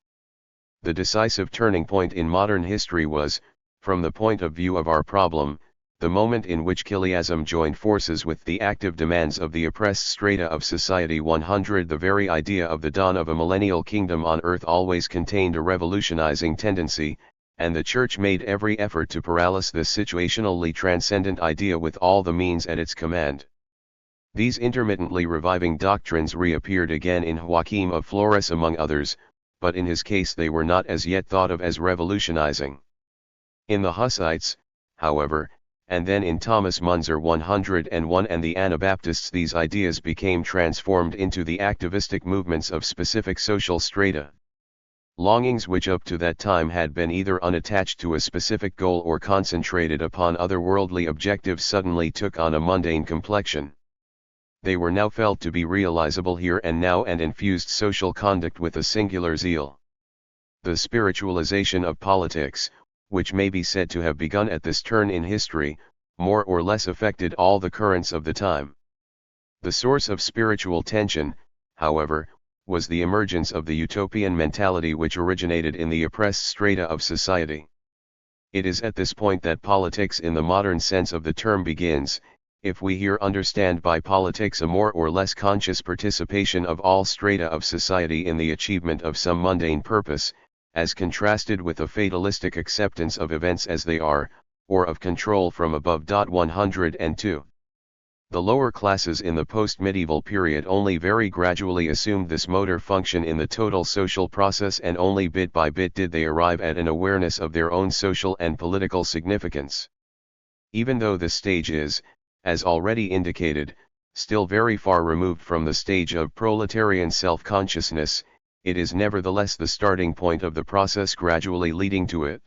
The decisive turning point in modern history was, from the point of view of our problem, the moment in which Chiliasm joined forces with the active demands of the oppressed strata of society 100. The very idea of the dawn of a millennial kingdom on earth always contained a revolutionizing tendency, and the Church made every effort to paralyze this situationally transcendent idea with all the means at its command. These intermittently reviving doctrines reappeared again in Joachim of Flores among others, but in his case they were not as yet thought of as revolutionizing. In the Hussites, however, and then in Thomas Munzer 101 and the Anabaptists, these ideas became transformed into the activistic movements of specific social strata. Longings which up to that time had been either unattached to a specific goal or concentrated upon otherworldly objectives suddenly took on a mundane complexion. They were now felt to be realizable here and now and infused social conduct with a singular zeal. The spiritualization of politics, which may be said to have begun at this turn in history, more or less affected all the currents of the time. The source of spiritual tension, however, was the emergence of the utopian mentality which originated in the oppressed strata of society. It is at this point that politics in the modern sense of the term begins, if we here understand by politics a more or less conscious participation of all strata of society in the achievement of some mundane purpose, as contrasted with a fatalistic acceptance of events as they are, or of control from above. 102. The lower classes in the post-medieval period only very gradually assumed this motor function in the total social process, and only bit by bit did they arrive at an awareness of their own social and political significance. Even though this stage is, as already indicated, still very far removed from the stage of proletarian self-consciousness, it is nevertheless the starting point of the process gradually leading to it.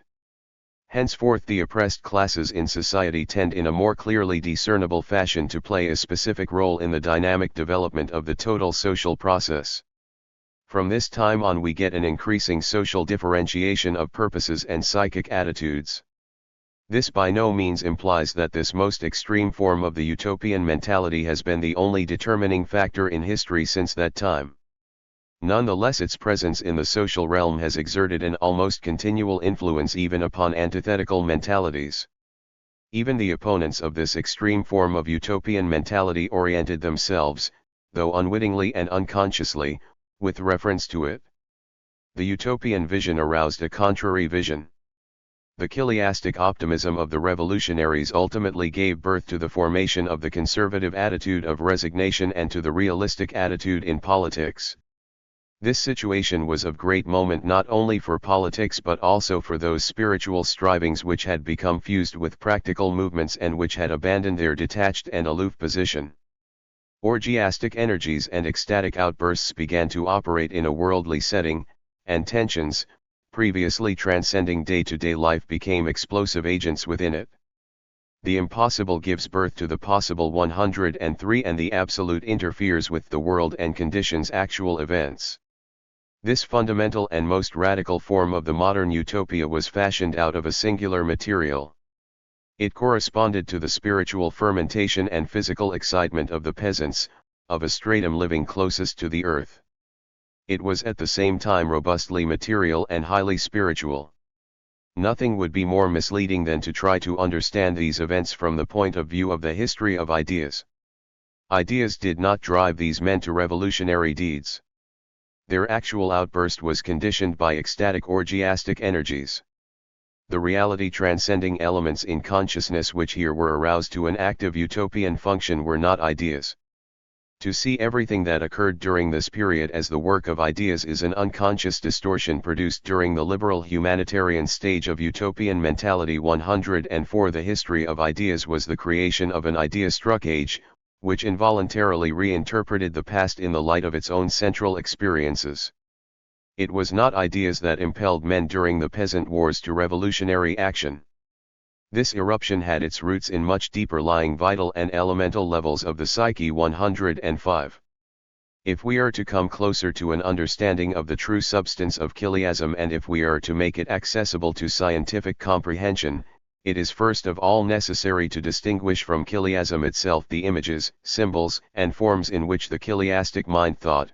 Henceforth the oppressed classes in society tend in a more clearly discernible fashion to play a specific role in the dynamic development of the total social process. From this time on we get an increasing social differentiation of purposes and psychic attitudes. This by no means implies that this most extreme form of the utopian mentality has been the only determining factor in history since that time. Nonetheless, its presence in the social realm has exerted an almost continual influence even upon antithetical mentalities. Even the opponents of this extreme form of utopian mentality oriented themselves, though unwittingly and unconsciously, with reference to it. The utopian vision aroused a contrary vision. The chiliastic optimism of the revolutionaries ultimately gave birth to the formation of the conservative attitude of resignation and to the realistic attitude in politics. This situation was of great moment not only for politics but also for those spiritual strivings which had become fused with practical movements and which had abandoned their detached and aloof position. Orgiastic energies and ecstatic outbursts began to operate in a worldly setting, and tensions, previously transcending day-to-day life, became explosive agents within it. The impossible gives birth to the possible 103, and the absolute interferes with the world and conditions actual events. This fundamental and most radical form of the modern utopia was fashioned out of a singular material. It corresponded to the spiritual fermentation and physical excitement of the peasants, of a stratum living closest to the earth. It was at the same time robustly material and highly spiritual. Nothing would be more misleading than to try to understand these events from the point of view of the history of ideas. Ideas did not drive these men to revolutionary deeds. Their actual outburst was conditioned by ecstatic orgiastic energies. The reality transcending elements in consciousness which here were aroused to an active utopian function were not ideas. To see everything that occurred during this period as the work of ideas is an unconscious distortion produced during the liberal humanitarian stage of utopian mentality. 104. The history of ideas was the creation of an idea-struck age, which involuntarily reinterpreted the past in the light of its own central experiences. It was not ideas that impelled men during the peasant wars to revolutionary action. This eruption had its roots in much deeper lying vital and elemental levels of the psyche. 105. If we are to come closer to an understanding of the true substance of chiliasm, and if we are to make it accessible to scientific comprehension, it is first of all necessary to distinguish from chiliasm itself the images, symbols, and forms in which the chiliastic mind thought.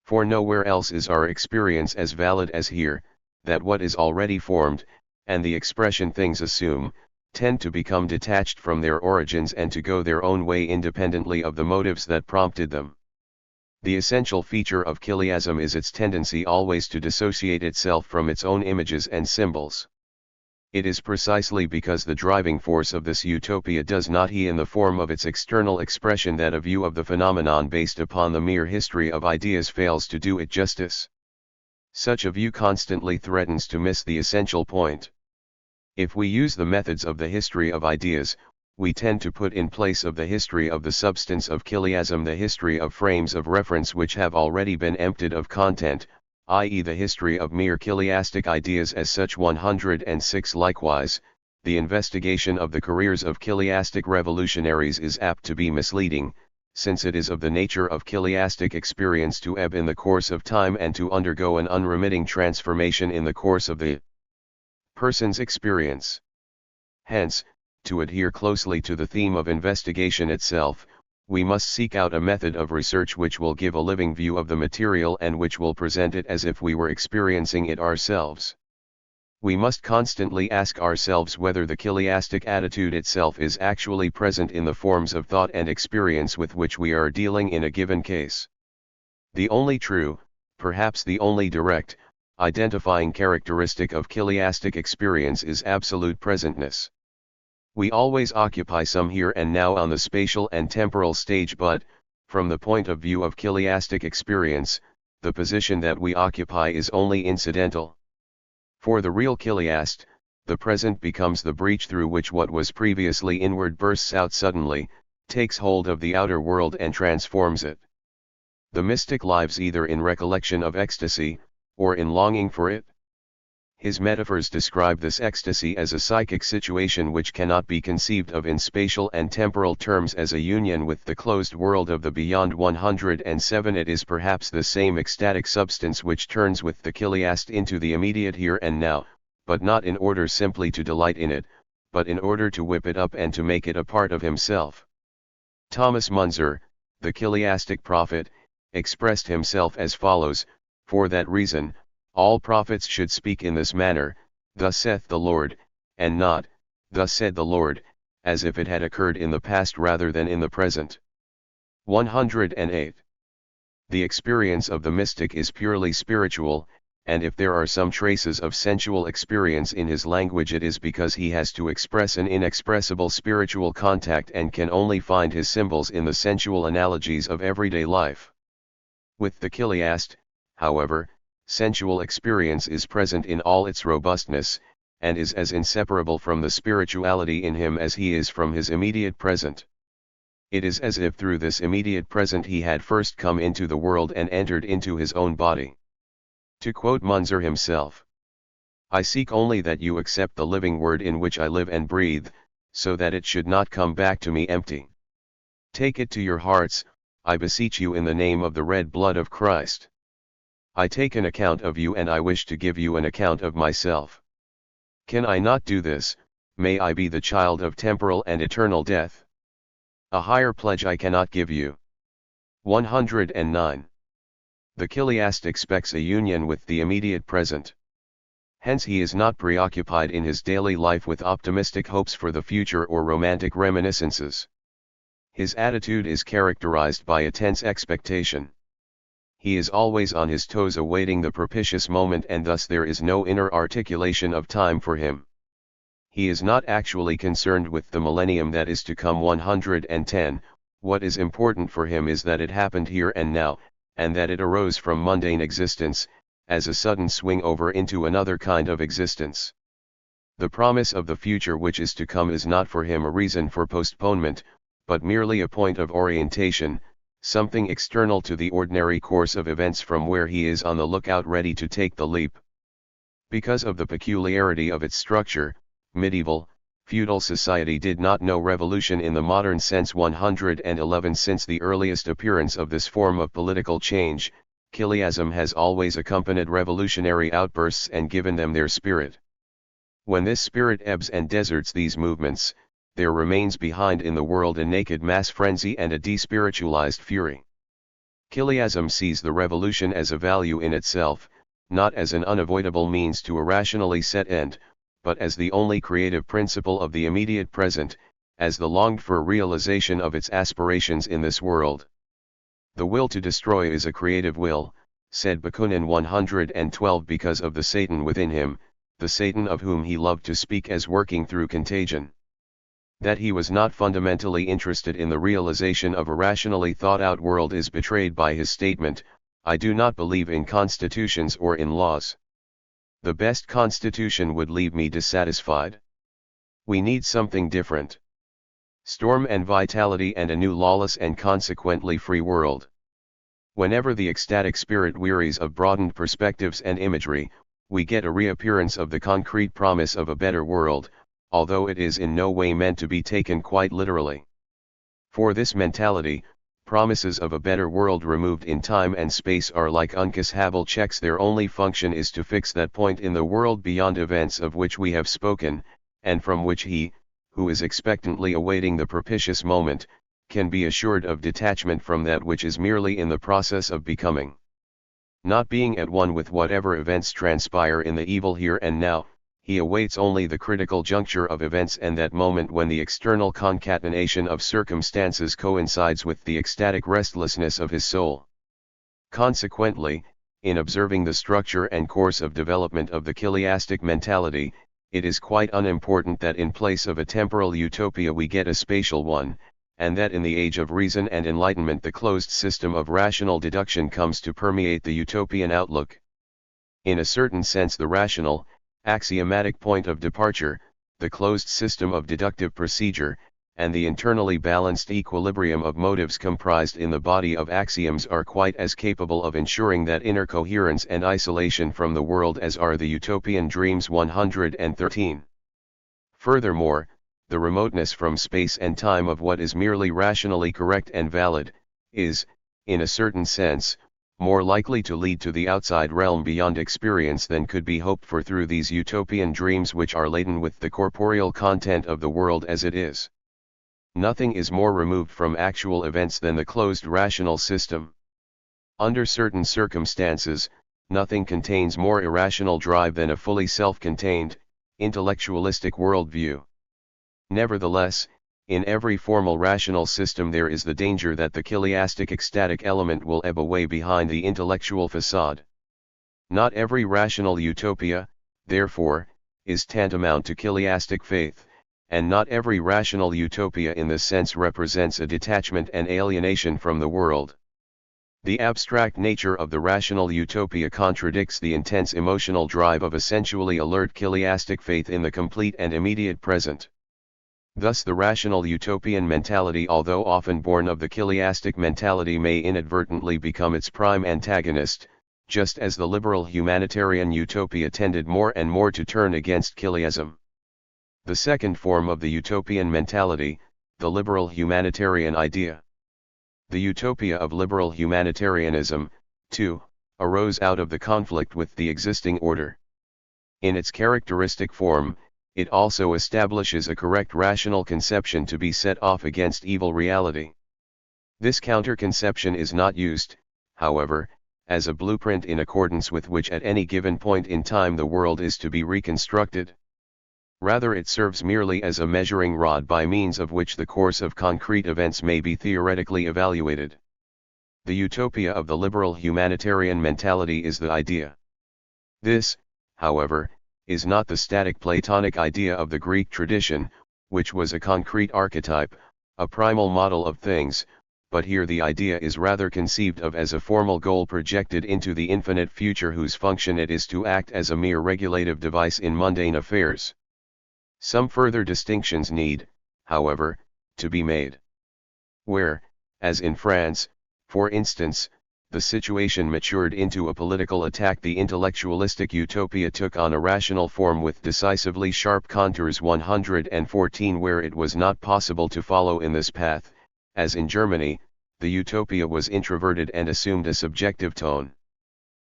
For nowhere else is our experience as valid as here, that what is already formed, and the expression things assume, tend to become detached from their origins and to go their own way independently of the motives that prompted them. The essential feature of Chiliasm is its tendency always to dissociate itself from its own images and symbols. It is precisely because the driving force of this utopia does not he in the form of its external expression that a view of the phenomenon based upon the mere history of ideas fails to do it justice. Such a view constantly threatens to miss the essential point. If we use the methods of the history of ideas, we tend to put in place of the history of the substance of Chiliasm the history of frames of reference which have already been emptied of content, i.e. the history of mere Chiliastic ideas as such. 106 Likewise, the investigation of the careers of Chiliastic revolutionaries is apt to be misleading, since it is of the nature of Chiliastic experience to ebb in the course of time and to undergo an unremitting transformation in the course of the person's experience. Hence, to adhere closely to the theme of investigation itself, we must seek out a method of research which will give a living view of the material and which will present it as if we were experiencing it ourselves. We must constantly ask ourselves whether the Chiliastic attitude itself is actually present in the forms of thought and experience with which we are dealing in a given case. The only true, perhaps the only direct, identifying characteristic of Chiliastic experience is absolute presentness. We always occupy some here and now on the spatial and temporal stage, but, from the point of view of Chiliastic experience, the position that we occupy is only incidental. For the real Chiliast, the present becomes the breach through which what was previously inward bursts out suddenly, takes hold of the outer world and transforms it. The mystic lives either in recollection of ecstasy, or in longing for it. His metaphors describe this ecstasy as a psychic situation which cannot be conceived of in spatial and temporal terms as a union with the closed world of the beyond. 107 It is perhaps the same ecstatic substance which turns with the Chiliast into the immediate here and now, but not in order simply to delight in it, but in order to whip it up and to make it a part of himself. Thomas Munzer, the Chiliastic prophet, expressed himself as follows: "For that reason, all prophets should speak in this manner, thus saith the Lord, and not, thus said the Lord, as if it had occurred in the past rather than in the present." 108. The experience of the mystic is purely spiritual, and if there are some traces of sensual experience in his language, it is because he has to express an inexpressible spiritual contact and can only find his symbols in the sensual analogies of everyday life. With the Chiliast, however, sensual experience is present in all its robustness, and is as inseparable from the spirituality in him as he is from his immediate present. It is as if through this immediate present he had first come into the world and entered into his own body. To quote Munzer himself, "I seek only that you accept the living word in which I live and breathe, so that it should not come back to me empty. Take it to your hearts, I beseech you, in the name of the red blood of Christ. I take an account of you and I wish to give you an account of myself. Can I not do this, may I be the child of temporal and eternal death. A higher pledge I cannot give you." 109. The Chiliast expects a union with the immediate present. Hence he is not preoccupied in his daily life with optimistic hopes for the future or romantic reminiscences. His attitude is characterized by a tense expectation. He is always on his toes awaiting the propitious moment, and thus there is no inner articulation of time for him. He is not actually concerned with the millennium that is to come. 110. What is important for him is that it happened here and now, and that it arose from mundane existence, as a sudden swing over into another kind of existence. The promise of the future which is to come is not for him a reason for postponement, but merely a point of orientation, something external to the ordinary course of events from where he is on the lookout ready to take the leap. Because of the peculiarity of its structure, medieval, feudal society did not know revolution in the modern sense. 111 Since the earliest appearance of this form of political change, Chiliasm has always accompanied revolutionary outbursts and given them their spirit. When this spirit ebbs and deserts these movements, there remains behind in the world a naked mass frenzy and a despiritualized fury. Chiliasm sees the revolution as a value in itself, not as an unavoidable means to a rationally set end, but as the only creative principle of the immediate present, as the longed-for realization of its aspirations in this world. The will to destroy is a creative will, said Bakunin 112, because of the Satan within him, the Satan of whom he loved to speak as working through contagion. That he was not fundamentally interested in the realization of a rationally thought-out world is betrayed by his statement, "I do not believe in constitutions or in laws. The best constitution would leave me dissatisfied. We need something different. Storm and vitality and a new lawless and consequently free world." Whenever the ecstatic spirit wearies of broadened perspectives and imagery, we get a reappearance of the concrete promise of a better world, although it is in no way meant to be taken quite literally. For this mentality, promises of a better world removed in time and space are like uncassable checks. Their only function is to fix that point in the world beyond events of which we have spoken, and from which he, who is expectantly awaiting the propitious moment, can be assured of detachment from that which is merely in the process of becoming. Not being at one with whatever events transpire in the evil here and now, he awaits only the critical juncture of events and that moment when the external concatenation of circumstances coincides with the ecstatic restlessness of his soul. Consequently, in observing the structure and course of development of the chiliastic mentality, it is quite unimportant that in place of a temporal utopia we get a spatial one, and that in the age of reason and enlightenment the closed system of rational deduction comes to permeate the utopian outlook. In a certain sense the rational, axiomatic point of departure, the closed system of deductive procedure, and the internally balanced equilibrium of motives comprised in the body of axioms are quite as capable of ensuring that inner coherence and isolation from the world as are the utopian dreams 113. Furthermore, the remoteness from space and time of what is merely rationally correct and valid, is, in a certain sense, more likely to lead to the outside realm beyond experience than could be hoped for through these utopian dreams which are laden with the corporeal content of the world as it is. Nothing is more removed from actual events than the closed rational system. Under certain circumstances, nothing contains more irrational drive than a fully self-contained, intellectualistic worldview. Nevertheless, in every formal rational system there is the danger that the chiliastic ecstatic element will ebb away behind the intellectual facade. Not every rational utopia, therefore, is tantamount to chiliastic faith, and not every rational utopia in this sense represents a detachment and alienation from the world. The abstract nature of the rational utopia contradicts the intense emotional drive of a sensually alert chiliastic faith in the complete and immediate present. Thus the rational utopian mentality, although often born of the chiliastic mentality, may inadvertently become its prime antagonist, just as the liberal humanitarian utopia tended more and more to turn against chiliasm. The second form of the utopian mentality, the liberal humanitarian idea. The utopia of liberal humanitarianism, too, arose out of the conflict with the existing order. In its characteristic form, it also establishes a correct rational conception to be set off against evil reality. This counter-conception is not used, however, as a blueprint in accordance with which at any given point in time the world is to be reconstructed. Rather it serves merely as a measuring rod by means of which the course of concrete events may be theoretically evaluated. The utopia of the liberal humanitarian mentality is the idea. This, however, is not the static Platonic idea of the Greek tradition, which was a concrete archetype, a primal model of things, but here the idea is rather conceived of as a formal goal projected into the infinite future whose function it is to act as a mere regulative device in mundane affairs. Some further distinctions need, however, to be made. Where, as in France, for instance, the situation matured into a political attack, the intellectualistic utopia took on a rational form with decisively sharp contours 114. Where it was not possible to follow in this path, as in Germany, the utopia was introverted and assumed a subjective tone.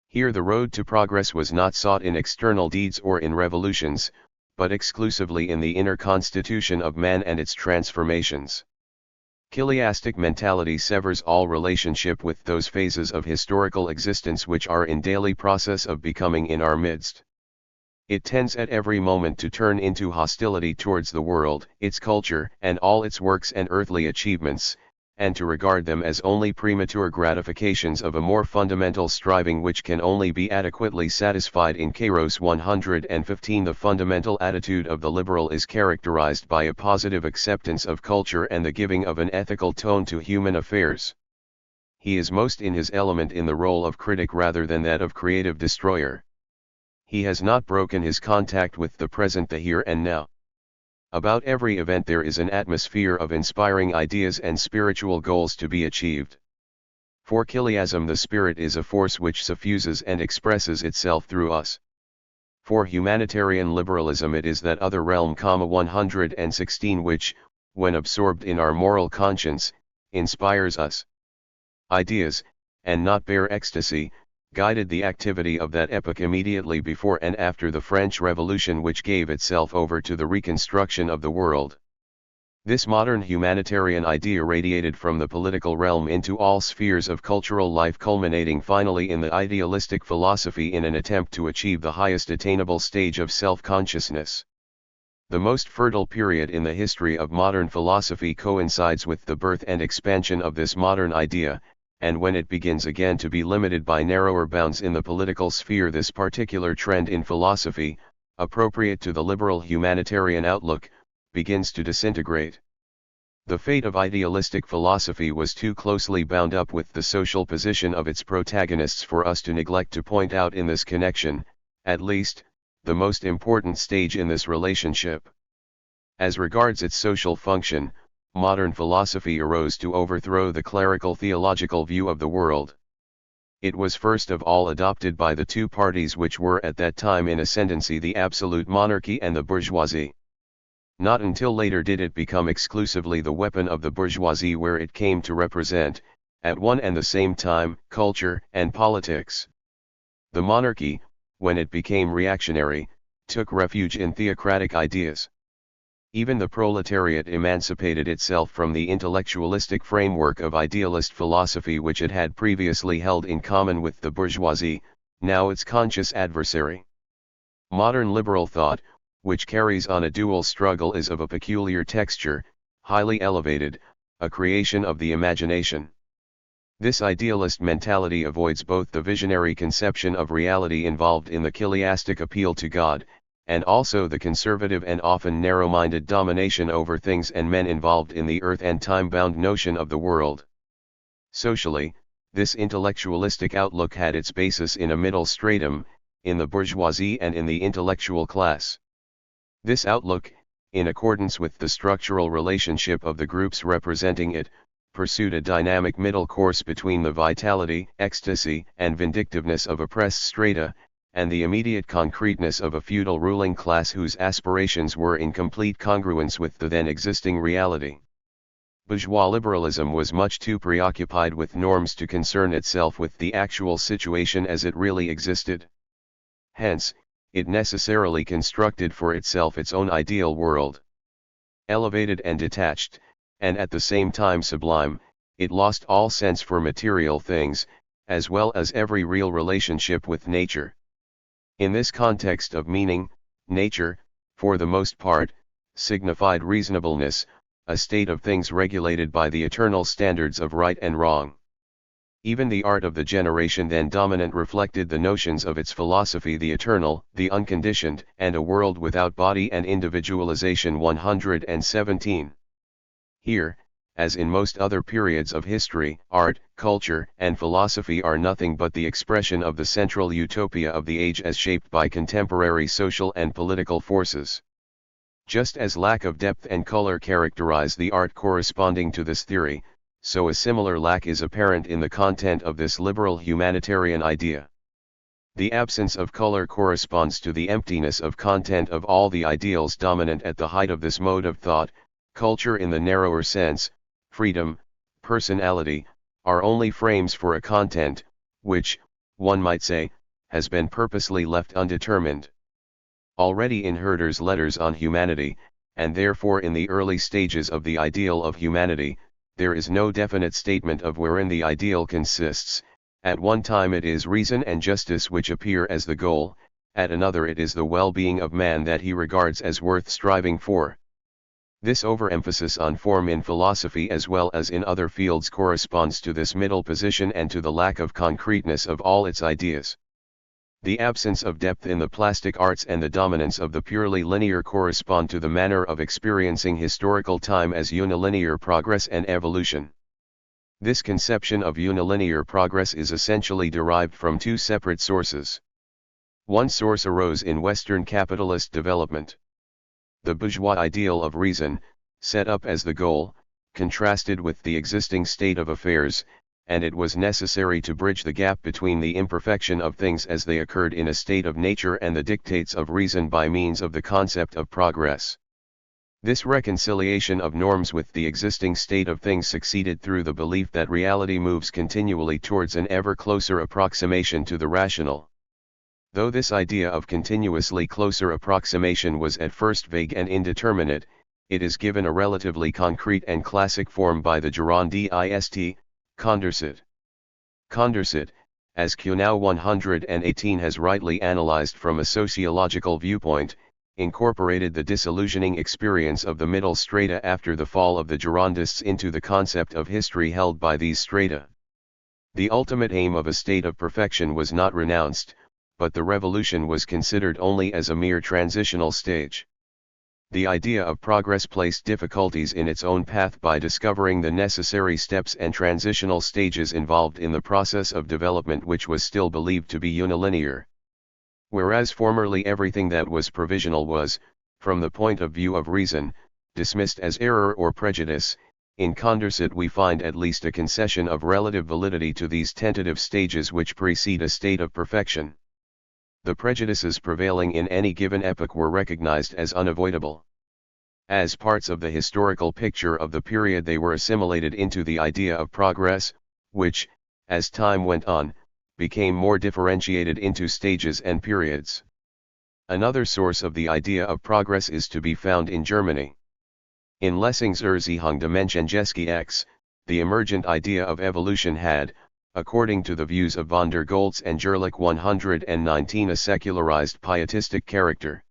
Here the road to progress was not sought in external deeds or in revolutions, but exclusively in the inner constitution of man and its transformations. Chiliastic mentality severs all relationship with those phases of historical existence which are in daily process of becoming in our midst. It tends at every moment to turn into hostility towards the world, its culture, and all its works and earthly achievements, and to regard them as only premature gratifications of a more fundamental striving which can only be adequately satisfied in Kairos 115. The fundamental attitude of the liberal is characterized by a positive acceptance of culture and the giving of an ethical tone to human affairs. He is most in his element in the role of critic rather than that of creative destroyer. He has not broken his contact with the present, the here and now. About every event there is an atmosphere of inspiring ideas and spiritual goals to be achieved. For Chiliasm, the spirit is a force which suffuses and expresses itself through us. For humanitarian liberalism it is that other realm, 116, which, when absorbed in our moral conscience, inspires us. Ideas, and not bare ecstasy, guided the activity of that epoch immediately before and after the French Revolution, which gave itself over to the reconstruction of the world. This modern humanitarian idea radiated from the political realm into all spheres of cultural life, culminating finally in the idealistic philosophy in an attempt to achieve the highest attainable stage of self-consciousness. The most fertile period in the history of modern philosophy coincides with the birth and expansion of this modern idea, and when it begins again to be limited by narrower bounds in the political sphere, this particular trend in philosophy, appropriate to the liberal humanitarian outlook, begins to disintegrate. The fate of idealistic philosophy was too closely bound up with the social position of its protagonists for us to neglect to point out in this connection, at least, the most important stage in this relationship. As regards its social function, modern philosophy arose to overthrow the clerical theological view of the world. It was first of all adopted by the two parties which were at that time in ascendancy, the absolute monarchy and the bourgeoisie. Not until later did it become exclusively the weapon of the bourgeoisie, where it came to represent, at one and the same time, culture and politics. The monarchy, when it became reactionary, took refuge in theocratic ideas. Even the proletariat emancipated itself from the intellectualistic framework of idealist philosophy which it had previously held in common with the bourgeoisie, now its conscious adversary. Modern liberal thought, which carries on a dual struggle, is of a peculiar texture, highly elevated, a creation of the imagination. This idealist mentality avoids both the visionary conception of reality involved in the chiliastic appeal to God, and also the conservative and often narrow-minded domination over things and men involved in the earth and time-bound notion of the world. Socially, this intellectualistic outlook had its basis in a middle stratum, in the bourgeoisie and in the intellectual class. This outlook, in accordance with the structural relationship of the groups representing it, pursued a dynamic middle course between the vitality, ecstasy, and vindictiveness of oppressed strata, and the immediate concreteness of a feudal ruling class whose aspirations were in complete congruence with the then existing reality. Bourgeois liberalism was much too preoccupied with norms to concern itself with the actual situation as it really existed. Hence, it necessarily constructed for itself its own ideal world. Elevated and detached, and at the same time sublime, it lost all sense for material things, as well as every real relationship with nature. In this context of meaning, nature, for the most part, signified reasonableness, a state of things regulated by the eternal standards of right and wrong. Even the art of the generation then dominant reflected the notions of its philosophy: the eternal, the unconditioned, and a world without body and individualization. 117. Here, as in most other periods of history, art, culture, and philosophy are nothing but the expression of the central utopia of the age as shaped by contemporary social and political forces. Just as lack of depth and color characterize the art corresponding to this theory, so a similar lack is apparent in the content of this liberal humanitarian idea. The absence of color corresponds to the emptiness of content of all the ideals dominant at the height of this mode of thought. Culture in the narrower sense, freedom, personality, are only frames for a content, which, one might say, has been purposely left undetermined. Already in Herder's Letters on Humanity, and therefore in the early stages of the ideal of humanity, there is no definite statement of wherein the ideal consists. At one time it is reason and justice which appear as the goal, at another it is the well-being of man that he regards as worth striving for. This overemphasis on form in philosophy as well as in other fields corresponds to this middle position and to the lack of concreteness of all its ideas. The absence of depth in the plastic arts and the dominance of the purely linear correspond to the manner of experiencing historical time as unilinear progress and evolution. This conception of unilinear progress is essentially derived from two separate sources. One source arose in Western capitalist development. The bourgeois ideal of reason, set up as the goal, contrasted with the existing state of affairs, and it was necessary to bridge the gap between the imperfection of things as they occurred in a state of nature and the dictates of reason by means of the concept of progress. This reconciliation of norms with the existing state of things succeeded through the belief that reality moves continually towards an ever closer approximation to the rational. Though this idea of continuously closer approximation was at first vague and indeterminate, it is given a relatively concrete and classic form by the Girondist, Condorcet. Condorcet, as Q now 118 has rightly analyzed from a sociological viewpoint, incorporated the disillusioning experience of the middle strata after the fall of the Girondists into the concept of history held by these strata. The ultimate aim of a state of perfection was not renounced, but the revolution was considered only as a mere transitional stage. The idea of progress placed difficulties in its own path by discovering the necessary steps and transitional stages involved in the process of development which was still believed to be unilinear. Whereas formerly everything that was provisional was, from the point of view of reason, dismissed as error or prejudice, in Condorcet we find at least a concession of relative validity to these tentative stages which precede a state of perfection. The prejudices prevailing in any given epoch were recognized as unavoidable. As parts of the historical picture of the period they were assimilated into the idea of progress, which, as time went on, became more differentiated into stages and periods. Another source of the idea of progress is to be found in Germany. In Lessing's Erzählung der Menschengeschichte X, the emergent idea of evolution had, according to the views of von der Goltz and Gerlich 119, a secularized pietistic character.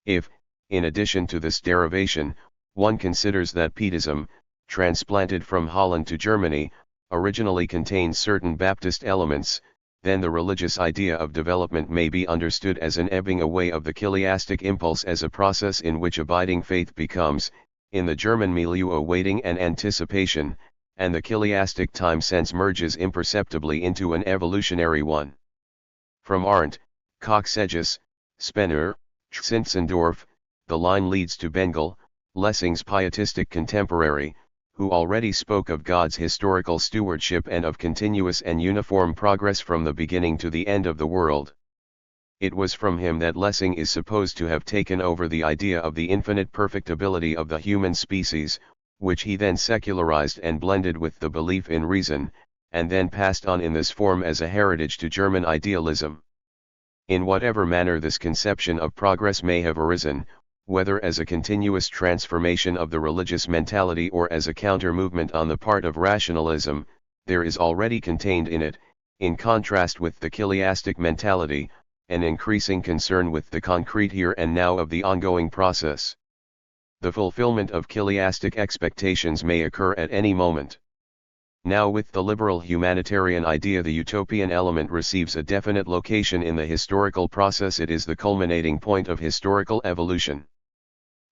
If, in addition to this derivation, one considers that Pietism, transplanted from Holland to Germany, originally contains certain Baptist elements, then the religious idea of development may be understood as an ebbing away of the chiliastic impulse as a process in which abiding faith becomes, in the German milieu, a waiting and anticipation, and the chiliastic time sense merges imperceptibly into an evolutionary one. From Arendt, Coxegis, Spener, Zinzendorf, the line leads to Bengel, Lessing's pietistic contemporary, who already spoke of God's historical stewardship and of continuous and uniform progress from the beginning to the end of the world. It was from him that Lessing is supposed to have taken over the idea of the infinite perfectibility of the human species, which he then secularized and blended with the belief in reason, and then passed on in this form as a heritage to German idealism. In whatever manner this conception of progress may have arisen, whether as a continuous transformation of the religious mentality or as a counter-movement on the part of rationalism, there is already contained in it, in contrast with the chiliastic mentality, an increasing concern with the concrete here and now of the ongoing process. The fulfillment of chiliastic expectations may occur at any moment. Now with the liberal humanitarian idea the utopian element receives a definite location in the historical process. It is the culminating point of historical evolution.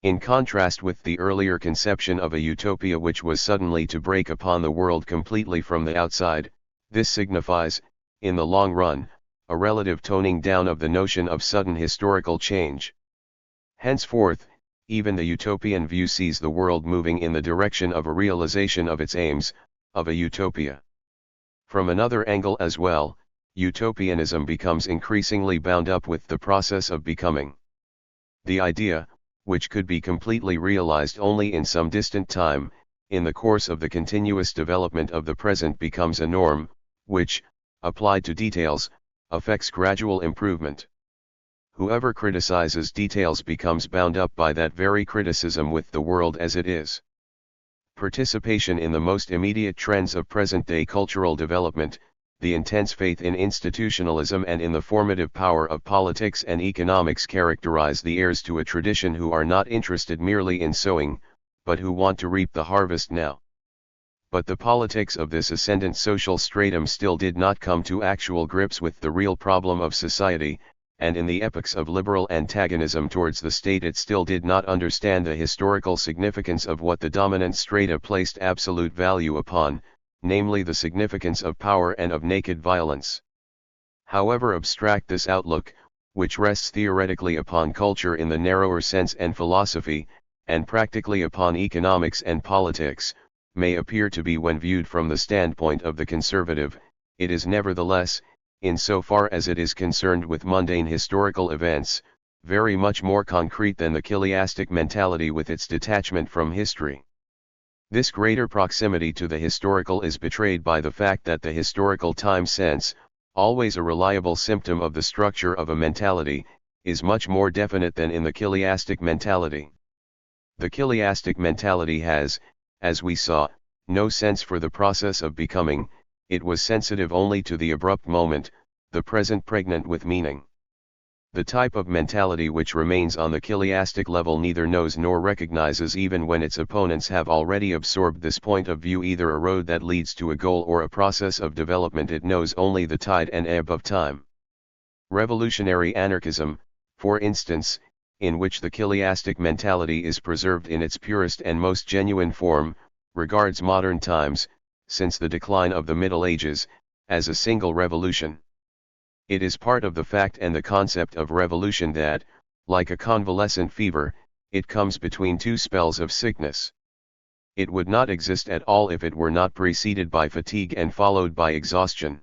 In contrast with the earlier conception of a utopia which was suddenly to break upon the world completely from the outside, this signifies, in the long run, a relative toning down of the notion of sudden historical change. Henceforth, even the utopian view sees the world moving in the direction of a realization of its aims, of a utopia. From another angle as well, utopianism becomes increasingly bound up with the process of becoming. The idea, which could be completely realized only in some distant time, in the course of the continuous development of the present becomes a norm, which, applied to details, affects gradual improvement. Whoever criticizes details becomes bound up by that very criticism with the world as it is. Participation in the most immediate trends of present-day cultural development, the intense faith in institutionalism and in the formative power of politics and economics characterize the heirs to a tradition who are not interested merely in sowing, but who want to reap the harvest now. But the politics of this ascendant social stratum still did not come to actual grips with the real problem of society, and in the epochs of liberal antagonism towards the state it still did not understand the historical significance of what the dominant strata placed absolute value upon, namely the significance of power and of naked violence. However abstract this outlook, which rests theoretically upon culture in the narrower sense and philosophy, and practically upon economics and politics, may appear to be when viewed from the standpoint of the conservative, it is nevertheless, in so far as it is concerned with mundane historical events, very much more concrete than the chiliastic mentality with its detachment from history. This greater proximity to the historical is betrayed by the fact that the historical time sense, always a reliable symptom of the structure of a mentality, is much more definite than in the chiliastic mentality. The chiliastic mentality has, as we saw, no sense for the process of becoming, it was sensitive only to the abrupt moment, the present pregnant with meaning. The type of mentality which remains on the chiliastic level neither knows nor recognizes even when its opponents have already absorbed this point of view either a road that leads to a goal or a process of development. It knows only the tide and ebb of time. Revolutionary anarchism, for instance, in which the chiliastic mentality is preserved in its purest and most genuine form, regards modern times, since the decline of the Middle Ages, as a single revolution. It is part of the fact and the concept of revolution that, like a convalescent fever, it comes between two spells of sickness. It would not exist at all if it were not preceded by fatigue and followed by exhaustion.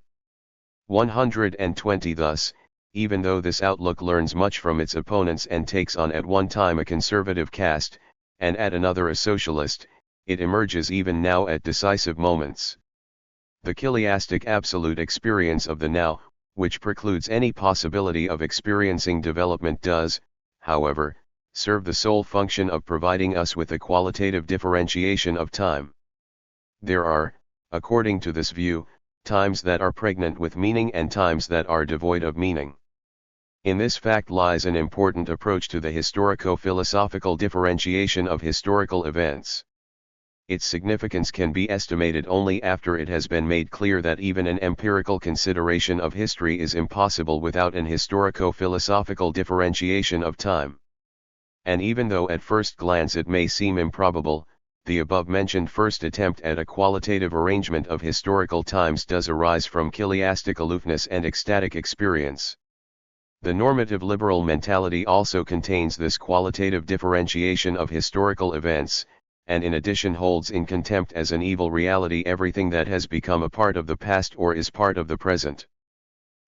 120 Thus, even though this outlook learns much from its opponents and takes on at one time a conservative cast, and at another a socialist, it emerges even now at decisive moments. The chiliastic absolute experience of the now, which precludes any possibility of experiencing development does, however, serve the sole function of providing us with a qualitative differentiation of time. There are, according to this view, times that are pregnant with meaning and times that are devoid of meaning. In this fact lies an important approach to the historico-philosophical differentiation of historical events. Its significance can be estimated only after it has been made clear that even an empirical consideration of history is impossible without an historico-philosophical differentiation of time. And even though at first glance it may seem improbable, the above-mentioned first attempt at a qualitative arrangement of historical times does arise from chiliastic aloofness and ecstatic experience. The normative liberal mentality also contains this qualitative differentiation of historical events, and in addition holds in contempt as an evil reality everything that has become a part of the past or is part of the present.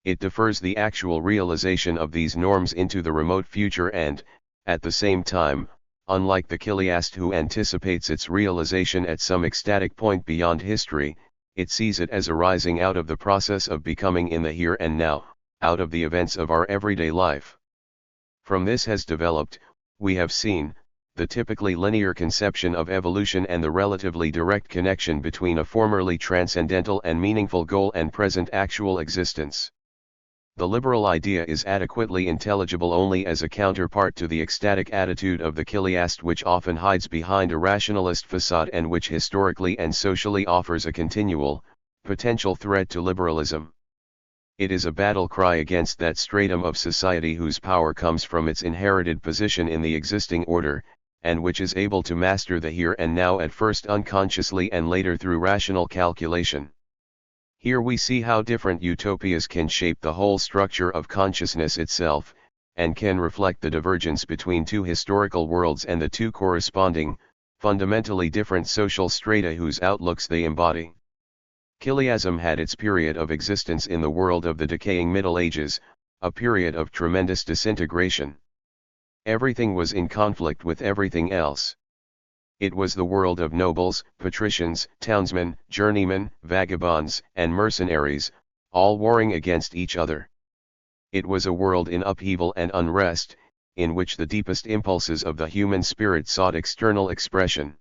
It defers the actual realization of these norms into the remote future and, at the same time, unlike the chiliast who anticipates its realization at some ecstatic point beyond history, it sees it as arising out of the process of becoming in the here and now, out of the events of our everyday life. From this has developed, we have seen, the typically linear conception of evolution and the relatively direct connection between a formerly transcendental and meaningful goal and present actual existence. The liberal idea is adequately intelligible only as a counterpart to the ecstatic attitude of the chiliast which often hides behind a rationalist facade and which historically and socially offers a continual, potential threat to liberalism. It is a battle cry against that stratum of society whose power comes from its inherited position in the existing order, and which is able to master the here and now at first unconsciously and later through rational calculation. Here we see how different utopias can shape the whole structure of consciousness itself, and can reflect the divergence between two historical worlds and the two corresponding, fundamentally different social strata whose outlooks they embody. Chiliasm had its period of existence in the world of the decaying Middle Ages, a period of tremendous disintegration. Everything was in conflict with everything else. It was the world of nobles, patricians, townsmen, journeymen, vagabonds, and mercenaries, all warring against each other. It was a world in upheaval and unrest, in which the deepest impulses of the human spirit sought external expression.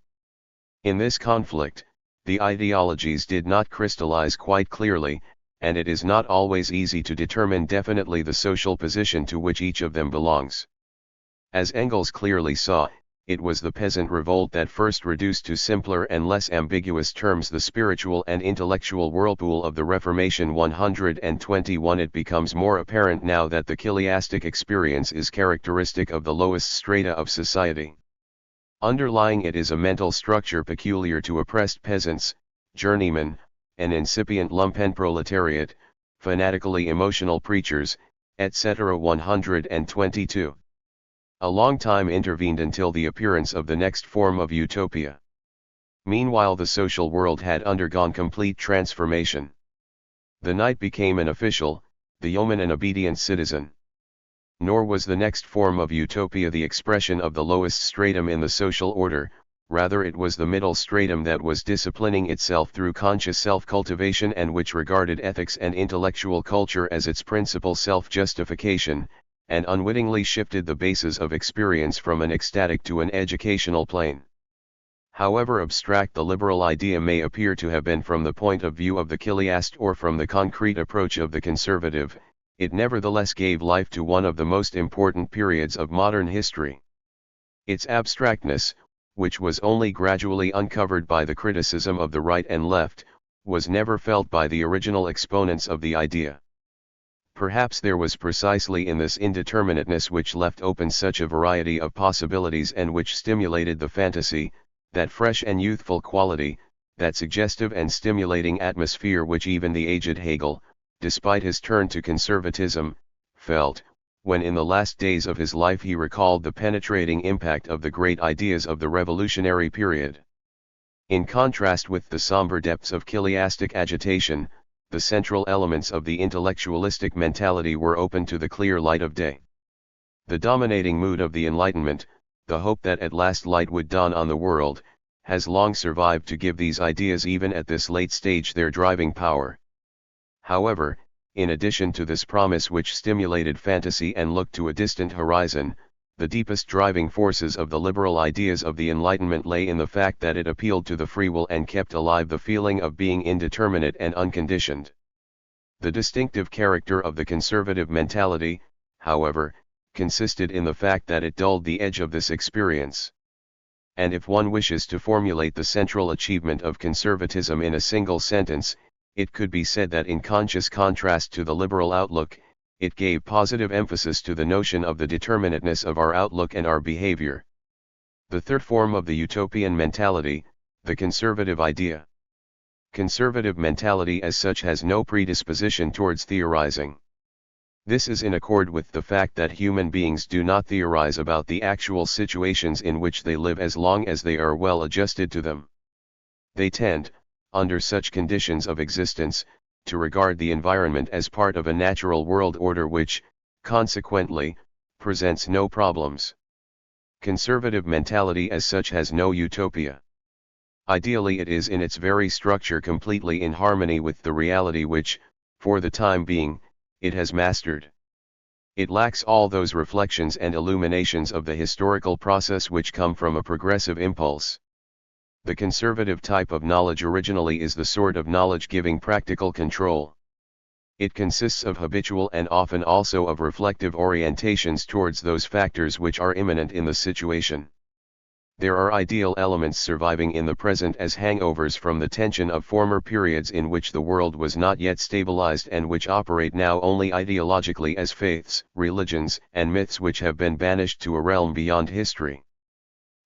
In this conflict, the ideologies did not crystallize quite clearly, and it is not always easy to determine definitely the social position to which each of them belongs. As Engels clearly saw, it was the peasant revolt that first reduced to simpler and less ambiguous terms the spiritual and intellectual whirlpool of the Reformation. 121 It becomes more apparent now that the chiliastic experience is characteristic of the lowest strata of society. Underlying it is a mental structure peculiar to oppressed peasants, journeymen, an incipient lumpenproletariat, fanatically emotional preachers, etc. 122. A long time intervened until the appearance of the next form of utopia. Meanwhile the social world had undergone complete transformation. The knight became an official, the yeoman an obedient citizen. Nor was the next form of utopia the expression of the lowest stratum in the social order, rather it was the middle stratum that was disciplining itself through conscious self-cultivation and which regarded ethics and intellectual culture as its principal self-justification, and unwittingly shifted the basis of experience from an ecstatic to an educational plane. However abstract the liberal idea may appear to have been from the point of view of the chiliast or from the concrete approach of the conservative, it nevertheless gave life to one of the most important periods of modern history. Its abstractness, which was only gradually uncovered by the criticism of the right and left, was never felt by the original exponents of the idea. Perhaps there was precisely in this indeterminateness which left open such a variety of possibilities and which stimulated the fantasy, that fresh and youthful quality, that suggestive and stimulating atmosphere which even the aged Hegel, despite his turn to conservatism, felt, when in the last days of his life he recalled the penetrating impact of the great ideas of the revolutionary period. In contrast with the somber depths of chiliastic agitation, the central elements of the intellectualistic mentality were open to the clear light of day. The dominating mood of the Enlightenment, the hope that at last light would dawn on the world, has long survived to give these ideas even at this late stage their driving power. However, in addition to this promise which stimulated fantasy and looked to a distant horizon, the deepest driving forces of the liberal ideas of the Enlightenment lay in the fact that it appealed to the free will and kept alive the feeling of being indeterminate and unconditioned. The distinctive character of the conservative mentality, however, consisted in the fact that it dulled the edge of this experience. And if one wishes to formulate the central achievement of conservatism in a single sentence, it could be said that in conscious contrast to the liberal outlook, it gave positive emphasis to the notion of the determinateness of our outlook and our behavior. The third form of the utopian mentality, the conservative idea. Conservative mentality as such has no predisposition towards theorizing. This is in accord with the fact that human beings do not theorize about the actual situations in which they live as long as they are well adjusted to them. They tend, under such conditions of existence, to regard the environment as part of a natural world order which, consequently, presents no problems. Conservative mentality as such has no utopia. Ideally it is in its very structure completely in harmony with the reality which, for the time being, it has mastered. It lacks all those reflections and illuminations of the historical process which come from a progressive impulse. The conservative type of knowledge originally is the sort of knowledge giving practical control. It consists of habitual and often also of reflective orientations towards those factors which are immanent in the situation. There are ideal elements surviving in the present as hangovers from the tension of former periods in which the world was not yet stabilized and which operate now only ideologically as faiths, religions, and myths which have been banished to a realm beyond history.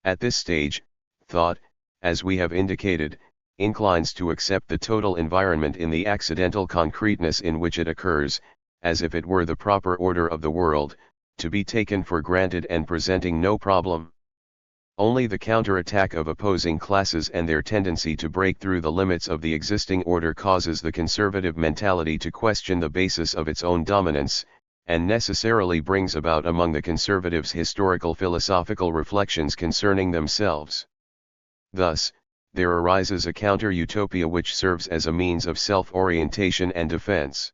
At this stage, thought, as we have indicated, inclines to accept the total environment in the accidental concreteness in which it occurs, as if it were the proper order of the world, to be taken for granted and presenting no problem. Only the counterattack of opposing classes and their tendency to break through the limits of the existing order causes the conservative mentality to question the basis of its own dominance, and necessarily brings about among the conservatives historical philosophical reflections concerning themselves. Thus, there arises a counter-utopia which serves as a means of self-orientation and defense.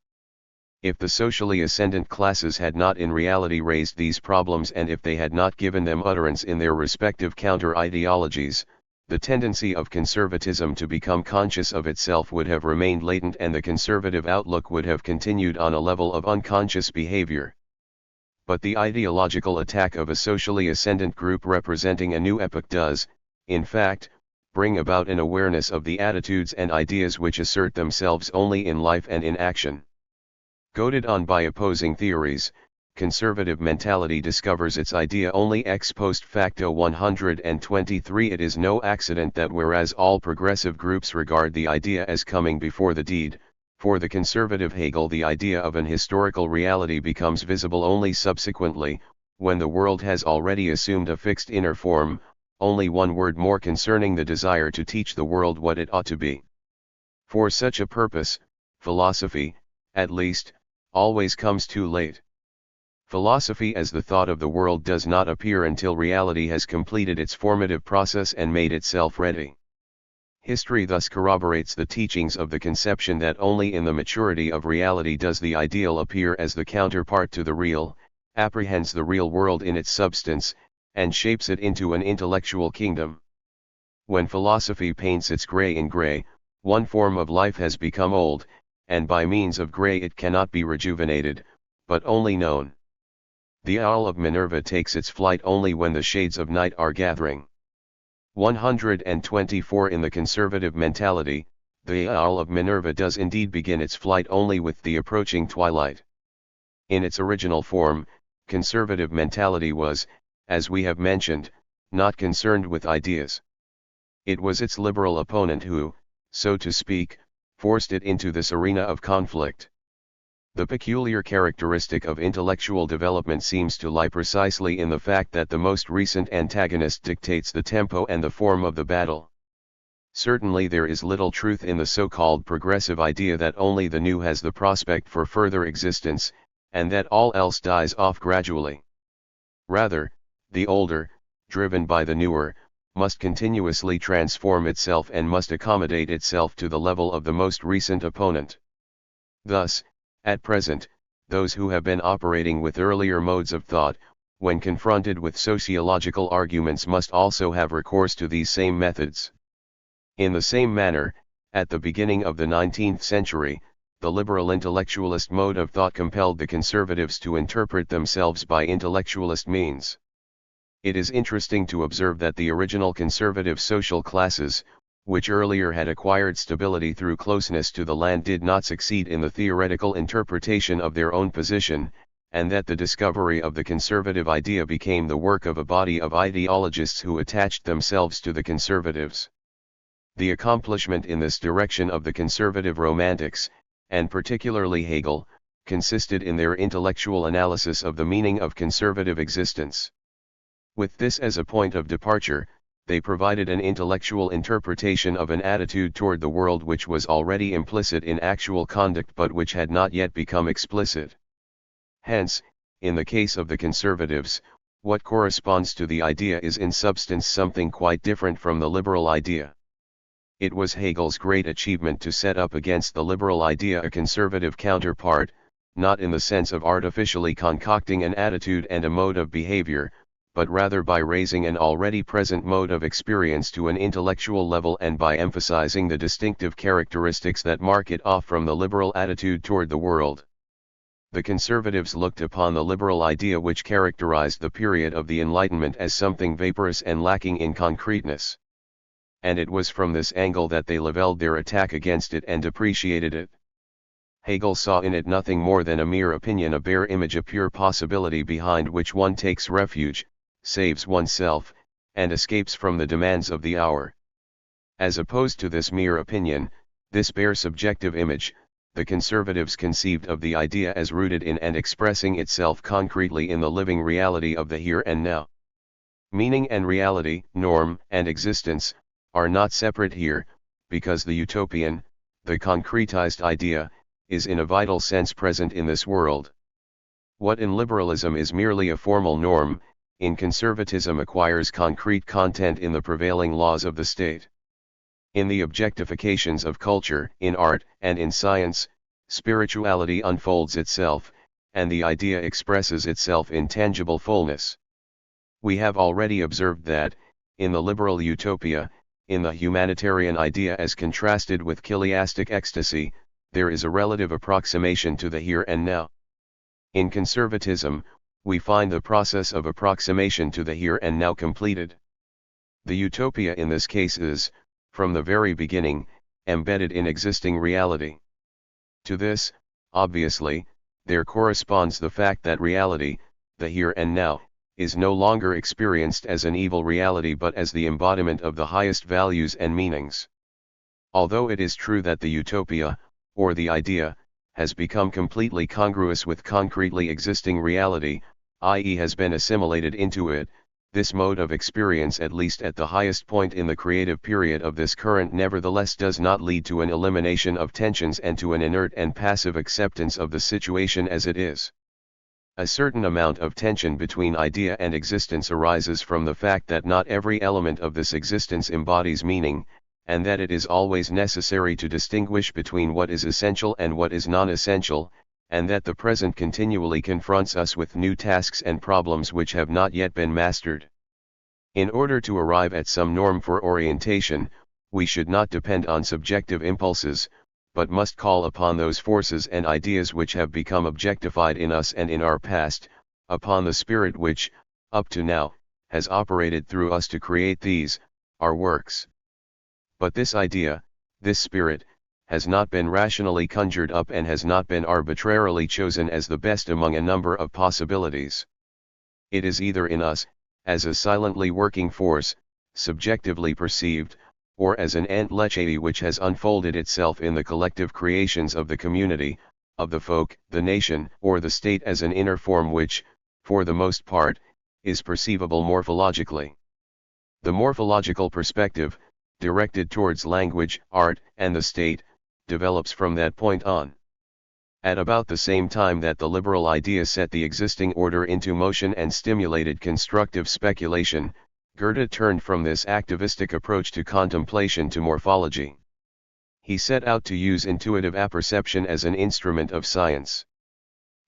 If the socially ascendant classes had not in reality raised these problems and if they had not given them utterance in their respective counter-ideologies, the tendency of conservatism to become conscious of itself would have remained latent, and the conservative outlook would have continued on a level of unconscious behavior. But the ideological attack of a socially ascendant group representing a new epoch does, in fact, bring about an awareness of the attitudes and ideas which assert themselves only in life and in action. Goaded on by opposing theories, conservative mentality discovers its idea only ex post facto. 123 It is no accident that whereas all progressive groups regard the idea as coming before the deed, for the conservative Hegel the idea of an historical reality becomes visible only subsequently, when the world has already assumed a fixed inner form. Only one word more concerning the desire to teach the world what it ought to be. For such a purpose, philosophy, at least, always comes too late. Philosophy as the thought of the world does not appear until reality has completed its formative process and made itself ready. History thus corroborates the teachings of the conception that only in the maturity of reality does the ideal appear as the counterpart to the real, apprehends the real world in its substance, and shapes it into an intellectual kingdom. When philosophy paints its gray in gray, one form of life has become old, and by means of gray it cannot be rejuvenated, but only known. The owl of Minerva takes its flight only when the shades of night are gathering. 124 In the conservative mentality, the owl of Minerva does indeed begin its flight only with the approaching twilight. In its original form, conservative mentality was, as we have mentioned, not concerned with ideas. It was its liberal opponent who, so to speak, forced it into this arena of conflict. The peculiar characteristic of intellectual development seems to lie precisely in the fact that the most recent antagonist dictates the tempo and the form of the battle. Certainly there is little truth in the so-called progressive idea that only the new has the prospect for further existence, and that all else dies off gradually. Rather, the older, driven by the newer, must continuously transform itself and must accommodate itself to the level of the most recent opponent. Thus, at present, those who have been operating with earlier modes of thought, when confronted with sociological arguments, must also have recourse to these same methods. In the same manner, at the beginning of the 19th century, the liberal intellectualist mode of thought compelled the conservatives to interpret themselves by intellectualist means. It is interesting to observe that the original conservative social classes, which earlier had acquired stability through closeness to the land, did not succeed in the theoretical interpretation of their own position, and that the discovery of the conservative idea became the work of a body of ideologists who attached themselves to the conservatives. The accomplishment in this direction of the conservative romantics, and particularly Hegel, consisted in their intellectual analysis of the meaning of conservative existence. With this as a point of departure, they provided an intellectual interpretation of an attitude toward the world which was already implicit in actual conduct but which had not yet become explicit. Hence, in the case of the conservatives, what corresponds to the idea is in substance something quite different from the liberal idea. It was Hegel's great achievement to set up against the liberal idea a conservative counterpart, not in the sense of artificially concocting an attitude and a mode of behavior, but rather by raising an already present mode of experience to an intellectual level and by emphasizing the distinctive characteristics that mark it off from the liberal attitude toward the world. The conservatives looked upon the liberal idea which characterized the period of the Enlightenment as something vaporous and lacking in concreteness. And it was from this angle that they leveled their attack against it and depreciated it. Hegel saw in it nothing more than a mere opinion, a bare image, a pure possibility behind which one takes refuge, saves oneself, and escapes from the demands of the hour. As opposed to this mere opinion, this bare subjective image, the conservatives conceived of the idea as rooted in and expressing itself concretely in the living reality of the here and now. Meaning and reality, norm and existence, are not separate here, because the utopian, the concretized idea, is in a vital sense present in this world. What in liberalism is merely a formal norm, in conservatism acquires concrete content in the prevailing laws of the state. In the objectifications of culture, in art, and in science, spirituality unfolds itself, and the idea expresses itself in tangible fullness. We have already observed that, in the liberal utopia, in the humanitarian idea as contrasted with chiliastic ecstasy, there is a relative approximation to the here and now. In conservatism, we find the process of approximation to the here and now completed. The utopia in this case is, from the very beginning, embedded in existing reality. To this, obviously, there corresponds the fact that reality, the here and now, is no longer experienced as an evil reality but as the embodiment of the highest values and meanings. Although it is true that the utopia, or the idea, has become completely congruous with concretely existing reality, i.e. has been assimilated into it, this mode of experience, at least at the highest point in the creative period of this current, nevertheless does not lead to an elimination of tensions and to an inert and passive acceptance of the situation as it is. A certain amount of tension between idea and existence arises from the fact that not every element of this existence embodies meaning, and that it is always necessary to distinguish between what is essential and what is non-essential, and that the present continually confronts us with new tasks and problems which have not yet been mastered. In order to arrive at some norm for orientation, we should not depend on subjective impulses, but must call upon those forces and ideas which have become objectified in us and in our past, upon the spirit which, up to now, has operated through us to create these, our works. But this idea, this spirit, has not been rationally conjured up and has not been arbitrarily chosen as the best among a number of possibilities. It is either in us, as a silently working force, subjectively perceived, or as an ant leche which has unfolded itself in the collective creations of the community, of the folk, the nation, or the state as an inner form which, for the most part, is perceivable morphologically. The morphological perspective, directed towards language, art, and the state, develops from that point on. At about the same time that the liberal idea set the existing order into motion and stimulated constructive speculation, Goethe turned from this activistic approach to contemplation to morphology. He set out to use intuitive apperception as an instrument of science.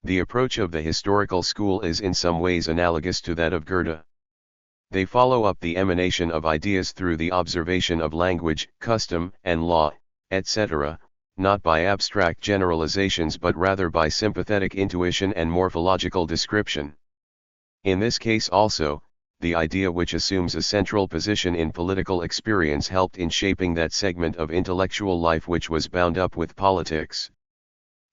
The approach of the historical school is in some ways analogous to that of Goethe. They follow up the emanation of ideas through the observation of language, custom, and law, etc., not by abstract generalizations but rather by sympathetic intuition and morphological description. In this case also, the idea which assumes a central position in political experience helped in shaping that segment of intellectual life which was bound up with politics.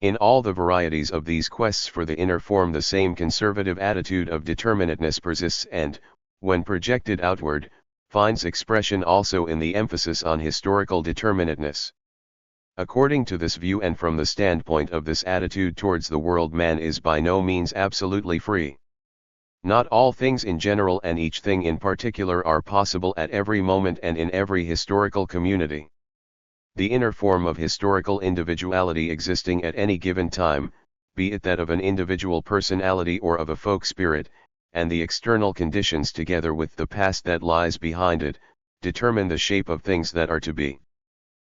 In all the varieties of these quests for the inner form, the same conservative attitude of determinateness persists and, when projected outward, finds expression also in the emphasis on historical determinateness. According to this view and from the standpoint of this attitude towards the world, man is by no means absolutely free. Not all things in general and each thing in particular are possible at every moment and in every historical community. The inner form of historical individuality existing at any given time, be it that of an individual personality or of a folk spirit, and the external conditions together with the past that lies behind it, determine the shape of things that are to be.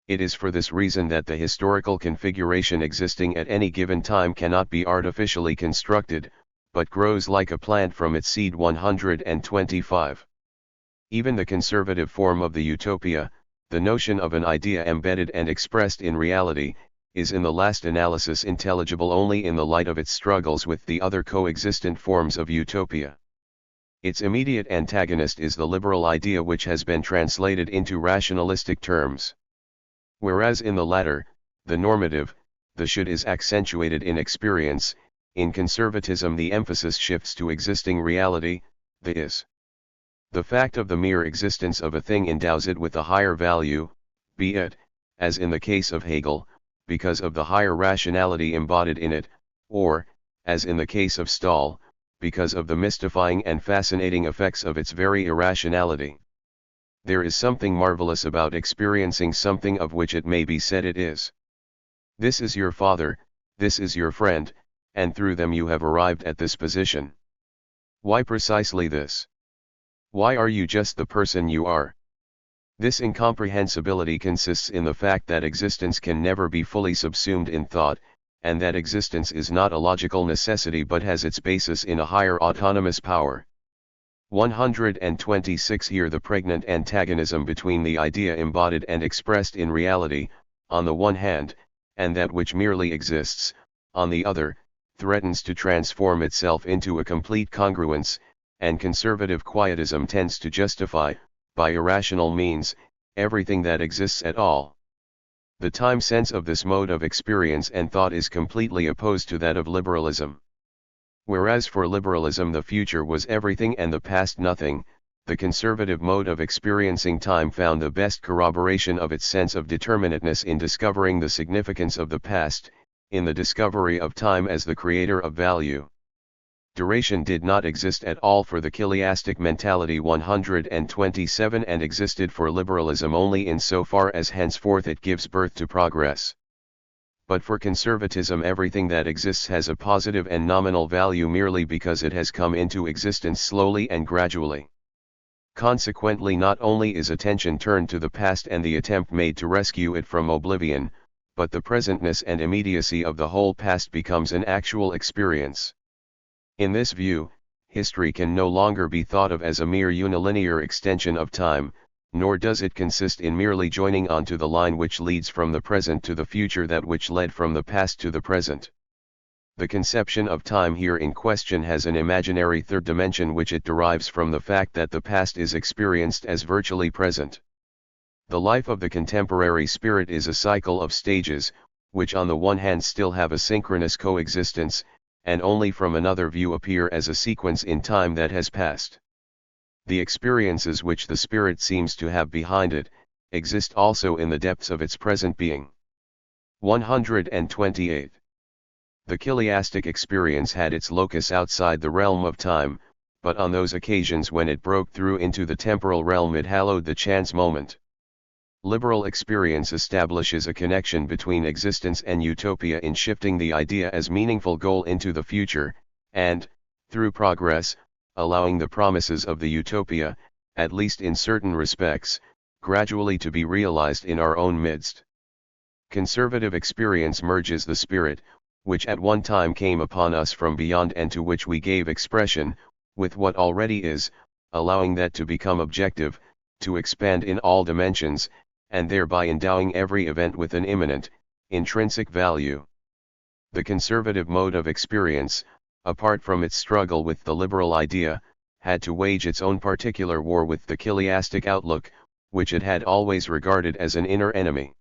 It is for this reason that the historical configuration existing at any given time cannot be artificially constructed, but grows like a plant from its seed. 125. Even the conservative form of the utopia, the notion of an idea embedded and expressed in reality, is in the last analysis intelligible only in the light of its struggles with the other coexistent forms of utopia. Its immediate antagonist is the liberal idea which has been translated into rationalistic terms. Whereas in the latter, the normative, the should is accentuated in experience, in conservatism the emphasis shifts to existing reality, the is. The fact of the mere existence of a thing endows it with a higher value, be it, as in the case of Hegel, because of the higher rationality embodied in it, or, as in the case of Stahl, because of the mystifying and fascinating effects of its very irrationality. There is something marvelous about experiencing something of which it may be said it is. This is your father, this is your friend, and through them you have arrived at this position. Why precisely this? Why are you just the person you are? This incomprehensibility consists in the fact that existence can never be fully subsumed in thought, and that existence is not a logical necessity but has its basis in a higher autonomous power. 126. Here the pregnant antagonism between the idea embodied and expressed in reality, on the one hand, and that which merely exists, on the other, threatens to transform itself into a complete congruence, and conservative quietism tends to justify, by irrational means, everything that exists at all. The time sense of this mode of experience and thought is completely opposed to that of liberalism. Whereas for liberalism the future was everything and the past nothing, the conservative mode of experiencing time found the best corroboration of its sense of determinateness in discovering the significance of the past, in the discovery of time as the creator of value. Duration did not exist at all for the chiliastic mentality 127 and existed for liberalism only in so far as henceforth it gives birth to progress. But for conservatism everything that exists has a positive and nominal value merely because it has come into existence slowly and gradually. Consequently not only is attention turned to the past and the attempt made to rescue it from oblivion, but the presentness and immediacy of the whole past becomes an actual experience. In this view, history can no longer be thought of as a mere unilinear extension of time, nor does it consist in merely joining onto the line which leads from the present to the future that which led from the past to the present. The conception of time here in question has an imaginary third dimension which it derives from the fact that the past is experienced as virtually present. The life of the contemporary spirit is a cycle of stages, which on the one hand still have a synchronous coexistence, and only from another view appear as a sequence in time that has passed. The experiences which the spirit seems to have behind it, exist also in the depths of its present being. 128. The chiliastic experience had its locus outside the realm of time, but on those occasions when it broke through into the temporal realm it hallowed the chance moment. Liberal experience establishes a connection between existence and utopia in shifting the idea as meaningful goal into the future, and, through progress, allowing the promises of the utopia, at least in certain respects, gradually to be realized in our own midst. Conservative experience merges the spirit, which at one time came upon us from beyond and to which we gave expression, with what already is, allowing that to become objective, to expand in all dimensions, and thereby endowing every event with an immanent, intrinsic value. The conservative mode of experience, apart from its struggle with the liberal idea, had to wage its own particular war with the chiliastic outlook, which it had always regarded as an inner enemy.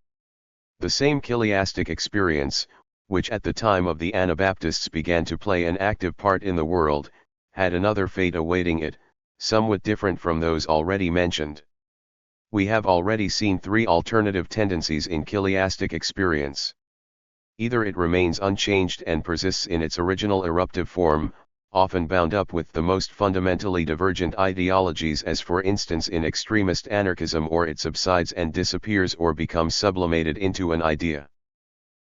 The same chiliastic experience, which at the time of the Anabaptists began to play an active part in the world, had another fate awaiting it, somewhat different from those already mentioned. We have already seen three alternative tendencies in chiliastic experience. Either it remains unchanged and persists in its original eruptive form, often bound up with the most fundamentally divergent ideologies as for instance in extremist anarchism, or it subsides and disappears or becomes sublimated into an idea.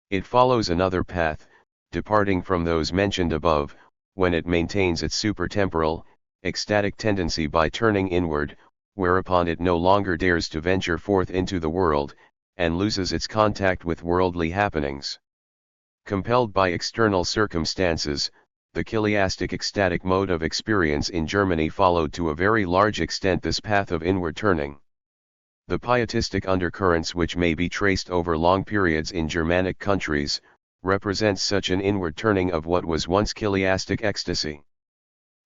It follows another path, departing from those mentioned above, when it maintains its supertemporal, ecstatic tendency by turning inward, whereupon it no longer dares to venture forth into the world, and loses its contact with worldly happenings. Compelled by external circumstances, the chiliastic ecstatic mode of experience in Germany followed to a very large extent this path of inward turning. The pietistic undercurrents which may be traced over long periods in Germanic countries, represents such an inward turning of what was once chiliastic ecstasy.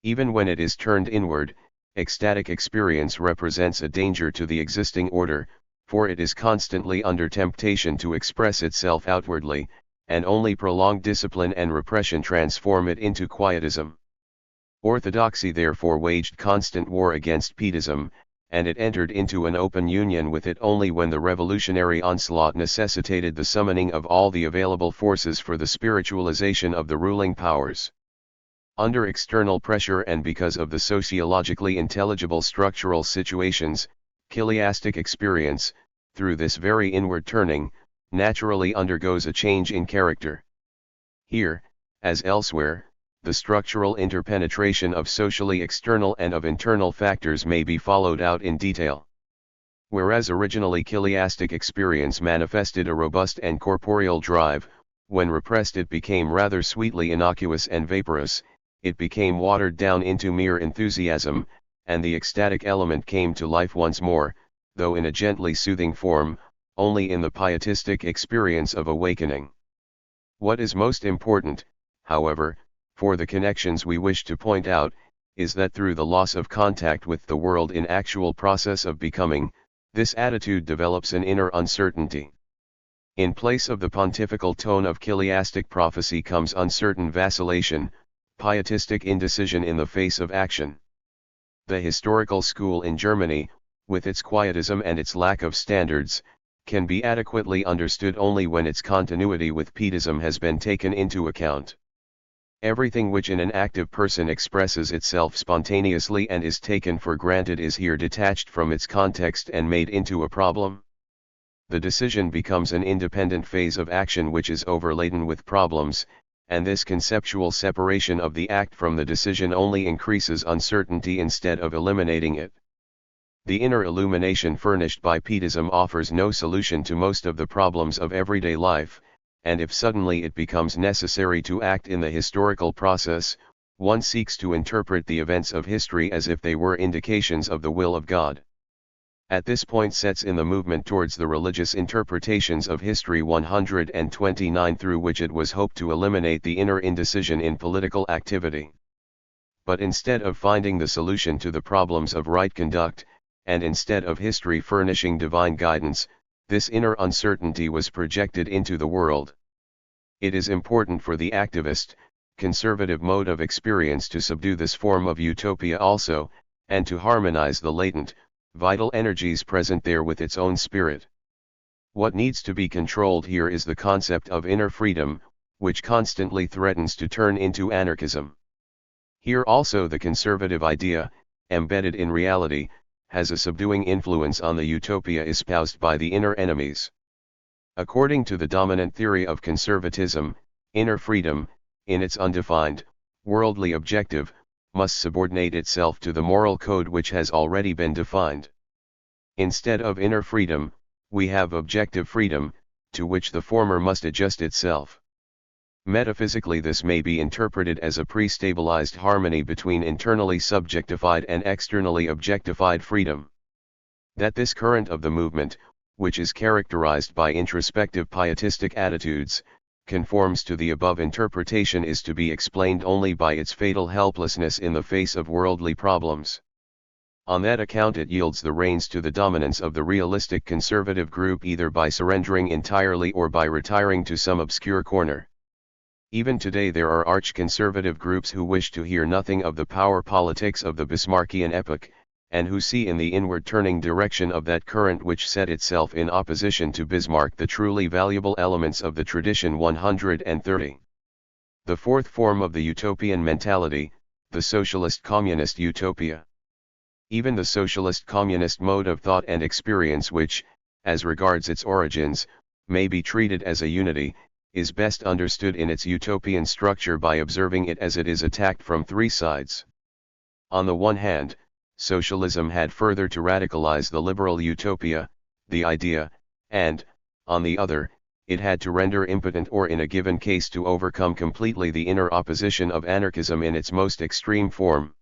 Even when it is turned inward, ecstatic experience represents a danger to the existing order, for it is constantly under temptation to express itself outwardly, and only prolonged discipline and repression transform it into quietism. Orthodoxy therefore waged constant war against pietism, and it entered into an open union with it only when the revolutionary onslaught necessitated the summoning of all the available forces for the spiritualization of the ruling powers. Under external pressure and because of the sociologically intelligible structural situations, chiliastic experience, through this very inward turning, naturally undergoes a change in character. Here, as elsewhere, the structural interpenetration of socially external and of internal factors may be followed out in detail. Whereas originally chiliastic experience manifested a robust and corporeal drive, when repressed it became rather sweetly innocuous and vaporous, it became watered down into mere enthusiasm, and the ecstatic element came to life once more, though in a gently soothing form, only in the pietistic experience of awakening. What is most important, however, for the connections we wish to point out, is that through the loss of contact with the world in actual process of becoming, this attitude develops an inner uncertainty. In place of the pontifical tone of chiliastic prophecy comes uncertain vacillation, pietistic indecision in the face of action. The historical school in Germany, with its quietism and its lack of standards, can be adequately understood only when its continuity with pietism has been taken into account. Everything which in an active person expresses itself spontaneously and is taken for granted is here detached from its context and made into a problem. The decision becomes an independent phase of action which is overladen with problems, and this conceptual separation of the act from the decision only increases uncertainty instead of eliminating it. The inner illumination furnished by pietism offers no solution to most of the problems of everyday life, and if suddenly it becomes necessary to act in the historical process, one seeks to interpret the events of history as if they were indications of the will of God. At this point sets in the movement towards the religious interpretations of history 129, through which it was hoped to eliminate the inner indecision in political activity. But instead of finding the solution to the problems of right conduct, and instead of history furnishing divine guidance, this inner uncertainty was projected into the world. It is important for the activist, conservative mode of experience to subdue this form of utopia also, and to harmonize the latent, vital energies present there with its own spirit. What needs to be controlled here is the concept of inner freedom, which constantly threatens to turn into anarchism. Here also the conservative idea, embedded in reality, has a subduing influence on the utopia espoused by the inner enemies. According to the dominant theory of conservatism, inner freedom, in its undefined, worldly objective, must subordinate itself to the moral code which has already been defined. Instead of inner freedom, we have objective freedom, to which the former must adjust itself. Metaphysically, this may be interpreted as a pre-stabilized harmony between internally subjectified and externally objectified freedom. That this current of the movement, which is characterized by introspective pietistic attitudes, conforms to the above interpretation is to be explained only by its fatal helplessness in the face of worldly problems. On that account it yields the reins to the dominance of the realistic conservative group, either by surrendering entirely or by retiring to some obscure corner. Even today there are arch-conservative groups who wish to hear nothing of the power politics of the Bismarckian epoch, and who see in the inward turning direction of that current which set itself in opposition to Bismarck the truly valuable elements of the tradition 130. The fourth form of the utopian mentality, the socialist-communist utopia. Even the socialist-communist mode of thought and experience, which, as regards its origins, may be treated as a unity, is best understood in its utopian structure by observing it as it is attacked from three sides. On the one hand, socialism had further to radicalize the liberal utopia, the idea, and, on the other, it had to render impotent or in a given case to overcome completely the inner opposition of anarchism in its most extreme form.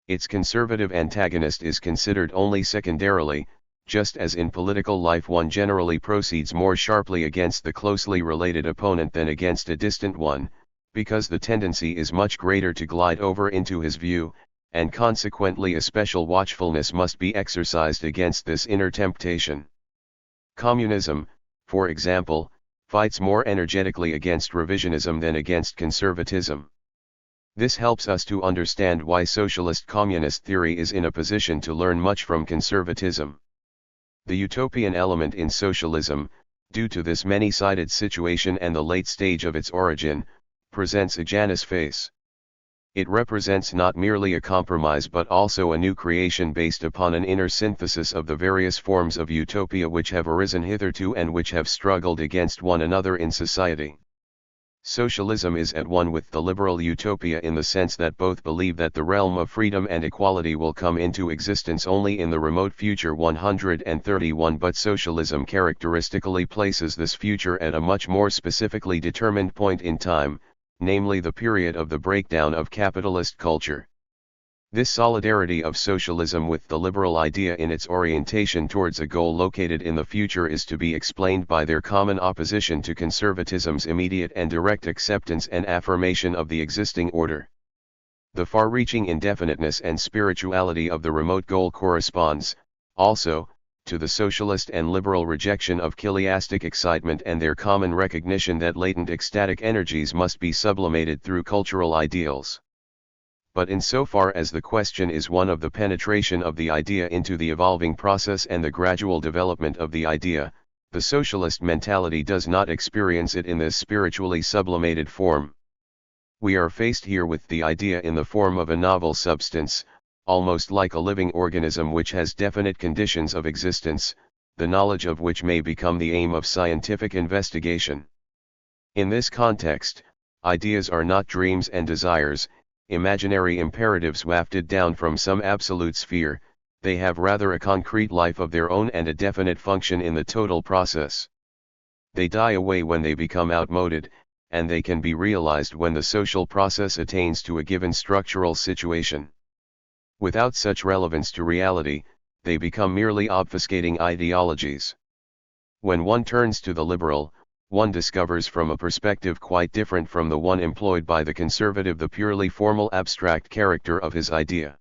Its conservative antagonist is considered only secondarily, just as in political life one generally proceeds more sharply against the closely related opponent than against a distant one, because the tendency is much greater to glide over into his view, and consequently a special watchfulness must be exercised against this inner temptation. Communism, for example, fights more energetically against revisionism than against conservatism. This helps us to understand why socialist-communist theory is in a position to learn much from conservatism. The utopian element in socialism, due to this many-sided situation and the late stage of its origin, presents a Janus face. It represents not merely a compromise but also a new creation based upon an inner synthesis of the various forms of utopia which have arisen hitherto and which have struggled against one another in society. Socialism is at one with the liberal utopia in the sense that both believe that the realm of freedom and equality will come into existence only in the remote future 131, but socialism characteristically places this future at a much more specifically determined point in time, namely the period of the breakdown of capitalist culture. This solidarity of socialism with the liberal idea in its orientation towards a goal located in the future is to be explained by their common opposition to conservatism's immediate and direct acceptance and affirmation of the existing order. The far-reaching indefiniteness and spirituality of the remote goal corresponds, also, to the socialist and liberal rejection of chiliastic excitement and their common recognition that latent ecstatic energies must be sublimated through cultural ideals. But insofar as the question is one of the penetration of the idea into the evolving process and the gradual development of the idea, the socialist mentality does not experience it in this spiritually sublimated form. We are faced here with the idea in the form of a novel substance, almost like a living organism which has definite conditions of existence, the knowledge of which may become the aim of scientific investigation. In this context, ideas are not dreams and desires, imaginary imperatives wafted down from some absolute sphere, they have rather a concrete life of their own and a definite function in the total process. They die away when they become outmoded, and they can be realized when the social process attains to a given structural situation. Without such relevance to reality, they become merely obfuscating ideologies. When one turns to the liberal, one discovers from a perspective quite different from the one employed by the conservative the purely formal abstract character of his idea.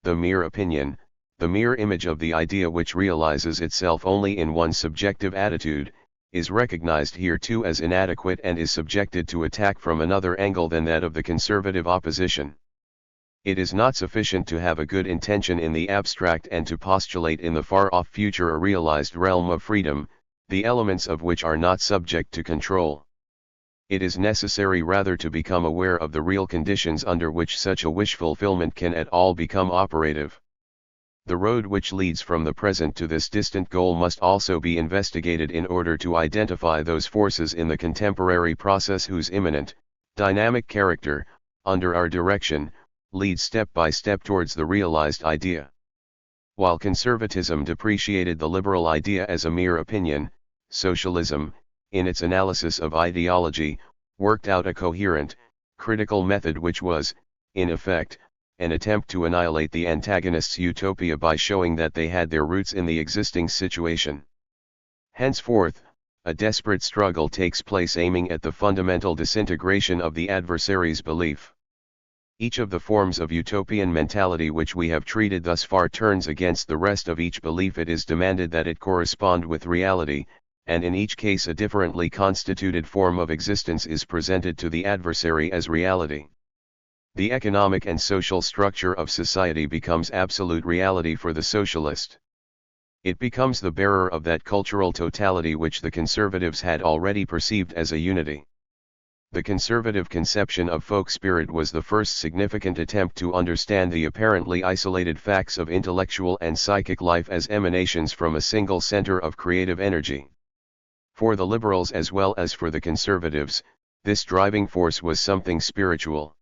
The mere opinion, the mere image of the idea which realizes itself only in one's subjective attitude, is recognized here too as inadequate and is subjected to attack from another angle than that of the conservative opposition. It is not sufficient to have a good intention in the abstract and to postulate in the far-off future a realized realm of freedom, the elements of which are not subject to control. It is necessary rather to become aware of the real conditions under which such a wish fulfillment can at all become operative. The road which leads from the present to this distant goal must also be investigated in order to identify those forces in the contemporary process whose imminent, dynamic character, under our direction, leads step by step towards the realized idea. While conservatism depreciated the liberal idea as a mere opinion, socialism, in its analysis of ideology, worked out a coherent, critical method which was, in effect, an attempt to annihilate the antagonists' utopia by showing that they had their roots in the existing situation. Henceforth, a desperate struggle takes place aiming at the fundamental disintegration of the adversary's belief. Each of the forms of utopian mentality which we have treated thus far turns against the rest of each belief it is demanded that it correspond with reality, and in each case a differently constituted form of existence is presented to the adversary as reality. The economic and social structure of society becomes absolute reality for the socialist. It becomes the bearer of that cultural totality which the conservatives had already perceived as a unity. The conservative conception of folk spirit was the first significant attempt to understand the apparently isolated facts of intellectual and psychic life as emanations from a single center of creative energy. For the liberals as well as for the conservatives, this driving force was something spiritual.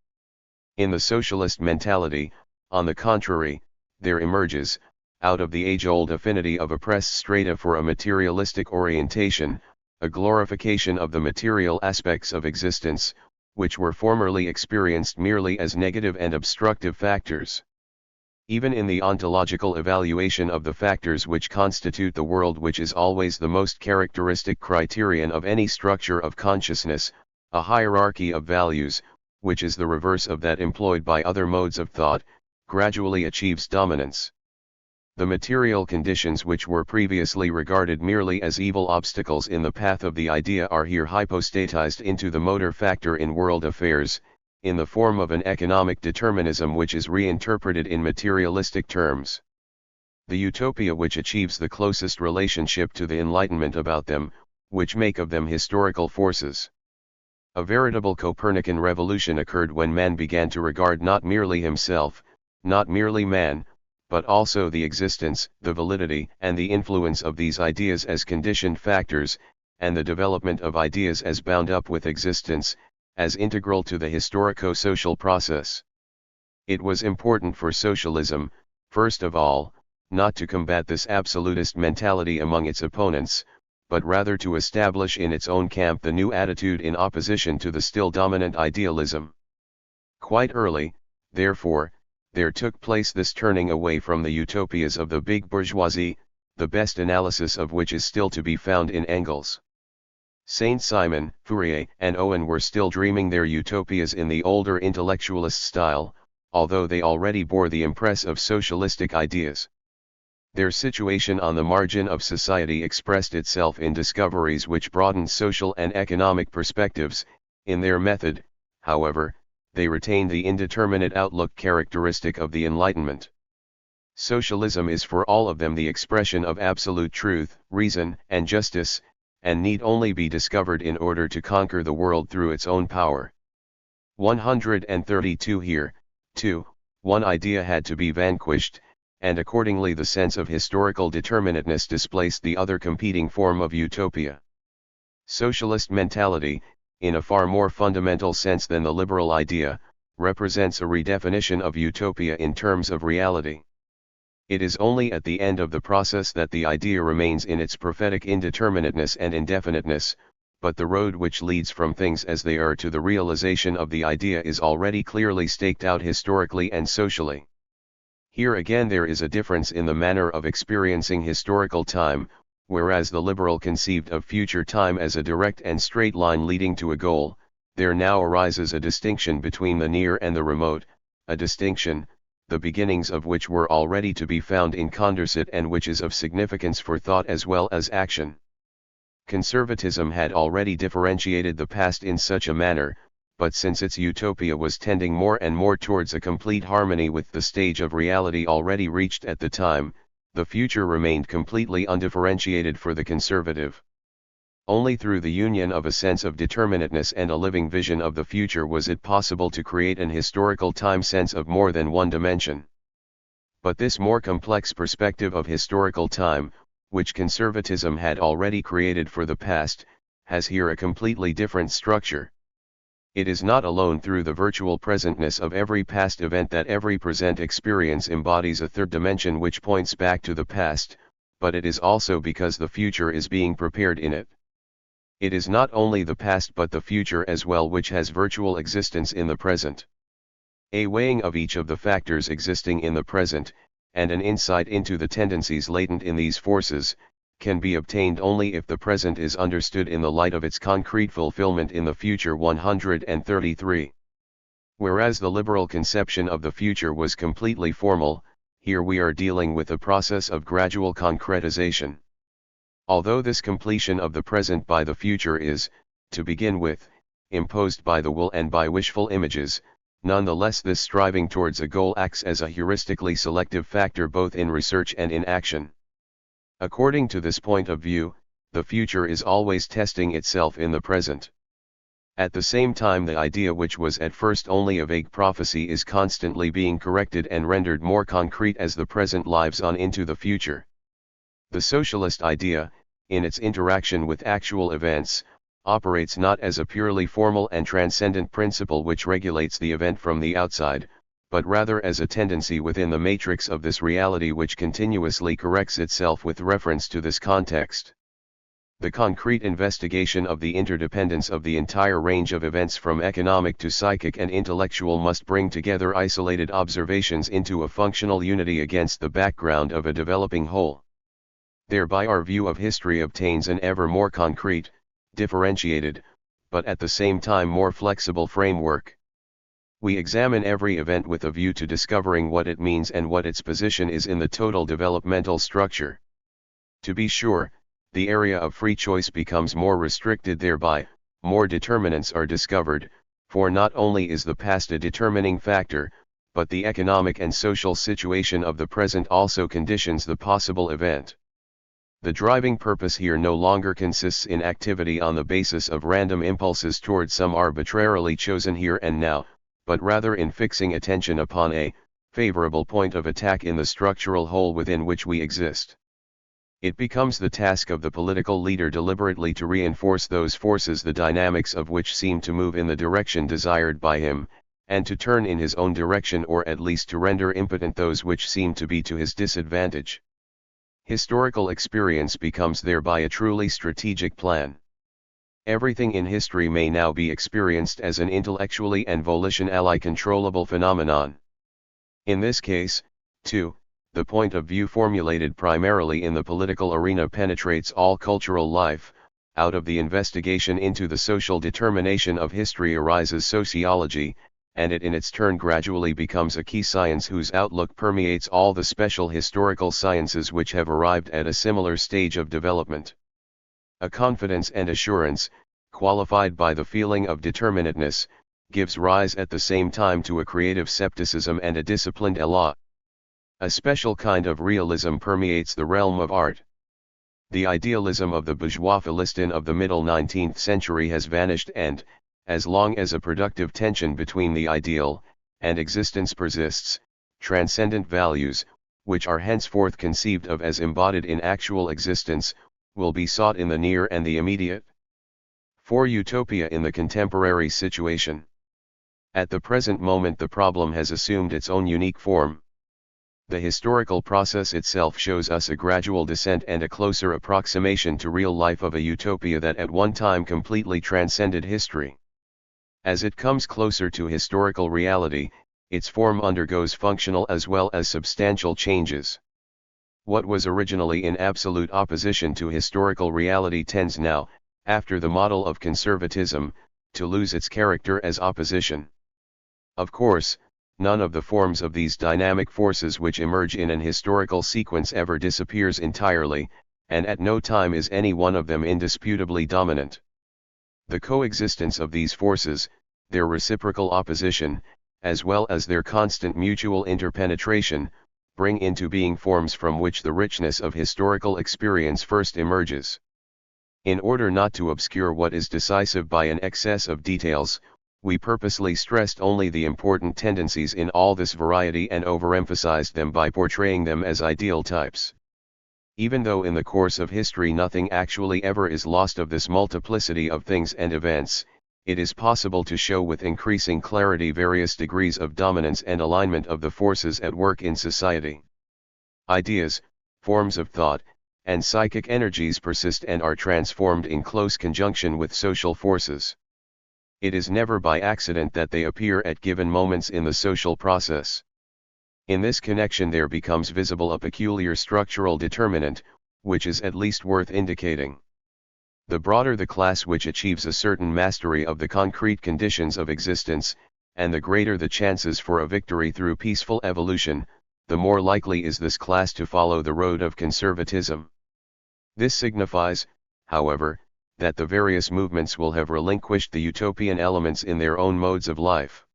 In the socialist mentality, on the contrary, there emerges, out of the age-old affinity of oppressed strata for a materialistic orientation, a glorification of the material aspects of existence, which were formerly experienced merely as negative and obstructive factors. Even in the ontological evaluation of the factors which constitute the world, which is always the most characteristic criterion of any structure of consciousness, a hierarchy of values, which is the reverse of that employed by other modes of thought, gradually achieves dominance. The material conditions which were previously regarded merely as evil obstacles in the path of the idea are here hypostatized into the motor factor in world affairs, in the form of an economic determinism which is reinterpreted in materialistic terms. The utopia which achieves the closest relationship to the Enlightenment about them, which make of them historical forces. A veritable Copernican revolution occurred when man began to regard not merely himself, not merely man, but also the existence, the validity, and the influence of these ideas as conditioned factors, and the development of ideas as bound up with existence, as integral to the historico-social process. It was important for socialism, first of all, not to combat this absolutist mentality among its opponents, but rather to establish in its own camp the new attitude in opposition to the still dominant idealism. Quite early, therefore, there took place this turning away from the utopias of the big bourgeoisie, the best analysis of which is still to be found in Engels. Saint-Simon, Fourier, and Owen were still dreaming their utopias in the older intellectualist style, although they already bore the impress of socialistic ideas. Their situation on the margin of society expressed itself in discoveries which broadened social and economic perspectives. In their method, however, they retained the indeterminate outlook characteristic of the Enlightenment. Socialism is for all of them the expression of absolute truth, reason, and justice, and need only be discovered in order to conquer the world through its own power. 132 Here, too, one idea had to be vanquished, and accordingly the sense of historical determinateness displaced the other competing form of utopia. Socialist mentality, in a far more fundamental sense than the liberal idea, represents a redefinition of utopia in terms of reality. It is only at the end of the process that the idea remains in its prophetic indeterminateness and indefiniteness, but the road which leads from things as they are to the realization of the idea is already clearly staked out historically and socially. Here again there is a difference in the manner of experiencing historical time, whereas the liberal conceived of future time as a direct and straight line leading to a goal, there now arises a distinction between the near and the remote, a distinction, the beginnings of which were already to be found in Condorcet and which is of significance for thought as well as action. Conservatism had already differentiated the past in such a manner, but since its utopia was tending more and more towards a complete harmony with the stage of reality already reached at the time, the future remained completely undifferentiated for the conservative. Only through the union of a sense of determinateness and a living vision of the future was it possible to create an historical time sense of more than one dimension. But this more complex perspective of historical time, which conservatism had already created for the past, has here a completely different structure. It is not alone through the virtual presentness of every past event that every present experience embodies a third dimension which points back to the past, but it is also because the future is being prepared in it. It is not only the past but the future as well which has virtual existence in the present. A weighing of each of the factors existing in the present, and an insight into the tendencies latent in these forces, can be obtained only if the present is understood in the light of its concrete fulfillment in the future. 133. Whereas the liberal conception of the future was completely formal, here we are dealing with a process of gradual concretization. Although this completion of the present by the future is, to begin with, imposed by the will and by wishful images, nonetheless this striving towards a goal acts as a heuristically selective factor both in research and in action. According to this point of view, the future is always testing itself in the present. At the same time the idea which was at first only a vague prophecy is constantly being corrected and rendered more concrete as the present lives on into the future. The socialist idea, in its interaction with actual events, operates not as a purely formal and transcendent principle which regulates the event from the outside, but rather as a tendency within the matrix of this reality which continuously corrects itself with reference to this context. The concrete investigation of the interdependence of the entire range of events from economic to psychic and intellectual must bring together isolated observations into a functional unity against the background of a developing whole. Thereby our view of history obtains an ever more concrete, differentiated, but at the same time more flexible framework. We examine every event with a view to discovering what it means and what its position is in the total developmental structure. To be sure, the area of free choice becomes more restricted thereby, more determinants are discovered, for not only is the past a determining factor, but the economic and social situation of the present also conditions the possible event. The driving purpose here no longer consists in activity on the basis of random impulses towards some arbitrarily chosen here and now, but rather in fixing attention upon a favorable point of attack in the structural whole within which we exist. It becomes the task of the political leader deliberately to reinforce those forces the dynamics of which seem to move in the direction desired by him, and to turn in his own direction or at least to render impotent those which seem to be to his disadvantage. Historical experience becomes thereby a truly strategic plan. Everything in history may now be experienced as an intellectually and volitionally controllable phenomenon. In this case, too, the point of view formulated primarily in the political arena penetrates all cultural life. Out of the investigation into the social determination of history arises sociology, and it in its turn gradually becomes a key science whose outlook permeates all the special historical sciences which have arrived at a similar stage of development. A confidence and assurance, qualified by the feeling of determinateness, gives rise at the same time to a creative skepticism and a disciplined élan. A special kind of realism permeates the realm of art. The idealism of the bourgeois Philistine of the middle 19th century has vanished, and, as long as a productive tension between the ideal and existence persists, transcendent values, which are henceforth conceived of as embodied in actual existence, will be sought in the near and the immediate. For utopia in the contemporary situation. At the present moment the problem has assumed its own unique form. The historical process itself shows us a gradual descent and a closer approximation to real life of a utopia that at one time completely transcended history. As it comes closer to historical reality, its form undergoes functional as well as substantial changes. What was originally in absolute opposition to historical reality tends now, after the model of conservatism, to lose its character as opposition. Of course, none of the forms of these dynamic forces which emerge in an historical sequence ever disappears entirely, and at no time is any one of them indisputably dominant. The coexistence of these forces, their reciprocal opposition, as well as their constant mutual interpenetration, bring into being forms from which the richness of historical experience first emerges. In order not to obscure what is decisive by an excess of details, we purposely stressed only the important tendencies in all this variety and overemphasized them by portraying them as ideal types. Even though in the course of history nothing actually ever is lost of this multiplicity of things and events, it is possible to show with increasing clarity various degrees of dominance and alignment of the forces at work in society. Ideas, forms of thought, and psychic energies persist and are transformed in close conjunction with social forces. It is never by accident that they appear at given moments in the social process. In this connection there becomes visible a peculiar structural determinant, which is at least worth indicating. The broader the class which achieves a certain mastery of the concrete conditions of existence, and the greater the chances for a victory through peaceful evolution, the more likely is this class to follow the road of conservatism. This signifies, however, that the various movements will have relinquished the utopian elements in their own modes of life.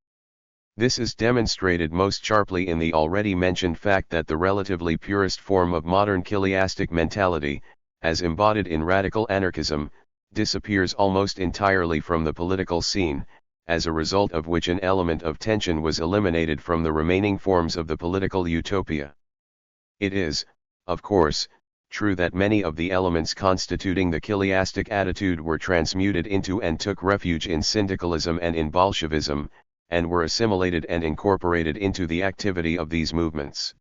This is demonstrated most sharply in the already mentioned fact that the relatively purest form of modern chiliastic mentality, as embodied in radical anarchism, disappears almost entirely from the political scene, as a result of which an element of tension was eliminated from the remaining forms of the political utopia. It is, of course, true that many of the elements constituting the chiliastic attitude were transmuted into and took refuge in syndicalism and in Bolshevism, and were assimilated and incorporated into the activity of these movements.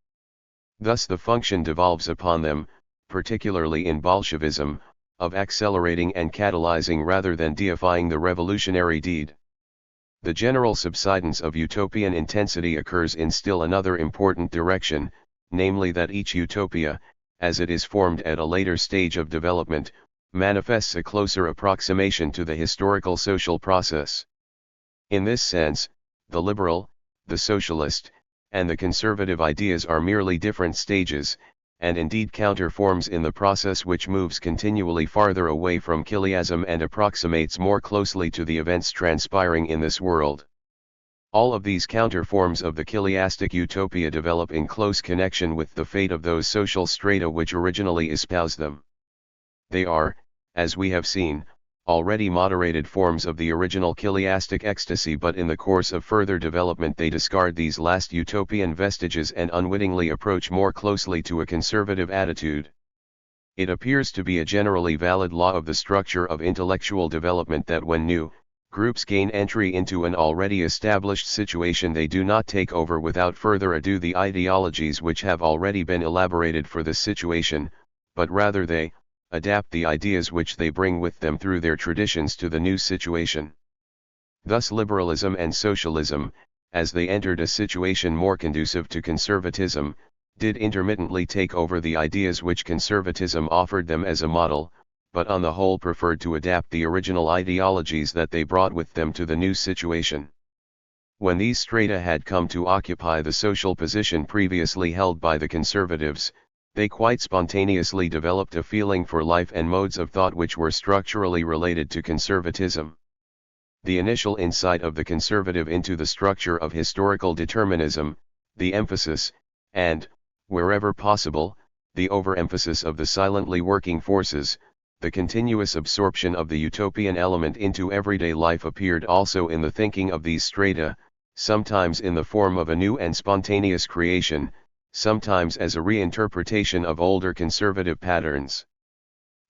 Thus the function devolves upon them, particularly in Bolshevism, of accelerating and catalyzing rather than deifying the revolutionary deed. The general subsidence of utopian intensity occurs in still another important direction, namely that each utopia, as it is formed at a later stage of development, manifests a closer approximation to the historical social process. In this sense, the liberal, the socialist, and the conservative ideas are merely different stages, and indeed counter forms in the process which moves continually farther away from chiliasm and approximates more closely to the events transpiring in this world. All of these counter forms of the chiliastic utopia develop in close connection with the fate of those social strata which originally espouse them. They are, as we have seen, already moderated forms of the original chiliastic ecstasy, but in the course of further development they discard these last utopian vestiges and unwittingly approach more closely to a conservative attitude. It appears to be a generally valid law of the structure of intellectual development that when new groups gain entry into an already established situation they do not take over without further ado the ideologies which have already been elaborated for this situation, but rather they adapt the ideas which they bring with them through their traditions to the new situation. Thus liberalism and socialism, as they entered a situation more conducive to conservatism, did intermittently take over the ideas which conservatism offered them as a model, but on the whole preferred to adapt the original ideologies that they brought with them to the new situation. When these strata had come to occupy the social position previously held by the conservatives, they quite spontaneously developed a feeling for life and modes of thought which were structurally related to conservatism. The initial insight of the conservative into the structure of historical determinism, the emphasis, and, wherever possible, the overemphasis of the silently working forces, the continuous absorption of the utopian element into everyday life appeared also in the thinking of these strata, sometimes in the form of a new and spontaneous creation, sometimes as a reinterpretation of older conservative patterns.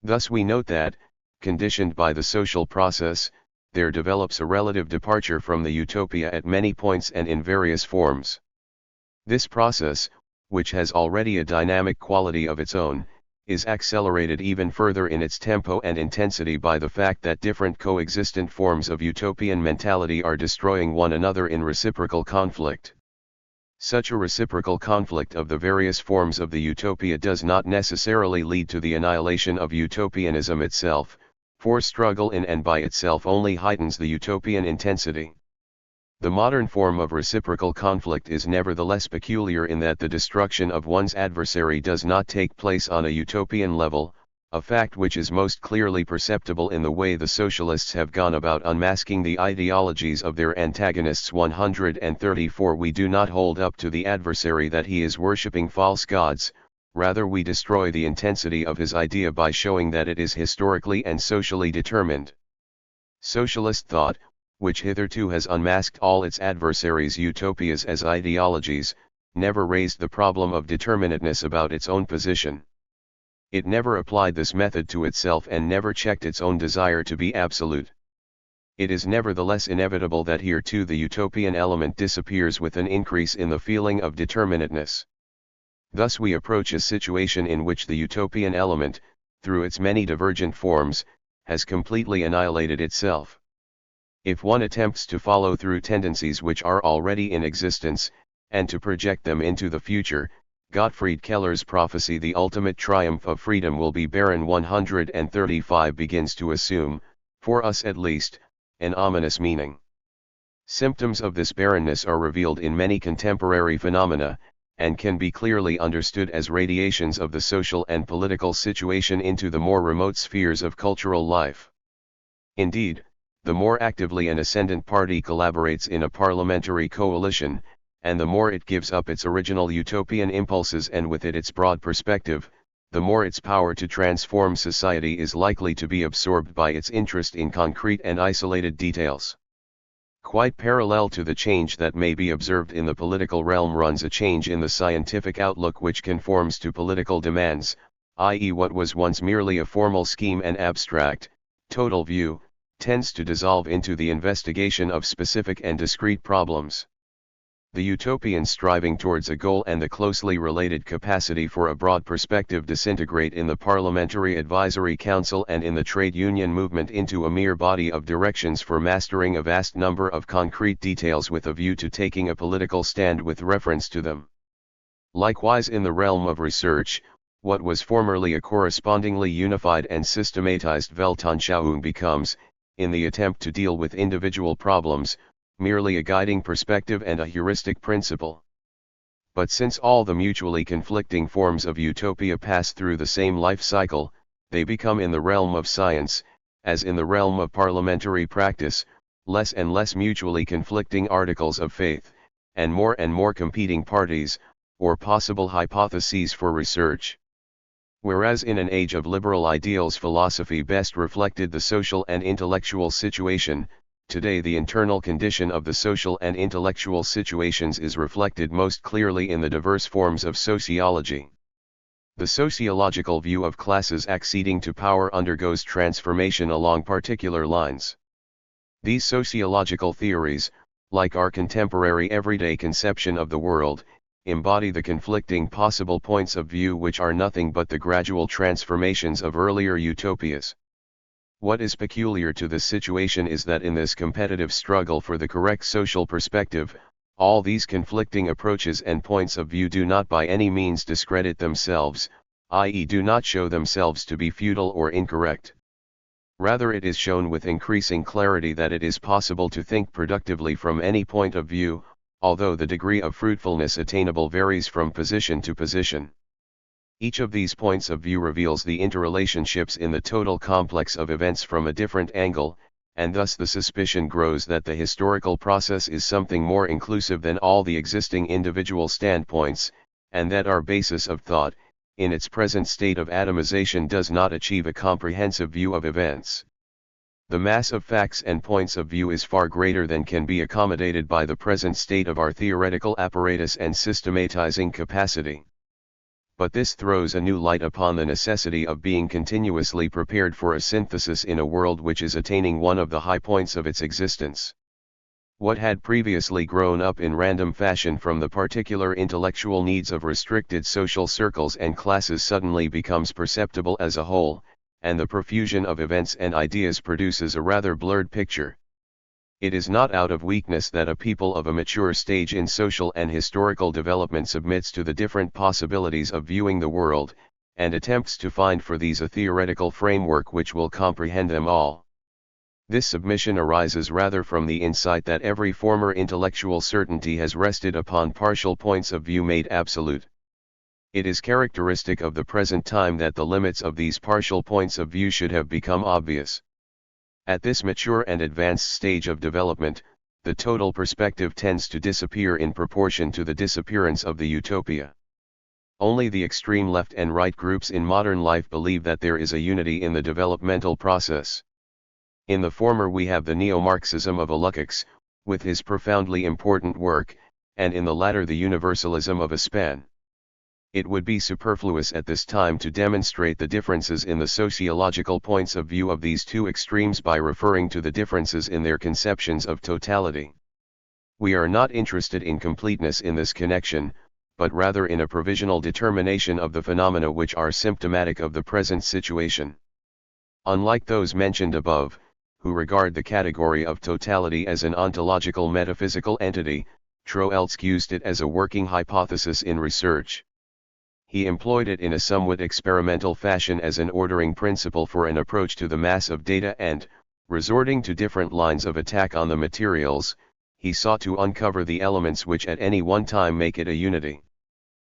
Thus we note that, conditioned by the social process, there develops a relative departure from the utopia at many points and in various forms. This process, which has already a dynamic quality of its own, is accelerated even further in its tempo and intensity by the fact that different coexistent forms of utopian mentality are destroying one another in reciprocal conflict. Such a reciprocal conflict of the various forms of the utopia does not necessarily lead to the annihilation of utopianism itself, for struggle in and by itself only heightens the utopian intensity. The modern form of reciprocal conflict is nevertheless peculiar in that the destruction of one's adversary does not take place on a utopian level, a fact which is most clearly perceptible in the way the socialists have gone about unmasking the ideologies of their antagonists. 134 We do not hold up to the adversary that he is worshipping false gods, rather we destroy the intensity of his idea by showing that it is historically and socially determined. Socialist thought, which hitherto has unmasked all its adversaries' utopias as ideologies, never raised the problem of determinateness about its own position. It never applied this method to itself and never checked its own desire to be absolute. It is nevertheless inevitable that here too the utopian element disappears with an increase in the feeling of determinateness. Thus we approach a situation in which the utopian element, through its many divergent forms, has completely annihilated itself. If one attempts to follow through tendencies which are already in existence, and to project them into the future, Gottfried Keller's prophecy the ultimate triumph of freedom will be barren. 135 begins to assume, for us at least, an ominous meaning. Symptoms of this barrenness are revealed in many contemporary phenomena, and can be clearly understood as radiations of the social and political situation into the more remote spheres of cultural life. Indeed, the more actively an ascendant party collaborates in a parliamentary coalition, and the more it gives up its original utopian impulses and with it its broad perspective, the more its power to transform society is likely to be absorbed by its interest in concrete and isolated details. Quite parallel to the change that may be observed in the political realm runs a change in the scientific outlook which conforms to political demands, i.e. what was once merely a formal scheme and abstract, total view, tends to dissolve into the investigation of specific and discrete problems. The utopians striving towards a goal and the closely related capacity for a broad perspective disintegrate in the Parliamentary Advisory Council and in the trade union movement into a mere body of directions for mastering a vast number of concrete details with a view to taking a political stand with reference to them. Likewise in the realm of research, what was formerly a correspondingly unified and systematized Weltanschauung becomes, in the attempt to deal with individual problems, merely a guiding perspective and a heuristic principle. But since all the mutually conflicting forms of utopia pass through the same life cycle, they become in the realm of science, as in the realm of parliamentary practice, less and less mutually conflicting articles of faith, and more competing parties, or possible hypotheses for research. Whereas in an age of liberal ideals philosophy best reflected the social and intellectual situation, today the internal condition of the social and intellectual situations is reflected most clearly in the diverse forms of sociology. The sociological view of classes acceding to power undergoes transformation along particular lines. These sociological theories, like our contemporary everyday conception of the world, embody the conflicting possible points of view which are nothing but the gradual transformations of earlier utopias. What is peculiar to this situation is that in this competitive struggle for the correct social perspective, All these conflicting approaches and points of view do not by any means discredit themselves, i.e. do not show themselves to be futile or incorrect. Rather, it is shown with increasing clarity that it is possible to think productively from any point of view, although the degree of fruitfulness attainable varies from position to position. Each of these points of view reveals the interrelationships in the total complex of events from a different angle, and thus the suspicion grows that the historical process is something more inclusive than all the existing individual standpoints, and that our basis of thought, in its present state of atomization, does not achieve a comprehensive view of events. The mass of facts and points of view is far greater than can be accommodated by the present state of our theoretical apparatus and systematizing capacity. But this throws a new light upon the necessity of being continuously prepared for a synthesis in a world which is attaining one of the high points of its existence. What had previously grown up in random fashion from the particular intellectual needs of restricted social circles and classes suddenly becomes perceptible as a whole, and the profusion of events and ideas produces a rather blurred picture. It is not out of weakness that a people of a mature stage in social and historical development submits to the different possibilities of viewing the world, and attempts to find for these a theoretical framework which will comprehend them all. This submission arises rather from the insight that every former intellectual certainty has rested upon partial points of view made absolute. It is characteristic of the present time that the limits of these partial points of view should have become obvious. At this mature and advanced stage of development, the total perspective tends to disappear in proportion to the disappearance of the utopia. Only the extreme left and right groups in modern life believe that there is a unity in the developmental process. In the former we have the neo-Marxism of a Lukács, with his profoundly important work, and in the latter the universalism of a Span. It would be superfluous at this time to demonstrate the differences in the sociological points of view of these two extremes by referring to the differences in their conceptions of totality. We are not interested in completeness in this connection, but rather in a provisional determination of the phenomena which are symptomatic of the present situation. Unlike those mentioned above, who regard the category of totality as an ontological metaphysical entity, Troeltsch used it as a working hypothesis in research. He employed it in a somewhat experimental fashion as an ordering principle for an approach to the mass of data and, resorting to different lines of attack on the materials, he sought to uncover the elements which at any one time make it a unity.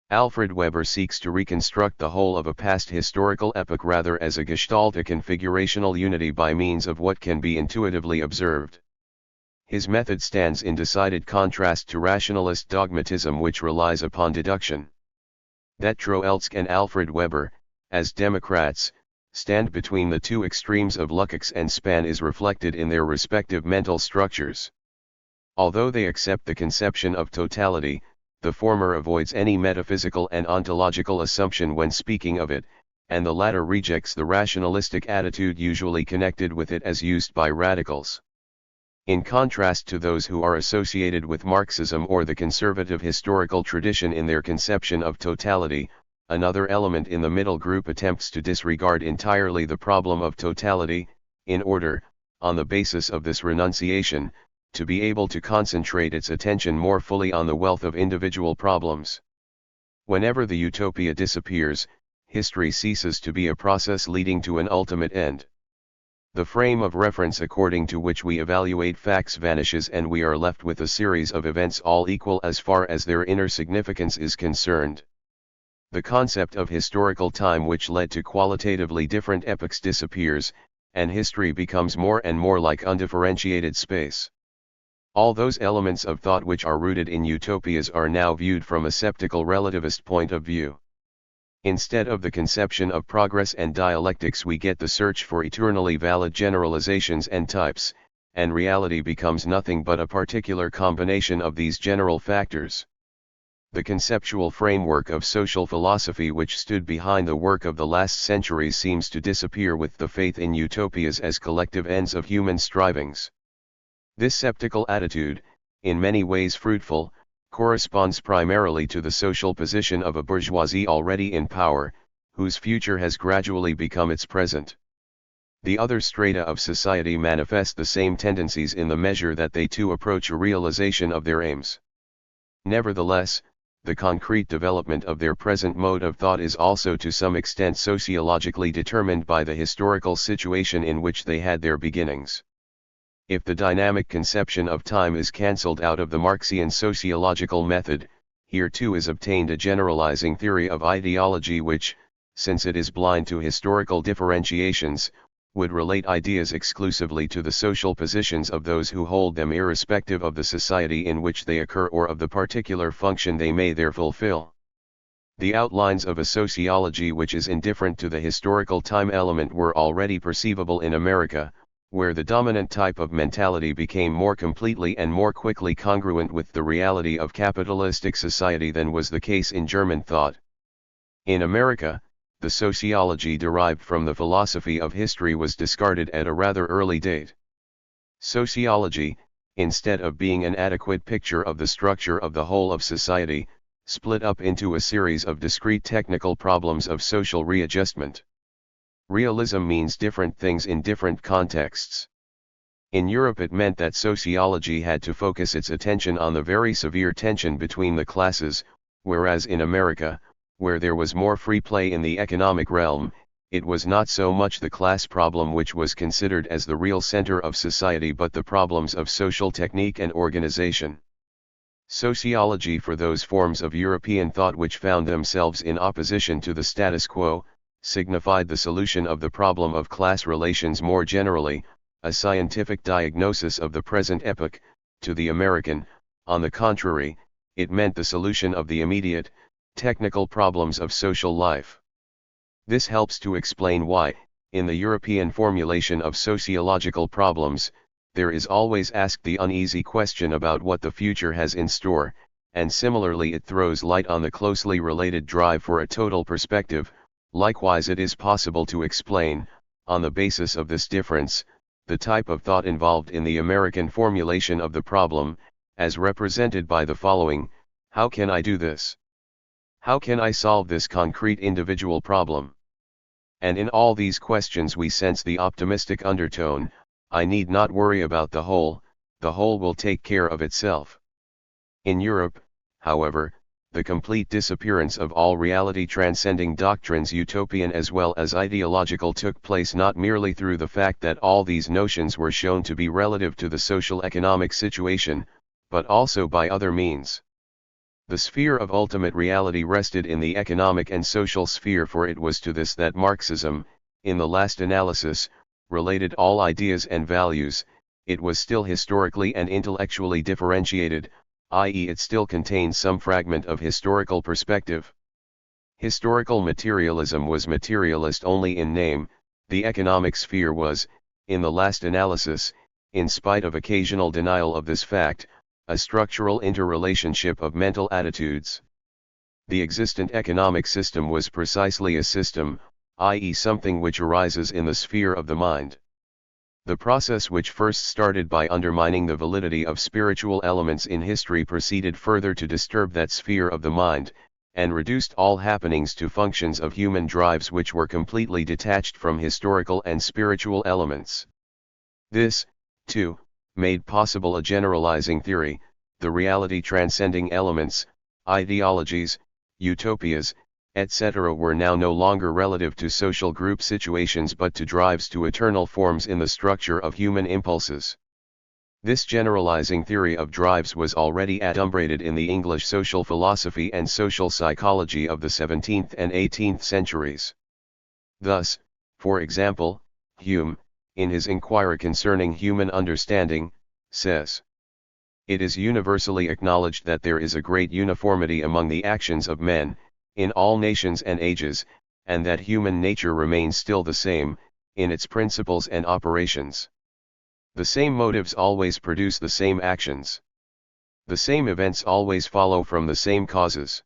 Alfred Weber seeks to reconstruct the whole of a past historical epoch rather as a gestalt, a configurational unity by means of what can be intuitively observed. His method stands in decided contrast to rationalist dogmatism which relies upon deduction. That Troeltsch and Alfred Weber, as Democrats, stand between the two extremes of Lukács and Span is reflected in their respective mental structures. Although they accept the conception of totality, the former avoids any metaphysical and ontological assumption when speaking of it, and the latter rejects the rationalistic attitude usually connected with it as used by radicals. In contrast to those who are associated with Marxism or the conservative historical tradition in their conception of totality, another element in the middle group attempts to disregard entirely the problem of totality, in order, on the basis of this renunciation, to be able to concentrate its attention more fully on the wealth of individual problems. Whenever the utopia disappears, history ceases to be a process leading to an ultimate end. The frame of reference according to which we evaluate facts vanishes and we are left with a series of events all equal as far as their inner significance is concerned. The concept of historical time which led to qualitatively different epochs disappears, and history becomes more and more like undifferentiated space. All those elements of thought which are rooted in utopias are now viewed from a sceptical relativist point of view. Instead of the conception of progress and dialectics we get the search for eternally valid generalizations and types, and reality becomes nothing but a particular combination of these general factors. The conceptual framework of social philosophy which stood behind the work of the last centuries seems to disappear with the faith in utopias as collective ends of human strivings. This sceptical attitude, in many ways fruitful, corresponds primarily to the social position of a bourgeoisie already in power, whose future has gradually become its present. The other strata of society manifest the same tendencies in the measure that they too approach a realization of their aims. Nevertheless, the concrete development of their present mode of thought is also to some extent sociologically determined by the historical situation in which they had their beginnings. If the dynamic conception of time is cancelled out of the Marxian sociological method, here too is obtained a generalizing theory of ideology which, since it is blind to historical differentiations, would relate ideas exclusively to the social positions of those who hold them irrespective of the society in which they occur or of the particular function they may there fulfill. The outlines of a sociology which is indifferent to the historical time element were already perceivable in America, where the dominant type of mentality became more completely and more quickly congruent with the reality of capitalistic society than was the case in German thought. In America, the sociology derived from the philosophy of history was discarded at a rather early date. Sociology, instead of being an adequate picture of the structure of the whole of society, split up into a series of discrete technical problems of social readjustment. Realism means different things in different contexts. In Europe it meant that sociology had to focus its attention on the very severe tension between the classes, whereas in America, where there was more free play in the economic realm, it was not so much the class problem which was considered as the real center of society but the problems of social technique and organization. Sociology for those forms of European thought which found themselves in opposition to the status quo, signified the solution of the problem of class relations more generally, a scientific diagnosis of the present epoch. To the American, on the contrary, it meant the solution of the immediate, technical problems of social life. This helps to explain why, in the European formulation of sociological problems, there is always asked the uneasy question about what the future has in store, and similarly it throws light on the closely related drive for a total perspective. Likewise it is possible to explain, on the basis of this difference, the type of thought involved in the American formulation of the problem, as represented by the following: how can I do this? How can I solve this concrete individual problem? And in all these questions we sense the optimistic undertone: I need not worry about the whole will take care of itself. In Europe, however, the complete disappearance of all reality-transcending doctrines, utopian as well as ideological, took place not merely through the fact that all these notions were shown to be relative to the social economic situation, but also by other means. The sphere of ultimate reality rested in the economic and social sphere, for it was to this that Marxism, in the last analysis, related all ideas and values. It was still historically and intellectually differentiated, i.e. it still contains some fragment of historical perspective. Historical materialism was materialist only in name. The economic sphere was, in the last analysis, in spite of occasional denial of this fact, a structural interrelationship of mental attitudes. The existent economic system was precisely a system, i.e. something which arises in the sphere of the mind. The process which first started by undermining the validity of spiritual elements in history proceeded further to disturb that sphere of the mind, and reduced all happenings to functions of human drives which were completely detached from historical and spiritual elements. This, too, made possible a generalizing theory: the reality transcending elements, ideologies, utopias, etc. were now no longer relative to social group situations but to drives, to eternal forms in the structure of human impulses. This generalizing theory of drives was already adumbrated in the English social philosophy and social psychology of the 17th and 18th centuries. Thus, for example, Hume, in his Inquiry Concerning Human Understanding, says: "It is universally acknowledged that there is a great uniformity among the actions of men, in all nations and ages, and that human nature remains still the same, in its principles and operations. The same motives always produce the same actions. The same events always follow from the same causes.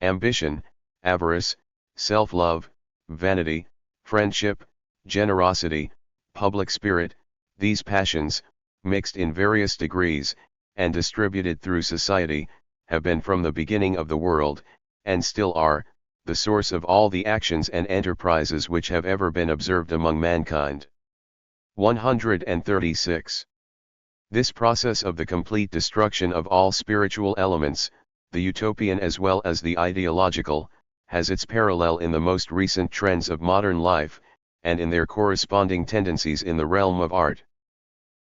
Ambition, avarice, self-love, vanity, friendship, generosity, public spirit, these passions, mixed in various degrees, and distributed through society, have been from the beginning of the world, and still are, the source of all the actions and enterprises which have ever been observed among mankind." 136. This process of the complete destruction of all spiritual elements, the utopian as well as the ideological, has its parallel in the most recent trends of modern life, and in their corresponding tendencies in the realm of art.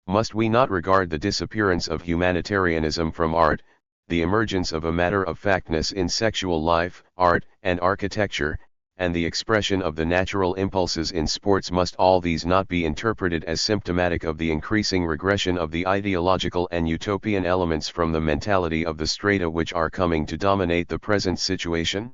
Must we not regard the disappearance of humanitarianism from art, the emergence of a matter-of-factness in sexual life, art, and architecture, and the expression of the natural impulses in sports, must all these not be interpreted as symptomatic of the increasing regression of the ideological and utopian elements from the mentality of the strata which are coming to dominate the present situation?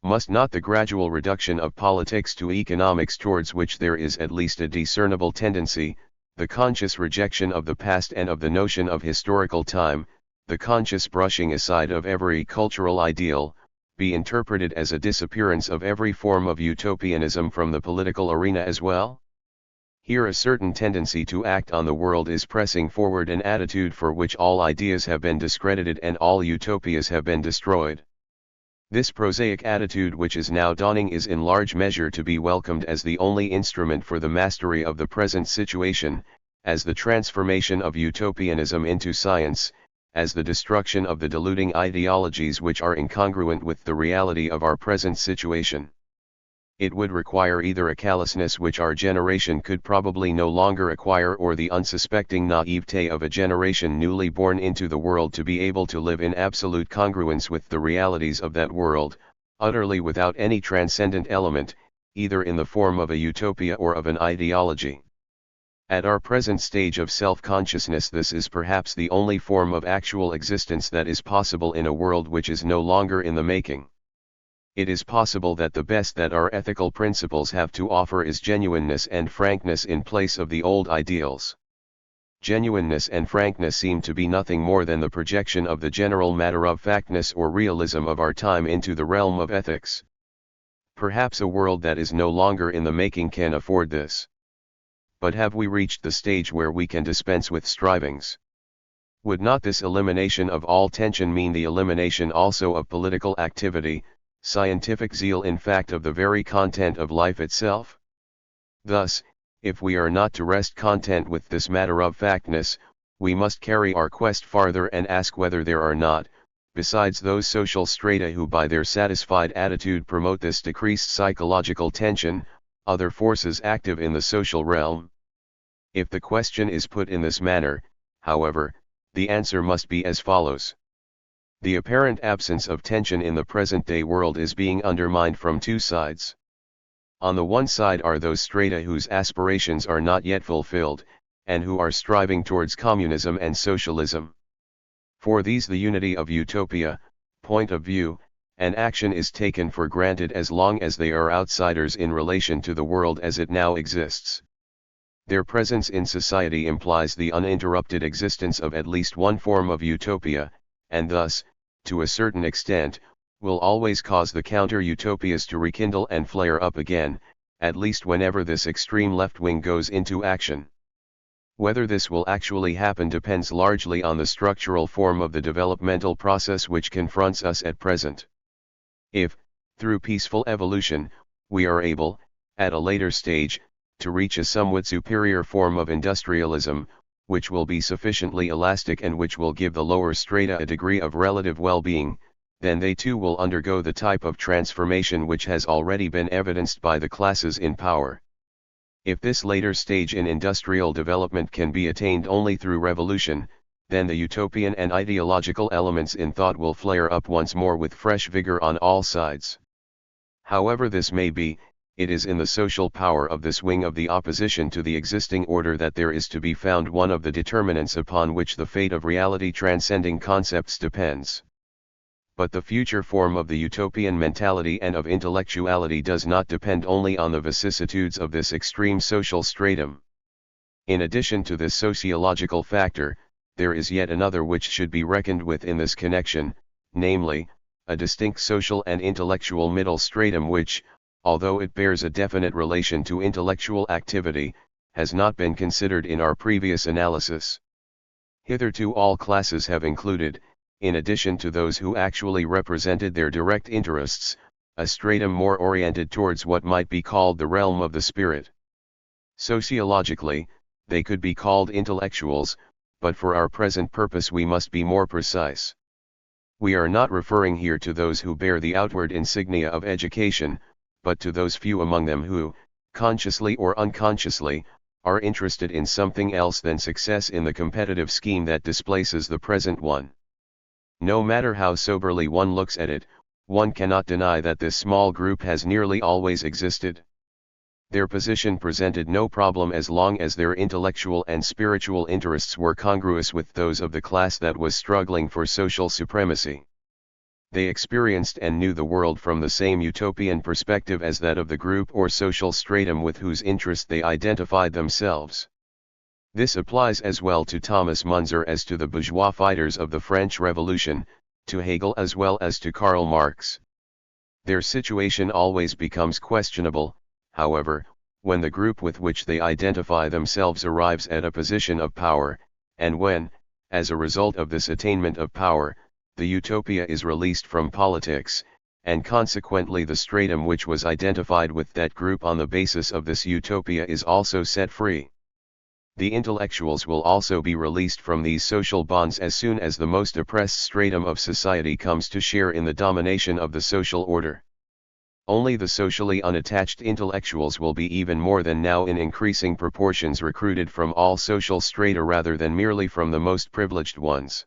Must not the gradual reduction of politics to economics, towards which there is at least a discernible tendency, the conscious rejection of the past and of the notion of historical time, the conscious brushing aside of every cultural ideal, be interpreted as a disappearance of every form of utopianism from the political arena as well? Here a certain tendency to act on the world is pressing forward, an attitude for which all ideas have been discredited and all utopias have been destroyed. This prosaic attitude which is now dawning is in large measure to be welcomed as the only instrument for the mastery of the present situation, as the transformation of utopianism into science, as the destruction of the deluding ideologies which are incongruent with the reality of our present situation. It would require either a callousness which our generation could probably no longer acquire, or the unsuspecting naivete of a generation newly born into the world to be able to live in absolute congruence with the realities of that world, utterly without any transcendent element, either in the form of a utopia or of an ideology. At our present stage of self-consciousness, this is perhaps the only form of actual existence that is possible in a world which is no longer in the making. It is possible that the best that our ethical principles have to offer is genuineness and frankness in place of the old ideals. Genuineness and frankness seem to be nothing more than the projection of the general matter-of-factness or realism of our time into the realm of ethics. Perhaps a world that is no longer in the making can afford this. But have we reached the stage where we can dispense with strivings? Would not this elimination of all tension mean the elimination also of political activity, scientific zeal, in fact of the very content of life itself? Thus, if we are not to rest content with this matter-of-factness, we must carry our quest farther and ask whether there are not, besides those social strata who by their satisfied attitude promote this decreased psychological tension, other forces active in the social realm. If the question is put in this manner, however, the answer must be as follows. The apparent absence of tension in the present-day world is being undermined from two sides. On the one side are those strata whose aspirations are not yet fulfilled, and who are striving towards communism and socialism. For these the unity of utopia, point of view, and action is taken for granted as long as they are outsiders in relation to the world as it now exists. Their presence in society implies the uninterrupted existence of at least one form of utopia, and thus, to a certain extent, will always cause the counter-utopias to rekindle and flare up again, at least whenever this extreme left wing goes into action. Whether this will actually happen depends largely on the structural form of the developmental process which confronts us at present. If, through peaceful evolution, we are able, at a later stage, to reach a somewhat superior form of industrialism, which will be sufficiently elastic and which will give the lower strata a degree of relative well-being, then they too will undergo the type of transformation which has already been evidenced by the classes in power. If this later stage in industrial development can be attained only through revolution, then the utopian and ideological elements in thought will flare up once more with fresh vigor on all sides. However this may be, it is in the social power of this wing of the opposition to the existing order that there is to be found one of the determinants upon which the fate of reality transcending concepts depends. But the future form of the utopian mentality and of intellectuality does not depend only on the vicissitudes of this extreme social stratum. In addition to this sociological factor, there is yet another which should be reckoned with in this connection, namely, a distinct social and intellectual middle stratum which, although it bears a definite relation to intellectual activity, has not been considered in our previous analysis. Hitherto all classes have included, in addition to those who actually represented their direct interests, a stratum more oriented towards what might be called the realm of the spirit. Sociologically, they could be called intellectuals, but for our present purpose we must be more precise. We are not referring here to those who bear the outward insignia of education, but to those few among them who, consciously or unconsciously, are interested in something else than success in the competitive scheme that displaces the present one. No matter how soberly one looks at it, one cannot deny that this small group has nearly always existed. Their position presented no problem as long as their intellectual and spiritual interests were congruous with those of the class that was struggling for social supremacy. They experienced and knew the world from the same utopian perspective as that of the group or social stratum with whose interest they identified themselves. This applies as well to Thomas Munzer as to the bourgeois fighters of the French Revolution, to Hegel as well as to Karl Marx. Their situation always becomes questionable, however, when the group with which they identify themselves arrives at a position of power, and when, as a result of this attainment of power, the utopia is released from politics, and consequently the stratum which was identified with that group on the basis of this utopia is also set free. The intellectuals will also be released from these social bonds as soon as the most oppressed stratum of society comes to share in the domination of the social order. Only the socially unattached intellectuals will be even more than now in increasing proportions recruited from all social strata rather than merely from the most privileged ones.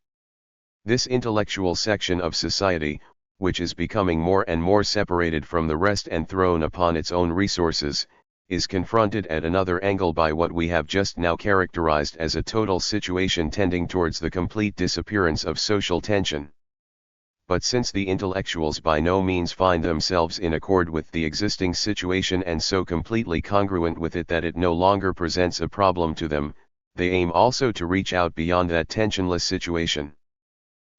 This intellectual section of society, which is becoming more and more separated from the rest and thrown upon its own resources, is confronted at another angle by what we have just now characterized as a total situation tending towards the complete disappearance of social tension. But since the intellectuals by no means find themselves in accord with the existing situation and so completely congruent with it that it no longer presents a problem to them, they aim also to reach out beyond that tensionless situation.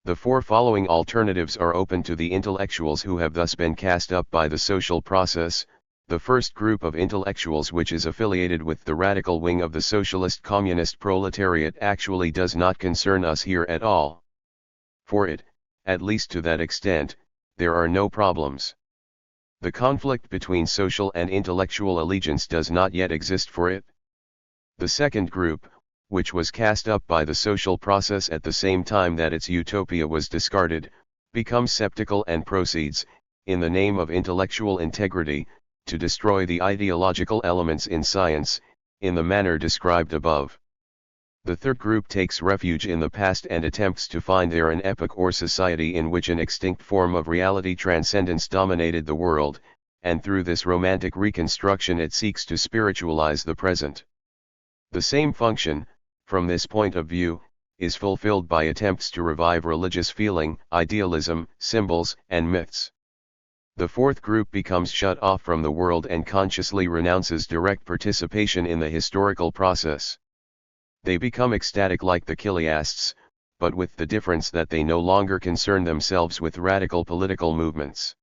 The four following alternatives are open to the intellectuals who have thus been cast up by the social process. The first group of intellectuals, which is affiliated with the radical wing of the socialist communist proletariat, actually does not concern us here at all. For it, at least to that extent, there are no problems. The conflict between social and intellectual allegiance does not yet exist for it. The second group, which was cast up by the social process at the same time that its utopia was discarded, becomes skeptical and proceeds, in the name of intellectual integrity, to destroy the ideological elements in science, in the manner described above. The third group takes refuge in the past and attempts to find there an epoch or society in which an extinct form of reality transcendence dominated the world, and through this romantic reconstruction it seeks to spiritualize the present. The same function, from this point of view, is fulfilled by attempts to revive religious feeling, idealism, symbols, and myths. The fourth group becomes shut off from the world and consciously renounces direct participation in the historical process. They become ecstatic like the Chiliasts, but with the difference that they no longer concern themselves with radical political movements.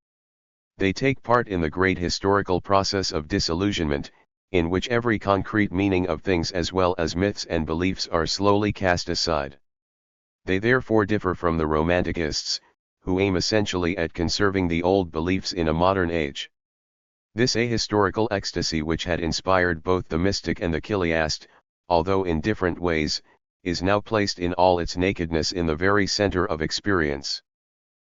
They take part in the great historical process of disillusionment, in which every concrete meaning of things as well as myths and beliefs are slowly cast aside. They therefore differ from the Romanticists, who aim essentially at conserving the old beliefs in a modern age. This ahistorical ecstasy which had inspired both the mystic and the Chiliast, although in different ways, is now placed in all its nakedness in the very center of experience.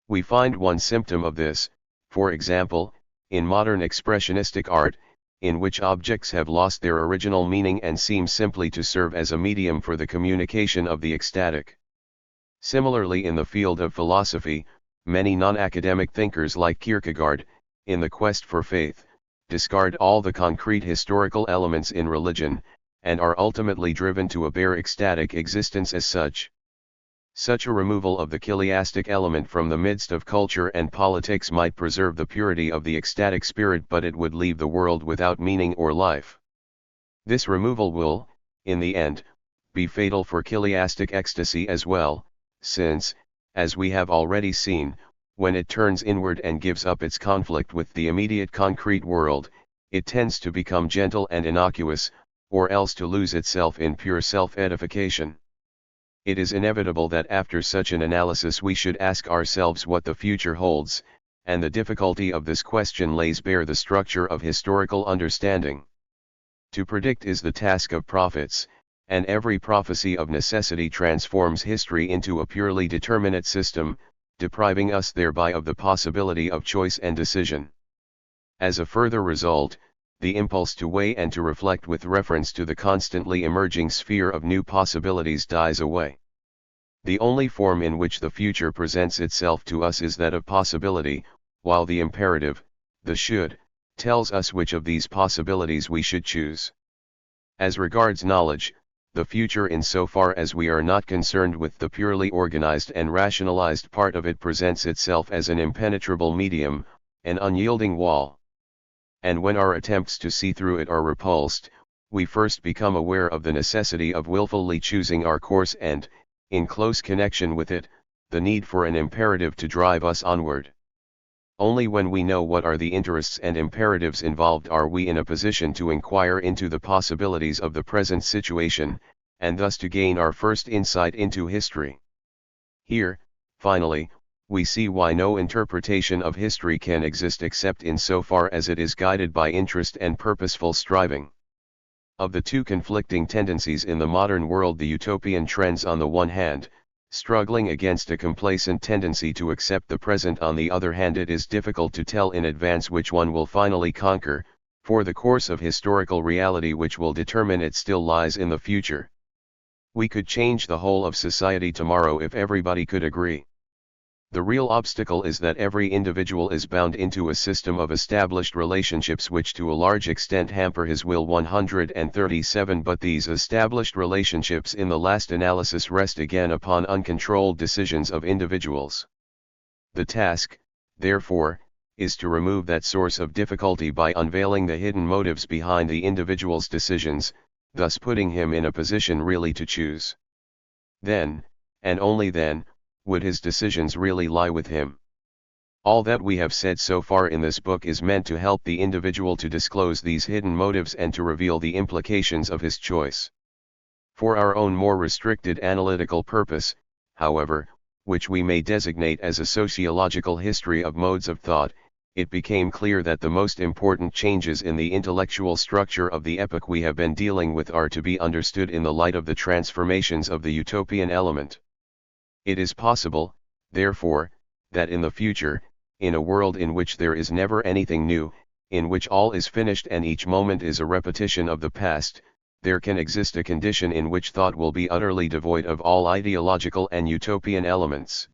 We find one symptom of this, for example, in modern expressionistic art, in which objects have lost their original meaning and seem simply to serve as a medium for the communication of the ecstatic. Similarly, in the field of philosophy, many non-academic thinkers like Kierkegaard, in the quest for faith, discard all the concrete historical elements in religion, and are ultimately driven to a bare ecstatic existence as such. Such a removal of the Chiliastic element from the midst of culture and politics might preserve the purity of the ecstatic spirit, but it would leave the world without meaning or life. This removal will, in the end, be fatal for Chiliastic ecstasy as well, since, as we have already seen, when it turns inward and gives up its conflict with the immediate concrete world, it tends to become gentle and innocuous, or else to lose itself in pure self-edification. It is inevitable that after such an analysis we should ask ourselves what the future holds, and the difficulty of this question lays bare the structure of historical understanding. To predict is the task of prophets, and every prophecy of necessity transforms history into a purely determinate system, depriving us thereby of the possibility of choice and decision. As a further result, the impulse to weigh and to reflect with reference to the constantly emerging sphere of new possibilities dies away. The only form in which the future presents itself to us is that of possibility, while the imperative, the should, tells us which of these possibilities we should choose. As regards knowledge, the future insofar as we are not concerned with the purely organized and rationalized part of it presents itself as an impenetrable medium, an unyielding wall. And when our attempts to see through it are repulsed, we first become aware of the necessity of willfully choosing our course and, in close connection with it, the need for an imperative to drive us onward. Only when we know what are the interests and imperatives involved are we in a position to inquire into the possibilities of the present situation, and thus to gain our first insight into history. Here, finally, we see why no interpretation of history can exist except in so far as it is guided by interest and purposeful striving. Of the two conflicting tendencies in the modern world, the utopian trends on the one hand, struggling against a complacent tendency to accept the present on the other hand, it is difficult to tell in advance which one will finally conquer, for the course of historical reality which will determine it still lies in the future. We could change the whole of society tomorrow if everybody could agree. The real obstacle is that every individual is bound into a system of established relationships which to a large extent hamper his will. 137 But these established relationships in the last analysis rest again upon uncontrolled decisions of individuals. The task, therefore, is to remove that source of difficulty by unveiling the hidden motives behind the individual's decisions, thus putting him in a position really to choose. Then, and only then, would his decisions really lie with him. All that we have said so far in this book is meant to help the individual to disclose these hidden motives and to reveal the implications of his choice. For our own more restricted analytical purpose, however, which we may designate as a sociological history of modes of thought, it became clear that the most important changes in the intellectual structure of the epoch we have been dealing with are to be understood in the light of the transformations of the utopian element. It is possible, therefore, that in the future, in a world in which there is never anything new, in which all is finished and each moment is a repetition of the past, there can exist a condition in which thought will be utterly devoid of all ideological and utopian elements.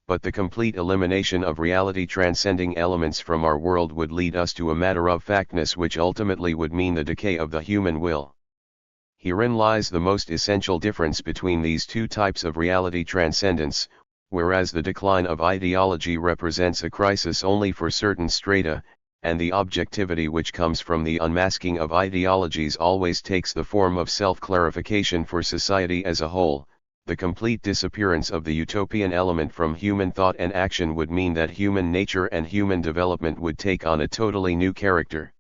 But the complete elimination of reality transcending elements from our world would lead us to a matter-of-factness which ultimately would mean the decay of the human will. Herein lies the most essential difference between these two types of reality transcendence, whereas the decline of ideology represents a crisis only for certain strata, and the objectivity which comes from the unmasking of ideologies always takes the form of self-clarification for society as a whole. The complete disappearance of the utopian element from human thought and action would mean that human nature and human development would take on a totally new character.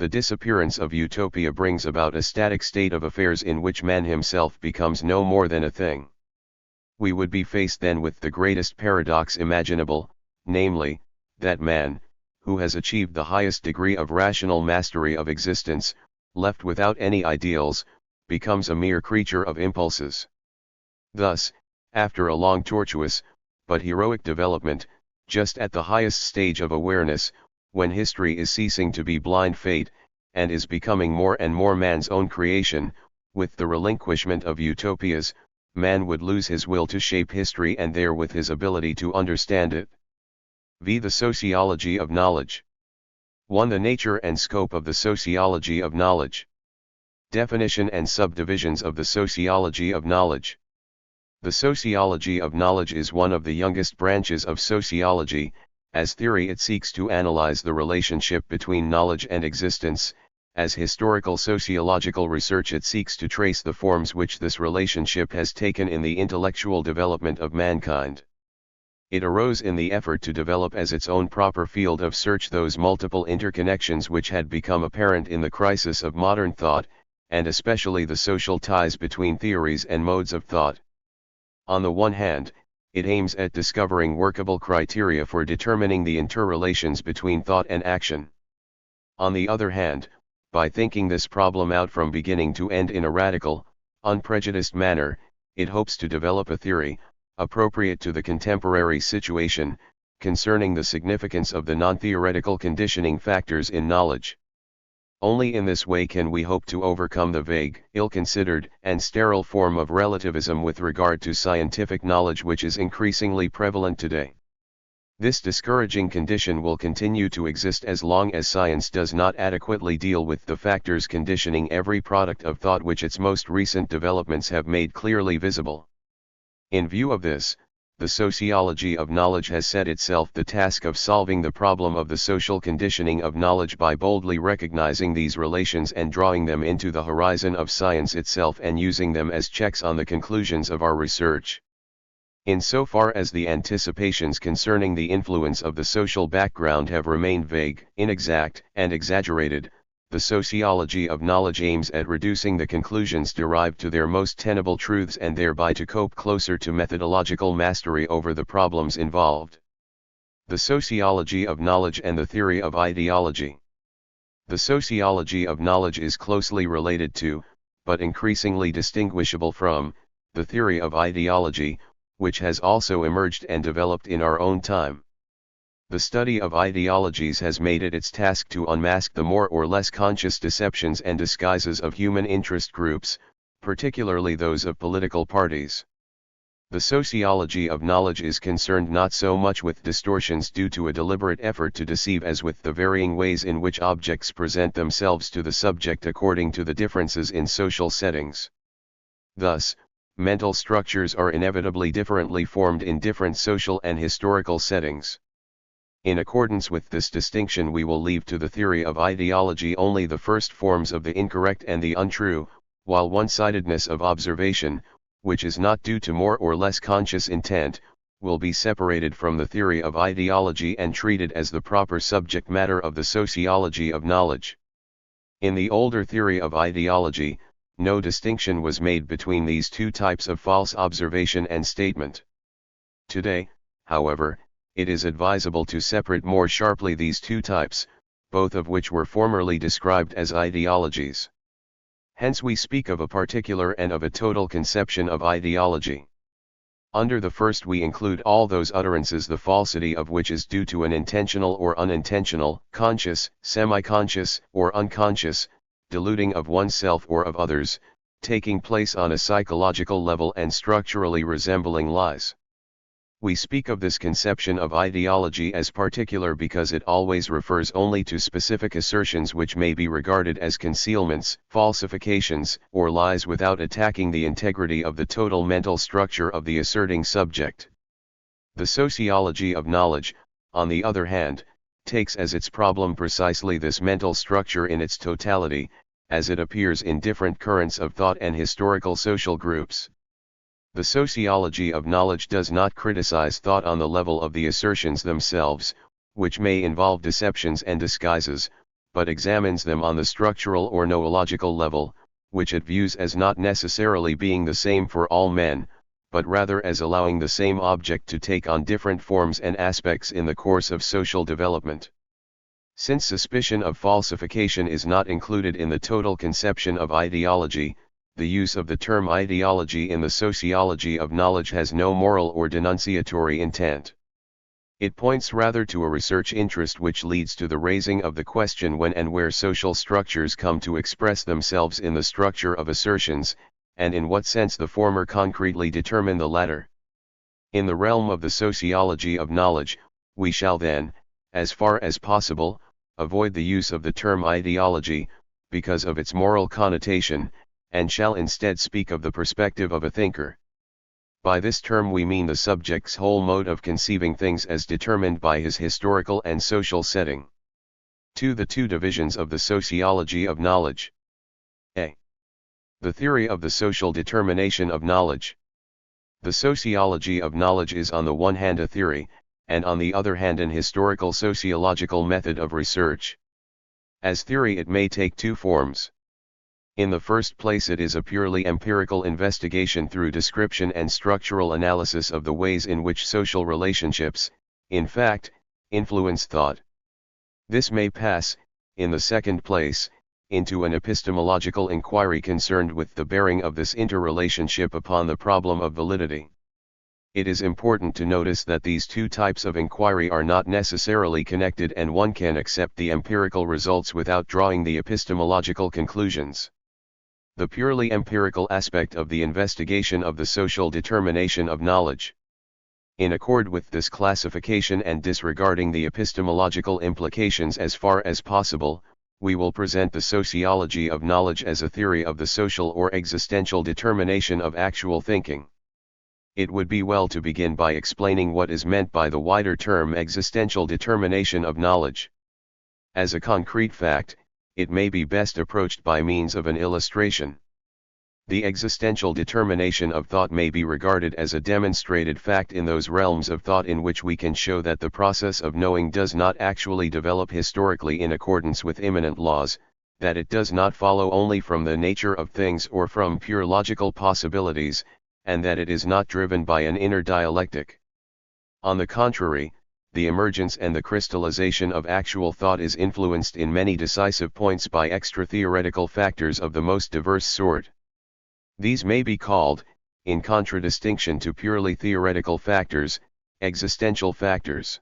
The disappearance of utopia brings about a static state of affairs in which man himself becomes no more than a thing. We would be faced then with the greatest paradox imaginable, namely, that man, who has achieved the highest degree of rational mastery of existence, left without any ideals, becomes a mere creature of impulses. Thus, after a long tortuous, but heroic development, just at the highest stage of awareness, when history is ceasing to be blind fate, and is becoming more and more man's own creation, with the relinquishment of utopias, man would lose his will to shape history and therewith his ability to understand it. V. The sociology of knowledge. 1. The nature and scope of the sociology of knowledge. Definition and subdivisions of the sociology of knowledge. The sociology of knowledge is one of the youngest branches of sociology. As theory it seeks to analyze the relationship between knowledge and existence. As historical sociological research it seeks to trace the forms which this relationship has taken in the intellectual development of mankind. It arose in the effort to develop as its own proper field of search those multiple interconnections which had become apparent in the crisis of modern thought, and especially the social ties between theories and modes of thought. On the one hand, it aims at discovering workable criteria for determining the interrelations between thought and action. On the other hand, By thinking this problem out from beginning to end in a radical, unprejudiced manner, it hopes to develop a theory, appropriate to the contemporary situation, concerning the significance of the non-theoretical conditioning factors in knowledge. Only in this way can we hope to overcome the vague, ill-considered, and sterile form of relativism with regard to scientific knowledge which is increasingly prevalent today. This discouraging condition will continue to exist as long as science does not adequately deal with the factors conditioning every product of thought which its most recent developments have made clearly visible. In view of this, the sociology of knowledge has set itself the task of solving the problem of the social conditioning of knowledge by boldly recognizing these relations and drawing them into the horizon of science itself and using them as checks on the conclusions of our research. Insofar as the anticipations concerning the influence of the social background have remained vague, inexact, and exaggerated, the sociology of knowledge aims at reducing the conclusions derived to their most tenable truths and thereby to cope closer to methodological mastery over the problems involved. The sociology of knowledge and the theory of ideology. The sociology of knowledge is closely related to, but increasingly distinguishable from, the theory of ideology, which has also emerged and developed in our own time. The study of ideologies has made it its task to unmask the more or less conscious deceptions and disguises of human interest groups, particularly those of political parties. The sociology of knowledge is concerned not so much with distortions due to a deliberate effort to deceive as with the varying ways in which objects present themselves to the subject according to the differences in social settings. Thus, mental structures are inevitably differently formed in different social and historical settings. In accordance with this distinction, we will leave to the theory of ideology only the first forms of the incorrect and the untrue, while one-sidedness of observation, which is not due to more or less conscious intent, will be separated from the theory of ideology and treated as the proper subject matter of the sociology of knowledge. In the older theory of ideology, no distinction was made between these two types of false observation and statement. Today, however, it is advisable to separate more sharply these two types, both of which were formerly described as ideologies. Hence we speak of a particular and of a total conception of ideology. Under the first we include all those utterances the falsity of which is due to an intentional or unintentional, conscious, semi-conscious, or unconscious, deluding of oneself or of others, taking place on a psychological level and structurally resembling lies. We speak of this conception of ideology as particular because it always refers only to specific assertions which may be regarded as concealments, falsifications, or lies without attacking the integrity of the total mental structure of the asserting subject. The sociology of knowledge, on the other hand, takes as its problem precisely this mental structure in its totality, as it appears in different currents of thought and historical social groups. The sociology of knowledge does not criticize thought on the level of the assertions themselves, which may involve deceptions and disguises, but examines them on the structural or noological level, which it views as not necessarily being the same for all men, but rather as allowing the same object to take on different forms and aspects in the course of social development. Since suspicion of falsification is not included in the total conception of ideology, the use of the term ideology in the sociology of knowledge has no moral or denunciatory intent. It points rather to a research interest which leads to the raising of the question when and where social structures come to express themselves in the structure of assertions, and in what sense the former concretely determine the latter. In the realm of the sociology of knowledge, we shall then, as far as possible, avoid the use of the term ideology, because of its moral connotation, and shall instead speak of the perspective of a thinker. By this term we mean the subject's whole mode of conceiving things as determined by his historical and social setting. To the two divisions of the sociology of knowledge. A. The theory of the social determination of knowledge. The sociology of knowledge is on the one hand a theory, and on the other hand an historical sociological method of research. As theory it may take two forms. In the first place it is a purely empirical investigation through description and structural analysis of the ways in which social relationships, in fact, influence thought. This may pass, in the second place, into an epistemological inquiry concerned with the bearing of this interrelationship upon the problem of validity. It is important to notice that these two types of inquiry are not necessarily connected, and one can accept the empirical results without drawing the epistemological conclusions. The purely empirical aspect of the investigation of the social determination of knowledge. In accord with this classification and disregarding the epistemological implications as far as possible, we will present the sociology of knowledge as a theory of the social or existential determination of actual thinking. It would be well to begin by explaining what is meant by the wider term existential determination of knowledge. As a concrete fact, it may be best approached by means of an illustration. The existential determination of thought may be regarded as a demonstrated fact in those realms of thought in which we can show that the process of knowing does not actually develop historically in accordance with immanent laws, that it does not follow only from the nature of things or from pure logical possibilities, and that it is not driven by an inner dialectic. On the contrary, the emergence and the crystallization of actual thought is influenced in many decisive points by extra-theoretical factors of the most diverse sort. These may be called, in contradistinction to purely theoretical factors, existential factors.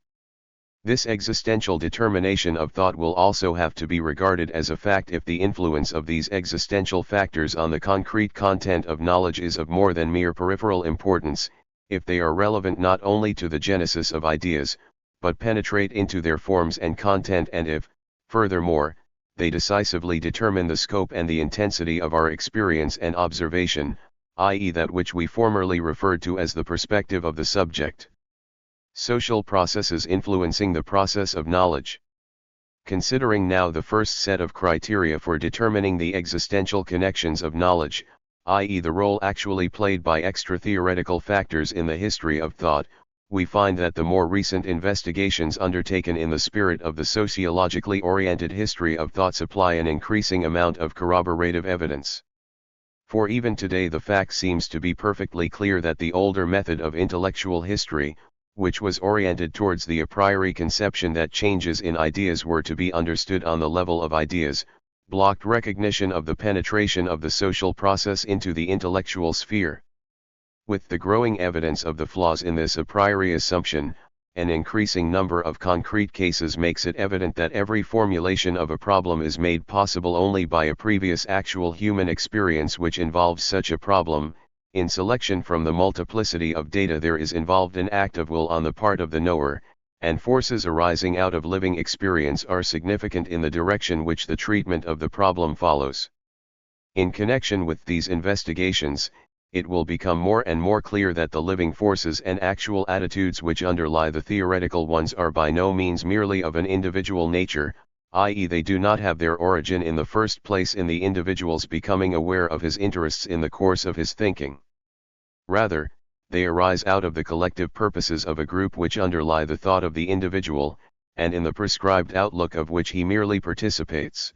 This existential determination of thought will also have to be regarded as a fact if the influence of these existential factors on the concrete content of knowledge is of more than mere peripheral importance, if they are relevant not only to the genesis of ideas, but penetrate into their forms and content, and if, furthermore, they decisively determine the scope and the intensity of our experience and observation, i.e. that which we formerly referred to as the perspective of the subject. Social processes influencing the process of knowledge. Considering now the first set of criteria for determining the existential connections of knowledge, i.e. the role actually played by extra-theoretical factors in the history of thought, we find that the more recent investigations undertaken in the spirit of the sociologically oriented history of thought supply an increasing amount of corroborative evidence. For even today the fact seems to be perfectly clear that the older method of intellectual history, which was oriented towards the a priori conception that changes in ideas were to be understood on the level of ideas, blocked recognition of the penetration of the social process into the intellectual sphere. With the growing evidence of the flaws in this a priori assumption, an increasing number of concrete cases makes it evident that every formulation of a problem is made possible only by a previous actual human experience which involves such a problem. In selection from the multiplicity of data there is involved an act of will on the part of the knower, and forces arising out of living experience are significant in the direction which the treatment of the problem follows. In connection with these investigations, it will become more and more clear that the living forces and actual attitudes which underlie the theoretical ones are by no means merely of an individual nature, i.e. they do not have their origin in the first place in the individual's becoming aware of his interests in the course of his thinking. Rather, they arise out of the collective purposes of a group which underlie the thought of the individual, and in the prescribed outlook of which he merely participates.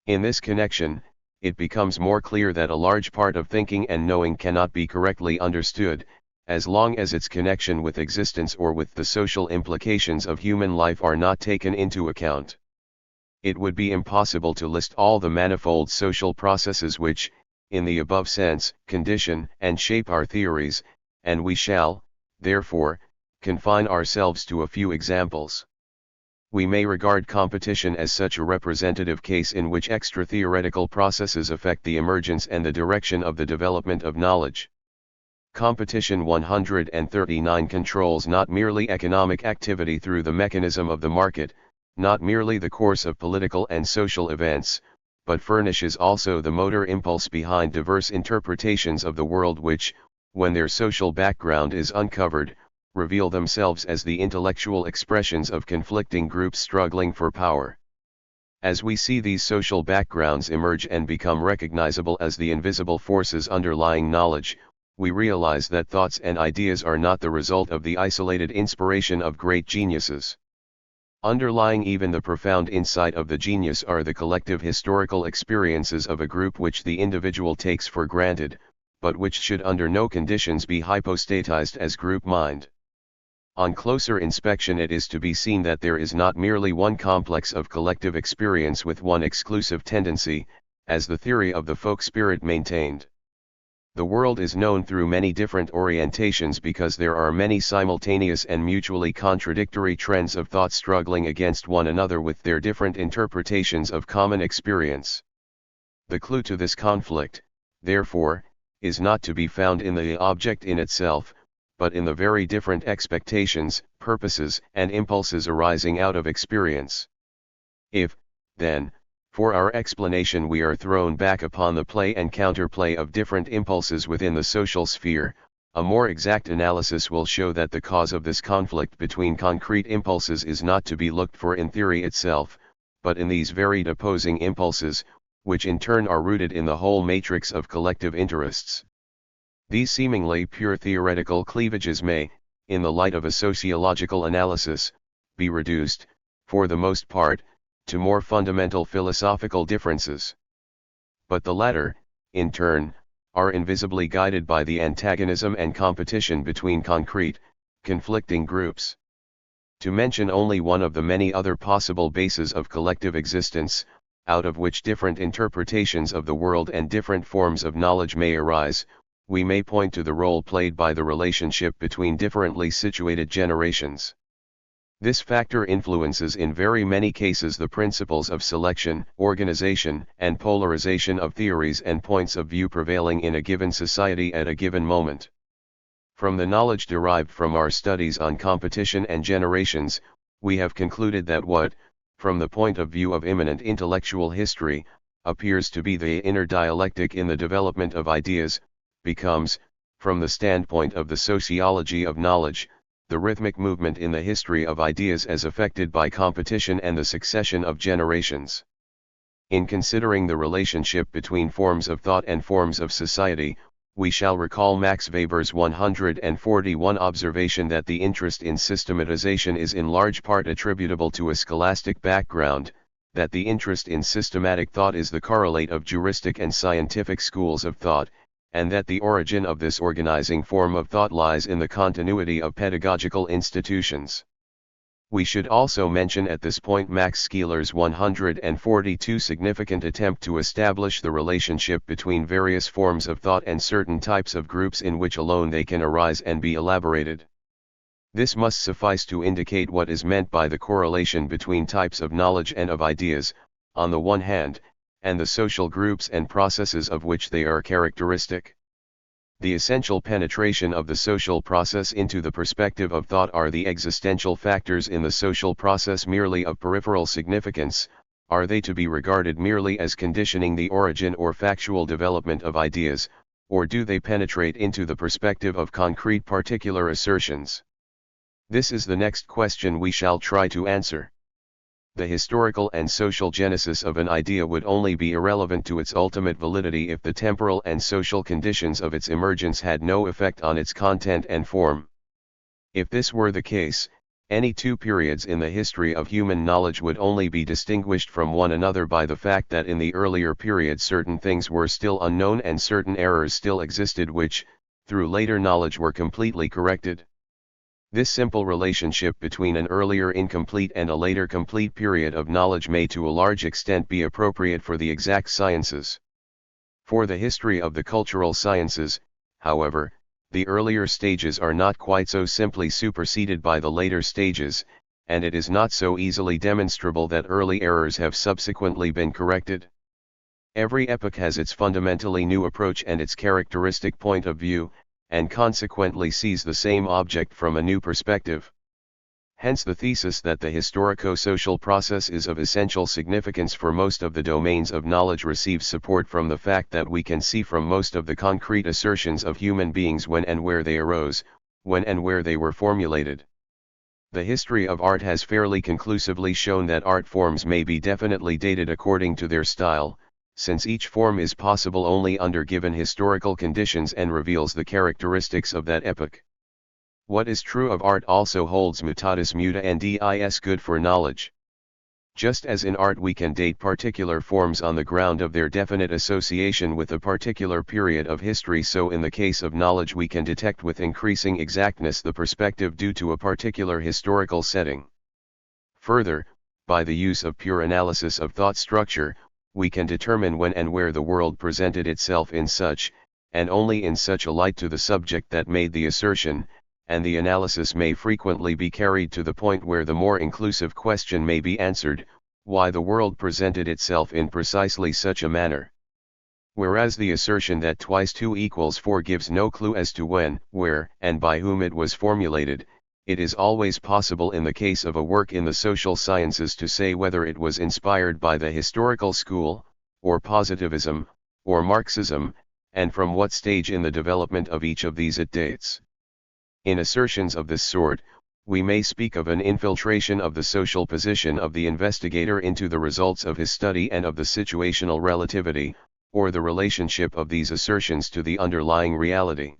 In this connection, it becomes more clear that a large part of thinking and knowing cannot be correctly understood, as long as its connection with existence or with the social implications of human life are not taken into account. It would be impossible to list all the manifold social processes which, in the above sense, condition and shape our theories, and we shall, therefore, confine ourselves to a few examples. We may regard competition as such a representative case in which extra-theoretical processes affect the emergence and the direction of the development of knowledge. Competition 139 controls not merely economic activity through the mechanism of the market, not merely the course of political and social events, but furnishes also the motor impulse behind diverse interpretations of the world which, when their social background is uncovered, reveal themselves as the intellectual expressions of conflicting groups struggling for power. As we see these social backgrounds emerge and become recognizable as the invisible forces underlying knowledge, we realize that thoughts and ideas are not the result of the isolated inspiration of great geniuses. Underlying even the profound insight of the genius are the collective historical experiences of a group which the individual takes for granted, but which should under no conditions be hypostatized as group mind. On closer inspection it is to be seen that there is not merely one complex of collective experience with one exclusive tendency, as the theory of the folk spirit maintained. The world is known through many different orientations because there are many simultaneous and mutually contradictory trends of thought struggling against one another with their different interpretations of common experience. The clue to this conflict, therefore, is not to be found in the object in itself, but in the very different expectations, purposes, and impulses arising out of experience. If, then, for our explanation we are thrown back upon the play and counterplay of different impulses within the social sphere, a more exact analysis will show that the cause of this conflict between concrete impulses is not to be looked for in theory itself, but in these varied opposing impulses, which in turn are rooted in the whole matrix of collective interests. These seemingly pure theoretical cleavages may, in the light of a sociological analysis, be reduced, for the most part, to more fundamental philosophical differences. But the latter, in turn, are invisibly guided by the antagonism and competition between concrete, conflicting groups. To mention only one of the many other possible bases of collective existence, out of which different interpretations of the world and different forms of knowledge may arise, we may point to the role played by the relationship between differently situated generations. This factor influences in very many cases the principles of selection, organization, and polarization of theories and points of view prevailing in a given society at a given moment. From the knowledge derived from our studies on competition and generations, we have concluded that what, from the point of view of immanent intellectual history, appears to be the inner dialectic in the development of ideas, becomes, from the standpoint of the sociology of knowledge, the rhythmic movement in the history of ideas as affected by competition and the succession of generations. In considering the relationship between forms of thought and forms of society, we shall recall Max Weber's 141 observation that the interest in systematization is in large part attributable to a scholastic background, that the interest in systematic thought is the correlate of juristic and scientific schools of thought, and that the origin of this organizing form of thought lies in the continuity of pedagogical institutions. We should also mention at this point Max Scheler's 142 significant attempt to establish the relationship between various forms of thought and certain types of groups in which alone they can arise and be elaborated. This must suffice to indicate what is meant by the correlation between types of knowledge and of ideas, on the one hand, and the social groups and processes of which they are characteristic. The essential penetration of the social process into the perspective of thought are the existential factors in the social process merely of peripheral significance. Are they to be regarded merely as conditioning the origin or factual development of ideas, or do they penetrate into the perspective of concrete particular assertions? This is the next question we shall try to answer. The historical and social genesis of an idea would only be irrelevant to its ultimate validity if the temporal and social conditions of its emergence had no effect on its content and form. If this were the case, any two periods in the history of human knowledge would only be distinguished from one another by the fact that in the earlier period certain things were still unknown and certain errors still existed which, through later knowledge, were completely corrected. This simple relationship between an earlier incomplete and a later complete period of knowledge may to a large extent be appropriate for the exact sciences. For the history of the cultural sciences, however, the earlier stages are not quite so simply superseded by the later stages, and it is not so easily demonstrable that early errors have subsequently been corrected. Every epoch has its fundamentally new approach and its characteristic point of view, and consequently sees the same object from a new perspective. Hence the thesis that the historico-social process is of essential significance for most of the domains of knowledge receives support from the fact that we can see from most of the concrete assertions of human beings when and where they arose, when and where they were formulated. The history of art has fairly conclusively shown that art forms may be definitely dated according to their style, since each form is possible only under given historical conditions and reveals the characteristics of that epoch. What is true of art also holds mutatis mutandis good for knowledge. Just as in art we can date particular forms on the ground of their definite association with a particular period of history, so in the case of knowledge we can detect with increasing exactness the perspective due to a particular historical setting. Further, by the use of pure analysis of thought structure, we can determine when and where the world presented itself in such, and only in such a light to the subject that made the assertion, and the analysis may frequently be carried to the point where the more inclusive question may be answered, why the world presented itself in precisely such a manner. Whereas the assertion that twice 2 equals 4 gives no clue as to when, where, and by whom it was formulated, it is always possible in the case of a work in the social sciences to say whether it was inspired by the historical school, or positivism, or Marxism, and from what stage in the development of each of these it dates. In assertions of this sort, we may speak of an infiltration of the social position of the investigator into the results of his study and of the situational relativity, or the relationship of these assertions to the underlying reality.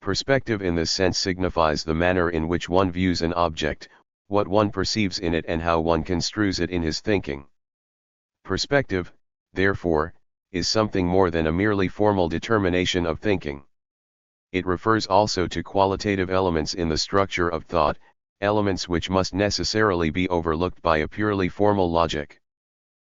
Perspective in this sense signifies the manner in which one views an object, what one perceives in it and how one construes it in his thinking. Perspective, therefore, is something more than a merely formal determination of thinking. It refers also to qualitative elements in the structure of thought, elements which must necessarily be overlooked by a purely formal logic.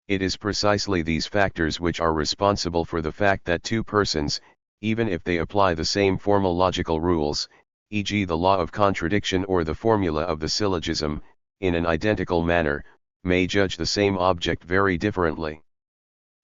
It is precisely these factors which are responsible for the fact that two persons, even if they apply the same formal logical rules, e.g. the law of contradiction or the formula of the syllogism, in an identical manner, may judge the same object very differently.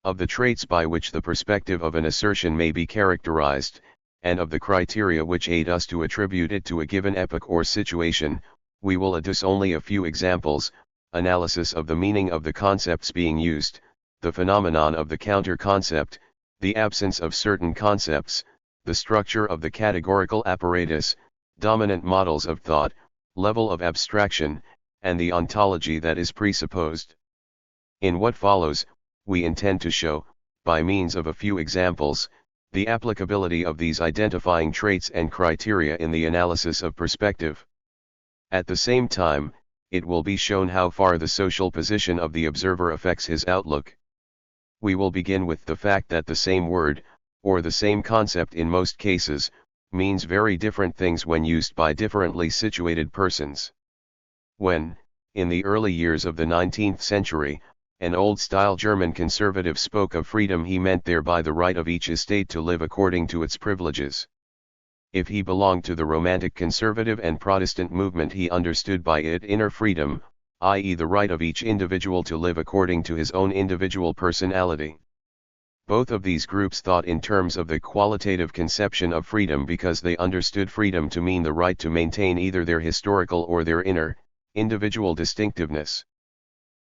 Of the traits by which the perspective of an assertion may be characterized, and of the criteria which aid us to attribute it to a given epoch or situation, we will adduce only a few examples: analysis of the meaning of the concepts being used, the phenomenon of the counter-concept, the absence of certain concepts, the structure of the categorical apparatus, dominant models of thought, level of abstraction, and the ontology that is presupposed. In what follows, we intend to show, by means of a few examples, the applicability of these identifying traits and criteria in the analysis of perspective. At the same time, it will be shown how far the social position of the observer affects his outlook. We will begin with the fact that the same word, or the same concept in most cases, means very different things when used by differently situated persons. When, in the early years of the 19th century, an old-style German conservative spoke of freedom, he meant thereby the right of each estate to live according to its privileges. If he belonged to the Romantic conservative and Protestant movement, he understood by it inner freedom, i.e. the right of each individual to live according to his own individual personality. Both of these groups thought in terms of the qualitative conception of freedom because they understood freedom to mean the right to maintain either their historical or their inner, individual distinctiveness.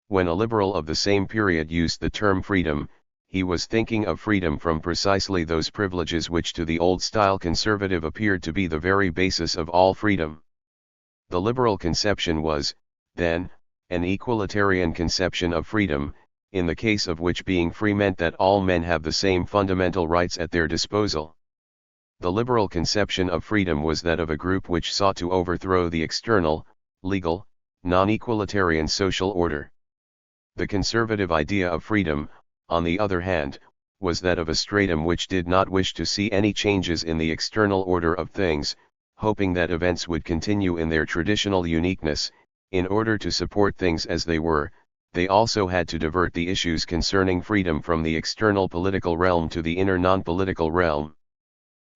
When a liberal of the same period used the term freedom, he was thinking of freedom from precisely those privileges which to the old-style conservative appeared to be the very basis of all freedom. The liberal conception was, then, an equalitarian conception of freedom, in the case of which being free meant that all men have the same fundamental rights at their disposal. The liberal conception of freedom was that of a group which sought to overthrow the external, legal, non-equalitarian social order. The conservative idea of freedom, on the other hand, was that of a stratum which did not wish to see any changes in the external order of things, hoping that events would continue in their traditional uniqueness. In order to support things as they were, they also had to divert the issues concerning freedom from the external political realm to the inner non-political realm.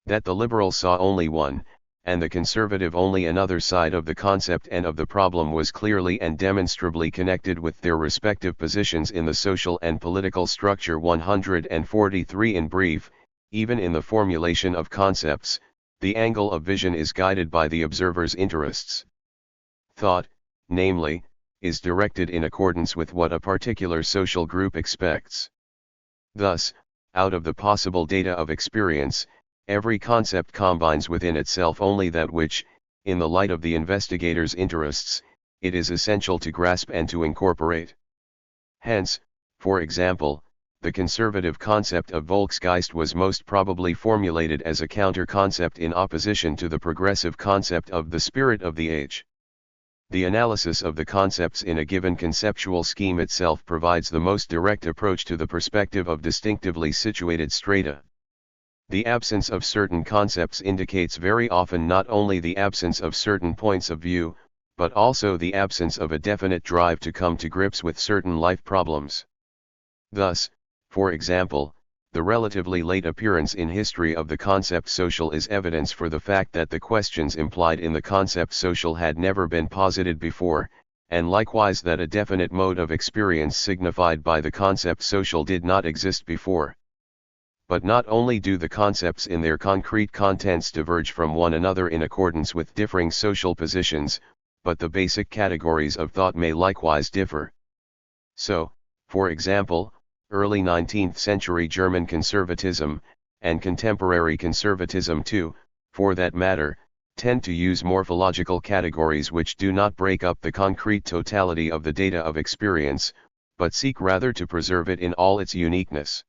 That the liberal saw only one, and the conservative only another side of the concept and of the problem was clearly and demonstrably connected with their respective positions in the social and political structure. 143. In brief, even in the formulation of concepts, the angle of vision is guided by the observer's interests. Thought, namely, is directed in accordance with what a particular social group expects. Thus, out of the possible data of experience, every concept combines within itself only that which, in the light of the investigator's interests, it is essential to grasp and to incorporate. Hence, for example, the conservative concept of Volksgeist was most probably formulated as a counter-concept in opposition to the progressive concept of the spirit of the age. The analysis of the concepts in a given conceptual scheme itself provides the most direct approach to the perspective of distinctively situated strata. The absence of certain concepts indicates very often not only the absence of certain points of view, but also the absence of a definite drive to come to grips with certain life problems. Thus, for example, the relatively late appearance in history of the concept social is evidence for the fact that the questions implied in the concept social had never been posited before, and likewise that a definite mode of experience signified by the concept social did not exist before. But not only do the concepts in their concrete contents diverge from one another in accordance with differing social positions, but the basic categories of thought may likewise differ. So, for example, early 19th century German conservatism, and contemporary conservatism too, for that matter, tend to use morphological categories which do not break up the concrete totality of the data of experience, but seek rather to preserve it in all its uniqueness.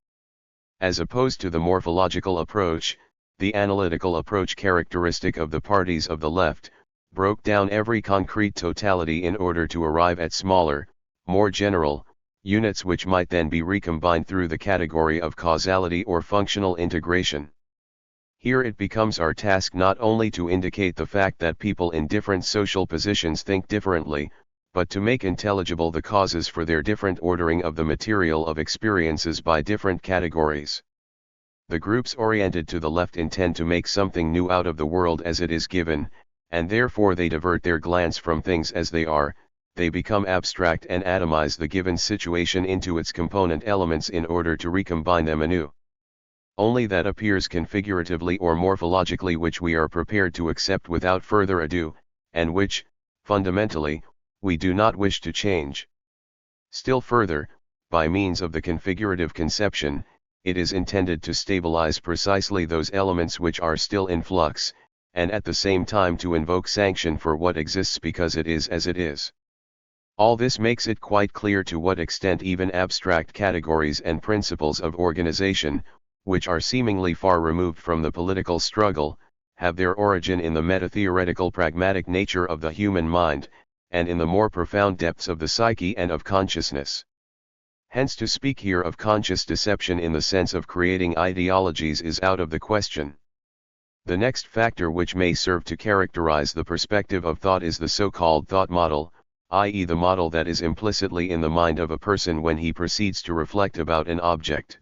As opposed to the morphological approach, the analytical approach characteristic of the parties of the left, broke down every concrete totality in order to arrive at smaller, more general, units which might then be recombined through the category of causality or functional integration. Here it becomes our task not only to indicate the fact that people in different social positions think differently, but to make intelligible the causes for their different ordering of the material of experiences by different categories. The groups oriented to the left intend to make something new out of the world as it is given, and therefore they divert their glance from things as they are, they become abstract and atomize the given situation into its component elements in order to recombine them anew. Only that appears configuratively or morphologically which we are prepared to accept without further ado, and which, fundamentally, we do not wish to change. Still further, by means of the configurative conception, it is intended to stabilize precisely those elements which are still in flux, and at the same time to invoke sanction for what exists because it is as it is. All this makes it quite clear to what extent even abstract categories and principles of organization, which are seemingly far removed from the political struggle, have their origin in the meta-theoretical pragmatic nature of the human mind, and in the more profound depths of the psyche and of consciousness. Hence to speak here of conscious deception in the sense of creating ideologies is out of the question. The next factor which may serve to characterize the perspective of thought is the so-called thought model, i.e. the model that is implicitly in the mind of a person when he proceeds to reflect about an object.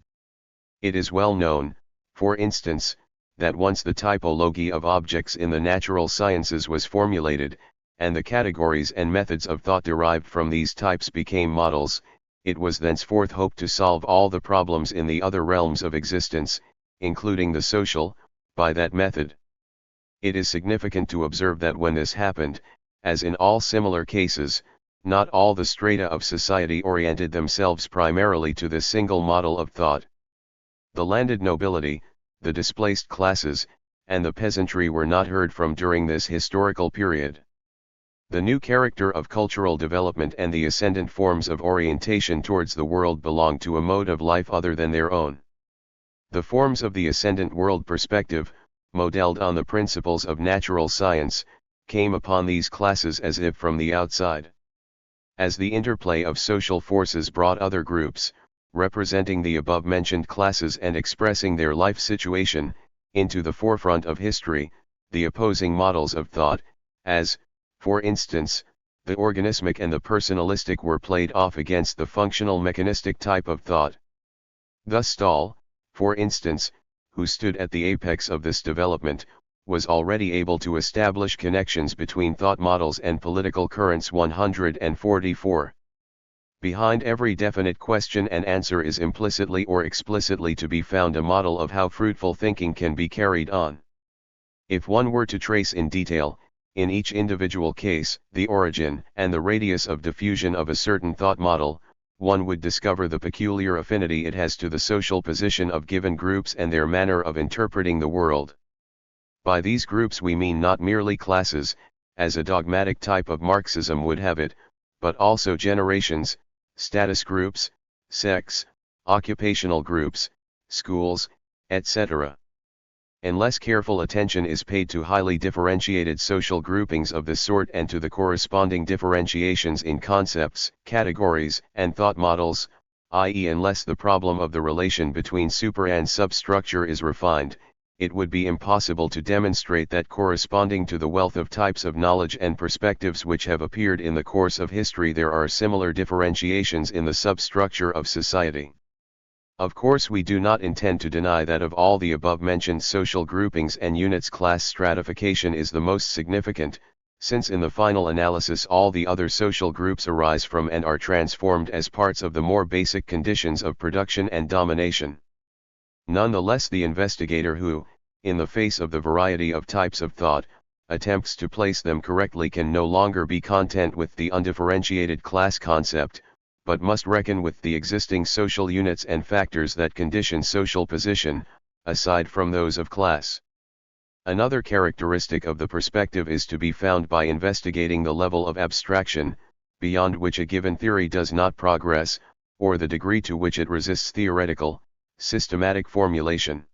It is well known, for instance, that once the typology of objects in the natural sciences was formulated, and the categories and methods of thought derived from these types became models, it was thenceforth hoped to solve all the problems in the other realms of existence, including the social, by that method. It is significant to observe that when this happened, as in all similar cases, not all the strata of society oriented themselves primarily to this single model of thought. The landed nobility, the displaced classes, and the peasantry were not heard from during this historical period. The new character of cultural development and the ascendant forms of orientation towards the world belong to a mode of life other than their own. The forms of the ascendant world perspective, modeled on the principles of natural science, came upon these classes as if from the outside. As the interplay of social forces brought other groups, representing the above-mentioned classes and expressing their life situation, into the forefront of history, the opposing models of thought, as, for instance, the organismic and the personalistic were played off against the functional mechanistic type of thought. Thus Stahl, for instance, who stood at the apex of this development, was already able to establish connections between thought models and political currents. 144. Behind every definite question and answer is implicitly or explicitly to be found a model of how fruitful thinking can be carried on. If one were to trace in detail, in each individual case, the origin and the radius of diffusion of a certain thought model, one would discover the peculiar affinity it has to the social position of given groups and their manner of interpreting the world. By these groups we mean not merely classes, as a dogmatic type of Marxism would have it, but also generations, status groups, sects, occupational groups, schools, etc. Unless careful attention is paid to highly differentiated social groupings of this sort and to the corresponding differentiations in concepts, categories, and thought models, i.e. unless the problem of the relation between super and substructure is refined, it would be impossible to demonstrate that corresponding to the wealth of types of knowledge and perspectives which have appeared in the course of history there are similar differentiations in the substructure of society. Of course we do not intend to deny that of all the above-mentioned social groupings and units class stratification is the most significant, since in the final analysis all the other social groups arise from and are transformed as parts of the more basic conditions of production and domination. Nonetheless, the investigator who, in the face of the variety of types of thought, attempts to place them correctly can no longer be content with the undifferentiated class concept, but must reckon with the existing social units and factors that condition social position, aside from those of class. Another characteristic of the perspective is to be found by investigating the level of abstraction, beyond which a given theory does not progress, or the degree to which it resists theoretical, systematic formulation.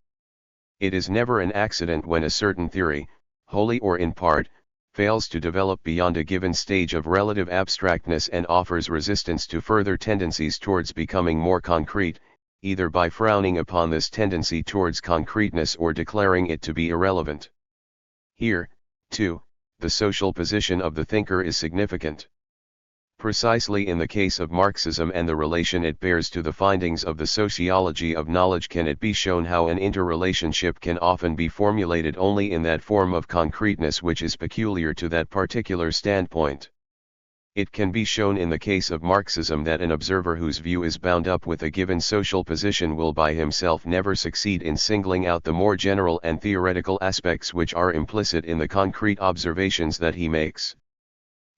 It is never an accident when a certain theory, wholly or in part, fails to develop beyond a given stage of relative abstractness and offers resistance to further tendencies towards becoming more concrete, either by frowning upon this tendency towards concreteness or declaring it to be irrelevant. Here, too, the social position of the thinker is significant. Precisely in the case of Marxism and the relation it bears to the findings of the sociology of knowledge can it be shown how an interrelationship can often be formulated only in that form of concreteness which is peculiar to that particular standpoint. It can be shown in the case of Marxism that an observer whose view is bound up with a given social position will by himself never succeed in singling out the more general and theoretical aspects which are implicit in the concrete observations that he makes.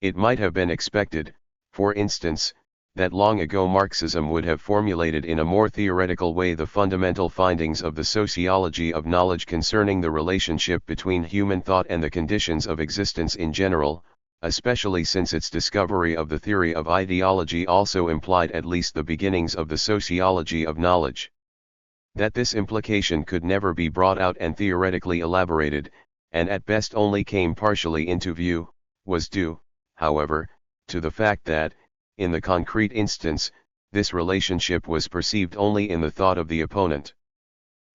It might have been expected, for instance, that long ago Marxism would have formulated in a more theoretical way the fundamental findings of the sociology of knowledge concerning the relationship between human thought and the conditions of existence in general, especially since its discovery of the theory of ideology also implied at least the beginnings of the sociology of knowledge. That this implication could never be brought out and theoretically elaborated, and at best only came partially into view, was due, however, to the fact that, in the concrete instance, this relationship was perceived only in the thought of the opponent.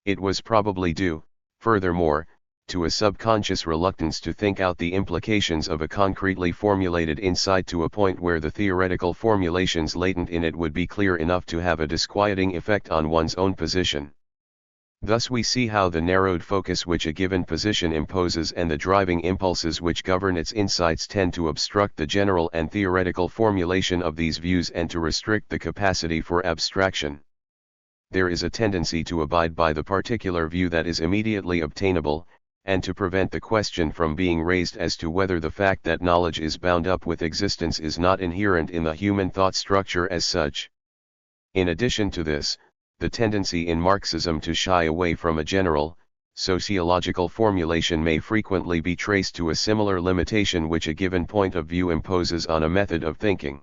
It was probably due, furthermore, to a subconscious reluctance to think out the implications of a concretely formulated insight to a point where the theoretical formulations latent in it would be clear enough to have a disquieting effect on one's own position. Thus we see how the narrowed focus which a given position imposes and the driving impulses which govern its insights tend to obstruct the general and theoretical formulation of these views and to restrict the capacity for abstraction. There is a tendency to abide by the particular view that is immediately obtainable, and to prevent the question from being raised as to whether the fact that knowledge is bound up with existence is not inherent in the human thought structure as such. In addition to this, the tendency in Marxism to shy away from a general, sociological formulation may frequently be traced to a similar limitation which a given point of view imposes on a method of thinking.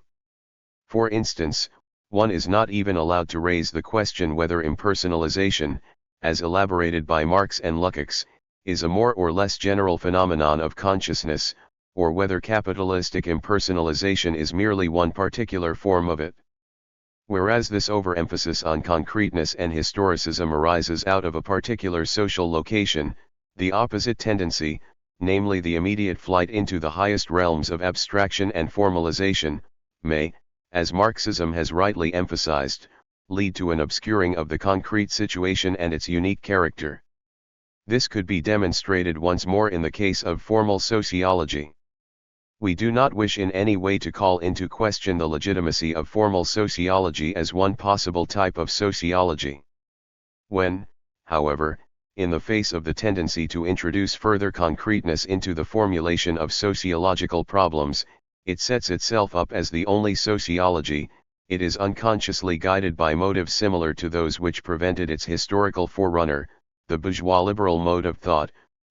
For instance, one is not even allowed to raise the question whether impersonalization, as elaborated by Marx and Lukács, is a more or less general phenomenon of consciousness, or whether capitalistic impersonalization is merely one particular form of it. Whereas this overemphasis on concreteness and historicism arises out of a particular social location, the opposite tendency, namely the immediate flight into the highest realms of abstraction and formalization, may, as Marxism has rightly emphasized, lead to an obscuring of the concrete situation and its unique character. This could be demonstrated once more in the case of formal sociology. We do not wish in any way to call into question the legitimacy of formal sociology as one possible type of sociology. When, however, in the face of the tendency to introduce further concreteness into the formulation of sociological problems, it sets itself up as the only sociology, it is unconsciously guided by motives similar to those which prevented its historical forerunner, the bourgeois liberal mode of thought,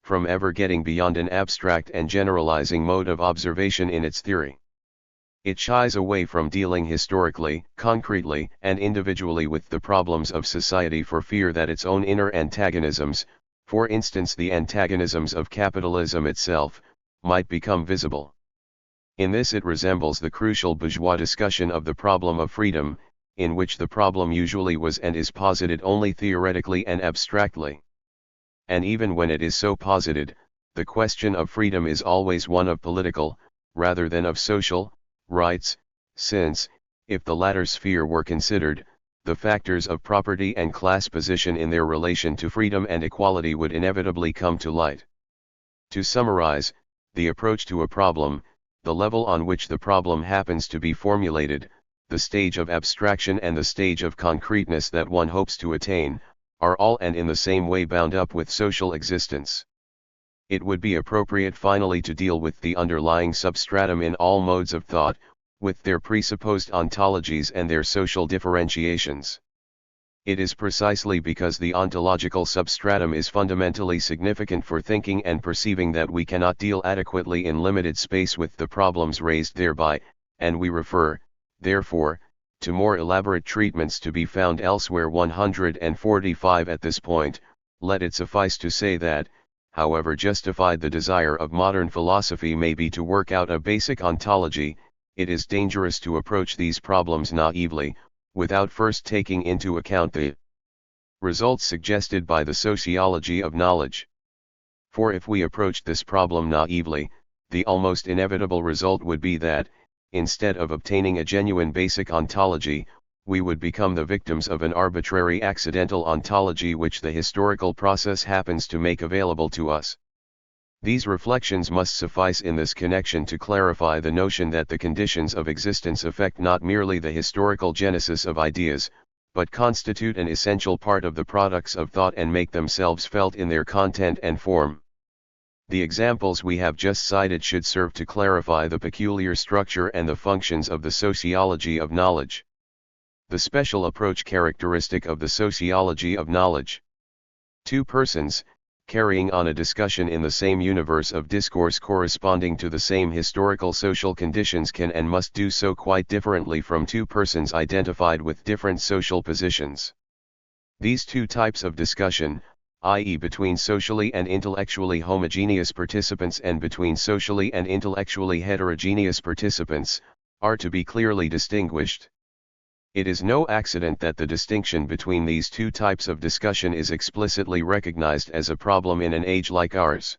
from ever getting beyond an abstract and generalizing mode of observation in its theory. It shies away from dealing historically, concretely, and individually with the problems of society for fear that its own inner antagonisms, For instance, the antagonisms of capitalism itself might become visible. In this it resembles the crucial bourgeois discussion of the problem of freedom, in which the problem usually was and is posited only theoretically and abstractly. And even when it is so posited, the question of freedom is always one of political, rather than of social, rights, since, if the latter sphere were considered, the factors of property and class position in their relation to freedom and equality would inevitably come to light. To summarize, the approach to a problem, the level on which the problem happens to be formulated, the stage of abstraction and the stage of concreteness that one hopes to attain, are all and in the same way bound up with social existence. It would be appropriate finally to deal with the underlying substratum in all modes of thought, with their presupposed ontologies and their social differentiations. It is precisely because the ontological substratum is fundamentally significant for thinking and perceiving that we cannot deal adequately in limited space with the problems raised thereby, and we refer, therefore, to more elaborate treatments to be found elsewhere. 145 At this point, let it suffice to say that, however justified the desire of modern philosophy may be to work out a basic ontology, it is dangerous to approach these problems naively, without first taking into account the results suggested by the sociology of knowledge. For if we approached this problem naively, the almost inevitable result would be that, instead of obtaining a genuine basic ontology, we would become the victims of an arbitrary accidental ontology which the historical process happens to make available to us. These reflections must suffice in this connection to clarify the notion that the conditions of existence affect not merely the historical genesis of ideas, but constitute an essential part of the products of thought and make themselves felt in their content and form. The examples we have just cited should serve to clarify the peculiar structure and the functions of the sociology of knowledge. The special approach characteristic of the sociology of knowledge. Two persons, carrying on a discussion in the same universe of discourse corresponding to the same historical social conditions, can and must do so quite differently from two persons identified with different social positions. These two types of discussion, i.e. between socially and intellectually homogeneous participants and between socially and intellectually heterogeneous participants, are to be clearly distinguished. It is no accident that the distinction between these two types of discussion is explicitly recognized as a problem in an age like ours.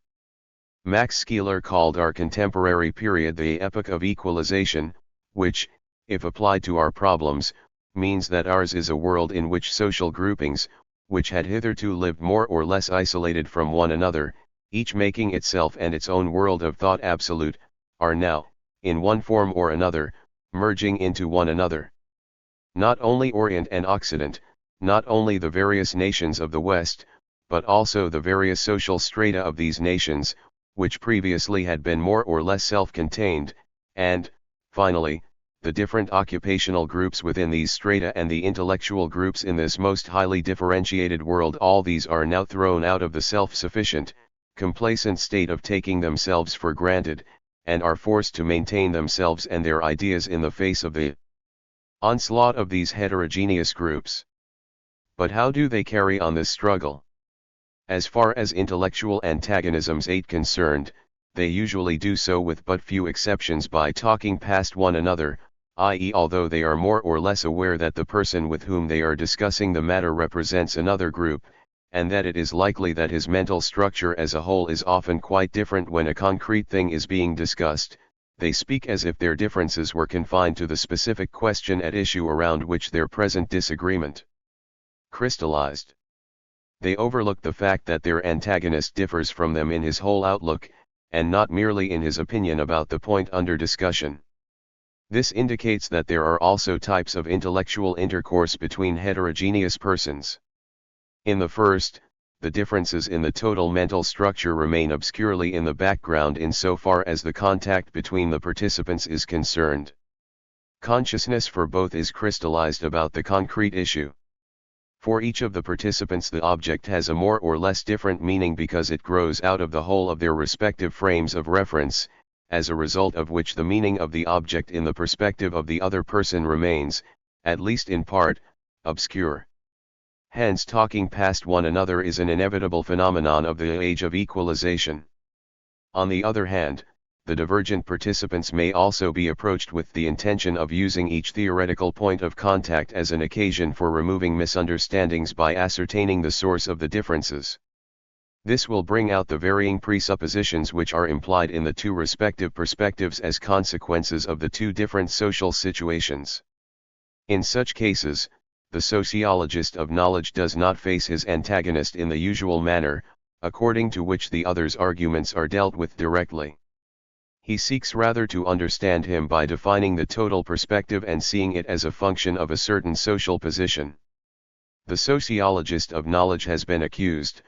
Max Scheler called our contemporary period the epoch of equalization, which, if applied to our problems, means that ours is a world in which social groupings, which had hitherto lived more or less isolated from one another, each making itself and its own world of thought absolute, are now, in one form or another, merging into one another. Not only Orient and Occident, not only the various nations of the West, but also the various social strata of these nations, which previously had been more or less self-contained, and, finally, the different occupational groups within these strata and the intellectual groups in this most highly differentiated world, all these are now thrown out of the self-sufficient, complacent state of taking themselves for granted, and are forced to maintain themselves and their ideas in the face of the onslaught of these heterogeneous groups. But how do they carry on this struggle? As far as intellectual antagonisms are concerned, they usually do so with but few exceptions by talking past one another, i.e. although they are more or less aware that the person with whom they are discussing the matter represents another group, and that it is likely that his mental structure as a whole is often quite different when a concrete thing is being discussed, they speak as if their differences were confined to the specific question at issue around which their present disagreement crystallized. They overlook the fact that their antagonist differs from them in his whole outlook, and not merely in his opinion about the point under discussion. This indicates that there are also types of intellectual intercourse between heterogeneous persons. In the first, the differences in the total mental structure remain obscurely in the background insofar as the contact between the participants is concerned. Consciousness for both is crystallized about the concrete issue. For each of the participants the object has a more or less different meaning because it grows out of the whole of their respective frames of reference, as a result of which the meaning of the object in the perspective of the other person remains, at least in part, obscure. Hence talking past one another is an inevitable phenomenon of the age of equalization. On the other hand, the divergent participants may also be approached with the intention of using each theoretical point of contact as an occasion for removing misunderstandings by ascertaining the source of the differences. This will bring out the varying presuppositions which are implied in the two respective perspectives as consequences of the two different social situations. In such cases, the sociologist of knowledge does not face his antagonist in the usual manner, according to which the other's arguments are dealt with directly. He seeks rather to understand him by defining the total perspective and seeing it as a function of a certain social position. The sociologist of knowledge has been accused,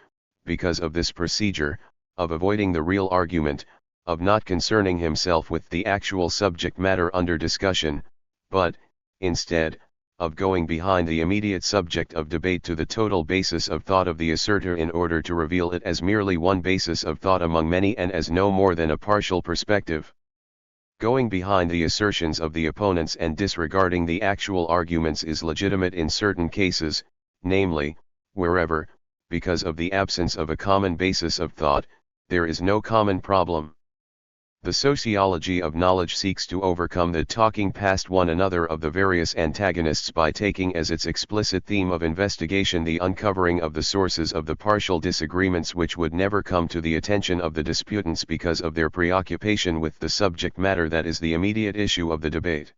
because of this procedure, of avoiding the real argument, of not concerning himself with the actual subject matter under discussion, but, instead, of going behind the immediate subject of debate to the total basis of thought of the asserter in order to reveal it as merely one basis of thought among many and as no more than a partial perspective. Going behind the assertions of the opponents and disregarding the actual arguments is legitimate in certain cases, namely, wherever, because of the absence of a common basis of thought, there is no common problem. The sociology of knowledge seeks to overcome the talking past one another of the various antagonists by taking as its explicit theme of investigation the uncovering of the sources of the partial disagreements which would never come to the attention of the disputants because of their preoccupation with the subject matter that is the immediate issue of the debate.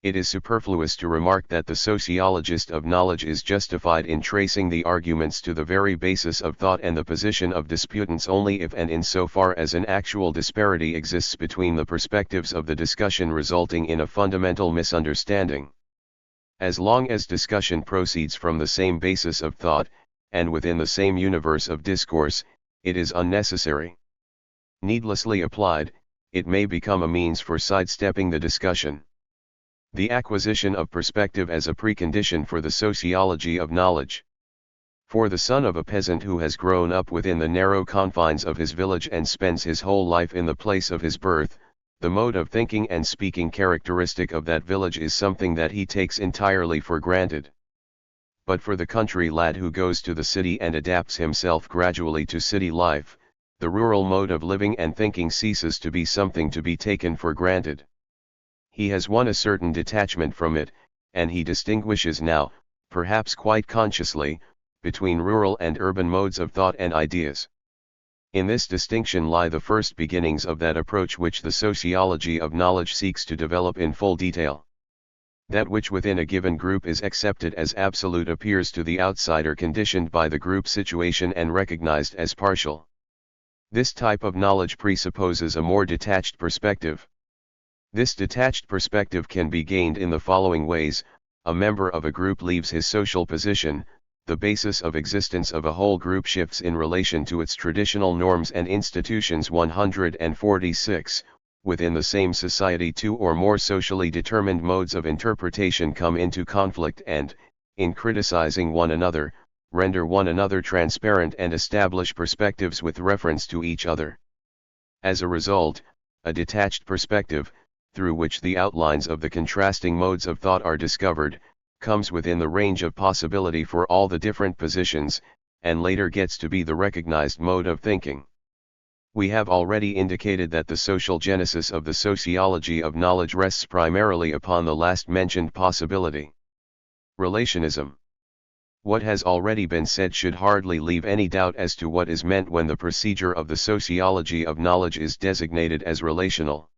It is superfluous to remark that the sociologist of knowledge is justified in tracing the arguments to the very basis of thought and the position of disputants only if and in so far as an actual disparity exists between the perspectives of the discussion resulting in a fundamental misunderstanding. As long as discussion proceeds from the same basis of thought, and within the same universe of discourse, it is unnecessary. Needlessly applied, it may become a means for sidestepping the discussion. The acquisition of perspective as a precondition for the sociology of knowledge. For the son of a peasant who has grown up within the narrow confines of his village and spends his whole life in the place of his birth, the mode of thinking and speaking characteristic of that village is something that he takes entirely for granted. But for the country lad who goes to the city and adapts himself gradually to city life, the rural mode of living and thinking ceases to be something to be taken for granted. He has won a certain detachment from it, and he distinguishes now, perhaps quite consciously, between rural and urban modes of thought and ideas. In this distinction lie the first beginnings of that approach which the sociology of knowledge seeks to develop in full detail. That which within a given group is accepted as absolute appears to the outsider conditioned by the group situation and recognized as partial. This type of knowledge presupposes a more detached perspective. This detached perspective can be gained in the following ways: a member of a group leaves his social position, the basis of existence of a whole group shifts in relation to its traditional norms and institutions. 146, within the same society two or more socially determined modes of interpretation come into conflict and, in criticizing one another, render one another transparent and establish perspectives with reference to each other. As a result, a detached perspective, through which the outlines of the contrasting modes of thought are discovered, comes within the range of possibility for all the different positions, and later gets to be the recognized mode of thinking. We have already indicated that the social genesis of the sociology of knowledge rests primarily upon the last mentioned possibility. Relationism. What has already been said should hardly leave any doubt as to what is meant when the procedure of the sociology of knowledge is designated as relational.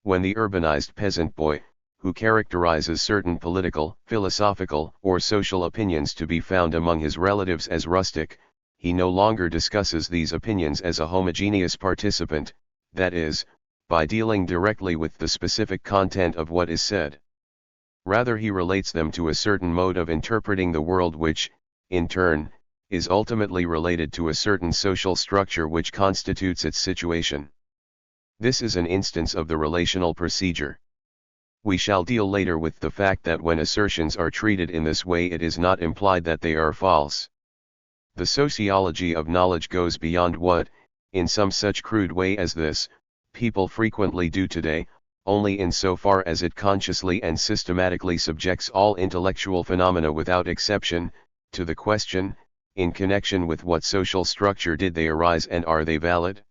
When the urbanized peasant boy, who characterizes certain political, philosophical, or social opinions to be found among his relatives as rustic, he no longer discusses these opinions as a homogeneous participant, that is, by dealing directly with the specific content of what is said. Rather he relates them to a certain mode of interpreting the world which, in turn, is ultimately related to a certain social structure which constitutes its situation. This is an instance of the relational procedure. We shall deal later with the fact that when assertions are treated in this way it is not implied that they are false. The sociology of knowledge goes beyond what, in some such crude way as this, people frequently do today, only in so far as it consciously and systematically subjects all intellectual phenomena without exception, To the question, in connection with what social structure did they arise and are they valid?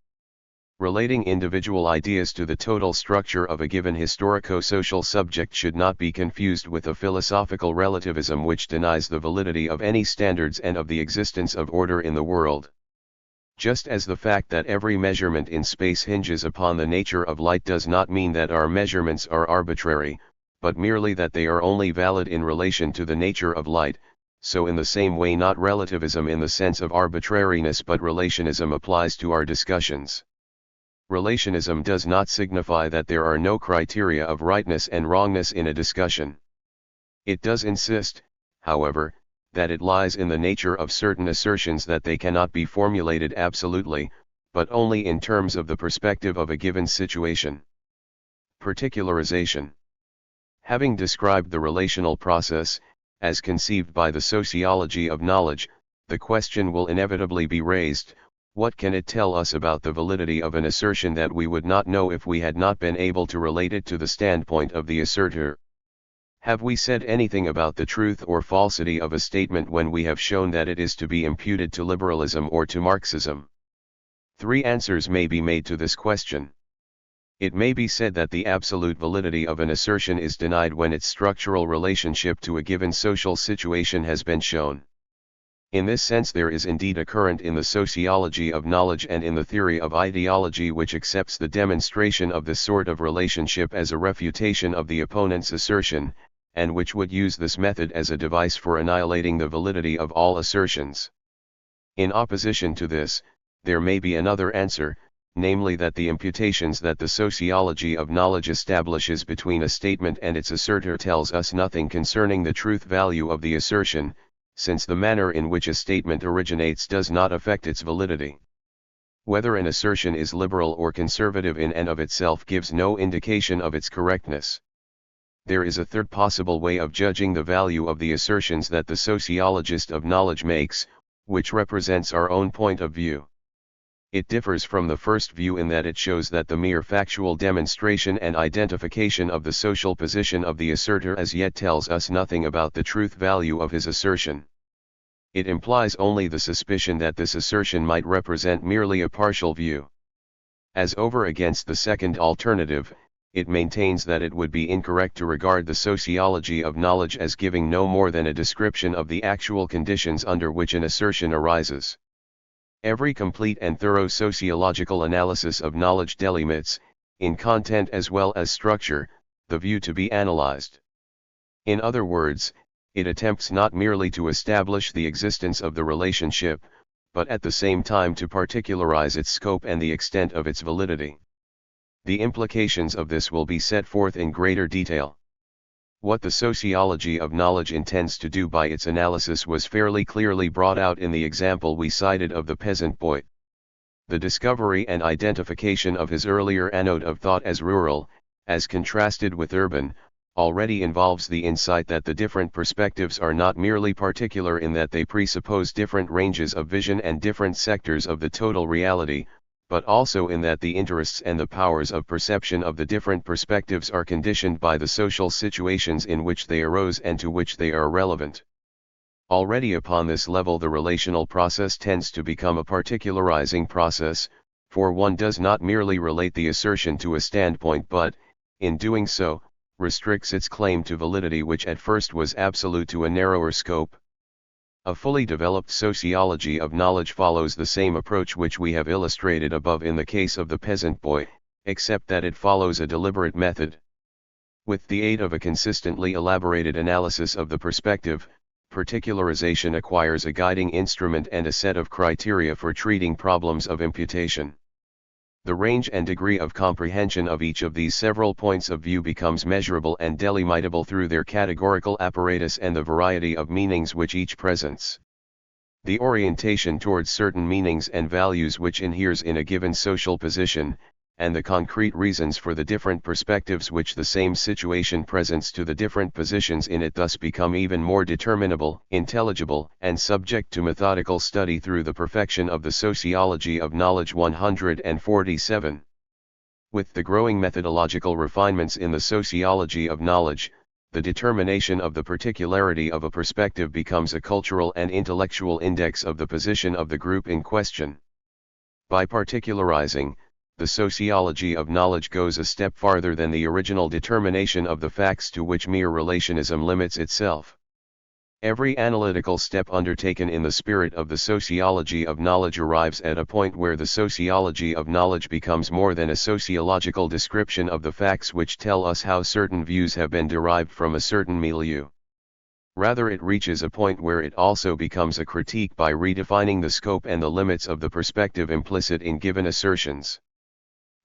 Relating individual ideas to the total structure of a given historico-social subject should not be confused with a philosophical relativism which denies the validity of any standards and of the existence of order in the world. Just as the fact that every measurement in space hinges upon the nature of light does not mean that our measurements are arbitrary, but merely that they are only valid in relation to the nature of light, so in the same way not relativism in the sense of arbitrariness but relationism applies to our discussions. Relationism does not signify that there are no criteria of rightness and wrongness in a discussion. It does insist, however, that it lies in the nature of certain assertions that they cannot be formulated absolutely, but only in terms of the perspective of a given situation. Particularization. Having described the relational process, as conceived by the sociology of knowledge, the question will inevitably be raised: what can it tell us about the validity of an assertion that we would not know if we had not been able to relate it to the standpoint of the asserter? Have we said anything about the truth or falsity of a statement when we have shown that it is to be imputed to liberalism or to Marxism? 3 answers may be made to this question. It may be said that the absolute validity of an assertion is denied when its structural relationship to a given social situation has been shown. In this sense there is indeed a current in the sociology of knowledge and in the theory of ideology which accepts the demonstration of this sort of relationship as a refutation of the opponent's assertion, and which would use this method as a device for annihilating the validity of all assertions. In opposition to this, there may be another answer, namely that the imputations that the sociology of knowledge establishes between a statement and its asserter tells us nothing concerning the truth value of the assertion, since the manner in which a statement originates does not affect its validity. Whether an assertion is liberal or conservative in and of itself gives no indication of its correctness. There is a third possible way of judging the value of the assertions that the sociologist of knowledge makes, which represents our own point of view. It differs from the first view in that it shows that the mere factual demonstration and identification of the social position of the asserter as yet tells us nothing about the truth value of his assertion. It implies only the suspicion that this assertion might represent merely a partial view. As over against the second alternative, it maintains that it would be incorrect to regard the sociology of knowledge as giving no more than a description of the actual conditions under which an assertion arises. Every complete and thorough sociological analysis of knowledge delimits, in content as well as structure, the view to be analyzed. In other words, it attempts not merely to establish the existence of the relationship, but at the same time to particularize its scope and the extent of its validity. The implications of this will be set forth in greater detail. What the sociology of knowledge intends to do by its analysis was fairly clearly brought out in the example we cited of the peasant boy. The discovery and identification of his earlier anode of thought as rural, as contrasted with urban, already involves the insight that the different perspectives are not merely particular in that they presuppose different ranges of vision and different sectors of the total reality, but also in that the interests and the powers of perception of the different perspectives are conditioned by the social situations in which they arose and to which they are relevant. Already upon this level the relational process tends to become a particularizing process, for one does not merely relate the assertion to a standpoint but, in doing so, restricts its claim to validity which at first was absolute to a narrower scope. A fully developed sociology of knowledge follows the same approach which we have illustrated above in the case of the peasant boy, except that it follows a deliberate method. With the aid of a consistently elaborated analysis of the perspective, particularization acquires a guiding instrument and a set of criteria for treating problems of imputation. The range and degree of comprehension of each of these several points of view becomes measurable and delimitable through their categorical apparatus and the variety of meanings which each presents. The orientation towards certain meanings and values which inheres in a given social position, and the concrete reasons for the different perspectives which the same situation presents to the different positions in it thus become even more determinable, intelligible, and subject to methodical study through the perfection of the sociology of knowledge. 147. With the growing methodological refinements in the sociology of knowledge, the determination of the particularity of a perspective becomes a cultural and intellectual index of the position of the group in question. By particularizing, the sociology of knowledge goes a step farther than the original determination of the facts to which mere relationism limits itself. Every analytical step undertaken in the spirit of the sociology of knowledge arrives at a point where the sociology of knowledge becomes more than a sociological description of the facts which tell us how certain views have been derived from a certain milieu. Rather, it reaches a point where it also becomes a critique by redefining the scope and the limits of the perspective implicit in given assertions.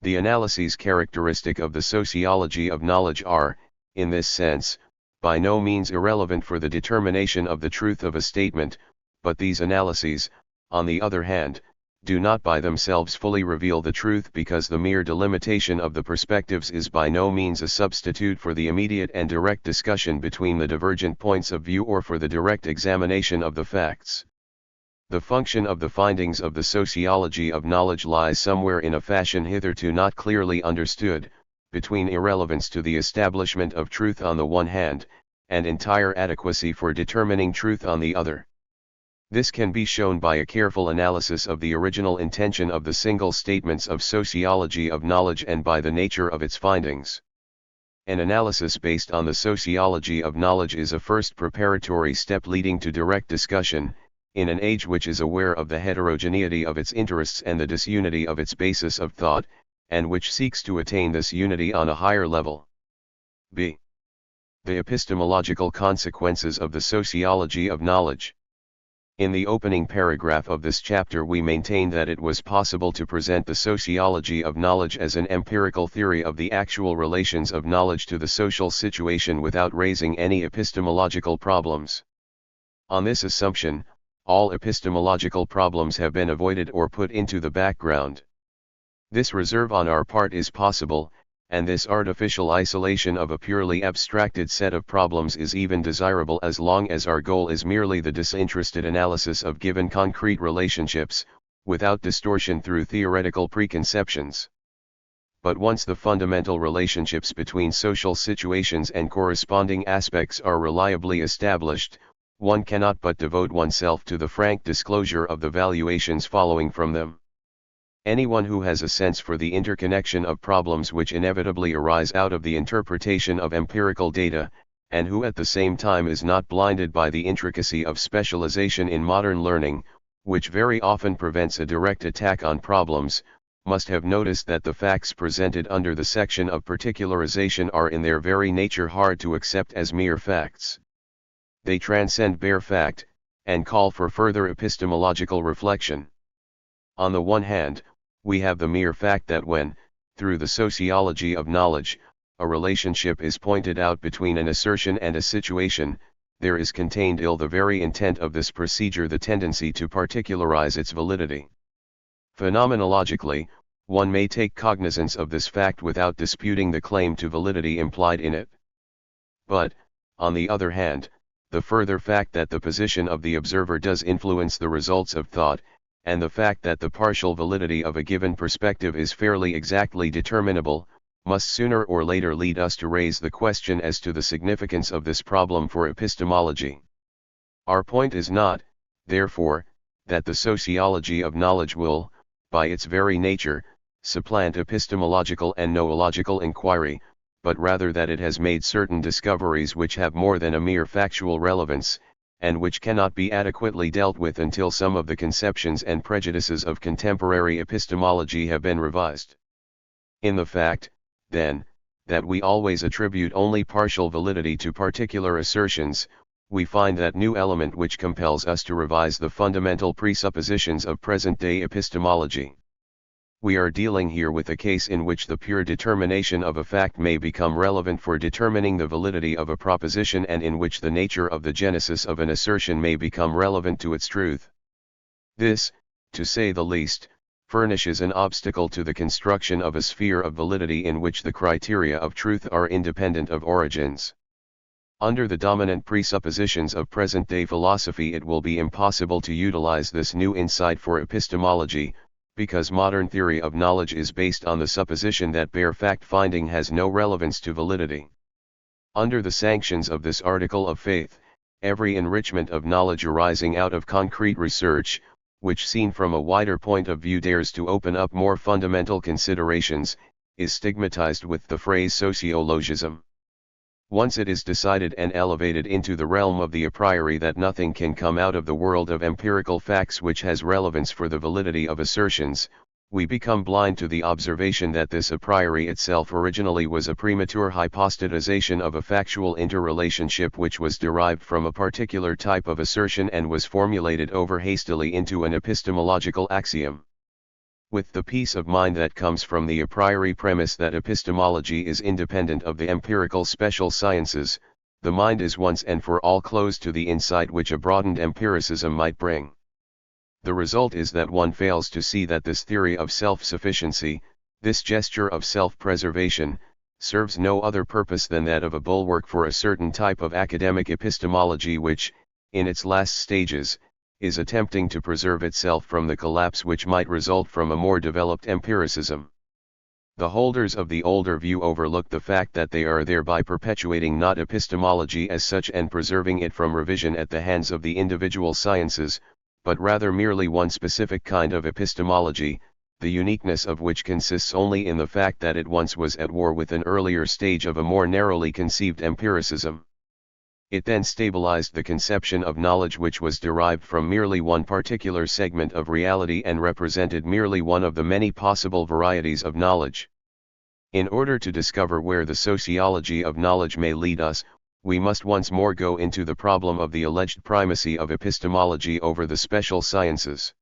The analyses characteristic of the sociology of knowledge are, in this sense, by no means irrelevant for the determination of the truth of a statement, but these analyses, on the other hand, do not by themselves fully reveal the truth, because the mere delimitation of the perspectives is by no means a substitute for the immediate and direct discussion between the divergent points of view or for the direct examination of the facts. The function of the findings of the sociology of knowledge lies somewhere in a fashion hitherto not clearly understood, between irrelevance to the establishment of truth on the one hand, and entire adequacy for determining truth on the other. This can be shown by a careful analysis of the original intention of the single statements of sociology of knowledge and by the nature of its findings. An analysis based on the sociology of knowledge is a first preparatory step leading to direct discussion, in an age which is aware of the heterogeneity of its interests and the disunity of its basis of thought, and which seeks to attain this unity on a higher level. b. The epistemological consequences of the sociology of knowledge. In the opening paragraph of this chapter we maintained that it was possible to present the sociology of knowledge as an empirical theory of the actual relations of knowledge to the social situation without raising any epistemological problems. On this assumption, all epistemological problems have been avoided or put into the background. This reserve on our part is possible, and this artificial isolation of a purely abstracted set of problems is even desirable as long as our goal is merely the disinterested analysis of given concrete relationships, without distortion through theoretical preconceptions. But once the fundamental relationships between social situations and corresponding aspects are reliably established, one cannot but devote oneself to the frank disclosure of the valuations following from them. Anyone who has a sense for the interconnection of problems which inevitably arise out of the interpretation of empirical data, and who at the same time is not blinded by the intricacy of specialization in modern learning, which very often prevents a direct attack on problems, must have noticed that the facts presented under the section of particularization are in their very nature hard to accept as mere facts. They transcend bare fact, and call for further epistemological reflection. On the one hand, we have the mere fact that when, through the sociology of knowledge, a relationship is pointed out between an assertion and a situation, there is contained in the very intent of this procedure the tendency to particularize its validity. Phenomenologically, one may take cognizance of this fact without disputing the claim to validity implied in it. But, on the other hand, the further fact that the position of the observer does influence the results of thought, and the fact that the partial validity of a given perspective is fairly exactly determinable, must sooner or later lead us to raise the question as to the significance of this problem for epistemology. Our point is not, therefore, that the sociology of knowledge will, by its very nature, supplant epistemological and noological inquiry, but rather that it has made certain discoveries which have more than a mere factual relevance, and which cannot be adequately dealt with until some of the conceptions and prejudices of contemporary epistemology have been revised. In the fact, then, that we always attribute only partial validity to particular assertions, we find that new element which compels us to revise the fundamental presuppositions of present-day epistemology. We are dealing here with a case in which the pure determination of a fact may become relevant for determining the validity of a proposition, and in which the nature of the genesis of an assertion may become relevant to its truth. This, to say the least, furnishes an obstacle to the construction of a sphere of validity in which the criteria of truth are independent of origins. Under the dominant presuppositions of present-day philosophy, it will be impossible to utilize this new insight for epistemology, because modern theory of knowledge is based on the supposition that bare fact-finding has no relevance to validity. Under the sanctions of this article of faith, every enrichment of knowledge arising out of concrete research, which seen from a wider point of view dares to open up more fundamental considerations, is stigmatized with the phrase sociologism. Once it is decided and elevated into the realm of the a priori that nothing can come out of the world of empirical facts which has relevance for the validity of assertions, we become blind to the observation that this a priori itself originally was a premature hypostatization of a factual interrelationship which was derived from a particular type of assertion and was formulated over hastily into an epistemological axiom. With the peace of mind that comes from the a priori premise that epistemology is independent of the empirical special sciences, the mind is once and for all closed to the insight which a broadened empiricism might bring. The result is that one fails to see that this theory of self-sufficiency, this gesture of self-preservation, serves no other purpose than that of a bulwark for a certain type of academic epistemology which, in its last stages, is attempting to preserve itself from the collapse which might result from a more developed empiricism. The holders of the older view overlook the fact that they are thereby perpetuating not epistemology as such and preserving it from revision at the hands of the individual sciences, but rather merely one specific kind of epistemology, the uniqueness of which consists only in the fact that it once was at war with an earlier stage of a more narrowly conceived empiricism. It then stabilized the conception of knowledge which was derived from merely one particular segment of reality and represented merely one of the many possible varieties of knowledge. In order to discover where the sociology of knowledge may lead us, we must once more go into the problem of the alleged primacy of epistemology over the special sciences.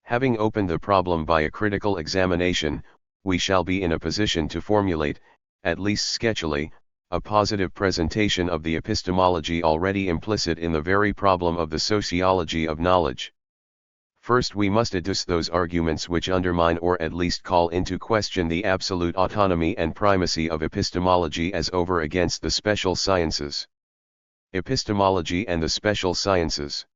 Having opened the problem by a critical examination, we shall be in a position to formulate, at least sketchily, a positive presentation of the epistemology already implicit in the very problem of the sociology of knowledge. First we must adduce those arguments which undermine or at least call into question the absolute autonomy and primacy of epistemology as over against the special sciences. Epistemology and the special sciences.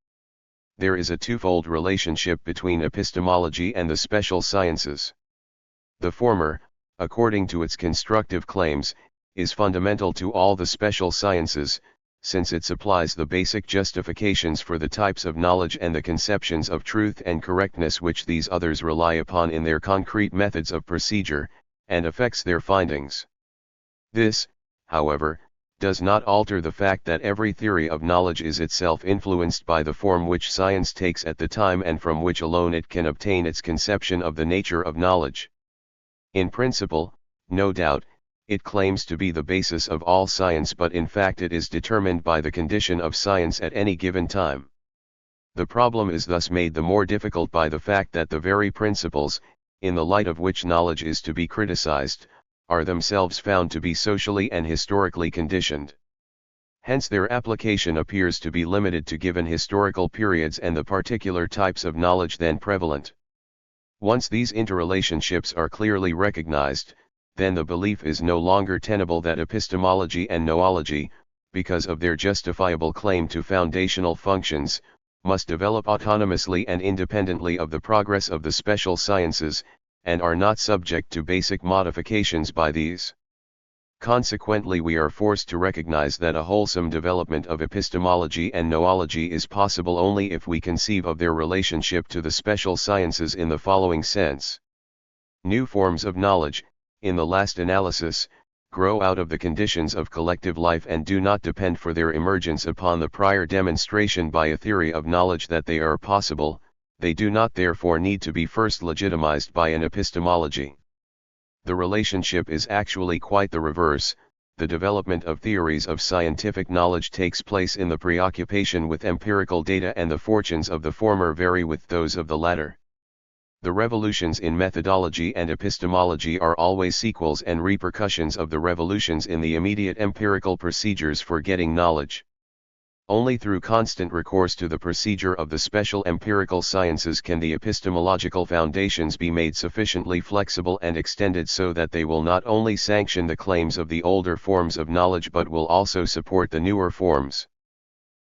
There is a twofold relationship between epistemology and the special sciences. The former, according to its constructive claims, is fundamental to all the special sciences, since it supplies the basic justifications for the types of knowledge and the conceptions of truth and correctness which these others rely upon in their concrete methods of procedure, and affects their findings. This, however, does not alter the fact that every theory of knowledge is itself influenced by the form which science takes at the time and from which alone it can obtain its conception of the nature of knowledge. In principle, no doubt, it claims to be the basis of all science, but in fact it is determined by the condition of science at any given time. The problem is thus made the more difficult by the fact that the very principles, in the light of which knowledge is to be criticized, are themselves found to be socially and historically conditioned. Hence their application appears to be limited to given historical periods and the particular types of knowledge then prevalent. Once these interrelationships are clearly recognized, then the belief is no longer tenable that epistemology and noology, because of their justifiable claim to foundational functions, must develop autonomously and independently of the progress of the special sciences, and are not subject to basic modifications by these. Consequently, we are forced to recognize that a wholesome development of epistemology and noology is possible only if we conceive of their relationship to the special sciences in the following sense. New forms of knowledge, in the last analysis, grow out of the conditions of collective life and do not depend for their emergence upon the prior demonstration by a theory of knowledge that they are possible. They do not therefore need to be first legitimized by an epistemology. The relationship is actually quite the reverse. The development of theories of scientific knowledge takes place in the preoccupation with empirical data, and the fortunes of the former vary with those of the latter. The revolutions in methodology and epistemology are always sequels and repercussions of the revolutions in the immediate empirical procedures for getting knowledge. Only through constant recourse to the procedure of the special empirical sciences can the epistemological foundations be made sufficiently flexible and extended so that they will not only sanction the claims of the older forms of knowledge but will also support the newer forms.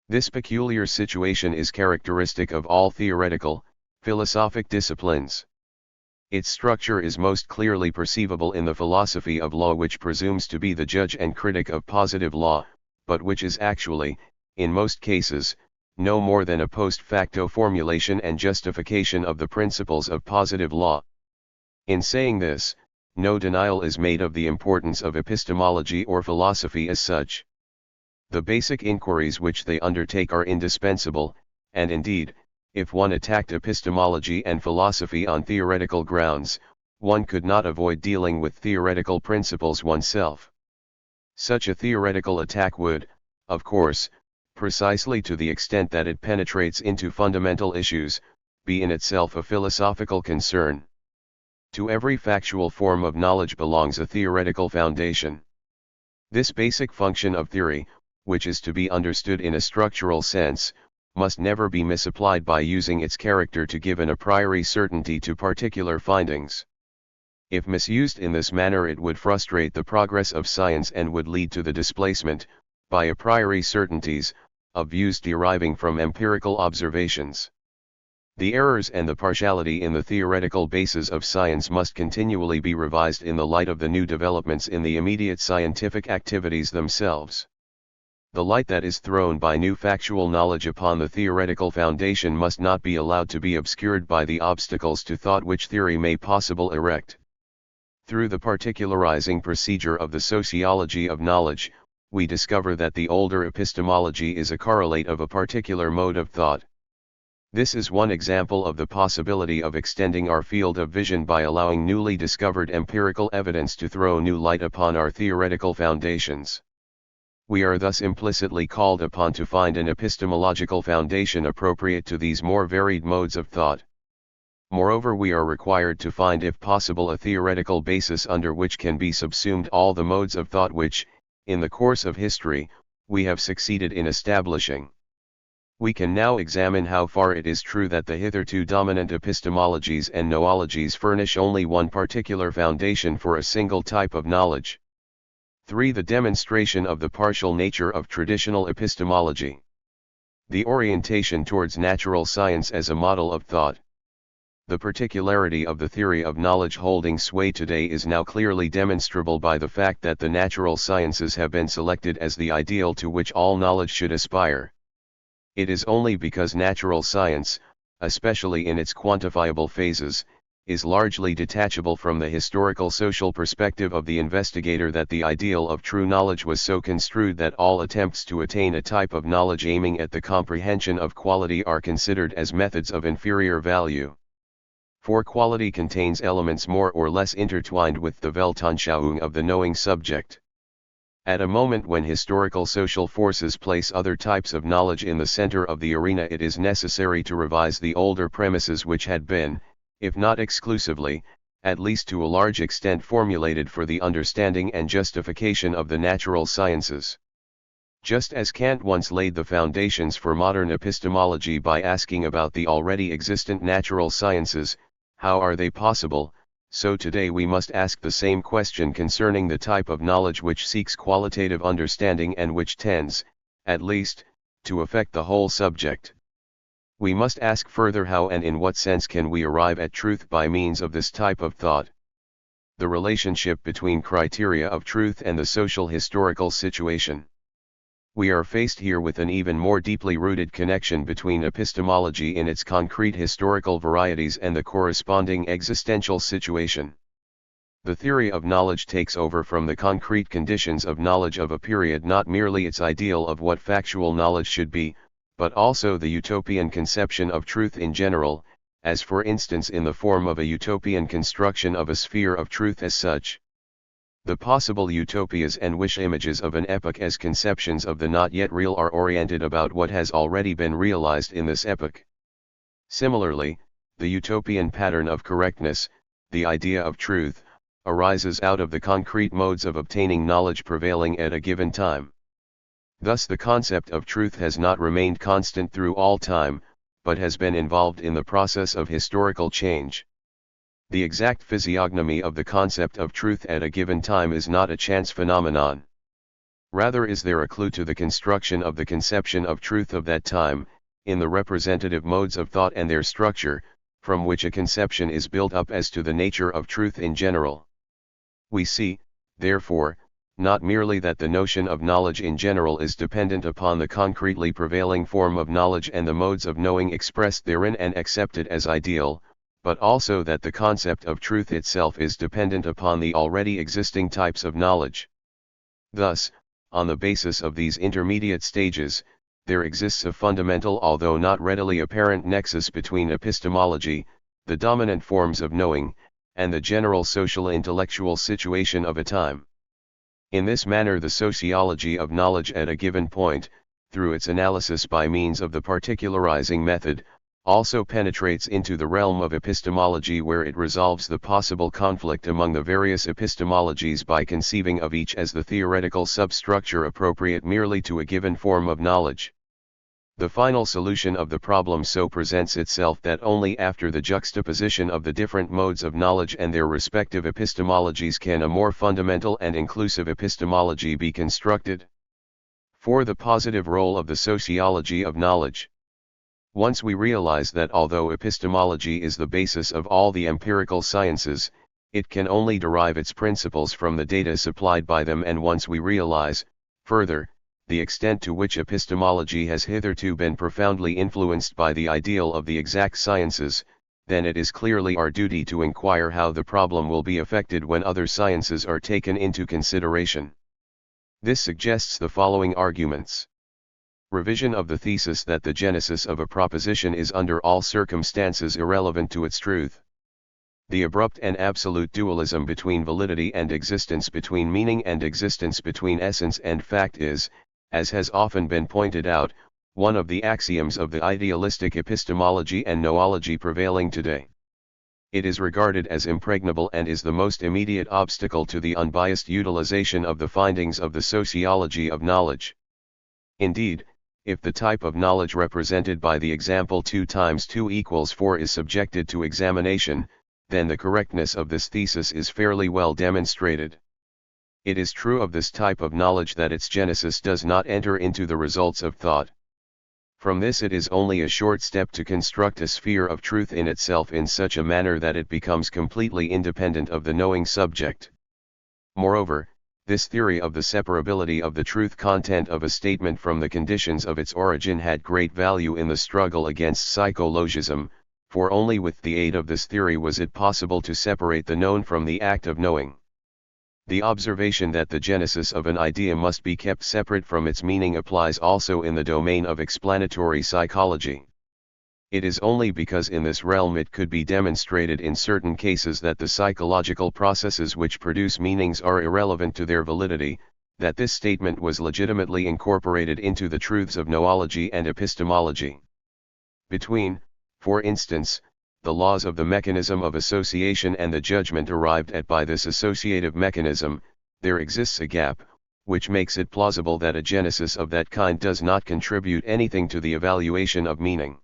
This peculiar situation is characteristic of all theoretical, philosophic disciplines. Its structure is most clearly perceivable in the philosophy of law, which presumes to be the judge and critic of positive law, but which is actually, in most cases, no more than a post facto formulation and justification of the principles of positive law. In saying this, no denial is made of the importance of epistemology or philosophy as such. The basic inquiries which they undertake are indispensable, and indeed, if one attacked epistemology and philosophy on theoretical grounds, one could not avoid dealing with theoretical principles oneself. Such a theoretical attack would, of course, precisely to the extent that it penetrates into fundamental issues, be in itself a philosophical concern. To every factual form of knowledge belongs a theoretical foundation. This basic function of theory, which is to be understood in a structural sense, must never be misapplied by using its character to give an a priori certainty to particular findings. If misused in this manner, it would frustrate the progress of science and would lead to the displacement, by a priori certainties, of views deriving from empirical observations. The errors and the partiality in the theoretical basis of science must continually be revised in the light of the new developments in the immediate scientific activities themselves. The light that is thrown by new factual knowledge upon the theoretical foundation must not be allowed to be obscured by the obstacles to thought which theory may possibly erect. Through the particularizing procedure of the sociology of knowledge, we discover that the older epistemology is a correlate of a particular mode of thought. This is one example of the possibility of extending our field of vision by allowing newly discovered empirical evidence to throw new light upon our theoretical foundations. We are thus implicitly called upon to find an epistemological foundation appropriate to these more varied modes of thought. Moreover, we are required to find, if possible, a theoretical basis under which can be subsumed all the modes of thought which, in the course of history, we have succeeded in establishing. We can now examine how far it is true that the hitherto dominant epistemologies and noologies furnish only one particular foundation for a single type of knowledge. 3. The demonstration of the partial nature of traditional epistemology. The orientation towards natural science as a model of thought. The particularity of the theory of knowledge holding sway today is now clearly demonstrable by the fact that the natural sciences have been selected as the ideal to which all knowledge should aspire. It is only because natural science, especially in its quantifiable phases, is largely detachable from the historical social perspective of the investigator that the ideal of true knowledge was so construed that all attempts to attain a type of knowledge aiming at the comprehension of quality are considered as methods of inferior value. For quality contains elements more or less intertwined with the Weltanschauung of the knowing subject. At a moment when historical social forces place other types of knowledge in the center of the arena, it is necessary to revise the older premises which had been, if not exclusively, at least to a large extent formulated for the understanding and justification of the natural sciences. Just as Kant once laid the foundations for modern epistemology by asking about the already existent natural sciences, how are they possible, so today we must ask the same question concerning the type of knowledge which seeks qualitative understanding and which tends, at least, to affect the whole subject. We must ask further how and in what sense can we arrive at truth by means of this type of thought. The relationship between criteria of truth and the social historical situation. We are faced here with an even more deeply rooted connection between epistemology in its concrete historical varieties and the corresponding existential situation. The theory of knowledge takes over from the concrete conditions of knowledge of a period not merely its ideal of what factual knowledge should be, but also the utopian conception of truth in general, as for instance in the form of a utopian construction of a sphere of truth as such. The possible utopias and wish images of an epoch as conceptions of the not yet real are oriented about what has already been realized in this epoch. Similarly, the utopian pattern of correctness, the idea of truth, arises out of the concrete modes of obtaining knowledge prevailing at a given time. Thus the concept of truth has not remained constant through all time, but has been involved in the process of historical change. The exact physiognomy of the concept of truth at a given time is not a chance phenomenon. Rather is there a clue to the construction of the conception of truth of that time, in the representative modes of thought and their structure, from which a conception is built up as to the nature of truth in general. We see, therefore, not merely that the notion of knowledge in general is dependent upon the concretely prevailing form of knowledge and the modes of knowing expressed therein and accepted as ideal, but also that the concept of truth itself is dependent upon the already existing types of knowledge. Thus, on the basis of these intermediate stages, there exists a fundamental although not readily apparent nexus between epistemology, the dominant forms of knowing, and the general social intellectual situation of a time. In this manner the sociology of knowledge at a given point, through its analysis by means of the particularizing method, also penetrates into the realm of epistemology, where it resolves the possible conflict among the various epistemologies by conceiving of each as the theoretical substructure appropriate merely to a given form of knowledge. The final solution of the problem so presents itself that only after the juxtaposition of the different modes of knowledge and their respective epistemologies can a more fundamental and inclusive epistemology be constructed. 4. The positive role of the sociology of knowledge. Once we realize that although epistemology is the basis of all the empirical sciences, it can only derive its principles from the data supplied by them, and once we realize, further, the extent to which epistemology has hitherto been profoundly influenced by the ideal of the exact sciences, then it is clearly our duty to inquire how the problem will be affected when other sciences are taken into consideration. This suggests the following arguments. Revision of the thesis that the genesis of a proposition is under all circumstances irrelevant to its truth. The abrupt and absolute dualism between validity and existence, between meaning and existence, between essence and fact is, as has often been pointed out, one of the axioms of the idealistic epistemology and noology prevailing today. It is regarded as impregnable and is the most immediate obstacle to the unbiased utilization of the findings of the sociology of knowledge. Indeed, if the type of knowledge represented by the example 2 times 2 equals 4 is subjected to examination, then the correctness of this thesis is fairly well demonstrated. It is true of this type of knowledge that its genesis does not enter into the results of thought. From this it is only a short step to construct a sphere of truth in itself in such a manner that it becomes completely independent of the knowing subject. Moreover, this theory of the separability of the truth content of a statement from the conditions of its origin had great value in the struggle against psychologism, for only with the aid of this theory was it possible to separate the known from the act of knowing. The observation that the genesis of an idea must be kept separate from its meaning applies also in the domain of explanatory psychology. It is only because in this realm it could be demonstrated in certain cases that the psychological processes which produce meanings are irrelevant to their validity, that this statement was legitimately incorporated into the truths of noology and epistemology. Between, for instance, the laws of the mechanism of association and the judgment arrived at by this associative mechanism, there exists a gap, which makes it plausible that a genesis of that kind does not contribute anything to the evaluation of meaning.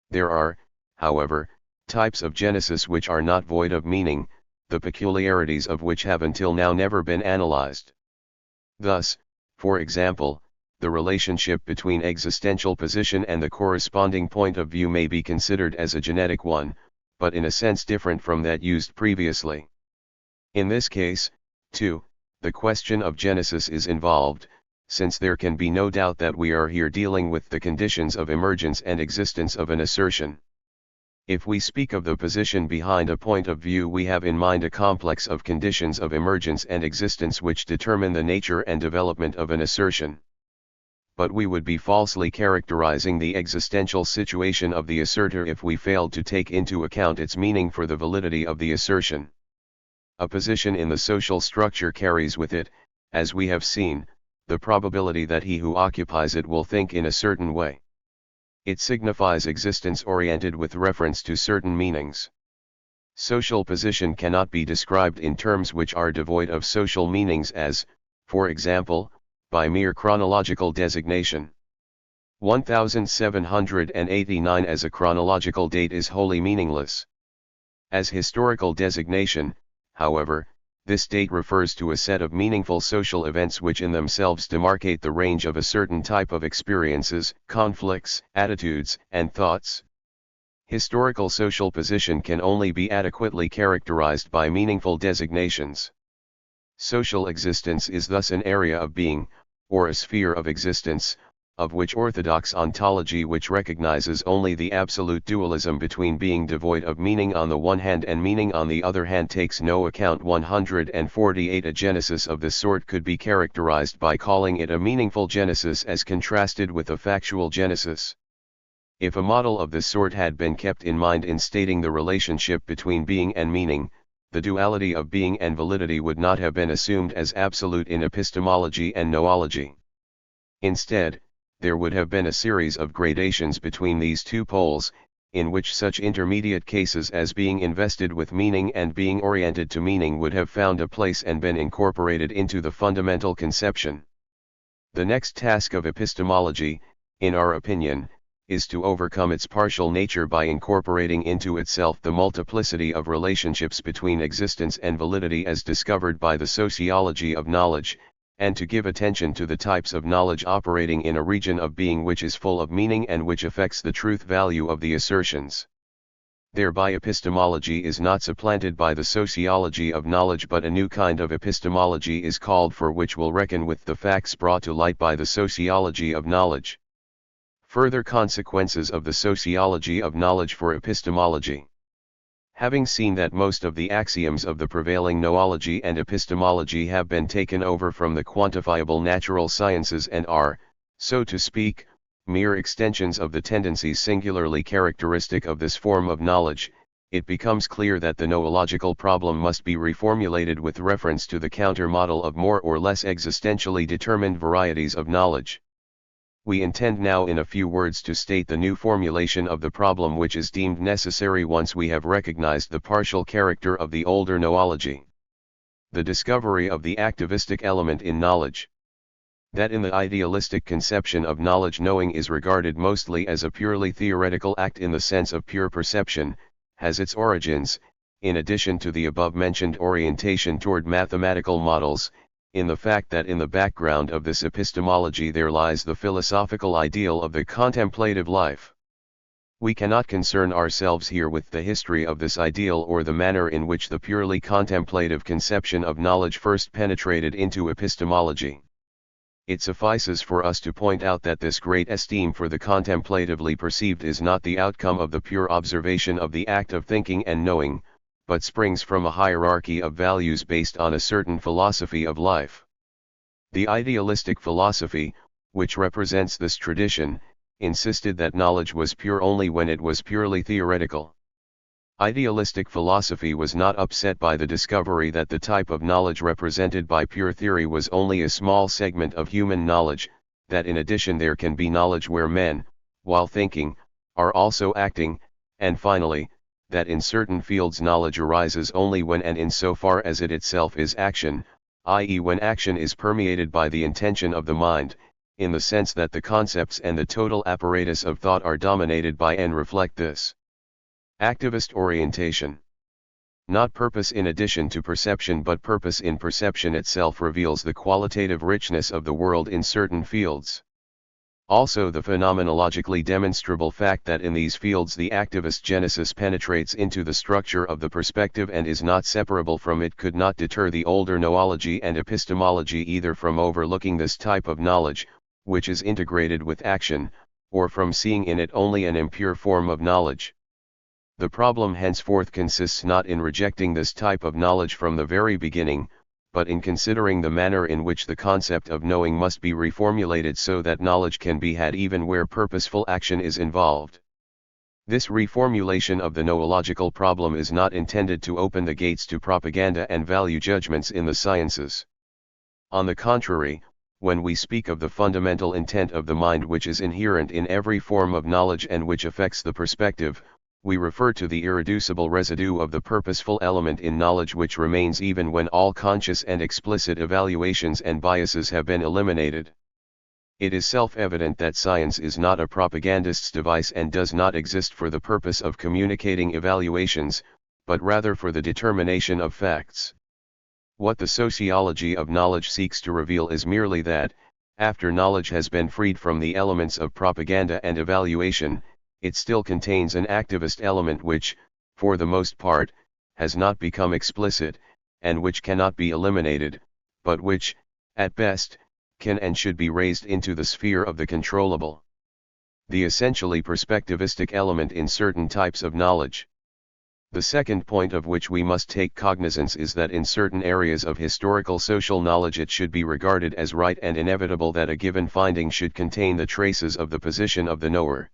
There are, however, types of genesis which are not void of meaning, the peculiarities of which have until now never been analyzed. Thus, for example, the relationship between existential position and the corresponding point of view may be considered as a genetic one, but in a sense different from that used previously. In this case, too, the question of genesis is involved, since there can be no doubt that we are here dealing with the conditions of emergence and existence of an assertion. If we speak of the position behind a point of view, we have in mind a complex of conditions of emergence and existence which determine the nature and development of an assertion. But we would be falsely characterizing the existential situation of the asserter if we failed to take into account its meaning for the validity of the assertion. A position in the social structure carries with it, as we have seen, the probability that he who occupies it will think in a certain way. It signifies existence oriented with reference to certain meanings. Social position cannot be described in terms which are devoid of social meanings as, for example, by mere chronological designation. 1789 as a chronological date is wholly meaningless. As historical designation, however, this date refers to a set of meaningful social events which in themselves demarcate the range of a certain type of experiences, conflicts, attitudes, and thoughts. Historical social position can only be adequately characterized by meaningful designations. Social existence is thus an area of being, or a sphere of existence, of which orthodox ontology, which recognizes only the absolute dualism between being devoid of meaning on the one hand and meaning on the other hand, takes no account. 148 A genesis of this sort could be characterized by calling it a meaningful genesis as contrasted with a factual genesis. If a model of this sort had been kept in mind in stating the relationship between being and meaning, the duality of being and validity would not have been assumed as absolute in epistemology and noology. Instead, there would have been a series of gradations between these two poles, in which such intermediate cases as being invested with meaning and being oriented to meaning would have found a place and been incorporated into the fundamental conception. The next task of epistemology, in our opinion, is to overcome its partial nature by incorporating into itself the multiplicity of relationships between existence and validity as discovered by the sociology of knowledge, and to give attention to the types of knowledge operating in a region of being which is full of meaning and which affects the truth value of the assertions. Thereby epistemology is not supplanted by the sociology of knowledge, but a new kind of epistemology is called for, which will reckon with the facts brought to light by the sociology of knowledge. Further consequences of the sociology of knowledge for epistemology. Having seen that most of the axioms of the prevailing noology and epistemology have been taken over from the quantifiable natural sciences and are, so to speak, mere extensions of the tendencies singularly characteristic of this form of knowledge, it becomes clear that the noological problem must be reformulated with reference to the counter-model of more or less existentially determined varieties of knowledge. We intend now in a few words to state the new formulation of the problem which is deemed necessary once we have recognized the partial character of the older noology. The discovery of the activistic element in knowledge. That in the idealistic conception of knowledge, knowing is regarded mostly as a purely theoretical act in the sense of pure perception, has its origins, in addition to the above-mentioned orientation toward mathematical models, in the fact that in the background of this epistemology there lies the philosophical ideal of the contemplative life. We cannot concern ourselves here with the history of this ideal or the manner in which the purely contemplative conception of knowledge first penetrated into epistemology. It suffices for us to point out that this great esteem for the contemplatively perceived is not the outcome of the pure observation of the act of thinking and knowing, but springs from a hierarchy of values based on a certain philosophy of life. The idealistic philosophy, which represents this tradition, insisted that knowledge was pure only when it was purely theoretical. Idealistic philosophy was not upset by the discovery that the type of knowledge represented by pure theory was only a small segment of human knowledge, that in addition there can be knowledge where men, while thinking, are also acting, and finally, that in certain fields knowledge arises only when and in so far as it itself is action, i.e. when action is permeated by the intention of the mind, in the sense that the concepts and the total apparatus of thought are dominated by and reflect this. Activist orientation. Not purpose in addition to perception but purpose in perception itself reveals the qualitative richness of the world in certain fields. Also the phenomenologically demonstrable fact that in these fields the activist genesis penetrates into the structure of the perspective and is not separable from it could not deter the older noology and epistemology either from overlooking this type of knowledge, which is integrated with action, or from seeing in it only an impure form of knowledge. The problem henceforth consists not in rejecting this type of knowledge from the very beginning, but in considering the manner in which the concept of knowing must be reformulated so that knowledge can be had even where purposeful action is involved. This reformulation of the noological problem is not intended to open the gates to propaganda and value judgments in the sciences. On the contrary, when we speak of the fundamental intent of the mind which is inherent in every form of knowledge and which affects the perspective, we refer to the irreducible residue of the purposeful element in knowledge which remains even when all conscious and explicit evaluations and biases have been eliminated. It is self-evident that science is not a propagandist's device and does not exist for the purpose of communicating evaluations, but rather for the determination of facts. What the sociology of knowledge seeks to reveal is merely that, after knowledge has been freed from the elements of propaganda and evaluation, it still contains an activist element which, for the most part, has not become explicit, and which cannot be eliminated, but which, at best, can and should be raised into the sphere of the controllable. The essentially perspectivistic element in certain types of knowledge. The second point of which we must take cognizance is that in certain areas of historical social knowledge it should be regarded as right and inevitable that a given finding should contain the traces of the position of the knower.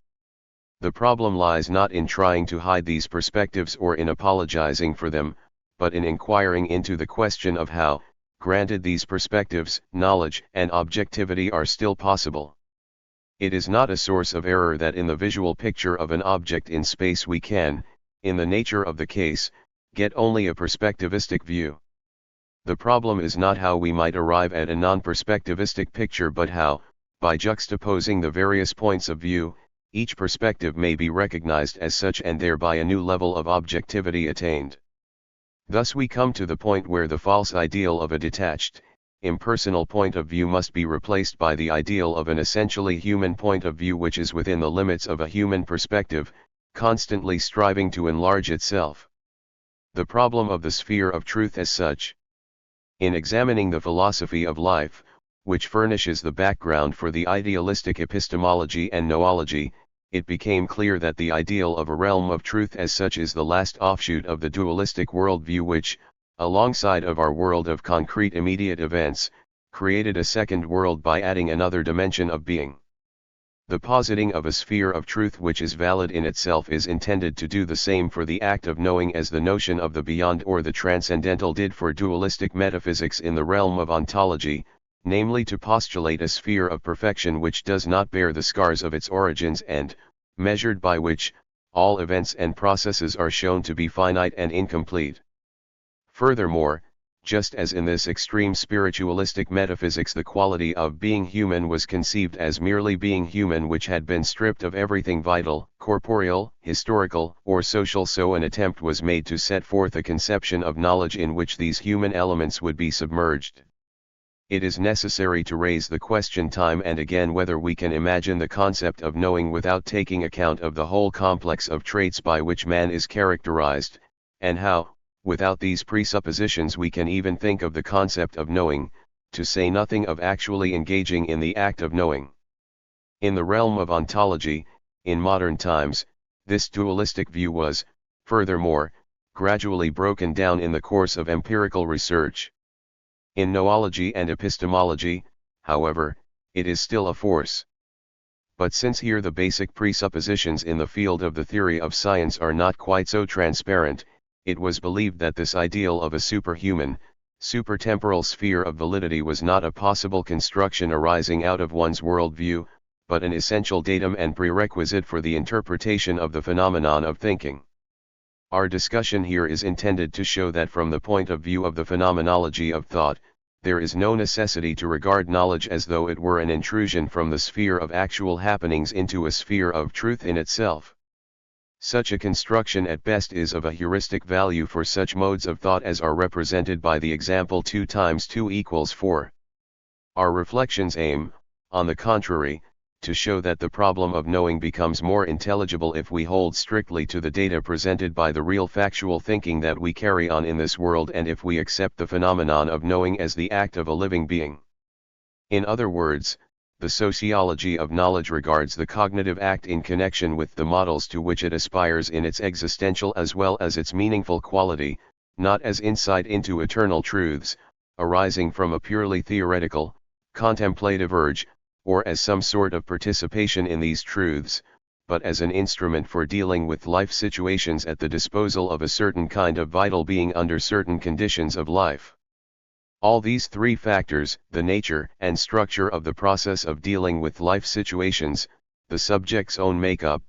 The problem lies not in trying to hide these perspectives or in apologizing for them, but in inquiring into the question of how, granted these perspectives, knowledge and objectivity are still possible. It is not a source of error that in the visual picture of an object in space we can, in the nature of the case, get only a perspectivistic view. The problem is not how we might arrive at a non-perspectivistic picture but how, by juxtaposing the various points of view, each perspective may be recognized as such and thereby a new level of objectivity attained. Thus we come to the point where the false ideal of a detached, impersonal point of view must be replaced by the ideal of an essentially human point of view which is within the limits of a human perspective, constantly striving to enlarge itself. The problem of the sphere of truth as such. In examining the philosophy of life, which furnishes the background for the idealistic epistemology and noology, it became clear that the ideal of a realm of truth as such is the last offshoot of the dualistic worldview which, alongside of our world of concrete immediate events, created a second world by adding another dimension of being. The positing of a sphere of truth which is valid in itself is intended to do the same for the act of knowing as the notion of the beyond or the transcendental did for dualistic metaphysics in the realm of ontology, namely to postulate a sphere of perfection which does not bear the scars of its origins and, measured by which, all events and processes are shown to be finite and incomplete. Furthermore, just as in this extreme spiritualistic metaphysics the quality of being human was conceived as merely being human which had been stripped of everything vital, corporeal, historical, or social, so an attempt was made to set forth a conception of knowledge in which these human elements would be submerged. It is necessary to raise the question time and again whether we can imagine the concept of knowing without taking account of the whole complex of traits by which man is characterized, and how, without these presuppositions we can even think of the concept of knowing, to say nothing of actually engaging in the act of knowing. In the realm of ontology, in modern times, this dualistic view was, furthermore, gradually broken down in the course of empirical research. In noology and epistemology, however, it is still a force. But since here the basic presuppositions in the field of the theory of science are not quite so transparent, it was believed that this ideal of a superhuman, supertemporal sphere of validity was not a possible construction arising out of one's worldview, but an essential datum and prerequisite for the interpretation of the phenomenon of thinking. Our discussion here is intended to show that from the point of view of the phenomenology of thought, there is no necessity to regard knowledge as though it were an intrusion from the sphere of actual happenings into a sphere of truth in itself. Such a construction at best is of a heuristic value for such modes of thought as are represented by the example 2 times 2 equals 4. Our reflections aim, on the contrary, to show that the problem of knowing becomes more intelligible if we hold strictly to the data presented by the real factual thinking that we carry on in this world and if we accept the phenomenon of knowing as the act of a living being. In other words, the sociology of knowledge regards the cognitive act in connection with the models to which it aspires in its existential as well as its meaningful quality, not as insight into eternal truths, arising from a purely theoretical, contemplative urge, or as some sort of participation in these truths, but as an instrument for dealing with life situations at the disposal of a certain kind of vital being under certain conditions of life. All these three factors, the nature and structure of the process of dealing with life situations, the subject's own makeup,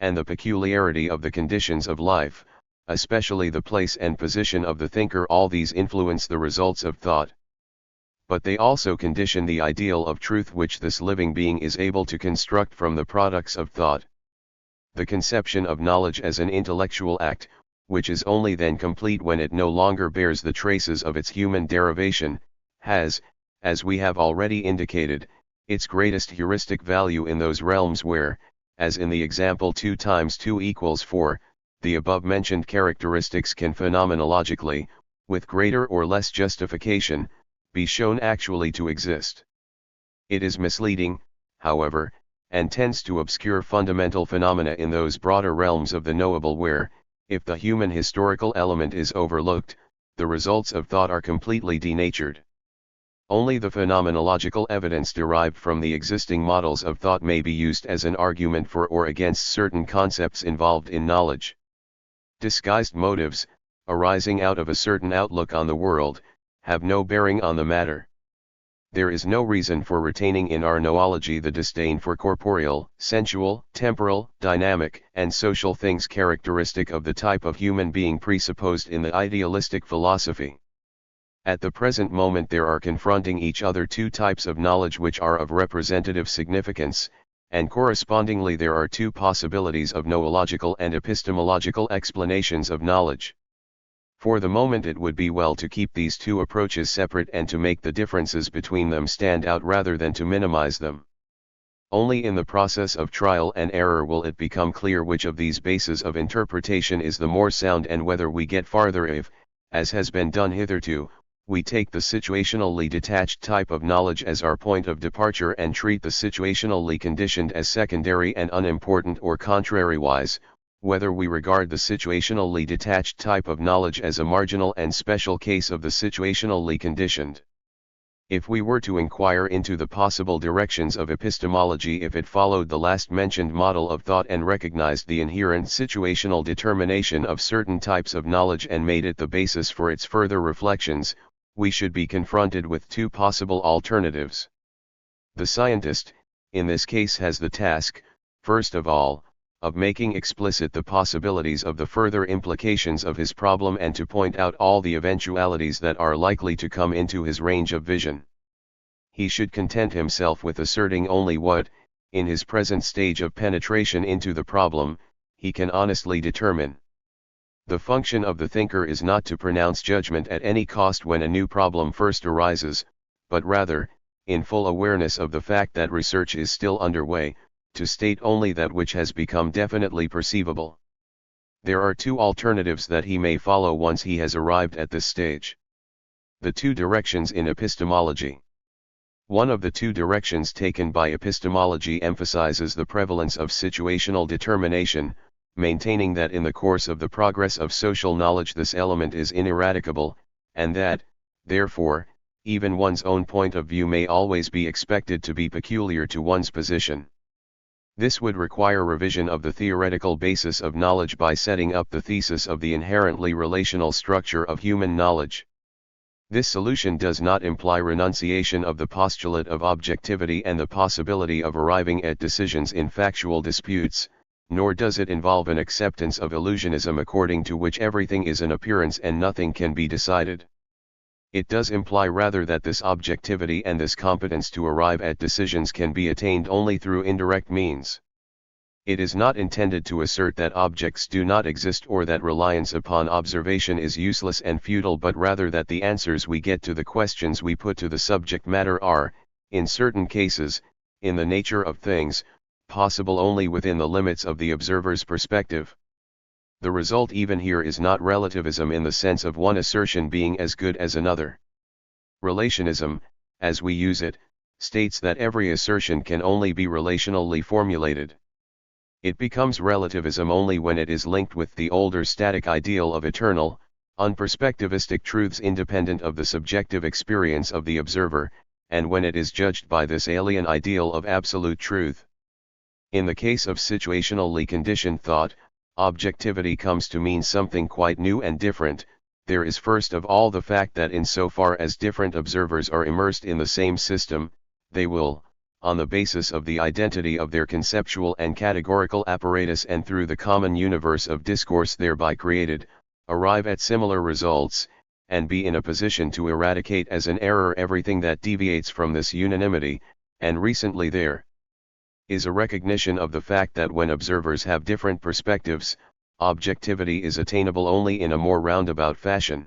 and the peculiarity of the conditions of life, especially the place and position of the thinker, all these influence the results of thought. But they also condition the ideal of truth which this living being is able to construct from the products of thought. The conception of knowledge as an intellectual act, which is only then complete when it no longer bears the traces of its human derivation, has, as we have already indicated, its greatest heuristic value in those realms where, as in the example 2 times 2 equals 4, the above-mentioned characteristics can phenomenologically, with greater or less justification, be shown actually to exist. It is misleading, however, and tends to obscure fundamental phenomena in those broader realms of the knowable where, if the human historical element is overlooked, the results of thought are completely denatured. Only the phenomenological evidence derived from the existing models of thought may be used as an argument for or against certain concepts involved in knowledge. Disguised motives, arising out of a certain outlook on the world, have no bearing on the matter. There is no reason for retaining in our noology the disdain for corporeal, sensual, temporal, dynamic, and social things characteristic of the type of human being presupposed in the idealistic philosophy. At the present moment there are confronting each other two types of knowledge which are of representative significance, and correspondingly there are two possibilities of noological and epistemological explanations of knowledge. For the moment it would be well to keep these two approaches separate and to make the differences between them stand out rather than to minimize them. Only in the process of trial and error will it become clear which of these bases of interpretation is the more sound and whether we get farther if, as has been done hitherto, we take the situationally detached type of knowledge as our point of departure and treat the situationally conditioned as secondary and unimportant, or contrariwise, whether we regard the situationally detached type of knowledge as a marginal and special case of the situationally conditioned. If we were to inquire into the possible directions of epistemology if it followed the last mentioned model of thought and recognized the inherent situational determination of certain types of knowledge and made it the basis for its further reflections, we should be confronted with two possible alternatives. The scientist, in this case, has the task, first of all, of making explicit the possibilities of the further implications of his problem and to point out all the eventualities that are likely to come into his range of vision. He should content himself with asserting only what, in his present stage of penetration into the problem, he can honestly determine. The function of the thinker is not to pronounce judgment at any cost when a new problem first arises, but rather, in full awareness of the fact that research is still underway, to state only that which has become definitely perceivable. There are two alternatives that he may follow once he has arrived at this stage. The two directions in epistemology. One of the two directions taken by epistemology emphasizes the prevalence of situational determination, maintaining that in the course of the progress of social knowledge this element is ineradicable, and that, therefore, even one's own point of view may always be expected to be peculiar to one's position. This would require revision of the theoretical basis of knowledge by setting up the thesis of the inherently relational structure of human knowledge. This solution does not imply renunciation of the postulate of objectivity and the possibility of arriving at decisions in factual disputes, nor does it involve an acceptance of illusionism according to which everything is an appearance and nothing can be decided. It does imply rather that this objectivity and this competence to arrive at decisions can be attained only through indirect means. It is not intended to assert that objects do not exist or that reliance upon observation is useless and futile, but rather that the answers we get to the questions we put to the subject matter are, in certain cases, in the nature of things, possible only within the limits of the observer's perspective. The result even here is not relativism in the sense of one assertion being as good as another. Relationism, as we use it, states that every assertion can only be relationally formulated. It becomes relativism only when it is linked with the older static ideal of eternal, unperspectivistic truths independent of the subjective experience of the observer, and when it is judged by this alien ideal of absolute truth. In the case of situationally conditioned thought, objectivity comes to mean something quite new and different. There is first of all the fact that insofar as different observers are immersed in the same system, they will, on the basis of the identity of their conceptual and categorical apparatus and through the common universe of discourse thereby created, arrive at similar results, and be in a position to eradicate as an error everything that deviates from this unanimity, and recently there is a recognition of the fact that when observers have different perspectives, objectivity is attainable only in a more roundabout fashion.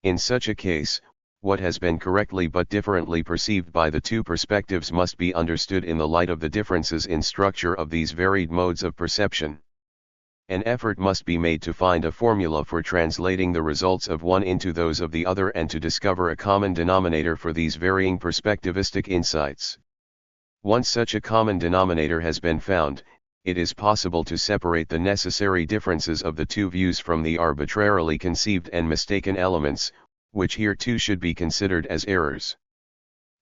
In such a case, what has been correctly but differently perceived by the two perspectives must be understood in the light of the differences in structure of these varied modes of perception. An effort must be made to find a formula for translating the results of one into those of the other and to discover a common denominator for these varying perspectivistic insights. Once such a common denominator has been found, it is possible to separate the necessary differences of the two views from the arbitrarily conceived and mistaken elements, which here too should be considered as errors.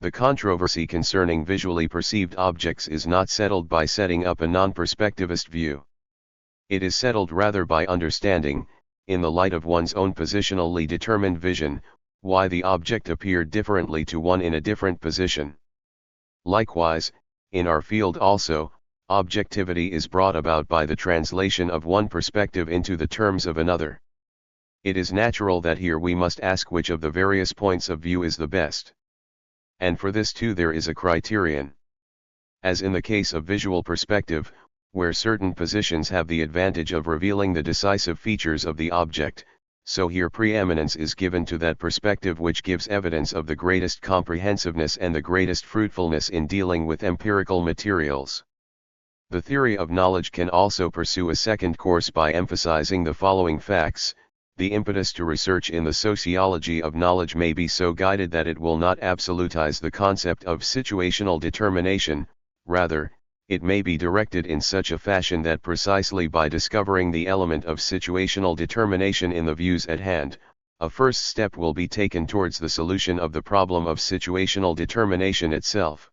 The controversy concerning visually perceived objects is not settled by setting up a non-perspectivist view. It is settled rather by understanding, in the light of one's own positionally determined vision, why the object appeared differently to one in a different position. Likewise, in our field also, objectivity is brought about by the translation of one perspective into the terms of another. It is natural that here we must ask which of the various points of view is the best. And for this too there is a criterion. As in the case of visual perspective, where certain positions have the advantage of revealing the decisive features of the object, so here preeminence is given to that perspective which gives evidence of the greatest comprehensiveness and the greatest fruitfulness in dealing with empirical materials. The theory of knowledge can also pursue a second course by emphasizing the following facts. The impetus to research in the sociology of knowledge may be so guided that it will not absolutize the concept of situational determination, rather, it may be directed in such a fashion that precisely by discovering the element of situational determination in the views at hand, a first step will be taken towards the solution of the problem of situational determination itself.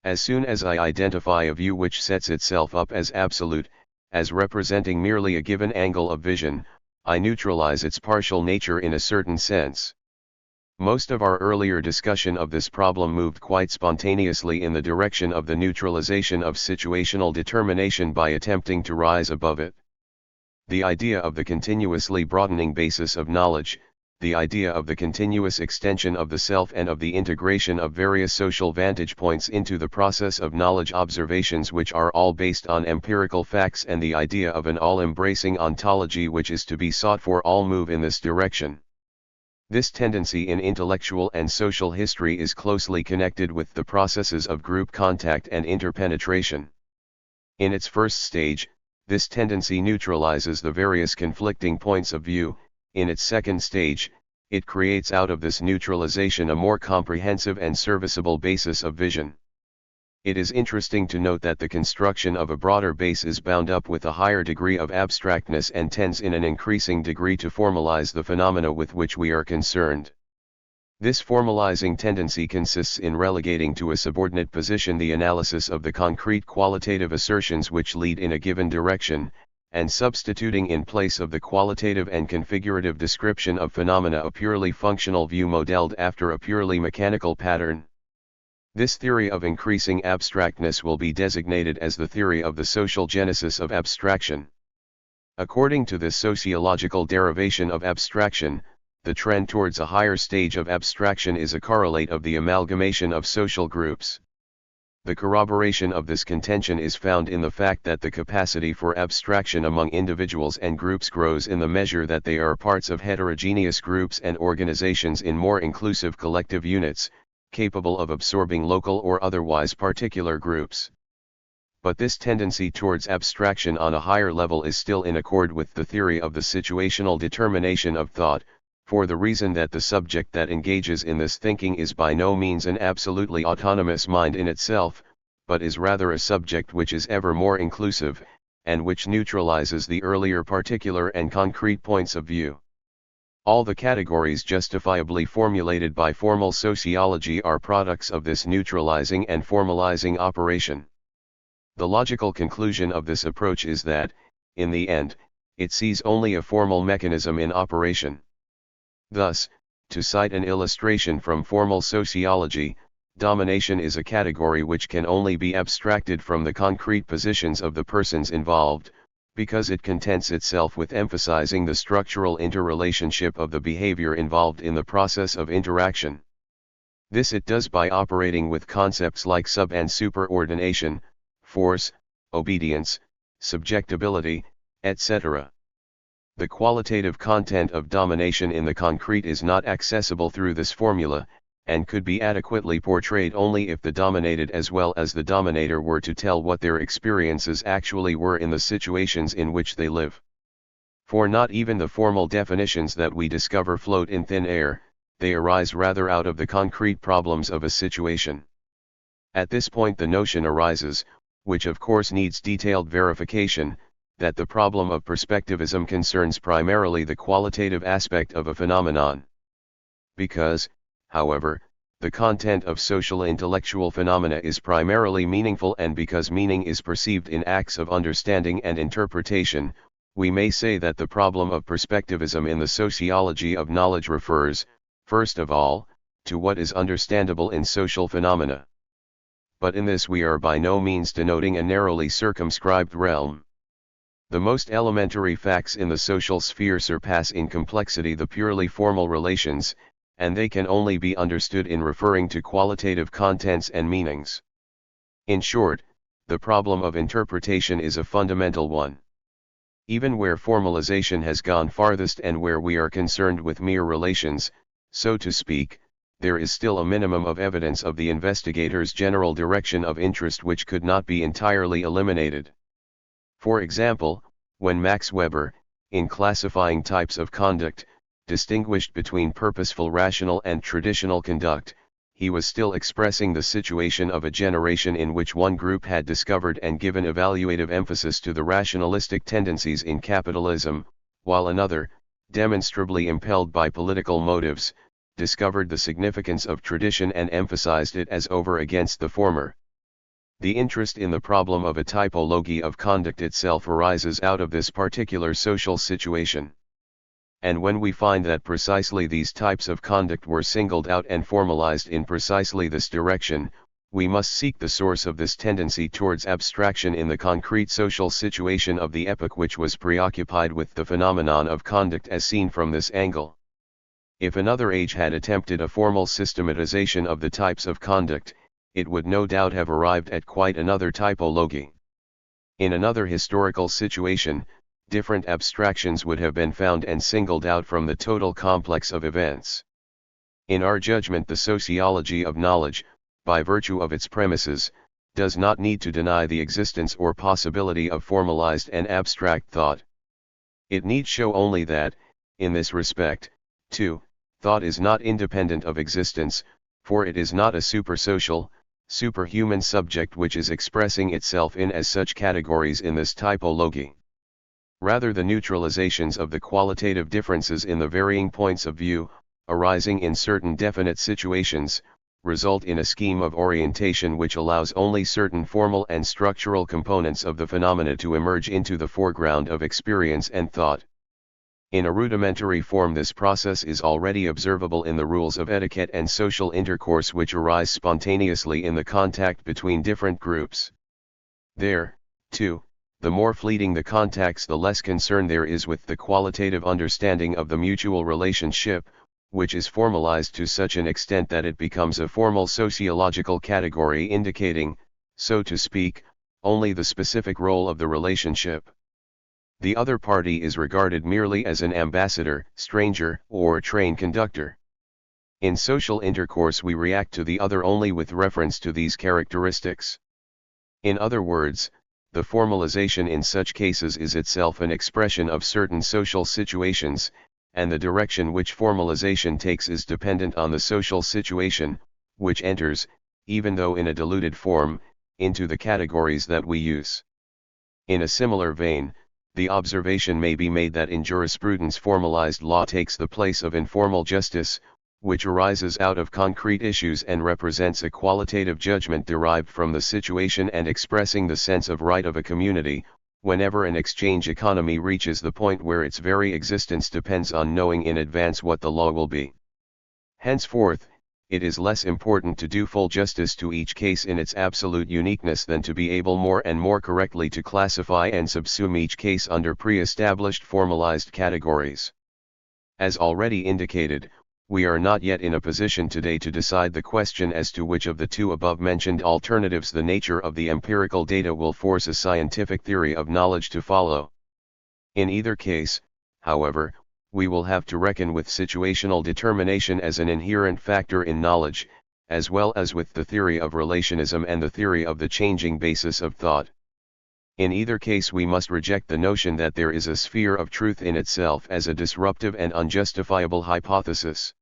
As soon as I identify a view which sets itself up as absolute, as representing merely a given angle of vision, I neutralize its partial nature in a certain sense. Most of our earlier discussion of this problem moved quite spontaneously in the direction of the neutralization of situational determination by attempting to rise above it. The idea of the continuously broadening basis of knowledge, the idea of the continuous extension of the self and of the integration of various social vantage points into the process of knowledge observations which are all based on empirical facts, and the idea of an all-embracing ontology which is to be sought for all move in this direction. This tendency in intellectual and social history is closely connected with the processes of group contact and interpenetration. In its first stage, this tendency neutralizes the various conflicting points of view. In its second stage, it creates out of this neutralization a more comprehensive and serviceable basis of vision. It is interesting to note that the construction of a broader base is bound up with a higher degree of abstractness and tends in an increasing degree to formalize the phenomena with which we are concerned. This formalizing tendency consists in relegating to a subordinate position the analysis of the concrete qualitative assertions which lead in a given direction, and substituting in place of the qualitative and configurative description of phenomena a purely functional view modeled after a purely mechanical pattern. This theory of increasing abstractness will be designated as the theory of the social genesis of abstraction. According to this sociological derivation of abstraction, the trend towards a higher stage of abstraction is a correlate of the amalgamation of social groups. The corroboration of this contention is found in the fact that the capacity for abstraction among individuals and groups grows in the measure that they are parts of heterogeneous groups and organizations in more inclusive collective units, capable of absorbing local or otherwise particular groups. But this tendency towards abstraction on a higher level is still in accord with the theory of the situational determination of thought, for the reason that the subject that engages in this thinking is by no means an absolutely autonomous mind in itself, but is rather a subject which is ever more inclusive, and which neutralizes the earlier particular and concrete points of view. All the categories justifiably formulated by formal sociology are products of this neutralizing and formalizing operation. The logical conclusion of this approach is that, in the end, it sees only a formal mechanism in operation. Thus, to cite an illustration from formal sociology, domination is a category which can only be abstracted from the concrete positions of the persons involved, because it contents itself with emphasizing the structural interrelationship of the behavior involved in the process of interaction. This it does by operating with concepts like sub and superordination, force, obedience, subjectability, etc. The qualitative content of domination in the concrete is not accessible through this formula, and could be adequately portrayed only if the dominated as well as the dominator were to tell what their experiences actually were in the situations in which they live. For not even the formal definitions that we discover float in thin air, they arise rather out of the concrete problems of a situation. At this point the notion arises, which of course needs detailed verification, that the problem of perspectivism concerns primarily the qualitative aspect of a phenomenon. Because, however, the content of social intellectual phenomena is primarily meaningful, and because meaning is perceived in acts of understanding and interpretation, we may say that the problem of perspectivism in the sociology of knowledge refers, first of all, to what is understandable in social phenomena. But in this we are by no means denoting a narrowly circumscribed realm. The most elementary facts in the social sphere surpass in complexity the purely formal relations, and they can only be understood in referring to qualitative contents and meanings. In short, the problem of interpretation is a fundamental one. Even where formalization has gone farthest and where we are concerned with mere relations, so to speak, there is still a minimum of evidence of the investigator's general direction of interest which could not be entirely eliminated. For example, when Max Weber, in classifying types of conduct, distinguished between purposeful rational and traditional conduct, he was still expressing the situation of a generation in which one group had discovered and given evaluative emphasis to the rationalistic tendencies in capitalism, while another, demonstrably impelled by political motives, discovered the significance of tradition and emphasized it as over against the former. The interest in the problem of a typology of conduct itself arises out of this particular social situation. And when we find that precisely these types of conduct were singled out and formalized in precisely this direction, we must seek the source of this tendency towards abstraction in the concrete social situation of the epoch which was preoccupied with the phenomenon of conduct as seen from this angle. If another age had attempted a formal systematization of the types of conduct, it would no doubt have arrived at quite another typology. In another historical situation, different abstractions would have been found and singled out from the total complex of events. In our judgment, the sociology of knowledge, by virtue of its premises, does not need to deny the existence or possibility of formalized and abstract thought. It need show only that, in this respect, too, thought is not independent of existence, for it is not a supersocial, superhuman subject which is expressing itself in as such categories in this typology. Rather, the neutralizations of the qualitative differences in the varying points of view, arising in certain definite situations, result in a scheme of orientation which allows only certain formal and structural components of the phenomena to emerge into the foreground of experience and thought. In a rudimentary form, this process is already observable in the rules of etiquette and social intercourse which arise spontaneously in the contact between different groups. There, too, the more fleeting the contacts, the less concern there is with the qualitative understanding of the mutual relationship, which is formalized to such an extent that it becomes a formal sociological category indicating, so to speak, only the specific role of the relationship. The other party is regarded merely as an ambassador, stranger, or train conductor. In social intercourse we react to the other only with reference to these characteristics. In other words, the formalization in such cases is itself an expression of certain social situations, and the direction which formalization takes is dependent on the social situation, which enters, even though in a diluted form, into the categories that we use. In a similar vein, the observation may be made that in jurisprudence formalized law takes the place of informal justice, which arises out of concrete issues and represents a qualitative judgment derived from the situation and expressing the sense of right of a community, whenever an exchange economy reaches the point where its very existence depends on knowing in advance what the law will be. Henceforth, it is less important to do full justice to each case in its absolute uniqueness than to be able more and more correctly to classify and subsume each case under pre-established formalized categories. As already indicated, we are not yet in a position today to decide the question as to which of the two above-mentioned alternatives the nature of the empirical data will force a scientific theory of knowledge to follow. In either case, however, we will have to reckon with situational determination as an inherent factor in knowledge, as well as with the theory of relationism and the theory of the changing basis of thought. In either case we must reject the notion that there is a sphere of truth in itself as a disruptive and unjustifiable hypothesis.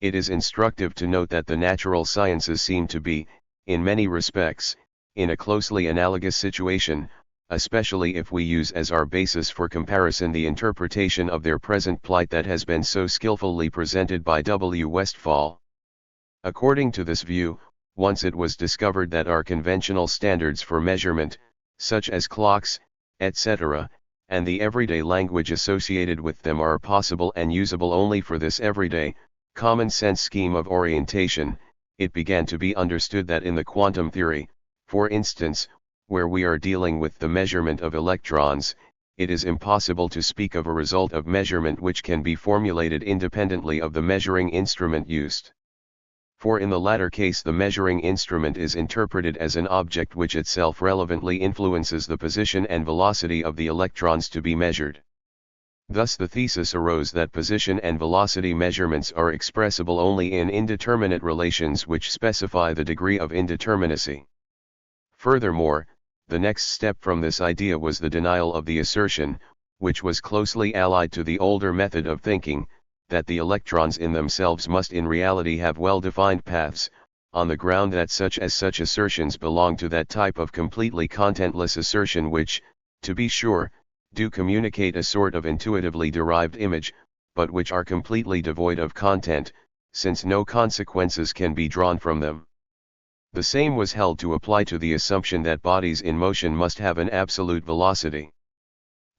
It is instructive to note that the natural sciences seem to be, in many respects, in a closely analogous situation, especially if we use as our basis for comparison the interpretation of their present plight that has been so skillfully presented by W. Westphal. According to this view, once it was discovered that our conventional standards for measurement, such as clocks, etc., and the everyday language associated with them are possible and usable only for this everyday, common-sense scheme of orientation, it began to be understood that in the quantum theory, for instance, where we are dealing with the measurement of electrons, it is impossible to speak of a result of measurement which can be formulated independently of the measuring instrument used. For in the latter case the measuring instrument is interpreted as an object which itself relevantly influences the position and velocity of the electrons to be measured. Thus the thesis arose that position and velocity measurements are expressible only in indeterminate relations which specify the degree of indeterminacy. Furthermore, the next step from this idea was the denial of the assertion, which was closely allied to the older method of thinking, that the electrons in themselves must in reality have well-defined paths, on the ground that such assertions belong to that type of completely contentless assertion which, to be sure, do communicate a sort of intuitively derived image, but which are completely devoid of content, since no consequences can be drawn from them. The same was held to apply to the assumption that bodies in motion must have an absolute velocity.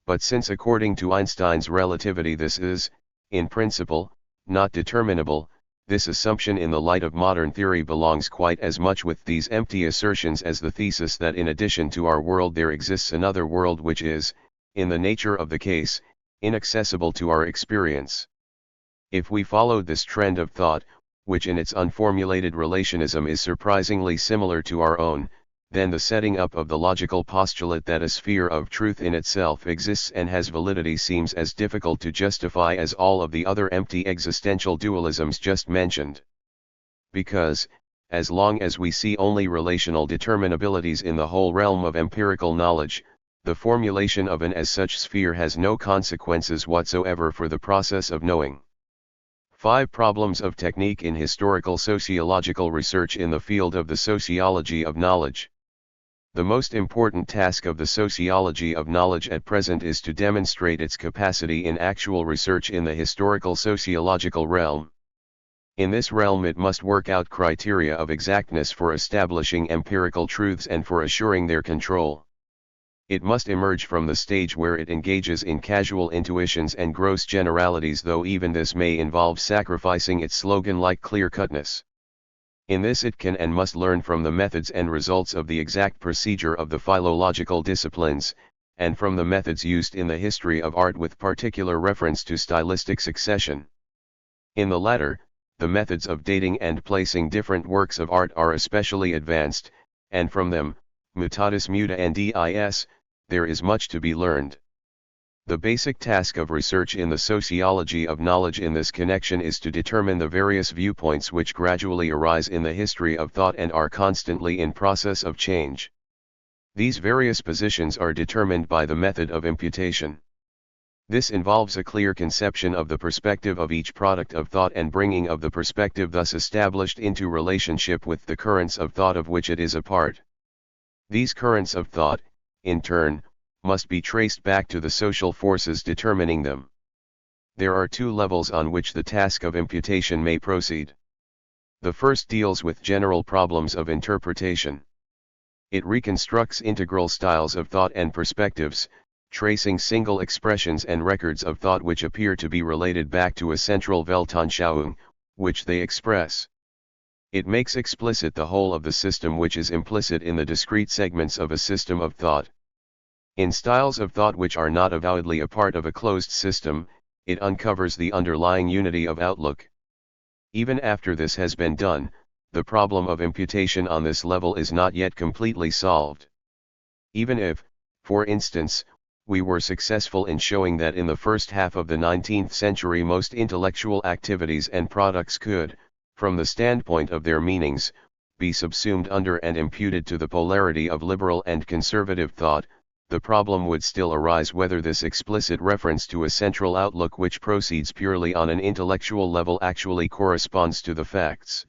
But since according to Einstein's relativity this is, in principle, not determinable, this assumption in the light of modern theory belongs quite as much with these empty assertions as the thesis that in addition to our world there exists another world which is, in the nature of the case, inaccessible to our experience. If we followed this trend of thought, which in its unformulated relationism is surprisingly similar to our own, then the setting up of the logical postulate that a sphere of truth in itself exists and has validity seems as difficult to justify as all of the other empty existential dualisms just mentioned. Because, as long as we see only relational determinabilities in the whole realm of empirical knowledge, the formulation of an as such sphere has no consequences whatsoever for the process of knowing. 5 Problems of technique in historical sociological research in the field of the sociology of knowledge. The most important task of the sociology of knowledge at present is to demonstrate its capacity in actual research in the historical sociological realm. In this realm it must work out criteria of exactness for establishing empirical truths and for assuring their control. It must emerge from the stage where it engages in casual intuitions and gross generalities, though even this may involve sacrificing its slogan-like clear-cutness. In this it can and must learn from the methods and results of the exact procedure of the philological disciplines, and from the methods used in the history of art with particular reference to stylistic succession. In the latter, the methods of dating and placing different works of art are especially advanced, and from them, mutatis mutandis, there is much to be learned. The basic task of research in the sociology of knowledge in this connection is to determine the various viewpoints which gradually arise in the history of thought and are constantly in process of change. These various positions are determined by the method of imputation. This involves a clear conception of the perspective of each product of thought and bringing of the perspective thus established into relationship with the currents of thought of which it is a part. These currents of thought, in turn, must be traced back to the social forces determining them. There are 2 levels on which the task of imputation may proceed. The first deals with general problems of interpretation. It reconstructs integral styles of thought and perspectives, tracing single expressions and records of thought which appear to be related back to a central Weltanschauung, which they express. It makes explicit the whole of the system which is implicit in the discrete segments of a system of thought. In styles of thought which are not avowedly a part of a closed system, it uncovers the underlying unity of outlook. Even after this has been done, the problem of imputation on this level is not yet completely solved. Even if, for instance, we were successful in showing that in the first half of the 19th century most intellectual activities and products could, from the standpoint of their meanings, be subsumed under and imputed to the polarity of liberal and conservative thought. The problem would still arise whether this explicit reference to a central outlook which proceeds purely on an intellectual level actually corresponds to the facts.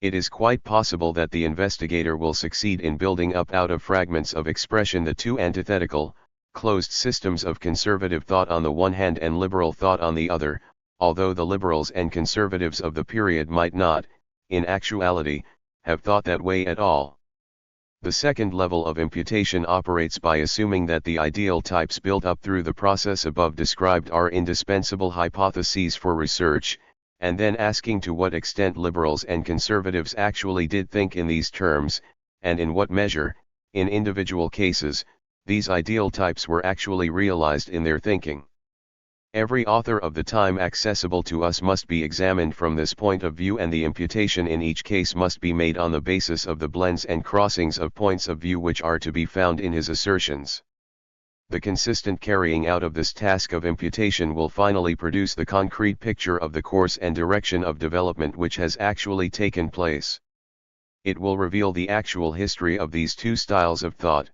It is quite possible that the investigator will succeed in building up out of fragments of expression the two antithetical, closed systems of conservative thought on the one hand and liberal thought on the other, although the liberals and conservatives of the period might not, in actuality, have thought that way at all. The second level of imputation operates by assuming that the ideal types built up through the process above described are indispensable hypotheses for research, and then asking to what extent liberals and conservatives actually did think in these terms, and in what measure, in individual cases, these ideal types were actually realized in their thinking. Every author of the time accessible to us must be examined from this point of view, and the imputation in each case must be made on the basis of the blends and crossings of points of view which are to be found in his assertions. The consistent carrying out of this task of imputation will finally produce the concrete picture of the course and direction of development which has actually taken place. It will reveal the actual history of these two styles of thought.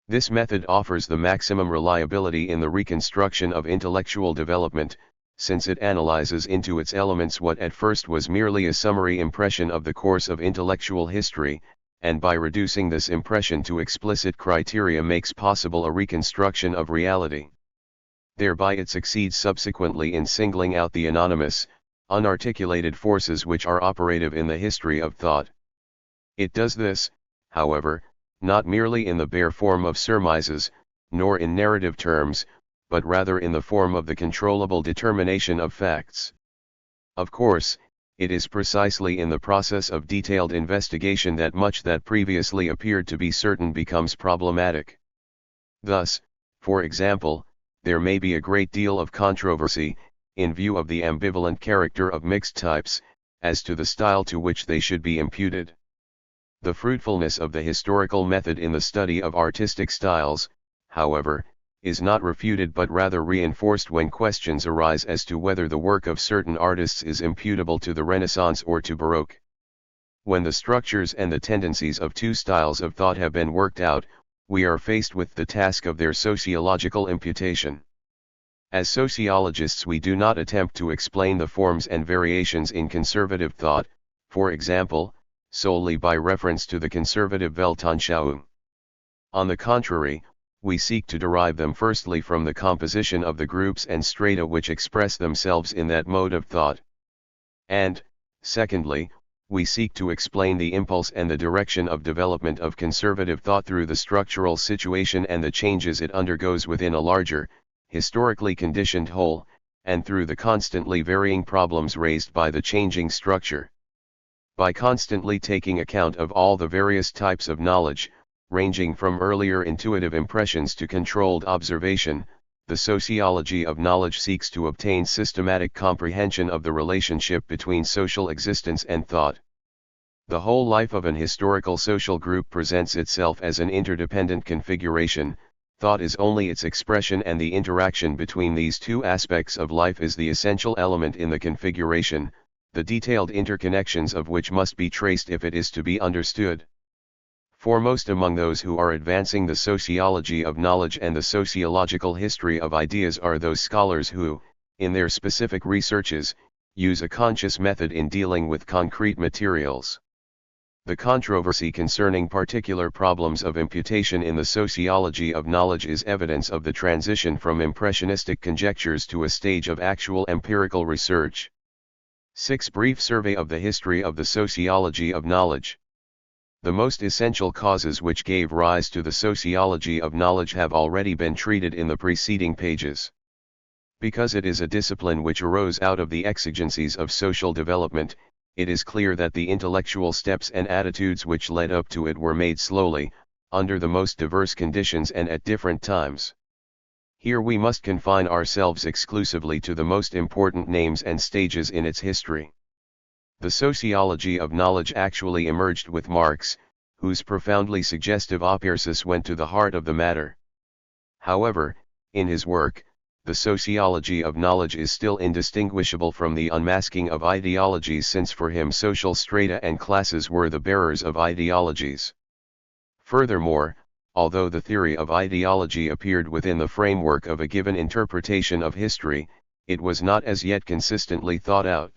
This method offers the maximum reliability in the reconstruction of intellectual development, since it analyzes into its elements what at first was merely a summary impression of the course of intellectual history, and by reducing this impression to explicit criteria makes possible a reconstruction of reality. Thereby it succeeds subsequently in singling out the anonymous, unarticulated forces which are operative in the history of thought. It does this, however, not merely in the bare form of surmises, nor in narrative terms, but rather in the form of the controllable determination of facts. Of course, it is precisely in the process of detailed investigation that much that previously appeared to be certain becomes problematic. Thus, for example, there may be a great deal of controversy, in view of the ambivalent character of mixed types, as to the style to which they should be imputed. The fruitfulness of the historical method in the study of artistic styles, however, is not refuted but rather reinforced when questions arise as to whether the work of certain artists is imputable to the Renaissance or to Baroque. When the structures and the tendencies of two styles of thought have been worked out, we are faced with the task of their sociological imputation. As sociologists, we do not attempt to explain the forms and variations in conservative thought, for example, solely by reference to the conservative Weltanschauung. On the contrary, we seek to derive them firstly from the composition of the groups and strata which express themselves in that mode of thought. And, secondly, we seek to explain the impulse and the direction of development of conservative thought through the structural situation and the changes it undergoes within a larger, historically conditioned whole, and through the constantly varying problems raised by the changing structure. By constantly taking account of all the various types of knowledge, ranging from earlier intuitive impressions to controlled observation, the sociology of knowledge seeks to obtain systematic comprehension of the relationship between social existence and thought. The whole life of an historical social group presents itself as an interdependent configuration. Thought is only its expression, and the interaction between these two aspects of life is the essential element in the configuration, the detailed interconnections of which must be traced if it is to be understood. Foremost among those who are advancing the sociology of knowledge and the sociological history of ideas are those scholars who, in their specific researches, use a conscious method in dealing with concrete materials. The controversy concerning particular problems of imputation in the sociology of knowledge is evidence of the transition from impressionistic conjectures to a stage of actual empirical research. 6. Brief survey of the history of the sociology of knowledge. The most essential causes which gave rise to the sociology of knowledge have already been treated in the preceding pages. Because it is a discipline which arose out of the exigencies of social development, it is clear that the intellectual steps and attitudes which led up to it were made slowly, under the most diverse conditions and at different times. Here we must confine ourselves exclusively to the most important names and stages in its history. The sociology of knowledge actually emerged with Marx, whose profoundly suggestive apérisis went to the heart of the matter. However, in his work, the sociology of knowledge is still indistinguishable from the unmasking of ideologies, since for him social strata and classes were the bearers of ideologies. Furthermore, although the theory of ideology appeared within the framework of a given interpretation of history, it was not as yet consistently thought out.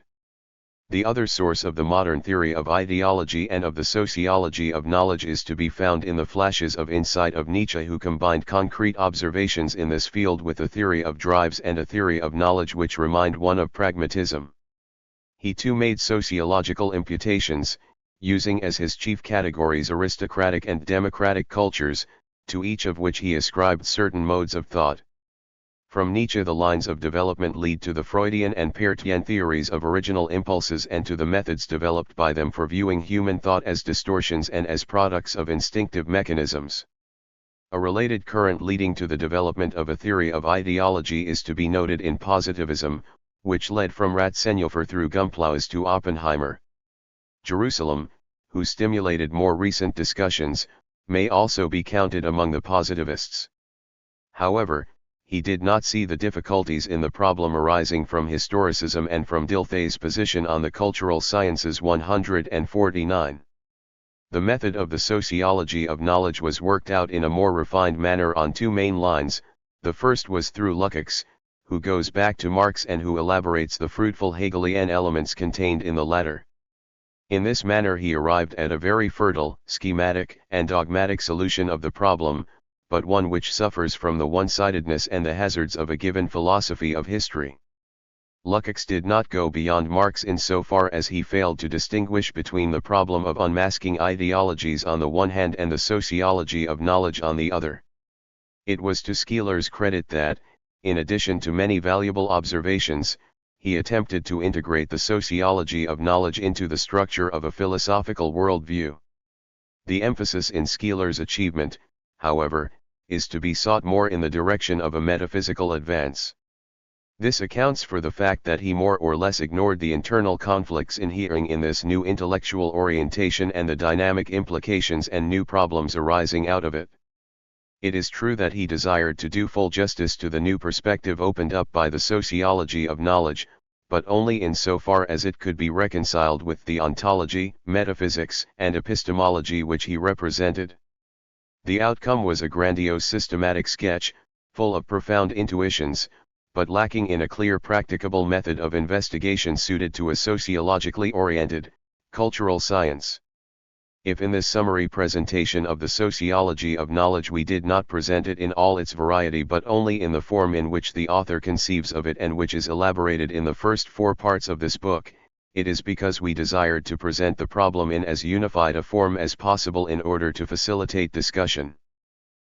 The other source of the modern theory of ideology and of the sociology of knowledge is to be found in the flashes of insight of Nietzsche, who combined concrete observations in this field with a theory of drives and a theory of knowledge which remind one of pragmatism. He too made sociological imputations, using as his chief categories aristocratic and democratic cultures, to each of which he ascribed certain modes of thought. From Nietzsche the lines of development lead to the Freudian and Peirtian theories of original impulses and to the methods developed by them for viewing human thought as distortions and as products of instinctive mechanisms. A related current leading to the development of a theory of ideology is to be noted in positivism, which led from Ratzenhofer through Gumplaus to Oppenheimer. Jerusalem, who stimulated more recent discussions, may also be counted among the positivists. However, he did not see the difficulties in the problem arising from historicism and from Dilthey's position on the cultural sciences 149. The method of the sociology of knowledge was worked out in a more refined manner on two main lines. The first was through Lukács, who goes back to Marx and who elaborates the fruitful Hegelian elements contained in the latter. In this manner he arrived at a very fertile, schematic, and dogmatic solution of the problem, but one which suffers from the one-sidedness and the hazards of a given philosophy of history. Lukács did not go beyond Marx in so far as he failed to distinguish between the problem of unmasking ideologies on the one hand and the sociology of knowledge on the other. It was to Skeeler's credit that, in addition to many valuable observations, he attempted to integrate the sociology of knowledge into the structure of a philosophical worldview. The emphasis in Skeeler's achievement, however, is to be sought more in the direction of a metaphysical advance. This accounts for the fact that he more or less ignored the internal conflicts inhering in this new intellectual orientation and the dynamic implications and new problems arising out of it. It is true that he desired to do full justice to the new perspective opened up by the sociology of knowledge, but only in so far as it could be reconciled with the ontology, metaphysics, and epistemology which he represented. The outcome was a grandiose systematic sketch, full of profound intuitions, but lacking in a clear practicable method of investigation suited to a sociologically oriented, cultural science. If in this summary presentation of the sociology of knowledge we did not present it in all its variety but only in the form in which the author conceives of it and which is elaborated in the first 4 parts of this book, it is because we desired to present the problem in as unified a form as possible in order to facilitate discussion.